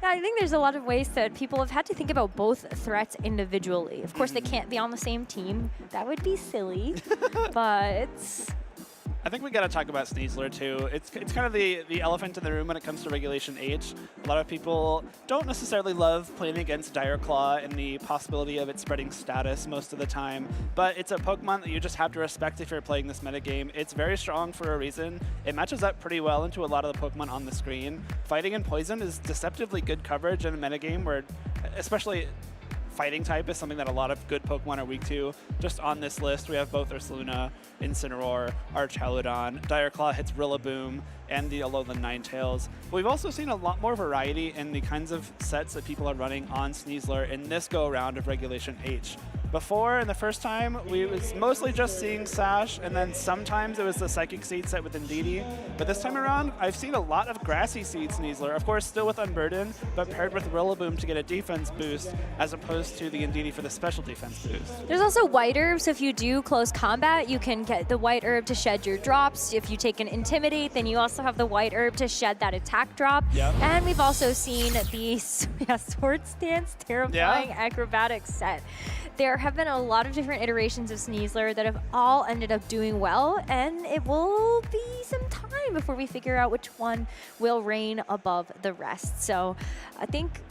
I think there's a lot of ways that people have had to think about both threats individually. Of course, they can't be on the same team. That would be silly, but... I think we got to talk about Sneasler too. It's kind of the elephant in the room when it comes to Regulation H. A lot of people don't necessarily love playing against Dire Claw and the possibility of it spreading status most of the time, but it's a Pokemon that you just have to respect if you're playing this metagame. It's very strong for a reason. It matches up pretty well into a lot of the Pokemon on the screen. Fighting and Poison is deceptively good coverage in a metagame where, especially Fighting type is something that a lot of good Pokemon are weak to. Just on this list, we have both Ursaluna, Incineroar, Archaludon, Dire Claw hits Rillaboom, and the Alolan Ninetales. We've also seen a lot more variety in the kinds of sets that people are running on Sneasler in this go-around of Regulation H. Before, in the first time, we was mostly just seeing Sash, and then sometimes it was the Psychic Seed set with Indeedee. But this time around, I've seen a lot of Grassy Seed Sneasler, of course still with Unburden, but paired with Rillaboom to get a defense boost, as opposed to the Indeedee for the special defense boost. There's also White Herb, so if you do close combat, you can get the White Herb to shed your drops. If you take an Intimidate, then you also have the White Herb to shed that attack drop. Yep. And we've also seen the Sword Stance Terrifying Acrobatics set. There have been a lot of different iterations of Sneasler that have all ended up doing well, and it will be some time before we figure out which one will reign above the rest. So I think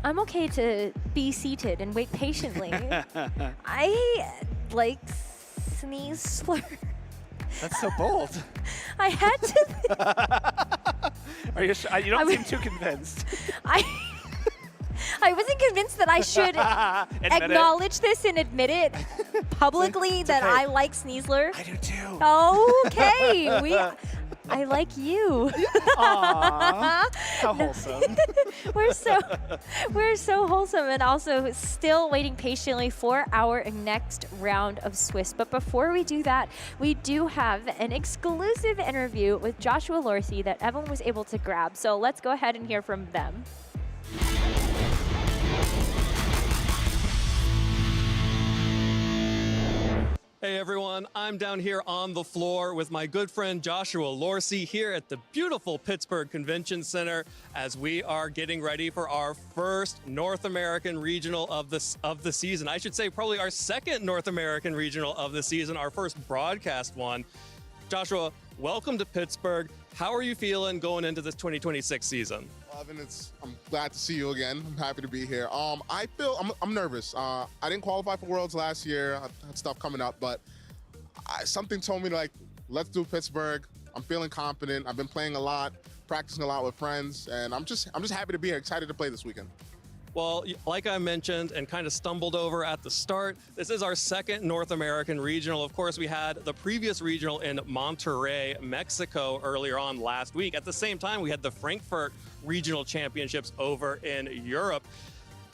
I'm okay to be seated and wait patiently. I like Sneasler. That's so bold. I had to. Are you sure? You don't seem too convinced. I wasn't convinced that I should acknowledge this and admit it publicly that I like Sneasler. I do too. Okay, I like you. Aww, how wholesome. we're so wholesome, and also still waiting patiently for our next round of Swiss. But before we do that, we do have an exclusive interview with Joshua Lorsey that Evan was able to grab. So let's go ahead and hear from them. Hey everyone, I'm down here on the floor with my good friend Joshua Lorsey here at the beautiful Pittsburgh Convention Center as we are getting ready for our first North American regional of the season. I should say probably our second North American regional of the season, our first broadcast one. Joshua, welcome to Pittsburgh. How are you feeling going into this 2026 season? Evan, I'm glad to see you again. I'm happy to be here. I'm nervous. I didn't qualify for Worlds last year. I had stuff coming up, but something told me like, let's do Pittsburgh. I'm feeling confident. I've been playing a lot, practicing a lot with friends, and I'm just happy to be here. Excited to play this weekend. Well, like I mentioned and kind of stumbled over at the start, this is our second North American regional. Of course, we had the previous regional in Monterrey, Mexico earlier on last week. At the same time, we had the Frankfurt Regional Championships over in Europe.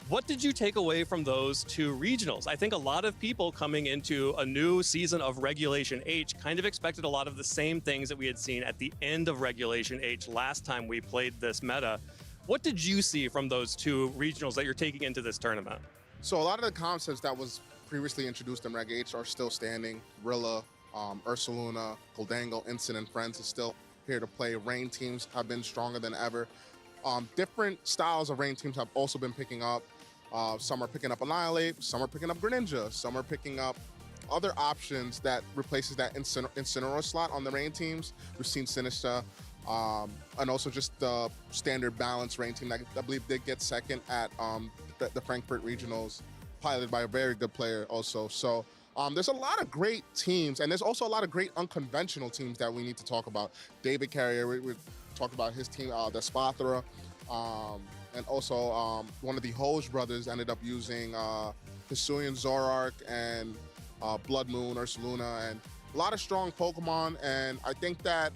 What did you take away from those two regionals? I think a lot of people coming into a new season of Regulation H kind of expected a lot of the same things that we had seen at the end of Regulation H last time we played this meta. What did you see from those two regionals that you're taking into this tournament? So a lot of the concepts that was previously introduced in Reg H are still standing. Rilla, Ursaluna, Goldango, Incin, and Friends is still here to play. Rain teams have been stronger than ever. Different styles of Rain teams have also been picking up. Some are picking up Annihilate, some are picking up Greninja, some are picking up other options that replaces that Incineroar slot on the Rain teams. We've seen Sinistcha, and also just the standard balance Rain team that I believe did get second at the Frankfurt Regionals, piloted by a very good player also. So there's a lot of great teams, and there's also a lot of great unconventional teams that we need to talk about. David Carrier, we talked about his team, the Spathra, and also one of the Hoj brothers ended up using Hisuian Zoroark and Blood Moon, Ursaluna, and a lot of strong Pokemon. And I think that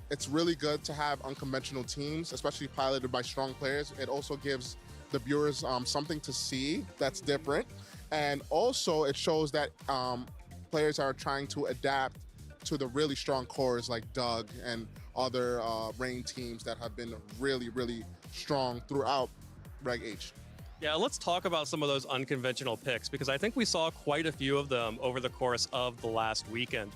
it's really good to have unconventional teams, especially piloted by strong players. It also gives the viewers something to see that's different. And also it shows that players are trying to adapt to the really strong cores like Doug and other Rain teams that have been really, really strong throughout Reg H. Yeah, let's talk about some of those unconventional picks, because I think we saw quite a few of them over the course of the last weekend.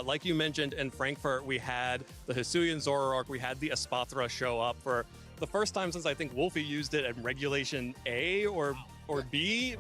Like you mentioned, in Frankfurt, we had the Hisuian Zoroark, we had the Espathra show up for the first time since I think Wolfie used it in Regulation A or B.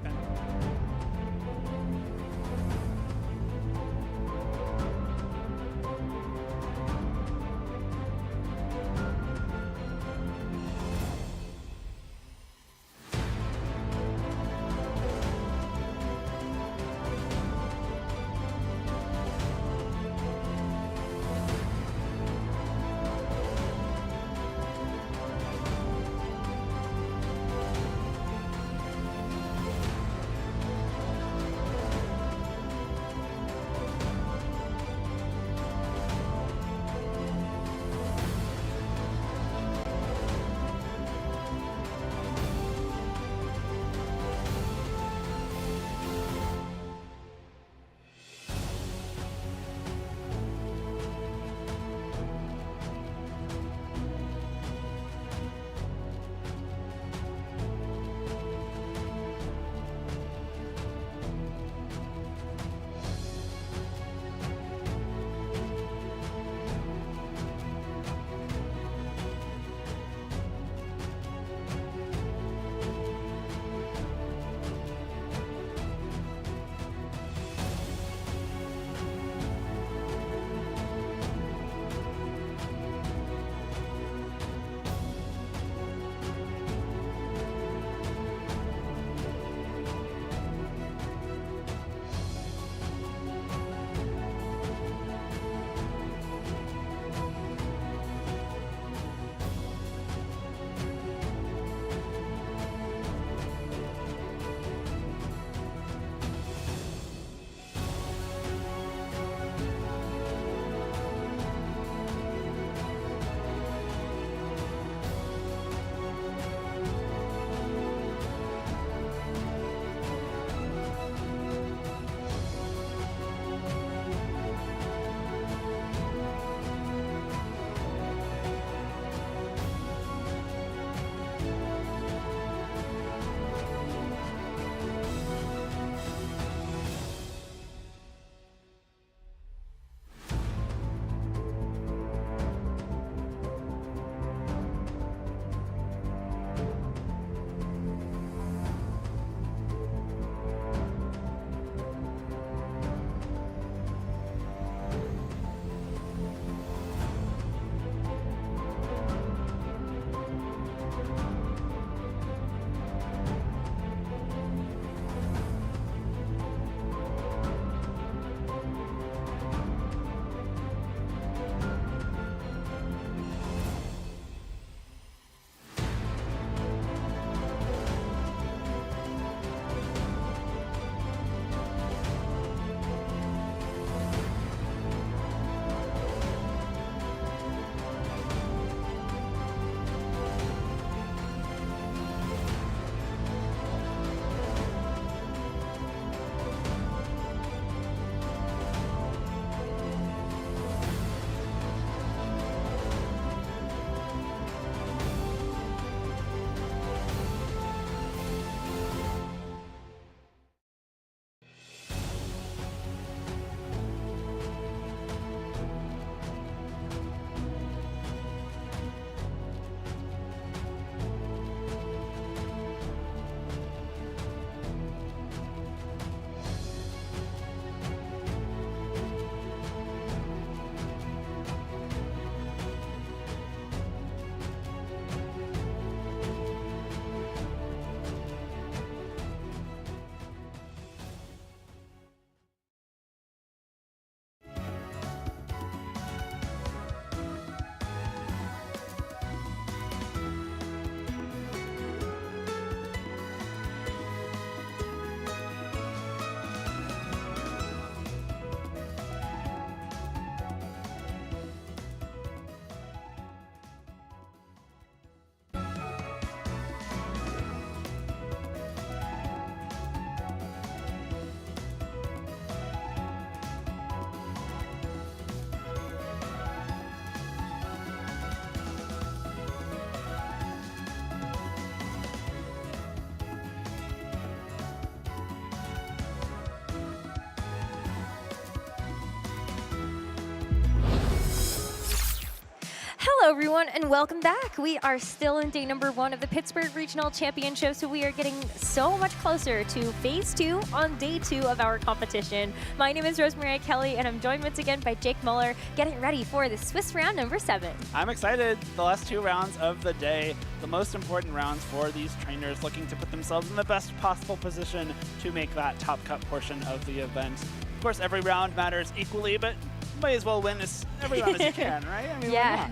Hello, everyone, and welcome back. We are still in day number 1 of the Pittsburgh Regional Championship, so we are getting so much closer to Phase 2 on day 2 of our competition. My name is Rosemary Kelly, and I'm joined once again by Jake Muller, getting ready for the Swiss round number 7. I'm excited. The last 2 rounds of the day, the most important rounds for these trainers looking to put themselves in the best possible position to make that top cut portion of the event. Of course, every round matters equally, but might as well win every round as you can, right? I mean, yeah.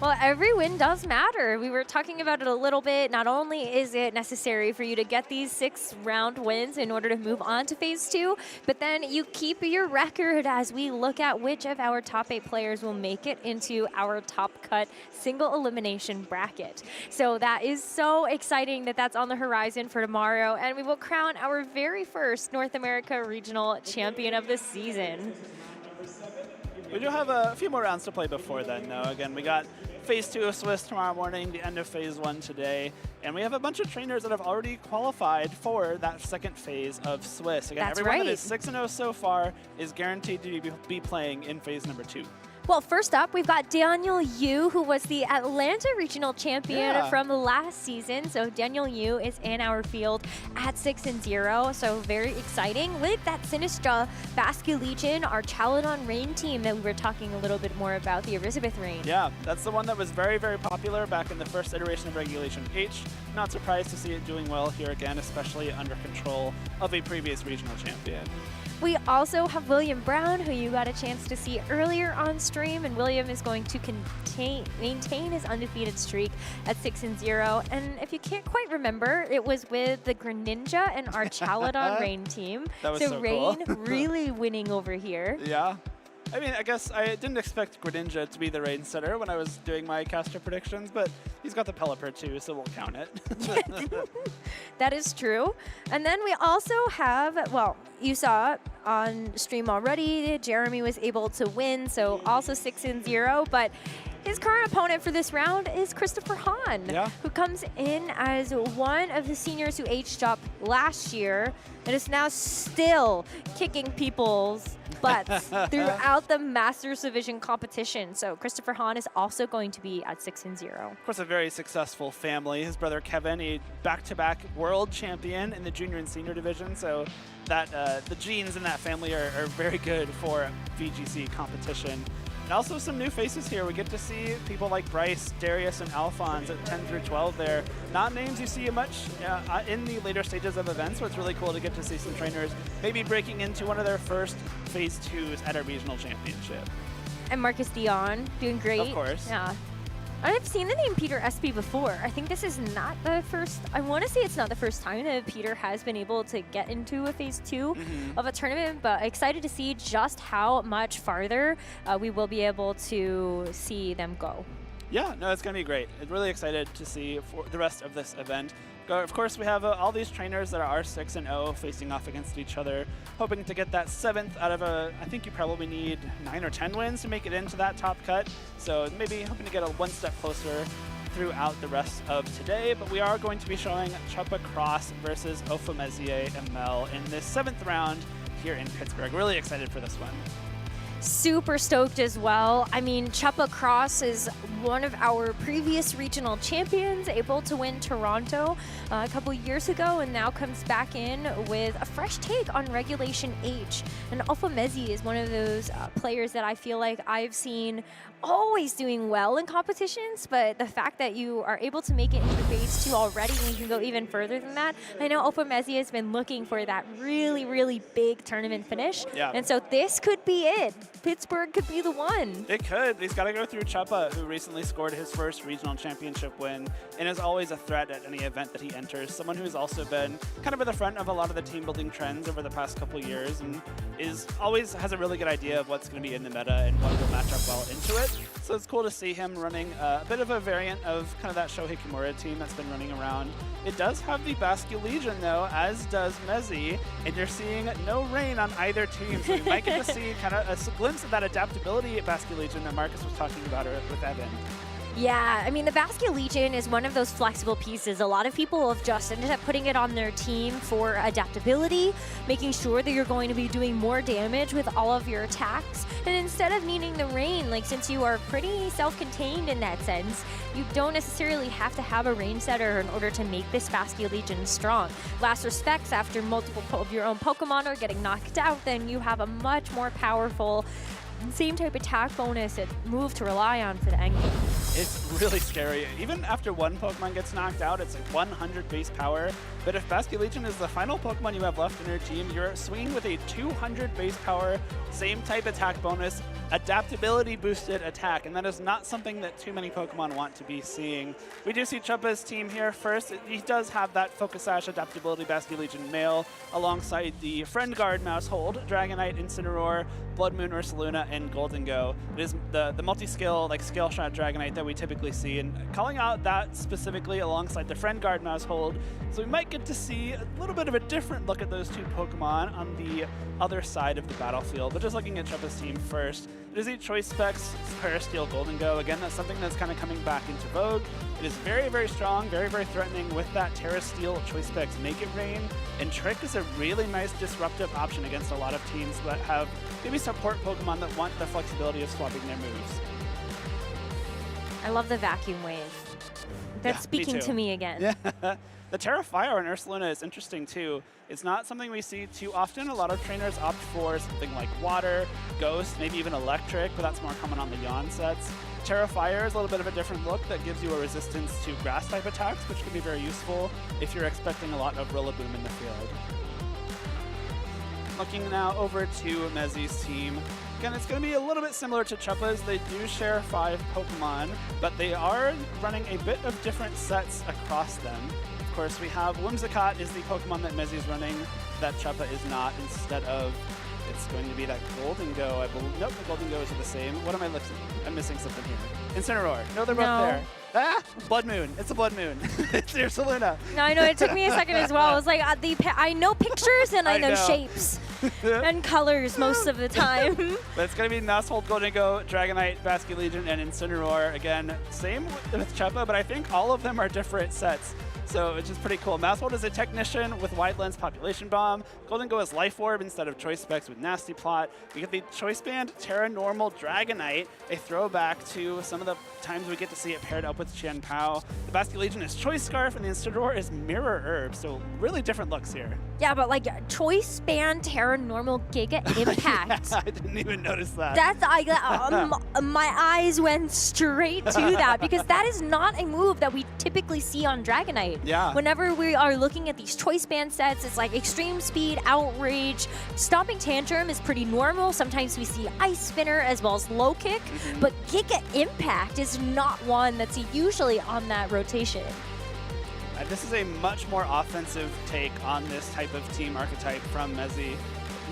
Well, every win does matter. We were talking about it a little bit. Not only is it necessary for you to get these 6-round wins in order to move on to Phase 2, but then you keep your record as we look at which of our top 8 players will make it into our top cut single elimination bracket. So that is so exciting that that's on the horizon for tomorrow, and we will crown our very first North America Regional Champion of the season. We do have a few more rounds to play before then, though. Again, we got Phase 2 of Swiss tomorrow morning, the end of Phase 1 today, and we have a bunch of trainers that have already qualified for that second phase of Swiss. Again, That's everyone right. that is 6-0 so far is guaranteed to be playing in Phase number 2. Well, first up, we've got Daniel Yu, who was the Atlanta Regional Champion from last season. So Daniel Yu is in our field at 6-0, so very exciting. With that Sinistra Basque Legion, our Chaladon Rain team that we were talking a little bit more about, the Elizabeth Rain. Yeah, that's the one that was very, very popular back in the first iteration of Regulation H. Not surprised to see it doing well here again, especially under control of a previous regional champion. We also have William Brown, who you got a chance to see earlier on stream, and William is going to maintain his undefeated streak at 6-0. And if you can't quite remember, it was with the Greninja and our Chaladon Rain team. That was so Rain cool. really winning over here. Yeah. I mean, I guess I didn't expect Greninja to be the rain setter when I was doing my caster predictions, but he's got the Pelipper too, so we'll count it. That is true. And then we also have, well, you saw on stream already, Jeremy was able to win, so also 6-0, but his current opponent for this round is Christopher Hahn, who comes in as one of the seniors who aged up last year and is now still kicking people's butts throughout the Masters Division competition. So Christopher Hahn is also going to be at 6-0. Of course, a very successful family. His brother Kevin, a back-to-back world champion in the junior and senior division, so that the genes in that family are very good for VGC competition. And also some new faces here. We get to see people like Bryce, Darius, and Alphonse at 10 through 12 there. Not names you see much in the later stages of events, so it's really cool to get to see some trainers maybe breaking into one of their first Phase 2s at a regional championship. And Marcus Dion doing great. Of course. Yeah. I've seen the name Peter Espy before. I think this is not the first, I want to say it's not the first time that Peter has been able to get into a Phase 2 of a tournament, but excited to see just how much farther we will be able to see them go. Yeah, no, it's going to be great. I'm really excited to see for the rest of this event. Of course, we have all these trainers that are 6-0 facing off against each other, hoping to get that 7th out of I think you probably need 9 or 10 wins to make it into that top cut. So maybe hoping to get one step closer throughout the rest of today. But we are going to be showing Chupa Cross versus Ophomezier ML in this 7th round here in Pittsburgh. Really excited for this one. Super stoked as well. I mean, Chupa Cross is one of our previous regional champions, able to win Toronto a couple years ago, and now comes back in with a fresh take on Regulation H. And Ophomezier is one of those players that I feel like I've seen always doing well in competitions, but the fact that you are able to make it into Phase 2 already and you can go even further than that, I know Ophomezier has been looking for that really, really big tournament finish, and so this could be it. Pittsburgh could be the one. It could. He's got to go through Chupa, who recently scored his first regional championship win and is always a threat at any event that he enters. Someone who's also been kind of at the front of a lot of the team building trends over the past couple years and always has a really good idea of what's going to be in the meta and what will match up well into it. So it's cool to see him running a bit of a variant of kind of that Shohei Kimura team that's been running around. It does have the Basque Legion, though, as does Mezzi, and you're seeing no rain on either team. So we might get to see kind of a glimpse of that adaptability at Basque Legion that Marcus was talking about with Evan. Yeah, I mean, the Basket Legion is one of those flexible pieces. A lot of people have just ended up putting it on their team for adaptability, making sure that you're going to be doing more damage with all of your attacks. And instead of needing the rain, like since you are pretty self-contained in that sense, you don't necessarily have to have a rain setter in order to make this Basket Legion strong. Last respects, after multiple of your own Pokemon are getting knocked out, then you have a much more powerful same type attack bonus and move to rely on for the end game. It's really scary. Even after one Pokemon gets knocked out, it's like 100 base power. But if Basket Legion is the final Pokemon you have left in your team, you're swinging with a 200 base power, same type attack bonus, adaptability boosted attack, and that is not something that too many Pokemon want to be seeing. We do see Chuppa's team here first. He does have that Focus Sash adaptability Basket Legion male alongside the Friend Guard Mousehold, Dragonite, Incineroar, Blood Moon, Ursaluna, and Golden Go. It is the multi-skill, like skill shot Dragonite that we typically see, and calling out that specifically alongside the Friend Guard Mousehold, so we might get to see a little bit of a different look at those two Pokemon on the other side of the battlefield. But just looking at Chuppa's team first, it is a Choice Specs Terrasteel Golden Go. Again, that's something that's kind of coming back into vogue. It is very, very strong, very, very threatening with that Terrasteel Choice Specs Make It Rain. And Trick is a really nice disruptive option against a lot of teams that have maybe support Pokemon that want the flexibility of swapping their moves. I love the Vacuum Wave. That's speaking to me again. Yeah. The Terra Fire on Ursaluna is interesting too. It's not something we see too often. A lot of trainers opt for something like Water, Ghost, maybe even Electric, but that's more common on the Yawn sets. Terra Fire is a little bit of a different look that gives you a resistance to grass type attacks, which can be very useful if you're expecting a lot of Rillaboom in the field. Looking now over to Mezzi's team. Again, it's going to be a little bit similar to Chuppa's. They do share 5 Pokemon, but they are running a bit of different sets across them. Of course, we have Whimsicott is the Pokemon that Mezzi is running that Chuppa is not. Instead of, it's going to be that Golden Go, I believe. Nope, the Golden Go's are the same. What am I missing? I'm missing something here. Incineroar. No, they're both there. Ah! Blood Moon. It's a Blood Moon. It's Ursaluna. No, I know. It took me a second as well. I was like, I know pictures and I know shapes and colors most of the time. But it's going to be Mousehold, Golden Go, Dragonite, Basket Legion, and Incineroar. Again, same with Chuppa, but I think all of them are different sets. So it's just pretty cool. Mousehold is a Technician with Wide Lens Population Bomb. Golden Go is Life Orb instead of Choice Specs with Nasty Plot. We get the Choice Band Terra Normal Dragonite, a throwback to some of the times we get to see it paired up with Qian Pao. The Basket Legion is Choice Scarf, and the Incineroar is Mirror Herb. So really different looks here. Yeah, but like Choice Band Terra Normal Giga Impact. Yeah, I didn't even notice that. That's my eyes went straight to that because that is not a move that we typically see on Dragonite. Yeah. Whenever we are looking at these Choice Band sets, it's like Extreme Speed, Outrage, Stomping Tantrum is pretty normal. Sometimes we see Ice Spinner as well as Low Kick, but Giga Impact is not one that's usually on that rotation. This is a much more offensive take on this type of team archetype from Mezzi.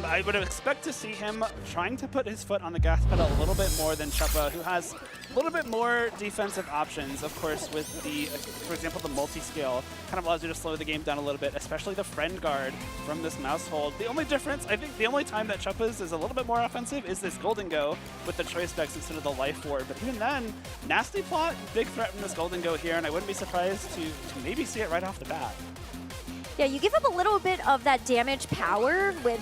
I would expect to see him trying to put his foot on the gas pedal a little bit more than Chuppa, who has a little bit more defensive options. Of course, with the, for example, the multi-scale kind of allows you to slow the game down a little bit, especially the Friend Guard from this Mousehold. The only difference, I think the only time that Chuppa's is a little bit more offensive is this Golden Go with the Choice Specs instead of the Life Orb. But even then, Nasty Plot, big threat from this Golden Go here, and I wouldn't be surprised to maybe see it right off the bat. Yeah, you give up a little bit of that damage power with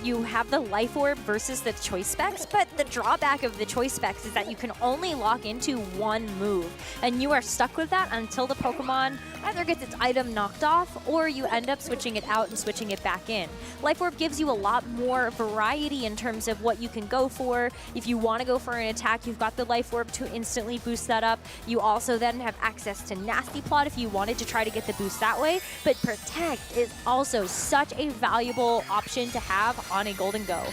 you have the Life Orb versus the Choice Specs, but the drawback of the Choice Specs is that you can only lock into one move, and you are stuck with that until the Pokemon either gets its item knocked off or you end up switching it out and switching it back in. Life Orb gives you a lot more variety in terms of what you can go for. If you want to go for an attack, you've got the Life Orb to instantly boost that up. You also then have access to Nasty Plot if you wanted to try to get the boost that way, but Protect is also such a valuable option to have on a Golden Go.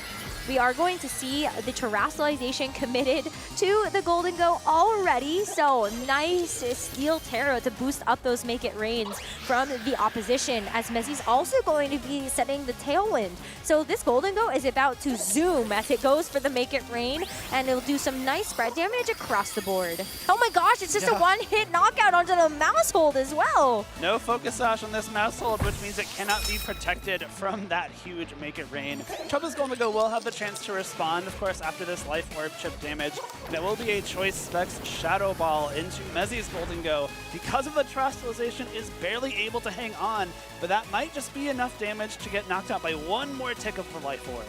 We are going to see the Terrestrialization committed to the Golden Go already, so nice Steel Terra to boost up those Make It Rains from the opposition, as Mezzi's also going to be setting the Tailwind. So this Golden Go is about to zoom as it goes for the Make It Rain, and it'll do some nice spread damage across the board. Oh my gosh, it's just a one-hit knockout onto the Mousehold as well. No Focus Sash on this Mousehold, which means it cannot be protected from that huge Make It Rain. Chuppa's Golden Go will have the chance to respond, of course, after this Life Orb chip damage. And it will be a Choice Specs Shadow Ball into Mezzy's Golden Go. Because of the Terastallization, is barely able to hang on, but that might just be enough damage to get knocked out by one more tick of the Life Orb.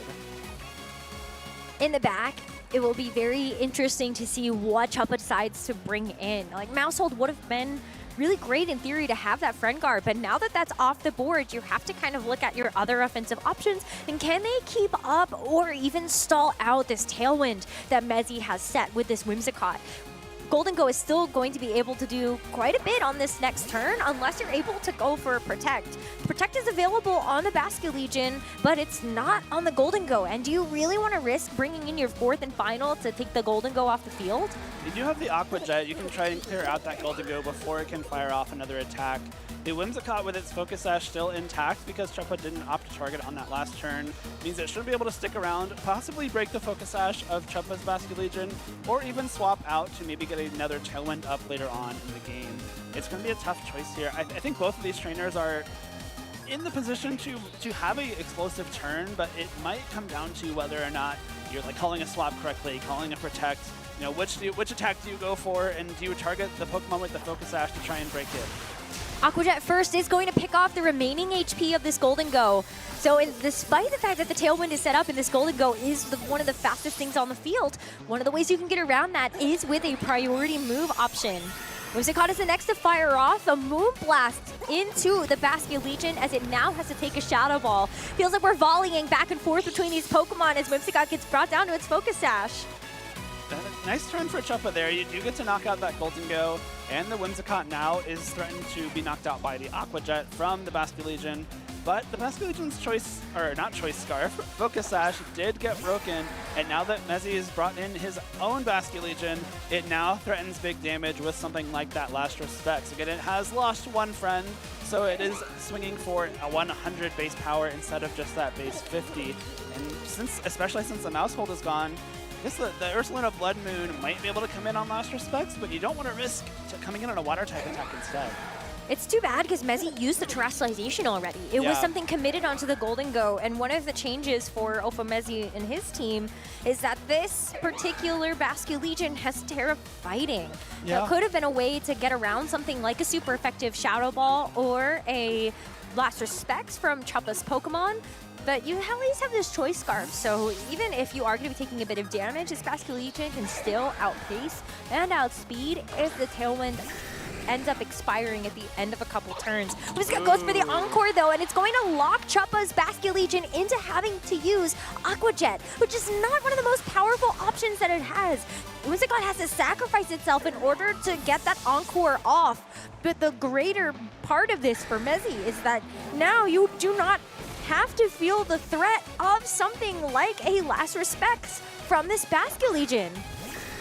In the back, it will be very interesting to see what Choppa decides to bring in. Like, Mousehold would have been really great in theory to have that friend guard, but now that that's off the board, you have to kind of look at your other offensive options, and can they keep up or even stall out this tailwind that Mezzy has set with this Whimsicott? Golden Go is still going to be able to do quite a bit on this next turn unless you're able to go for Protect. Protect is available on the Basket Legion, but it's not on the Golden Go. And do you really want to risk bringing in your 4th and final to take the Golden Go off the field? You do have the Aqua Jet. You can try and clear out that Golden Go before it can fire off another attack. The Whimsicott with its Focus Sash still intact because Choppa didn't opt to target on that last turn means it should be able to stick around, possibly break the Focus Sash of Choppa's Basket Legion, or even swap out to maybe get another Tailwind up later on in the game. It's going to be a tough choice here. I think both of these trainers are in the position to have an explosive turn, but it might come down to whether or not you're like calling a swap correctly, calling a Protect. You know, which attack do you go for, and do you target the Pokemon with the Focus Sash to try and break it? Aqua Jet first is going to pick off the remaining HP of this Golden Go. So despite the fact that the Tailwind is set up and this Golden Go is one of the fastest things on the field, one of the ways you can get around that is with a priority move option. Whimsicott is the next to fire off a Moonblast into the Basket Legion as it now has to take a Shadow Ball. Feels like we're volleying back and forth between these Pokemon as Whimsicott gets brought down to its Focus Sash. Nice turn for Choppa there. You do get to knock out that Golden Go, and the Whimsicott now is threatened to be knocked out by the Aqua Jet from the Basket Legion. But the Basket Legion's Scarf, Focus Sash did get broken, and now that Mezzy has brought in his own Basket Legion, it now threatens big damage with something like that Last Respects. Again, it has lost one friend, so it is swinging for a 100 base power instead of just that base 50. And especially since the Mousehold is gone, I guess the Ursaluna Blood Moon might be able to come in on Last Respects, but you don't want to risk coming in on a Water type attack instead. It's too bad because Mezzy used the Terastallization already. It was something committed onto the Golden Go, and one of the changes for Alpha Mezzy and his team is that this particular Basket Legion has Terra Fighting. That could have been a way to get around something like a super effective Shadow Ball or a Last Respects from Choppa's Pokemon. But you at least have this Choice Scarf, so even if you are going to be taking a bit of damage, this Basket Legion can still outpace and outspeed if the Tailwind ends up expiring at the end of a couple turns. Whimsicott goes for the Encore though, and it's going to lock Choppa's Basket Legion into having to use Aqua Jet, which is not one of the most powerful options that it has. Whimsicott has to sacrifice itself in order to get that Encore off. But the greater part of this for Mezzy is that now you do not have to feel the threat of something like a Last Respects from this Basket Legion.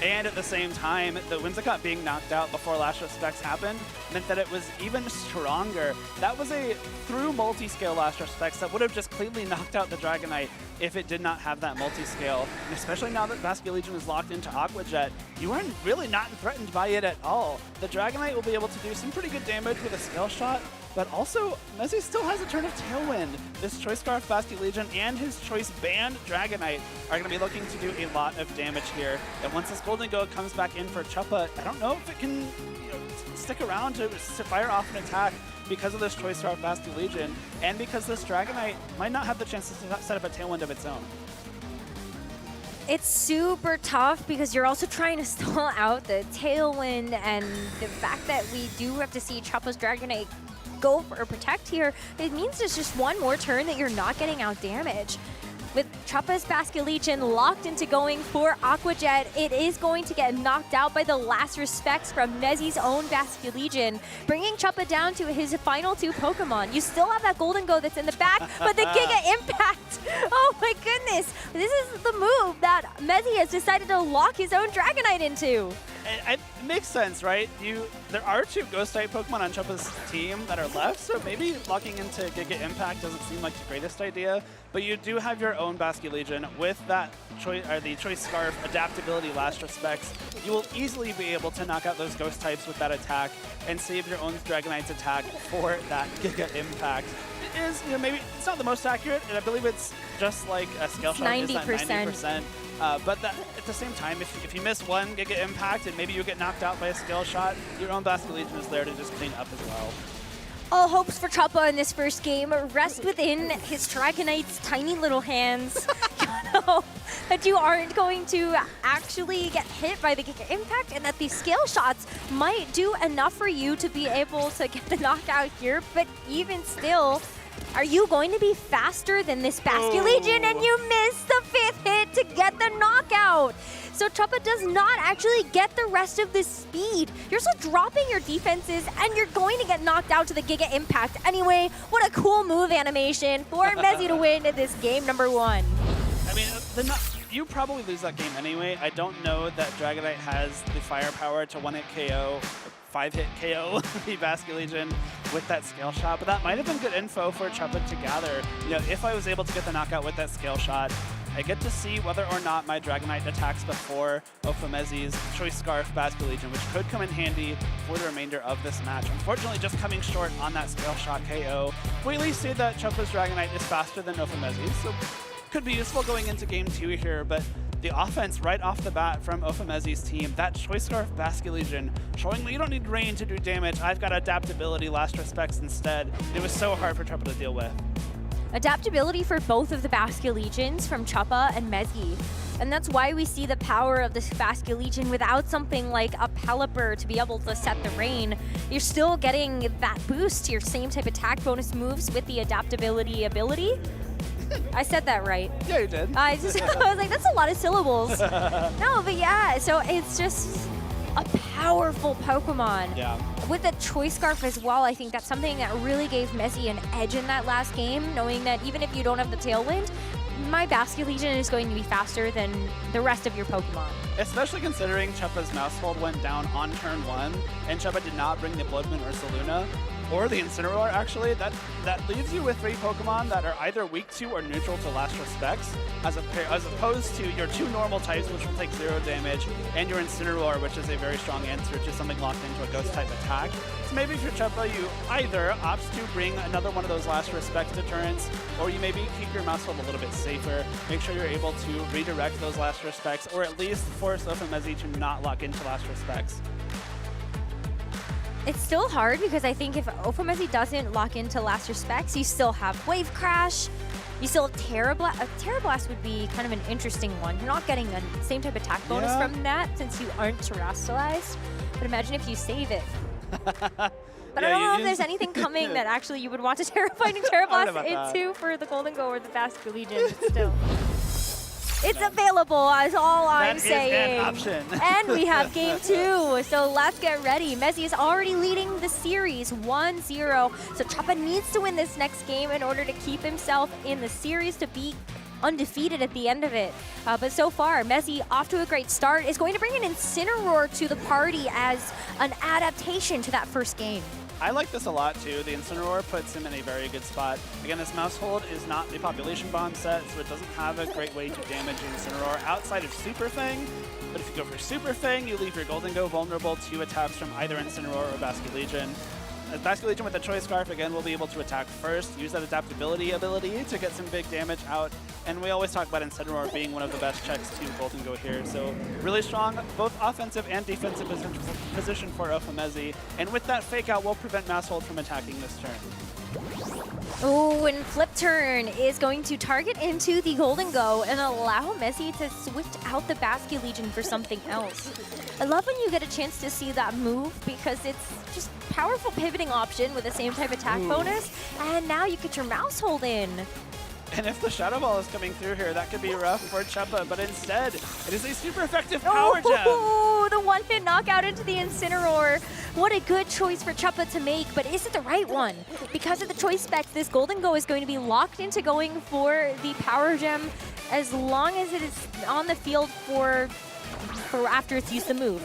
And at the same time, the Whimsicott being knocked out before Last Respects happened meant that it was even stronger. That was a through multi-scale Last Respects that would have just cleanly knocked out the Dragonite if it did not have that multi-scale. And especially now that Basket Legion is locked into Aqua Jet, you are really not threatened by it at all. The Dragonite will be able to do some pretty good damage with a Scale Shot, but also Mezzy still has a turn of Tailwind. This Choice Scarf Basket Legion and his Choice Band Dragonite are going to be looking to do a lot of damage here. And once this Golden Go comes back in for Choppa, I don't know if it can stick around to fire off an attack because of this Choice Scarf Basket Legion, and because this Dragonite might not have the chance to set up a Tailwind of its own. It's super tough because you're also trying to stall out the Tailwind, and the fact that we do have to see Choppa's Dragonite go for a Protect here, it means there's just one more turn that you're not getting out damage. With Choppa's Basket Legion locked into going for Aqua Jet, it is going to get knocked out by the Last Respects from Mezzy's own Basket Legion, bringing Choppa down to his final two Pokemon. You still have that Golden Go that's in the back, but the Giga Impact! Oh my goodness! This is the move that Mezzy has decided to lock his own Dragonite into. It makes sense, right? There are two Ghost-type Pokemon on Choppa's team that are left, so maybe locking into Giga Impact doesn't seem like the greatest idea, but you do have your own Basket Legion with that the Choice Scarf Adaptability Last Respects. You will easily be able to knock out those Ghost types with that attack and save your own Dragonite's attack for that Giga Impact. is, you know, maybe it's not the most accurate, and I believe it's just like a scale shot is that 90%. But that, at the same time, if you miss one Giga Impact and maybe you get knocked out by a scale shot, your own Basket Legion is there to just clean up as well. All hopes for Choppa in this first game rest within his Dragonite's tiny little hands. You know, that you aren't going to actually get hit by the Giga Impact, and that these scale shots might do enough for you to be able to get the knockout here. But even still, are you going to be faster than this Basket Legion? And you miss the 5th hit to get the knockout. So Choppa does not actually get the rest of the speed. You're still dropping your defenses, and you're going to get knocked out to the Giga Impact. Anyway, what a cool move animation for Mezzy to win this game number 1. I mean, you probably lose that game anyway. I don't know that Dragonite has the firepower to 1-hit KO, 5-hit KO the Basket Legion with that scale shot, but that might have been good info for Choppa to gather. You know, if I was able to get the knockout with that scale shot, I get to see whether or not my Dragonite attacks before Ophimezi's Choice Scarf Basket Legion, which could come in handy for the remainder of this match. Unfortunately, just coming short on that scale shot KO. We at least see that Choppa's Dragonite is faster than Ophimezi's, so could be useful going into game 2 here, but the offense right off the bat from Ophimezi's team, that Choice Scarf Basket Legion, showing that you don't need rain to do damage. I've got adaptability, last respects instead. It was so hard for Choppa to deal with. Adaptability for both of the Basket Legions from Choppa and Mezzy. And that's why we see the power of this Basket Legion without something like a Pelipper to be able to set the rain. You're still getting that boost to your same type attack bonus moves with the adaptability ability. I said that right. Yeah, you did. I was like, that's a lot of syllables. No, but yeah, so it's just a powerful Pokemon. Yeah. With the Choice Scarf as well, I think that's something that really gave Mezzy an edge in that last game, knowing that even if you don't have the Tailwind, my Basket Legion is going to be faster than the rest of your Pokemon. Especially considering Choppa's Mouse Hold went down on turn 1, and Choppa did not bring the Bloodmoon or Ursaluna, or the Incineroar, actually. That leaves you with 3 Pokemon that are either weak to or neutral to last respects, as opposed to your 2 normal types, which will take 0 damage, and your Incineroar, which is a very strong answer to something locked into a Ghost-type attack. So maybe if you're Choppa, you either opt to bring another one of those last respects deterrents, or you maybe keep your Mouse Hold a little bit safer, make sure you're able to redirect those last respects, or at least force Ophimezy to not lock into last respects. It's still hard because I think if Ophimezy doesn't lock into last respects, you still have Wave Crash, you still have Terra Blast. Terra Blast would be kind of an interesting one. You're not getting the same type of attack bonus from that since you aren't terrestrialized, but imagine if you save it. But I don't know if there's anything coming that actually you would want to Terra Blast into for the Golden Go or the Basket Legion, but still. It's available, is all I'm saying. That is an option. And we have game 2, so let's get ready. Mezzy is already leading the series 1-0, so Choppa needs to win this next game in order to keep himself in the series to be undefeated at the end of it. But so far, Mezzy, off to a great start, is going to bring an Incineroar to the party as an adaptation to that first game. I like this a lot too. The Incineroar puts him in a very good spot. Again, this Mouse Hold is not the Population Bomb set, so it doesn't have a great way to damage the Incineroar outside of Super Fang. But if you go for Super Fang, you leave your Golden Go vulnerable to attacks from either Incineroar or Basket Legion. Basket Legion with the Choice Scarf, again, will be able to attack first, use that adaptability ability to get some big damage out. And we always talk about Incineroar being one of the best checks to Golden Go here. So really strong, both offensive and defensive position for Ophimezy. And with that Fake Out, will prevent Mouse Hold from attacking this turn. Oh, and Flip Turn is going to target into the Golden Go and allow Mezzy to switch out the Basket Legion for something else. I love when you get a chance to see that move because it's just powerful pivoting option with the same type attack bonus, and now you get your Mouse Hold in. And if the Shadow Ball is coming through here, that could be rough for Choppa, but instead, it is a super effective Power Gem. Oh, the one-hit knockout into the Incineroar. What a good choice for Choppa to make, but is it the right one? Because of the choice specs, this Golden Go is going to be locked into going for the Power Gem as long as it is on the field for after it's used the move.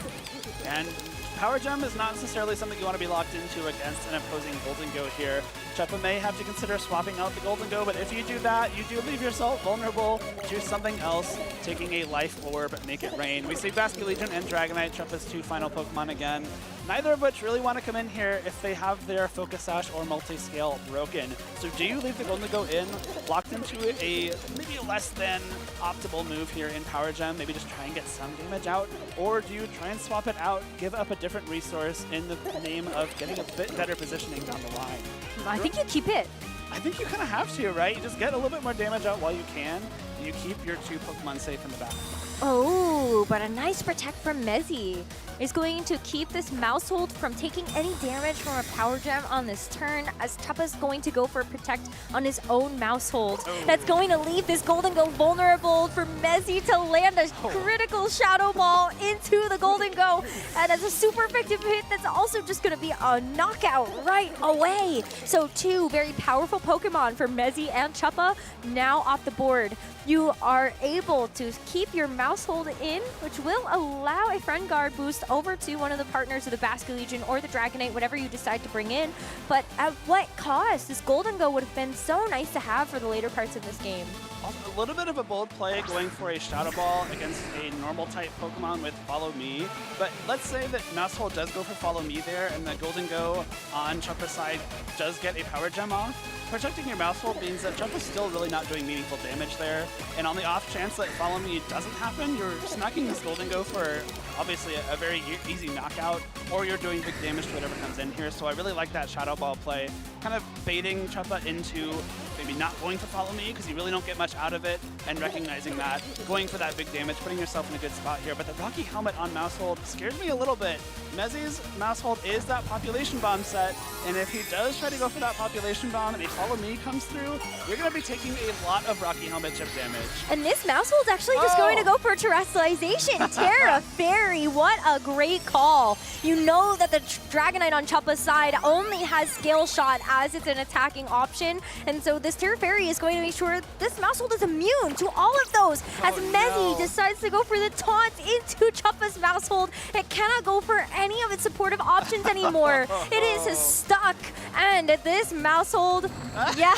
And Power Gem is not necessarily something you want to be locked into against an opposing Golden Go here. Chuppa may have to consider swapping out the Golden Go, but if you do that, you do leave yourself vulnerable to something else, taking a life orb, make it rain. We see Basculegion and Dragonite, Chuppa's 2 final Pokemon again, neither of which really want to come in here if they have their Focus Sash or Multi-Scale broken. So do you leave the Golden Go in, locked into a maybe less than optimal move here in Power Gem, maybe just try and get some damage out, or do you try and swap it out, give up a different resource in the name of getting a bit better positioning down the line? I think you keep it. I think you kind of have to, right? You just get a little bit more damage out while you can. You keep your 2 Pokemon safe in the back. Oh, but a nice protect from Mezzy is going to keep this Mousehold from taking any damage from a Power Gem on this turn, as Chuppa's going to go for a protect on his own Mousehold. Oh. That's going to leave this Golden Go vulnerable for Mezzy to land a critical Shadow Ball into the Golden Go. And that's a super effective hit that's also just going to be a knockout right away. So 2 very powerful Pokemon for Mezzy and Chuppa now off the board. You are able to keep your Mousehold in, which will allow a Friend Guard boost over to one of the partners of the Basculegion or the Dragonite, whatever you decide to bring in. But at what cost? This Golden Go would have been so nice to have for the later parts of this game. A little bit of a bold play going for a Shadow Ball against a normal type Pokemon with Follow Me. But let's say that Mousehold does go for Follow Me there, and the Golden Go on Chuppa's side does get a Power Gem off. Protecting your Mousehold means that Chuppa's still really not doing meaningful damage there. And on the off chance that Follow Me doesn't happen, you're smacking this Golden Go for obviously a very easy knockout, or you're doing big damage to whatever comes in here. So I really like that Shadow Ball play, kind of baiting Chuppa into maybe not going for Follow Me because you really don't get much out of it, and recognizing that, going for that big damage, putting yourself in a good spot here. But the Rocky Helmet on Mousehold scares me a little bit. Mezzy's Mousehold is that Population Bomb set, and if he does try to go for that Population Bomb and a Follow Me comes through, you're going to be taking a lot of Rocky Helmet chip damage. And this Mousehold's actually just going to go for Terrestrialization. Terra Fairy, what a great call. You know that the Dragonite on Chuppa's side only has Scale Shot as it's an attacking option, and so this Terra Fairy is going to make sure this Mousehold is immune to all of those. As Mezzy decides to go for the taunt into Chuppa's Mousehold, it cannot go for any of its supportive options anymore. It is stuck, and this Mousehold, yeah.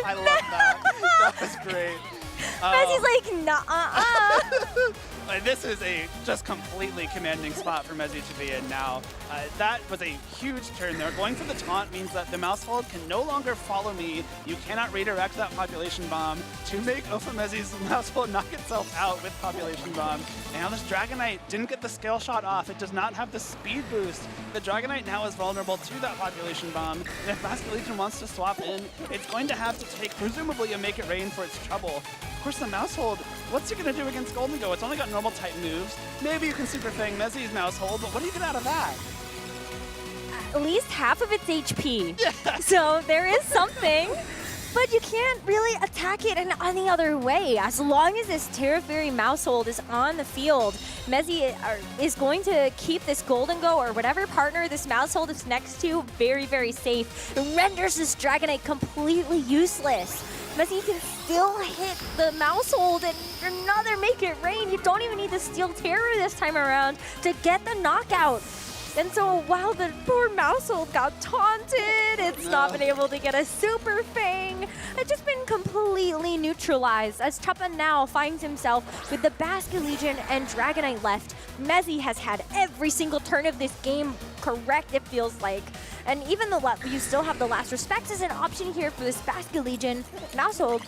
I love that. That was great. Mezzy's like, nah. This is a just completely commanding spot for Mezzy to be in now. That was a huge turn there. Going for the taunt means that the Mousehold can no longer Follow Me. You cannot redirect that Population Bomb to make Mezzy's Mousehold knock itself out with Population Bomb. And now this Dragonite didn't get the Scale Shot off. It does not have the speed boost. The Dragonite now is vulnerable to that Population Bomb. And if Basculegion wants to swap in, it's going to have to take presumably a Make It Rain for its trouble. Of course, the Mousehold, what's it going to do against Golden Go? It's only got normal type moves. Maybe you can Super Fang Mezzy's Mousehold, but what do you get out of that? At least half of its HP. Yeah. So there is something, but you can't really attack it in any other way. As long as this Terra Fairy Mousehold is on the field, Mezzy is going to keep this Golden Go or whatever partner this Mousehold is next to very, very safe. It renders this Dragonite completely useless. Mezzy can still hit the Mousehold and another Make It Rain. You don't even need the Steel Terror this time around to get the knockout. And so while the poor Mousehold got taunted, it's not been able to get a Super Fang. It's just been completely neutralized as Chuppa now finds himself with the Basculegion and Dragonite left. Mezzy has had every single turn of this game correct, it feels like. And even though you still have the Last Respect as an option here for this Basculegion, Mousehold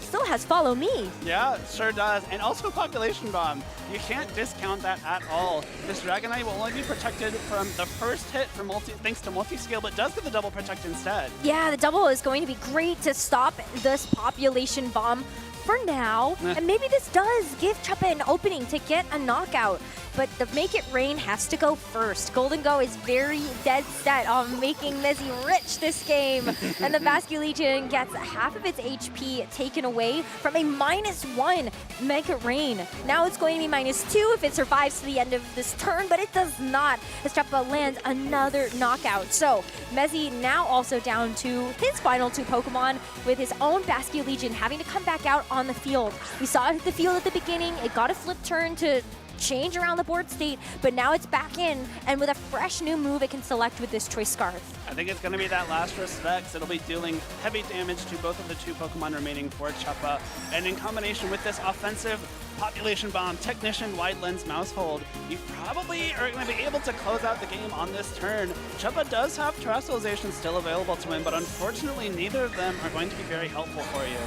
still has Follow Me. Yeah, it sure does. And also Population Bomb. You can't discount that at all. This Dragonite will only be protected from the first hit for thanks to Multi-Scale, but does get the double protect instead. Yeah, the double is going to be great to stop this Population Bomb for now. And maybe this does give Chuppa an opening to get a knockout. But the Make It Rain has to go first. Golden Go is very dead set on making Mezzy rich this game. And the Basculegion gets half of its HP taken away from a -1 Make It Rain. Now it's going to be -2 if it survives to the end of this turn, but it does not as Chuppa lands another knockout. So Mezzy now also down to his final 2 Pokemon with his own Basculegion having to come back out on the field. We saw it hit the field at the beginning. It got a flip turn to change around the board state, but now it's back in, and with a fresh new move it can select with this Choice Scarf. I think it's going to be that last Respects. It'll be dealing heavy damage to both of the 2 Pokemon remaining for Chuppa, and in combination with this offensive Population Bomb, Technician, Wide Lens, Mousehold, you probably are going to be able to close out the game on this turn. Chuppa does have Terrestrialization still available to him, but unfortunately neither of them are going to be very helpful for you.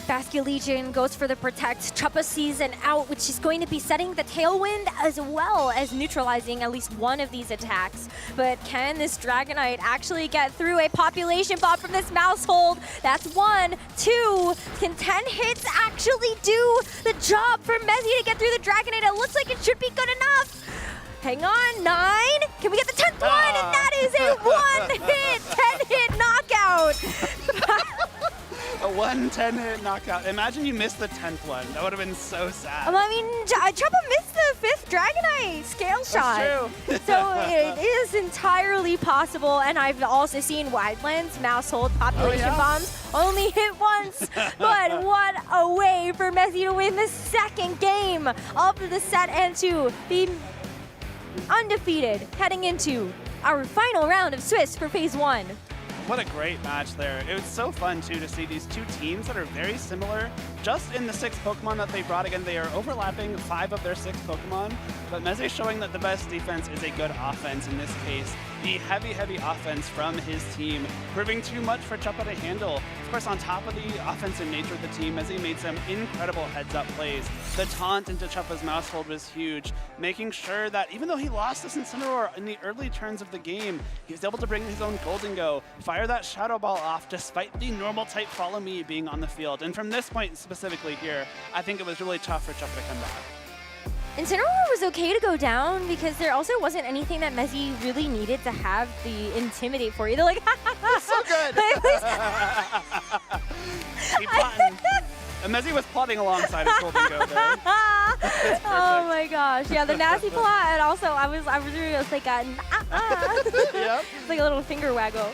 Basculegion goes for the Protect. Chuppa sees an out, which is going to be setting the Tailwind as well as neutralizing at least one of these attacks. But can this Dragonite actually get through a Population Bomb from this Mousehold? That's 1, 2. Can 10 hits actually do the job for Mezzy to get through the Dragonite? It looks like it should be good enough. Hang on, 9. Can we get the 10th one? And that is a 1-hit, 10-hit knockout. A 1-10-hit knockout. Imagine you missed the 10th one. That would have been so sad. I mean, Chuppa missed the 5th Dragonite scale shot. That's true. So it is entirely possible. And I've also seen Wide Lens, Mousehold, Population Bombs only hit once. But what a way for Mezzy to win the 2nd game of the set and to be undefeated heading into our final round of Swiss for Phase 1. What a great match there. It was so fun, too, to see these 2 teams that are very similar. Just in the 6 Pokemon that they brought, again, they are overlapping 5 of their 6 Pokemon. But Mezzy showing that the best defense is a good offense in this case. The heavy, heavy offense from his team, proving too much for Chuppa to handle. Of course, on top of the offensive nature of the team, Mezzy made some incredible heads-up plays. The taunt into Chuppa's Mousehold was huge, making sure that even though he lost this Incineroar in the early turns of the game, he was able to bring his own Golden Go, fire that Shadow Ball off despite the normal type Follow Me being on the field. And from this point specifically here, I think it was really tough for Chuppa to come back. Incineroar was okay to go down because there also wasn't anything that Mezzy really needed to have the Intimidate for you. They're like, so good. Mezzy was plotting alongside his Golden Go there. Oh my gosh. Yeah, the nasty plot. And also, I was really like, yep. It's like a little finger waggle.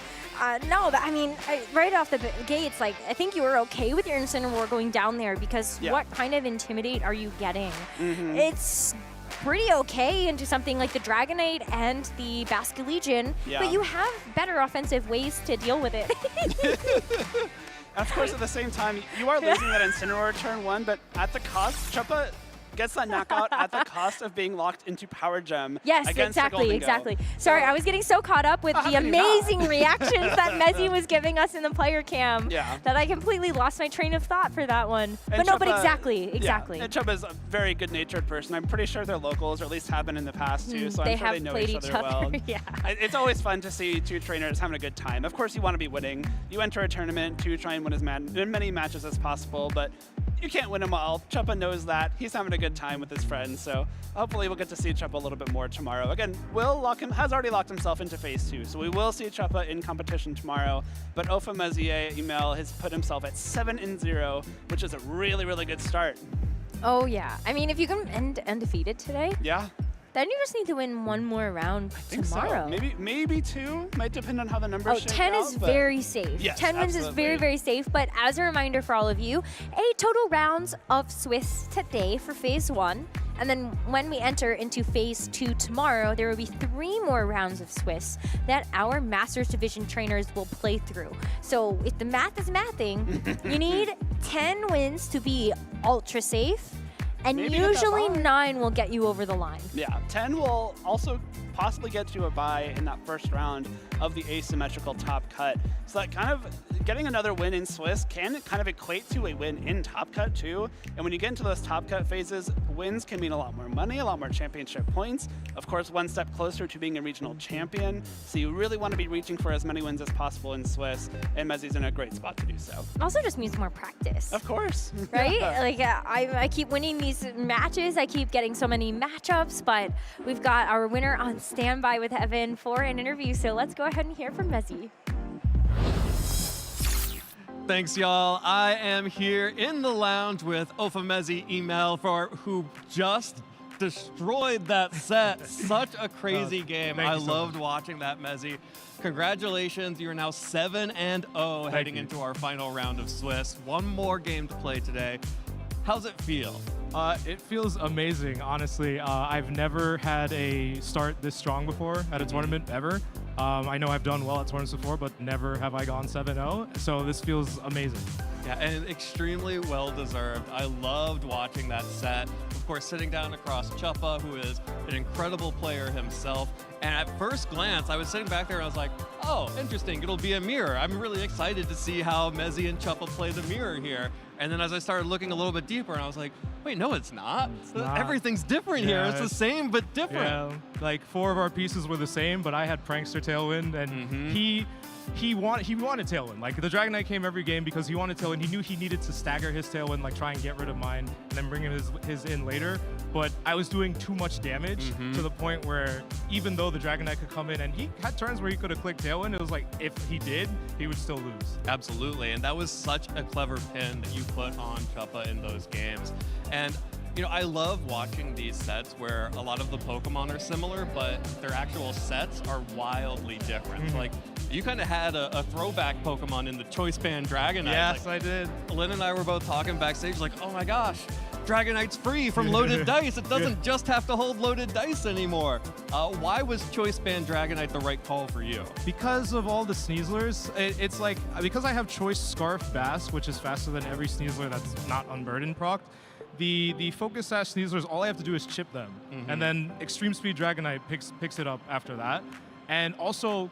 No, but I mean, right off the gates, like, I think you were okay with your Incineroar going down there because what kind of Intimidate are you getting? It's pretty okay into something like the Dragonite and the Basculegion, but you have better offensive ways to deal with it. And of course, at the same time, you are losing that Incineroar turn 1, but at the cost, Chuppa gets that knockout at the cost of being locked into Power Gem. Yes, exactly. Sorry, I was getting so caught up with the amazing reactions that Mezzy was giving us in the player cam that I completely lost my train of thought for that one. And But exactly. And Chuppa's a very good-natured person. I'm pretty sure they're locals, or at least have been in the past too, so I'm sure they know each other well. It's always fun to see 2 trainers having a good time. Of course, you want to be winning. You enter a tournament to try and win as many matches as possible, but you can't win them all. Chuppa knows that. He's having a good time with his friends, so hopefully we'll get to see Chuppa a little bit more tomorrow. Again, has already locked himself into Phase 2, so we will see Chuppa in competition tomorrow, but Ofa Mezier Email has put himself at 7-0, which is a really, really good start. Oh yeah, I mean, if you can end undefeated today, then you just need to win 1 more round tomorrow. So. Maybe 2. Might depend on how the numbers shake 10 is very safe. Yes, 10 wins is very, very safe. But as a reminder for all of you, 8 total rounds of Swiss today for Phase 1. And then when we enter into Phase 2 tomorrow, there will be 3 more rounds of Swiss that our Masters Division trainers will play through. So if the math is mathing, you need 10 wins to be ultra safe. And usually 9 will get you over the line. Yeah, 10 will also possibly get you a bye in that first round of the asymmetrical top cut. So that kind of getting another win in Swiss can kind of equate to a win in top cut too. And when you get into those top cut phases, wins can mean a lot more money, a lot more championship points. Of course, 1 step closer to being a regional champion. So you really want to be reaching for as many wins as possible in Swiss, and Mezzy's in a great spot to do so. Also just means more practice. Of course. Right? Like I keep winning these matches, I keep getting so many matchups, but we've got our winner on standby with Evan for an interview, so let's go ahead and hear from Mezzy. Thanks, y'all. I am here in the lounge with Ofamezi Email who just destroyed that set. Such a crazy game. I loved watching that, Mezzy. Congratulations, you are now 7-0 heading into our final round of Swiss. 1 more game to play today. How's it feel? It feels amazing, honestly. I've never had a start this strong before at a tournament, ever. I know I've done well at tournaments before, but never have I gone 7-0, so this feels amazing. Yeah, and extremely well-deserved. I loved watching that set. Of course, sitting down across Chuppa, who is an incredible player himself. And at first glance, I was sitting back there and I was like, oh, interesting, it'll be a mirror. I'm really excited to see how Mezzy and Chuppa play the mirror here. And then as I started looking a little bit deeper, and I was like, wait, no, it's not. Everything's different here. It's the same, but different. Yeah, like 4 of our pieces were the same, but I had Prankster Tailwind, and he wanted Tailwind. Like, the Dragon Knight came every game because he wanted Tailwind. He knew he needed to stagger his Tailwind, like try and get rid of mine, and then bring his in later. But I was doing too much damage to the point where even though the Dragon Knight could come in, and he had turns where he could have clicked Tailwind, it was like, if he did, he would still lose. Absolutely, and that was such a clever pin that you put on Chuppa in those games. And you know, I love watching these sets where a lot of the Pokemon are similar, but their actual sets are wildly different. Like, you kind of had a throwback Pokemon in the Choice Band Dragonite. Yes, like, I did. Lynn and I were both talking backstage like, oh my gosh, Dragonite's free from loaded dice. It doesn't just have to hold loaded dice anymore. Why was Choice Band Dragonite the right call for you? Because of all the Sneaslers, it's like, because I have Choice Scarf Bass, which is faster than every Sneasler that's not Unburdened procced. The Focus Sash Sneaslers, all I have to do is chip them. And then Extreme Speed Dragonite picks it up after that. And also,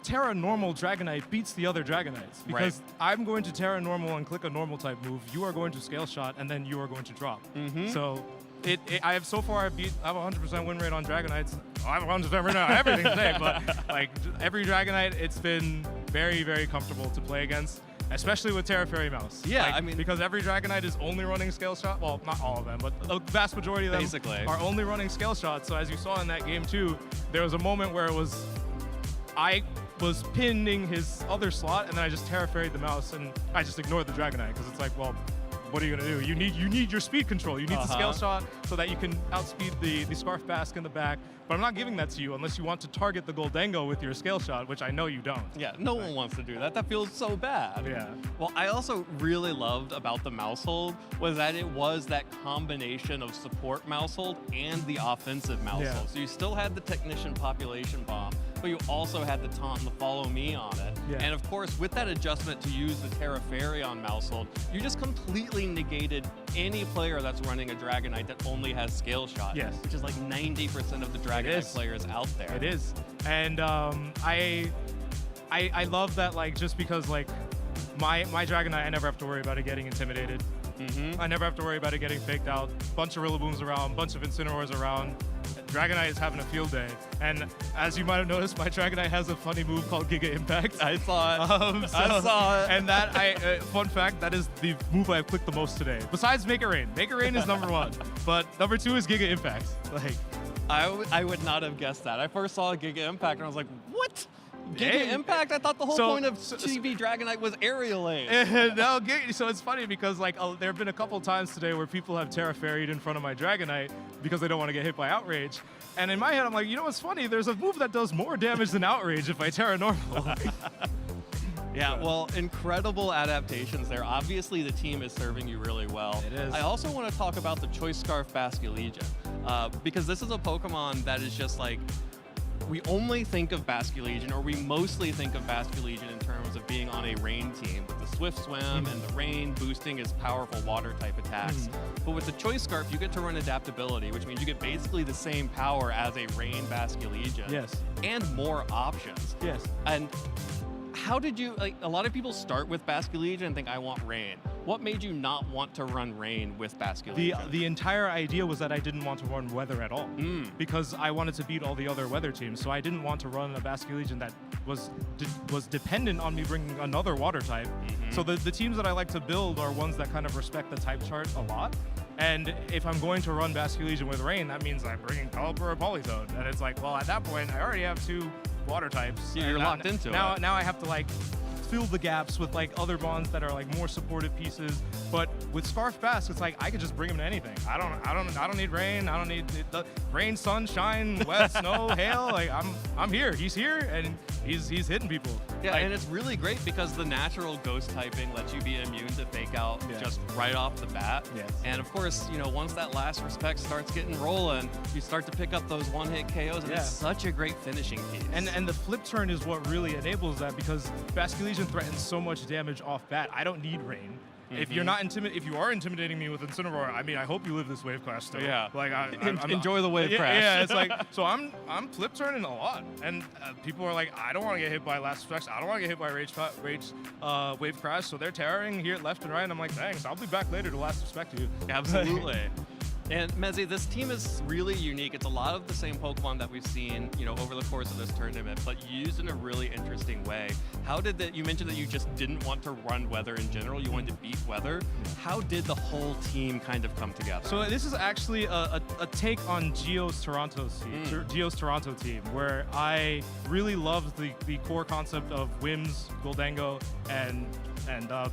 Terra Normal Dragonite beats the other Dragonites. Because I'm going to Terra Normal and click a normal type move, you are going to Scale Shot, and then you are going to drop. So I have so far, I have a 100% win rate on Dragonites. I have a 100% win rate on everything today, but like every Dragonite, it's been very, very comfortable to play against. Especially with Terra Fairy Mouse. Yeah, like, I mean, because every Dragonite is only running Scale Shot. Well, not all of them, but the vast majority of them are only running Scale Shot. So as you saw in that game too, there was a moment where I was pinning his other slot, and then I just Terra Fairyed the mouse, and I just ignored the Dragonite because it's like, well, what are you gonna do? You need your speed control. You need to Scale Shot so that you can outspeed the Scarf Bask in the back. But I'm not giving that to you unless you want to target the Goldango with your Scale Shot, which I know you don't. Yeah, no one wants to do that. That feels so bad. Yeah. Well, I also really loved about the Mousehold was that it was that combination of support Mousehold and the offensive Mousehold. So you still had the Technician Population Bomb, but you also had the taunt and the Follow Me on it. And of course, with that adjustment to use the Terra Fairy on Mousehold, you just completely negated any player that's running a Dragonite that only has Scale Shot. Yes. Which is like 90% of the Dragonite players out there. It is. And I love that, like, just because like my Dragonite, I never have to worry about it getting intimidated. I never have to worry about it getting faked out. Bunch of Rillabooms around, bunch of Incineroars around. Dragonite is having a field day. And as you might have noticed, my Dragonite has a funny move called Giga Impact. I saw it. I saw it. And that, fun fact, that is the move I've clicked the most today. Besides Make It Rain. Make It Rain is number 1. But number 2 is Giga Impact. Like, I would not have guessed that. I first saw Giga Impact and I was like, what? Giga Impact? I thought the whole point of TV Dragonite was Aerial Aim. No, so it's funny because like there have been a couple times today where people have Terra Fairyed in front of my Dragonite because they don't want to get hit by Outrage. And in my head, I'm like, you know what's funny? There's a move that does more damage than Outrage if I Terra Normal. Yeah, well, incredible adaptations there. Obviously, the team is serving you really well. It is. I also want to talk about the Choice Scarf Basculegion, because this is a Pokemon that is just like, we only think of Basculegion, or we mostly think of Basculegion in terms of being on a rain team, with the Swift Swim and the rain boosting his powerful water-type attacks. But with the Choice Scarf, you get to run adaptability, which means you get basically the same power as a rain Basculegion. Yes. And more options. Yes. And how did you, like, a lot of people start with Basculegion and think, I want rain. What made you not want to run rain with Basculegion? The entire idea was that I didn't want to run weather at all because I wanted to beat all the other weather teams. So I didn't want to run a Basculegion that was dependent on me bringing another water type. So the teams that I like to build are ones that kind of respect the type chart a lot. And if I'm going to run Basculegion with rain, that means I'm bringing Pelipper or Polytoad. And it's like, well, at that point, I already have 2 water types. Yeah, you're locked into it. Now I have to like fill the gaps with like other bonds that are like more supportive pieces. But with Scarf Bask, it's like I could just bring him to anything. I don't need rain. I don't need rain, sunshine, wet, snow, hail. Like I'm here. He's here, and he's hitting people. Yeah, Like, and it's really great because the natural ghost typing lets you be immune to fake out just right off the bat. Yes. And of course, you know, once that last respect starts getting rolling, you start to pick up those one-hit KOs, and it's such a great finishing piece. And the flip turn is what really enables that, because Basculegion threatens so much damage off bat. I don't need rain. If you're not if you are intimidating me with Incineroar, I mean, I hope you live this wave crash still. Yeah. Like, I'm enjoy the wave crash. Yeah, it's like, so I'm flip turning a lot, and people are like, I don't want to get hit by last effects. I don't want to get hit by wave crash. So they're tearing here left and right. And I'm like, thanks. I'll be back later to last respect you. Absolutely. And Mezzy, this team is really unique. It's a lot of the same Pokemon that we've seen, you know, over the course of this tournament, but used in a really interesting way. How did that? You mentioned that you just didn't want to run weather in general. You wanted to beat weather. How did the whole team kind of come together? So this is actually a take on Geo's Toronto team, where I really loved the core concept of Wims, Goldango, and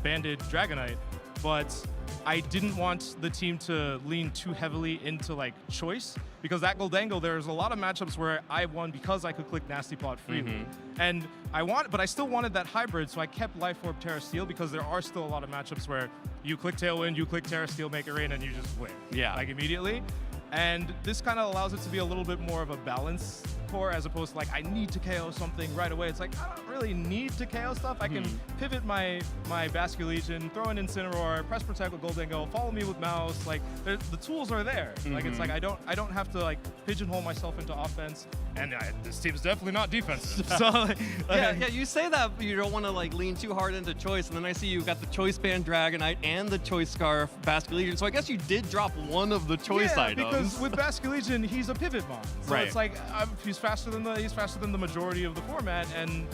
Banded Dragonite, but I didn't want the team to lean too heavily into like choice, because that Goldango, there's a lot of matchups where I won because I could click Nasty Plot freely. And but I still wanted that hybrid, so I kept Life Orb Terra Steel, because there are still a lot of matchups where you click Tailwind, you click Terra Steel, make it rain, and you just win. Yeah. Like immediately. And this kind of allows it to be a little bit more of a balance core, as opposed to like, I need to KO something right away. It's like, I don't really need to KO stuff. I can pivot my Basculegion, throw an Incineroar, press protect with Goldango, follow me with Mouse. Like, the tools are there. Like, it's like, I don't have to like pigeonhole myself into offense. And this team's definitely not defensive. So yeah, you say that, but you don't want to like lean too hard into choice, and then I see you've got the Choice Band Dragonite and the Choice Scarf Basculegion. So I guess you did drop one of the choice items. Because with Basculegion, he's a pivot mon. So it's like, he's faster than the majority of the format, and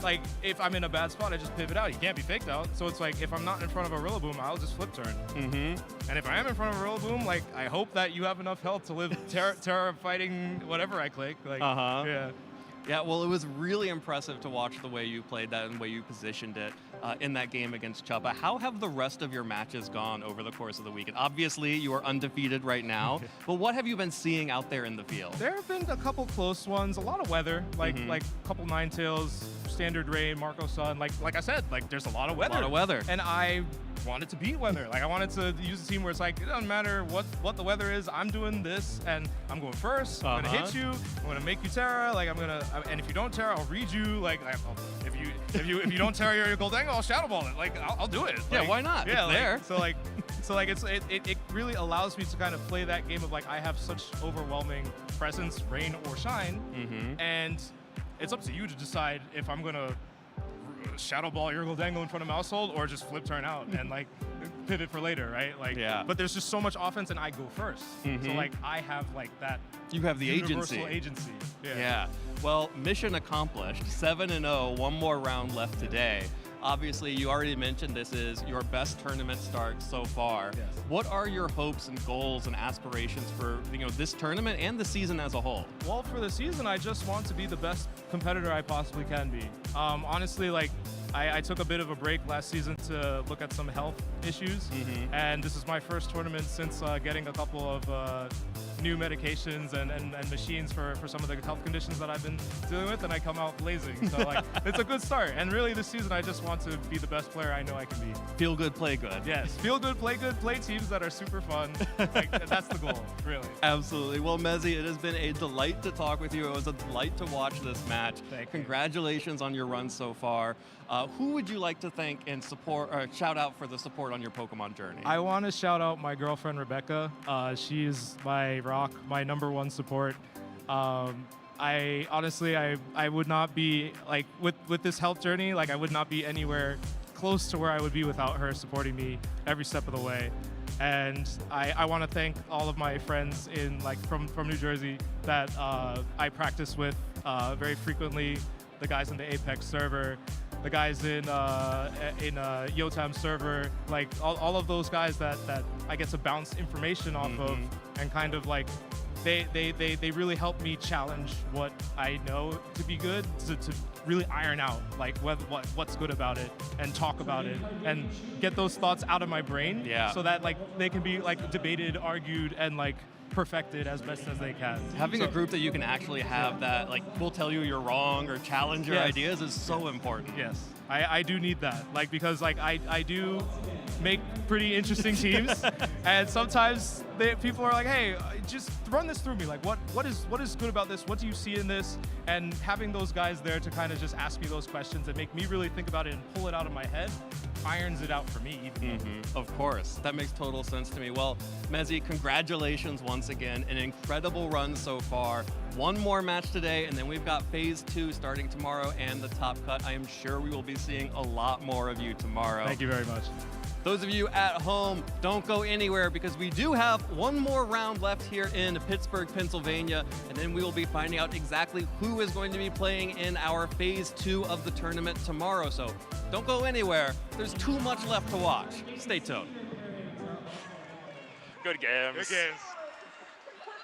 like, if I'm in a bad spot, I just pivot out. He can't be faked out. So it's like, if I'm not in front of a Rillaboom, I'll just flip turn. And if I am in front of a Rillaboom, like, I hope that you have enough health to live terra fighting whatever I click. Like, Yeah, well, it was really impressive to watch the way you played that and the way you positioned it in that game against Chubba. How have the rest of your matches gone over the course of the weekend? Obviously, you are undefeated right now, but what have you been seeing out there in the field? There have been a couple close ones, a lot of weather, like a couple Ninetales, Standard Rain, Marco Sun. Like I said, like, there's a lot of weather. And I wanted to beat weather. Like, I wanted to use a team where it's like, it doesn't matter what the weather is, I'm doing this, and I'm going first. I'm gonna hit you. I'm gonna make you Terra. Like, and if you don't Terra, I'll read you. Like, if you don't Terra your Goldango, I'll Shadow Ball it. Like, I'll do it. Yeah, like, why not? Yeah, it's there. So it really allows me to kind of play that game of like, I have such overwhelming presence, rain or shine, and it's up to you to decide if I'm gonna Shadow Ball your Goldango in front of Mousehold or just flip turn out and like pivot for later, right? Like, but there's just so much offense, and I go first. So like, I have like that. You have the universal agency. Yeah. Well, mission accomplished. 7-0. One more round left today. Obviously, you already mentioned this is your best tournament start so far. Yes. What are your hopes and goals and aspirations for this tournament and the season as a whole? Well, for the season, I just want to be the best competitor I possibly can be. Honestly, like, I took a bit of a break last season to look at some health issues, and this is my first tournament since getting a couple of new medications and machines for some of the health conditions that I've been dealing with, and I come out blazing. So like, it's a good start. And really, this season, I just want to be the best player I know I can be. Feel good, play good. Yes, feel good, play teams that are super fun. Like, that's the goal, really. Absolutely. Well, Mezzy, it has been a delight to talk with you. It was a delight to watch this match. Thank you. Congratulations on your run so far. Who would you like to thank and support, or shout out for the support on your Pokemon journey? I want to shout out my girlfriend, Rebecca. She's my rock, my #1 support. I honestly, I would not be, like, with this health journey, like, I would not be anywhere close to where I would be without her supporting me every step of the way. And I want to thank all of my friends from New Jersey that I practice with very frequently, the guys in the Apex server, the guys in Yotam server, like all of those guys that I get to bounce information off of, and kind of like they really help me challenge what I know to be good, to really iron out like what's good about it and talk about it and get those thoughts out of my brain, so that like they can be like debated, argued, and like perfected as best as they can. Having a group that you can actually have that like will tell you you're wrong or challenge your Yes. ideas is so important. Yes, I do need that. Like, because like I do make pretty interesting teams, and sometimes people are like, hey, just run this through me. Like, what is good about this? What do you see in this? And having those guys there to kind of just ask me those questions and make me really think about it and pull it out of my head irons it out for me even more. Of course, that makes total sense to me. Well, Mezzy, congratulations once again. An incredible run so far. One more match today, and then we've got phase 2 starting tomorrow and the top cut. I am sure we will be seeing a lot more of you tomorrow. Thank you very much. Those of you at home, don't go anywhere because we do have one more round left here in Pittsburgh, Pennsylvania, and then we will be finding out exactly who is going to be playing in our phase 2 of the tournament tomorrow. So don't go anywhere. There's too much left to watch. Stay tuned. Good games. Good games.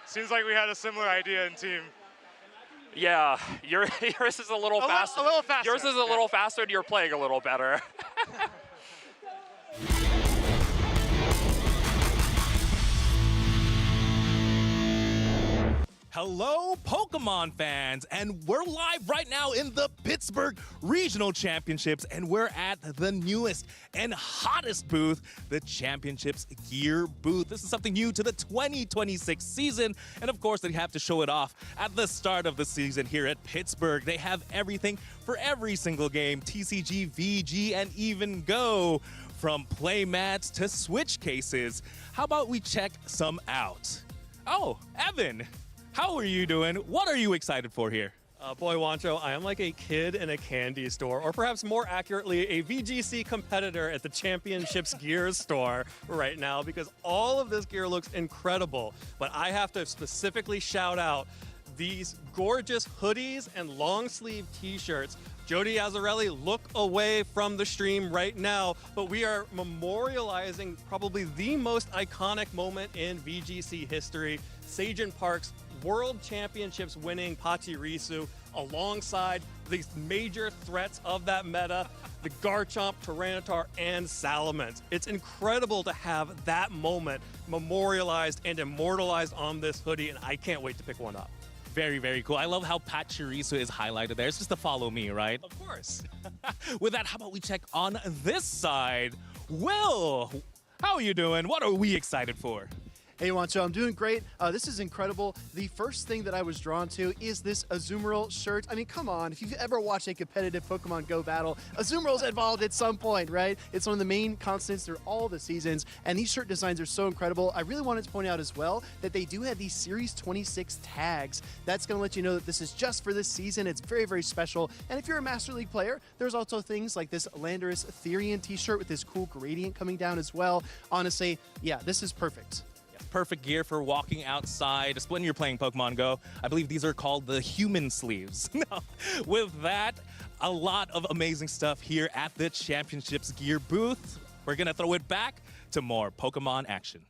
Seems like we had a similar idea in team. Yeah, yours is a little faster. A little faster. Yours is a little faster, and you're playing a little better. Hello, Pokemon fans, and we're live right now in the Pittsburgh Regional Championships, and we're at the newest and hottest booth, the Championships Gear booth. This is something new to the 2026 season, and of course, they have to show it off at the start of the season here at Pittsburgh. They have everything for every single game, TCG, VG, and even GO, from play mats to Switch cases. How about we check some out? Oh, Evan. How are you doing? What are you excited for here? Boy, Wancho, I am like a kid in a candy store, or perhaps more accurately, a VGC competitor at the Championships Gear store right now, because all of this gear looks incredible. But I have to specifically shout out these gorgeous hoodies and long sleeve t-shirts. Jody Azzarelli, look away from the stream right now, but we are memorializing probably the most iconic moment in VGC history, Sajin Park's World Championships winning Pachirisu alongside these major threats of that meta, the Garchomp, Tyranitar, and Salamence. It's incredible to have that moment memorialized and immortalized on this hoodie, and I can't wait to pick one up. Very, very cool. I love how Pachirisu is highlighted there. It's just to follow me, right? Of course. With that, how about we check on this side? Will, how are you doing? What are we excited for? Hey, Wancho, I'm doing great. This is incredible. The first thing that I was drawn to is this Azumarill shirt. I mean, come on. If you've ever watched a competitive Pokemon Go battle, Azumarill's involved at some point, right? It's one of the main constants through all the seasons, and these shirt designs are so incredible. I really wanted to point out as well that they do have these Series 26 tags. That's going to let you know that this is just for this season. It's very, very special. And if you're a Master League player, there's also things like this Landorus Therian t-shirt with this cool gradient coming down as well. Honestly, yeah, this is perfect. Perfect gear for walking outside when you're playing Pokemon Go. I believe these are called the human sleeves. With that, a lot of amazing stuff here at the Championships Gear booth. We're going to throw it back to more Pokemon action.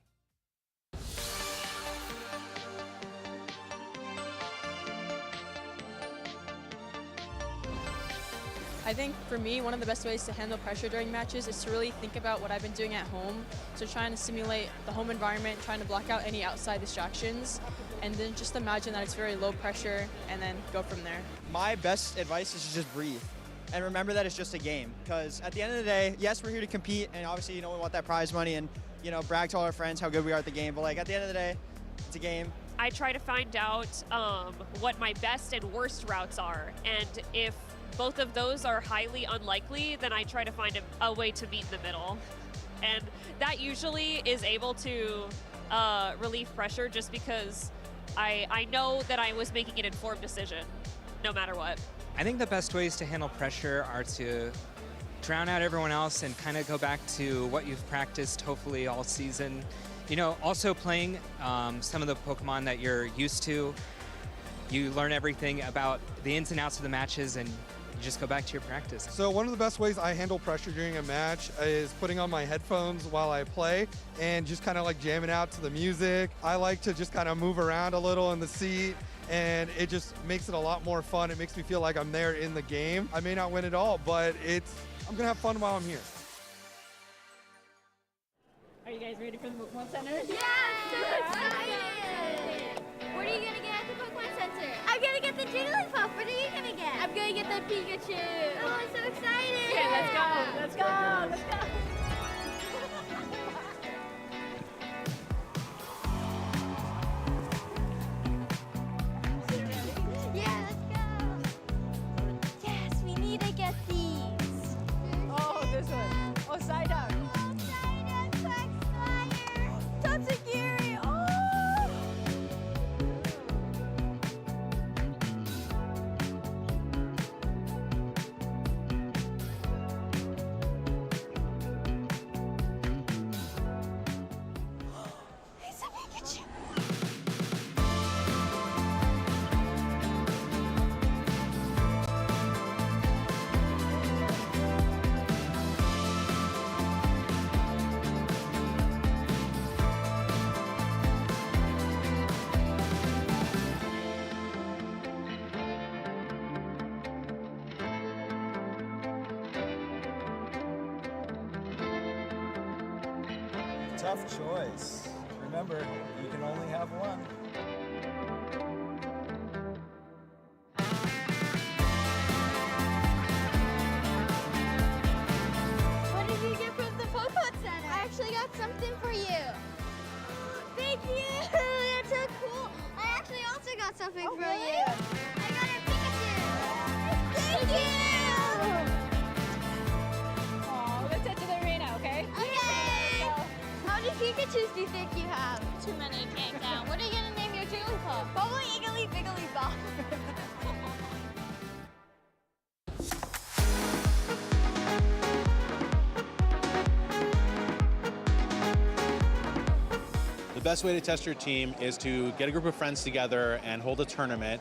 I think for me, one of the best ways to handle pressure during matches is to really think about what I've been doing at home. So trying to simulate the home environment, trying to block out any outside distractions, and then just imagine that it's very low pressure and then go from there. My best advice is to just breathe and remember that it's just a game. Because at the end of the day, yes, we're here to compete, and obviously, we want that prize money and, brag to all our friends how good we are at the game. But like at the end of the day, it's a game. I try to find out what my best and worst routes are, and if both of those are highly unlikely, then I try to find a way to meet in the middle. And that usually is able to relieve pressure just because I know that I was making an informed decision, no matter what. I think the best ways to handle pressure are to drown out everyone else and kind of go back to what you've practiced hopefully all season. Also playing some of the Pokemon that you're used to. You learn everything about the ins and outs of the matches, and you just go back to your practice. So one of the best ways I handle pressure during a match is putting on my headphones while I play and just kind of like jamming out to the music. I like to just kind of move around a little in the seat, and it just makes it a lot more fun. It makes me feel like I'm there in the game. I may not win it all, but I'm gonna have fun while I'm here. Are you guys ready for the Pokémon Center? Yeah, I'm so excited! What are you gonna get at the Pokémon Center? I'm gonna get the Jigglypuff. What are you gonna get? I'm gonna get the Pikachu. Oh, I'm so excited! Okay, let's go. Let's go. Let's go. Yeah, let's go. Yes, we need to get these. Oh, this one. Oh, side up. Tatsugiri! Oh! It's a Pikachu! Tough choice. Remember, you can only have one. What did you get from the Pokémon Center? I actually got something for you. Thank you! That's so cool. I actually also got something for you. I got a Pikachu. Thank you! Oh, let's head to the arena, okay? Okay! How many Pikachus do you think you have? Too many, can't count. What are you gonna name your Jigglypuff? Probably Iggly Biggly Bob. The best way to test your team is to get a group of friends together and hold a tournament.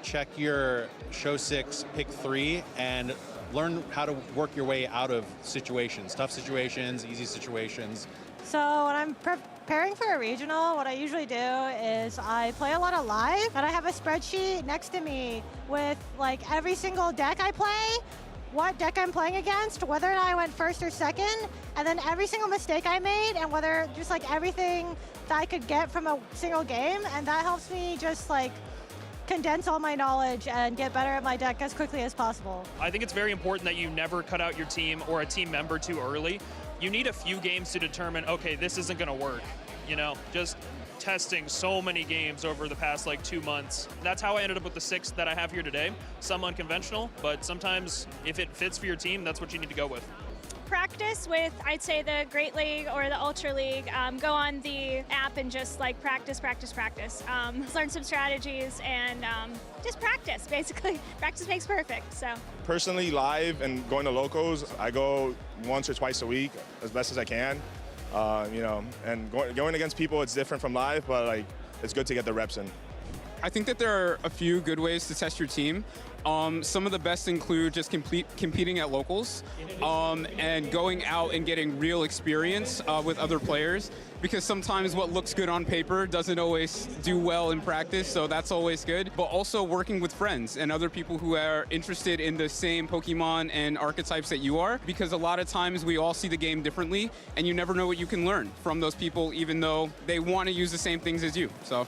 Check your show 6, pick 3, and learn how to work your way out of situations, tough situations, easy situations. So when I'm preparing for a regional, what I usually do is I play a lot of live, and I have a spreadsheet next to me with like every single deck I play, what deck I'm playing against, whether or not I went first or second, and then every single mistake I made, and whether just like everything that I could get from a single game, and that helps me just like condense all my knowledge and get better at my deck as quickly as possible. I think it's very important that you never cut out your team or a team member too early. You need a few games to determine, okay, this isn't gonna work. You know, just testing so many games over the past like 2 months. That's how I ended up with the 6 that I have here today. Some unconventional, but sometimes if it fits for your team, that's what you need to go with. Practice with, I'd say, the Great League or the Ultra League. Go on the app and just like practice. Learn some strategies and just practice, basically. Practice makes perfect, so. Personally, live and going to locals, I go once or twice a week as best as I can. You know, and going against people, it's different from live, but like it's good to get the reps in. I think that there are a few good ways to test your team. Some of the best include just competing at locals and going out and getting real experience with other players, because sometimes what looks good on paper doesn't always do well in practice, so that's always good. But also working with friends and other people who are interested in the same Pokemon and archetypes that you are, because a lot of times we all see the game differently, and you never know what you can learn from those people, even though they want to use the same things as you. So.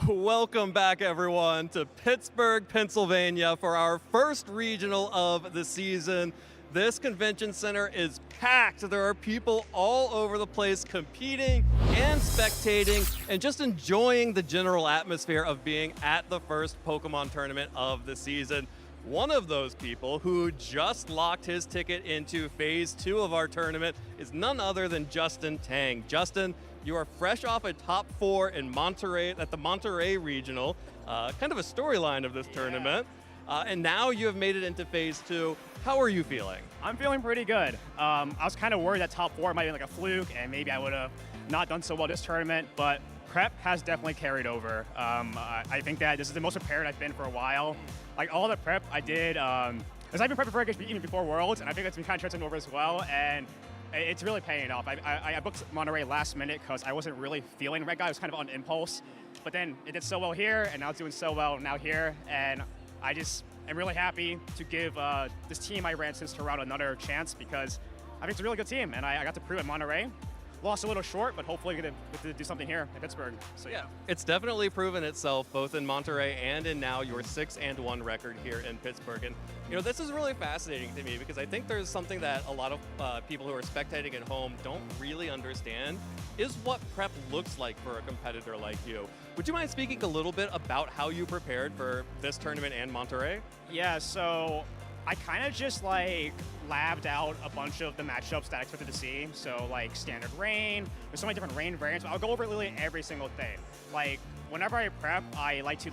Welcome back, everyone, to Pittsburgh, Pennsylvania for our first regional of the season. This convention center is packed. There are people all over the place competing and spectating and just enjoying the general atmosphere of being at the first Pokemon tournament of the season. One of those people who just locked his ticket into Phase 2 of our tournament is none other than Justin Tang. Justin, you are fresh off a top 4 in Monterey at the Monterey Regional, kind of a storyline of this tournament. And now you have made it into Phase 2. How are you feeling? I'm feeling pretty good. I was kind of worried that top 4 might be like a fluke, and maybe I would have not done so well this tournament, but prep has definitely carried over. I think that this is the most prepared I've been for a while. Like all the prep I did Because I've been prepping for VGC even before Worlds, and I think that's been kind of transcending over as well, and it's really paying off. I booked Monterey last minute because I wasn't really feeling Red Guy. I was kind of on impulse, but then it did so well here, and now it's doing so well now here, and I just am really happy to give this team I ran since Toronto another chance because I think it's a really good team, and I got to prove at Monterey. Lost a little short, but hopefully get to do something here in Pittsburgh. So yeah. It's definitely proven itself both in Monterey and in now your 6-1 record here in Pittsburgh. And this is really fascinating to me because I think there's something that a lot of people who are spectating at home don't really understand is what prep looks like for a competitor like you. Would you mind speaking a little bit about how you prepared for this tournament and Monterey? Yeah, so I kind of just labbed out a bunch of the matchups that I expected to see. So standard rain, there's so many different rain variants. I'll go over literally every single thing. Whenever I prep, I like to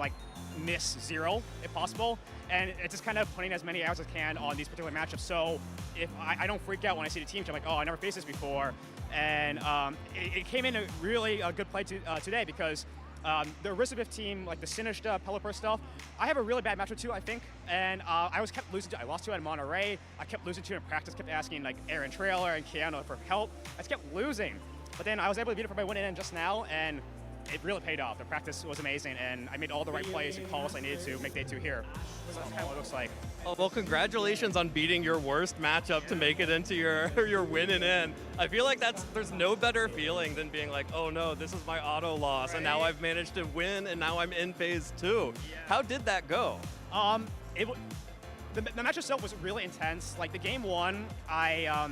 miss 0 if possible. And it's just kind of putting as many hours as I can on these particular matchups. So if I don't freak out when I see the team, I'm like, oh, I never faced this before. And it came in a really good play today because the Elizabeth team, the Sinistcha, Pelipper stuff, I have a really bad matchup too, I think. And I kept losing to, I lost to at Monterey. I kept losing to in practice, kept asking Aaron Trailer and Keanu for help. I just kept losing. But then I was able to beat it for my win in just now, and it really paid off. The practice was amazing, and I made all the right plays and calls I needed to make day 2 here. So that's kind of what it looks like. Oh, well, congratulations on beating your worst matchup to make it into your win and in. I feel like there's no better feeling than being like, oh no, this is my auto loss, right? And now I've managed to win, and now I'm in phase 2. Yeah. How did that go? The match itself was really intense. The game 1, I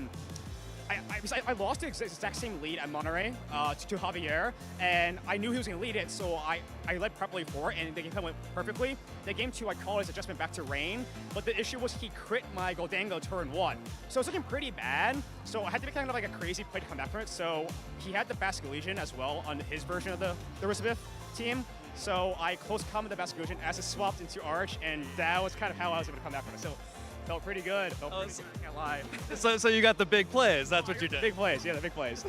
lost the exact same lead at Monterey to Javier, and I knew he was going to lead it, so I led properly for it, and the game went perfectly. The game 2, I called his adjustment back to rain, but the issue was he crit my Goldango turn 1. So it's looking pretty bad, so I had to make kind of a crazy play to come back from it. So he had the Basculegion as well on his version of the Elizabeth team. So I close combat the Basculegion as it swapped into Arch, and that was kind of how I was able to come back from it. So felt pretty good. I can't lie. So you got the big plays. That's what you did. Big plays. Yeah, the big plays.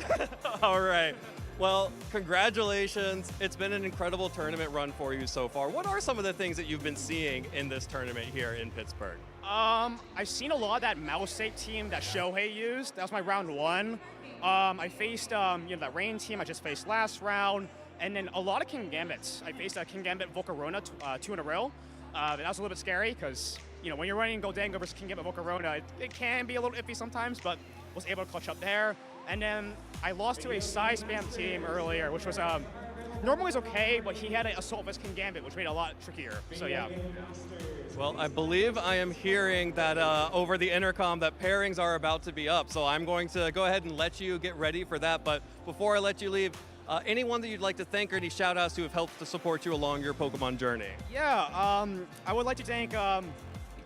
All right. Well, congratulations. It's been an incredible tournament run for you so far. What are some of the things that you've been seeing in this tournament here in Pittsburgh? I've seen a lot of that Mouse Ape team that Shohei used. That was my round 1. I faced that Rain team I just faced last round. And then a lot of King Gambits. I faced a King Gambit Volcarona 2 in a row. That was a little bit scary because when you're running Goldango versus King Gambit Volcarona, it can be a little iffy sometimes, but was able to clutch up there. And then I lost to a Psy Spam team earlier, which was normally was okay, but he had an Assault vs King Gambit, which made it a lot trickier. So yeah. Well, I believe I am hearing that over the intercom that pairings are about to be up, so I'm going to go ahead and let you get ready for that. But before I let you leave, anyone that you'd like to thank or any shout-outs who have helped to support you along your Pokemon journey? Yeah, I would like to thank,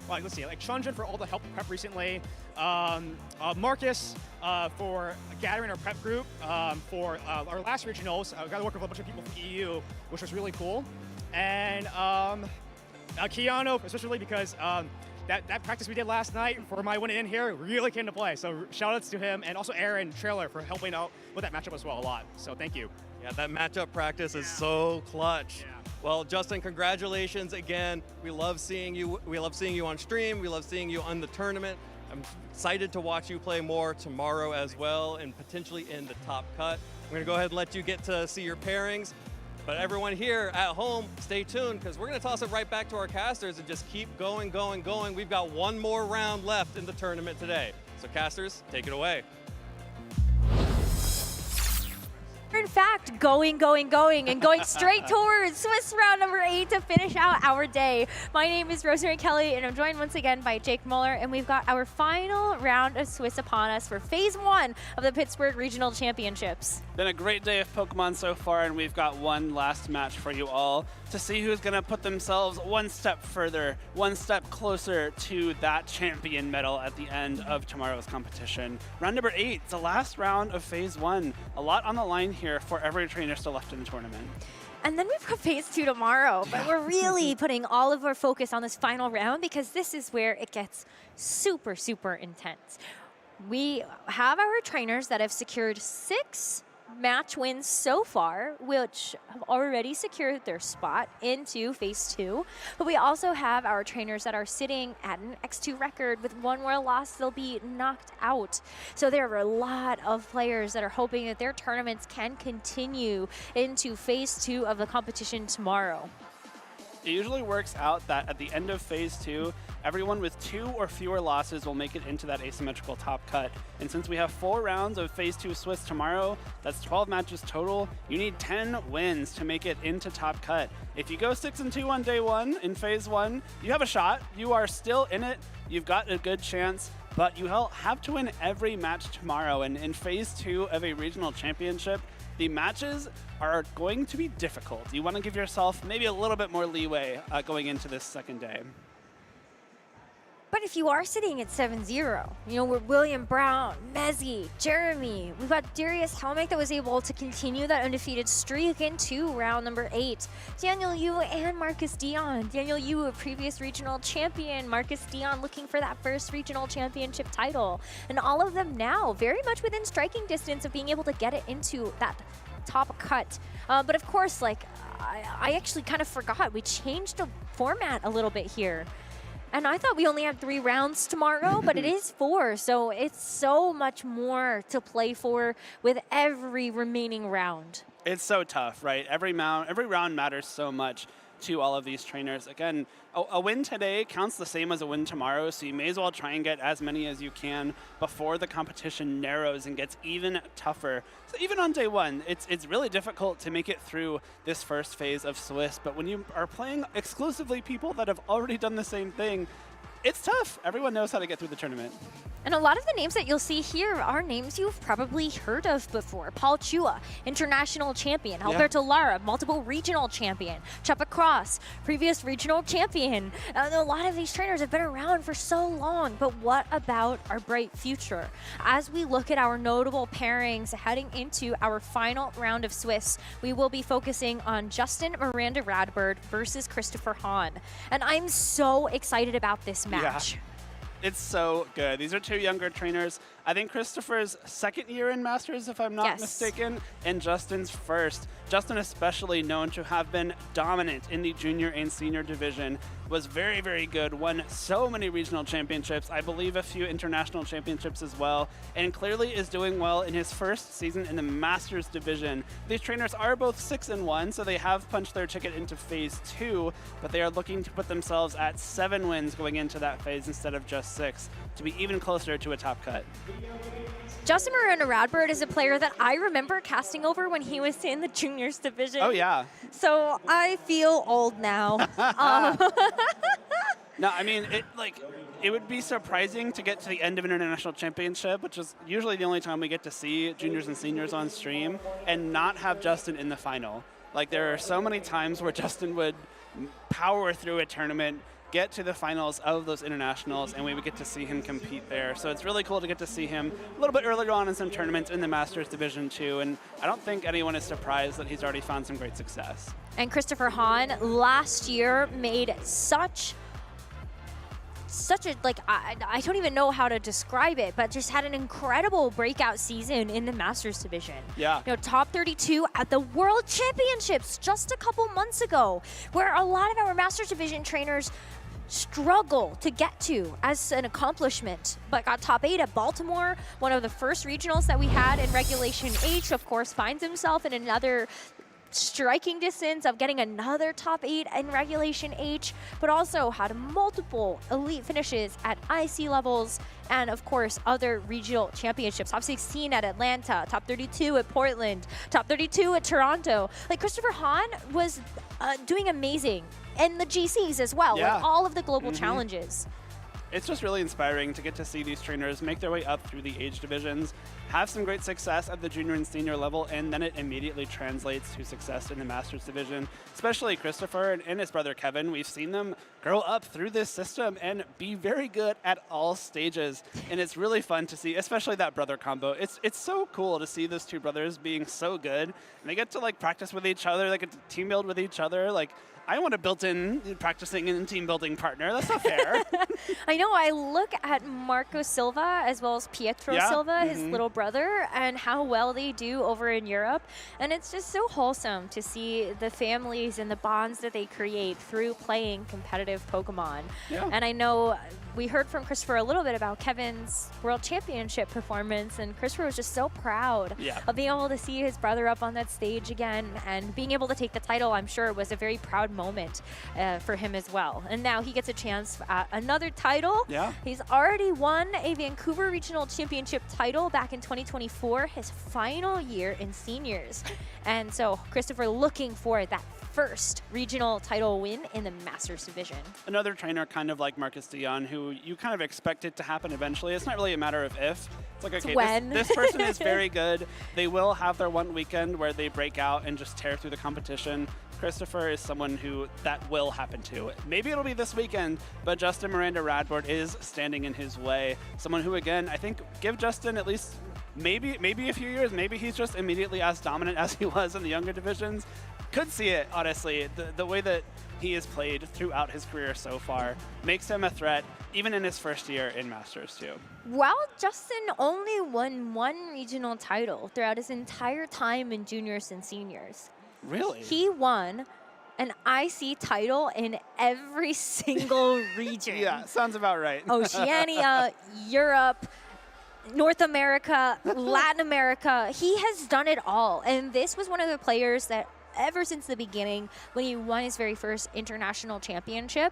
let's see, Chunjin for all the help prep recently, Marcus for gathering our prep group, for our last regionals. I got to work with a bunch of people from EU, which was really cool, and Keanu, especially because that practice we did last night for my win in here really came to play. So shout outs to him, and also Aaron Trailer for helping out with that matchup as well a lot. So thank you. Yeah, that matchup practice is so clutch. Yeah. Well, Justin, congratulations again. We love seeing you. We love seeing you on stream. We love seeing you on the tournament. I'm excited to watch you play more tomorrow as well, and potentially in the top cut. I'm going to go ahead and let you get to see your pairings. But everyone here at home, stay tuned, because we're going to toss it right back to our casters and just keep going. We've got one more round left in the tournament today. So casters, take it away. In fact, going, and going straight towards Swiss round number 8 to finish out our day. My name is Rosemary Kelly, and I'm joined once again by Jake Muller, and we've got our final round of Swiss upon us for Phase 1 of the Pittsburgh Regional Championships. Been a great day of Pokemon so far, and we've got one last match for you all to see who's going to put themselves one step further, one step closer to that champion medal at the end of tomorrow's competition. Round number 8, the last round of Phase 1. A lot on the line here for every trainer still left in the tournament. And then we've got Phase 2 tomorrow, but we're really putting all of our focus on this final round because this is where it gets super, super intense. We have our trainers that have secured 6 match wins so far, which have already secured their spot into Phase 2. But we also have our trainers that are sitting at an X2 record. With one more loss, they'll be knocked out. So there are a lot of players that are hoping that their tournaments can continue into Phase 2 of the competition tomorrow. It usually works out that at the end of Phase 2, everyone with 2 or fewer losses will make it into that asymmetrical top cut. And since we have 4 rounds of Phase 2 Swiss tomorrow, that's 12 matches total. You need 10 wins to make it into top cut. If you go 6-2 on day 1 in Phase 1, you have a shot. You are still in it. You've got a good chance. But you have to win every match tomorrow. And in Phase 2 of a regional championship, the matches are going to be difficult. You want to give yourself maybe a little bit more leeway going into this second day. But if you are sitting at 7-0, you know, we're William Brown, Mezzy, Jeremy, we've got Darius Helmick that was able to continue that undefeated streak into round number 8. Daniel Yu and Marcus Dion. Daniel Yu, a previous regional champion. Marcus Dion looking for that first regional championship title. And all of them now very much within striking distance of being able to get it into that top cut. But of course, like, I actually kind of forgot. We changed the format a little bit here. And I thought we only had 3 rounds tomorrow, but it is 4. So it's so much more to play for with every remaining round. It's so tough, right? Every round matters so much to all of these trainers. Again, a win today counts the same as a win tomorrow, so you may as well try and get as many as you can before the competition narrows and gets even tougher. So even on day 1, it's really difficult to make it through this first phase of Swiss, but when you are playing exclusively people that have already done the same thing, it's tough. Everyone knows how to get through the tournament. And a lot of the names that you'll see here are names you've probably heard of before. Paul Chua, international champion. Alberto Lara, multiple regional champion. Chapa Cross, previous regional champion. A lot of these trainers have been around for so long, but what about our bright future? As we look at our notable pairings heading into our final round of Swiss, we will be focusing on Justin Miranda Radbird versus Christopher Hahn. And I'm so excited about this match. Yeah. It's so good. These are 2 younger trainers. I think Christopher's 2nd year in Masters, if I'm not mistaken, and Justin's 1st. Justin, especially known to have been dominant in the junior and senior division, was very, very good, won so many regional championships, I believe a few international championships as well, and clearly is doing well in his first season in the Masters division. These trainers are both 6-1, so they have punched their ticket into Phase 2, but they are looking to put themselves at 7 wins going into that phase instead of just 6, to be even closer to a top cut. Justin Miranda Radbird is a player that I remember casting over when he was in the juniors division. Oh, yeah. So I feel old now. No, I mean, it would be surprising to get to the end of an international championship, which is usually the only time we get to see juniors and seniors on stream, and not have Justin in the final. Like, there are so many times where Justin would power through a tournament, get to the finals of those internationals, and we would get to see him compete there. So it's really cool to get to see him a little bit earlier on in some tournaments in the Masters Division 2, and I don't think anyone is surprised that he's already found some great success. And Christopher Hahn last year made such a, like, I don't even know how to describe it, but just had an incredible breakout season in the Masters division. Yeah. You know, top 32 at the World Championships just a couple months ago, where a lot of our Masters division trainers struggle to get to as an accomplishment, but got top 8 at Baltimore, one of the first regionals that we had in Regulation H. Of course, finds himself in another striking distance of getting another top 8 in Regulation H, but also had multiple elite finishes at IC levels and, of course, other regional championships. Top 16 at Atlanta, top 32 at Portland, top 32 at Toronto. Like, Christopher Hahn was doing amazing in the GCs as well, Yeah. with all of the global challenges. It's just really inspiring to get to see these trainers make their way up through the age divisions, have some great success at the junior and senior level, and then it immediately translates to success in the Masters division. Especially Christopher and his brother Kevin, we've seen them grow up through this system and be very good at all stages. And it's really fun to see, especially that brother combo. It's so cool to see those 2 brothers being so good. And they get to, like, practice with each other, they get to team build with each other. Like, I want a built-in practicing and team building partner. That's not fair. I know. I look at Marco Silva as well as Pietro Silva, his little brother, and how well they do over in Europe. And it's just so wholesome to see the families and the bonds that they create through playing competitive Pokemon. Yeah. And I know we heard from Christopher a little bit about Kevin's World Championship performance, and Christopher was just so proud of being able to see his brother up on that stage again and being able to take the title. I'm sure was a very proud moment for him as well. And now he gets a chance at another title. Yeah. He's already won a Vancouver Regional Championship title back in 2024, his final year in seniors. And so Christopher looking for that first regional title win in the Masters division. Another trainer kind of like Marcus Dion, who you kind of expect it to happen eventually. It's not really a matter of if. It's like, okay, when. This person is very good. They will have their one weekend where they break out and just tear through the competition. Christopher is someone who that will happen to. Maybe it'll be this weekend, but Justin Miranda Radford is standing in his way. Someone who, again, I think give Justin at least maybe a few years. Maybe he's just immediately as dominant as he was in the younger divisions. Could see it, honestly. The way that he has played throughout his career so far makes him a threat, even in his first year in Masters, too. While Justin only won one regional title throughout his entire time in juniors and seniors. Really? He won an IC title in every single region. Yeah, sounds about right. Oceania, Europe, North America, Latin America. He has done it all. And this was one of the players that ever since the beginning, when he won his very first international championship,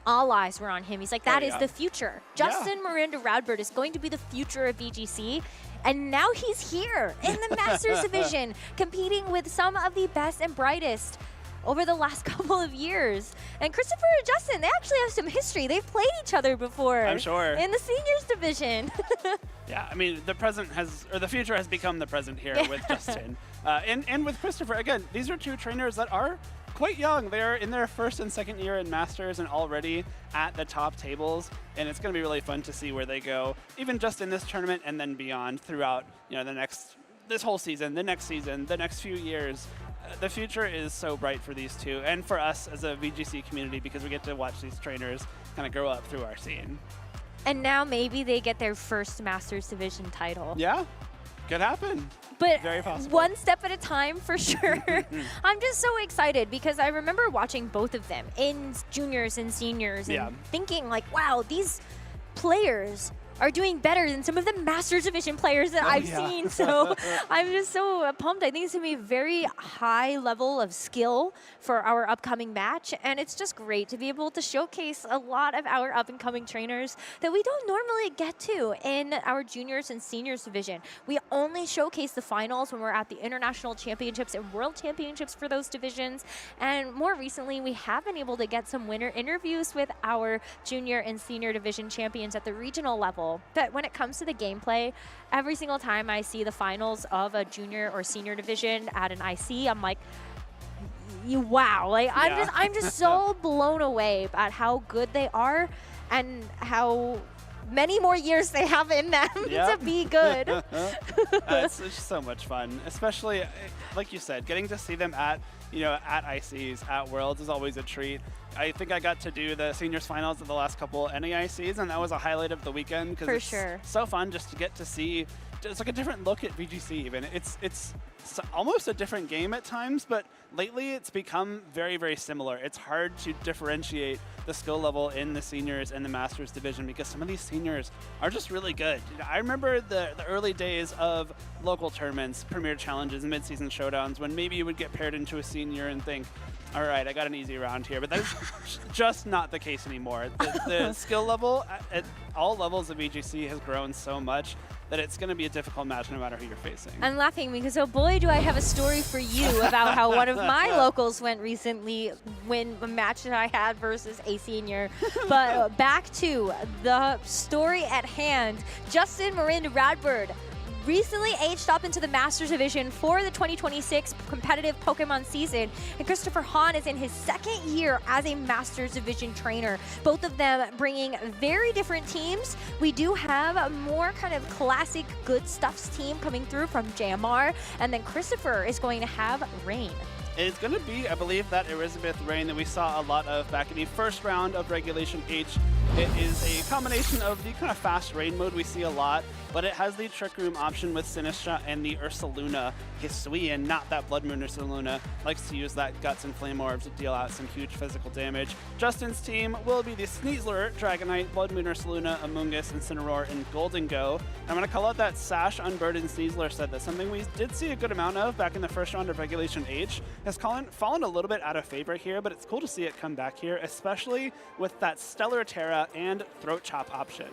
all eyes were on him. He's like, that is the future. Justin Miranda Radford is going to be the future of VGC. And now he's here in the Masters division, competing with some of the best and brightest over the last couple of years. And Christopher and Justin, they actually have some history. They've played each other before. I'm sure. In the seniors division. Yeah, I mean, the future has become the present here with Justin. And with Christopher, again, these are two trainers that are quite young. They're in their first and second year in Masters and already at the top tables. And it's going to be really fun to see where they go, even just in this tournament and then beyond throughout, this whole season, the next season, the next few years. The future is so bright for these two and for us as a VGC community because we get to watch these trainers kind of grow up through our scene. And now maybe they get their first Masters division title. Yeah, could happen. But very possible. One step at a time for sure. I'm just so excited because I remember watching both of them in juniors and seniors and thinking like, wow, these players are doing better than some of the Masters Division players that I've seen. So I'm just so pumped. I think it's going to be a very high level of skill for our upcoming match. And it's just great to be able to showcase a lot of our up-and-coming trainers that we don't normally get to in our juniors and seniors division. We only showcase the finals when we're at the international championships and world championships for those divisions. And more recently, we have been able to get some winner interviews with our junior and senior division champions at the regional level. But when it comes to the gameplay, every single time I see the finals of a junior or senior division at an IC, I'm like, wow. Like I'm just so blown away at how good they are and how many more years they have in them to be good. It's just so much fun, especially like you said, getting to see them at ICs, at Worlds is always a treat. I think I got to do the seniors finals at the last couple NAICs, and that was a highlight of the weekend because it's so fun just to get to see. It's like a different look at VGC even. It's almost a different game at times, but lately it's become very, very similar. It's hard to differentiate the skill level in the seniors and the Masters division because some of these seniors are just really good. I remember the early days of local tournaments, premier challenges, mid-season showdowns, when maybe you would get paired into a senior and think, all right, I got an easy round here, but that is just not the case anymore. The skill level at all levels of VGC has grown so much that it's going to be a difficult match no matter who you're facing. I'm laughing because, oh boy, do I have a story for you about how one of my locals went recently when a match that I had versus a senior. But back to the story at hand. Justin Miranda Radford recently aged up into the Masters Division for the 2026 competitive Pokemon season, and Christopher Hahn is in his second year as a Masters Division trainer. Both of them bringing very different teams. We do have a more kind of classic Good Stuffs team coming through from JMR, and then Christopher is going to have Rain. It's going to be, I believe, that Elizabeth Rain that we saw a lot of back in the first round of Regulation H. It is a combination of the kind of fast rain mode we see a lot, but it has the Trick Room option with Sinistra and the Ursaluna. Hisuian, not that Blood Moon Ursaluna, likes to use that Guts and Flame Orb to deal out some huge physical damage. Justin's team will be the Sneasler, Dragonite, Blood Moon Ursaluna, Amoonguss, Incineroar, and Golden Go. I'm going to call out that Sash Unburdened Sneasler set. That's something we did see a good amount of back in the first round of Regulation H. Has fallen a little bit out of favor here, but it's cool to see it come back here, especially with that Stellar Terra and Throat Chop option.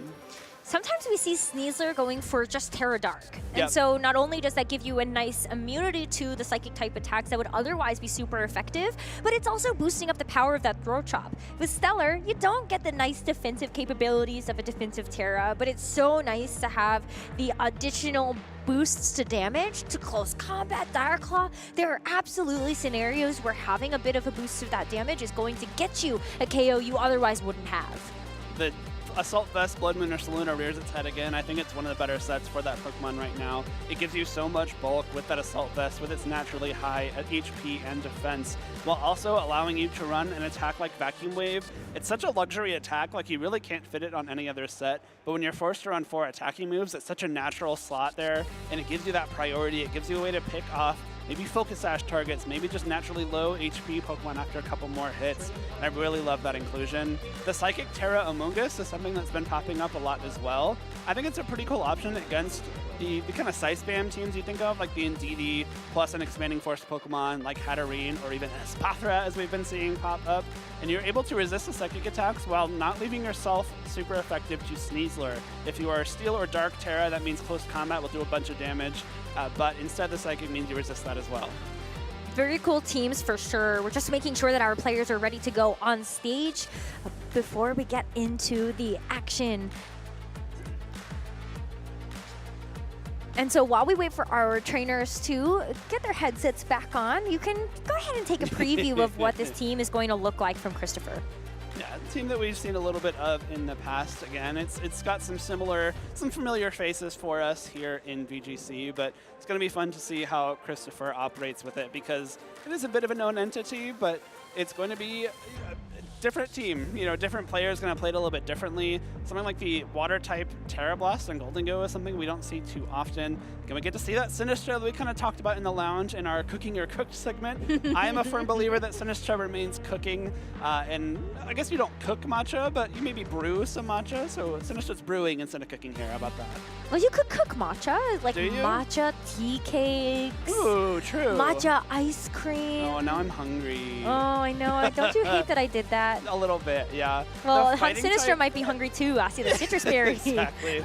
Sometimes we see Sneasler going for just Terra Dark. And Yep. so not only does that give you a nice immunity to the Psychic type attacks that would otherwise be super effective, but it's also boosting up the power of that Throat Chop. With Stellar, you don't get the nice defensive capabilities of a defensive Terra, but it's so nice to have the additional boosts to damage, to close combat, Dire Claw. There are absolutely scenarios where having a bit of a boost to that damage is going to get you a KO you otherwise wouldn't have. The Assault Vest Blood Moon Ursaluna rears its head again. I think it's one of the better sets for that Pokemon right now. It gives you so much bulk with that Assault Vest, with its naturally high HP and defense, while also allowing you to run an attack like Vacuum Wave. It's such a luxury attack, like you really can't fit it on any other set, but when you're forced to run 4 attacking moves, it's such a natural slot there, and it gives you that priority. It gives you a way to pick off maybe Focus Sash targets, maybe just naturally low HP Pokemon after a couple more hits. And I really love that inclusion. The Psychic Terra Amoonguss is something that's been popping up a lot as well. I think it's a pretty cool option against the kind of Scythe spam teams you think of, like the Indeedee plus an Expanding Force Pokemon like Hatterene or even Espathra, as we've been seeing pop up. And you're able to resist the Psychic attacks while not leaving yourself super effective to Sneasler. If you are Steel or Dark Terra, that means close combat will do a bunch of damage, but instead the Psychic means you resist that as well. Very cool teams for sure. We're just making sure that our players are ready to go on stage before we get into the action. And so while we wait for our trainers to get their headsets back on, you can go ahead and take a preview of what this team is going to look like from Christopher. Yeah, a team that we've seen a little bit of in the past. Again, it's got some familiar faces for us here in VGC, but it's going to be fun to see how Christopher operates with it, because it is a bit of a known entity, but it's going to be a different team. You know, different players going to play it a little bit differently. Something like the water type Terra Blast and Golden Go is something we don't see too often. Can we get to see that Sinistra that we kind of talked about in the lounge in our Cooking or Cooked segment? I am a firm believer that Sinistra remains cooking, and I guess you don't cook matcha, but you maybe brew some matcha, so Sinistra's brewing instead of cooking here. How about that? Well, you could cook matcha, like Do you? matcha tea cakes. Ooh, true. Matcha ice cream. Oh, now I'm hungry. Oh, I know. Don't you hate that I did that? A little bit, yeah. Well, The fighting Sinistra type- might be hungry too. I see the citrus berry. Exactly.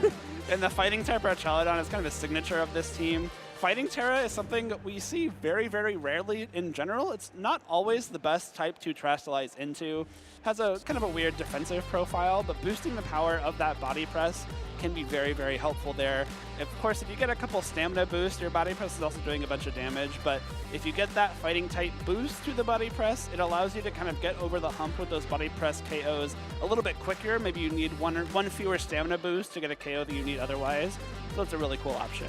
And the Fighting type Archaludon is kind of a signature of this team. Fighting Terra is something that we see very, very rarely in general. It's not always the best type to Terastallize into. Has a kind of a weird defensive profile, but boosting the power of that body press can be very, very helpful there. Of course, if you get a couple stamina boosts, your body press is also doing a bunch of damage, but if you get that fighting type boost to the body press, it allows you to kind of get over the hump with those body press KOs a little bit quicker. Maybe you need one fewer stamina boost to get a KO that you need otherwise. So it's a really cool option.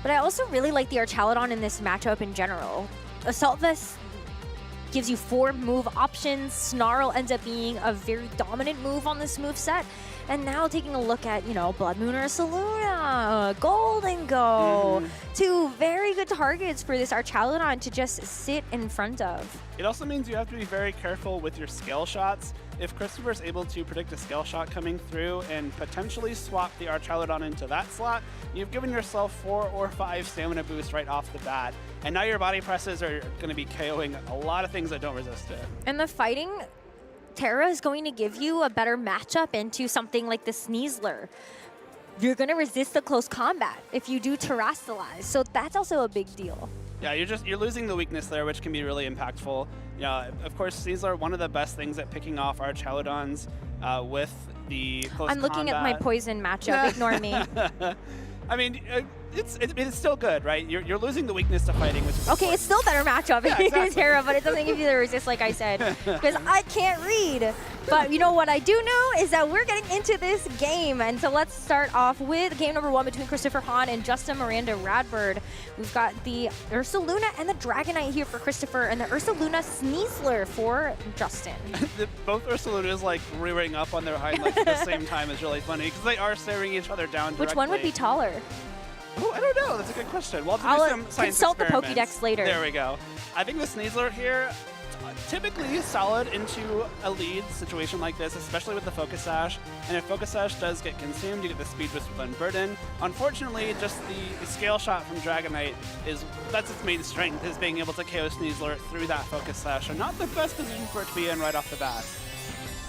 But I also really like the Archaludon in this matchup in general. Assault Vest gives you 4 move options. Snarl ends up being a very dominant move on this moveset. And now taking a look at, you know, Blood Moon Ursaluna, Golden Go, 2 very good targets for this Archaludon to just sit in front of. It also means you have to be very careful with your scale shots. If Christopher's able to predict a scale shot coming through and potentially swap the Archaludon into that slot, you've given yourself 4 or 5 stamina boosts right off the bat. And now your body presses are going to be KOing a lot of things that don't resist it. And the Fighting Terra is going to give you a better matchup into something like the Sneasler. You're going to resist the close combat if you do Terastallize, so that's also a big deal. Yeah, you're losing the weakness there, which can be really impactful. Yeah, of course, Sneasler, one of the best things at picking off Archaludons with the close I'm looking at my poison matchup. Ignore me. I mean, it's still good, right? You're losing the weakness to fighting, which is Okay, it's still a better matchup Yeah, in exactly. Terra, but it doesn't give you the resist like I said, because I can't read. But you know what I do know is that we're getting into this game. And so let's start off with game number 1 between Christopher Hahn and Justin Miranda Radbird. We've got the Ursaluna and the Dragonite here for Christopher, and the Ursaluna Sneasler for Justin. Both Ursalunas like rearing up on their hind legs at the same time is really funny because they are staring each other down directly. Which one would be taller? Oh, I don't know. That's a good question. We'll have to do some science consult the experiments. Pokédex later. There we go. I think the Sneasler here, typically solid into a lead situation like this, especially with the Focus Sash. And if Focus Sash does get consumed, you get the Speed Boost with Unburden. Unfortunately, just the Scale Shot from Dragonite that's its main strength, is being able to KO Sneasler through that Focus Sash. So not the best position for it to be in right off the bat.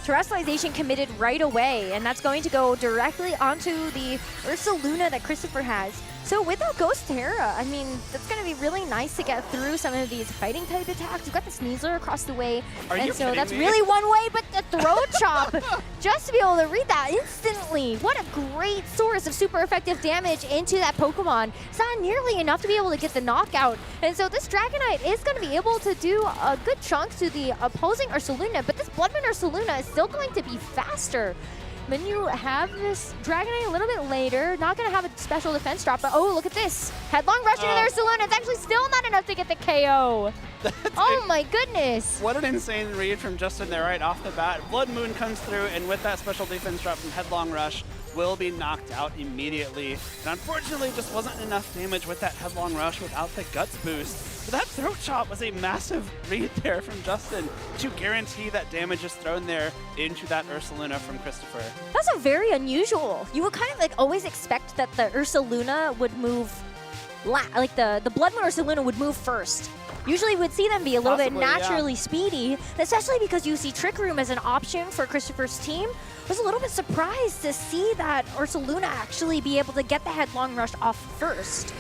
Terrestrialization committed right away, and that's going to go directly onto the Ursaluna that Christopher has. So without Ghost Terra, I mean, that's going to be really nice to get through some of these fighting type attacks. You've got the Sneasler across the way, and so that's really one way, but the Throat Chop, just to be able to read that instantly. What a great source of super effective damage into that Pokemon. It's not nearly enough to be able to get the knockout, and so this Dragonite is going to be able to do a good chunk to the opposing Ursaluna, but this Bloodman Ursaluna is still going to be faster. Then you have this Dragonite a little bit later, not going to have a special defense drop, but oh, look at this. Headlong rush into their Ursaluna. It's actually still not enough to get the KO. Oh my goodness. What an insane read from Justin there right off the bat. Blood Moon comes through, and with that special defense drop from Headlong Rush, will be knocked out immediately. And unfortunately, just wasn't enough damage with that Headlong Rush without the Guts boost. But that Throat Chop was a massive read there from Justin to guarantee that damage is thrown there into that Ursaluna from Christopher. That's a very unusual. You would kind of like always expect that the Ursaluna would move, like the Bloodmoon Ursaluna would move first. Usually we'd see them be a little bit naturally speedy, especially because you see Trick Room as an option for Christopher's team. I was a little bit surprised to see that Ursaluna actually be able to get the Headlong Rush off first.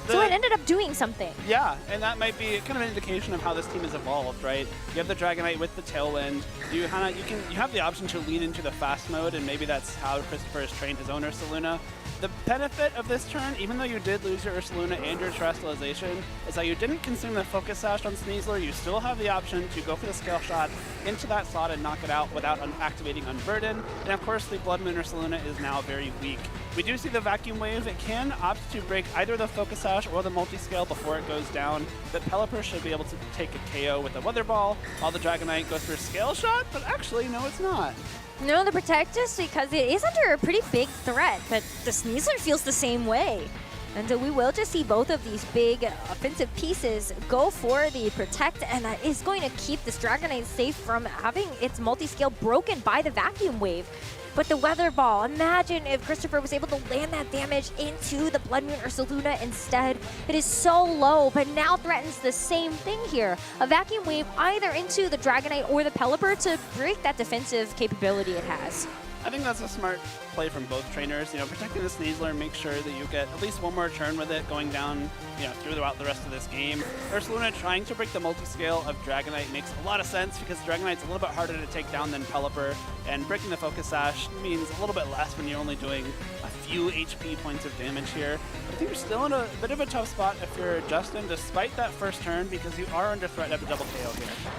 So it ended up doing something. Yeah, and that might be kind of an indication of how this team has evolved, right? You have the Dragonite with the Tailwind. You have the option to lean into the fast mode, and maybe that's how Christopher has trained his own Ursaluna. The benefit of this turn, even though you did lose your Ursaluna and your Terrestrialization, is that you didn't consume the Focus Sash on Sneasler. You still have the option to go for the Scale Shot into that slot and knock it out without activating Unburden. And of course, the Blood Moon Ursaluna is now very weak. We do see the Vacuum Wave. It can opt to break either the Focus Sash or the Multiscale before it goes down, but Pelipper should be able to take a KO with a Weather Ball, while the Dragonite goes for a Scale Shot, but actually, no, it's not. No, the Protect us because it is under a pretty big threat, but the Sneasler feels the same way. And so we will just see both of these big offensive pieces go for the Protect, and that is going to keep this Dragonite safe from having its multi-scale broken by the Vacuum Wave. But the Weather Ball, imagine if Christopher was able to land that damage into the Blood Moon Ursaluna instead. It is so low, but now threatens the same thing here. A Vacuum Wave either into the Dragonite or the Pelipper to break that defensive capability it has. I think that's a smart play from both trainers. You know, protecting the Sneasler, make sure that you get at least one more turn with it going down, you know, throughout the rest of this game. Ursaluna trying to break the multi-scale of Dragonite makes a lot of sense because Dragonite's a little bit harder to take down than Pelipper, and breaking the Focus Sash means a little bit less when you're only doing a few HP points of damage here. I think you're still in a bit of a tough spot if you're Justin, despite that first turn, because you are under threat of a double KO here.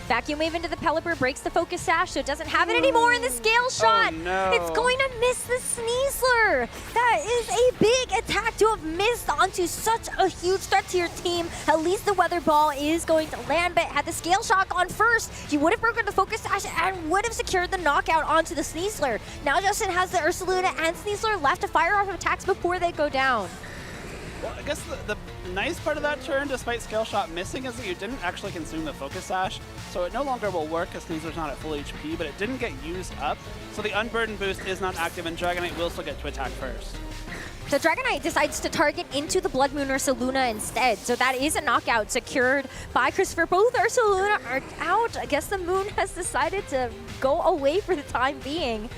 Vacuum Wave into the Pelipper breaks the Focus Sash, so it doesn't have it anymore in the Scale Shot. Oh, no. It's going to miss the Sneasler. That is a big attack to have missed onto such a huge threat to your team. At least the Weather Ball is going to land, but had the Scale Shot gone first, you would have broken the Focus Sash and would have secured the knockout onto the Sneasler. Now Justin has the Ursaluna and Sneasler left to fire off attacks before they go down. Well, I guess the nice part of that turn, despite Scale Shot missing, is that you didn't actually consume the Focus Sash, so it no longer will work because Sneasler's not at full HP, but it didn't get used up, so the Unburden boost is not active, and Dragonite will still get to attack first. So Dragonite decides to target into the Blood Moon Ursaluna instead, so that is a knockout secured by Christopher. Both Ursaluna are out. I guess the Moon has decided to go away for the time being.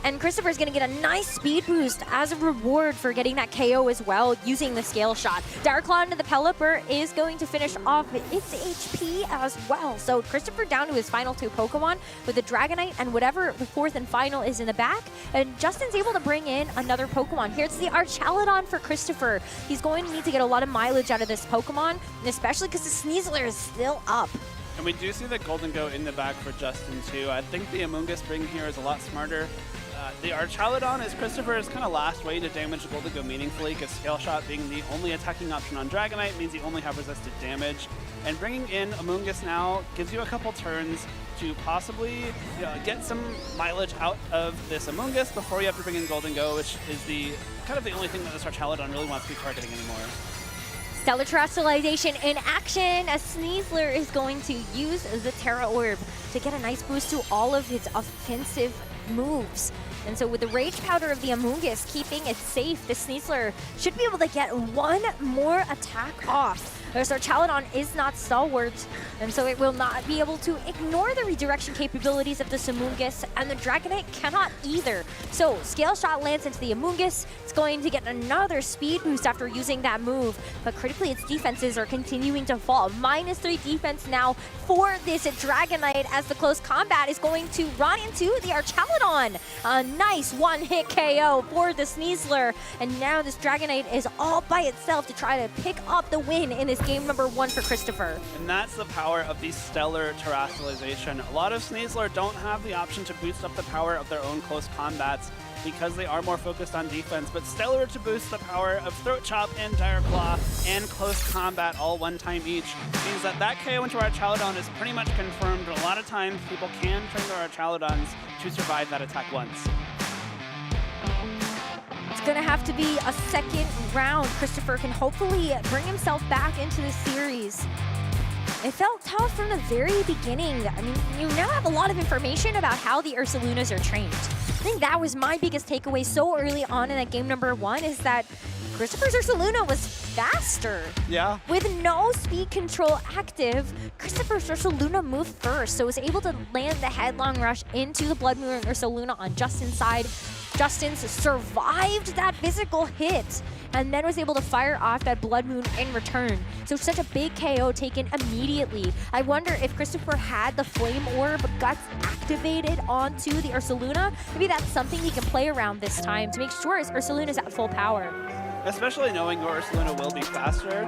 And Christopher's going to get a nice speed boost as a reward for getting that KO as well, using the Scale Shot. Direct Claw into the Pelipper is going to finish off its HP as well. So Christopher down to his final two Pokemon with the Dragonite and whatever the fourth and final is in the back. And Justin's able to bring in another Pokemon. Here's the Archaludon for Christopher. He's going to need to get a lot of mileage out of this Pokemon, and especially because the Sneasler is still up. And we do see the Golden Go in the back for Justin too. I think the Amoonguss bring here is a lot smarter. The Archaludon is Christopher's kind of last way to damage the Golden Go meaningfully, because Scale Shot being the only attacking option on Dragonite means you only have resisted damage. And bringing in Amoonguss now gives you a couple turns to possibly get some mileage out of this Amoonguss before you have to bring in Golden Go, which is the kind of the only thing that this Archaludon really wants to be targeting anymore. Stellar Terrestrialization in action. A Sneasler is going to use the Terra Orb to get a nice boost to all of his offensive moves. And so with the Rage Powder of the Amoonguss keeping it safe, the Sneasler should be able to get one more attack off. This Archaludon is not stalwart, and so it will not be able to ignore the redirection capabilities of the Amoonguss, and the Dragonite cannot either. So Scale Shot lands into the Amoonguss. It's going to get another speed boost after using that move, but critically its defenses are continuing to fall. -3 defense now for this Dragonite as the close combat is going to run into the Archaludon. A nice one-hit KO for the Sneasler, and now this Dragonite is all by itself to try to pick up the win in this game number 1 for Christopher. And that's the power of the Stellar Terrestrialization. A lot of Sneasler don't have the option to boost up the power of their own close combats because they are more focused on defense, but Stellar to boost the power of Throat Chop and Dire Claw and close combat all one time each means that that KO into our Archaludon is pretty much confirmed. A lot of times people can train their Archaludons to survive that attack once. It's going to have to be a second round. Christopher can hopefully bring himself back into the series. It felt tough from the very beginning. I mean, you now have a lot of information about how the Ursalunas are trained. I think that was my biggest takeaway so early on in that game number 1 is that Christopher's Ursaluna was faster. Yeah. With no speed control active, Christopher's Ursaluna moved first, so was able to land the headlong rush into the Blood Moon Ursaluna on Justin's side. Justin's survived that physical hit and then was able to fire off that Blood Moon in return. So such a big KO taken immediately. I wonder if Christopher had the Flame Orb Guts activated onto the Ursaluna. Maybe that's something he can play around this time to make sure his Ursaluna is at full power. Especially knowing your Ursaluna will be faster,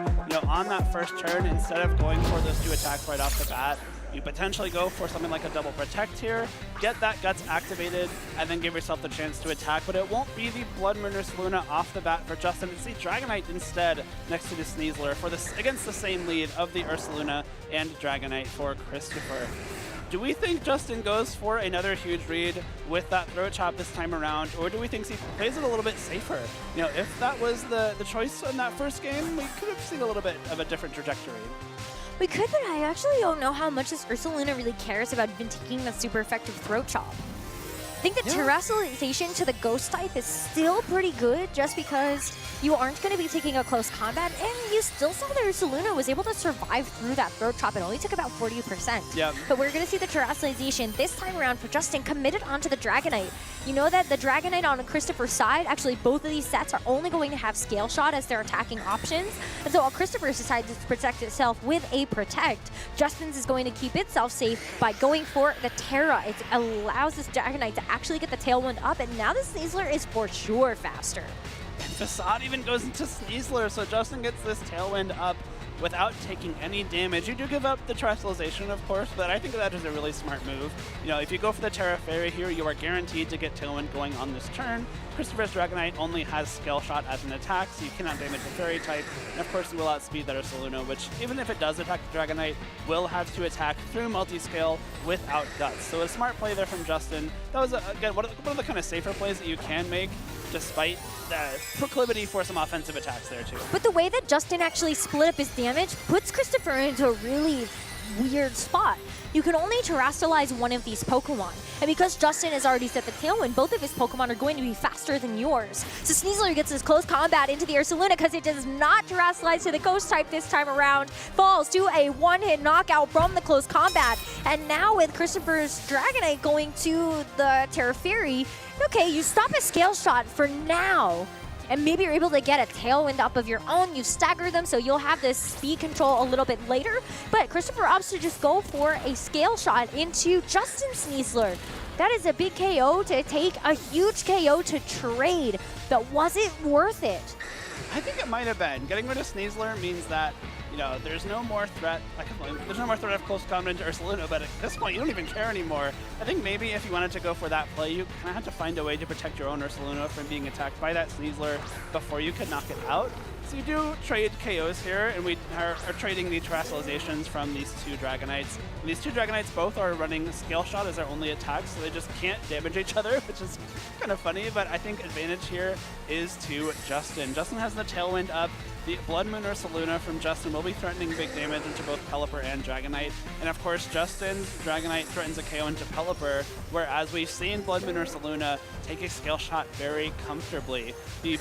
on that first turn, instead of going for those 2 attacks right off the bat, you potentially go for something like a double protect here, get that Guts activated, and then give yourself the chance to attack. But it won't be the Blood Moon Ursaluna off the bat for Justin. It's the Dragonite instead next to the Sneasler for this against the same lead of the Ursaluna and Dragonite for Christopher. Do we think Justin goes for another huge read with that Throat Chop this time around, or do we think he plays it a little bit safer? If that was the choice in that first game, we could have seen a little bit of a different trajectory. We could, but I actually don't know how much this Ursaluna really cares about even taking that super effective Throat Chop. I think the Terrestrialization to the Ghost type is still pretty good just because you aren't going to be taking a close combat, and you still saw that Ursaluna was able to survive through that Throat Chop. It only took about 40%. Yep. But we're going to see the Terrestrialization this time around for Justin committed onto the Dragonite. You know that the Dragonite on Christopher's side, actually both of these sets are only going to have Scale Shot as their attacking options. And so Christopher's decided to protect itself with a Protect. Justin's is going to keep itself safe by going for the Terra. It allows this Dragonite to actually get the Tailwind up, and now the Sneasler is for sure faster. Facade even goes into Sneasler, so Justin gets this Tailwind up without taking any damage. You do give up the Terrestrialization, of course, but I think that is a really smart move. If you go for the Terra Fairy here, you are guaranteed to get Tailwind going on this turn. Christopher's Dragonite only has Scale Shot as an attack, so you cannot damage the Fairy type. And of course, you will outspeed that Ursaluna, which, even if it does attack the Dragonite, will have to attack through multi-scale without Guts. So a smart play there from Justin. That was, again, one of the kind of safer plays that you can make, despite the proclivity for some offensive attacks there too. But the way that Justin actually split up his damage puts Christopher into a really weird spot. You can only Terrestrialize one of these Pokemon. And because Justin has already set the Tailwind, both of his Pokemon are going to be faster than yours. So Sneasler gets his close combat into the Ursaluna because it does not Terrestrialize to the Ghost type this time around. Falls to a one-hit knockout from the close combat. And now with Christopher's Dragonite going to the Terra Fairy, okay, you stop a Scale Shot for now. And maybe you're able to get a Tailwind up of your own. You stagger them, so you'll have this speed control a little bit later. But Christopher opts to just go for a Scale Shot into Justin Sneasler. That is a big KO to take, a huge KO to trade. But was it worth it? I think it might have been. Getting rid of Sneasler means that You know, there's no more threat. There's no more threat of close combat into Ursaluna, but at this point, you don't even care anymore. I think maybe if you wanted to go for that play, you kind of had to find a way to protect your own Ursaluna from being attacked by that Sneasler before you could knock it out. So you do trade KOs here, and we are trading the Terrasalizations from these two Dragonites. And these two Dragonites both are running Scale Shot as their only attack, so they just can't damage each other, which is kind of funny, but I think advantage here is to Justin. Justin has the Tailwind up. The Blood Moon Ursaluna from Justin will be threatening big damage into both Pelipper and Dragonite. And of course, Justin's Dragonite threatens a KO into Pelipper, whereas we've seen Blood Moon Ursaluna take a Scale Shot very comfortably.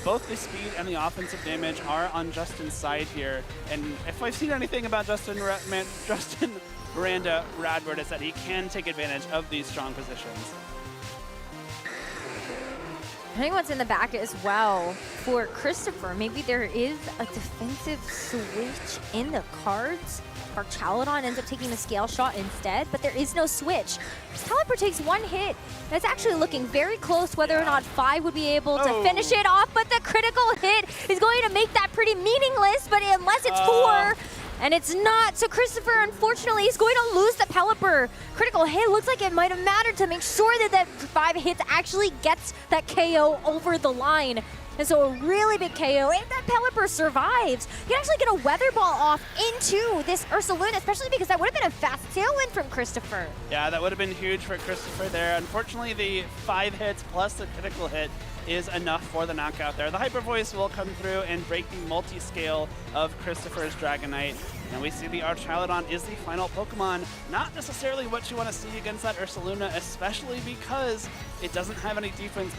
Both the speed and the offensive damage are on Justin's side here. And if I've seen anything about Justin Miranda Radward, is that he can take advantage of these strong positions. I think what's in the back as well for Christopher, maybe there is a defensive switch in the cards. Our Chaladon ends up taking the Scale Shot instead, but there is no switch. Pelipper takes one hit. That's actually looking very close whether or not 5 would be able to finish it off, but the critical hit is going to make that pretty meaningless, but unless it's 4, and it's not. So Christopher, unfortunately, is going to lose the Pelipper. Critical hit looks like it might have mattered to make sure that that 5 hits actually gets that KO over the line. And so a really big KO. If that Pelipper survives, you can actually get a Weather Ball off into this Ursaluna, especially because that would have been a fast tailwind from Christopher. Yeah, that would have been huge for Christopher there. Unfortunately, the 5 hits plus the critical hit is enough for the knockout there. The Hyper Voice will come through and break the multi-scale of Christopher's Dragonite. And we see the Archaladon is the final Pokemon. Not necessarily what you want to see against that Ursaluna, especially because it doesn't have any defense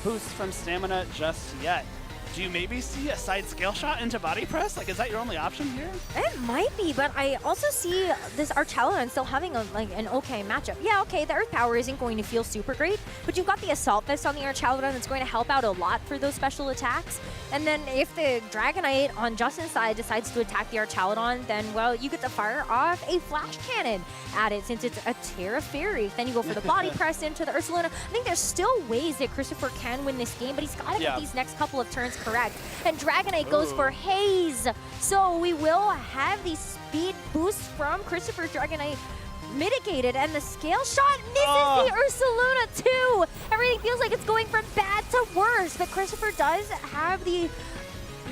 boosts from Stamina just yet. Do you maybe see a side Scale Shot into Body Press? Like, is that your only option here? It might be, but I also see this Archaladon still having an okay matchup. Yeah, okay, the Earth Power isn't going to feel super great, but you've got the Assault Vest on the Archaladon that's going to help out a lot for those special attacks. And then if the Dragonite on Justin's side decides to attack the Archaladon, then, well, you get to fire off a Flash Cannon at it since it's a Terra Fairy. Then you go for the Body Press into the Ursaluna. I think there's still ways that Christopher can win this game, but he's got to get these next couple of turns correct. And Dragonite goes for Haze. So we will have the speed boost from Christopher's Dragonite mitigated, and the Scale Shot misses the Ursaluna too. Everything feels like it's going from bad to worse, but Christopher does have the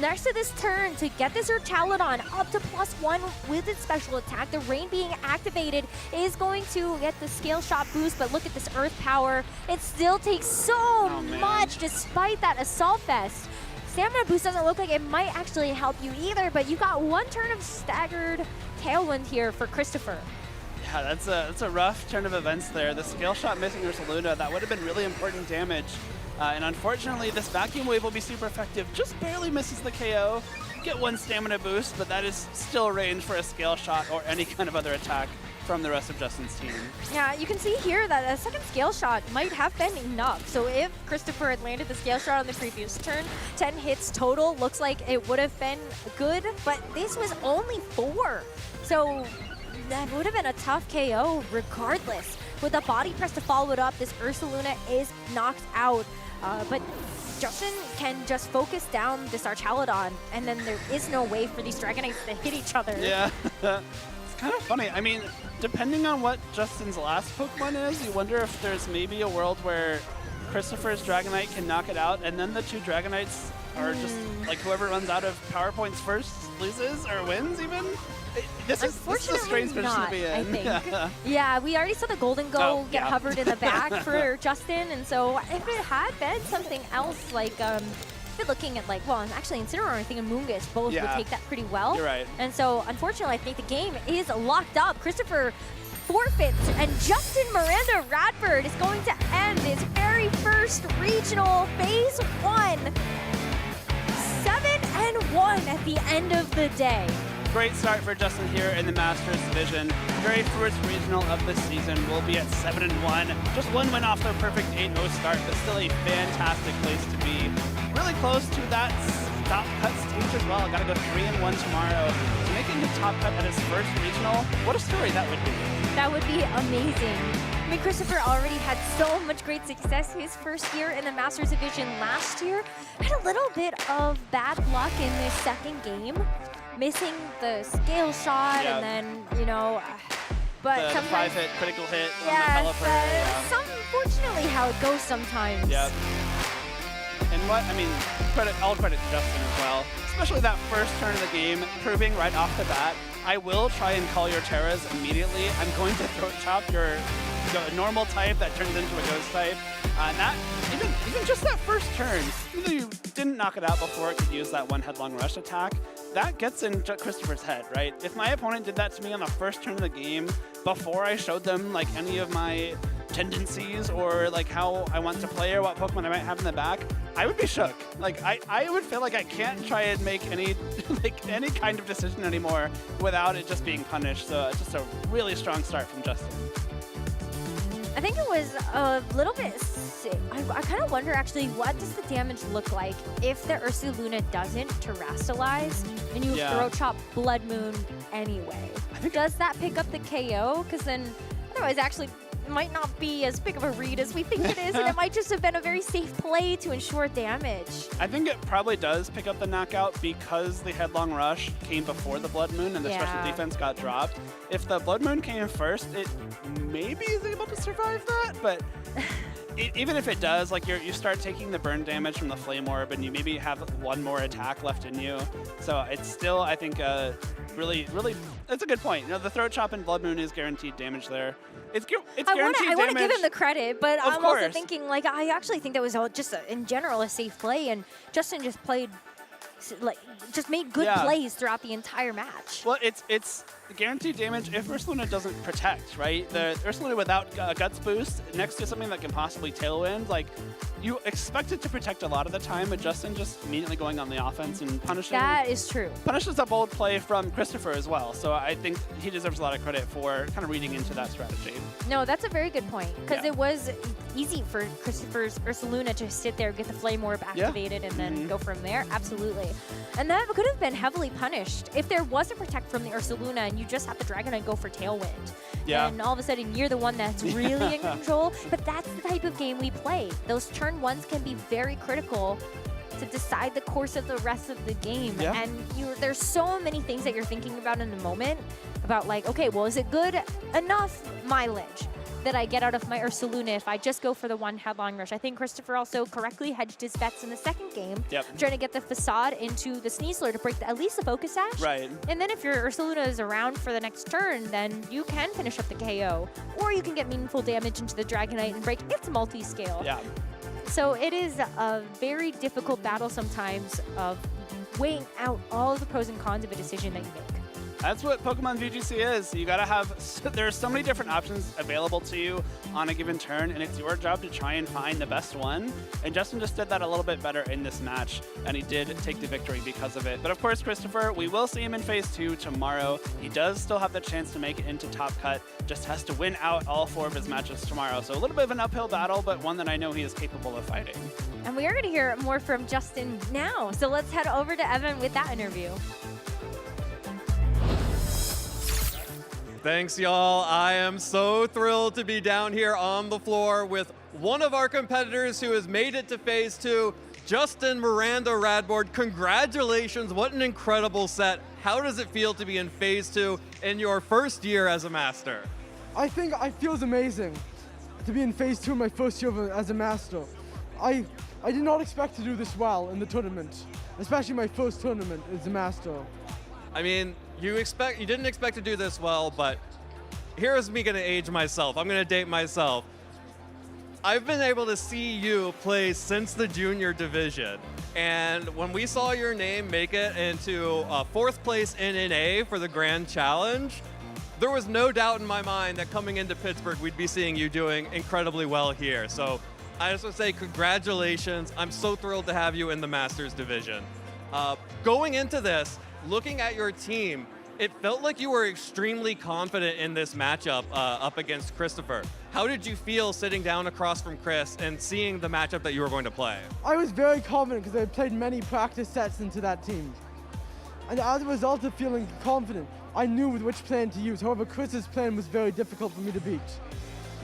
next to this turn to get this Archaladon up to +1 with its special attack. The Rain being activated is going to get the Scale Shot boost, but look at this Earth Power. It still takes so much despite that Assault Vest. Stamina boost doesn't look like it might actually help you either, but you got one turn of staggered Tailwind here for Christopher. Yeah, that's a rough turn of events there. The Scale Shot missing Ursaluna, that would have been really important damage. And unfortunately, this Vacuum Wave will be super effective. Just barely misses the KO. Get one Stamina boost, but that is still range for a Scale Shot or any kind of other attack from the rest of Justin's team. Yeah, you can see here that a second Scale Shot might have been enough. So if Christopher had landed the Scale Shot on the previous turn, 10 hits total, looks like it would have been good, but this was only 4. So that would have been a tough KO regardless. With the Body Press to follow it up, this Ursaluna is knocked out. But Justin can just focus down this Archaladon, and then there is no way for these Dragonites to hit each other. Yeah. It's kind of funny. I mean, depending on what Justin's last Pokemon is, you wonder if there's maybe a world where Christopher's Dragonite can knock it out, and then the two Dragonites are just, like, whoever runs out of power points first loses or wins even? This is a strange position to be in. I think. Yeah, we already saw the Golden Go get hovered in the back for Justin, and so if it had been something else, like, looking at, like, well, actually Incineroar, I think, and Moongus both would take that pretty well. You're right. And so, unfortunately, I think the game is locked up. Christopher forfeits, and Justin Miranda Radford is going to end his very first regional Phase 1. 7-1 at the end of the day. Great start for Justin here in the Masters Division. Very first regional of the season. We'll be at 7-1. Just one win off the perfect 8-0 start, but still a fantastic place to be. Really close to that top cut stage as well. Gotta go 3-1 tomorrow. So making the top cut at his first regional, what a story that would be. That would be amazing. I mean, Christopher already had so much great success his first year in the Masters Division last year. Had a little bit of bad luck in this second game. missing the scale shot Yeah. and then, you know, but The sometimes 5-hit critical hit on the yeah, Pelipper. that's unfortunately how it goes sometimes. Yeah. And what, I mean, all credit to Justin as well. Especially that first turn of the game, proving right off the bat, I will try and call your Terras immediately. I'm going to throat chop your normal type that turns into a ghost type. And that, even just that first turn, even though you didn't knock it out before it could use that one headlong rush attack, that gets in Christopher's head, right? If my opponent did that to me on the first turn of the game, before I showed them like any of my tendencies or like how I want to play or what Pokemon I might have in the back, I would be shook. Like I would feel like I can't try and make any any kind of decision anymore without it just being punished. So it's just a really strong start from Justin. I think it was a little bit sick. I kind of wonder actually, what does the damage look like if the Ursaluna doesn't terrestrialize and you throat chop Blood Moon anyway? Does that pick up the KO? Because then otherwise actually it might not be as big of a read as we think it is, and it might just have been a very safe play to ensure damage. I think it probably does pick up the knockout because the headlong rush came before the Blood Moon and the special defense got dropped. If the Blood Moon came first, it maybe is able to survive that, but even if it does, like you start taking the burn damage from the Flame Orb and you maybe have one more attack left in you. So it's still, I think, really, that's a good point. You know, the throat chop and Blood Moon is guaranteed damage there. It's guaranteed damage. I want to give him the credit, but I'm course. also thinking, like, I actually think that was just in general a safe play, and Justin just played, like, just made good plays throughout the entire match. Well, it's guaranteed damage if Ursaluna doesn't protect, right? The Ursaluna without a Guts boost next to something that can possibly Tailwind, like, you expect it to protect a lot of the time, but Justin just immediately going on the offense and punishing. That is true. Punishes a bold play from Christopher as well, so I think he deserves a lot of credit for kind of reading into that strategy. No, that's a very good point, because it was easy for Christopher's Ursaluna to sit there, get the Flame Orb activated, and then go from there. Absolutely. And that could have been heavily punished if there was a Protect from the Ursaluna and you just have the Dragonite go for Tailwind. Yeah. And all of a sudden you're the one that's really in control. But that's the type of game we play. Those turn ones can be very critical to decide the course of the rest of the game. Yeah. And there's so many things that you're thinking about in the moment about, like, okay, well, is it good enough mileage that I get out of my Ursaluna if I just go for the one headlong rush? I think Christopher also correctly hedged his bets in the second game, trying to get the Facade into the Sneasler to break at least the Focus Sash. Right. And then if your Ursaluna is around for the next turn, then you can finish up the KO. Or you can get meaningful damage into the Dragonite and break its multi-scale. Yeah. So it is a very difficult battle sometimes of weighing out all of the pros and cons of a decision that you make. That's what Pokemon VGC is. You gotta have, there's so many different options available to you on a given turn, and it's your job to try and find the best one. And Justin just did that a little bit better in this match, and he did take the victory because of it. But of course, Christopher, we will see him in Phase 2 tomorrow. He does still have the chance to make it into Top Cut, just has to win out all 4 of his matches tomorrow. So a little bit of an uphill battle, but one that I know he is capable of fighting. And we are gonna hear more from Justin now. So let's head over to Evan with that interview. Thanks, y'all. I am so thrilled to be down here on the floor with one of our competitors who has made it to Phase 2, Justin Miranda Radboard. Congratulations, what an incredible set. How does it feel to be in Phase 2 in your first year as a Master? I think it feels amazing to be in Phase 2 in my first year as a Master. I did not expect to do this well in the tournament, especially my first tournament as a Master. I mean, you didn't expect to do this well, but here's me gonna age myself. I'm gonna date myself. I've been able to see you play since the junior division. And when we saw your name make it into 4th place in NA for the Grand Challenge, there was no doubt in my mind that coming into Pittsburgh, we'd be seeing you doing incredibly well here. So I just want to say congratulations. I'm so thrilled to have you in the Masters division. Going into this, looking at your team, it felt like you were extremely confident in this matchup up against Christopher. How did you feel sitting down across from Chris and seeing the matchup that you were going to play? I was very confident because I played many practice sets into that team. And as a result of feeling confident, I knew which plan to use. However, Chris's plan was very difficult for me to beat.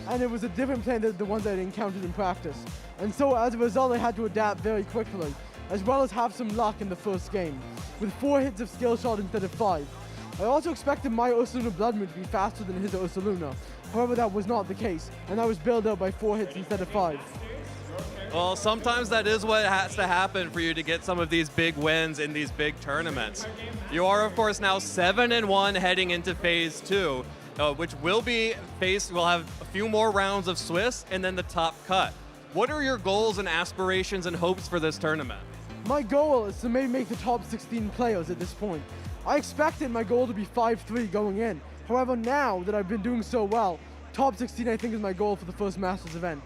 And it was a different plan than the ones I'd encountered in practice. And so as a result, I had to adapt very quickly. as well as have some luck in the first game, with 4 hits of skill shot instead of 5. I also expected my Ursaluna Blood Moon to be faster than his Ursaluna. However, that was not the case, and I was built up by 4 hits instead of 5. Well, sometimes that is what has to happen for you to get some of these big wins in these big tournaments. You are, of course, now 7-1 heading into Phase 2, which will be we'll have a few more rounds of Swiss and then the top cut. What are your goals and aspirations and hopes for this tournament? My goal is to maybe make the top 16 players at this point. I expected my goal to be 5-3 going in. However, now that I've been doing so well, top 16 I think is my goal for the first Masters event.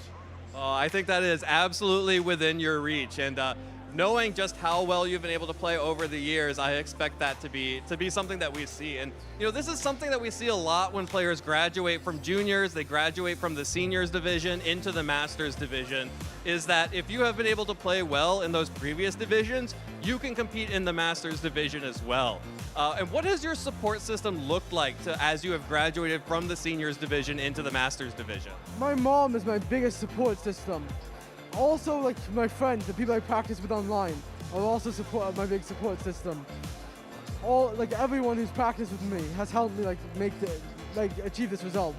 I think that is absolutely within your reach, and knowing just how well you've been able to play over the years, I expect that to be something that we see. And this is something that we see a lot when players graduate from juniors, they graduate from the seniors division into the Masters division, is that if you have been able to play well in those previous divisions, you can compete in the Masters division as well. And what has your support system looked like as you have graduated from the seniors division into the Masters division? My mom is my biggest support system. Also, like my friends, the people I practice with online, are also my big support system. Everyone who's practiced with me has helped me achieve this result.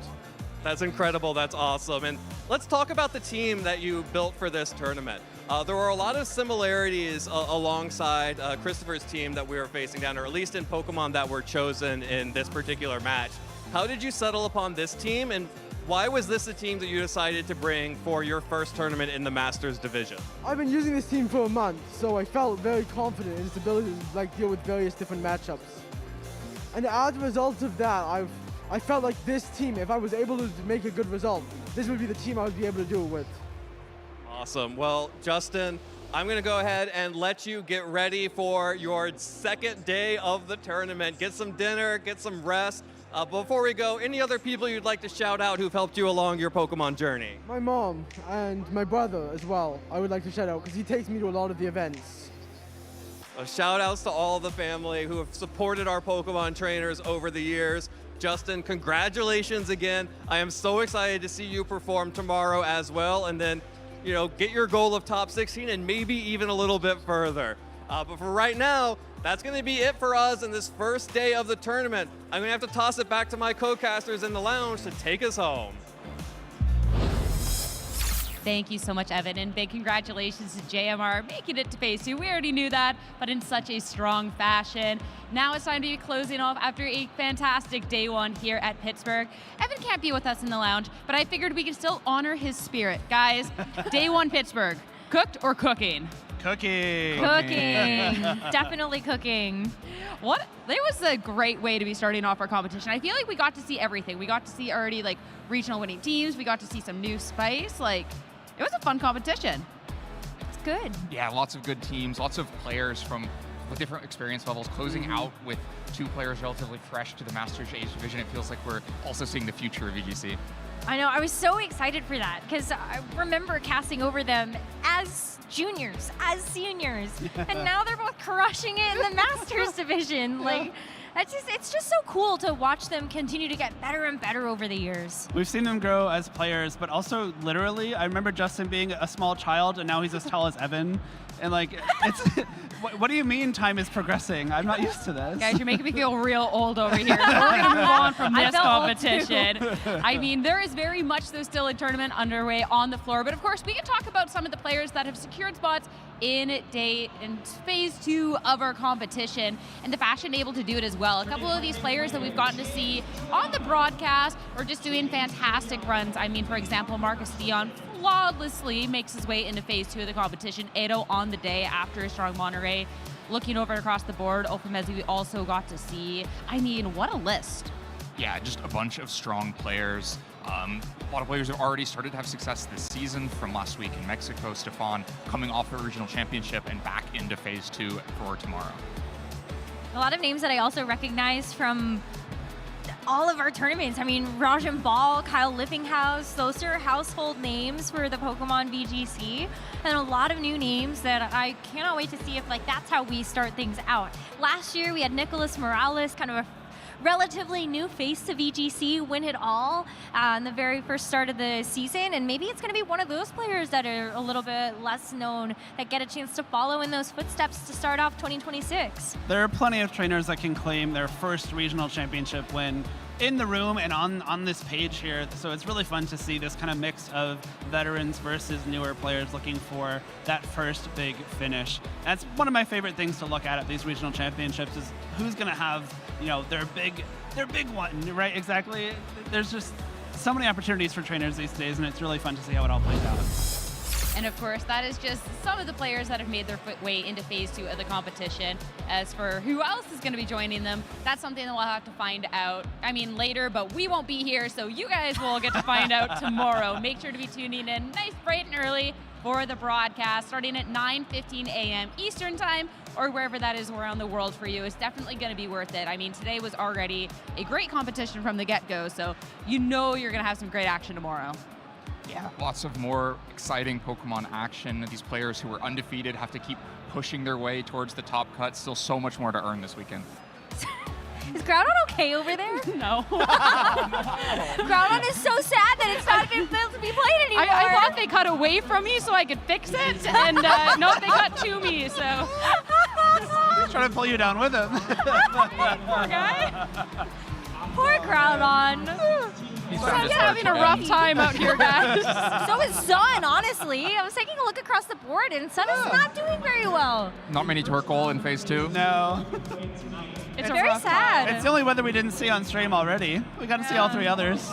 That's incredible. That's awesome. And let's talk about the team that you built for this tournament. There were a lot of similarities alongside Christopher's team that we were facing down, or at least in Pokemon that were chosen in this particular match. How did you settle upon this team, and why was this a team that you decided to bring for your first tournament in the Masters division? I've been using this team for a month, so I felt very confident in its ability to deal with various different matchups. And as a result of that, I felt like this team, if I was able to make a good result, this would be the team I would be able to do it with. Awesome. Well, Justin, I'm going to go ahead and let you get ready for your second day of the tournament. Get some dinner, get some rest. Before we go, any other people you'd like to shout out who've helped you along your Pokemon journey? My mom and my brother as well, I would like to shout out because he takes me to a lot of the events. Shout outs to all the family who have supported our Pokemon trainers over the years. Justin, congratulations again. I am so excited to see you perform tomorrow as well, and then get your goal of top 16 and maybe even a little bit further. But for right now, that's going to be it for us in this first day of the tournament. I'm going to have to toss it back to my co-casters in the lounge to take us home. Thank you so much, Evan, and big congratulations to JMR making it to Phase 2. We already knew that, but in such a strong fashion. Now it's time to be closing off after a fantastic day 1 here at Pittsburgh. Evan can't be with us in the lounge, but I figured we could still honor his spirit. Guys, day 1 Pittsburgh, cooked or cooking? Cooking. Definitely cooking. It was a great way to be starting off our competition. I feel like we got to see everything. We got to see already regional winning teams. We got to see some new spice. It was a fun competition. It's good. Yeah, lots of good teams, lots of players with different experience levels, closing out with 2 players relatively fresh to the Masters Age division. It feels like we're also seeing the future of VGC. I know, I was so excited for that because I remember casting over them as juniors, as seniors, and now they're both crushing it in the Masters division. It's just so cool to watch them continue to get better and better over the years. We've seen them grow as players, but also literally, I remember Justin being a small child, and now he's as tall as Evan. And it's, what do you mean time is progressing? I'm not used to this. Guys, you're making me feel real old over here. So we're going to move on from this competition. I mean, there is very much though still a tournament underway on the floor, but of course we can talk about some of the players that have secured spots in Phase 2 of our competition, and the fashion able to do it as well. A couple of these players that we've gotten to see on the broadcast are just doing fantastic runs. I mean, for example, Marcus Theon flawlessly makes his way into Phase 2 of the competition. Ado on the day after a strong Monterey. Looking over across the board, Opamezi we also got to see. I mean, what a list. Yeah, just a bunch of strong players. A lot of players have already started to have success this season from last week in Mexico. Stefan coming off the regional championship and back into Phase 2 for tomorrow. A lot of names that I also recognize from all of our tournaments. I mean, Rajan Ball, Kyle Lippinghouse, those are household names for the Pokemon VGC, and a lot of new names that I cannot wait to see if that's how we start things out. Last year we had Nicholas Morales, kind of a relatively new face to VGC, win it all in the very first start of the season, and maybe it's going to be one of those players that are a little bit less known that get a chance to follow in those footsteps to start off 2026. There are plenty of trainers that can claim their first regional championship win in the room and on this page here, so it's really fun to see this kind of mix of veterans versus newer players looking for that first big finish. That's one of my favorite things to look at these regional championships is who's going to have, you know, their big one, right? Exactly. There's just so many opportunities for trainers these days, and it's really fun to see how it all plays out. And of course, that is just some of the players that have made their way into phase 2 of the competition. As for who else is going to be joining them, that's something that we'll have to find out, later, but we won't be here, so you guys will get to find out tomorrow. Make sure to be tuning in nice, bright and early for the broadcast, starting at 9:15 a.m. Eastern Time, or wherever that is around the world for you. It's definitely going to be worth it. Today was already a great competition from the get-go, so you know you're going to have some great action tomorrow. Yeah. Lots of more exciting Pokemon action. These players who are undefeated have to keep pushing their way towards the top cut. Still so much more to earn this weekend. Is Groudon okay over there? No. Groudon is so sad that it's not been built to be played anymore. I thought they cut away from me so I could fix it, and no, they cut to me, so. He's trying to pull you down with him. Poor guy. Poor Groudon. He's having a rough time out here, guys. So is Sun, honestly. I was taking a look across the board, and Sun is not doing very well. Not many Torkoal in phase 2. No. It's very sad. It's the only weather we didn't see on stream already. We got to see all 3 others.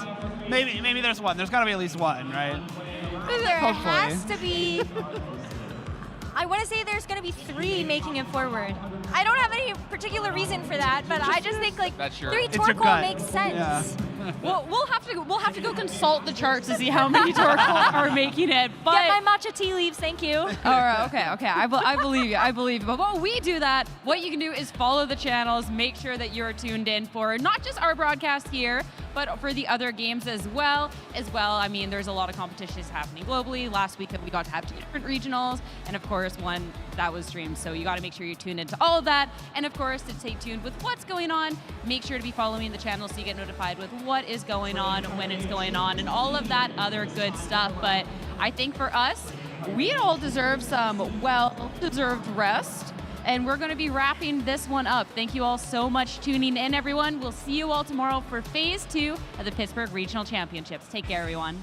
Maybe there's one. There's got to be at least one, right? There Hopefully. has to be. I want to say there's going to be 3 making it forward. I don't have any particular reason for that, but I just think 3 Torkoal makes sense. Yeah. We'll have to go consult the charts to see how many Torkoal are making it. But get my matcha tea leaves, thank you. All right, okay. I believe you. I believe you. But while we do that, what you can do is follow the channels. Make sure that you're tuned in for not just our broadcast here, but for the other games as well. There's a lot of competitions happening globally. Last week we got to have 2 different regionals, and of course one that was streamed. So you got to make sure you're tuned into all of that, and of course to stay tuned with what's going on. Make sure to be following the channel so you get notified with what is going on, when it's going on, and all of that other good stuff. But I think for us, we all deserve some well-deserved rest. And we're going to be wrapping this one up. Thank you all so much tuning in, everyone. We'll see you all tomorrow for phase 2 of the Pittsburgh Regional Championships. Take care, everyone.